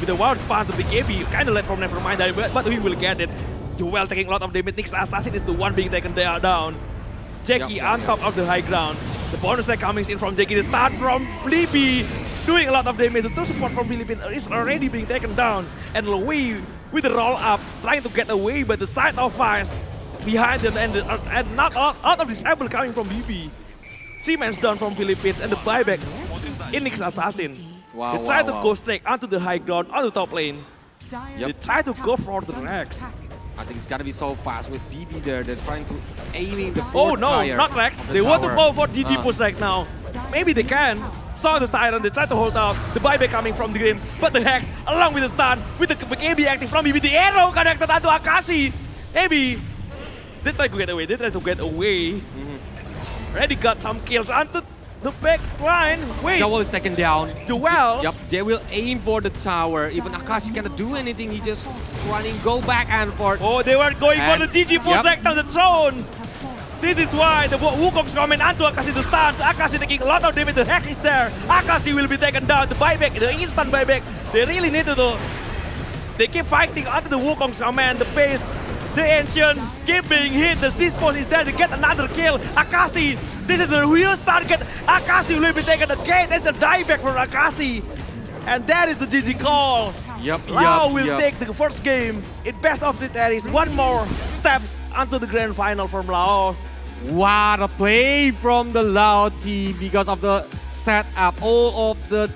S9: the wild spot, the big AB, kind of led from Nevermind, but we will get it. Joel taking a lot of damage. Nyx Assassin is the one being taken down. Jackie on top of the high ground. The bonus that comes in from Jackie. The start from Blippi, doing a lot of damage. The two support from Philippines is already being taken down. And Louis with the roll up, trying to get away, but the side of Vice behind them and not out of disable coming from BB. 3-man's down from Philippines and the buyback in Nyx Assassin. They try to go straight onto the high ground, on the top lane. They try to go for the Rex.
S3: I think it's gonna be so fast with BB there. They're trying to aiming the fourth tire.
S9: Not Rex.
S3: The
S9: They want to
S3: tower.
S9: go for GG push right now. Maybe they can. Saw the siren, they try to hold out. The buyback coming from the Grims, but the Hex along with the stun, with the AB acting from BB. The arrow connected onto Akashi. Maybe they try to get away. Already got some kills onto the back line. Wait.
S3: Joel is taken down.
S9: Joel.
S3: Yep, they will aim for the tower. Even Akashi cannot do anything. He just running, go back and forth.
S9: Oh, they were going for the GG project on the throne. This is why the Wukong's coming onto Akashi to stance. Akashi taking a lot of damage. The Hex is there. Akashi will be taken down. The buyback, the instant buyback. They really need to do. They keep fighting onto the Wukong's command. The pace, the ancient keep being hit. The Esports is there to get another kill. Akashi, this is a real target. Akashi will be taken again. That's a dieback for Akashi. And that is the GG call. Lao will take the first game in best of 3 series. One more step onto the grand final from Lao.
S3: What a play from the Lao team because of the setup, all of the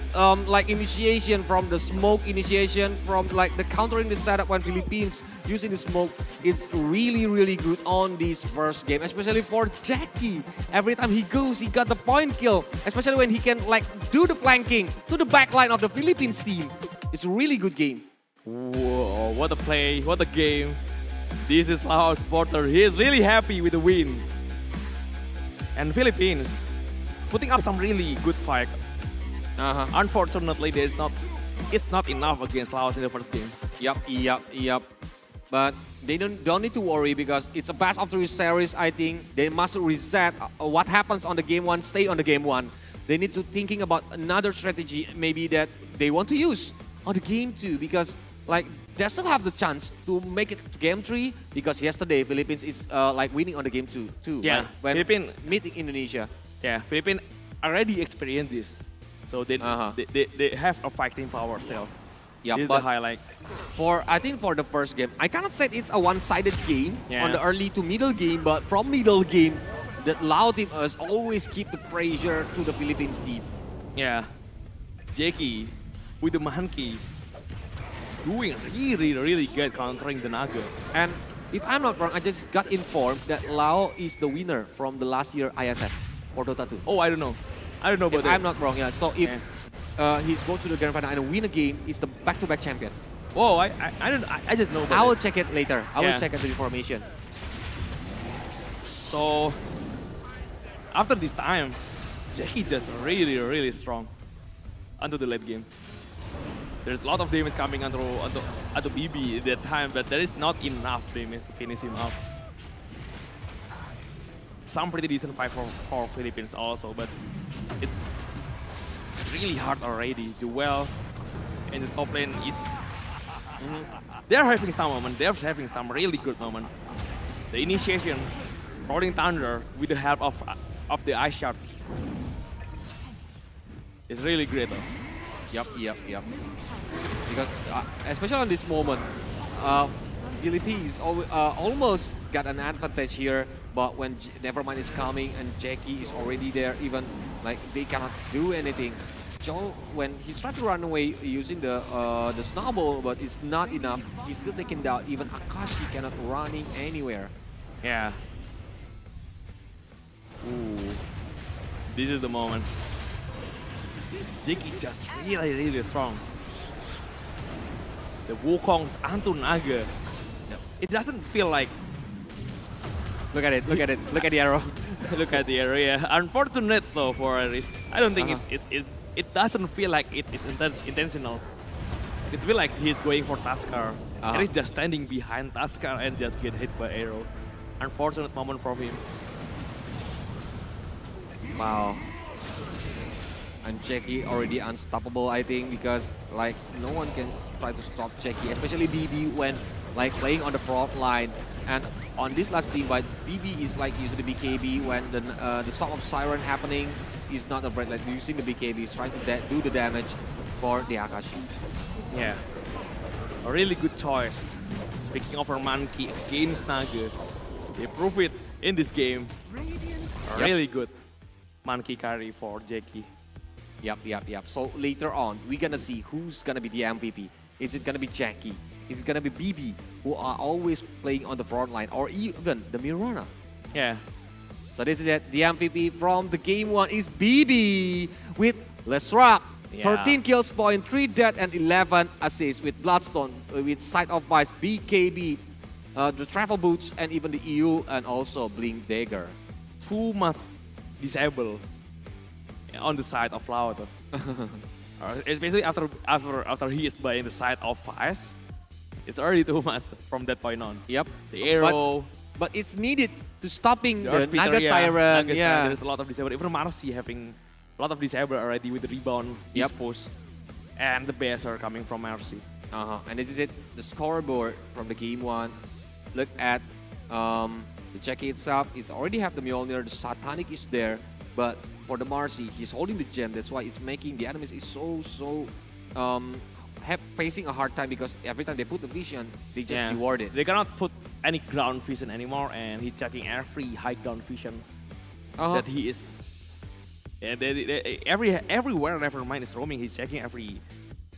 S3: like initiation from the smoke initiation, from like the countering the setup when Philippines using the smoke is really, really good on this first game, especially for Jackie. Every time he goes, he got the point kill, especially when he can like do the flanking to the back line of the Philippines team. It's a really good game.
S9: Whoa, what a play, what a game. This is Lao supporter. He is really happy with the win. And Philippines putting up some really good fight. Unfortunately, it's not enough against Laos in the first game.
S3: Yep. But they don't need to worry because it's a best of 3 series. I think they must reset what happens on the game 1, stay on the game 1. They need to thinking about another strategy maybe that they want to use on the game 2 because like they still have the chance to make it to game 3 because yesterday Philippines is like winning on the game 2 too.
S9: Yeah,
S3: right? When
S9: Philippines
S3: meeting Indonesia.
S9: Yeah, Philippines already experienced this, so they have a fighting power still.
S3: Yeah,
S9: this is
S3: but
S9: the highlight.
S3: I think for the first game, I cannot say it's a one-sided game
S9: Yeah.
S3: on the early to middle game, but from middle game, the Lao team has always keep the pressure to the Philippines team.
S9: Yeah, Jackie with the monkey doing really good countering the Naga.
S3: And if I'm not wrong, I just got informed that Lao is the winner from the last year ISF or Dota 2.
S9: Oh, I don't know. I don't know about
S3: If
S9: that.
S3: I'm not wrong, yeah. So if he's go to the grand final and win a game, he's the back-to-back champion.
S9: Oh, I don't. I just know about
S3: I will
S9: it.
S3: check it later. I will check the information.
S9: So after this time, Jackie just really strong onto the late game. There's a lot of damage coming onto BB at that time, but there is not enough damage to finish him up. Some pretty decent fight for Philippines also, but it's really hard already. Joel in the top lane is they're having some moment. They're having some really good moment. The initiation, Rolling Thunder with the help of the Ice Shard is really great though.
S3: Yep. Because especially on this moment, Philippines almost got an advantage here. But when Nevermind is coming and Jackie is already there, even like they cannot do anything. Joe, when he's trying to run away using the snowball, but it's not enough. He's still taken down. Even Akashi cannot running anywhere.
S9: Yeah. Ooh. This is the moment. Jackie just really strong. The Wukong's onto Naga. It doesn't feel like.
S3: Look at it. Look at the arrow.
S9: Look at the arrow. Yeah. Unfortunate though for Aris. I don't think it doesn't feel like it is intentional. It feels like he's going for Tuskar. Aris just standing behind Tuskar and just get hit by arrow. Unfortunate moment for him.
S3: Wow. And Jackie already unstoppable, I think, because like no one can try to stop Jackie, especially BB when like playing on the front line. And on this last team, but BB is like using the BKB when the Song of Siren happening. He's not afraid like using the BKB. He's trying to do the damage for the Akashi.
S9: Yeah, a really good choice. Picking over Monkey against Naga. They prove it in this game. A really good Monkey carry for Jackie.
S3: Yep. So later on, we're gonna see who's gonna be the MVP. Is it gonna be Jackie? Is it gonna be BB, who are always playing on the front line, or even the Mirana?
S9: Yeah.
S3: So this is it. The MVP from the game 1 is BB with Let's Rock. 13 kills point, 3 death, and 11 assists with Bloodstone, with Sight of Vice, BKB, the Travel Boots, and even the EU, and also Blink Dagger.
S9: Too much disable on the side of Lao. Especially after he is buying the side of Vice, it's already too much from that point on.
S3: Yep.
S9: The arrow.
S3: But it's needed to stopping the
S9: Peter,
S3: Naga Siren. Yeah.
S9: There's a lot of disable. Even Marcy having a lot of disable already with the rebound, his post, and the best are coming from Marcy.
S3: And this is it. The scoreboard from the game one. Look at the Jackie itself. Is already have the Mjolnir. The Satanic is there, but for the Marcy, he's holding the gem. That's why it's making the enemies is so facing a hard time, because every time they put the vision, they just reward it.
S9: They cannot put any ground vision anymore, and he's checking every high ground vision that he is. Yeah, everywhere Nevermind is roaming, he's checking every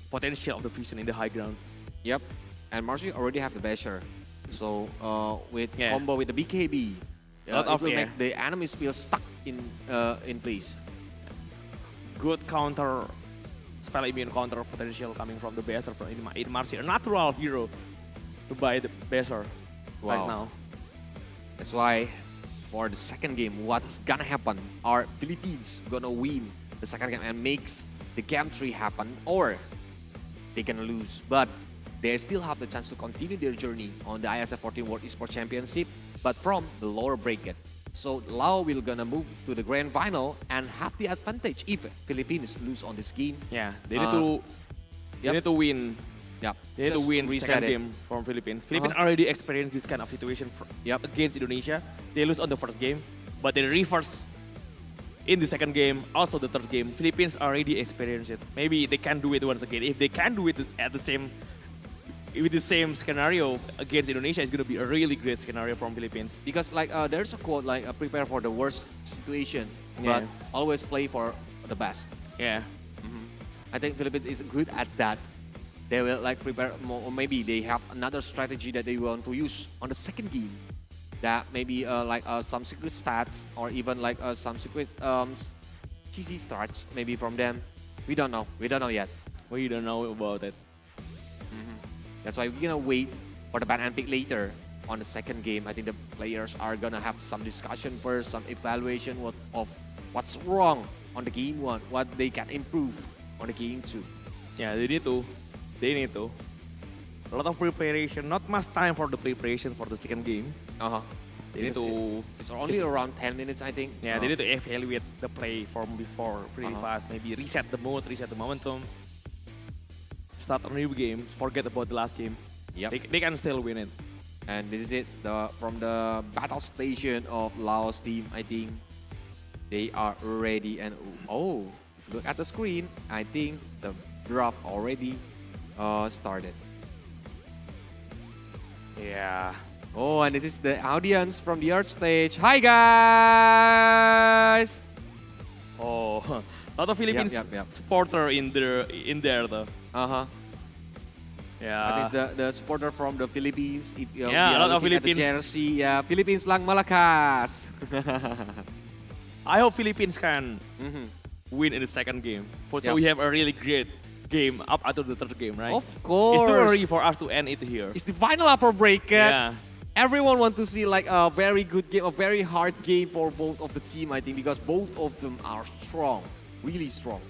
S9: potential of the vision in the high ground.
S3: Yep, and Marcy already have the Basher, so with combo with the BKB, it will make the enemies feel stuck in place.
S9: Good counter. Spell immune counter potential coming from the Basher from in Marcy, a natural hero to buy the Basher right now.
S3: That's why for the second game, what's gonna happen? Are Philippines gonna win the second game and makes the game 3 happen, or they gonna lose? But they still have the chance to continue their journey on the IESF 14 World Esports Championship, but from the lower bracket. So Lao will gonna move to the grand final and have the advantage if Philippines lose on this game.
S9: Yeah, they need to win.
S3: Yep.
S9: They need to win second game from Philippines. Philippines already experienced this kind of situation against Indonesia. They lose on the first game, but they reverse in the second game, also the third game. Philippines already experienced it. Maybe they can do it once again. If they can do it at the same with the same scenario against Indonesia, it's going to be a really great scenario from Philippines.
S3: Because like there's a quote like prepare for the worst situation, but always play for the best.
S9: Yeah.
S3: I think Philippines is good at that. They will like prepare more, or maybe they have another strategy that they want to use on the second game. That maybe some secret stats, or even like some secret GC starts maybe from them. We don't know. We don't know yet.
S9: We don't know about it.
S3: That's why we're gonna wait for the ban and pick later on the second game. I think the players are gonna have some discussion first, some evaluation of what's wrong on the game 1, what they can improve on the game 2.
S9: Yeah, they need to. A lot of preparation, not much time for the preparation for the second game. They need to.
S3: It's only around 10 minutes, I think.
S9: Yeah, they need to evaluate the play from before pretty fast. Maybe reset the mood, reset the momentum. Start a new game, forget about the last game.
S3: Yep.
S9: They can still win it.
S3: And this is it, from the battle station of Laos team, I think they are ready. And if you look at the screen, I think the draft already started.
S9: Yeah.
S3: Oh, and this is the audience from the Earth stage. Hi guys!
S9: Oh, a lot of Philippines supporter in there though. Yeah.
S3: That is the supporter from the Philippines. If
S9: a lot of Philippines.
S3: Jersey, Philippines lang malakas.
S9: I hope Philippines can win in the second game. So we have a really great game up until the third game, right?
S3: Of course.
S9: It's too early for us to end it here.
S3: It's the final upper bracket.
S9: Yeah.
S3: Everyone wants to see like a very good game, a very hard game for both of the team, I think, because both of them are strong, really strong.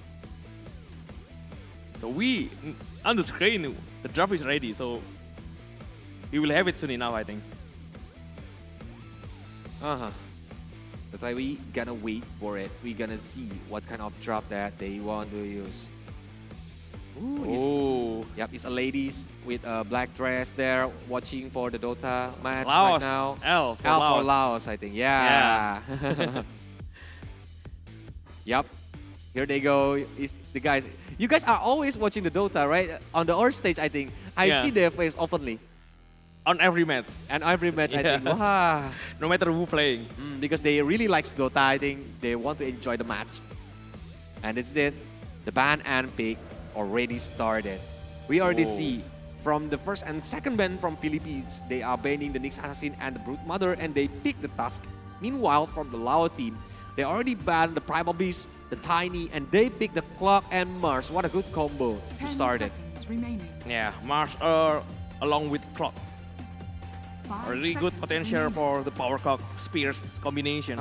S9: So we, on the screen, the draft is ready, so we will have it soon enough, I think.
S3: That's why we gonna wait for it. We gonna see what kind of draft that they want to use. It's a ladies with a black dress there watching for the Dota match
S9: Laos.
S3: right now.
S9: L for
S3: Laos, I think. Yeah. Yep. Here they go. Is the guys. You guys are always watching the Dota, right? On the Earth stage, I think. I see their face oftenly.
S9: On every match.
S3: And every match, I think. Wow.
S9: No matter who playing.
S3: Because they really like Dota, I think. They want to enjoy the match. And this is it. The ban and pick already started. We already see from the first and second ban from Philippines, they are banning the Nyx Assassin and the Brute Mother, and they pick the Tusk. Meanwhile, from the Lao team, they already banned the Primal Beast, the Tiny, and they pick the Clock and Mars. What a good combo to start it.
S9: Yeah, Mars along with Clock. A really good potential for the Power Clock Spears combination.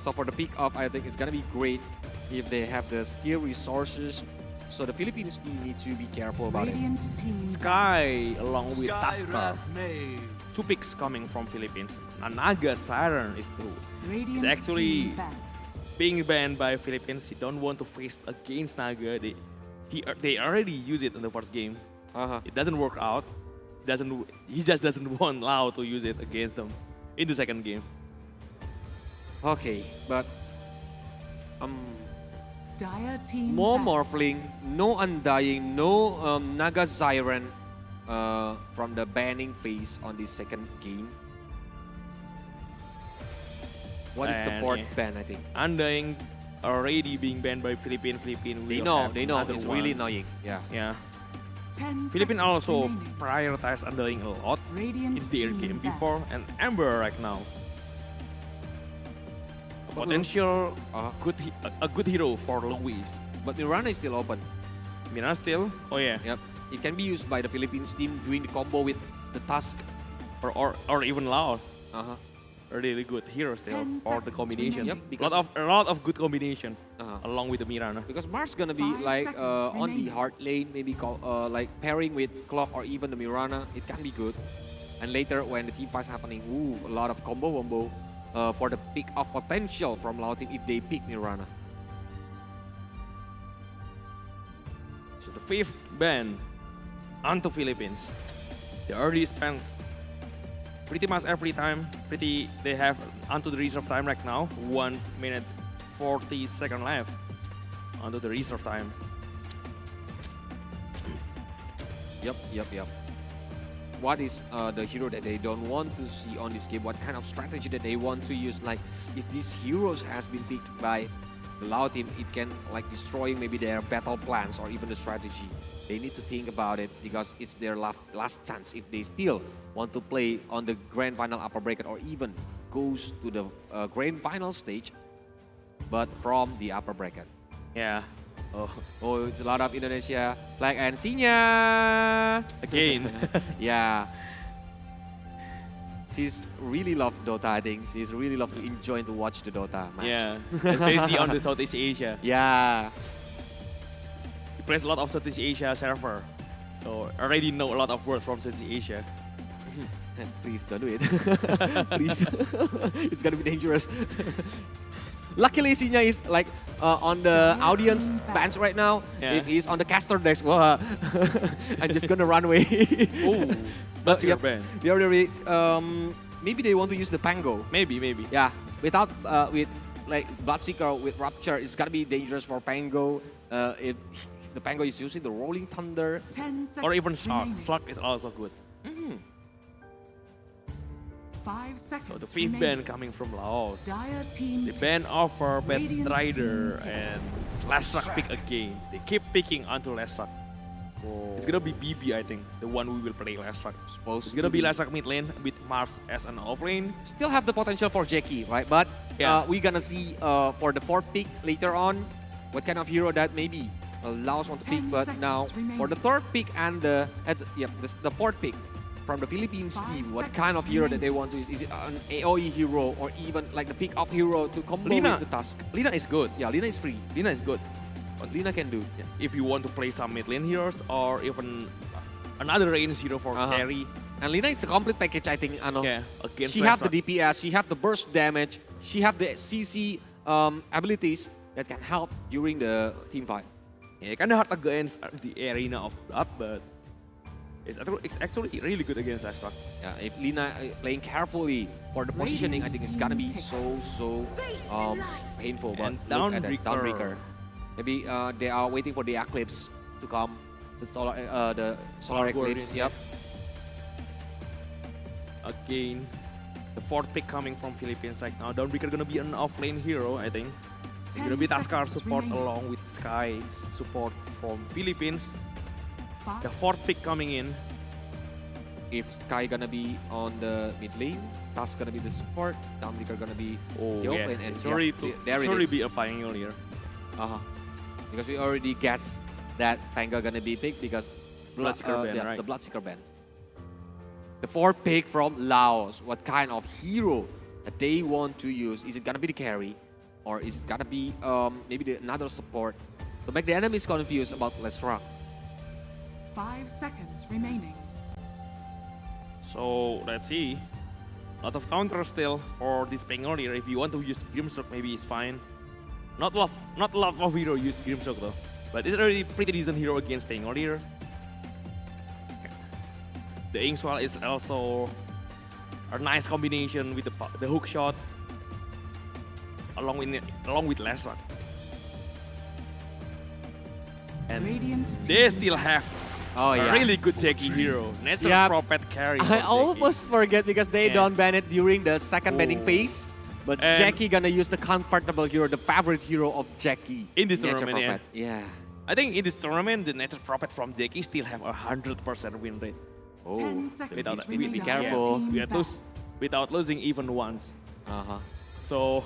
S3: So for the pick off, I think it's gonna be great if they have the skill resources. So the Philippines team need to be careful about it.
S9: Sky along with Tusker. 2 picks coming from Philippines. Naga Siren is true. It's actually being banned by Philippines. You don't want to face against Naga. They already use it in the first game. It doesn't work out. He just doesn't want Lao to use it against them in the second game.
S3: Okay, but
S8: Dire team
S3: more
S8: back.
S3: Morphling, no Undying, no Naga Siren from the banning phase on this second game. What is the fourth ban, I think?
S9: Undying already being banned by Philippines.
S3: They know, it's really annoying. Yeah.
S9: Yeah.
S8: 10
S9: Philippines
S8: seconds
S9: also
S8: remaining.
S9: prioritize Undying a lot
S8: Radiant
S9: in their
S8: team
S9: game
S8: back.
S9: before and Amber right now. A potential a good hero for Louis.
S3: But Mirana is still open.
S9: Mirana still? Oh yeah.
S3: Yep. It can be used by the Philippines team doing the combo with the Tusk.
S9: Or even Lao.
S3: Uh-huh.
S9: A really good hero still
S8: 10
S9: for the
S8: seconds
S9: combination.
S3: Yep,
S9: a lot of good combination
S3: Uh-huh.
S9: along with the Mirana.
S3: Because Mars gonna be
S8: 5
S3: like
S8: seconds
S3: on the
S8: remaining.
S3: hard lane, maybe like pairing with Clock or even the Mirana. It can be good. And later when the team fight's happening, a lot of combo for the pick of potential from Lao team if they pick Mirana.
S9: So the 5th ban onto Philippines. They already spent pretty much every time. They have onto the reserve time right now. 1 minute 40 seconds left onto the reserve time.
S3: Yep. What is the hero that they don't want to see on this game? What kind of strategy that they want to use? Like, if these heroes has been picked by the Lao team, it can like destroying maybe their battle plans or even the strategy. They need to think about it because it's their last chance if they still want to play on the grand final upper bracket or even goes to the grand final stage, but from the upper bracket.
S9: Yeah.
S3: Oh, it's a lot of Indonesia flag and Sinya
S9: again.
S3: Yeah. She's really love Dota, I think. She's really love to enjoy and to watch the Dota match.
S9: Yeah, especially on the Southeast Asia.
S3: Yeah.
S9: She plays a lot of Southeast Asia server, so I already know a lot of words from Southeast Asia.
S3: Please don't do it. Please. It's gonna be dangerous. Luckily, Sinya is like on the audience bench right now.
S9: Yeah.
S3: If he's on the caster desk, well, I'm just gonna run away.
S9: Oh, that's your ban.
S3: We already maybe they want to use the Pango.
S9: Maybe.
S3: Yeah, without with like Bloodseeker with Rupture, it's gonna be dangerous for Pango. If the Pango is using the Rolling Thunder
S8: 10 seconds
S9: or even Slug.
S8: remaining.
S9: Slug is also good.
S8: 5 seconds
S9: So the 5th ban coming from Laos.
S8: Dire team
S9: They ban Offer, ban
S8: Radiant
S9: Strider,
S8: team
S9: and Lashrak pick again. They keep picking onto Lashrak. It's gonna be BB, I think, the one we will play Lashrak. It's gonna be Lashrak mid lane with Mars as an off lane.
S3: still have the potential for Jackie, right? But we're gonna see for the 4th pick later on what kind of hero that maybe Laos want to pick.
S8: 10
S3: But
S8: seconds
S3: now for the
S8: remaining.
S3: 3rd pick and the 4th pick from the Philippines
S8: 5
S3: team, what
S8: seconds
S3: kind of hero that they
S8: remaining.
S3: want to use? Is it an AoE hero or even like the pick off hero to combo
S9: Lina.
S3: with the Tusk?
S9: Lina is good.
S3: Yeah, Lina is free.
S9: Lina is good.
S3: What Lina can do.
S9: If you want to play some mid lane heroes or even another range hero for carry.
S3: And Lina is a complete package, I think. Ano.
S9: Yeah, against
S3: She have the
S9: Lashrak.
S3: DPS, she have the burst damage, she have the CC abilities that can help during the team fight.
S9: Yeah, kind of hard against the arena of that, but it's actually really good against Lashrak.
S3: Yeah, if Lina playing carefully for the positioning, I think it's gonna be so painful. But
S9: And
S3: look at that
S9: Dawnbreaker.
S3: Dawnbreaker. Maybe they are waiting for the eclipse to come. The solar eclipse.
S9: Guardian,
S3: Yep.
S9: Again, the 4th pick coming from Philippines right now. Dawnbreaker gonna be an off-lane hero, I think. It's gonna be
S8: 10
S9: Tusker
S8: seconds
S9: support
S8: remaining.
S9: along with Sky support from Philippines.
S8: 5
S9: The 4th pick coming in.
S3: If Sky gonna be on the mid lane, Tusk gonna be the support, Dawnbreaker gonna be the off lane, and
S9: sorry
S3: there it is.
S9: be a pioneer.
S3: Because we already guessed that Pango gonna be picked because
S9: Bloodseeker ban, right?
S3: the Bloodseeker ban. The 4th pick from Laos. What kind of hero that they want to use? Is it gonna be the carry? or is it gonna be maybe another support to make the enemies confused about Let's Rock?
S8: 5 seconds remaining.
S9: So let's see. A lot of counter still for this Pengolier. If you want to use Grimstroke, maybe it's fine. Not a lot of hero use Grimstroke though. But it's already pretty decent hero against Pengolier. The Inkswell is also a nice combination with the hook shot along with Lesrat. And they still have a really good Jackie hero. Natural Prophet carry.
S3: I almost forget because they don't ban it during the second banning phase. But Jackie gonna use the comfortable hero, the favorite hero of Jackie.
S9: In this
S3: Nature
S9: tournament,
S3: Prophet. Yeah.
S9: I think in this tournament, the Natural Prophet from Jackie still have 100% win rate.
S3: Oh,
S8: 10 seconds
S3: without be careful.
S9: Without losing even once.
S3: Uh-huh.
S9: So,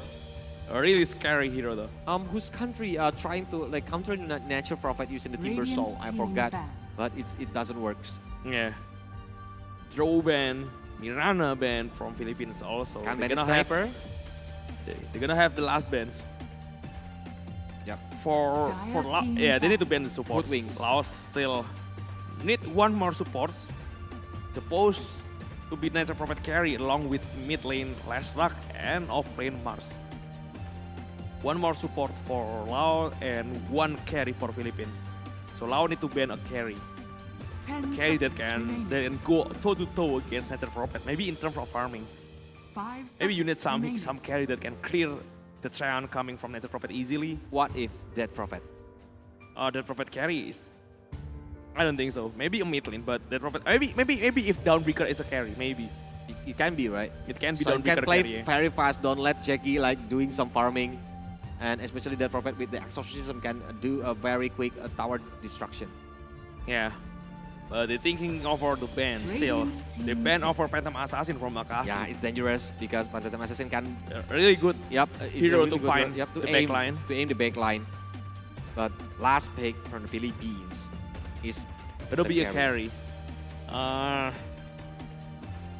S9: a really scary hero though.
S3: Whose country are trying to like counter the Natural Prophet using the Timber Soul? I forgot, but it doesn't work.
S9: Yeah. Throw ban, Mirana ban from Philippines also.
S3: Can
S9: they're
S3: ban
S9: gonna
S3: sniper.
S9: They're gonna have the last bans.
S3: Yep.
S9: For they need to ban the support.
S3: Wings.
S9: Laos still need one more support. Supposed to be Natural Prophet carry along with mid lane Lesrak and off lane Mars. One more support for Lao and one carry for Philippines. So Lao need to ban a carry. A carry that can go toe to toe against Natural Prophet. Maybe in terms of farming. Maybe you need some carry that can clear the Treant coming from Natural Prophet easily.
S3: What if Dead Prophet?
S9: Dead Prophet carry is. I don't think so. Maybe a mid lane, but Dead Prophet. Maybe if Downbreaker is a carry, maybe.
S3: It can be, right?
S9: It can be
S3: so
S9: Downbreaker
S3: you can play
S9: carry.
S3: very fast. Don't let Jackie like doing some farming, and especially Dead Prophet with the exorcism can do a very quick tower destruction.
S9: Yeah. They're thinking over the ban still. They ban over Phantom Assassin from Akashi.
S3: Yeah, it's dangerous because Phantom Assassin can
S9: really good hero
S3: really
S9: to find
S3: to
S9: the
S3: aim,
S9: backline.
S3: To aim the backline. But last pick from the Philippines is
S9: it'll be a carry.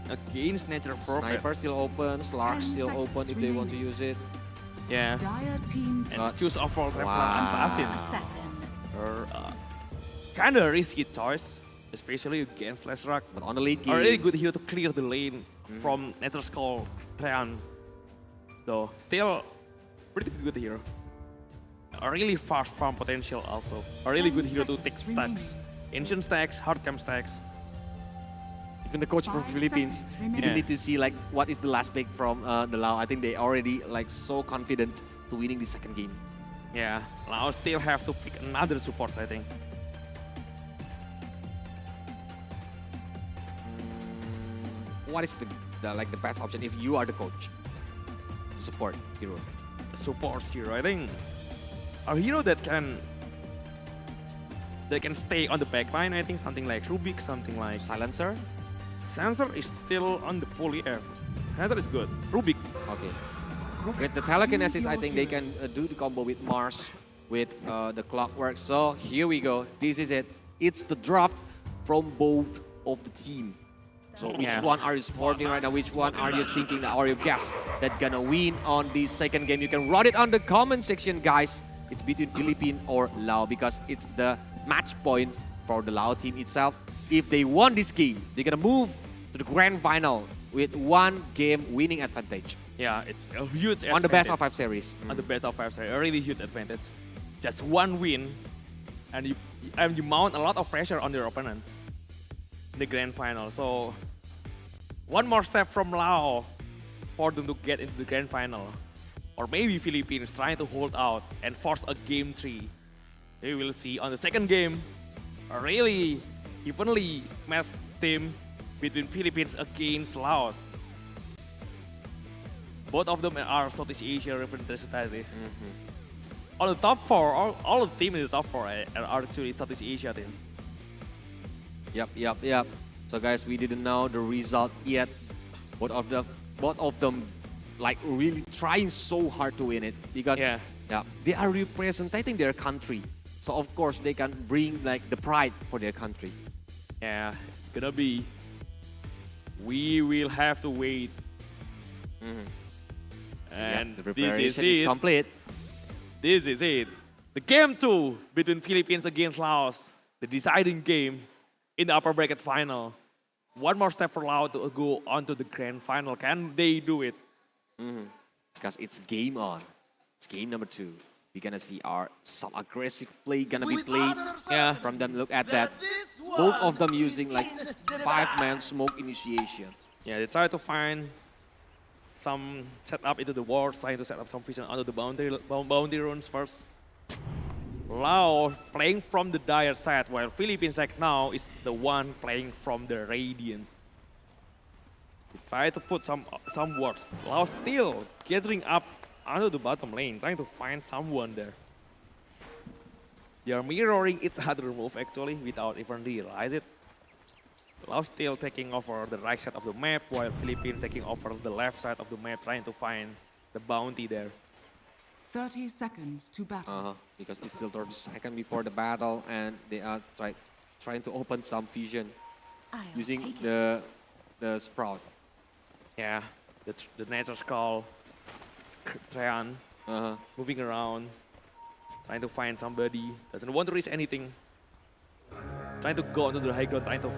S9: Against Natural Prophet.
S3: Sniper still open, Slark still open if they want to use it.
S9: Yeah. And choose overall Assassin. Kind of risky choice. Especially against Lesrak.
S3: But on the late game.
S9: A really good hero to clear the lane from Natural Skull Treant. So, still pretty good hero. A really fast farm potential also. A really good hero to take stacks. Ancient stacks, hard camp stacks.
S3: Even the coach from Philippines didn't need to see like what is the last pick from the Lao. I think they already like so confident to winning the second game.
S9: Yeah, Lao still have to pick another support, I think.
S3: What is the best option if you are the coach to support hero?
S9: Support hero, I think a hero that can stay on the backline. I think something like Rubik, something like
S3: Silencer.
S9: Silencer is still on the poly F. Silencer is good. Rubik.
S3: Okay. With the telekinesis, I think they can do the combo with Mars, with the clockwork. So here we go. This is it. It's the draft from both of the team. So which one are you supporting right now? Which one are you thinking or you guess that gonna win on this second game? You can write it on the comment section, guys. It's between Philippines or Lao because it's the match point for the Lao team itself. If they won this game, they're gonna move to the grand final with one game winning advantage.
S9: Yeah, it's a huge advantage.
S3: On the best of 5 series.
S9: On the best of 5 series, a really huge advantage. Just one win, and you mount a lot of pressure on your opponents in the grand final. So one more step from Lao for them to get into the grand final. Or maybe Philippines trying to hold out and force a game 3. We will see on the second game, a really evenly matched team between Philippines against Laos. Both of them are Southeast Asia representative. On the top 4, all the team in the top 4 are actually Southeast Asia team.
S3: Yep. So guys, we didn't know the result yet. Both of them like really trying so hard to win it because they are representing their country. So of course they can bring like the pride for their country.
S9: Yeah, it's gonna be. We will have to wait. And
S3: the
S9: this
S3: preparation
S9: is
S3: is
S9: it.
S3: complete.
S9: This is it. The game 2 between Philippines against Laos. The deciding game in the upper bracket final. One more step for Laos to go on to the grand final. Can they do it?
S3: Because it's game on. It's game number 2. We're gonna see some aggressive play gonna be played.
S9: Yeah.
S3: From them, look at that. Both of them using like 5-man smoke initiation.
S9: Yeah, they try to find some setup into the walls, trying to set up some vision under the boundary runes first. Lao playing from the dire side, while Philippines right now is the one playing from the radiant. They try to put some wards. Lao still gathering up under the bottom lane, trying to find someone there. They are mirroring each other move actually without even realize it. Lao still taking over the right side of the map, while Philippines taking over the left side of the map, trying to find the bounty there.
S8: 30 seconds to battle.
S3: Because it's still 30 seconds before the battle, and they are trying to open some vision using the sprout.
S9: Yeah, the nature's call. Treant moving around, trying to find somebody. Doesn't want to risk anything. Trying to go onto the high ground, trying to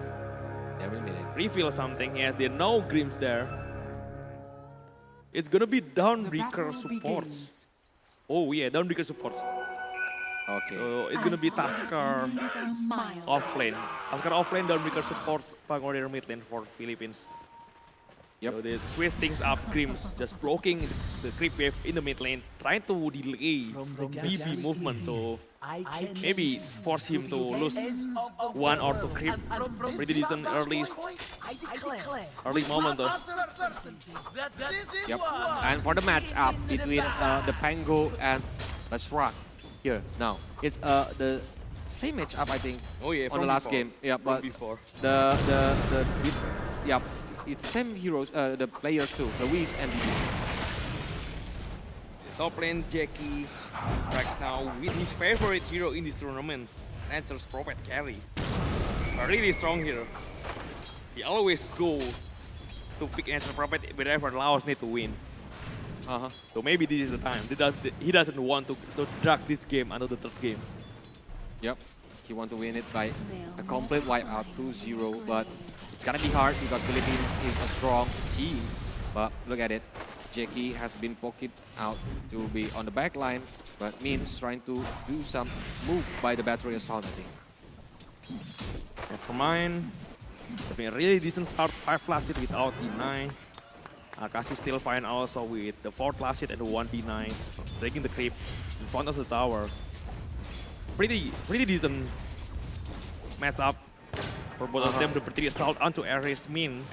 S9: reveal something. Yeah, there are no Grims there. It's gonna be Dawnbreaker supports. Oh yeah, Dawnbreaker supports.
S3: Okay.
S9: So it's gonna be Tusker offlane. Tusker offlane, Dawnbreaker supports Pagoda mid lane for Philippines. So they switch things up. Grims just blocking the creep wave in the mid lane, trying to delay BB movement. So maybe force him to lose 1 or 2 creep. Pretty decent early moment though.
S3: Yep. And for the matchup between the Pango and the Shrug here now, it's the same matchup I think.
S9: Oh yeah,
S3: on the last game. Yeah, but
S9: before.
S3: It's the same heroes, the players too, Luis and BB.
S9: Top lane Jackie right now with his favorite hero in this tournament, Nature's Prophet carry. A really strong hero. He always go to pick Nature's Prophet whenever Laos need to win. So maybe this is the time. He doesn't want to drag this game under the 3rd game.
S3: Yep, he want to win it by a complete wipeout 2-0, but it's gonna be hard because Philippines is a strong team. But look at it, Jackie has been pocket out to be on the back line, but Means trying to do some move by the battery assault, I think.
S9: And for mine, having a really decent start, 5 last hit without D9. Akashi still fine also with the 4th last hit and the 1 D9, taking the creep in front of the tower. Pretty decent matchup for both of them. The pretty assault onto Ares. Min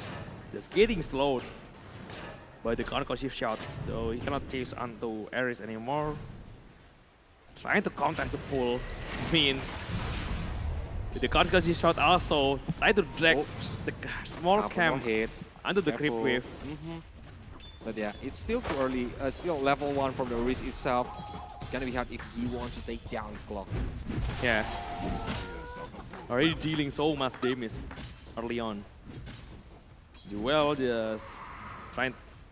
S9: just getting slowed by the concussive shots, so he cannot chase onto Ares anymore. Trying to contest the pull. Min with the concussive shot also trying to drag the small camp under the creep wave.
S3: But yeah, it's still too early. Still level 1 from the Risk itself. It's gonna be hard if he wants to take down Clock.
S9: Yeah. Already dealing so much damage early on. Joel just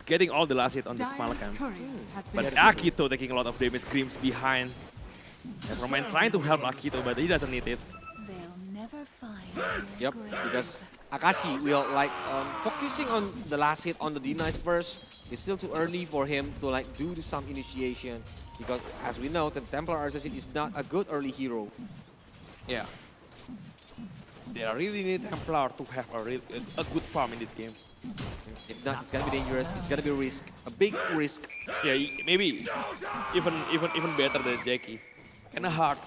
S9: getting all the last hit on the small camp. But Akito taking a lot of damage. Grims behind. And Roman trying to help Akito, but he doesn't need it.
S3: Yep, because Akashi will focusing on the last hit on the D-Nice first. It's still too early for him to do some initiation, because as we know, the Templar Assassin is not a good early hero.
S9: Yeah. They really need Templar to have a good farm in this game.
S3: If not, it's gonna be dangerous. It's gonna be a big risk.
S9: Yeah, maybe even better than Jackie. Kinda hard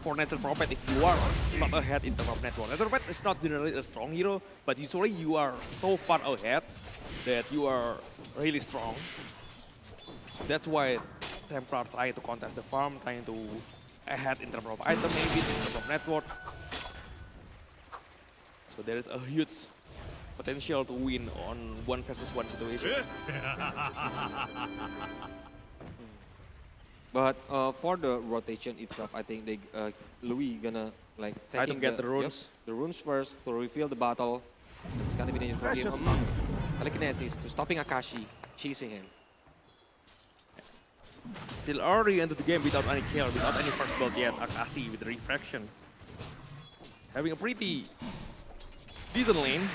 S9: for Nature's Prophet if you are not ahead in terms of network. Nature's Prophet is not generally a strong hero, but usually you are so far ahead that you are really strong. That's why Templar trying to contest the farm, trying to ahead in terms of item, maybe in terms of network. So there is a huge potential to win on 1 versus 1 situation.
S3: But for the rotation itself, I think Louis gonna
S9: try to get the runes.
S3: The runes first to reveal the battle. It's gonna be dangerous for him. Telekinesis to stopping Akashi, chasing him.
S9: Still early into the game without any kill, without any first blood yet. Akashi with the refraction. Having a pretty decent lane.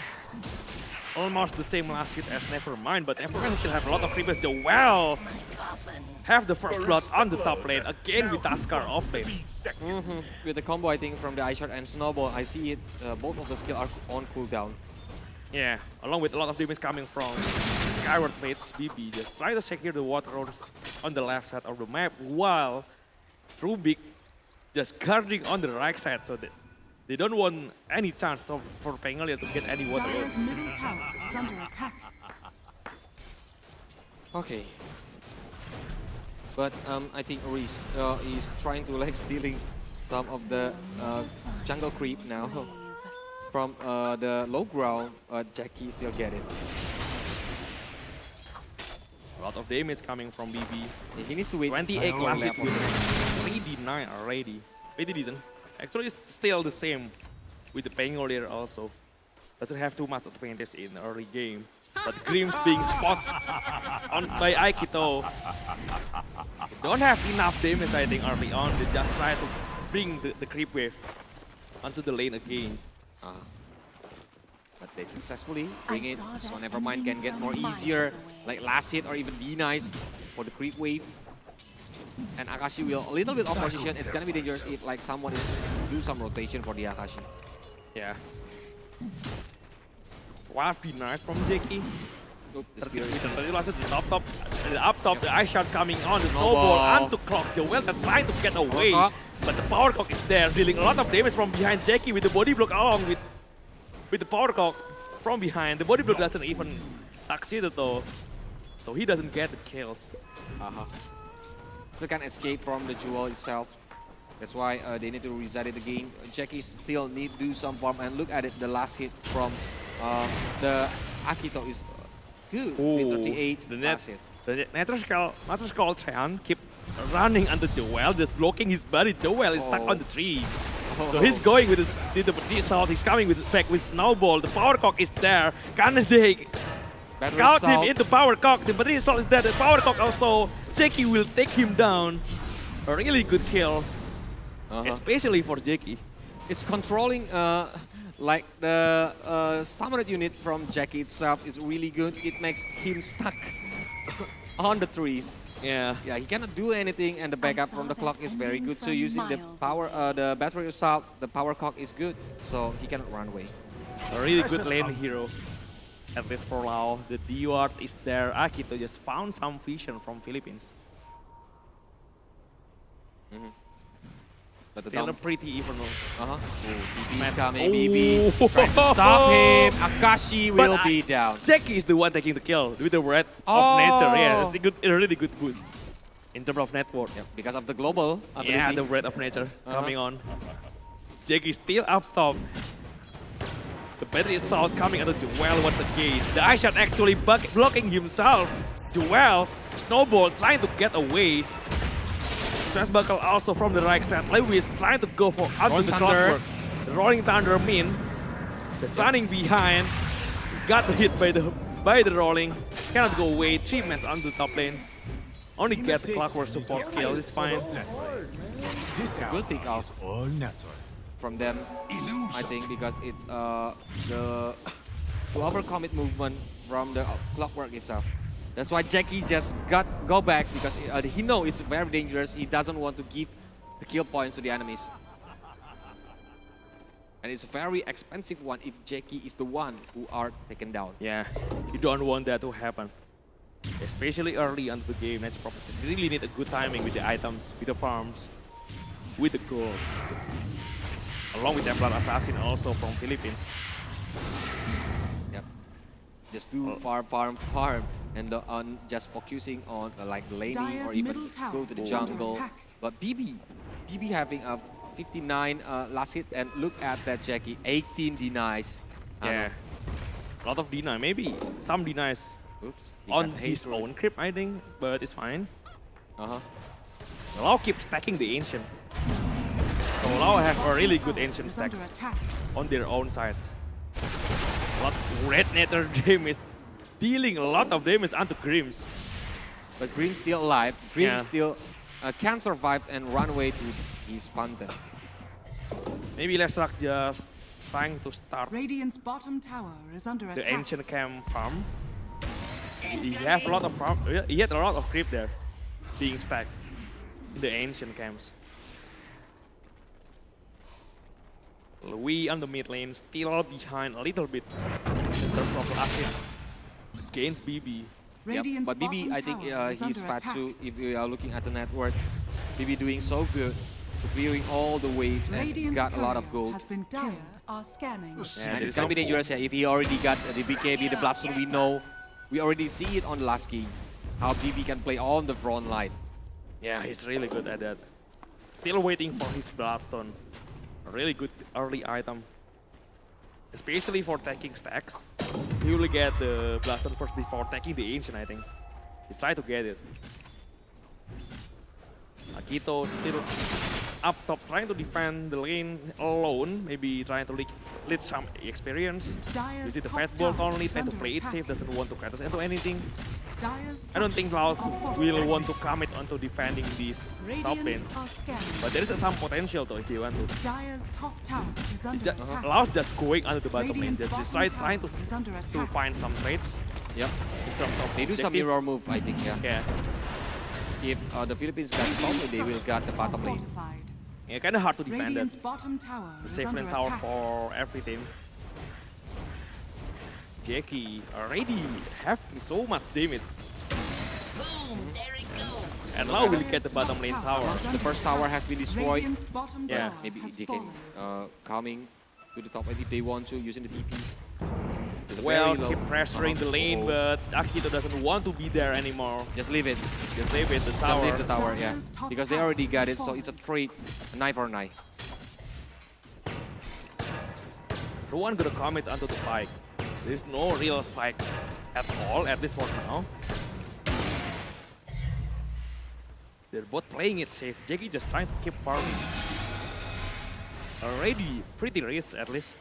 S9: Almost the same last hit as Nevermind, but Nevermind still have a lot of creepers. Joel have the first blood on the top lane, again with Taskar off lane.
S3: With the combo, I think, from the ice shot and snowball, I see it, both of the skills are on cooldown.
S9: Yeah, along with a lot of damage coming from Skyward Mates, BB just try to secure the water roads on the left side of the map, while Rubik just guarding on the right side, so that they don't want any chance for Pengalia to get any water roads.
S8: Dire's middle tower is under attack.
S3: Okay. But I think Reese is trying to like stealing some of the jungle creep now from the low ground. Jackie still get it.
S9: A lot of damage coming from BB.
S3: Yeah, he needs to wait.
S9: 28 classes with 3d9 already. Pretty decent. Actually, it's still the same with the Pangolier also. Doesn't have too much advantage in the early game. But Grimm's being spotted by Aikito. They don't have enough damage, I think, early on. They just try to bring the creep wave onto the lane again.
S3: But they successfully bring it, so Nevermind can get more easier, like last hit or even D-Nice for the creep wave. And Akashi will a little bit off position. It's gonna be dangerous if like someone is do some rotation for the Akashi.
S9: Yeah. Wow, nice from Jackie. The up top, the ice shot coming on, the snowball onto Clock. Joel trying to get away, but the power cock is there, dealing a lot of damage from behind Jackie with the body block along with the power cock from behind. The body block doesn't even succeed though, so he doesn't get the kills.
S3: Still can't escape from the jewel itself. That's why they need to reset it again. Jackie still need to do some farm, and look at it, the last hit from the Akito is good with 38.
S9: The natural skull Cheon keep running under Joel, just blocking his body. Joel is stuck on the tree. So he's going with the Petit Salt, he's coming back with Snowball. The power cock is there. Can they count him into power cock? The Petit Salt is there, the power cock also. Jackie will take him down. A really good kill, especially for Jackie.
S3: It's controlling like the summoned unit from Jackie itself is really good. It makes him stuck on the trees.
S9: Yeah,
S3: he cannot do anything, and the backup from the clock is very good. So using the power, the battery assault, the power cock is good, so he cannot run away.
S9: A really good lane hero, at least for Lao. The D-Ward is there. Akito just found some vision from Philippines.
S3: But
S9: still a pretty even.
S3: TP is coming, BB. Trying to stop him. Akashi will be down.
S9: Jackie is the one taking the kill with the Wrath of Nature. Yeah, it's a really good boost in terms of network.
S3: Because of the global ability.
S9: Yeah, the Wrath of Nature coming on. Jackie still up top. The battery assault coming out of Joel once again. The ice shot actually blocking himself. Joel, Snowball trying to get away. Buckle also from the right side. Lewis trying to go for onto the clockwork. The Rolling Thunder Min. Just running behind. Got hit by the rolling. Cannot go away. 3 men on the top lane. Only get the clockwork support skill. It's fine.
S3: It's a good pick out from them, I think, because it's the to overcome it movement from the clockwork itself. That's why Jackie just go back, because he knows it's very dangerous. He doesn't want to give the kill points to the enemies. And it's a very expensive one if Jackie is the one who are taken down.
S9: Yeah, you don't want that to happen. Especially early on the game. That's probably you really need a good timing with the items, with the farms, with the gold. Along with Templar Assassin also from Philippines.
S3: Yep. Just do farm. And on just focusing on like the laning or even go to the jungle. But BB having a 59 last hit, and look at that Jackie, 18 denies.
S9: Yeah, a lot of deny, maybe some denies on his own creep, I think, but it's fine. Lao keeps stacking the ancient. So Lao have a really good ancient stacks on their own sides. But Red Nether Game is dealing a lot of damage onto Grims.
S3: But Grim's still alive. Grim still can survive and run away to his fountain.
S9: Maybe Leshrac just trying to start
S8: Radiant's bottom tower is under
S9: the
S8: attack.
S9: ancient camp farm. He have a lot of farm. He had a lot of creep there, being stacked in the ancient camps. We on the mid lane still behind a little bit in terms of asset against BB.
S3: Yep. But BB, I think he's fat too. If you are looking at the net worth, BB doing so good, clearing all the waves and got a lot of gold.
S8: Are scanning.
S3: And it's gonna be dangerous if he already got the BKB, the Bloodstone. We already see it on the last game, how BB can play on the front line.
S9: Yeah, he's really good at that. Still waiting for his Bloodstone. A really good early item. Especially for taking stacks. He will get the Bloodstone first before taking the Ancient, I think. He tried to get it. Akito still up top, trying to defend the lane alone. Maybe trying to lead some experience. You see the Fat Bolt only trying to play it safe, doesn't want to cut us into anything. I don't think LAOS will want to commit onto defending this top lane. But there is some potential though if you want to. LAOS just going under the bottom lane, just trying to find some trades.
S3: Yep.
S9: In terms of
S3: they do some mirror move, I think, yeah. If the Philippines got top lane, they will get the bottom lane.
S9: Yeah, kind of hard to defend that. The safe lane tower for every team. Jackie already having so much damage.
S13: Boom, there it goes.
S9: And now we'll get the bottom lane tower.
S3: The first tower has been destroyed.
S9: Yeah.
S3: Maybe they can coming to the top lane if they want to, using the TP.
S9: Well, keep pressuring the lane, but Akito doesn't want to be there anymore.
S3: Just leave it.
S9: Just leave it, the tower.
S3: Just leave the tower, yeah. Because they already got it, so it's a trade, a knife or knife.
S9: No one gonna commit onto the fight. There's no real fight at all, at least for now. They're both playing it safe. Jackie just trying to keep farming. Already pretty rich, at least.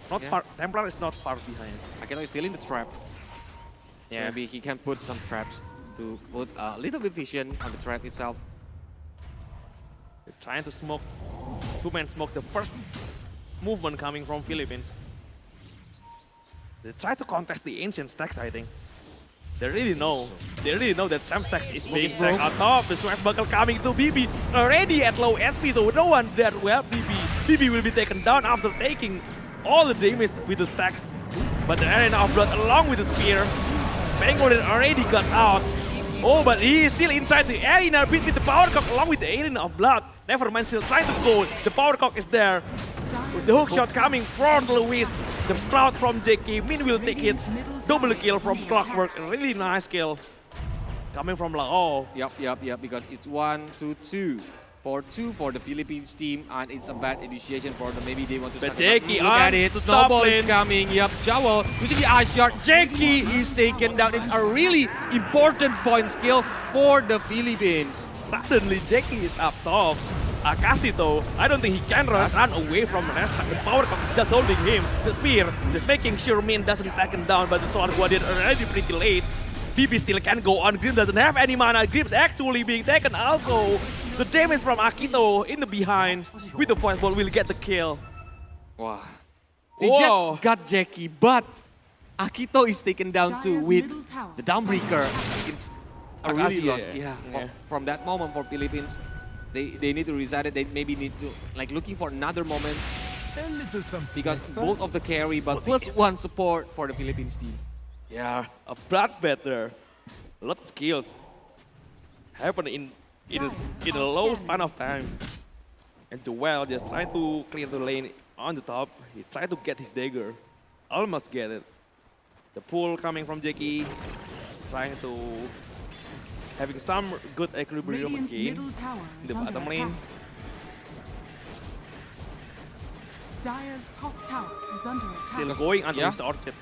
S9: Not far. Templar is not far behind.
S3: Akito is still in the trap. So
S9: Yeah.
S3: maybe he can put some traps to put a little bit vision on the trap itself.
S9: They're trying to smoke. Two-man smoke the first movement coming from Philippines. They try to contest the ancient stacks, I think. They really know. They really know that Sam stacks is being stacked on top. The Smash Buckle coming to BB. Already at low SP, so no one there will help BB. BB will be taken down after taking all the damage with the stacks. But the Arena of Blood along with the spear. Penguin already got out. Oh, but he is still inside the arena with the power cock along with the Arena of Blood. Never mind, still trying to go. The power cock is there. The hook shot coming from Luis. The sprout from JK. Min will take it. Double kill from Clockwork. A really nice kill. Coming from LAOS.
S3: Yep. Because it's 1-2-2. 4-2 for the Philippines team, and it's a bad initiation for them. Maybe they want to
S9: But
S3: start.
S9: Jackie
S3: Look at it. Snowball is
S9: lane.
S3: coming. Yep, Jawo using the ice shard. Jackie is taken down. It's a really important point skill for the Philippines.
S9: Suddenly, Jackie is up top. Akashi though, I don't think he can run away from Nessa. The power cock is just holding him. The spear, just making sure Min doesn't take him down, but the sword did already pretty late. BB still can go on. Grim doesn't have any mana. Grim's actually being taken also. The damage from Akito in the behind with the voice ball will get the kill.
S3: Wow. They just got Jackie, but Akito is taken down too with the Dawnbreaker. It's a really loss. Yeah. From that moment for Philippines, they need to reset it. They maybe need to looking for another moment. Because both of the carry, but +1 support for the Philippines team.
S9: Yeah, a bloodbath there. A lot of kills happen in a low span of time. And Joel just trying to clear the lane on the top. He tried to get his dagger. Almost get it. The pull coming from Jackie. Trying to having some good equilibrium again in the bottom lane.
S8: Dire's top tower is under attack.
S9: Still going under his orchid.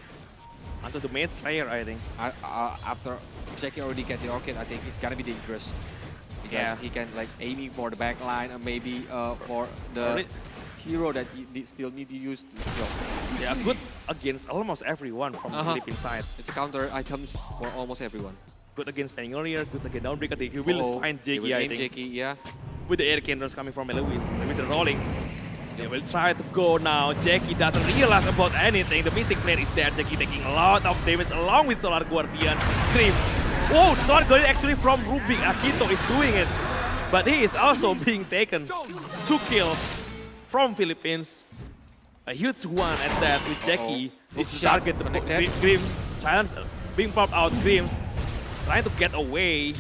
S9: Under the main slayer, I think.
S3: After Jackie already get the orchid, I think it's gonna be dangerous. Because he can aiming for the back line and maybe for the hero that he still need to use to skill.
S9: They are good against almost everyone from the Philippine side.
S3: It's a counter items for almost everyone.
S9: Good against Pangolier, good against Downbreaker. They will find Jackie, I think.
S3: Jackie, yeah.
S9: With the air cannons coming from LAOS, with the rolling. They will try to go now. Jackie doesn't realize about anything. The Mystic Flare is there. Jackie taking a lot of damage along with Solar Guardian. Grims. Whoa, Solar Guardian actually from Rubik. Akito is doing it. But he is also being taken. 2 kills from Philippines. A huge one at that with Jackie. Is the target, the Grims. Silence being popped out. Grims trying to get away.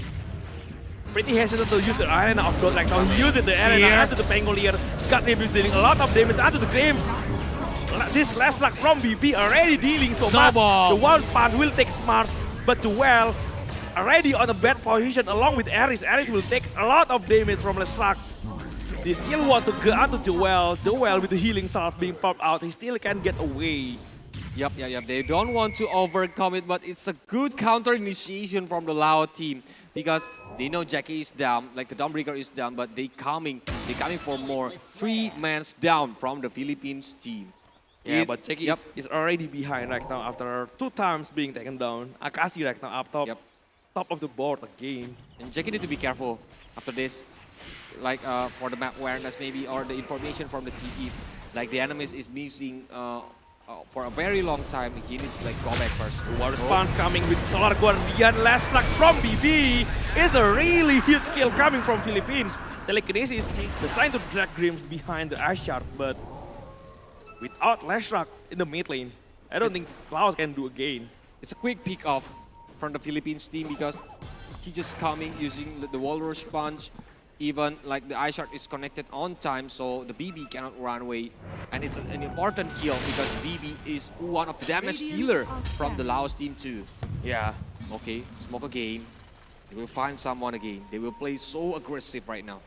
S9: Pretty hesitant to use the Arena of God right now. He uses the Arena onto the Pangolier. Got him dealing a lot of damage onto the Grims. This last luck from BB already dealing so much. The one part will take Smarts, but Joel already on a bad position along with Aris. Aris will take a lot of damage from Lesrak. They still want to go onto Joel. Joel with the healing salve being popped out. He still can get away.
S3: Yep. They don't want to overcome it, but it's a good counter initiation from the Lao team because they know Jackie is down, like the Dawnbreaker is down, but they're coming for more. 3 mans down from the Philippines team.
S9: Yeah, but Jackie is already behind right now after 2 times being taken down. Akashi right now up top, top of the board again.
S3: And Jackie need to be careful after this, like for the map awareness maybe, or the information from the TE. Like the enemy is missing for a very long time. He needs to go back first.
S9: One response coming with Solar Guardian. Last luck from BB is a really huge kill coming from Philippines. Telekinesis is trying to drag Grims behind the Ice Shard, but without Last luck in the mid lane, I don't think Laos can do again.
S3: It's a quick pick off from the Philippines team because he just coming using the Walrus Punch. Even like the Ice Shard is connected on time, so the BB cannot run away. And it's an important kill because BB is one of the damage dealer from the Laos team too.
S9: Yeah.
S3: Okay, smoke again. They will find someone again. They will play so aggressive right now.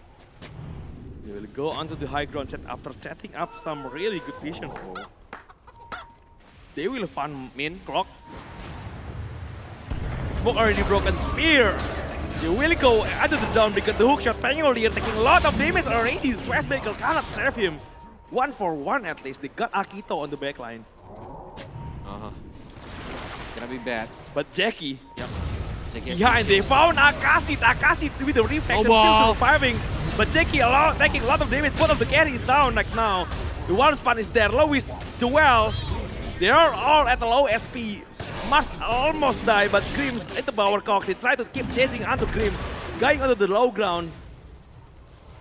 S9: They will go onto the high ground set after setting up some really good vision. They will find main clock. Smoke already broken. Spear. They will go under the down because the hookshot Pangolier taking a lot of damage already. Swashmaker cannot save him. 1-for-1 at least. They got Akito on the backline.
S3: It's gonna be bad.
S9: But Jackie.
S3: Jackie
S9: behind, they found Akashi. Akashi with the reflection still surviving. But Jackie taking a lot of damage. Both of the carry is down right now. The one spot is there. Lois, Joel. They are all at a low SP. Must almost die, but Grims at the power cock. They try to keep chasing onto Grims. Going onto the low ground.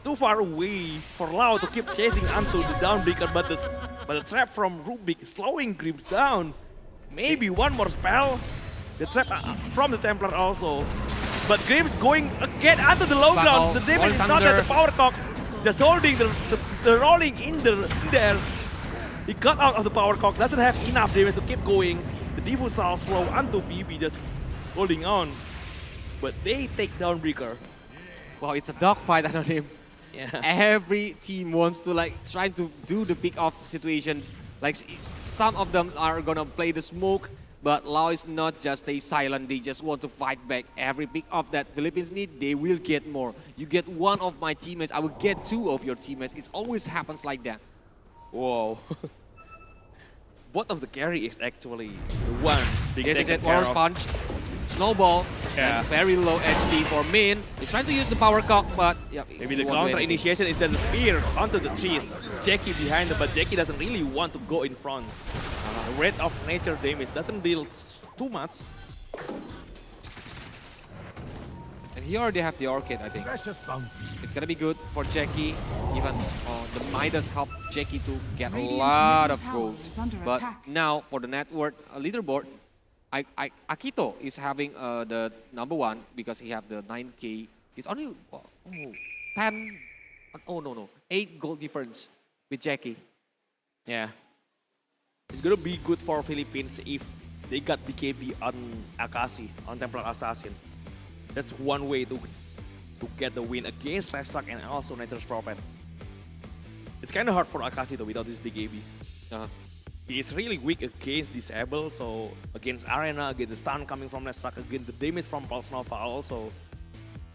S9: Too far away for Lao to keep chasing onto the Dawnbreaker, but the trap from Rubik slowing Grims down. Maybe one more spell. The trap from the Templar also. But Grims going again onto the low ground. The damage is not at the power cock. Just holding the rolling in there. He got out of the power cock, doesn't have enough damage to keep going. The Diffusal slow onto BB, just holding on. But they take down Breaker.
S3: Wow, it's a dogfight on him.
S9: Yeah.
S3: Every team wants to try to do the pick off situation. Like some of them are gonna play the smoke, but Lao is not just stay silent. They just want to fight back. Every pick off that Philippines need, they will get more. You get one of my teammates, I will get 2 of your teammates. It always happens like that.
S9: Whoa. Both of the carry is actually the one being
S3: This is
S9: taken
S3: it,
S9: care
S3: Walrus
S9: of.
S3: Punch, Snowball, and very low HP for Min. He's trying to use the power cock, but
S9: Maybe the counter initiation is then the spear onto the trees. Jackie behind them, but Jackie doesn't really want to go in front. The rate of nature damage doesn't deal too much.
S3: And he already have the Orchid, I think. It's gonna be good for Jackie. Even the Midas helped Jackie to get a lot of gold. But now for the network leaderboard, Akito is having the #1 because he have the 9K. It's only 10. Oh no, 8 gold difference with Jackie.
S9: Yeah. It's gonna be good for Philippines if they got BKB on Akashi, on Templar Assassin. That's one way to get the win against Lesrak and also Nature's Prophet. It's kind of hard for Akashi though without this BKB. He is really weak against Disable, so against Arena, against the stun coming from Lesrak, against the damage from Pulse Nova also.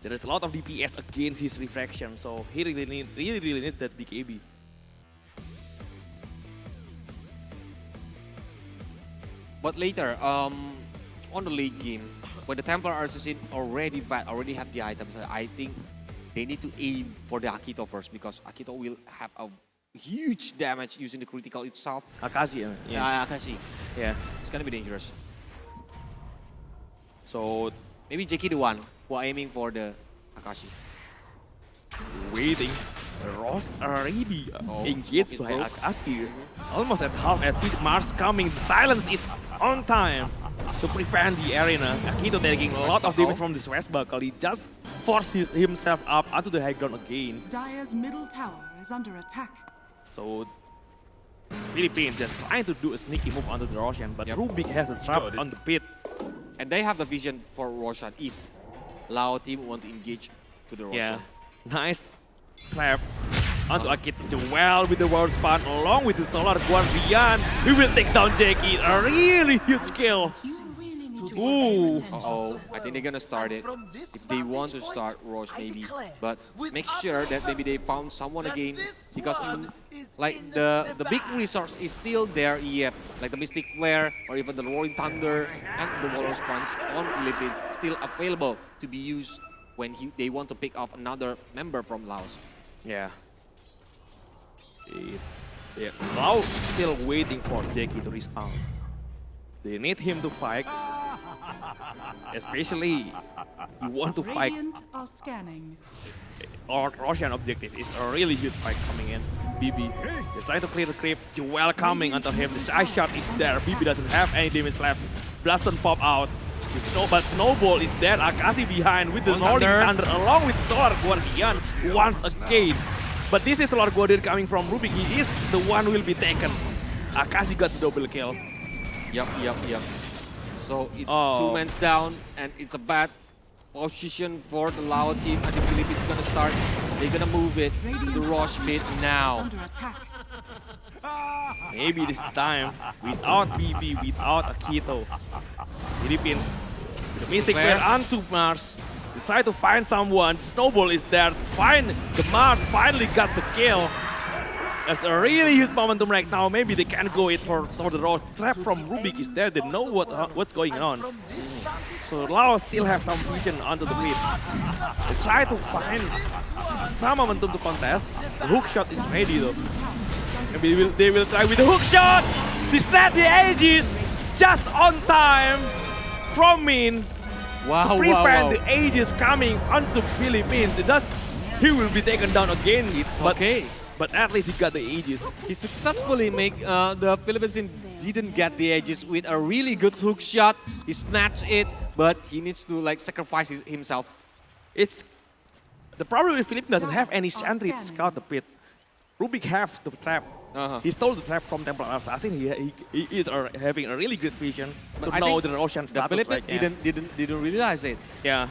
S9: There is a lot of DPS against his refraction, so he really needs that BKB.
S3: But later, on the late game, when the Templar Assassin already have the items, I think they need to aim for the Akito first, because Akito will have a huge damage using the critical itself.
S9: Akashi,
S3: Akashi.
S9: Yeah.
S3: It's gonna be dangerous.
S9: So
S3: maybe Jackie the one who are aiming for the Akashi.
S9: Waiting. Ross already engaged by Akashi. Almost at half speed. Mars coming. The silence is on time to prevent the arena. Akito taking a lot of damage from this West Buckle. He just forces himself up onto the high ground again.
S8: Dire's middle tower is under attack.
S9: So Philippines just trying to do a sneaky move onto the Roshan, but Rubik has the trap on the pit.
S3: And they have the vision for Roshan if Lao team want to engage to the Roshan.
S9: Yeah, nice trap onto Akito. Well with the World Span along with the Solar Guardian. We will take down Jackie. A really huge kill. Ooh.
S3: Uh-oh, I think they're gonna start it. If they want to start Roche maybe, but make sure that maybe they found someone again, because like the big resource is still there yet, like the Mystic Flare or even the Roaring Thunder and the Walrus Punch on Philippines still available to be used when they want to pick off another member from Laos.
S9: Yeah. Laos still waiting for Jackie to respawn. They need him to fight. Especially, you want to fight.
S8: Radiant are scanning.
S9: Our Russian objective is a really huge fight coming in. BB is trying to clear the creep. Joel coming onto him. The side shot is there. BB doesn't have any damage left. Blaston pop out. But Snowball is there. Akashi behind with the Rolling Thunder along with Solar Guardian once again. But this is Solar Guardian coming from Rubik. He is the one who will be taken. Akashi got the double kill.
S3: Yup. So it's 2 men down, and it's a bad position for the Lao team. I think Philippines gonna start. They're gonna move it to Roche mid now.
S9: Maybe this time, without BB, without Akito, Philippines, the Mystic Flare onto Mars. They try to find someone. Snowball is there. Find the Mars. Finally got the kill. That's a really huge momentum right now. Maybe they can go it for the Rose. Trap from Rubik is there. They know what's going on. So Laos still have some vision onto the pit. They try to find some momentum to contest. The hook shot is ready though. Maybe they will try with the hook shot. They snap the Aegis just on time from Min. Prevent the Aegis coming onto Philippines. He will be taken down again.
S3: It's okay.
S9: But at least he got the Aegis.
S3: He successfully make the Philippines team didn't get the Aegis with a really good hook shot. He snatched it, but he needs to like sacrifice himself.
S9: It's the problem with Philippines doesn't have any sentry to scout the pit. Rubik has the trap. He stole the trap from Templar Assassin. He is having a really good vision to know the Roshan status.
S3: The Philippines didn't realize it.
S9: Yeah.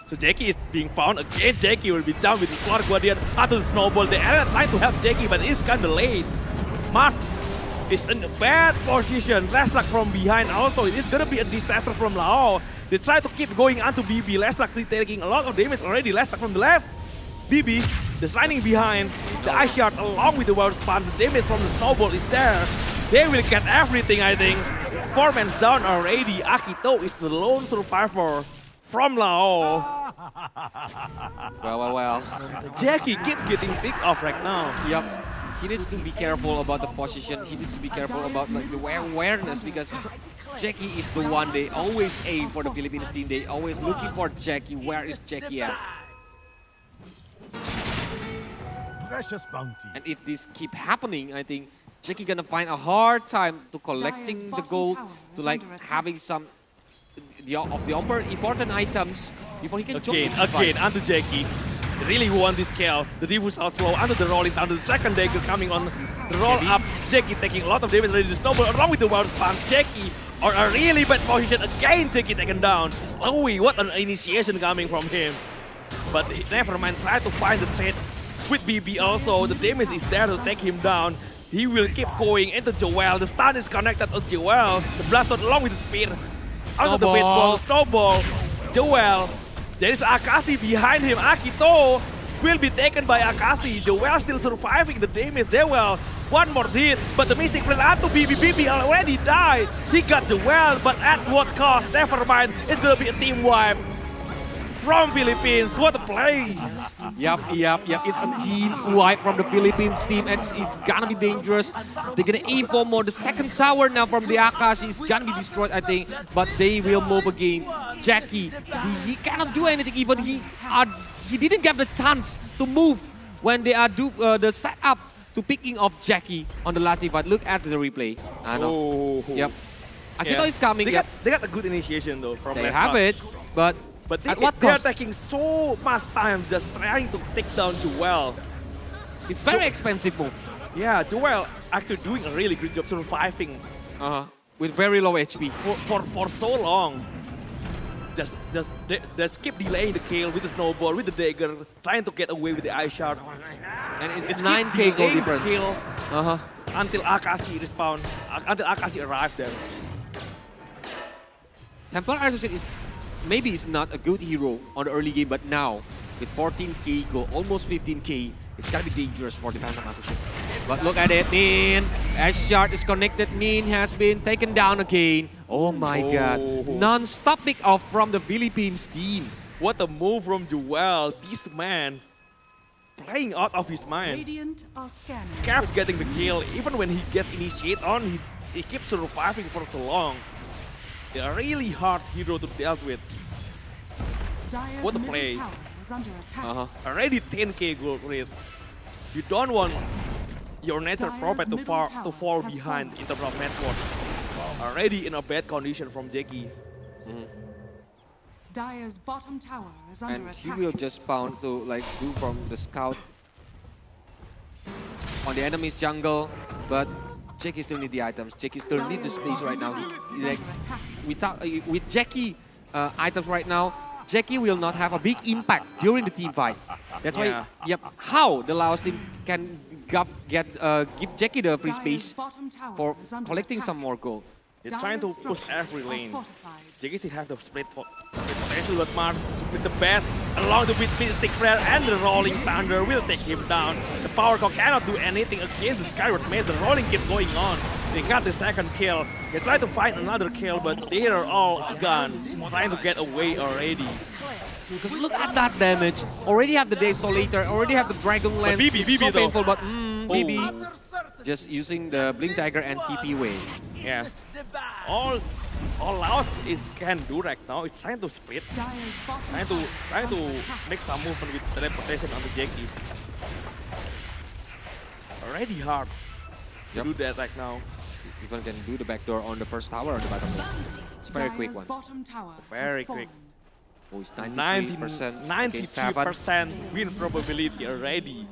S9: So Jackie is being found again. Jackie will be down with the Solar Guardian onto the Snowball. They are trying to help Jackie, but it's kind of late. Mars is in a bad position. Lesnak from behind also. It is going to be a disaster from Lao. They try to keep going onto BB. Lesnak taking a lot of damage already. Lesnak from the left. BB, the sliding behind. The Ice Shard along with the World Span. The damage from the Snowball is there. They will get everything, I think. 4 men down already. Akito is the lone survivor from Lao.
S3: Well.
S9: Jackie keep getting picked off right now.
S3: Yep. He needs to be careful about the position. He needs to be careful about like the awareness, because Jackie is the one they always aim for the Philippines team. They always looking for Jackie. Where is Jackie at?
S15: Precious bounty.
S3: And if this keep happening, I think Jackie gonna find a hard time to collecting the gold, to like having some of the important items before he can jump into the fight.
S9: Again, onto Jackie. They really want this kill. The Diffuse Outflow onto the Rolling Thunder. The second dagger coming on the roll up. Jackie taking a lot of damage already. The Snowball along with the World Span. Jackie on a really bad position. Again, Jackie taken down. Louis, what an initiation coming from him. But never mind, try to find the trade with BB also. The damage is there to take him down. He will keep going into Joel. The stun is connected on Joel. The Blaston along with the spear. Onto the Fitball. Snowball. Joel. There is Akashi behind him. Akito will be taken by Akashi. Joel still surviving the damage. Joel One more hit, but the Mystic Flare onto BB already died. He got the well, but at what cost? Never mind, it's gonna be a team wipe from Philippines. What a play!
S3: Yep. It's a team wipe from the Philippines team, and it's gonna be dangerous. They're gonna aim for more. The second tower now from the Akashi is gonna be destroyed, I think, but they will move again. Jackie, he cannot do anything. Even he didn't get the chance to move when they are do the setup to picking off Jackie on the last fight. Look at the replay. Yep. Akito is coming.
S9: They got a good initiation though from
S3: They have it, but at what
S9: they're
S3: cost?
S9: taking so much time just trying to take down Joel.
S3: It's very expensive move.
S9: Yeah, Joel actually doing a really good job surviving.
S3: With very low HP.
S9: For so long. Just keep delaying the kill with the snowball, with the dagger, trying to get away with the ice shard.
S3: And it's 9k gold difference.
S9: Kill until Akashi respawn, until Akashi arrived there.
S3: Templar Assassin maybe is not a good hero on the early game, but now with 14k gold, almost 15k, it's gonna be dangerous for the Phantom Assassin. But look at it, Min. Ice shard is connected. Min has been taken down again. Oh my god. Non-stop pick off from the Philippines team.
S9: What a move from Joel. This man playing out of his mind.
S8: Radiant are scanning.
S9: Kept getting the kill. Even when he gets initiated on, he keeps surviving for so long. They are really hard hero to deal with.
S8: Dire's
S9: What a
S8: middle
S9: play.
S8: tower is under attack.
S9: Already 10k gold rate. You don't want your nature prophet to fall behind in terms of network. Already in a bad condition from Jackie.
S8: Dire's bottom tower is under
S3: And
S8: attack.
S3: he will just spawn to do from the scout on the enemy's jungle, but Jackie still need the items. Jackie still need the space right now. With Jackie items right now, Jackie will not have a big impact during the team fight. That's why, how the LAOS team can give Jackie the free space for collecting some more gold.
S9: They're trying to push every lane. Jackie still have the split potential, but Mars with the best along the with Mystic Flare and the Rolling Thunder will take him down. The Power Core cannot do anything against the Skyward Maze. The rolling keeps going on. They got the second kill. They try to find another kill, but they are all gone. Trying to get away already.
S3: Because look at that damage. Already have the Desolator, already have the Dragon Lance.
S9: BB
S3: so
S9: though.
S3: painful, but BB just using the Blink Dagger and TP wave.
S9: Yeah. All LAOS can do right now is trying to split. Trying to make some movement with teleportation onto Jackie. Already hard to do that right now.
S3: Even can do the backdoor on the first tower on the bottom left. It's a very quick one.
S9: Very quick.
S3: Oh, it's 93%.
S9: 93% win probability already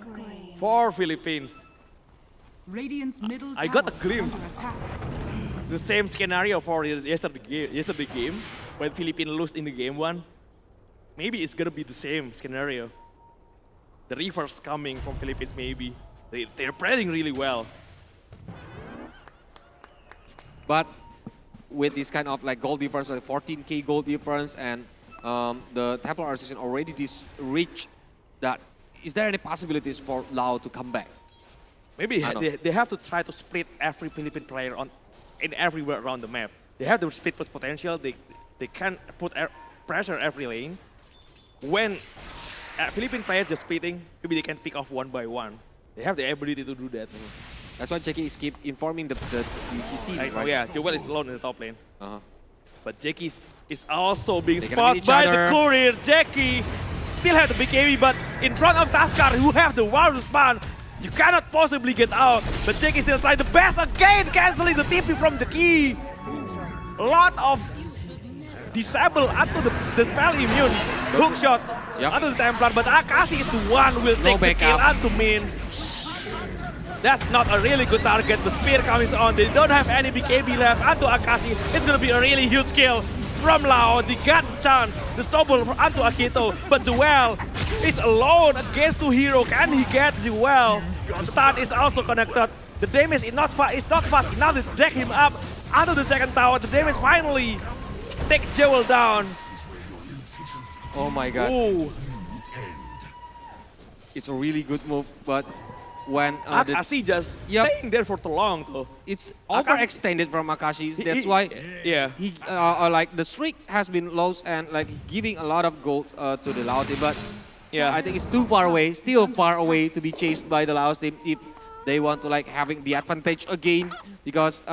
S9: for Philippines.
S8: Radiant's middle
S9: I got a glimpse. The same scenario for yesterday game when Philippines lose in the game 1. Maybe it's gonna be the same scenario. The reverse coming from Philippines maybe. They're playing really well.
S3: But with this kind of gold difference, like 14k gold difference, and the Templar Assassin already reached that, is there any possibilities for LAO to come back?
S9: Maybe they have to try to split every Philippine player in everywhere around the map. They have the split push potential. They can put pressure every lane. When Philippine players just splitting, maybe they can pick off one by one. They have the ability to do that.
S3: That's why Jackie is keep informing his team.
S9: Oh
S3: right?
S9: yeah, Joel is alone in the top lane. But Jackie is also being
S3: They're
S9: spotted by the courier. Jackie still have the BKB, but in front of Taskar, who have the wild spawn, you cannot possibly get out. But Jackie still trying the best again, canceling the TP from Jackie. A lot of disable onto the spell immune. Hook shot onto the Templar, but Akashi is the one who will take the kill onto Min. That's not a really good target. The spear comes on. They don't have any BKB left onto Akashi. It's going to be a really huge kill from Lao. They got the chance. The stumble onto Akito. But Joel is alone against two heroes. Can he get Joel? The stun is also connected. The damage is not fast enough to drag him up onto the second tower. The damage finally take Joel down.
S3: Oh my god.
S9: Ooh.
S3: It's a really good move, but when
S9: Akashi just staying there for too long though.
S3: It's overextended from Akashi. That's why he like the streak has been lost and like giving a lot of gold to the Laos team. But I think it's too far away, still far away to be chased by the Laos team if they want to like having the advantage again, because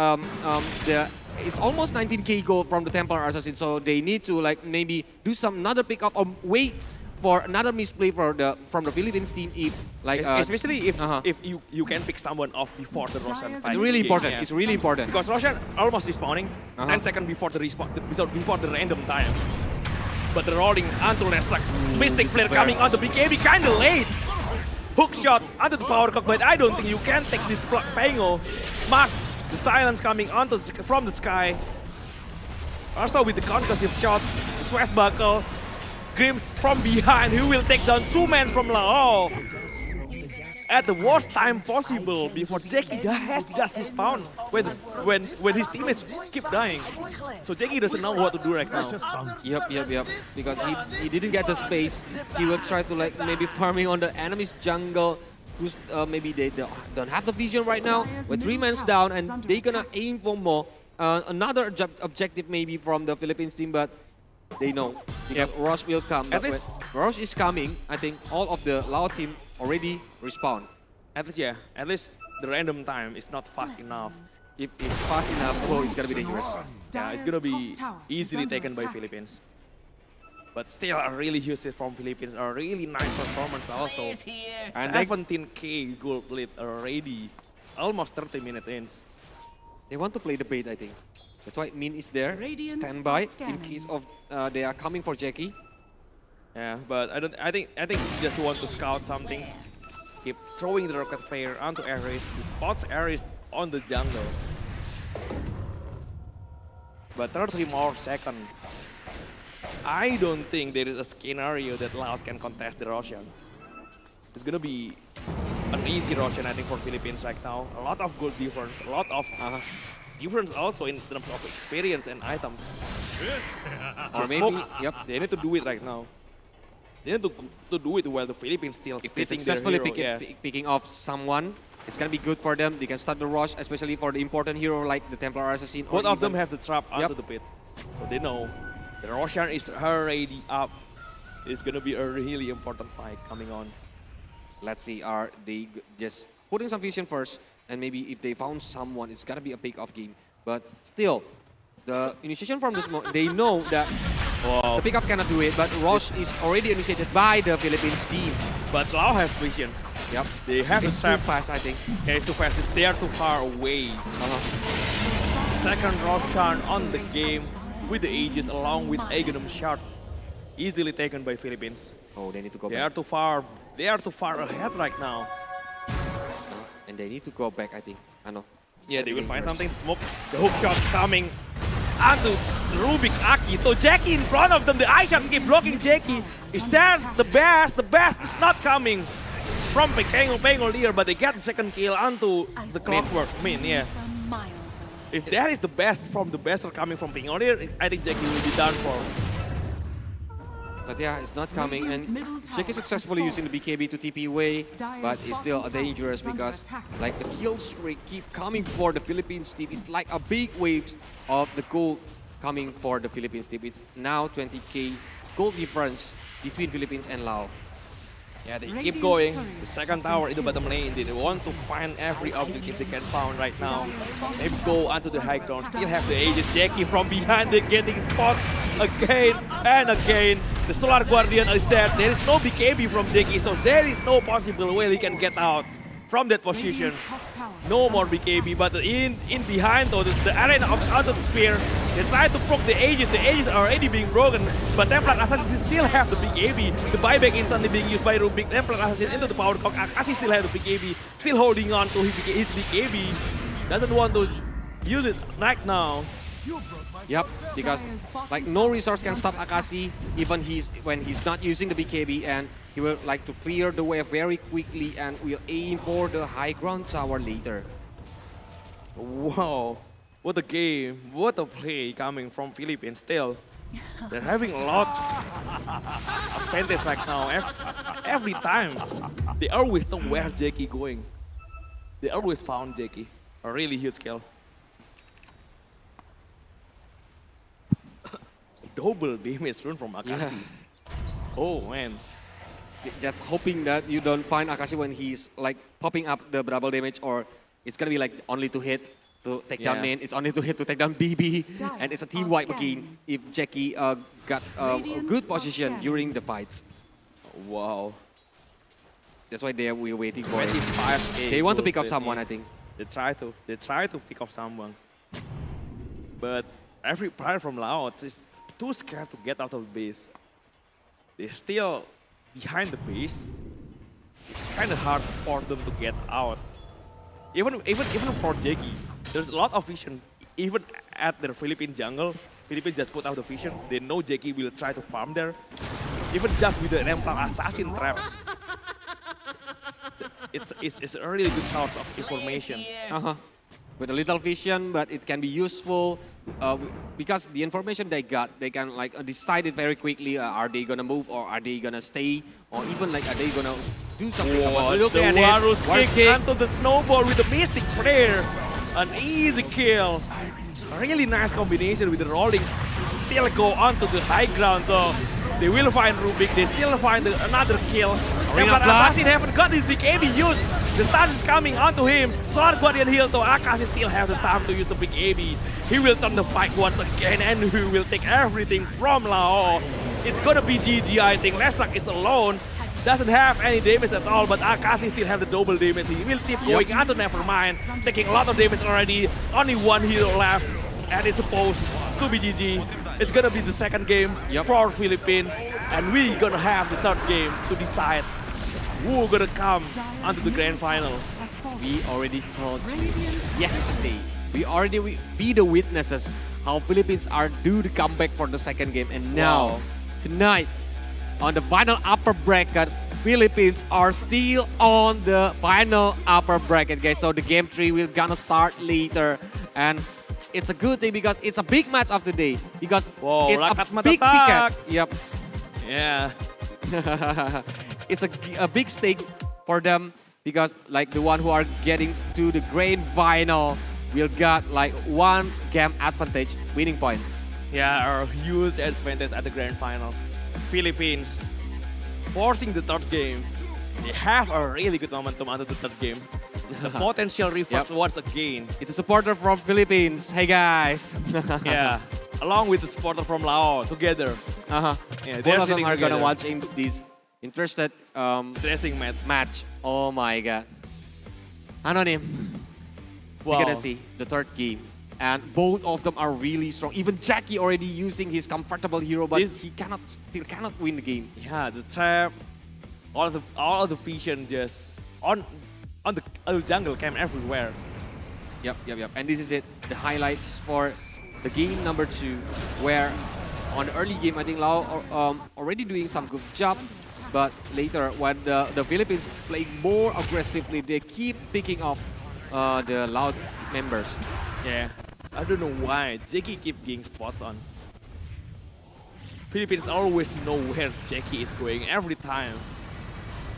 S3: it's almost 19k gold from the Templar Assassin, so they need to like maybe do some another pick up or wait for another misplay from the Philippines team if like
S9: especially if you can pick someone off before the Roshan fight.
S3: It's really important. It's really important
S9: because Roshan almost respawning 10 seconds before the before the random time. But the rolling onto Lestak, Mystic Flare coming on the BKB kinda late. Hook shot onto the power cock, but I don't think you can take this Pango. Mask, the silence coming onto from the sky. Also with the concussive shot, the swashbuckle. Grims from behind, who will take down 2 men from Lao at the worst time possible before Jackie has just respawned when his teammates keep dying. So Jackie doesn't know what to do right now.
S3: Yep. Because he didn't get the space. He will try to like maybe farming on the enemy's jungle. Who's maybe they don't have the vision right now. With 3 men down and they gonna aim for more. Another objective maybe from the Philippines team, but they know because Rosh will come. But when Rosh is coming, I think all of the Lao team already respawn.
S9: At least the random time is not fast enough.
S3: If it's fast enough, it's gonna be dangerous.
S9: Yeah, it's gonna be easily taken by Philippines. But still a really huge hit from Philippines, a really nice performance also. And 17k gold lead already, almost 30 minutes in.
S3: They want to play the bait, I think. That's why Min is there, standby in case of they are coming for Jackie.
S9: Yeah, but I think he just want to scout something. Keep throwing the rocket flare onto Ares. He spots Ares on the jungle. But 30 more seconds. I don't think there is a scenario that Laos can contest the Roshan. It's gonna be an easy Roshan, I think, for Philippines right now. A lot of gold difference, a lot of difference also in terms of experience and items.
S3: Or maybe,
S9: they need to do it right now. They need to do it while the Philippines still
S3: if they successfully picking off someone, it's gonna be good for them. They can start the rush, especially for the important hero like the Templar Assassin.
S9: Both of them have the trap onto the pit, so they know the Roshan is already up. It's gonna be a really important fight coming on.
S3: Let's see, are they just putting some vision first? And maybe if they found someone, it's gonna be a pick-off game. But still, the initiation from this moment, they know that the pick-off cannot do it, but Rosh is already initiated by the Philippines team.
S9: But Lao has vision.
S3: Yep.
S9: They have
S3: it's too fast, I think.
S9: Yeah, it's too fast. They are too far away. Second Roshan on the game with the Aegis along with Aghanim Shard. Easily taken by Philippines.
S3: Oh, they need to go
S9: back. They are too far ahead right now.
S3: And they need to go back, I think. I know.
S9: Yeah, they will find something to smoke. The hook shot coming onto Rubik Aki. So Jackie in front of them. The eye shot keep blocking Jackie. Is that the best? The best is not coming from Pengo here, but they get the second kill onto the Clockwork Min. Yeah. If that is the best from the best coming from Pengo here, I think Jackie will be done for.
S3: But yeah, it's not coming, and Jackie successfully using the BKB to TP away, but it's still dangerous because like the kill streak keep coming for the Philippines team. It's like a big wave of the gold coming for the Philippines team. It's now 20k gold difference between Philippines and Laos.
S9: Yeah, they keep going. The second tower in the bottom lane. They want to find every objective they can find right now. They go onto the high ground. Still have the agent Jackie from behind. They're getting spots again and again. The Solar Guardian is dead. There is no BKB from Jackie, so there is no possible way he can get out from that position. No more BKB, but in behind though, the arena of the Spear, they try to proc the Aegis. The Aegis are already being broken, but Templar Assassin still have the BKB. The buyback instantly being used by Rubik. Templar Assassin into the power cock. Akashi still have the BKB, still holding on to his BKB. Doesn't want to use it right now.
S3: Yep, because like no resource can stop Akashi even when he's not using the BKB, and he will like to clear the way very quickly and will aim for the high ground tower later.
S9: Wow, what a game, what a play coming from Philippines still. They're having a lot of advantage right now. Every time, they always know where Jackie going. they always found Jackie. A really huge kill. Double damage run from Akashi. Oh man.
S3: Just hoping that you don't find Akashi when he's like popping up the double damage, or it's gonna be like only to hit to take down main, it's only to hit to take down BB, and it's a team wipe again if Jackie got a good position during the fights.
S9: Wow.
S3: That's why we're waiting for it.
S9: 25.
S3: They want to pick up someone, I think.
S9: They try to pick up someone. But every player from Laos is too scared to get out of the base. They're still behind the base. It's kind of hard for them to get out. Even for Jackie, there's a lot of vision. Even at their Philippine jungle, Philippines just put out the vision. They know Jackie will try to farm there. Even just with the Remplar Assassin traps. It's a really good source of information.
S3: With a little vision, but it can be useful because the information they got, they can like decide it very quickly. Are they gonna move, or are they gonna stay, or even like are they gonna do something?
S9: Whoa,
S3: Look
S9: the
S3: at
S9: Varus
S3: it.
S9: kicks onto the snowball with the Mystic Prayer. An easy kill. A really nice combination with the rolling. Still go onto the high ground though. They will find Rubik. They still find another kill. But Assassin haven't got his big AB used. The stun is coming onto him. Sword Guardian heal, so Akashi still have the time to use the big AB. He will turn the fight once again, and he will take everything from Lao. It's gonna be GG, I think. Lestrak is alone. Doesn't have any damage at all, but Akashi still have the double damage. He will keep going onto Nevermind, taking a lot of damage already. Only one hero left, and it's supposed to be GG. It's gonna be the second game for Philippines, and we're gonna have the third game to decide who gonna come onto the grand final.
S3: We already told you yesterday. We already be the witnesses how Philippines are due to come back for the second game, and now tonight on the final upper bracket, Philippines are still on the final upper bracket, guys. So the game 3 will gonna start later, and it's a good thing because it's a big match of the day because it's a big ticket. Yep.
S9: Yeah.
S3: It's a big stake for them because like the one who are getting to the grand final will got like 1 game advantage, winning point.
S9: Yeah, a huge advantage at the grand final. Philippines forcing the third game. They have a really good momentum onto the third game. The potential reverse once again.
S3: It's a supporter from Philippines. Hey guys.
S9: Yeah, along with the supporter from Laos together.
S3: Yeah, both of them are gonna watch this interesting match. Oh my god. Anonym. We're gonna see the third game. And both of them are really strong. Even Jackie already using his comfortable hero, but he still cannot win the game.
S9: Yeah, the trap, all the vision just on the jungle came everywhere.
S3: Yep. And this is it. The highlights for the game number 2, where on the early game, I think Lao already doing some good job. But later, when the Philippines play more aggressively, they keep picking off the Lao members.
S9: Yeah, I don't know why Jackie keep getting spots on. Philippines always know where Jackie is going every time.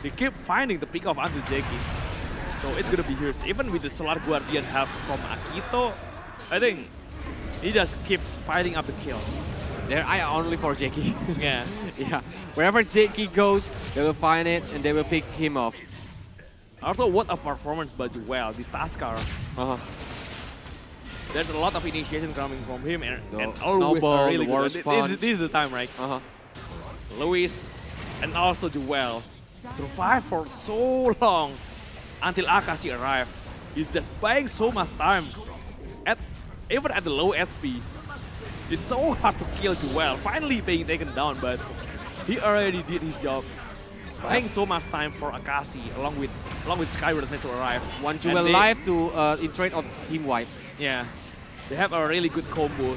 S9: They keep finding the pick off onto Jackie. So it's gonna be huge. Even with the Solar Guardian help from Akito, I think he just keeps piling up the kill.
S3: They're only for Jackie.
S9: Yeah.
S3: Yeah. Wherever Jackie goes, they will find it and they will pick him off.
S9: Also, what a performance by Joel, this Taskar. There's a lot of initiation coming from him, and always
S3: Snowball,
S9: really good. This is the time, right? Luis and also Joel survived for so long until Akashi arrived. He's just buying so much time. Even at the low SP, it's so hard to kill Joel. Finally being taken down, but he already did his job. Buying so much time for Akashi along with Skyward to arrive.
S3: One Joel live to in trade of team wipe.
S9: Yeah, they have a really good combo.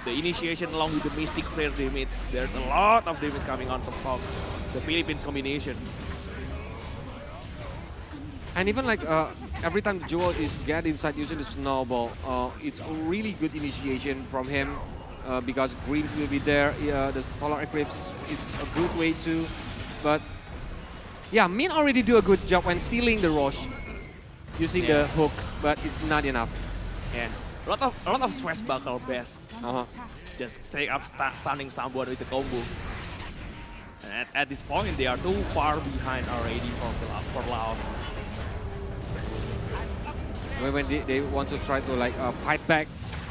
S9: The initiation along with the Mystic Flare damage. There's a lot of damage coming on from the Philippines combination.
S3: And even like every time Joel is get inside using the snowball, it's a really good initiation from him because Greens will be there. The Solar Eclipse is a good way too. But yeah, Min already do a good job when stealing the Roche. using the hook, but it's not enough.
S9: Yeah, a lot of swashbuckle best. Just straight up stunning someone with the combo. And at this point, they are too far behind already for Laos.
S3: When they want to try to like fight back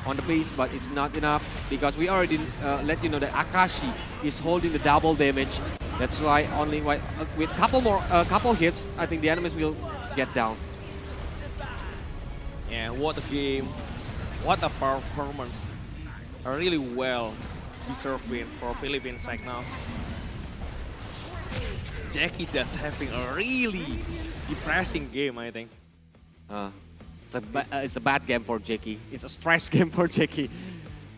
S3: on the base, but it's not enough because we already let you know that Akashi is holding the double damage. That's why only with couple hits, I think the enemies will get down.
S9: Yeah, what a game, what a performance. A really well deserved win for Philippines right now. Jackie just having a really depressing game, I think.
S3: It's a bad game for Jackie. It's a stress game for Jackie.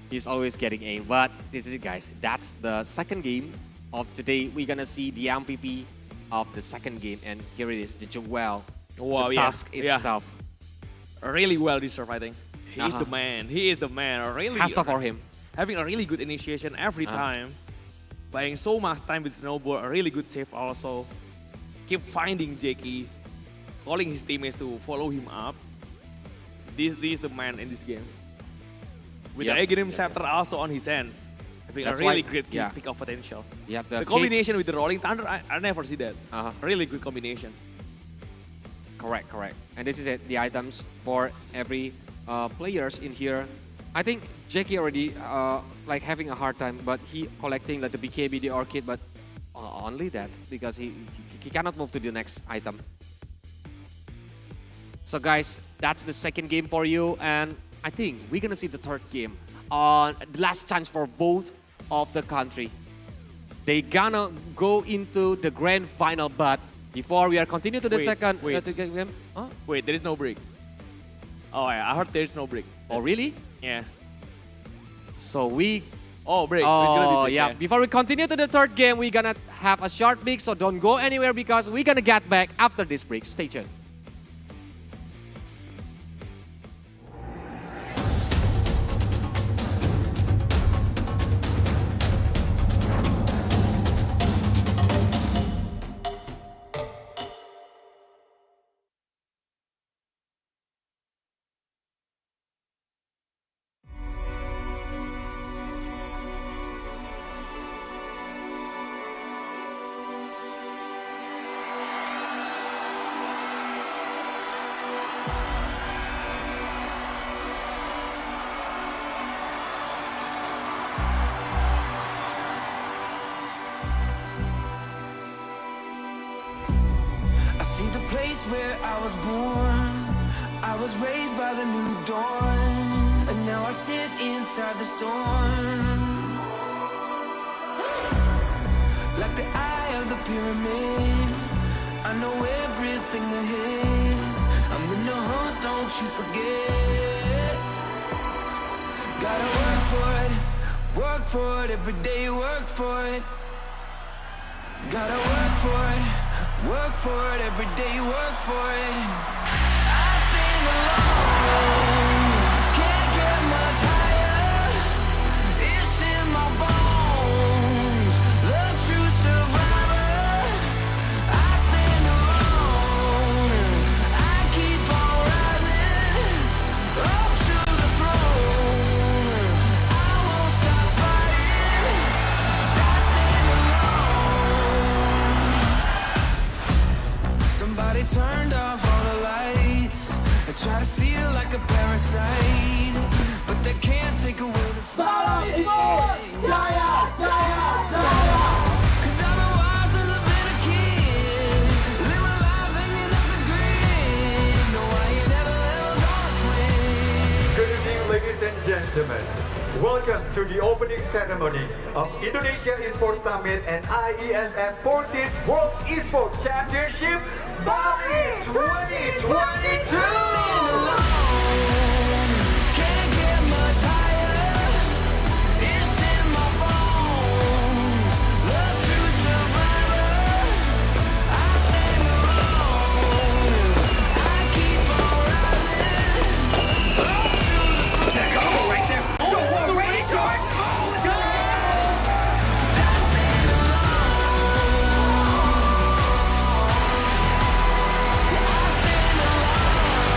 S3: He's always getting aim. But this is it, guys. That's the second game of today. We're gonna see the MVP of the second game, and here it is, the Joel.
S9: Wow,
S3: the task itself.
S9: Really well deserved, I think. He's the man. He is the man. Really.
S3: Hats off for him.
S9: Having a really good initiation every time. Buying so much time with Snowball. A really good save also. Keep finding Jackie. Calling his teammates to follow him up. This is the man in this game. With the Aghanim Scepter also on his hands. Having a really great pick of potential. The combination with the Rolling Thunder, I never see that. Really good combination.
S3: Correct. And this is it, the items for every players in here. I think Jackie already like having a hard time, but he collecting like the BKB, the Orchid, but only that because he cannot move to the next item. So guys, that's the second game for you, and I think we're gonna see the third game on the last chance for both of the country. They gonna go into the grand final, but before we are continue to the second game.
S9: Wait, there is no break. Oh yeah, I heard there is no break.
S3: Oh really?
S9: Yeah.
S3: So we...
S9: break.
S3: Oh yeah. Before we continue to the third game, we're gonna have a short break, so don't go anywhere because we're gonna get back after this break. Stay tuned.
S11: Where I was born, I was raised by the new dawn, and now I sit inside the storm. Like the eye of the pyramid, I know everything ahead. I'm in the hunt, don't you forget. Gotta work for it, every day work for it. Gotta work for it, every day work for it. I sing alone, can't get much higher. It's in my bones, love's true survivor. I stand alone, I keep on rising up to the throne. I won't stop fighting, 'cause I stand alone. Somebody turned off all the lights and try to steal like a parasite, but they can't take away the fight. Jaya, Jaya, Jaya. 'Cause I've been wild since I've been a kid, live my life hanging off the grid. No, I ain't never ever gonna quit.
S16: Good evening, ladies and gentlemen. Welcome to the opening ceremony of Indonesia Esports Summit and IESF 14th World Esports Championship Bali 2022!
S11: Can't get much higher. It's in my bones. Love's true survivor. I stand alone. I keep on rising up to the throne. Go right there. Go right there. Go. 'Cause I stand alone. I stand alone.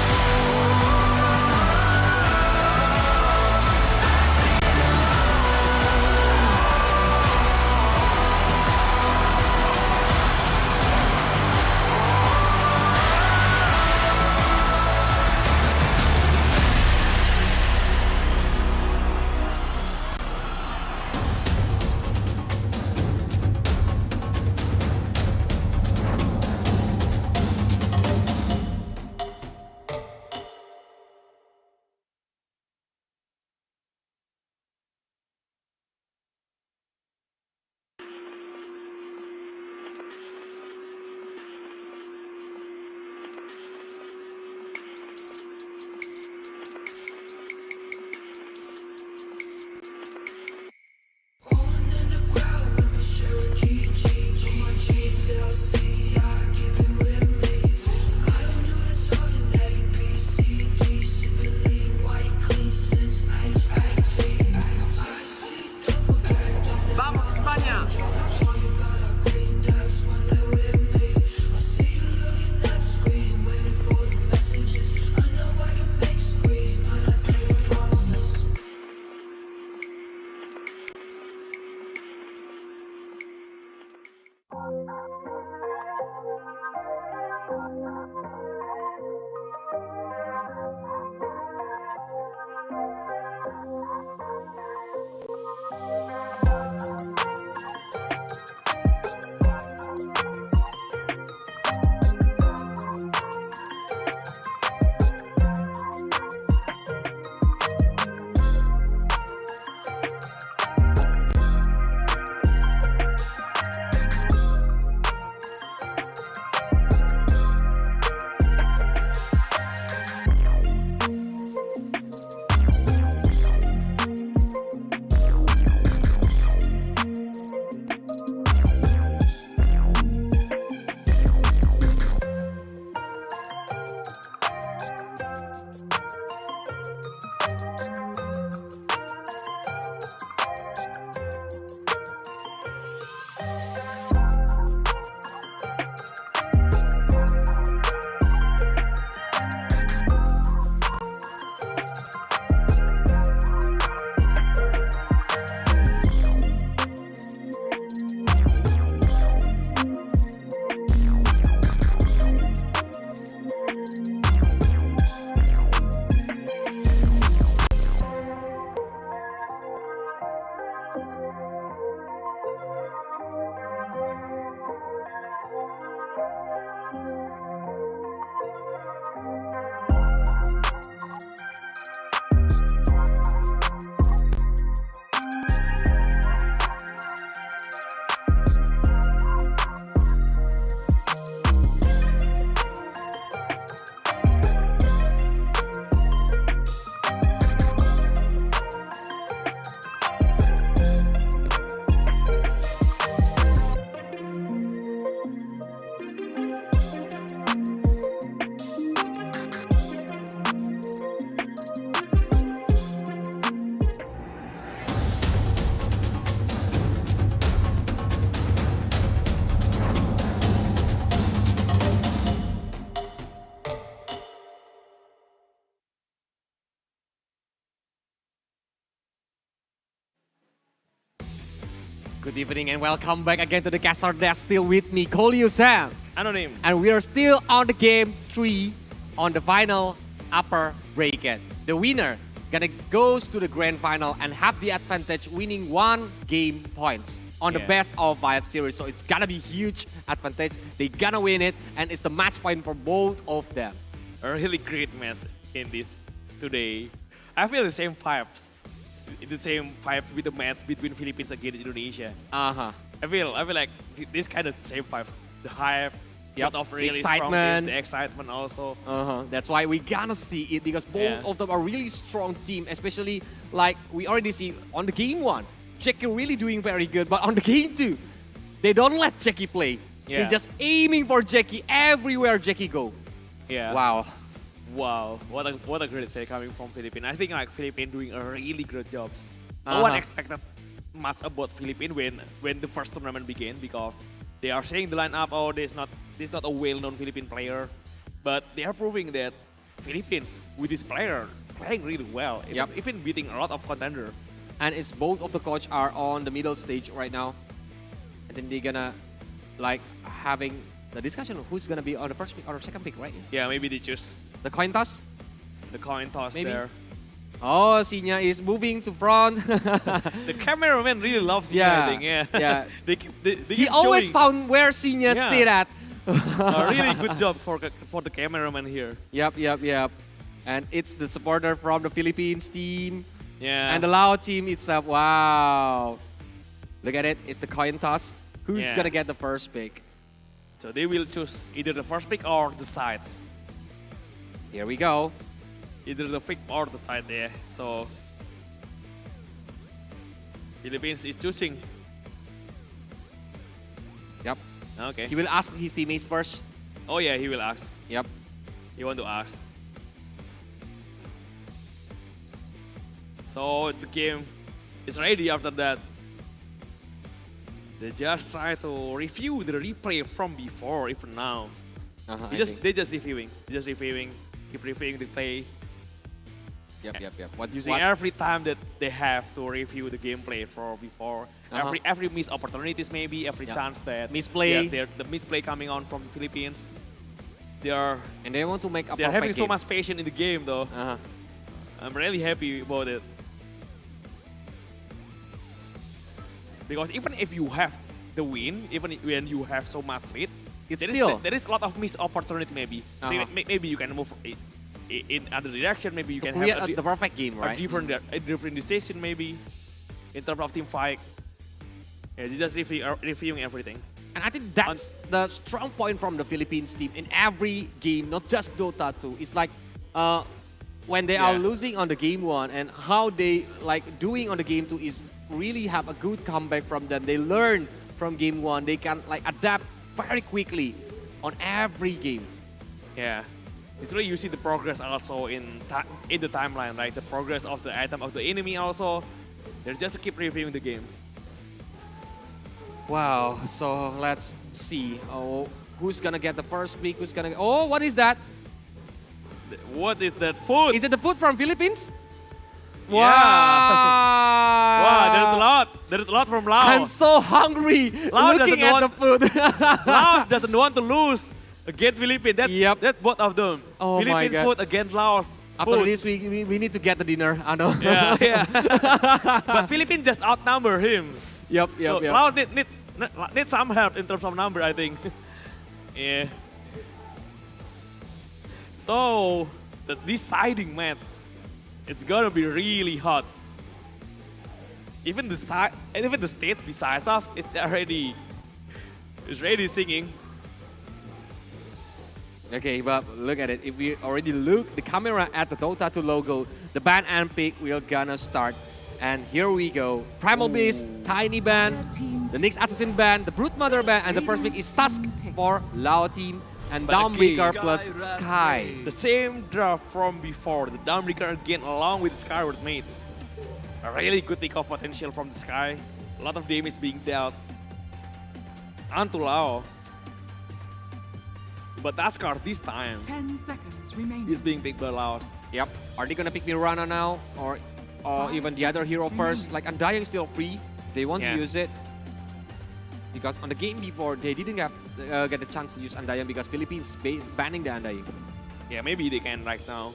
S3: Good evening and welcome back again to the caster desk. Still with me, Kolyu Sam.
S9: Anonym.
S3: And we are still on the game 3 on the final upper bracket. The winner gonna goes to the grand final and have the advantage winning 1 game points on the best of 5 series. So it's gonna be huge advantage. They gonna win it and it's the match point for both of them.
S9: A really great match in this today. I feel the same vibes. The same vibes with the match between Philippines against Indonesia. I feel like this kind of same vibes. The hype, of really
S3: excitement,
S9: the excitement also.
S3: That's why we gonna see it because both of them are really strong team. Especially like we already see on the game 1, Jackie really doing very good. But on the game 2, they don't let Jackie play. They're just aiming for Jackie everywhere Jackie go.
S9: Wow, what a great play coming from Philippines. I think like Philippines doing a really great job. No one expected much about Philippines when the first tournament began because they are saying the lineup, oh, this is not a well-known Philippine player, but they are proving that Philippines with this player playing really well, even beating a lot of contender.
S3: And it's both of the coach are on the middle stage right now, and then they're gonna like having the discussion of who's gonna be on the first pick or second pick, right?
S9: Yeah, maybe they choose
S3: the coin toss.
S9: The coin toss
S3: maybe
S9: there.
S3: Oh, Sinya is moving to front.
S9: The cameraman really loves Sinya, I think.
S3: He always found where Sinya sit at.
S9: A really good job for the cameraman here.
S3: Yep. And it's the supporter from the Philippines team.
S9: Yeah.
S3: And the LAOS team itself. Wow. Look at it. It's the coin toss. Who's gonna get the first pick?
S9: So they will choose either the first pick or the sides.
S3: Here we go.
S9: Either the pick or the side there. So Philippines is choosing.
S3: Yep.
S9: Okay.
S3: He will ask his teammates first.
S9: Oh yeah, he will ask.
S3: Yep.
S9: He want to ask. So the game is ready after that. They just try to review the replay from before, even now. They just reviewing. Keep reviewing the play.
S3: Yep.
S9: Using every time that they have to review the gameplay for before. Every missed opportunities maybe, every chance that
S3: misplay.
S9: The misplay coming on from the Philippines.
S3: And they want to make a
S9: They're having
S3: game.
S9: so much patience in the game though. I'm really happy about it. Because even if you have the win, even when you have so much lead, there is a lot of missed opportunity maybe. Maybe you can move in other direction, maybe you can have
S3: the perfect game, right?
S9: A different decision maybe in terms of team fight. Yeah, just reviewing everything.
S3: And I think that's the strong point from the Philippines team in every game, not just Dota 2. It's like when they are losing on the game 1 and how they like doing on the game 2 is really have a good comeback from them. They learn from game 1. They can like adapt very quickly on every game.
S9: Yeah. It's really you see the progress also in the timeline, right? The progress of the item of the enemy also. They just keep reviewing the game.
S3: Wow, so let's see. Oh, who's gonna get the first pick? Who's gonna? Oh, what is that?
S9: What is that food?
S3: Is it the food from Philippines?
S9: Wow! Wow, there's a lot. There's a lot from Laos.
S3: I'm so hungry looking at the food.
S9: Laos doesn't want to lose against Philippines. That's both of them.
S3: Oh
S9: Philippines
S3: my God.
S9: food against Laos.
S3: After this, we need to get the dinner. I know.
S9: Yeah. But Philippines just outnumber him.
S3: Yep.
S9: So Laos needs some help in terms of number, I think. Yeah. So the deciding match, it's gonna be really hot. Even the stage besides us, it's already singing.
S3: Okay, but look at it. If we already look the camera at the Dota 2 logo, the band and pick, we're gonna start. And here we go. Primal Beast, Tiny Band, the next Assassin Band, the Brute Mother Band, and the first pick is Tusk for Lao team. And Dawnbreaker plus Sky.
S9: The same draft from before, the Dawnbreaker again along with Skyward mates. A really good takeoff potential from the Sky. A lot of damage being dealt onto Lao. But Tuskar this time
S8: 10 seconds remaining.
S9: is being picked by Laos.
S3: Yep. Are they gonna pick Mirana now? Or even the other hero first? Like Undying is still free. They want to use it. Because on the game before, they didn't have get the chance to use Undying because Philippines banning the Undying.
S9: Yeah, maybe they can right now.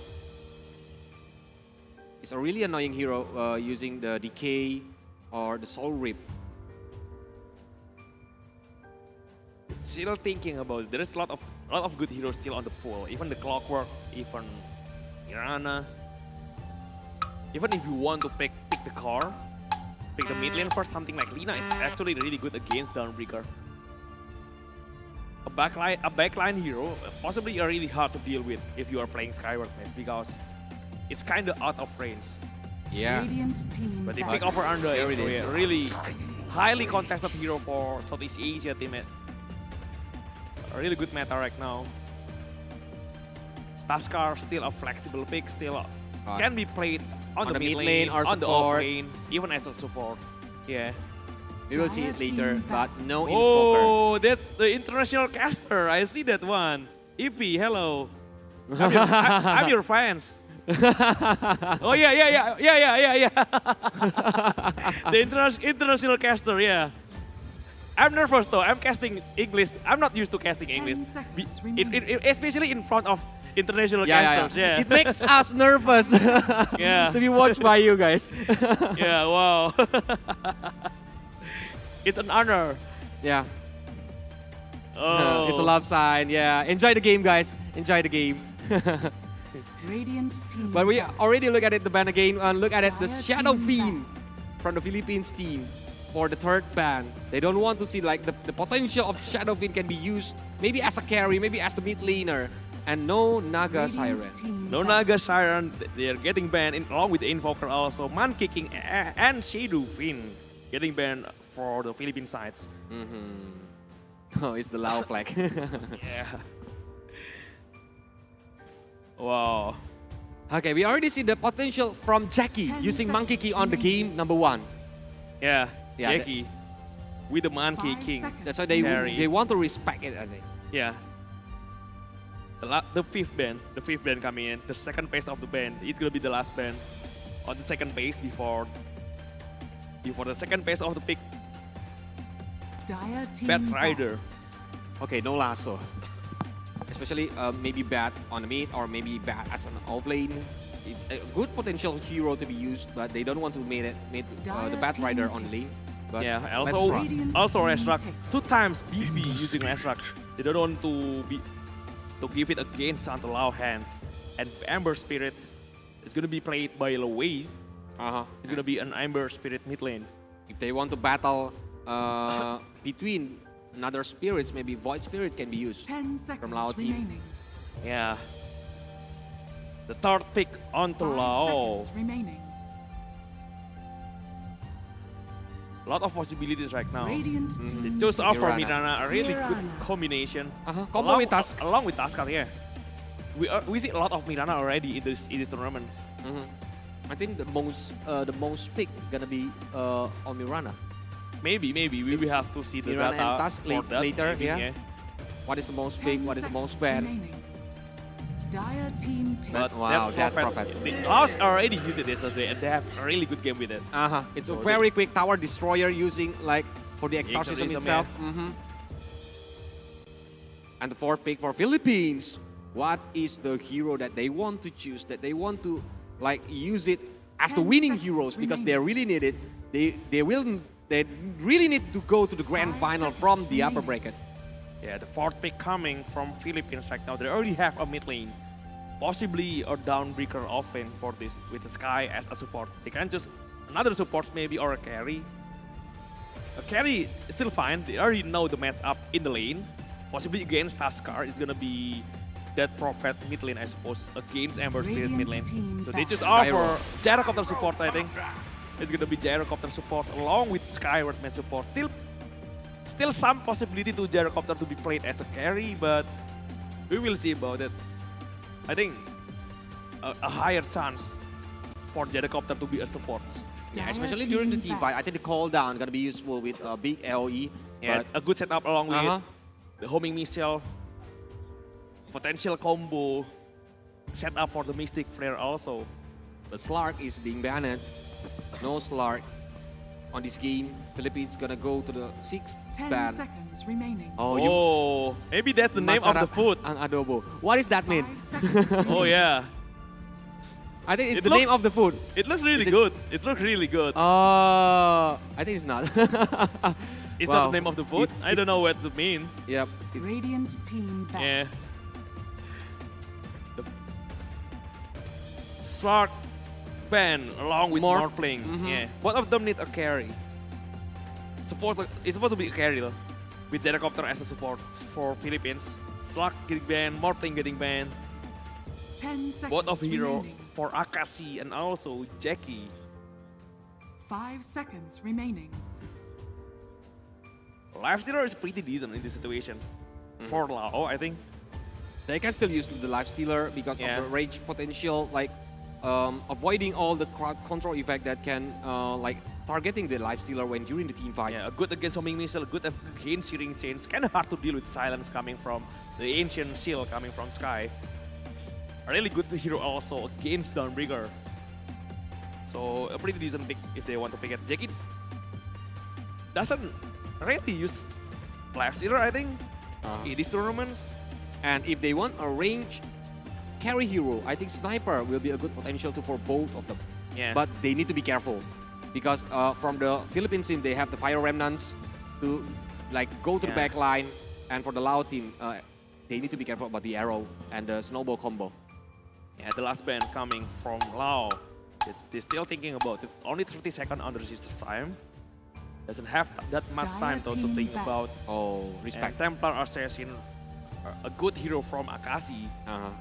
S3: It's a really annoying hero using the Decay or the Soul Rip.
S9: Still thinking about it. There is a lot of good heroes still on the pool. Even the Clockwork, even Mirana. Even if you want to pick the car, pick the mid lane first, something like Lina is actually really good against Dawnbreaker. A backline hero, possibly really hard to deal with if you are playing Skyward Maze because it's kind of out of range.
S3: Yeah.
S9: But they pick over under it, so yeah, really highly contested hero for Southeast Asia teammate. A really good meta right now. Tuskar still a flexible pick, still can be played on the mid lane,
S3: or
S9: on the off
S3: support.
S9: lane, even as a support. Yeah.
S3: We will see it later, but no invoker.
S9: Oh, that's the international caster. I see that one. Ippy, hello. I'm your fans. Oh yeah. The international caster, yeah. I'm nervous though. I'm casting English. I'm not used to casting English, especially in front of international casters. Yeah.
S3: It makes us nervous to be watched by you guys.
S9: Yeah, wow. It's an honor.
S3: Yeah.
S9: Oh.
S3: It's a love sign. Yeah. Enjoy the game, guys. Enjoy the game.
S8: Radiant team.
S3: But we already look at it, the ban again, and look at it, the Shadow Fiend from the Philippines team for the third ban. They don't want to see like the potential of Shadow Fiend can be used maybe as a carry, maybe as the mid laner. And no Naga Siren.
S9: No Naga Siren, they're getting banned along with the Invoker also. Man Kicking and Shadow Fiend getting banned for the Philippine sides.
S3: Oh, it's the Lao flag.
S9: Yeah. Wow.
S3: Okay, we already see the potential from Jackie using Monkey Key on the game number 1.
S9: Yeah, Jackie with the Monkey King.
S3: That's why they want to respect it, I think.
S9: Yeah. The fifth ban coming in. The second phase of the ban. It's gonna be the last ban on the second phase before the second phase of the pick. Bat Rider.
S3: Okay, no lasso. Especially maybe Bat on the mid or maybe Bat as an off lane. It's a good potential hero to be used, but they don't want to make the Bat Rider on lane. But
S9: yeah,
S3: let's
S9: also
S3: try.
S9: also Restrak 2 times BB using Restrak. They don't want to give it against Santa Lao hand. And Amber Spirit is gonna be played by LAOS. It's gonna be an Amber Spirit mid lane.
S3: If they want to battle between another spirits, maybe Void Spirit can be used
S8: 10
S3: from Lao
S8: seconds
S3: team.
S8: remaining.
S9: Yeah. The third pick onto
S8: 5
S9: Lao.
S8: seconds remaining.
S9: A lot of possibilities right now.
S8: Radiant
S9: They
S8: team
S9: chose out for
S3: Mirana.
S9: Mirana, a really good
S8: Mirana.
S9: combination.
S3: Combo with Tusk.
S9: Along with Tuskar, yeah. We see a lot of Mirana already in this tournament.
S3: I think the most pick gonna be on Mirana.
S9: Maybe we will have to see the
S3: Mirana
S9: data
S3: and Tusk
S9: for that,
S3: later,
S9: maybe,
S3: yeah. What is the most pick? What is the most bad?
S8: Dire team pick.
S9: But
S3: Wow, that prophet.
S9: The LAOS already used it yesterday, and they have a really good game with it.
S3: It's
S9: So
S3: a very quick tower destroyer using like for the
S9: Exorcism,
S3: exorcism itself. And the fourth pick for Philippines. What is the hero that they want to choose? That they want to like use it as the
S8: 10
S3: winning
S8: seconds
S3: heroes because they
S8: remaining.
S3: really need it. They really need to go to the grand
S8: 5
S3: final
S8: seconds
S3: from the upper
S8: remaining.
S3: bracket.
S9: Yeah, the fourth pick coming from Philippines right now. They already have a mid lane, possibly a downbreaker off lane for this with the Sky as a support. They can just another support maybe or a carry. A carry is still fine. They already know the matchup in the lane. Possibly against Tuskar, it's gonna be that prophet mid lane, I suppose, against Amber Spirit mid lane. So they just offer Gyrocopter supports, I think. It's gonna be Gyrocopter supports along with Skyward Man support. Still some possibility to Gyrocopter to be played as a carry, but we will see about it. I think a higher chance for Gyrocopter to be a support.
S3: Yeah, especially during the team fight. I think the call down gonna be useful with a big AoE.
S9: Yeah,
S3: But
S9: a good setup along with the homing missile, potential combo setup for the Mystic Flare also.
S3: But Slark is being banned. No Slark on this game. Philippines gonna go to the 6th
S8: 10
S3: ban.
S8: seconds remaining.
S9: Oh, maybe that's the name of the food.
S3: Ang adobo. What does that mean?
S8: 5 seconds
S9: Oh yeah.
S3: I think it's
S9: It
S3: the
S9: looks-
S3: name of the food.
S9: It looks really
S3: Is it-
S9: good. It looks really good.
S3: I think it's not.
S9: It's
S3: Wow.
S9: not the name of the food. I don't know what it mean.
S3: Yep.
S8: Radiant team back.
S9: Yeah. The Slark ban along with
S3: Morph.
S9: Morphling. Yeah. Both of them need a carry. It's supposed to be a carry though. With Gyrocopter as a support for Philippines. Slark getting banned, Morphling getting banned.
S8: 10 seconds
S9: Both of hero
S8: remaining.
S9: for Akashi and also Jackie.
S8: 5 seconds remaining.
S9: Lifestealer is pretty decent in this situation. For Lao, I think.
S3: They can still use the life stealer because
S9: Yeah.
S3: of the rage potential, like avoiding all the crowd control effect that can like targeting the life stealer when during the team fight.
S9: Yeah, good against homing missile, good against searing chains. Kind of hard to deal with silence coming from the ancient shield coming from Sky. A really good hero also against Dawnbreaker. So a pretty decent pick if they want to pick it. Jackie doesn't really use Lifestealer, I think, in these tournaments.
S3: And if they want a range carry hero, I think Sniper will be a good potential for both of them.
S9: Yeah.
S3: But they need to be careful because from the Philippines team, they have the Fire Remnants to like go to the back line. And for the Lao team, they need to be careful about the arrow and the snowball combo.
S9: Yeah, the last ban coming from Lao. They're still thinking about it. Only 30 seconds under resistance time. Doesn't have that much time though to think about.
S3: Oh, respect.
S9: And Templar Assassin, a good hero from Akashi.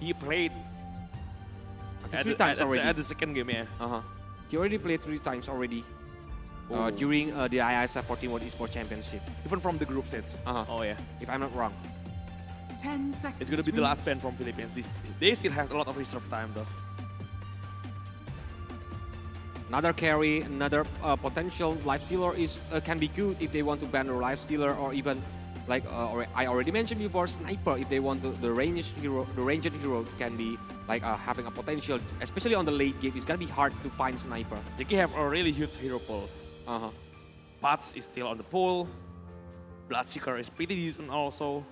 S9: He played
S3: Three times already.
S9: At the second game, yeah.
S3: He already played 3 times already during the IESF 14 World Esports Championship.
S9: Even from the group stage. Oh yeah.
S3: If I'm not wrong.
S8: 10 seconds.
S9: It's gonna be the last ban from Philippines. They still have a lot of reserve time though.
S3: Another carry, another potential life stealer is can be good if they want to ban a life stealer, or even like I already mentioned before, Sniper if they want to, the ranged hero can be like having a potential, especially on the late game. It's gonna be hard to find Sniper.
S9: Jackie have a really huge hero pulse. Pats is still on the pool. Bloodseeker is pretty decent also.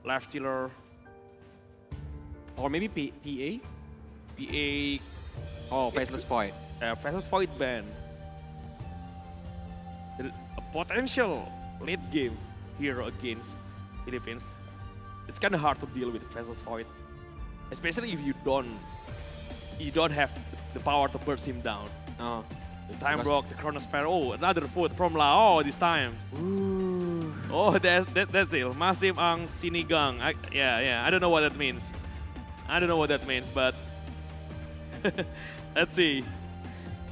S9: Life Stealer.
S3: Or maybe PA?
S9: PA.
S3: Oh, Faceless Void.
S9: Faceless Void ban. a potential late game hero against Philippines. It's kind of hard to deal with Versus Void, especially if you don't have the power to burst him down. The time block, the Chrono Spare. Oh, another foot from Lao this time.
S3: Ooh.
S9: Oh, that's it. Masim ang sinigang. I don't know what that means. But let's see.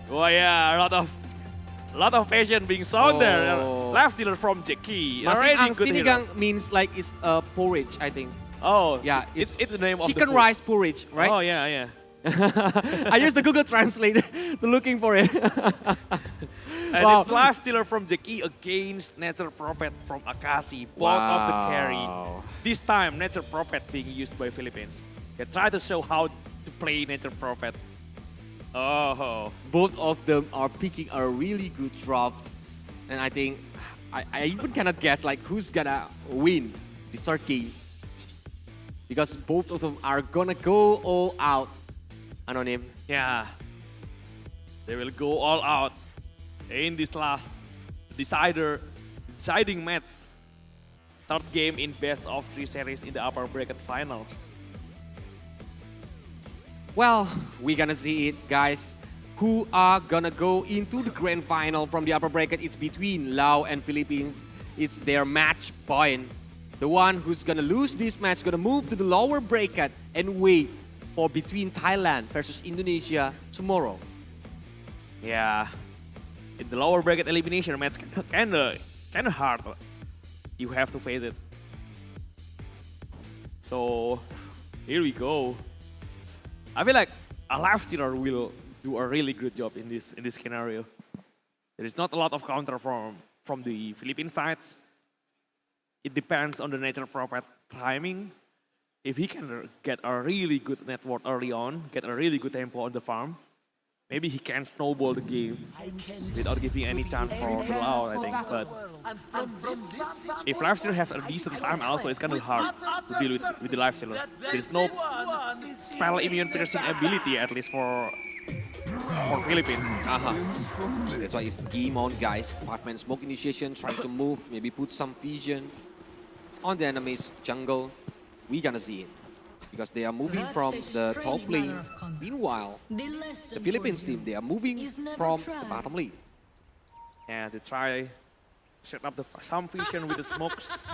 S9: Oh yeah, a lot of passion being shown there. Left dealer from Jackie.
S3: Masim ang sinigang means like it's porridge, I think.
S9: Oh,
S3: yeah,
S9: it's the name of the
S3: chicken
S9: food.
S3: rice porridge, right?
S9: Oh yeah.
S3: I used the Google Translate to looking for it.
S9: And it's live stealer from Jackie against Nature Prophet from Akasi. Both of the carry. This time, Nature Prophet being used by Philippines. They try to show how to play Nature Prophet. Oh.
S3: Both of them are picking a really good draft. And I think, I even cannot guess like who's gonna win this third game. Because both of them are gonna go all out. Anonym.
S9: Yeah. They will go all out in this last deciding match. Third game in best of 3 series in the upper bracket final.
S3: Well, we're gonna see it, guys. Who are gonna go into the grand final from the upper bracket? It's between Laos and Philippines. It's their match point. The one who's gonna lose this match gonna move to the lower bracket and wait for between Thailand versus Indonesia tomorrow.
S9: Yeah, in the lower bracket elimination match, kind of hard. You have to face it. So here we go. I feel like a live stealer will do a really good job in this scenario. There is not a lot of counter from the Philippine sides. It depends on the Nature Prophet timing. If he can get a really good network early on, get a really good tempo on the farm, maybe he can snowball the game without giving any chance for the Lao, I think. But if Lifestealer has a decent time also, it's kind of hard to deal with the Lifestealer. There's no spell immune piercing ability, at least for Philippines.
S3: That's why it's game on, guys. 5-man smoke initiation, trying to move, maybe put some vision on the enemy's jungle. We're gonna see it because they are moving from the top lane. Meanwhile, the Philippines team, they are moving from the bottom lane.
S9: Yeah, they try set up some vision with the smokes,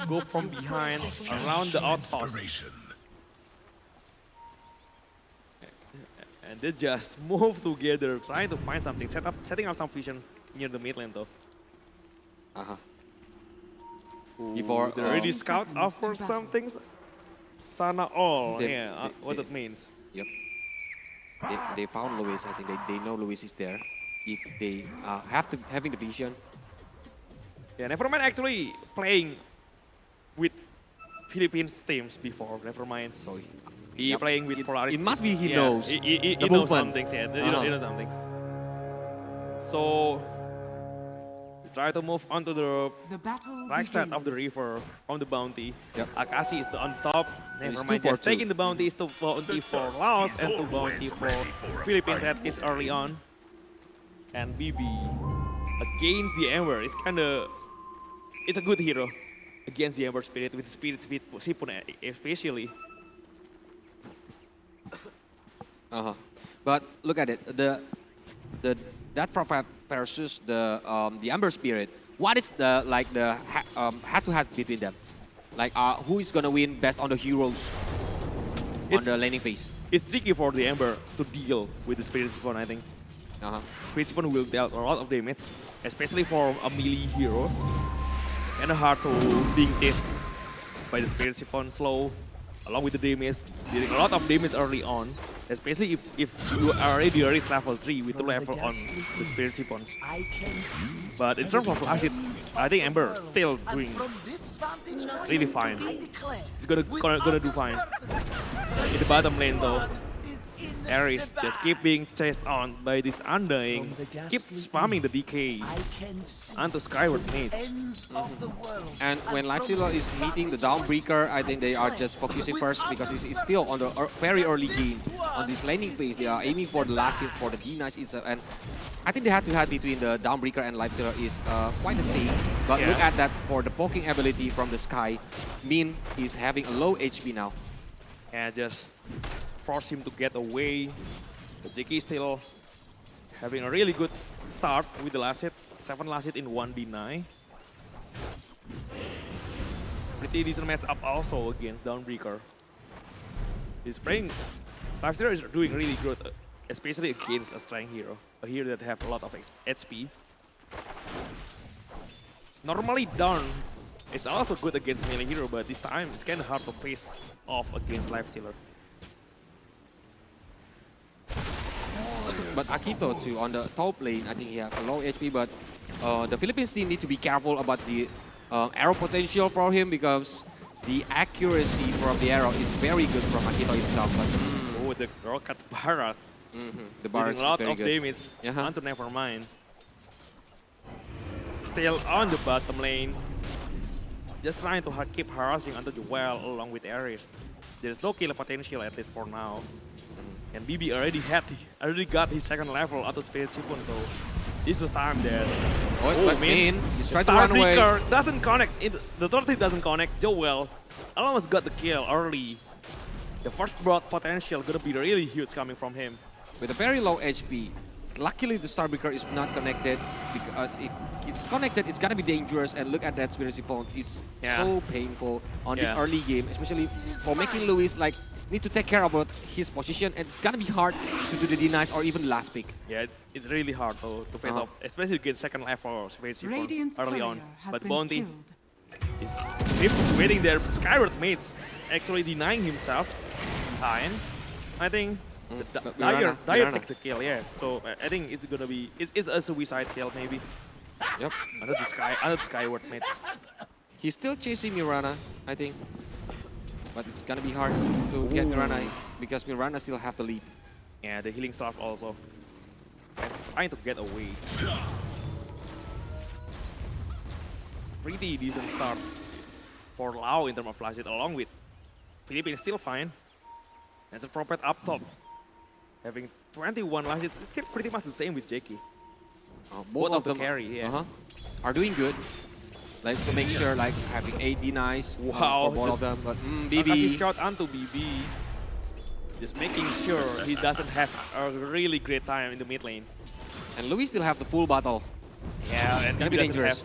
S9: go from behind around the outpost. And they just move together, trying to find something, setting up some vision near the mid lane though.
S3: Before
S9: they already scout out for some things. Sana all, what that means.
S3: Yep. They found Luis. I think they know Luis is there. If they having the vision.
S9: Yeah, Nevermind actually playing with Philippines teams before. Nevermind.
S3: So
S9: he playing with Polaris.
S3: It must be he knows.
S9: He knows some things. Yeah, he knows some things. So try to move onto the right side of the river on the bounty. Akasi is on top. Nevermind just taking the bounty. Is 2 bounty for Laos and 2 bounty for Philippines that is early on. And BB against the Ember. It's a good hero against the Ember Spirit with Spirit Sipun especially.
S3: But look at it. That Prophet versus the Ember Spirit. What is the head-to-head between them? Like who is gonna win best on the heroes on the laning phase?
S9: It's tricky for the Ember to deal with the Spirit Siphon, I think. Spirit Siphon will deal a lot of damage, especially for a melee hero. Kinda hard to being chased by the Spirit Siphon slow, along with the damage, dealing a lot of damage early on. Especially if you are already reach level 3 with the level on the Spirit Siphon. But in terms of acid, I think Ember still doing really fine. He's gonna do fine. In the bottom lane though, Ares just keep being chased on by this Undying, keep spamming the DK onto Skyward Mage.
S3: And when Lifestealer is meeting the Dawnbreaker, I think they are just focusing first because it's still on the very early game. On this laning phase, they are aiming for the last hit for the D-Nice itself. And I think the head-to-head between the Downbreaker and Lifestealer is quite the same. But
S9: Yeah.
S3: look at that for the poking ability from the Sky. Min is having a low HP now.
S9: And just force him to get away. But Jiki is still having a really good start with the last hit. 7 last hit in 1d9. Pretty decent match up also against Downbreaker. He's playing. Lifestealer is doing really good, especially against a strength hero. A hero that have a lot of HP. Normally Dawn is also good against melee hero, but this time it's kind of hard to face off against Lifestealer.
S3: But Akito too on the top lane, I think he has a low HP, but the Philippines team need to be careful about the arrow potential for him because the accuracy from the arrow is very good from Akito himself. But,
S9: Oh, the rocket barrage.
S3: The barrage
S9: Doing a lot
S3: is very
S9: of
S3: good.
S9: damage onto Nevermind. Still on the bottom lane. Just trying to keep harassing onto the well along with Ares. There's no kill potential at least for now. And BB already got his second level auto Spirit Siphon, so this is the time that
S3: but Min, he's trying to
S9: Star
S3: run away.
S9: Breaker doesn't connect. The third hit doesn't connect. Joel almost got the kill early. The first blood potential gonna be really huge coming from him.
S3: With a very low HP. Luckily, the Starbreaker is not connected because if it's connected, it's gonna be dangerous. And look at that Spirit Siphon. It's so painful on this early game, especially for making Lewis like need to take care about his position. And it's gonna be hard to do the denies or even last pick.
S9: Yeah, it's really hard to face off, especially against second level Spirit Siphon early on. But Bounty is waiting there. Skyward mates actually denying himself behind. I think Dyer takes the kill, So I think it's gonna be it's a suicide kill maybe.
S3: Yep.
S9: Under the Skyward mates.
S3: He's still chasing Mirana, I think. But it's gonna be hard to get Mirana because Mirana still have the lead.
S9: Yeah, the healing staff also. And trying to get away. Pretty decent start for Lao in terms of flash hit, along with Philippines still fine. That's a Prophet up top. Having 21 last hit, still pretty much the same with Jackie.
S3: Both of them
S9: carry,
S3: are doing good. Like to make sure like having 8 denies for both of them. But BB
S9: shot onto BB. Just making sure he doesn't have a really great time in the mid lane.
S3: And Louis still have the full battle.
S9: Yeah,
S3: it's gonna be dangerous.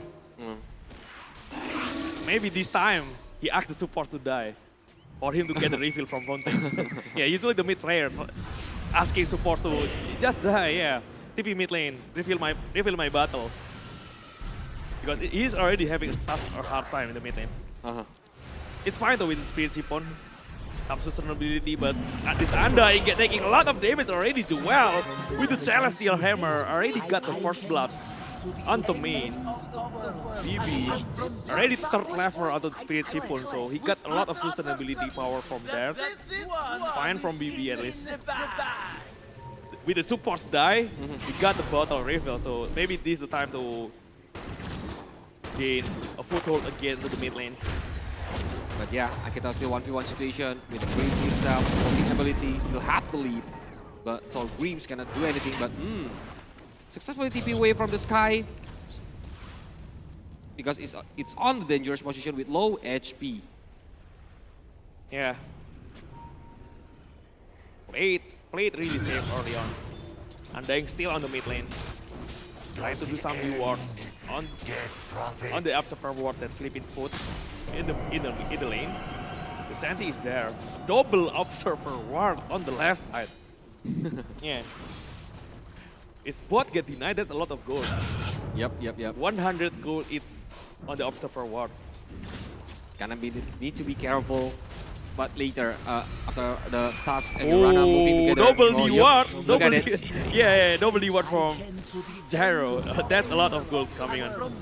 S9: Maybe this time he asked the support to die for him to get the refill from Fontaine. Yeah, usually the mid player asking support to just die, TP mid lane, refill my battle. Because he's already having such a hard time in the mid lane. It's fine though with the Spirit Siphon, some sustainability, but at this Anda taking a lot of damage already to well with the Celestial Hammer. Already got the first blood onto main. BB already third level onto the Spirit Siphon, so he got a lot of sustainability power from there. Fine from BB at least. With the supports die, he got the bottle refill, so maybe this is the time to gain a foothold again to the mid lane.
S3: But yeah, Akita still 1v1 situation with the Green himself, poking ability, still have the lead. But so Greaves cannot do anything, but successfully TP away from the Sky. Because it's on the dangerous position with low HP.
S9: Yeah. Played really safe early on. Undying still on the mid lane. Trying to do some reward on the observer ward that Philippines put in the lane. The Santi is there. Double observer ward on the left side. Yeah. It's both get denied, that's a lot of gold.
S3: Yep.
S9: 100 gold each on the observer ward.
S3: Need to be careful. But later, after the task and Urana moving together.
S9: Double D-ward!
S3: Look at it.
S9: Yeah, double D-ward from Gyro. That's a lot of gold coming on.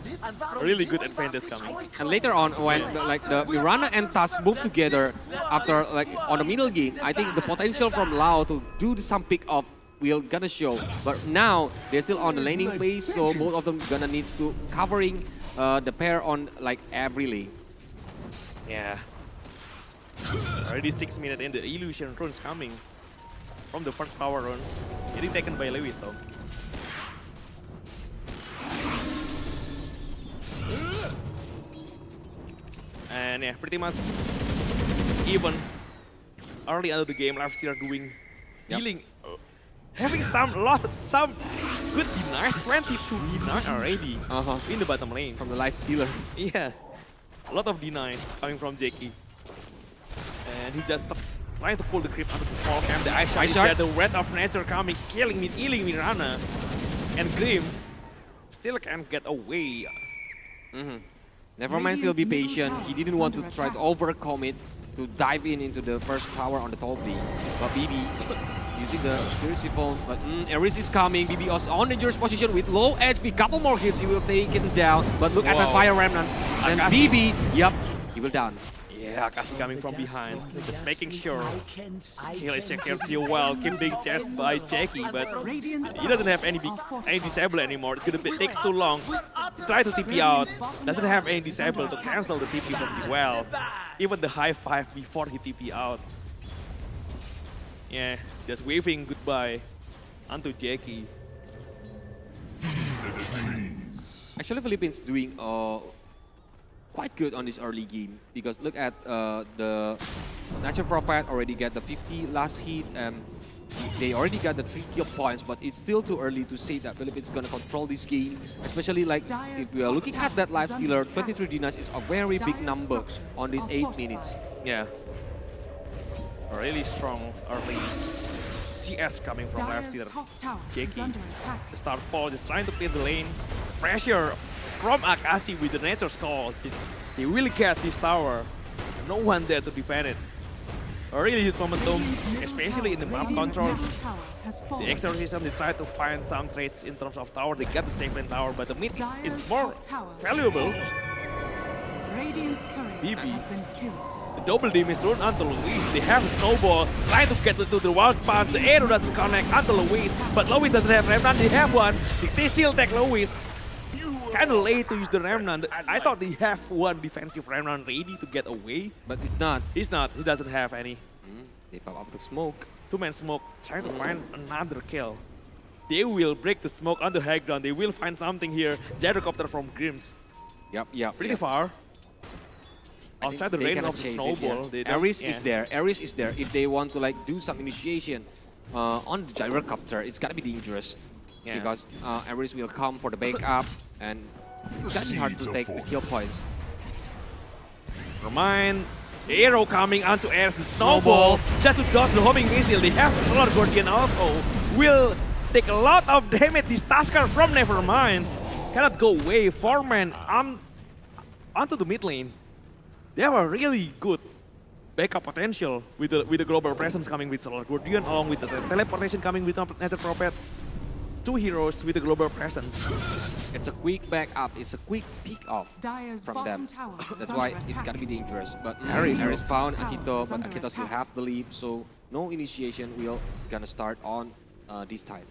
S9: Really good advantage coming.
S3: And later on, when the Urana and Task move together after on the middle game, I think the potential from Lao to do some pick off will gonna show. But now they're still on the laning phase, so both of them gonna need to covering the pair on every lane.
S9: Yeah. Already 6 minutes in, the illusion runes coming from the first power run. Getting taken by Lewis though. And yeah, pretty much even early out of the game, Lifestealer doing dealing, having some good denies, 22 denies already in the bottom lane
S3: from the Lifestealer.
S9: Yeah, a lot of deny coming from Jackie, and he just trying to pull the creep out of the small camp. The ice shot is there, the Wrath of Nature coming, killing Mirana, and Grims still can't get away.
S3: Nevermind, still be patient. He didn't want to try to overcommit to dive into the first tower on the top lane. But BB using the Spirit Siphon, but Ares is coming. BB is on dangerous position with low HP. Couple more hits, he will take it down. But look at the Fire Remnants. And BB, he will down.
S9: Yeah, Akashi coming from behind, just making sure Heal is secured still well, keep being chased by Jackie, but he doesn't have any disable anymore. It's gonna takes too long. Try to TP out, doesn't have any disable to cancel the TP from the well. Even the high five before he TP out. Yeah, just waving goodbye onto Jackie.
S3: Actually, Philippines doing quite good on this early game, because look at the Natural Prophet already got the 50 last hit, and they already got the 3 kill points, but it's still too early to say that Philippines is gonna control this game, especially like if we are looking at that Lifestealer, 23 denies is a very big number on these 8 minutes.
S9: Yeah, a really strong early CS coming from Lifestealer. Jackie, the start fall, just trying to clear the lanes, pressure from Akashi with the Nature's Call. He will get this tower. No one there to defend it. A really huge momentum, especially in the map controls. The Exorcism, they try to find some traits in terms of tower. They get the safe lane tower, but the mid is more valuable. BB. The double damage thrown onto Luis. They have a snowball, trying to get to the wild path. The arrow doesn't connect onto Luis, but Luis doesn't have Remnant. They have one. They still take Luis. Kind of late to use the Remnant. I thought they have one defensive Remnant ready to get away.
S3: But it's not.
S9: He's not. He doesn't have any.
S3: They pop up the smoke.
S9: 2-man smoke, trying to find another kill. They will break the smoke on the high ground. They will find something here. Gyrocopter from Grims. Pretty far. Outside the range of the snowball.
S3: Ares is there. Ares is there. If they want to like do some initiation on the Gyrocopter, it's gotta be dangerous. Because Ares will come for the backup, and it's gonna be hard to take the kill points.
S9: Remind, the arrow coming onto Ares, the snowball, just to dodge the homing missile. They have the Solar Guardian also. Will take a lot of damage. This Tusker from Nevermind cannot go away. 4-man onto the mid lane. They have a really good backup potential with the global presence coming with Solar Guardian, along with the teleportation coming with Natural Prophet. 2 heroes with a global presence.
S3: It's a quick backup, it's a quick pick off from them. That's why it's gonna be dangerous. But Ares found Akito, but Akito still have the lead, so no initiation will gonna start on this time.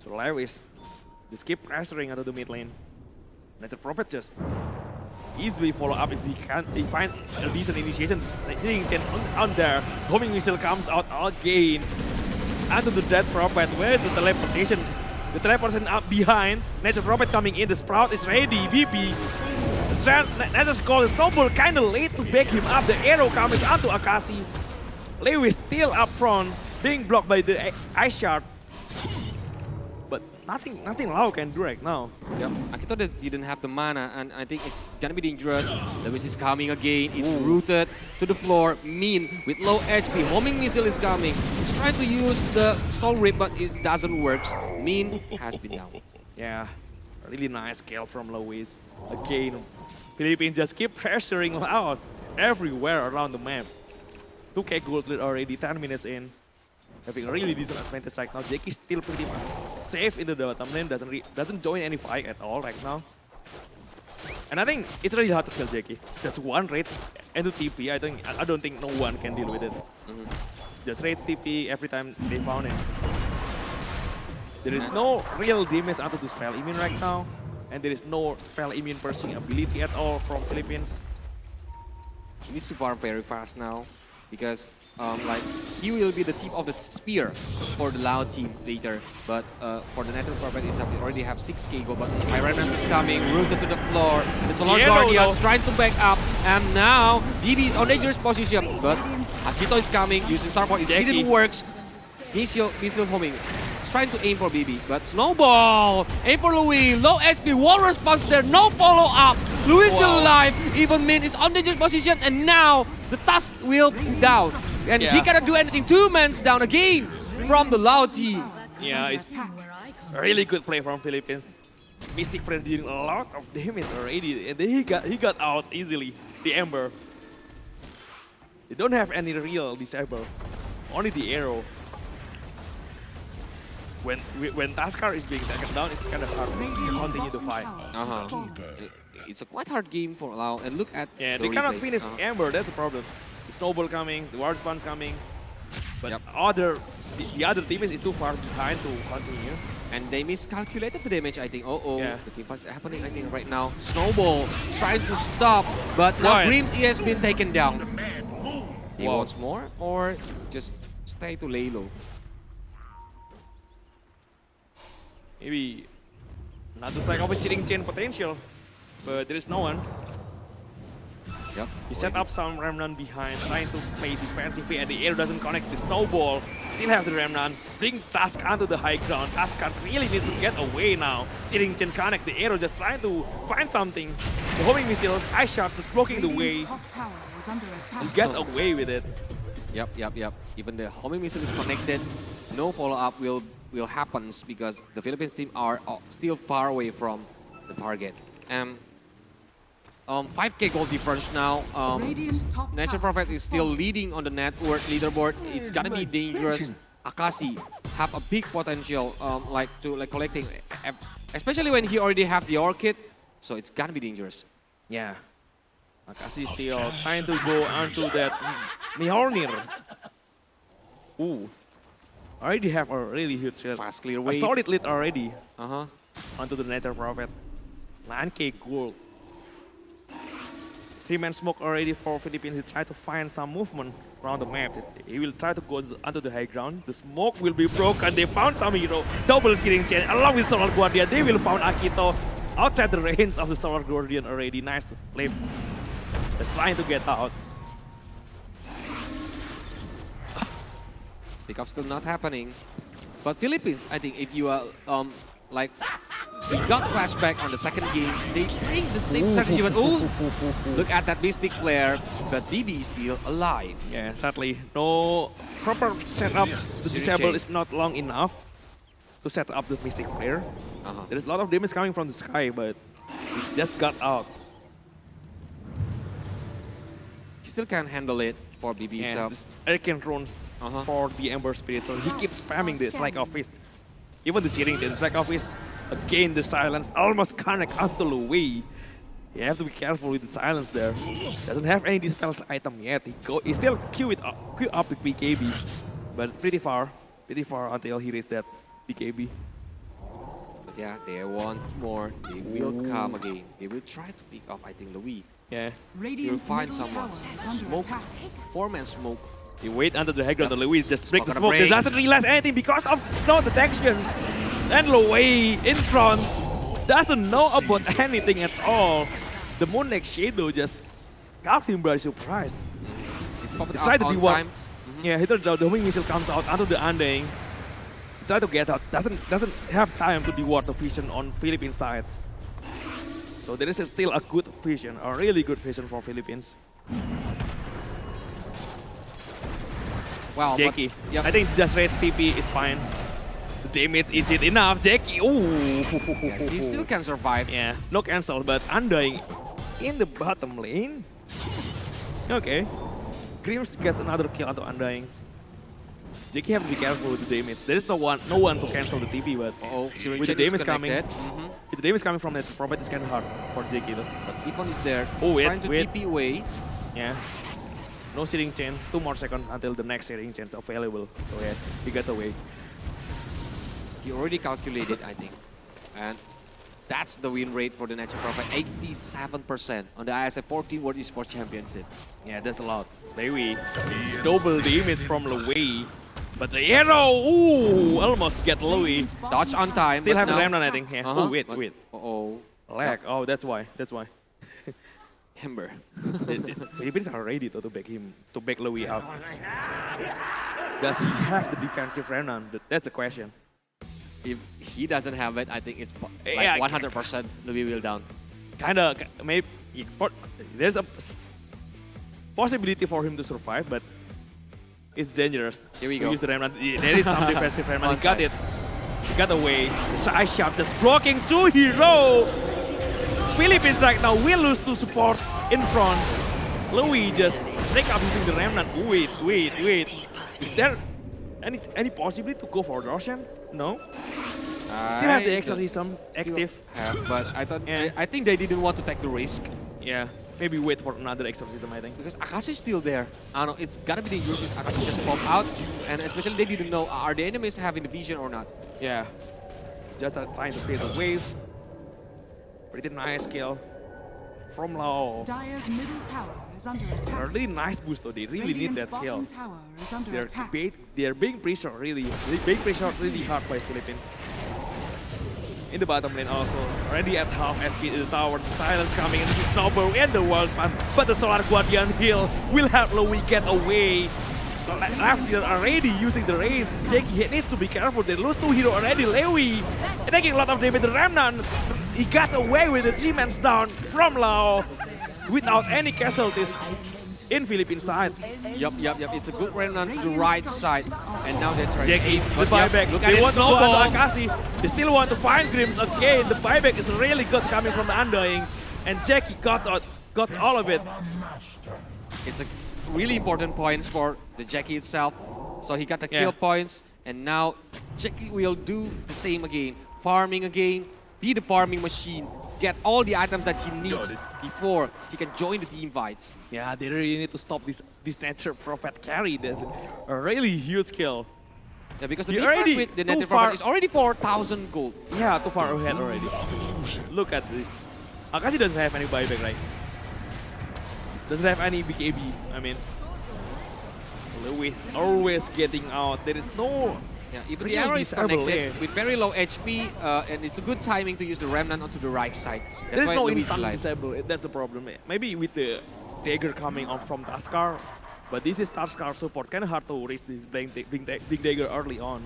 S9: So Lewis just keep pressuring out of the mid lane. Natural Prophet just easily follow up if he find a decent initiation. Sitting Chen on there. Homing missile comes out again. Onto the Dead Prophet. Where's the teleportation? The teleportation up behind. Natural Prophet coming in. The Sprout is ready. BB. Nature's Call is snowball kind of late to back him up. The arrow comes onto Akashi. Lewis still up front, being blocked by the Ice Shard. But nothing Lao can do right now.
S3: Akito didn't have the mana, and I think it's gonna be dangerous. Lewis is coming again. It's rooted to the floor. Min with low HP. Homing missile is coming. He's trying to use the Soul Rip, but it doesn't work. Min has been down.
S9: Yeah, a really nice kill from Lewis. Again, Philippines just keep pressuring Laos everywhere around the map. 2k gold lead already, 10 minutes in. Having a really decent advantage right now. Jackie still pretty much safe in the bottom lane, doesn't join any fight at all right now. And I think it's really hard to kill Jackie. Just one rage and to TP. I don't think no one can deal with it. Just rage TP every time they found it. There is no real damage out of the spell immune right now, and there is no spell immune piercing ability at all from Philippines.
S3: He needs to farm very fast now, because like he will be the tip of the spear for the Lao team later. But for the Natural Prophet itself, we already have 6k gold. But my Remnants is coming, rooted to the floor. The Solar Guardians trying to back up, and now DB is on dangerous position. But Akito is coming using Starport. It didn't work. Missile homing. Trying to aim for BB, but Snowball, aim for Louis, low SP, wall response there, no follow up. Louis still alive, even Min is on dangerous position, and now the task will be down. And he cannot do anything, 2 mans down again from the Lao team.
S9: Yeah, it's a really good play from Philippines. Mystic Friend dealing a lot of damage already, and then he got out easily, the Ember. They don't have any real disable, only the arrow. When Taskar is being taken down, it's kind of hard to continue the fight.
S3: It's a quite hard game for Lao, and look at
S9: they cannot finish the Ember, that's the problem. The Snowball coming, the Ward Spawn's coming, but the other team is too far behind to continue.
S3: And they miscalculated the damage, I think. The team fight is happening, I think, right now. Snowball trying to stop, but now Grimm's E has been taken down. He wants more, or just stay to lay low.
S9: Maybe not the strike of a shooting chain potential, but there is no one. He set up some Remnant behind, trying to play defensively, and the air doesn't connect. The Snowball still have the Remnant, bring Task onto the high ground. Task really needs to get away now. Shooting chain connect, the arrow just trying to find something. The homing missile, Ice Shot just blocking the way. He gets away with it.
S3: Yep. Even the homing missile is connected. No follow-up will happen because the Philippines team are still far away from the target. 5k gold difference now. Natural Prophet is still leading on the network leaderboard. It's gonna be dangerous. Akashi have a big potential collecting, especially when he already have the Orchid. So it's gonna be dangerous.
S9: Yeah. Akashi still trying to go onto that Mjolnir. Ooh. Already have a really huge shot.
S3: Fast clear wave.
S9: A solid lead already. Onto the Natural Prophet. 9k gold. 3-man smoke already for Philippines. He try to find some movement around the map. He will try to go onto the high ground. The smoke will be broken. They found some hero. Double searing chain along with Solar Guardian. They will find Akito outside the range of the Solar Guardian already. Nice to play. Just trying to get out.
S3: Pickup still not happening. But Philippines, I think if you are we got flashback on the second game, they think the same strategy, but look at that Mystic Flare, but DB is still alive.
S9: Yeah, sadly, no proper setup. The disable is not long enough to set up the Mystic Flare. There is a lot of damage coming from the sky, but it just got out.
S3: He still can't handle it for BB itself.
S9: Arcane runes for the Ember Spirit, so he keeps spamming this like office. Even the searing chain, like office. Again, the silence almost connect onto Louis. You have to be careful with the silence there. Doesn't have any dispels item yet. He still queue up with BKB, but it's pretty far until he reaches that BKB.
S3: But yeah, they want more. They will come again. They will try to pick off, I think, Louis.
S9: Yeah.
S3: He will find someone. Smoke. 4-man smoke.
S9: He wait under the high ground. Louis just break the smoke. He doesn't realize anything because of no detection. And Louis in front doesn't know about anything at all. The Moon Knight Shadow just caught him by surprise. He tried to do one. Yeah, he thought the homing missile comes out onto the Undying. He tried to get out. Doesn't have time to reward the vision on Philippine side. So there is still a good vision, a really good vision for Philippines.
S3: Wow,
S9: Jackie, I think just Red TP is fine. Damn it, is it enough? Jackie,
S3: yes, he still can survive.
S9: Yeah, no cancel, but Undying in the bottom lane. Okay. Grims gets another kill onto Undying. Jackie have to be careful with the damage. There is no one to cancel the TP, but with the damage coming, if the damage coming from that, probably it's kind of hard for Jackie though.
S3: But Siphon is there.
S9: Trying
S3: to TP away.
S9: Yeah. No searing chain. 2 more seconds until the next searing chain is available. So yeah, he gets away.
S3: He already calculated, I think. And That's the win rate for the Natural Prophet, 87% on the IESF 14 World Esports Championship.
S9: Yeah, that's a lot. Maybe double the image from Louis. But the arrow, ooh, almost get Louis.
S3: Dodge on time.
S9: Still have the remnant, I think. Yeah. Oh, wait.
S3: Uh-oh.
S9: Lag. Oh, that's why.
S3: Ember.
S9: The Philippines are ready to back Louis up. Does he have the defensive remnant? That's the question.
S3: If he doesn't have it, I think it's like
S9: Yeah,
S3: 100% Louis will down.
S9: Kinda, maybe there's a possibility for him to survive, but it's dangerous.
S3: Here we
S9: to
S3: go.
S9: Use the remnant. There is some defensive remnant. He got it. He got away. The side shot just blocking 2 hero. Philippines right now will lose to support in front. Louis just take up using the remnant. Wait. Is there any possibility to go for Roshan? No. Still have the exorcism active.
S3: But I think they didn't want to take the risk.
S9: Yeah. Maybe wait for another exorcism, I think.
S3: Because Akashi is still there. I don't know, it's gotta be dangerous because Akashi just popped out. And especially they didn't know, are the enemies having the vision or not?
S9: Yeah. Just trying to create a wave. Pretty nice kill from Lao.
S8: Dire's middle tower is under attack.
S9: A really nice boost though. They really need that kill.
S8: Tower is under attack.
S9: They're being pressured really hard by Philippines. In the bottom lane also, already at half SP in the tower, the silence coming in, the snowball and the world fan, but the Solar Guardian heal will help Louis get away. Left here already using the race. Jackie needs to be careful, they lose 2 hero already. Louis taking a lot of damage, the Remnant, he got away with the 3-man's down from Lao without any casualties in Philippine side.
S3: Yup. It's a good remnant to the right side. And now they're trying
S9: Jackie,
S3: to
S9: the buyback.
S3: Look
S9: They
S3: at
S9: want to go
S3: snowball.
S9: to Akashi. They still want to find Grims again. The buyback is really good coming from the Undying. And Jackie got all of it.
S3: It's a really important points for the Jackie itself. So he got the kill points. And now Jackie will do the same again. Farming again. Be the farming machine. Get all the items that he needs before he can join the team fight.
S9: Yeah, they really need to stop this Natural Prophet carry. That's a really huge kill.
S3: Yeah, because the difference with the Natural Prophet is already 4,000 gold.
S9: Yeah, too far ahead already. Look at this. Akashi doesn't have any buyback, right? Doesn't have any BKB, I mean. Louis always getting out. There is no...
S3: Yeah, even the arrow is connected with very low HP, and it's a good timing to use the remnant onto the right side.
S9: There's no instant disable, that's the problem. Maybe with the dagger coming on from Taskar, but this is Taskar support, kind of hard to reach this big dagger early on.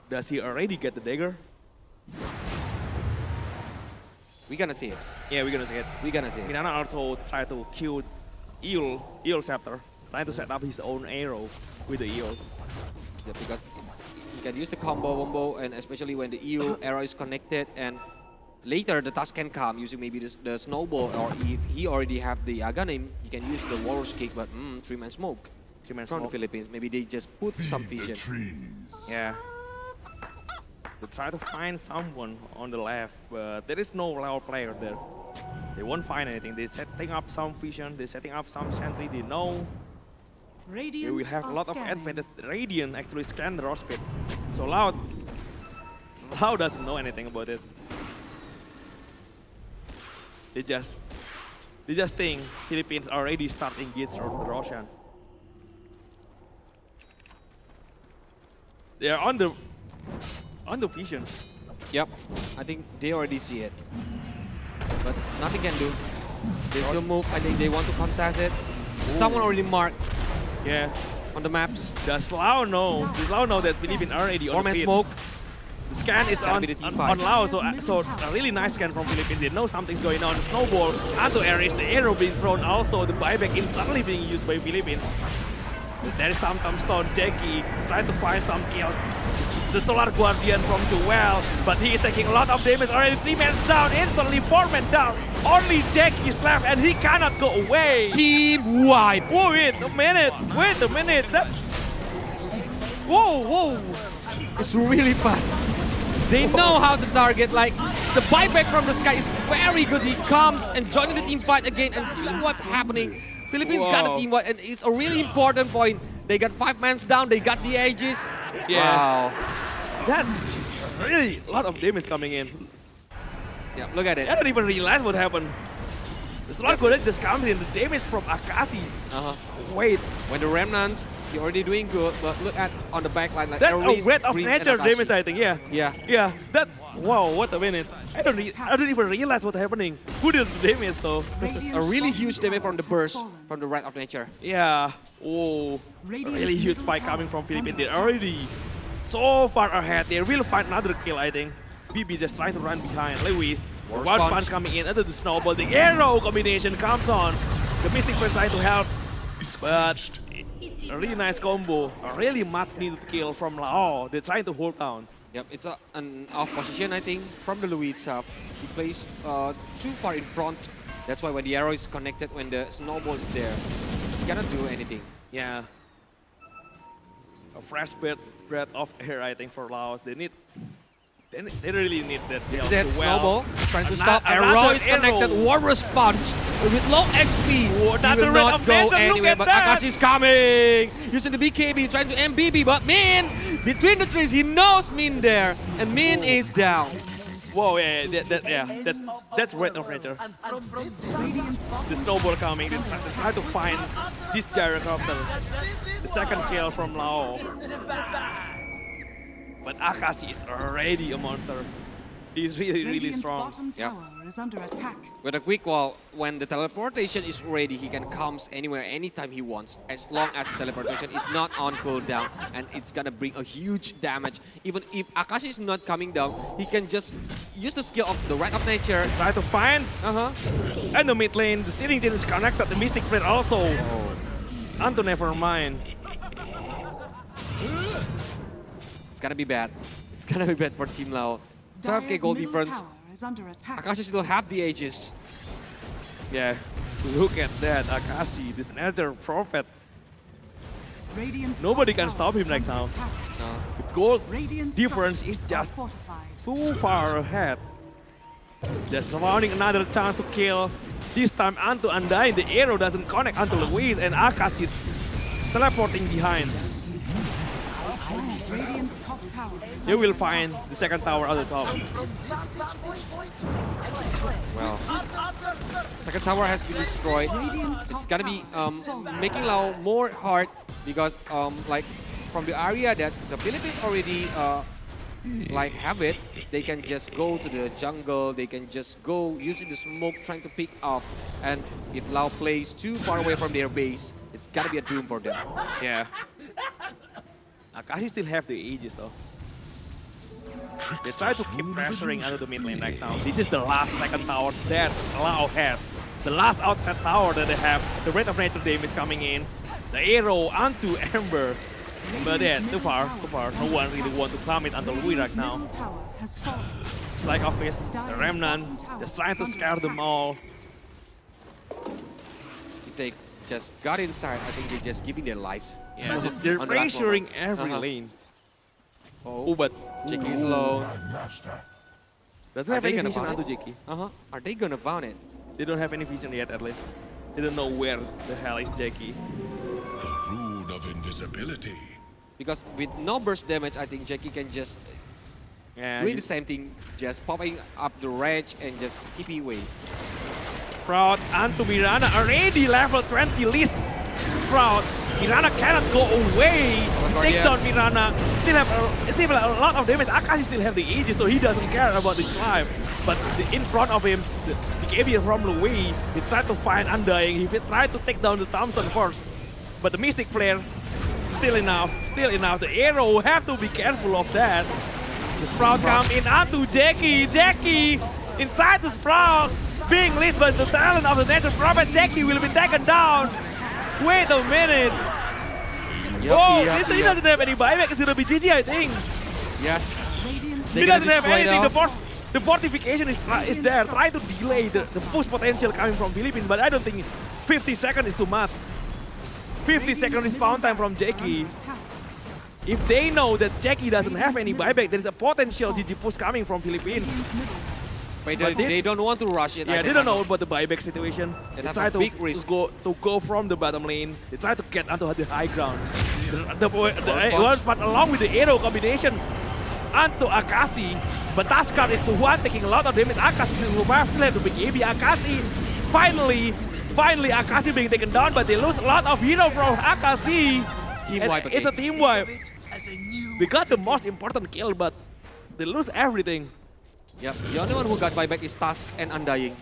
S9: Does he already get the dagger?
S3: We're gonna see it.
S9: Yeah, we're gonna see it.
S3: We're gonna see it.
S9: Minana also try to kill Eel Scepter, trying to set up his own arrow with the Eel.
S3: Yeah, because he can use the combo, and especially when the EU arrow is connected, and later the task can come using maybe the snowball, or if he already have the Aghanim, he can use the Walrus Kick, but 3-man smoke.
S9: 3-man
S3: from
S9: smoke.
S3: the Philippines, maybe they just put some vision.
S9: Yeah. They try to find someone on the left, but there is no Lao player there. They won't find anything. They're setting up some vision, they're setting up some sentry, they know. They will have a lot of advantage. Radiant actually scanned the raw speed. So Lao doesn't know anything about it. They just think Philippines already start engaged on the Russian. They are on the vision.
S3: Yep, I think they already see it. But nothing can do. They still move. I think they want to contest it. Someone already marked.
S9: Yeah.
S3: On the maps.
S9: Does Lao know? Does Lao know that Philippines already on the field?
S3: smoke.
S9: The scan is on Lao, so a really nice scan from Philippines. They know something's going on. The snowball onto Ares, the arrow being thrown, also the buyback instantly being used by Philippines. There is some tombstone. Jackie trying to find some kills. The Solar Guardian from Joel, but he is taking a lot of damage already. 3-man down, instantly 4-man down. Only Jackie is left and he cannot go away.
S3: Team wipe.
S9: Whoa, wait a minute. Whoa.
S3: It's really fast. They know how to target, like, the buyback from the sky is very good. He comes and joining the team fight again, and team wipe happening. Philippines got a team wipe, and it's a really important point. They got 5 mans down, they got the ages.
S9: Yeah.
S3: Wow.
S9: really a lot of damage coming in.
S3: Yeah, look at it.
S9: I don't even realize what happened. The slot golden just comes in, the damage from Akashi. Wait.
S3: When the remnants, he already doing good, but look at on the back line. Like
S9: That's a red of nature damage, I think, yeah.
S3: Yeah.
S9: Yeah, that, wow, what a minute. I don't even realize what's happening. Who does the damage though?
S3: A really huge damage from the burst, from the red of nature.
S9: Yeah, oh, a really huge fight coming from Philippines. They're already so far ahead. They will find another kill, I think. BB just trying to run behind. Lewi, one punch coming in, under the snowball. The arrow combination comes on. The Mystic Friend trying to help, but a really nice combo. A really much needed kill from Lao. They're trying to hold down.
S3: Yep, it's an off position, I think, from the Louis itself. He plays too far in front. That's why when the arrow is connected, when the snowball is there, he cannot do anything.
S9: Yeah. A fresh breath of air, I think, for Laos. They really need that.
S3: This is it, snowball, trying to stop. Arrow is connected, Walrus punch with low XP. He will not go anywhere, but Akashi is coming. Using the BKB, trying to MBB, but Min, between the trees, he knows Min there, and Min is down.
S9: Whoa, that's red of nature. The snowball coming, they try to find this gyrocopter. The second kill from Lao. But Akashi is already a monster. He's really strong.
S3: Yeah.
S8: Is under attack.
S3: With a quick wall, when the teleportation is ready, he can come anywhere, anytime he wants, as long as the teleportation is not on cooldown, and it's gonna bring a huge damage. Even if Akashi is not coming down, he can just use the skill of the Red of Nature.
S9: Try to find. And the mid lane, the Searing Chain is connected, the Mystic Friend also. Onto Nevermind.
S3: It's gonna be bad. It's gonna be bad for Team Lao. 12k gold difference. Akashi still have the Aegis.
S9: Yeah, look at that, Akashi, this Nether Prophet. Nobody can stop him right now. The gold difference is just too far ahead. Just surrounding another chance to kill. This time onto Undying, the arrow doesn't connect onto Louise, and Akashi is teleporting behind. They will find the second tower at the top.
S3: Well, second tower has been destroyed. It's gonna be making Lao more hard because like from the area that the Philippines already like have it, they can just go to the jungle. They can just go using the smoke, trying to pick off. And if Lao plays too far away from their base, it's gonna be a doom for them.
S9: Yeah. Akashi still have the Aegis though. They try to keep pressuring under the mid lane right now. This is the last second tower that Lao has. The last outside tower that they have. The Red of Nature damage coming in. The arrow onto Ember. But yeah, too far. No one really want to climb it under Louis right now. It's like Office, the Remnant, just trying to scare them all.
S3: If they just got inside, I think they're just giving their lives.
S9: Yeah, they're pressuring every lane. Oh, but
S3: Jackie is low.
S9: Doesn't have any vision onto Jackie.
S3: Are they gonna bound it?
S9: They don't have any vision yet, at least. They don't know where the hell is Jackie.
S15: The rune of invisibility.
S3: Because with no burst damage, I think Jackie can just doing the same thing, just popping up the rage and just TP away.
S9: Sprout onto Mirana, already level 20 list. Sprout, Mirana cannot go away. He takes down Mirana. Still have a lot of damage. Akashi still have the Aegis, so he doesn't care about his life. But in front of him, the behavior from Louis, he tried to find Undying. He tried to take down the Thompson first. But the Mystic Flare, still enough. The arrow, have to be careful of that. The Sprout come in onto Jackie. Jackie inside the Sprout. Being leased by the talent of the Nature Prophet, Jackie will be taken down. Wait a minute. He doesn't have any buyback. It's gonna be GG, I think.
S3: Yes.
S9: He doesn't have anything. The fortification is there. Try to delay the push potential coming from Philippines, but I don't think 50 seconds is too much. 50 seconds respawn time from Jackie. If they know that Jackie doesn't have any buyback, there is a potential GG push coming from Philippines.
S3: But they don't want to rush it.
S9: Yeah, they don't know about the buyback situation. They try to go from the bottom lane. They try to get onto the high ground. But along with the arrow combination, onto Akashi. But Taskar is the one taking a lot of damage. Akashi is survive still to BKB. Akashi finally Akashi being taken down, but they lose a lot of hero from Akashi.
S3: Team wipe
S9: It's a team wipe. We got the most important kill, but they lose everything.
S3: Yep, the only one who got buyback is Tusk and Undying.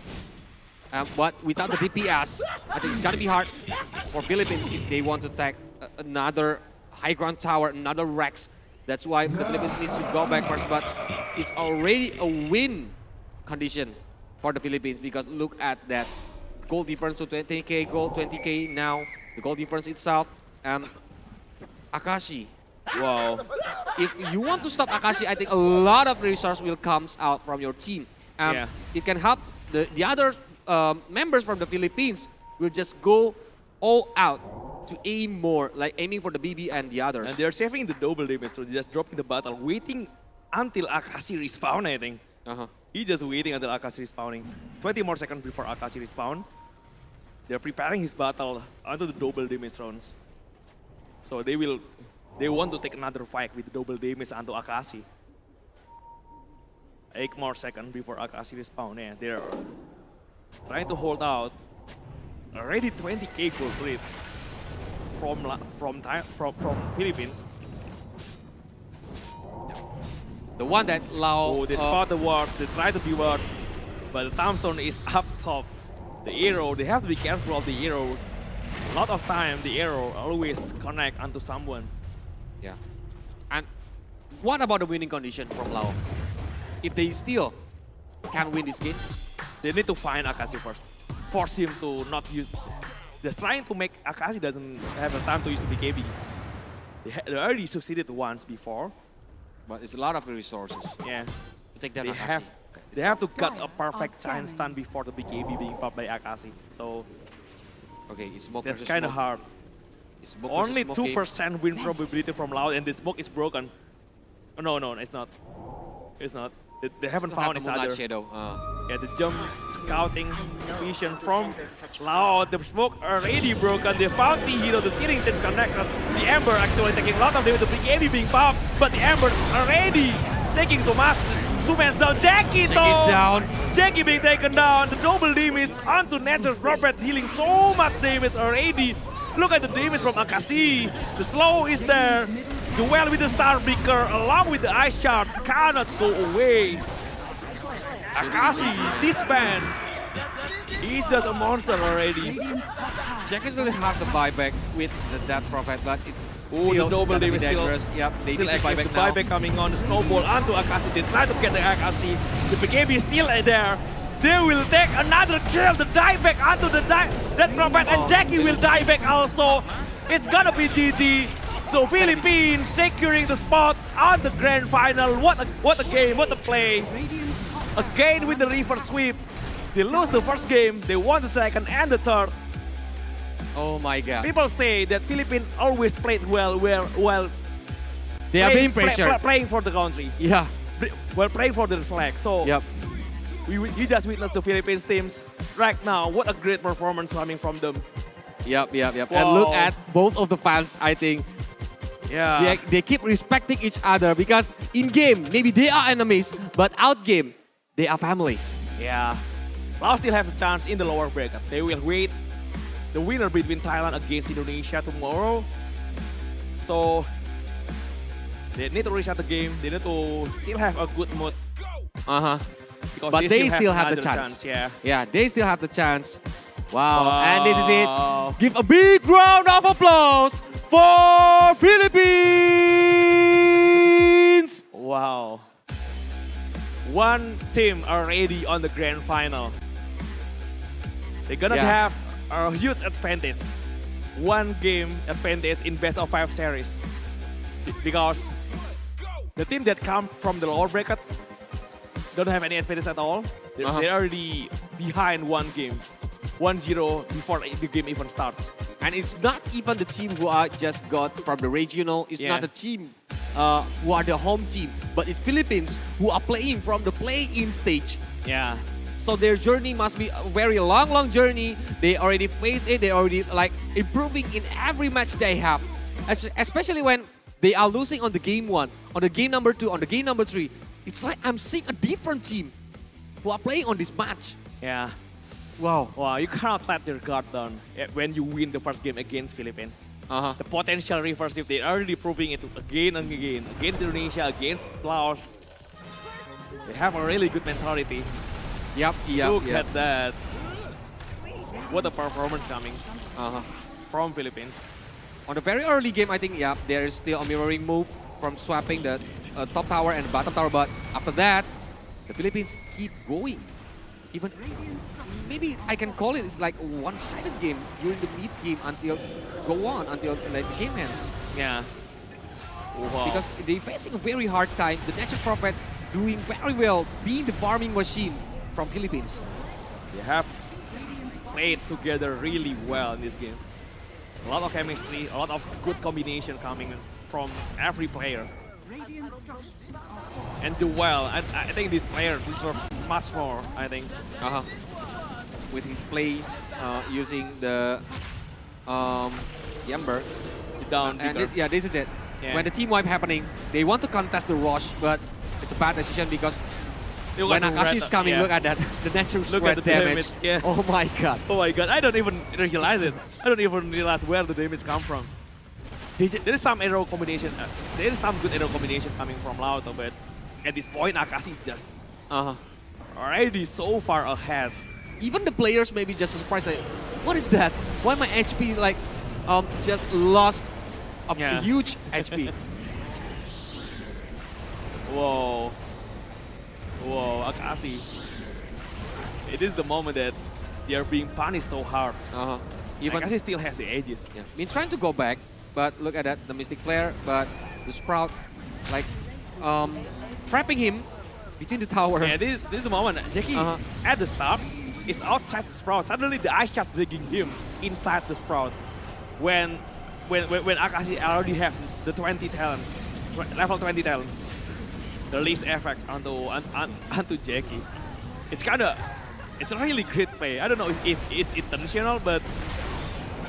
S3: But without the DPS, I think it's gonna be hard for Philippines if they want to take another high ground tower, another Rex. That's why the Philippines needs to go back first, but it's already a win condition for the Philippines because look at that goal difference to 20k goal, 20k now, the goal difference itself, and Akashi.
S9: Wow.
S3: If you want to stop Akashi, I think a lot of resource will come out from your team. It can help the other members from the Philippines will just go all out to aim more, like aiming for the BB and the others.
S9: And they're saving the double damage, so just dropping the battle, waiting until Akashi respawn, I think. He's just waiting until Akashi respawning. 20 more seconds before Akashi respawn. They're preparing his battle onto the double damage rounds. So they want to take another fight with the double damage onto Akashi. 8 more seconds before Akashi respawn. Yeah, they're trying to hold out. Already 20k gold lead from Philippines.
S3: The one that Lao...
S9: Oh, they spot the ward, they try to be ward, but the tombstone is up top. The arrow, they have to be careful of the arrow. A lot of time, the arrow always connect onto someone.
S3: Yeah. And what about the winning condition from Lao? If they still can win this game?
S9: They need to find Akashi first. Force him to not use... They're trying to make Akashi doesn't have the time to use the BKB. They already succeeded once before.
S3: But it's a lot of resources.
S9: Yeah.
S3: To take that Akashi.
S9: They have to cut a perfect giant stun before the BKB being popped by Akashi. So...
S3: Okay, it's smoke
S9: that's kind of hard. Only 2% win probability from Loud, and the smoke is broken. Oh, no, it's not. It's not. They haven't found each other. Yeah, the jump scouting vision from Loud. The smoke already broken. They found C-Hero, the ceiling change connected. The Ember actually taking a lot of damage. The BKB being popped, but the Ember already taking so much. Two-man's down. Jackie
S3: down.
S9: Jackie being taken down. The double damage onto Nature's Prophet, healing so much damage already. Look at the damage from Akashi. The slow is there. Duel with the Starbreaker along with the Ice Shard cannot go away. Akashi, this man, he's just a monster already.
S3: Jack is going to have the buyback with the Death Prophet, but it's
S9: the double damage still.
S3: Yep, they
S9: still
S3: need the buyback
S9: the buyback coming on, the snowball onto Akashi. They try to get the Akashi. The BKB is still there. They will take another kill. The dieback onto the Death Prophet, and Jackie will die back also. It's gonna be GG. So Philippines securing the spot on the grand final. What a game, what a play. Again with the reverse sweep. They lose the first game, they won the second and the third.
S3: Oh my god.
S9: People say that Philippines always played well while
S3: they are being pressured.
S9: Playing for the country.
S3: Yeah.
S9: While playing for the flag. So you just witnessed the Philippines teams right now. What a great performance coming from them.
S3: Yep. And look at both of the fans, I think.
S9: Yeah.
S3: They keep respecting each other because in game, maybe they are enemies, but out game, they are families.
S9: Yeah. Laos still have a chance in the lower bracket. They will wait the winner between Thailand against Indonesia tomorrow. So they need to reset the game. They need to still have a good mood.
S3: But they still have the chance.
S9: Yeah,
S3: they still have the chance. Wow. And this is it. Give a big round of applause for Philippines!
S9: Wow. One team already on the grand final. They're gonna have a huge advantage. One game advantage in best of 5 series. Because the team that come from the lower bracket don't have any advantage at all. They're already behind one game. 1-0 before the game even starts.
S3: And it's not even the team who are just got from the regional. It's not the team who are the home team. But it's Philippines who are playing from the play-in stage.
S9: Yeah.
S3: So their journey must be a very long journey. They already face it. They already like improving in every match they have. Especially when they are losing on the game 1, on the game number 2, on the game number 3. It's like I'm seeing a different team who are playing on this match.
S9: Yeah.
S3: Wow.
S9: Wow, you cannot let your guard down when you win the first game against Philippines. The potential reverse if they're already proving it again and again. Against Indonesia, against Laos. They have a really good mentality.
S3: Yep.
S9: Look at that. What a performance coming from Philippines.
S3: On the very early game, I think, there is still a mirroring move from swapping the top tower and bottom tower. But after that, the Philippines keep going. Even maybe I can call it's like a one-sided game during the mid game until like the game ends.
S9: Yeah. Wow.
S3: Because they're facing a very hard time. The Natural Prophet doing very well, being the farming machine from Philippines.
S9: They have played together really well in this game. A lot of chemistry, a lot of good combination coming from every player. And do well. I think this player deserves much more, I think.
S3: With his plays, using the Ember. This is it.
S9: Yeah.
S3: When the team wipe happening, they want to contest the rush, but it's a bad decision because when Akashi is coming, look at that. The natural spread damage.
S9: Yeah.
S3: Oh my god.
S9: Oh my god, I don't even realize it. I don't even realize where the damage come from. There is some arrow combination. There is some good arrow combination coming from Lauto, but at this point, Akashi just already so far ahead.
S3: Even the players may be just surprised, like, what is that? Why my HP like just lost a huge HP?
S9: Whoa. Whoa, Akashi. It is the moment that they are being punished so hard.
S3: Even
S9: Akashi still has the edges.
S3: Yeah. Been trying to go back, but look at that, the Mystic Flare, but the Sprout like trapping him between the tower.
S9: Yeah, this is the moment. Jackie at the start is outside the Sprout. Suddenly the ice shot dragging him inside the Sprout. When Akashi already have the 20 talent, level 20 talent, the least effect onto Jackie. It's a really great play. I don't know if it's intentional, but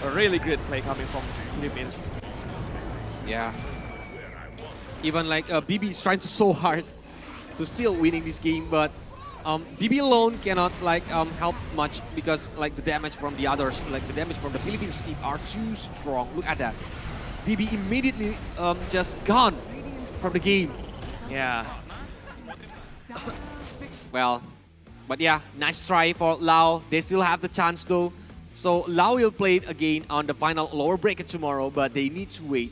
S9: a really great play coming from Philippines.
S3: Yeah. Even like BB is trying so hard to still winning this game, but BB alone cannot like help much because like the damage from the others, like the damage from the Philippines team are too strong. Look at that. BB immediately just gone from the game.
S9: Yeah.
S3: Well, but yeah, nice try for Lao. They still have the chance though. So Lao will play it again on the final lower bracket tomorrow, but they need to wait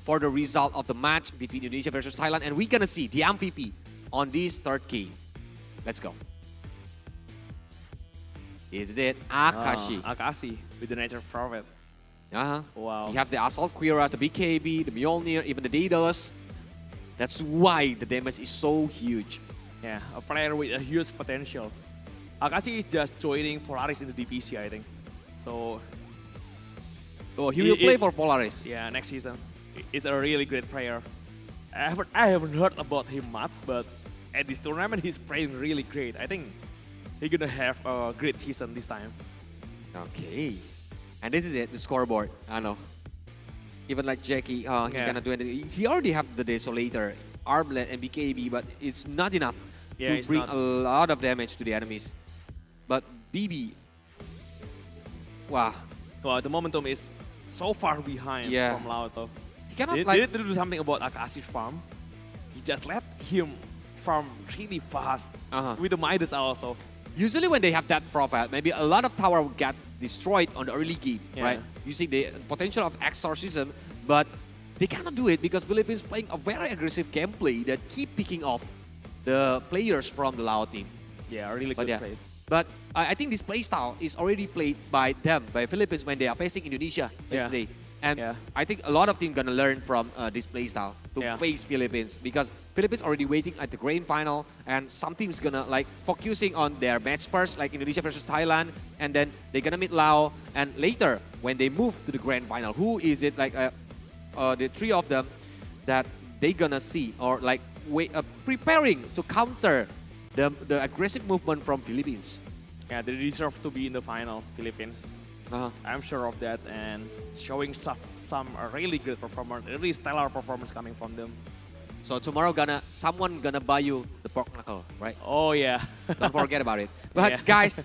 S3: for the result of the match between Indonesia versus Thailand, and we're gonna see the MVP on this third game. Let's go. Is it Akashi?
S9: Akashi with the Nature Prophet.
S3: Wow. You have the Assault Quira, the BKB, the Mjolnir, even the Daedalus. That's why the damage is so huge.
S9: Yeah, a player with a huge potential. Akashi is just joining Polaris in the DPC, I think. So...
S3: Oh, he will play for Polaris.
S9: Yeah, next season. It's a really great player. I haven't heard about him much, but at this tournament he's playing really great. I think he's gonna have a great season this time.
S3: Okay. And this is it, the scoreboard. I know. Even like Jackie, he cannot do anything. He already have the Desolator, Armlet, and BKB, but it's not enough to bring a lot of damage to the enemies. But BB, wow.
S9: Well, the momentum is so far behind from Lauto.
S3: He cannot
S9: they need to do something about Akashi's farm. He just let him farm really fast with the Midas also.
S3: Usually when they have that profile, maybe a lot of tower will get destroyed on the early game, right? Using the potential of exorcism, but they cannot do it because Philippines playing a very aggressive gameplay that keep picking off the players from the Lao team.
S9: Yeah, really good play.
S3: But I think this playstyle is already played by them, by Philippines when they are facing Indonesia yesterday. And I think a lot of teams gonna learn from this playstyle to face Philippines because Philippines already waiting at the grand final, and some teams gonna like focusing on their match first, like Indonesia versus Thailand, and then they're gonna meet Lao, and later when they move to the grand final, who is it like the three of them that they gonna see or like preparing to counter the aggressive movement from Philippines.
S9: Yeah, they deserve to be in the final, Philippines. I'm sure of that, and showing some really great performance, really stellar performance coming from them.
S3: So tomorrow someone gonna buy you the pork knuckle, right?
S9: Oh yeah.
S3: Don't forget about it. But
S9: Yeah.
S3: guys,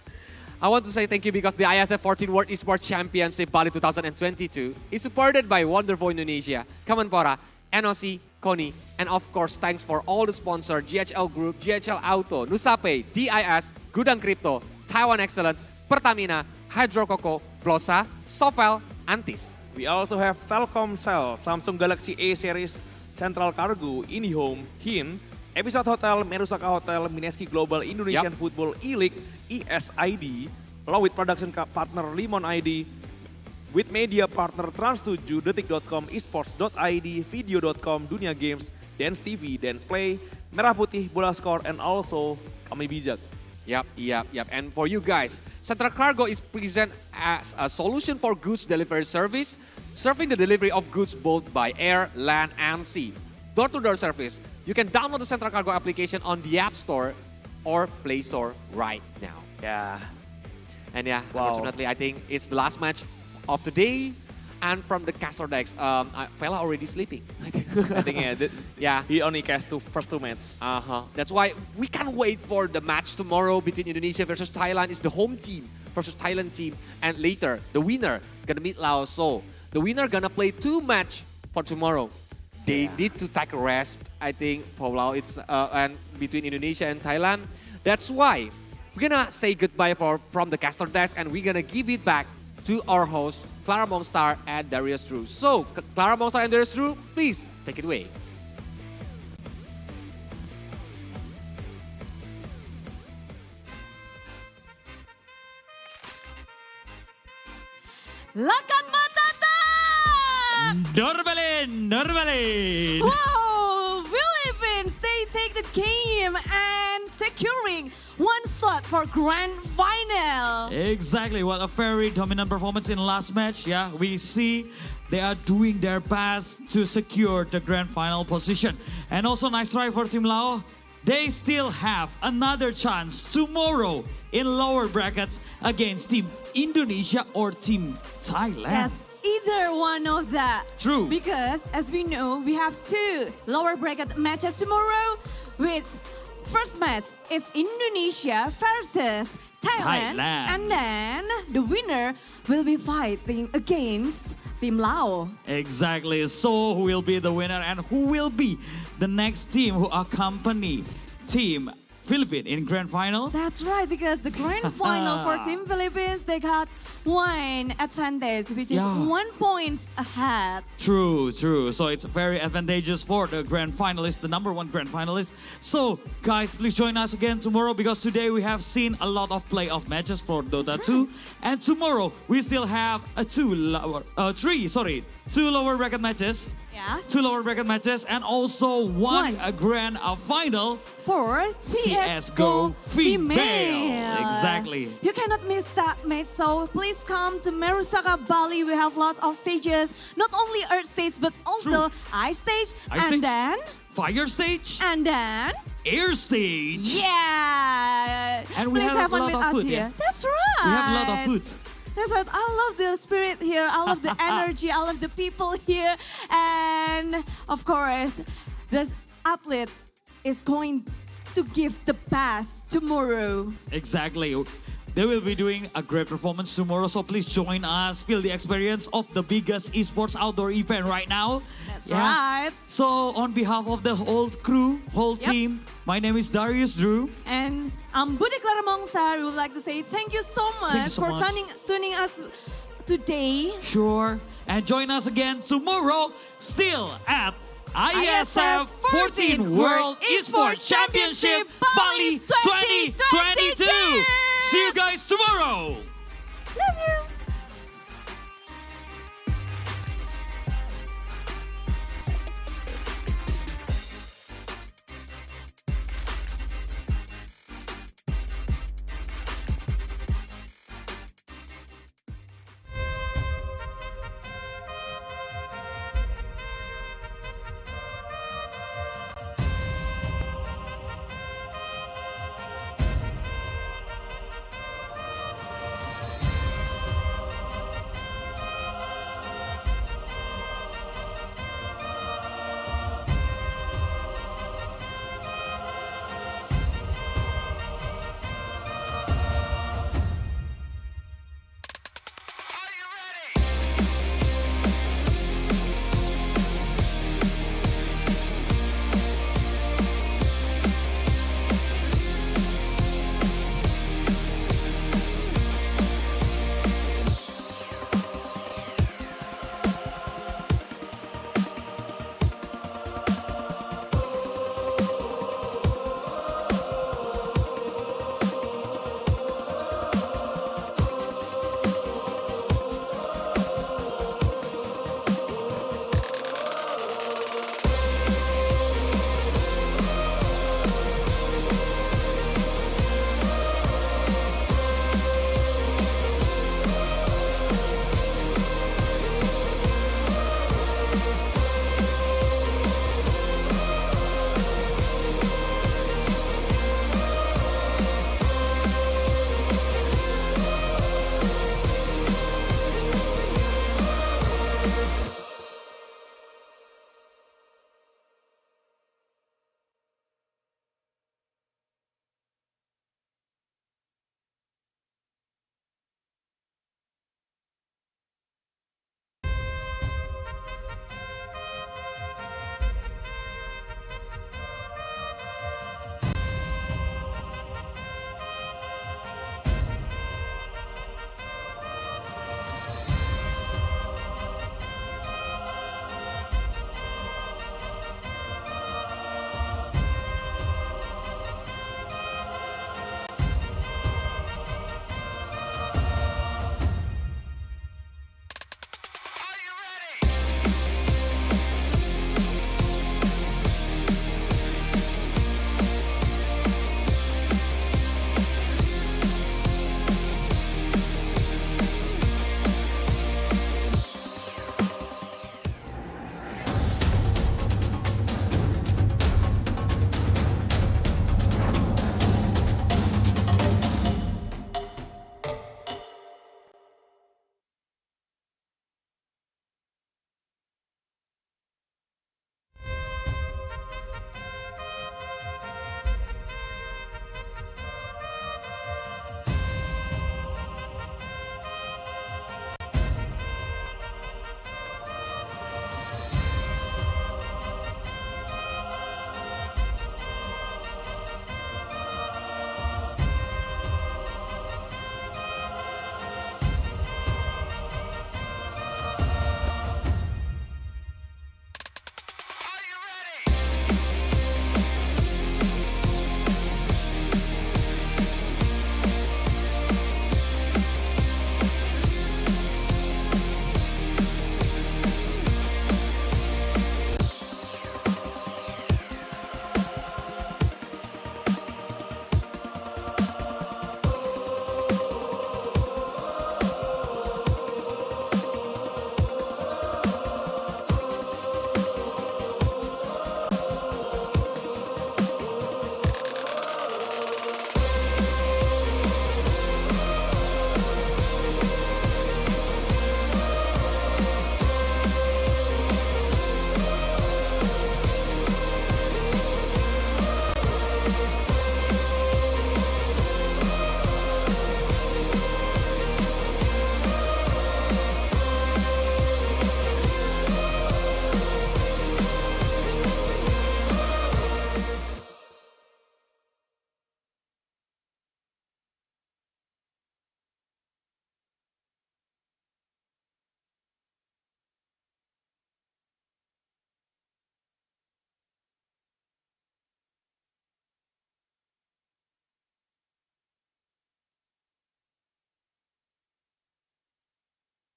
S3: I want to say thank you because the ISF 14 World Esports Championship Bali 2022 is supported by wonderful Indonesia, Kemenpora, NOC, KONI, and of course thanks for all the sponsors, GHL Group, GHL Auto, Nusapay, DIS, Gudang Crypto, Taiwan Excellence, Pertamina, Hydro Coco, Blosa, Sofel, Antis.
S9: We also have Telkomsel, Samsung Galaxy A series, Central Cargo, IndiHome, HIN, Episode Hotel, Merusaka Hotel, Mineski Global Indonesian Football E-League, ESID, along with production partner Limon ID, with media partner Trans7, Detik.com, Esports.id, Video.com, Dunia Games, Dance TV, Dance Play, Merah Putih, Bola Score, and also Kami Bijak.
S3: Yep. And for you guys, Central Cargo is present as a solution for goods delivery service, serving the delivery of goods both by air, land, and sea. Door-to-door service. You can download the Central Cargo application on the App Store or Play Store right now.
S9: Yeah.
S3: And unfortunately, I think it's the last match of the day. And from the caster decks, Fela already sleeping.
S9: I think he only cast first two matches.
S3: That's why we can't wait for the match tomorrow between Indonesia versus Thailand. It's the home team versus Thailand team. And later, the winner gonna meet Laos. So the winner gonna play 2 matches for tomorrow. They need to take a rest, I think, for Laos. It's and between Indonesia and Thailand. That's why we're gonna say goodbye from the caster decks and we're gonna give it back to our hosts, Clara Mongstar and Darius Drew. So, Clara Mongstar and Darius Drew, please take it away.
S7: Lakat Matata!
S1: Norbelin!
S7: Whoa! Philippines, they take the game and securing one slot for grand final.
S1: Exactly, what a very dominant performance in last match. Yeah, we see they are doing their best to secure the grand final position. And also nice try for Team Lao. They still have another chance tomorrow in lower brackets against Team Indonesia or Team Thailand.
S7: Yes, either one of that.
S1: True.
S7: Because as we know, we have 2 lower bracket matches tomorrow. With first match is Indonesia versus Thailand. And then the winner will be fighting against Team Lao.
S1: Exactly. So who will be the winner and who will be the next team who accompany Team Philippines in grand final?
S7: That's right, because the grand final for Team Philippines, they got one advantage, which is 1 point ahead.
S1: True. So it's very advantageous for the grand finalist, the number 1 grand finalist. So guys, please join us again tomorrow because today we have seen a lot of playoff matches for Dota 2. And tomorrow we still have 2 lower bracket matches.
S7: Yes.
S1: 2 lower bracket matches and also one grand final
S7: for CSGO Female.
S1: Exactly.
S7: You cannot miss that match, so please come to Merusaka, Bali. We have lots of stages, not only Earth stage, but also Ice stage, then
S1: Fire stage,
S7: and then
S1: Air stage.
S7: Yeah.
S1: And we
S7: please
S1: have
S7: fun
S1: a lot
S7: with
S1: of
S7: us
S1: food.
S7: here. That's right.
S1: We have a lot of food.
S7: That's right. I love the spirit here. I love the energy. I love the people here. And of course, this athlete is going to give the best tomorrow.
S1: Exactly. They will be doing a great performance tomorrow, so please join us, feel the experience of the biggest esports outdoor event right now.
S7: That's right.
S1: So on behalf of the whole crew, whole team, my name is Darius Drew.
S7: And I'm Budi Clara Mongsar. We would like to say thank you so much for tuning us today.
S1: Sure. And join us again tomorrow, still at IESF 14 World Esports Championship Bali 2022. See you guys tomorrow.